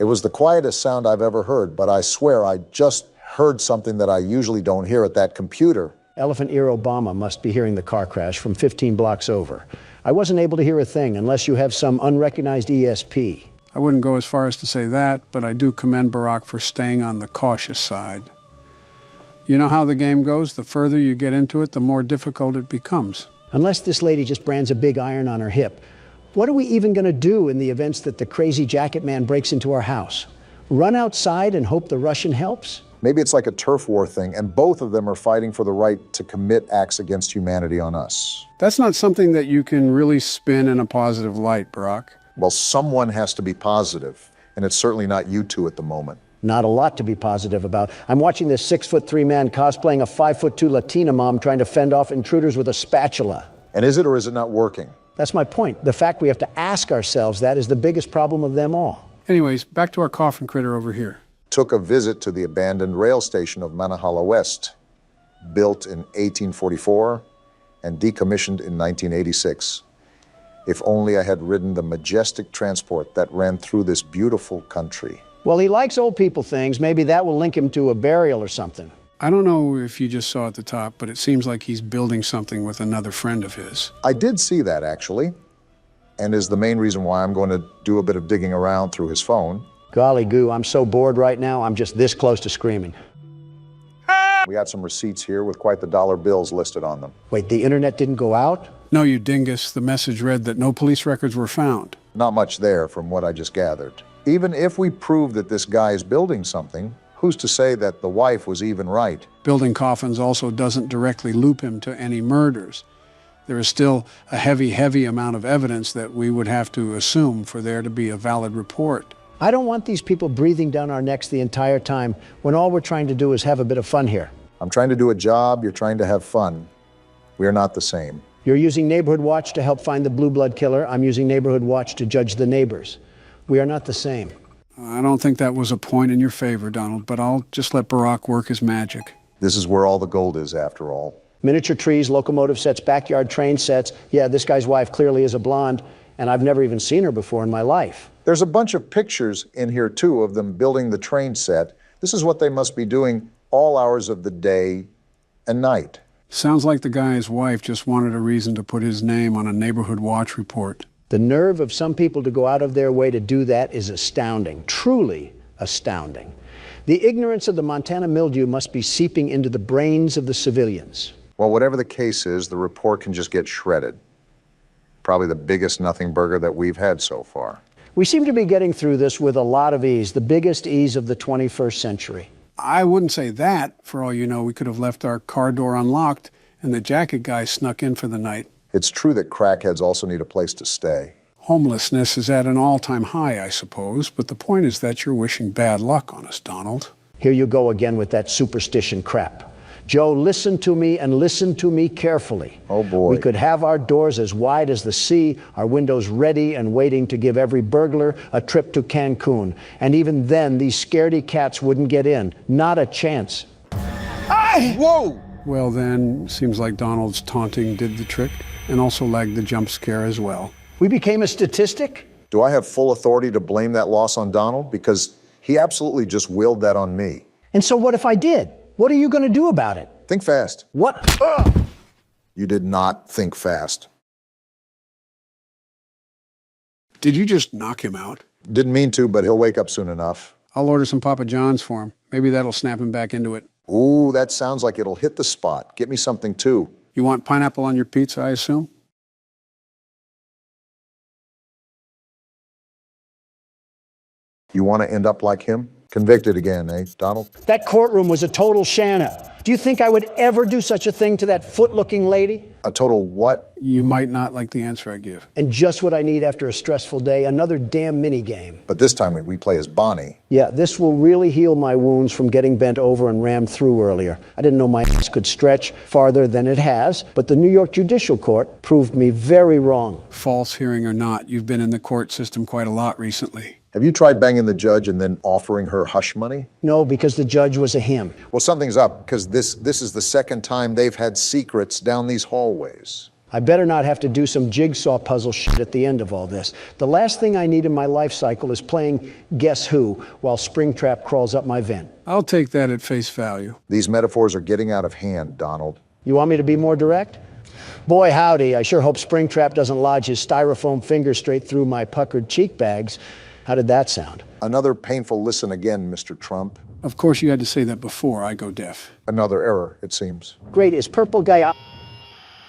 It was the quietest sound I've ever heard, but I swear I just heard something that I usually don't hear at that computer. Elephant Ear Obama must be hearing the car crash from 15 blocks over. I wasn't able to hear a thing unless you have some unrecognized ESP. I wouldn't go as far as to say that, but I do commend Barack for staying on the cautious side. You know how the game goes? The further you get into it, the more difficult it becomes. Unless this lady just brands a big iron on her hip, what are we even going to do in the events that the crazy jacket man breaks into our house? Run outside and hope the Russian helps? Maybe it's like a turf war thing, and both of them are fighting for the right to commit acts against humanity on us. That's not something that you can really spin in a positive light, Barack. Well, someone has to be positive, and it's certainly not you two at the moment. Not a lot to be positive about. I'm watching this 6'3" man cosplaying a 5'2" Latina mom trying to fend off intruders with a spatula. And is it or is it not working? That's my point. The fact we have to ask ourselves that is the biggest problem of them all. Anyways, back to our coffin critter over here. Took a visit to the abandoned rail station of Manahala West. built in 1844 and decommissioned in 1986. If only I had ridden the majestic transport that ran through this beautiful country. Well, he likes old people things. Maybe that will link him to a burial or something. I don't know if you just saw at the top, but it seems like he's building something with another friend of his. I did see that, actually, and is the main reason why I'm going to do a bit of digging around through his phone. Golly goo, I'm so bored right now, I'm just this close to screaming. We got some receipts here with quite the dollar bills listed on them. Wait, the internet didn't go out? No, you dingus. The message read that no police records were found. Not much there from what I just gathered. Even if we prove that this guy is building something, who's to say that the wife was even right? Building coffins also doesn't directly loop him to any murders. There is still a heavy amount of evidence that we would have to assume for there to be a valid report. I don't want these people breathing down our necks the entire time when all we're trying to do is have a bit of fun here. I'm trying to do a job, you're trying to have fun. We are not the same. You're using Neighborhood Watch to help find the Blue Blood killer. I'm using Neighborhood Watch to judge the neighbors. We are not the same. I don't think that was a point in your favor, Donald, but I'll just let Barack work his magic. This is where all the gold is, after all. Miniature trees, locomotive sets, backyard train sets. Yeah, this guy's wife clearly is a blonde, and I've never even seen her before in my life. There's a bunch of pictures in here, too, of them building the train set. This is what they must be doing all hours of the day and night. Sounds like the guy's wife just wanted a reason to put his name on a Neighborhood Watch report. The nerve of some people to go out of their way to do that is astounding, truly astounding. The ignorance of the Montana mildew must be seeping into the brains of the civilians. Well, whatever the case is, the report can just get shredded. Probably the biggest nothing burger that we've had so far. We seem to be getting through this with a lot of ease, the biggest ease of the 21st century. I wouldn't say that. For all you know, we could have left our car door unlocked and the jacket guy snuck in for the night. It's true that crackheads also need a place to stay. Homelessness is at an all-time high, I suppose, but the point is that you're wishing bad luck on us, Donald. Here you go again with that superstition crap. Joe, listen to me and listen to me carefully. Oh, boy. We could have our doors as wide as the sea, our windows ready and waiting to give every burglar a trip to Cancun. And even then, these scaredy cats wouldn't get in. Not a chance. Whoa! Well, then, seems like Donald's taunting did the trick and also lagged the jump scare as well. We became a statistic? Do I have full authority to blame that loss on Donald? Because he absolutely just willed that on me. And so what if I did? What are you going to do about it? Think fast. What? You did not think fast. Did you just knock him out? Didn't mean to, but he'll wake up soon enough. I'll order some Papa John's for him. Maybe that'll snap him back into it. Ooh, that sounds like it'll hit the spot. Get me something, too. You want pineapple on your pizza, I assume? You want to end up like him? Convicted again, eh, Donald? That courtroom was a total Shanna. Do you think I would ever do such a thing to that foot-looking lady? A total what? You might not like the answer I give. And just what I need after a stressful day, another damn mini-game. But this time we play as Bonnie. Yeah, this will really heal my wounds from getting bent over and rammed through earlier. I didn't know my ass could stretch farther than it has, but the New York Judicial Court proved me very wrong. False hearing or not, you've been in the court system quite a lot recently. Have you tried banging the judge and then offering her hush money? No, because the judge was a him. Well, something's up, because this is the second time they've had secrets down these hallways. I better not have to do some jigsaw puzzle shit at the end of all this. The last thing I need in my life cycle is playing Guess Who while Springtrap crawls up my vent. I'll take that at face value. These metaphors are getting out of hand, Donald. You want me to be more direct? Boy, howdy, I sure hope Springtrap doesn't lodge his styrofoam finger straight through my puckered cheek bags. How did that sound? Another painful listen again, Mr. Trump. Of course you had to say that before I go deaf. Another error, it seems. Great, is purple guy out?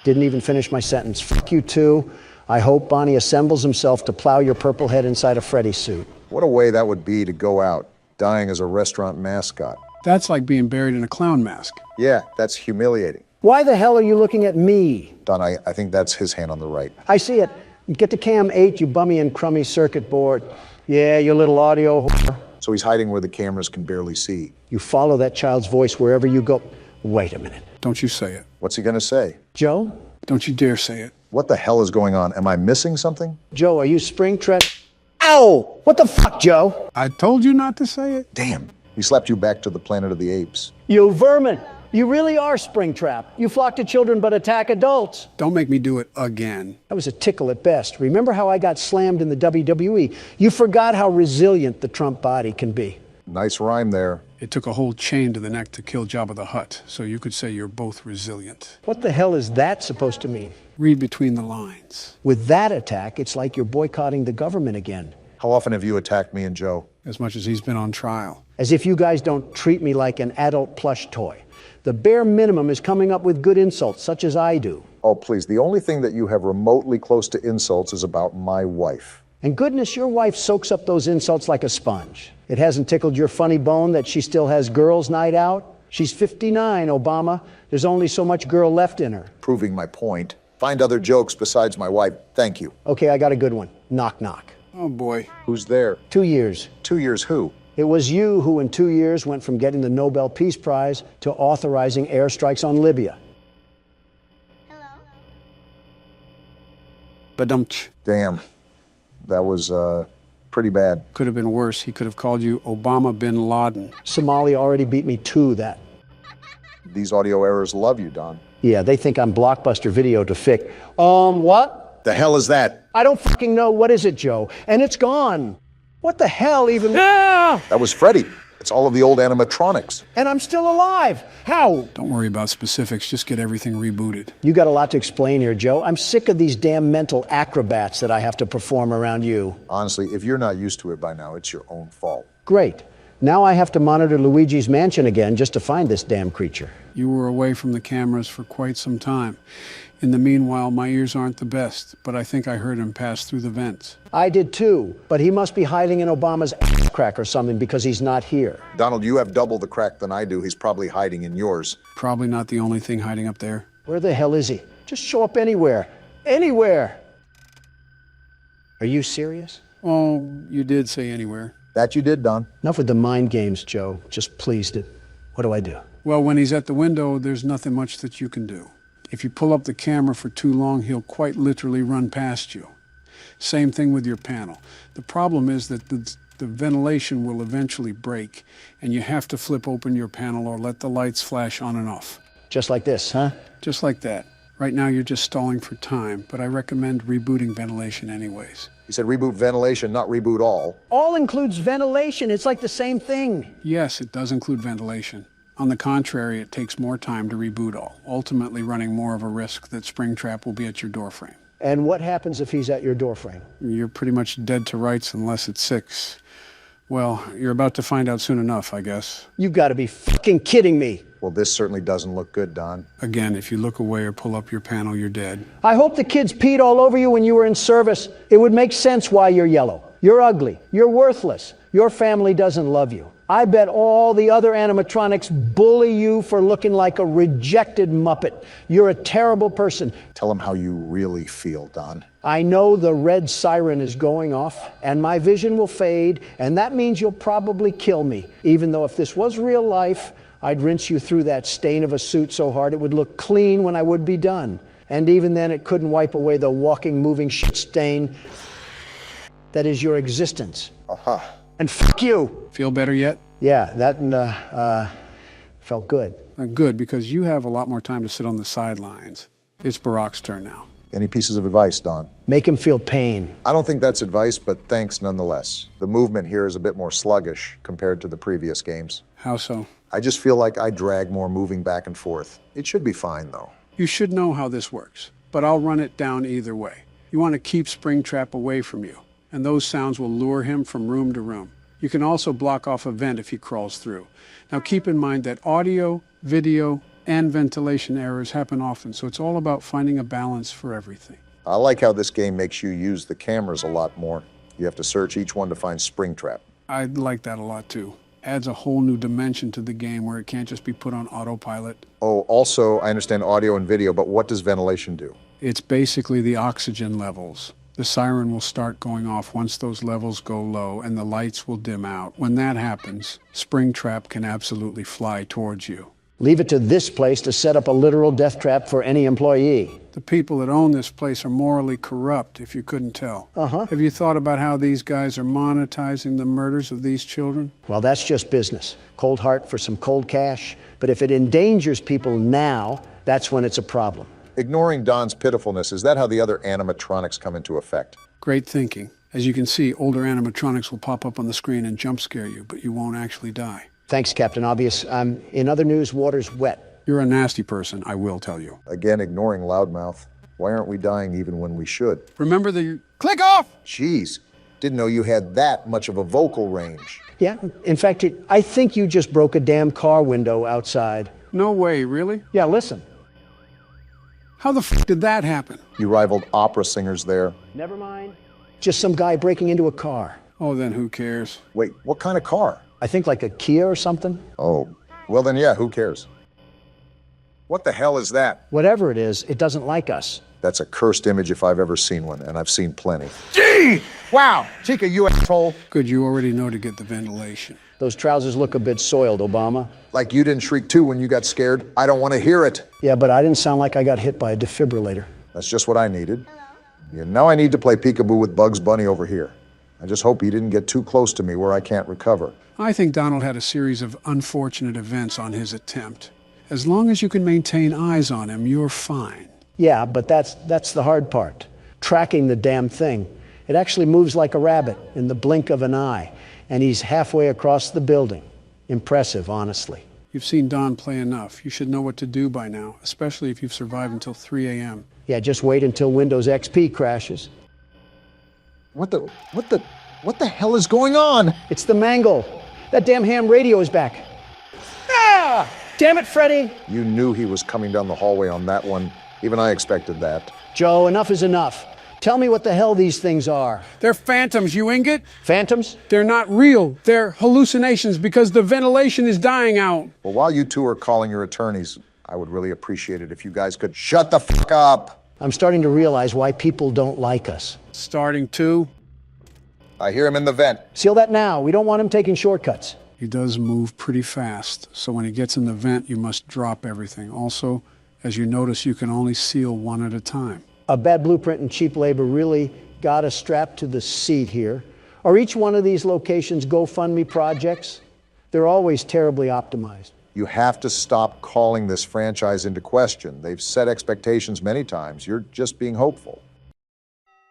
Didn't even finish my sentence. Fuck you too. I hope Bonnie assembles himself to plow your purple head inside a Freddy suit. What a way that would be to go out, dying as a restaurant mascot. That's like being buried in a clown mask. Yeah, that's humiliating. Why the hell are you looking at me? Don, I think that's his hand on the right. I see it. Get to cam 8, you bummy and crummy circuit board. Yeah, your little audio whore. So he's hiding where the cameras can barely see. You follow that child's voice wherever you go. Wait a minute. Don't you say it. What's he gonna say? Joe? Don't you dare say it. What the hell is going on? Am I missing something? Joe, are you Springtrap? Ow! What the fuck, Joe? I told you not to say it. Damn. He slapped you back to the planet of the apes. You vermin! You really are Springtrap. You flock to children but attack adults. Don't make me do it again. That was a tickle at best. Remember how I got slammed in the WWE? You forgot how resilient the Trump body can be. Nice rhyme there. It took a whole chain to the neck to kill Jabba the Hutt, so you could say you're both resilient. What the hell is that supposed to mean? Read between the lines. With that attack, it's like you're boycotting the government again. How often have you attacked me and Joe? As much as he's been on trial. As if you guys don't treat me like an adult plush toy. The bare minimum is coming up with good insults, such as I do. Oh, please, the only thing that you have remotely close to insults is about my wife. And goodness, your wife soaks up those insults like a sponge. It hasn't tickled your funny bone that she still has girls' night out? She's 59, Obama. There's only so much girl left in her. Proving my point. Find other jokes besides my wife. Thank you. Okay, I got a good one. Knock, knock. Oh, boy. Who's there? 2 years. 2 years who? It was you who in 2 years went from getting the Nobel Peace Prize to authorizing airstrikes on Libya. Badumch. Damn. That was, pretty bad. Could have been worse. He could have called you Obama bin Laden. Somalia already beat me to that. These audio errors love you, Don. Yeah, they think I'm Blockbuster Video to Fic. What? The hell is that? I don't fucking know. What is it, Joe? And it's gone. What the hell even? That was Freddy. It's all of the old animatronics. And I'm still alive. How? Don't worry about specifics. Just get everything rebooted. You got a lot to explain here, Joe. I'm sick of these damn mental acrobats that I have to perform around you. Honestly, if you're not used to it by now, it's your own fault. Great. Now I have to monitor Luigi's mansion again just to find this damn creature. You were away from the cameras for quite some time. In the meanwhile, my ears aren't the best, but I think I heard him pass through the vents. I did too, but he must be hiding in Obama's ass crack or something because he's not here. Donald, you have double the crack than I do. He's probably hiding in yours. Probably not the only thing hiding up there. Where the hell is he? Just show up anywhere. Anywhere. Are you serious? Oh, you did say anywhere. That you did, Don. Enough with the mind games, Joe. Just pleased it. What do I do? Well, when he's at the window, there's nothing much that you can do. If you pull up the camera for too long, he'll quite literally run past you. Same thing with your panel. The problem is that the ventilation will eventually break, and you have to flip open your panel or let the lights flash on and off. Just like this, huh? Just like that. Right now you're just stalling for time, but I recommend rebooting ventilation anyways. He said reboot ventilation, not reboot all. All includes ventilation. It's like the same thing. Yes, it does include ventilation. On the contrary, it takes more time to reboot all, ultimately running more of a risk that Springtrap will be at your doorframe. And what happens if he's at your doorframe? You're pretty much dead to rights unless it's 6. Well, you're about to find out soon enough, I guess. You gotta be fucking kidding me. Well, this certainly doesn't look good, Don. Again, if you look away or pull up your panel, you're dead. I hope the kids peed all over you when you were in service. It would make sense why you're yellow. You're ugly. You're worthless. Your family doesn't love you. I bet all the other animatronics bully you for looking like a rejected Muppet. You're a terrible person. Tell them how you really feel, Don. I know the red siren is going off, and my vision will fade, and that means you'll probably kill me. Even though if this was real life, I'd rinse you through that stain of a suit so hard it would look clean when I would be done. And even then, it couldn't wipe away the walking, moving shit stain that is your existence. Uh-huh. And fuck you. Feel better yet? Yeah, that felt good. Good, because you have a lot more time to sit on the sidelines. It's Barack's turn now. Any pieces of advice, Don? Make him feel pain. I don't think that's advice, but thanks nonetheless. The movement here is a bit more sluggish compared to the previous games. How so? I just feel like I drag more moving back and forth. It should be fine, though. You should know how this works, but I'll run it down either way. You want to keep Springtrap away from you, and those sounds will lure him from room to room. You can also block off a vent if he crawls through. Now keep in mind that audio, video, and ventilation errors happen often, so it's all about finding a balance for everything. I like how this game makes you use the cameras a lot more. You have to search each one to find Springtrap. I like that a lot too. Adds a whole new dimension to the game where it can't just be put on autopilot. Oh, also, I understand audio and video, but what does ventilation do? It's basically the oxygen levels. The siren will start going off once those levels go low and the lights will dim out. When that happens, Springtrap can absolutely fly towards you. Leave it to this place to set up a literal death trap for any employee. The people that own this place are morally corrupt, if you couldn't tell. Have you thought about how these guys are monetizing the murders of these children? Well, that's just business. Cold heart for some cold cash. But if it endangers people now, that's when it's a problem. Ignoring Don's pitifulness, is that how the other animatronics come into effect? Great thinking. As you can see, older animatronics will pop up on the screen and jump scare you, but you won't actually die. Thanks, Captain Obvious. In other news, water's wet. You're a nasty person, I will tell you. Again, ignoring Loudmouth. Why aren't we dying even when we should? Remember the... Click off! Jeez, didn't know you had that much of a vocal range. Yeah, in fact, I think you just broke a damn car window outside. No way, really? Yeah, listen. How the f did that happen? You rivaled opera singers there. Never mind. Just some guy breaking into a car. Oh, then who cares? Wait, what kind of car? I think like a Kia or something. Oh, well then yeah, who cares? What the hell is that? Whatever it is, it doesn't like us. That's a cursed image if I've ever seen one, and I've seen plenty. Gee! Wow, Chica, you asshole. Good, you already know to get the ventilation. Those trousers look a bit soiled, Obama. Like you didn't shriek too when you got scared. I don't want to hear it. Yeah, but I didn't sound like I got hit by a defibrillator. That's just what I needed. Yeah, now I need to play peekaboo with Bugs Bunny over here. I just hope he didn't get too close to me where I can't recover. I think Donald had a series of unfortunate events on his attempt. As long as you can maintain eyes on him, you're fine. Yeah, but that's the hard part. Tracking the damn thing. It actually moves like a rabbit in the blink of an eye. And he's halfway across the building. Impressive, honestly. You've seen Don play enough. You should know what to do by now, especially if you've survived until 3 a.m. Yeah, just wait until Windows XP crashes. What the hell is going on? It's the mangle. That damn ham radio is back. Ah! Damn it, Freddy! You knew he was coming down the hallway on that one. Even I expected that. Joe, enough is enough. Tell me what the hell these things are. They're phantoms, you ingot. Phantoms? They're not real. They're hallucinations because the ventilation is dying out. Well, while you two are calling your attorneys, I would really appreciate it if you guys could shut the fuck up. I'm starting to realize why people don't like us. Starting to? I hear him in the vent. Seal that now. We don't want him taking shortcuts. He does move pretty fast, so when he gets in the vent, you must drop everything. Also, as you notice, you can only seal one at a time. A bad blueprint and cheap labor really got us strapped to the seat here. Are each one of these locations GoFundMe projects? They're always terribly optimized. You have to stop calling this franchise into question. They've set expectations many times. You're just being hopeful.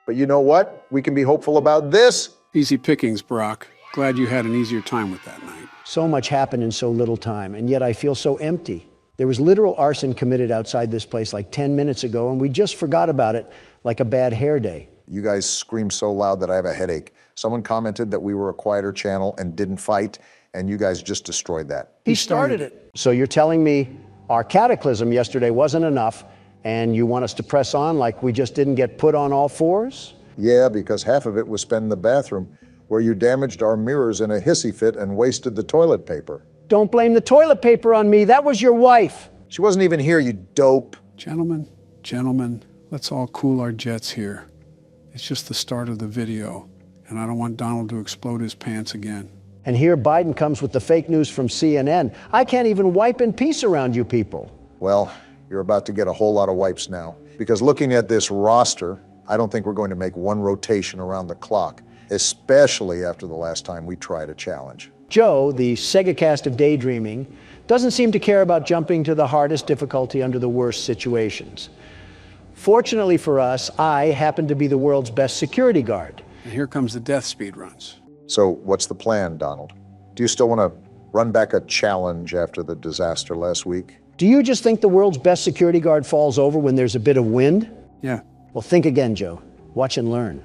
But you know what? We can be hopeful about this. Easy pickings, Brock. Glad you had an easier time with that night. So much happened in so little time, and yet I feel so empty. There was literal arson committed outside this place like 10 minutes ago, and we just forgot about it like a bad hair day. You guys scream so loud that I have a headache. Someone commented that we were a quieter channel and didn't fight, and you guys just destroyed that. He started it. So you're telling me our cataclysm yesterday wasn't enough, and you want us to press on like we just didn't get put on all fours? Yeah, because half of it was spent in the bathroom, where you damaged our mirrors in a hissy fit and wasted the toilet paper. Don't blame the toilet paper on me. That was your wife. She wasn't even here, you dope. Gentlemen, let's all cool our jets here. It's just the start of the video, and I don't want Donald to explode his pants again. And here Biden comes with the fake news from CNN. I can't even wipe in peace around you people. Well, you're about to get a whole lot of wipes now. Because looking at this roster, I don't think we're going to make one rotation around the clock, especially after the last time we tried a challenge. Joe, the Sega cast of daydreaming, doesn't seem to care about jumping to the hardest difficulty under the worst situations. Fortunately for us, I happen to be the world's best security guard. And here comes the death speed runs. So what's the plan, Donald? Do you still want to run back a challenge after the disaster last week? Do you just think the world's best security guard falls over when there's a bit of wind? Yeah. Well, think again, Joe. Watch and learn.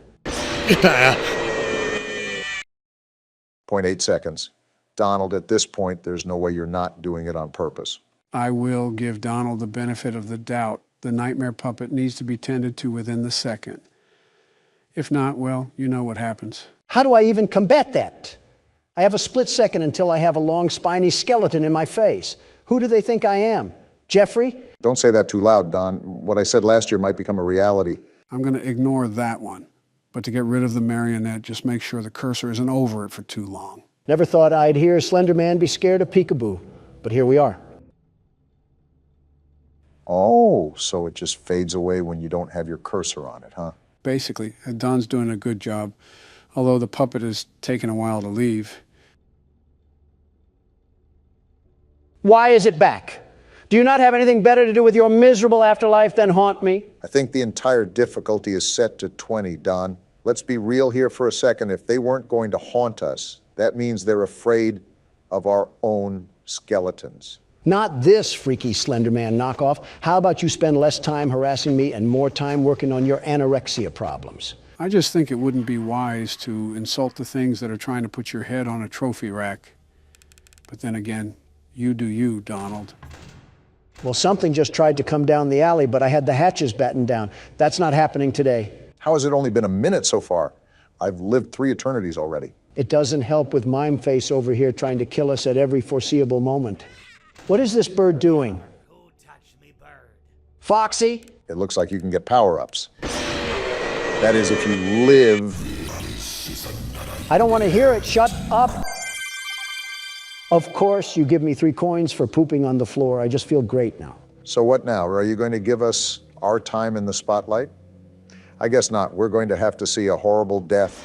0.8 seconds. Donald, at this point, there's no way you're not doing it on purpose. I will give Donald the benefit of the doubt. The nightmare puppet needs to be tended to within the second. If not, well, you know what happens. How do I even combat that? I have a split second until I have a long, spiny skeleton in my face. Who do they think I am? Jeffrey? Don't say that too loud, Don. What I said last year might become a reality. I'm going to ignore that one. But to get rid of the marionette, just make sure the cursor isn't over it for too long. Never thought I'd hear Slender Man be scared of peekaboo, but here we are. Oh, so it just fades away when you don't have your cursor on it, huh? Basically, Don's doing a good job, although the puppet has taken a while to leave. Why is it back? Do you not have anything better to do with your miserable afterlife than haunt me? I think the entire difficulty is set to 20, Don. Let's be real here for a second. If they weren't going to haunt us, that means they're afraid of our own skeletons. Not this freaky Slender Man knockoff. How about you spend less time harassing me and more time working on your anorexia problems? I just think it wouldn't be wise to insult the things that are trying to put your head on a trophy rack. But then again, you do you, Donald. Well, something just tried to come down the alley, but I had the hatches battened down. That's not happening today. How has it only been a minute so far? I've lived 3 eternities already. It doesn't help with Mime Face over here trying to kill us at every foreseeable moment. What is this bird doing? Foxy? It looks like you can get power-ups. That is, if you live. I don't want to hear it. Shut up. Of course, you give me 3 coins for pooping on the floor. I just feel great now. So what now? Are you going to give us our time in the spotlight? I guess not. We're going to have to see a horrible death.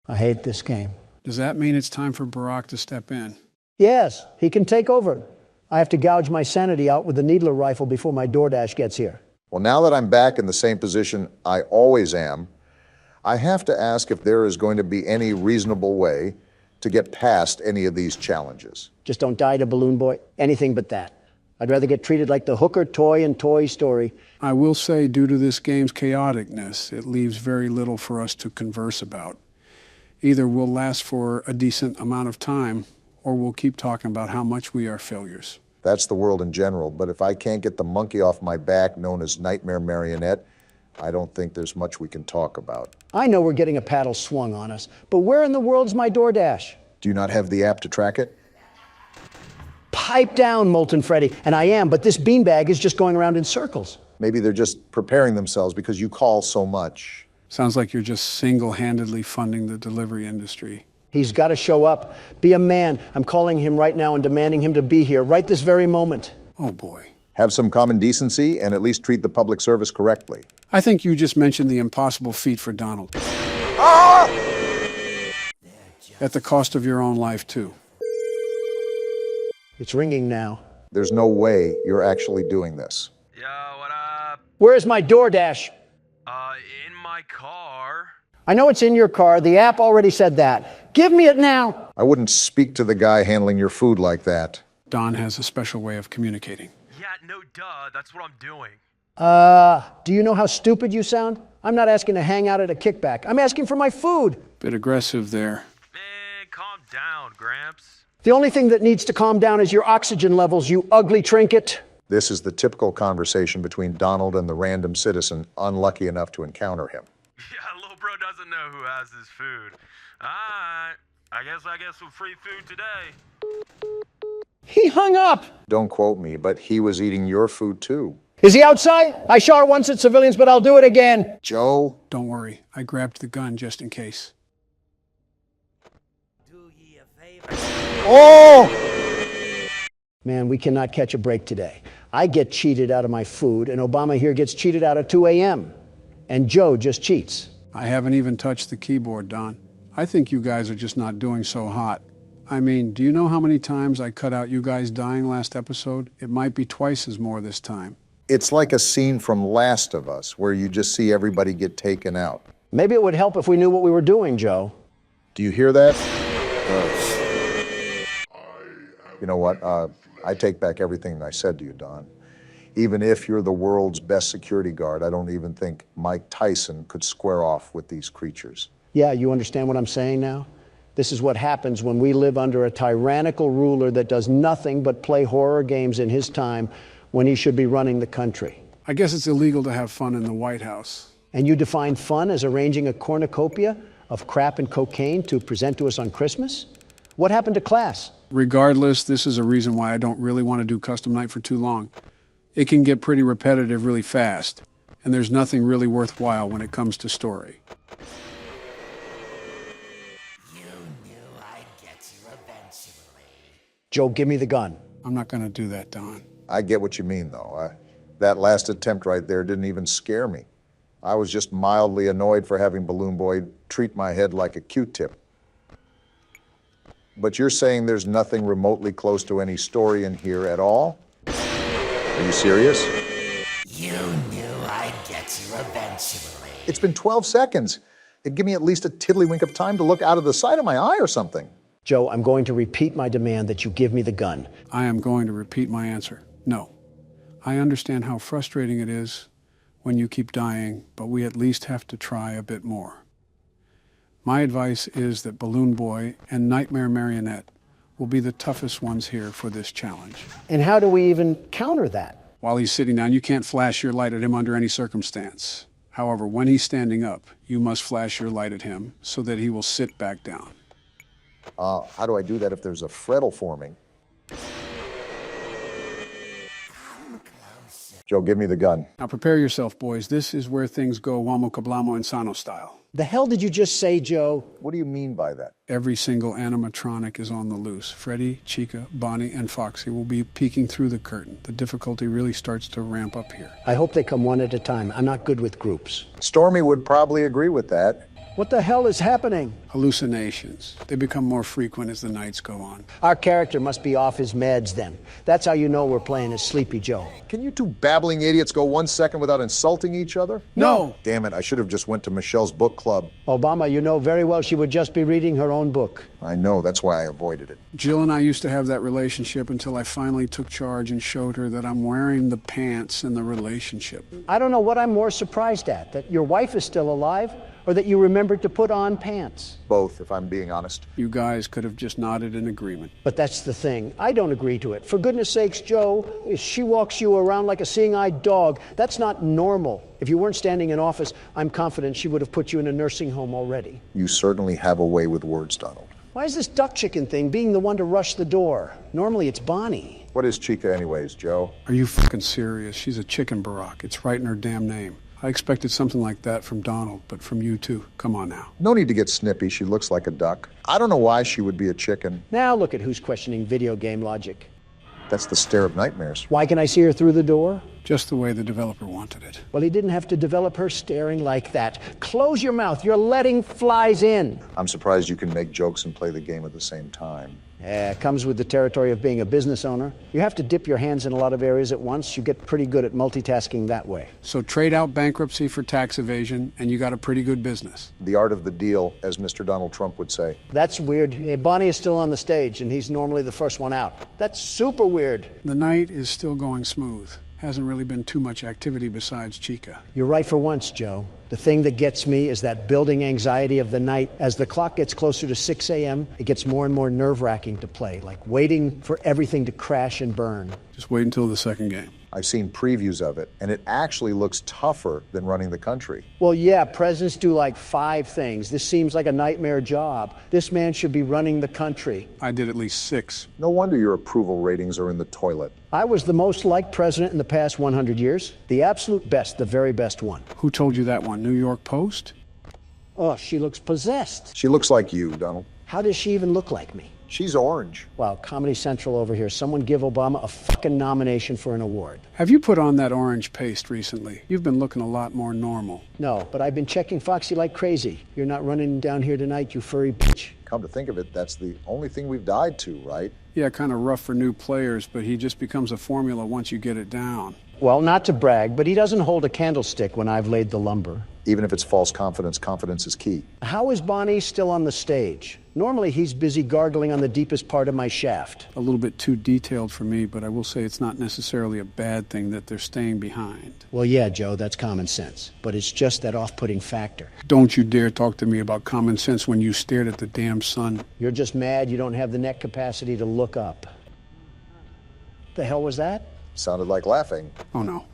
I hate this game. Does that mean it's time for Barack to step in? Yes, he can take over. I have to gouge my sanity out with the needler rifle before my DoorDash gets here. Well, now that I'm back in the same position I always am, I have to ask if there is going to be any reasonable way to get past any of these challenges. Just don't die to Balloon Boy. Anything but that. I'd rather get treated like the hooker toy in Toy Story. I will say, due to this game's chaoticness, it leaves very little for us to converse about. Either we'll last for a decent amount of time, or we'll keep talking about how much we are failures. That's the world in general, but if I can't get the monkey off my back known as Nightmare Marionette, I don't think there's much we can talk about. I know we're getting a paddle swung on us, but where in the world's my DoorDash? Do you not have the app to track it? Pipe down, Molten Freddy. And I am, but this beanbag is just going around in circles. Maybe they're just preparing themselves because you call so much. Sounds like you're just single-handedly funding the delivery industry. He's got to show up. Be a man. I'm calling him right now and demanding him to be here right this very moment. Oh, boy. Have some common decency and at least treat the public service correctly. I think you just mentioned the impossible feat for Donald. Ah! At the cost of your own life, too. It's ringing now. There's no way you're actually doing this. Yo, what up? Where's my DoorDash? In my car. I know it's in your car. The app already said that. Give me it now. I wouldn't speak to the guy handling your food like that. Don has a special way of communicating. Yeah, no duh, that's what I'm doing. Do you know how stupid you sound? I'm not asking to hang out at a kickback. I'm asking for my food. Bit aggressive there. Man, calm down, Gramps. The only thing that needs to calm down is your oxygen levels, you ugly trinket. This is the typical conversation between Donald and the random citizen unlucky enough to encounter him. Yeah, little bro doesn't know who has his food. Alright, I guess I get some free food today. He hung up. Don't quote me, but he was eating your food too. Is he outside? I shot once at civilians, but I'll do it again. Joe? Don't worry, I grabbed the gun just in case. Oh! Man, we cannot catch a break today. I get cheated out of my food, and Obama here gets cheated out at 2 a.m. And Joe just cheats. I haven't even touched the keyboard, Don. I think you guys are just not doing so hot. I mean, do you know how many times I cut out you guys dying last episode? It might be twice as more this time. It's like a scene from Last of Us, where you just see everybody get taken out. Maybe it would help if we knew what we were doing, Joe. Do you hear that? You know what? I take back everything I said to you, Don. Even if you're the world's best security guard, I don't even think Mike Tyson could square off with these creatures. Yeah, you understand what I'm saying now? This is what happens when we live under a tyrannical ruler that does nothing but play horror games in his time when he should be running the country. I guess it's illegal to have fun in the White House. And you define fun as arranging a cornucopia of crap and cocaine to present to us on Christmas? What happened to class? Regardless, this is a reason why I don't really want to do custom night for too long. It can get pretty repetitive really fast, and there's nothing really worthwhile when it comes to story. Joe, give me the gun. I'm not going to do that, Don. I get what you mean, though. That last attempt right there didn't even scare me. I was just mildly annoyed for having Balloon Boy treat my head like a Q-tip. But you're saying there's nothing remotely close to any story in here at all? Are you serious? You knew I'd get you eventually. It's been 12 seconds. It'd give me at least a tiddlywink of time to look out of the side of my eye or something. Joe, I'm going to repeat my demand that you give me the gun. I am going to repeat my answer. No. I understand how frustrating it is when you keep dying, but we at least have to try a bit more. My advice is that Balloon Boy and Nightmare Marionette will be the toughest ones here for this challenge. And how do we even counter that? While he's sitting down, you can't flash your light at him under any circumstance. However, when he's standing up, you must flash your light at him so that he will sit back down. How do I do that if there's a freddle forming? Joe, give me the gun. Now prepare yourself, boys. This is where things go Wamo Kablamo and Sano style. The hell did you just say, Joe? What do you mean by that? Every single animatronic is on the loose. Freddy, Chica, Bonnie, and Foxy will be peeking through the curtain. The difficulty really starts to ramp up here. I hope they come one at a time. I'm not good with groups. Stormy would probably agree with that. What the hell is happening? Hallucinations. They become more frequent as the nights go on. Our character must be off his meds then. That's how you know we're playing as Sleepy Joe. Can you two babbling idiots go 1 second without insulting each other? No. Damn it, I should have just went to Michelle's book club. Obama, you know very well she would just be reading her own book. I know, that's why I avoided it. Jill and I used to have that relationship until I finally took charge and showed her that I'm wearing the pants in the relationship. I don't know what I'm more surprised at, that your wife is still alive or that you remembered to put on pants. Both, if I'm being honest. You guys could have just nodded in agreement. But that's the thing. I don't agree to it. For goodness sakes, Joe, if she walks you around like a seeing-eyed dog, that's not normal. If you weren't standing in office, I'm confident she would have put you in a nursing home already. You certainly have a way with words, Donald. Why is this duck chicken thing being the one to rush the door? Normally it's Bonnie. What is Chica anyways, Joe? Are you fucking serious? She's a chicken, Barack. It's right in her damn name. I expected something like that from Donald, but from you too. Come on now. No need to get snippy. She looks like a duck. I don't know why she would be a chicken. Now look at who's questioning video game logic. That's the stare of nightmares. Why can I see her through the door? Just the way the developer wanted it. Well, he didn't have to develop her staring like that. Close your mouth. You're letting flies in. I'm surprised you can make jokes and play the game at the same time. Yeah, it comes with the territory of being a business owner. You have to dip your hands in a lot of areas at once. You get pretty good at multitasking that way. So trade out bankruptcy for tax evasion, and you got a pretty good business. The art of the deal, as Mr. Donald Trump would say. That's weird. Hey, Bonnie is still on the stage, and he's normally the first one out. That's super weird. The night is still going smooth. Hasn't really been too much activity besides Chica. You're right for once, Joe. The thing that gets me is that building anxiety of the night. As the clock gets closer to 6 a.m., it gets more and more nerve-wracking to play, like waiting for everything to crash and burn. Just wait until the second game. I've seen previews of it, and it actually looks tougher than running the country. Well, yeah, presidents do like 5 things. This seems like a nightmare job. This man should be running the country. I did at least 6. No wonder your approval ratings are in the toilet. I was the most liked president in the past 100 years. The absolute best, the very best one. Who told you that one? New York Post? Oh, she looks possessed. She looks like you, Donald. How does she even look like me? She's orange. Wow, Comedy Central over here. Someone give Obama a fucking nomination for an award. Have you put on that orange paste recently? You've been looking a lot more normal. No, but I've been checking Foxy like crazy. You're not running down here tonight, you furry bitch. Come to think of it, that's the only thing we've died to, right? Yeah, kind of rough for new players, but he just becomes a formula once you get it down. Well, not to brag, but he doesn't hold a candlestick when I've laid the lumber. Even if it's false confidence, confidence is key. How is Bonnie still on the stage? Normally he's busy gargling on the deepest part of my shaft. A little bit too detailed for me, but I will say it's not necessarily a bad thing that they're staying behind. Well, yeah, Joe, that's common sense. But it's just that off-putting factor. Don't you dare talk to me about common sense when you stared at the damn sun. You're just mad you don't have the neck capacity to look up. The hell was that? Sounded like laughing. Oh, no.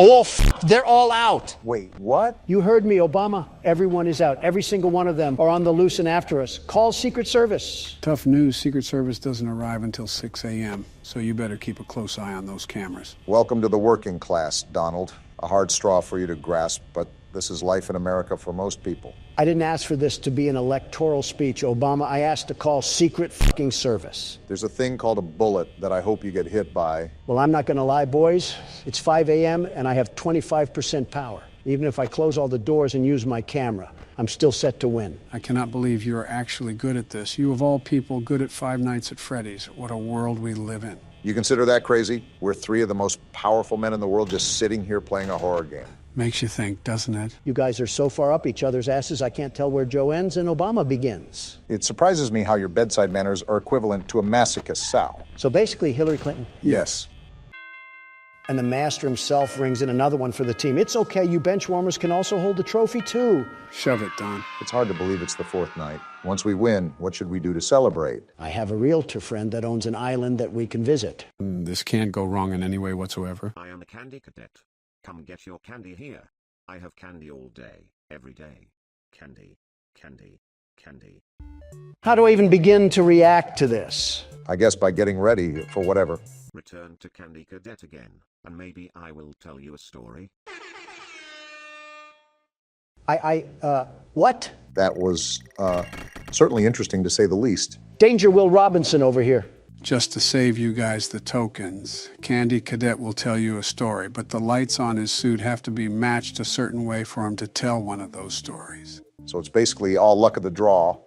Oh, they're all out. Wait, what? You heard me, Obama. Everyone is out. Every single one of them are on the loose and after us. Call Secret Service. Tough news. Secret Service doesn't arrive until 6 a.m., so you better keep a close eye on those cameras. Welcome to the working class, Donald. A hard straw for you to grasp, but This is life in America for most people. I didn't ask for this to be an electoral speech, Obama. I asked to call secret fucking service. There's a thing called a bullet that I hope you get hit by. Well, I'm not going to lie, boys. It's 5 a.m. and I have 25% power. Even if I close all the doors and use my camera, I'm still set to win. I cannot believe you are actually good at this. You, of all people, good at Five Nights at Freddy's. What a world we live in. You consider that crazy? We're three of the most powerful men in the world just sitting here playing a horror game. Makes you think, doesn't it? You guys are so far up each other's asses, I can't tell where Joe ends and Obama begins. It surprises me how your bedside manners are equivalent to a masochist sow. So basically, Hillary Clinton. Yes. And the master himself rings in another one for the team. It's okay, you bench warmers can also hold the trophy too. Shove it, Don. It's hard to believe it's the fourth night. Once we win, what should we do to celebrate? I have a realtor friend that owns an island that we can visit. This can't go wrong in any way whatsoever. I am a candy cadet. Come get your candy here. I have candy all day, every day. Candy, candy, candy. How do I even begin to react to this? I guess by getting ready for whatever. Return to Candy Cadet again, and maybe I will tell you a story. What? That was, certainly interesting to say the least. Danger Will Robinson over here. Just to save you guys the tokens, Candy Cadet will tell you a story, but the lights on his suit have to be matched a certain way for him to tell one of those stories. So it's basically all luck of the draw,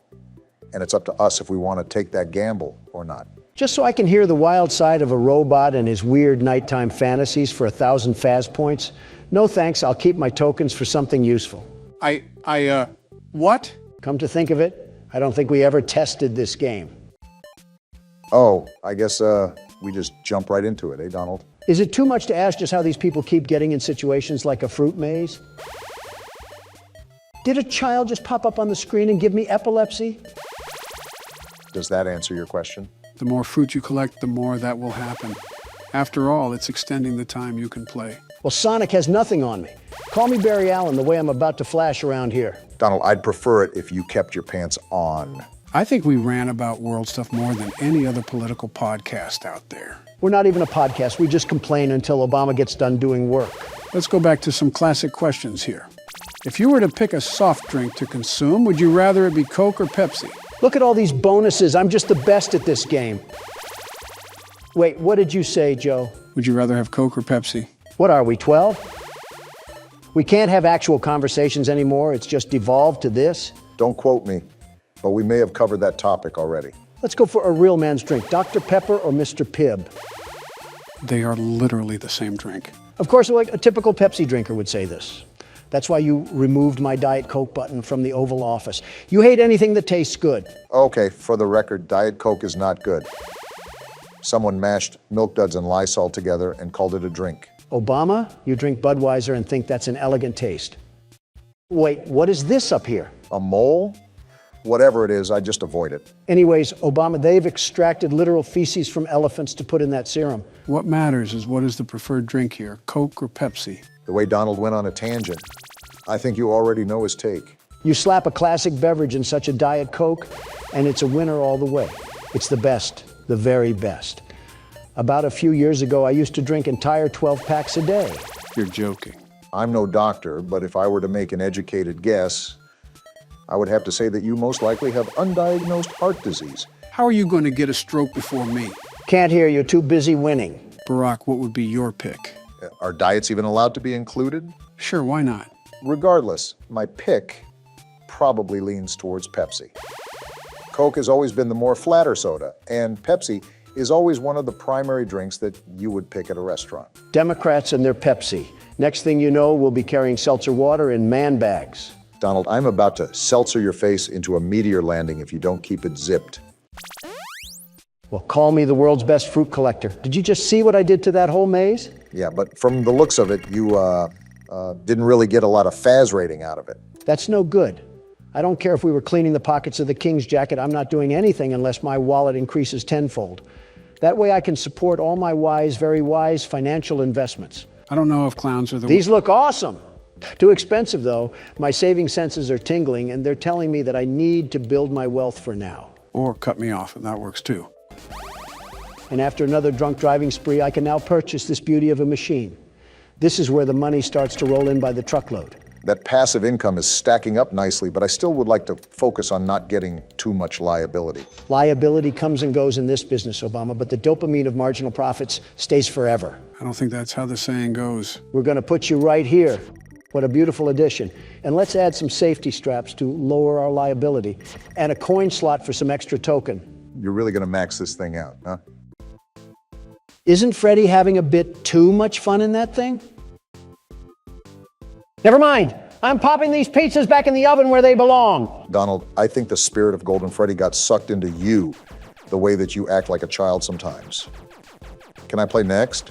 and it's up to us if we want to take that gamble or not. Just so I can hear the wild side of a robot and his weird nighttime fantasies for 1,000 Faz points? No thanks, I'll keep my tokens for something useful. What? Come to think of it, I don't think we ever tested this game. Oh, I guess, we just jump right into it, eh, Donald? Is it too much to ask just how these people keep getting in situations like a fruit maze? Did a child just pop up on the screen and give me epilepsy? Does that answer your question? The more fruit you collect, the more that will happen. After all, it's extending the time you can play. Well, Sonic has nothing on me. Call me Barry Allen the way I'm about to flash around here. Donald, I'd prefer it if you kept your pants on. I think we ran about world stuff more than any other political podcast out there. We're not even a podcast. We just complain until Obama gets done doing work. Let's go back to some classic questions here. If you were to pick a soft drink to consume, would you rather it be Coke or Pepsi? Look at all these bonuses. I'm just the best at this game. Wait, what did you say, Joe? Would you rather have Coke or Pepsi? What are we, 12? We can't have actual conversations anymore. It's just devolved to this. Don't quote me, but we may have covered that topic already. Let's go for a real man's drink. Dr. Pepper or Mr. Pibb? They are literally the same drink. Of course, like a typical Pepsi drinker would say this. That's why you removed my Diet Coke button from the Oval Office. You hate anything that tastes good. Okay, for the record, Diet Coke is not good. Someone mashed Milk Duds and Lysol together and called it a drink. Obama, you drink Budweiser and think that's an elegant taste. Wait, what is this up here? A mole? Whatever it is, I just avoid it. Anyways, Obama, they've extracted literal feces from elephants to put in that serum. What matters is what is the preferred drink here, Coke or Pepsi? The way Donald went on a tangent, I think you already know his take. You slap a classic beverage in such a Diet Coke, and it's a winner all the way. It's the best, the very best. About a few years ago, I used to drink entire 12 packs a day. You're joking. I'm no doctor, but if I were to make an educated guess, I would have to say that you most likely have undiagnosed heart disease. How are you going to get a stroke before me? Can't hear you, too busy winning. Barack, what would be your pick? Are diets even allowed to be included? Sure, why not? Regardless, my pick probably leans towards Pepsi. Coke has always been the more flatter soda, and Pepsi is always one of the primary drinks that you would pick at a restaurant. Democrats and their Pepsi. Next thing you know, we'll be carrying seltzer water in man bags. Donald, I'm about to seltzer your face into a meteor landing if you don't keep it zipped. Well, call me the world's best fruit collector. Did you just see what I did to that whole maze? Yeah, but from the looks of it, you didn't really get a lot of Faz rating out of it. That's no good. I don't care if we were cleaning the pockets of the king's jacket. I'm not doing anything unless my wallet increases tenfold. That way I can support all my wise, very wise financial investments. I don't know if clowns are the... These look awesome. Too expensive, though. My saving senses are tingling, and they're telling me that I need to build my wealth for now. Or cut me off, and that works too. And after another drunk driving spree, I can now purchase this beauty of a machine. This is where the money starts to roll in by the truckload. That passive income is stacking up nicely, but I still would like to focus on not getting too much liability. Liability comes and goes in this business, Obama, but the dopamine of marginal profits stays forever. I don't think that's how the saying goes. We're going to put you right here. What a beautiful addition. And let's add some safety straps to lower our liability and a coin slot for some extra token. You're really going to max this thing out, huh? Isn't Freddy having a bit too much fun in that thing? Never mind. I'm popping these pizzas back in the oven where they belong. Donald, I think the spirit of Golden Freddy got sucked into you, the way that you act like a child sometimes. Can I play next?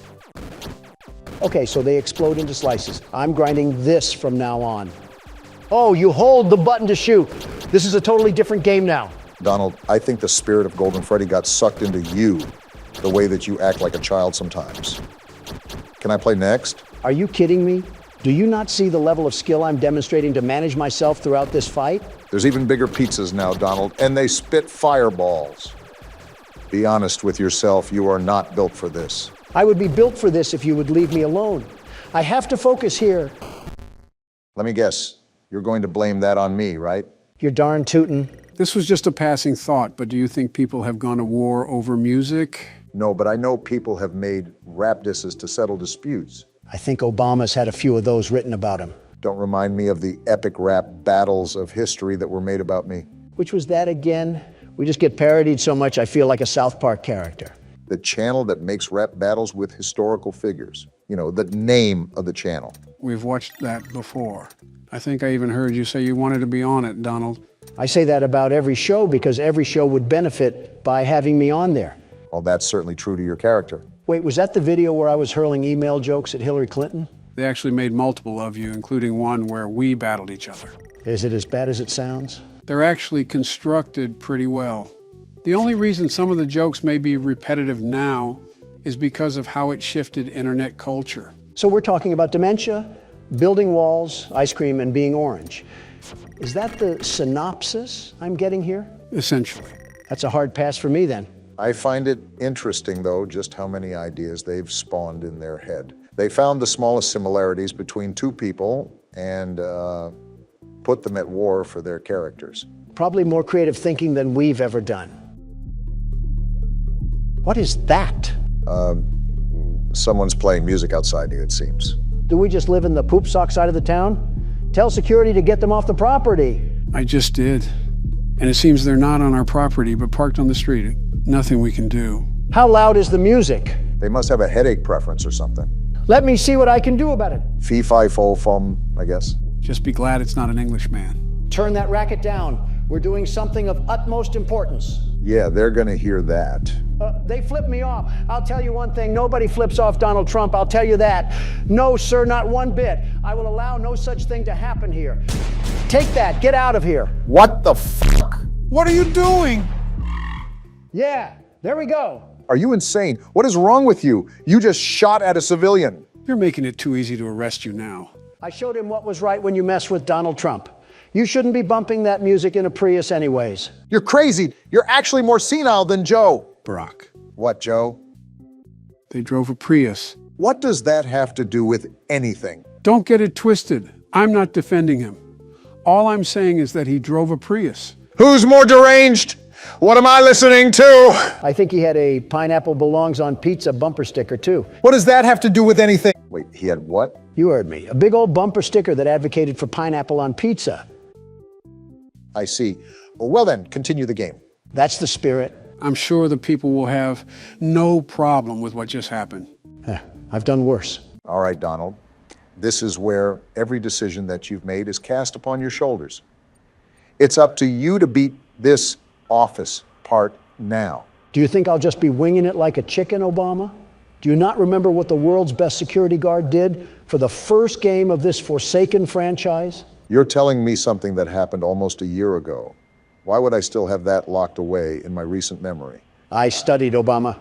Okay, so they explode into slices. I'm grinding this from now on. Oh, you hold the button to shoot. This is a totally different game now. Donald, I think the spirit of Golden Freddy got sucked into you, the way that you act like a child sometimes. Can I play next? Are you kidding me? Do you not see the level of skill I'm demonstrating to manage myself throughout this fight? There's even bigger pizzas now, Donald, and they spit fireballs. Be honest with yourself, you are not built for this. I would be built for this if you would leave me alone. I have to focus here. Let me guess, you're going to blame that on me, right? You're darn tootin'. This was just a passing thought, but do you think people have gone to war over music? No, but I know people have made rap disses to settle disputes. I think Obama's had a few of those written about him. Don't remind me of the epic rap battles of history that were made about me. Which was that again? We just get parodied so much I feel like a South Park character. The channel that makes rap battles with historical figures. You know, the name of the channel. We've watched that before. I think I even heard you say you wanted to be on it, Donald. I say that about every show because every show would benefit by having me on there. Well, that's certainly true to your character. Wait, was that the video where I was hurling email jokes at Hillary Clinton? They actually made multiple of you, including one where we battled each other. Is it as bad as it sounds? They're actually constructed pretty well. The only reason some of the jokes may be repetitive now is because of how it shifted internet culture. So we're talking about dementia, building walls, ice cream, and being orange. Is that the synopsis I'm getting here? Essentially. That's a hard pass for me then. I find it interesting, though, just how many ideas they've spawned in their head. They found the smallest similarities between two people and put them at war for their characters. Probably more creative thinking than we've ever done. What is that? Someone's playing music outside here, it seems. Do we just live in the poop sock side of the town? Tell security to get them off the property. I just did. And it seems they're not on our property, but parked on the street. Nothing we can do. How loud is the music? They must have a headache preference or something. Let me see what I can do about it. Fee, fi, fo, fum, I guess. Just be glad it's not an Englishman. Turn that racket down. We're doing something of utmost importance. Yeah, they're gonna hear that. They flip me off. I'll tell you one thing, nobody flips off Donald Trump, I'll tell you that. No, sir, not one bit. I will allow no such thing to happen here. Take that, get out of here. What the fuck? What are you doing? Yeah, there we go. Are you insane? What is wrong with you? You just shot at a civilian. You're making it too easy to arrest you now. I showed him what was right when you mess with Donald Trump. You shouldn't be bumping that music in a Prius anyways. You're crazy. You're actually more senile than Joe. Barack. What, Joe? They drove a Prius. What does that have to do with anything? Don't get it twisted. I'm not defending him. All I'm saying is that he drove a Prius. Who's more deranged? What am I listening to? I think he had a pineapple belongs on pizza bumper sticker too. What does that have to do with anything? Wait, he had what? You heard me. A big old bumper sticker that advocated for pineapple on pizza. I see. Well then, continue the game. That's the spirit. I'm sure the people will have no problem with what just happened. I've done worse. All right, Donald. This is where every decision that you've made is cast upon your shoulders. It's up to you to beat this office part now. Do you think I'll just be winging it like a chicken, Obama? Do you not remember what the world's best security guard did for the first game of this forsaken franchise? You're telling me something that happened almost a year ago. Why would I still have that locked away in my recent memory? I studied, Obama.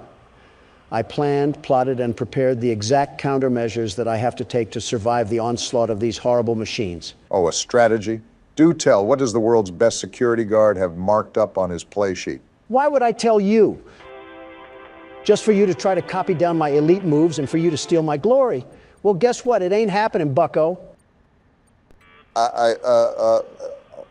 I planned, plotted, and prepared the exact countermeasures that I have to take to survive the onslaught of these horrible machines. Oh, a strategy? Do tell, what does the world's best security guard have marked up on his play sheet? Why would I tell you? Just for you to try to copy down my elite moves and for you to steal my glory. Well, guess what? It ain't happening, bucko. All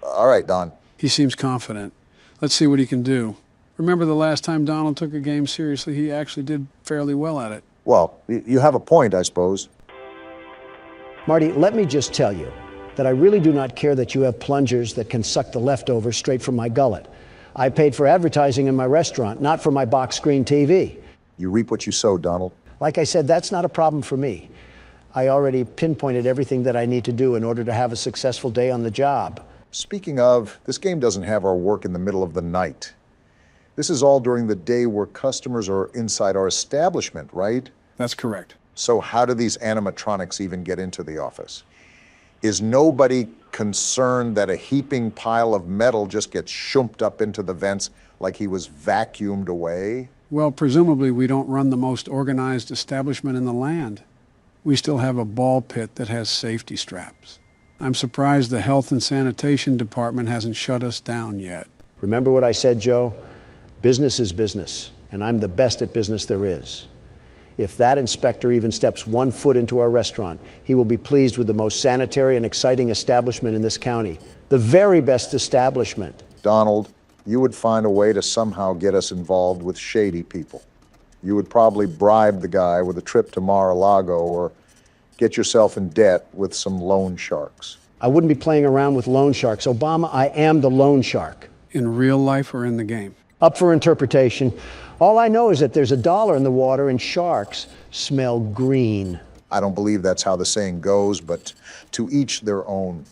right, Don. He seems confident. Let's see what he can do. Remember the last time Donald took a game seriously, he actually did fairly well at it. Well, you have a point, I suppose. Marty, let me just tell you that I really do not care that you have plungers that can suck the leftovers straight from my gullet. I paid for advertising in my restaurant, not for my box screen TV. You reap what you sow, Donald. Like I said, that's not a problem for me. I already pinpointed everything that I need to do in order to have a successful day on the job. Speaking of, this game doesn't have our work in the middle of the night. This is all during the day where customers are inside our establishment, right? That's correct. So how do these animatronics even get into the office? Is nobody concerned that a heaping pile of metal just gets shumped up into the vents like he was vacuumed away? Well, presumably we don't run the most organized establishment in the land. We still have a ball pit that has safety straps. I'm surprised the health and sanitation department hasn't shut us down yet. Remember what I said, Joe? Business is business, and I'm the best at business there is. If that inspector even steps 1 foot into our restaurant, he will be pleased with the most sanitary and exciting establishment in this county. The very best establishment. Donald, you would find a way to somehow get us involved with shady people. You would probably bribe the guy with a trip to Mar-a-Lago or get yourself in debt with some loan sharks. I wouldn't be playing around with loan sharks. Obama, I am the loan shark. In real life or in the game? Up for interpretation. All I know is that there's $1 in the water and sharks smell green. I don't believe that's how the saying goes, but to each their own.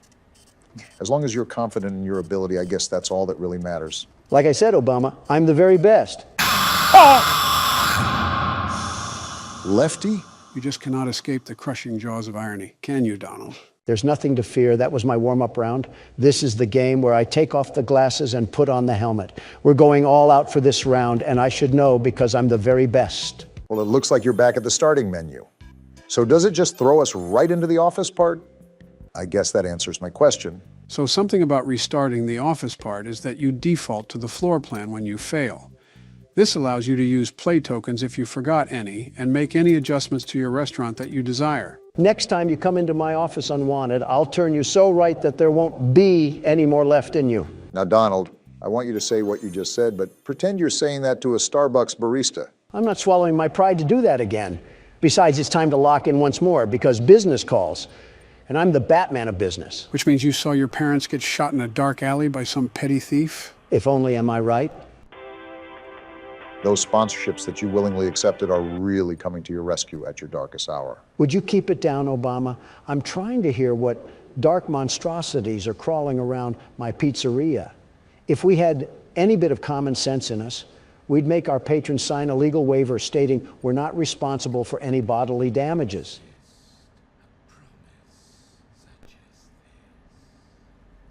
As long as you're confident in your ability, I guess that's all that really matters. Like I said, Obama, I'm the very best. Lefty? You just cannot escape the crushing jaws of irony, can you, Donald? There's nothing to fear. That was my warm-up round. This is the game where I take off the glasses and put on the helmet. We're going all out for this round, and I should know because I'm the very best. Well, it looks like you're back at the starting menu. So does it just throw us right into the office part? I guess that answers my question. So something about restarting the office part is that you default to the floor plan when you fail. This allows you to use play tokens if you forgot any and make any adjustments to your restaurant that you desire. Next time you come into my office unwanted, I'll turn you so right that there won't be any more left in you. Now, Donald, I want you to say what you just said, but pretend you're saying that to a Starbucks barista. I'm not swallowing my pride to do that again. Besides, it's time to lock in once more because business calls. And I'm the Batman of business. Which means you saw your parents get shot in a dark alley by some petty thief? If only, am I right? Those sponsorships that you willingly accepted are really coming to your rescue at your darkest hour. Would you keep it down, Obama? I'm trying to hear what dark monstrosities are crawling around my pizzeria. If we had any bit of common sense in us, we'd make our patrons sign a legal waiver stating we're not responsible for any bodily damages.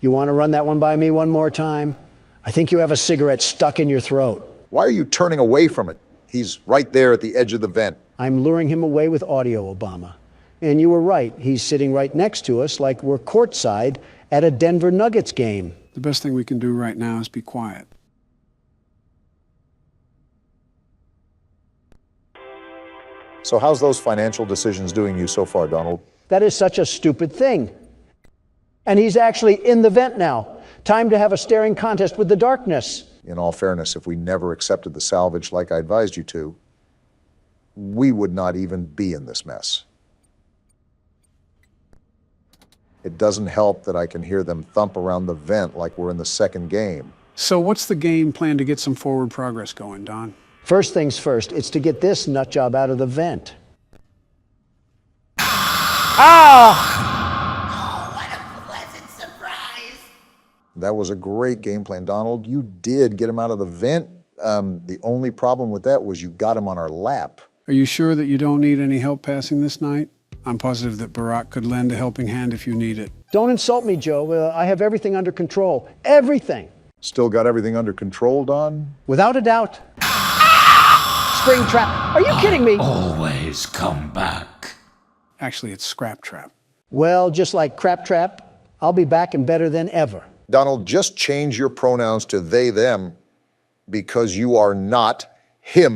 You want to run that one by me one more time? I think you have a cigarette stuck in your throat. Why are you turning away from it? He's right there at the edge of the vent. I'm luring him away with audio, Obama. And you were right. He's sitting right next to us like we're courtside at a Denver Nuggets game. The best thing we can do right now is be quiet. So how's those financial decisions doing you so far, Donald? That is such a stupid thing. And he's actually in the vent now. Time to have a staring contest with the darkness. In all fairness, if we never accepted the salvage like I advised you to, we would not even be in this mess. It doesn't help that I can hear them thump around the vent like we're in the second game. So what's the game plan to get some forward progress going, Don? First things first, it's to get this nutjob out of the vent. That was a great game plan, Donald. You did get him out of the vent. The only problem with that was you got him on our lap. Are you sure that you don't need any help passing this night? I'm positive that Barack could lend a helping hand if you need it. Don't insult me, Joe. I have everything under control. Everything. Still got everything under control, Don? Without a doubt. Spring trap. Are you kidding me? Always come back. Actually, it's Scrap Trap. Well, just like Crap Trap, I'll be back and better than ever. Donald, just change your pronouns to they, them, because you are not him.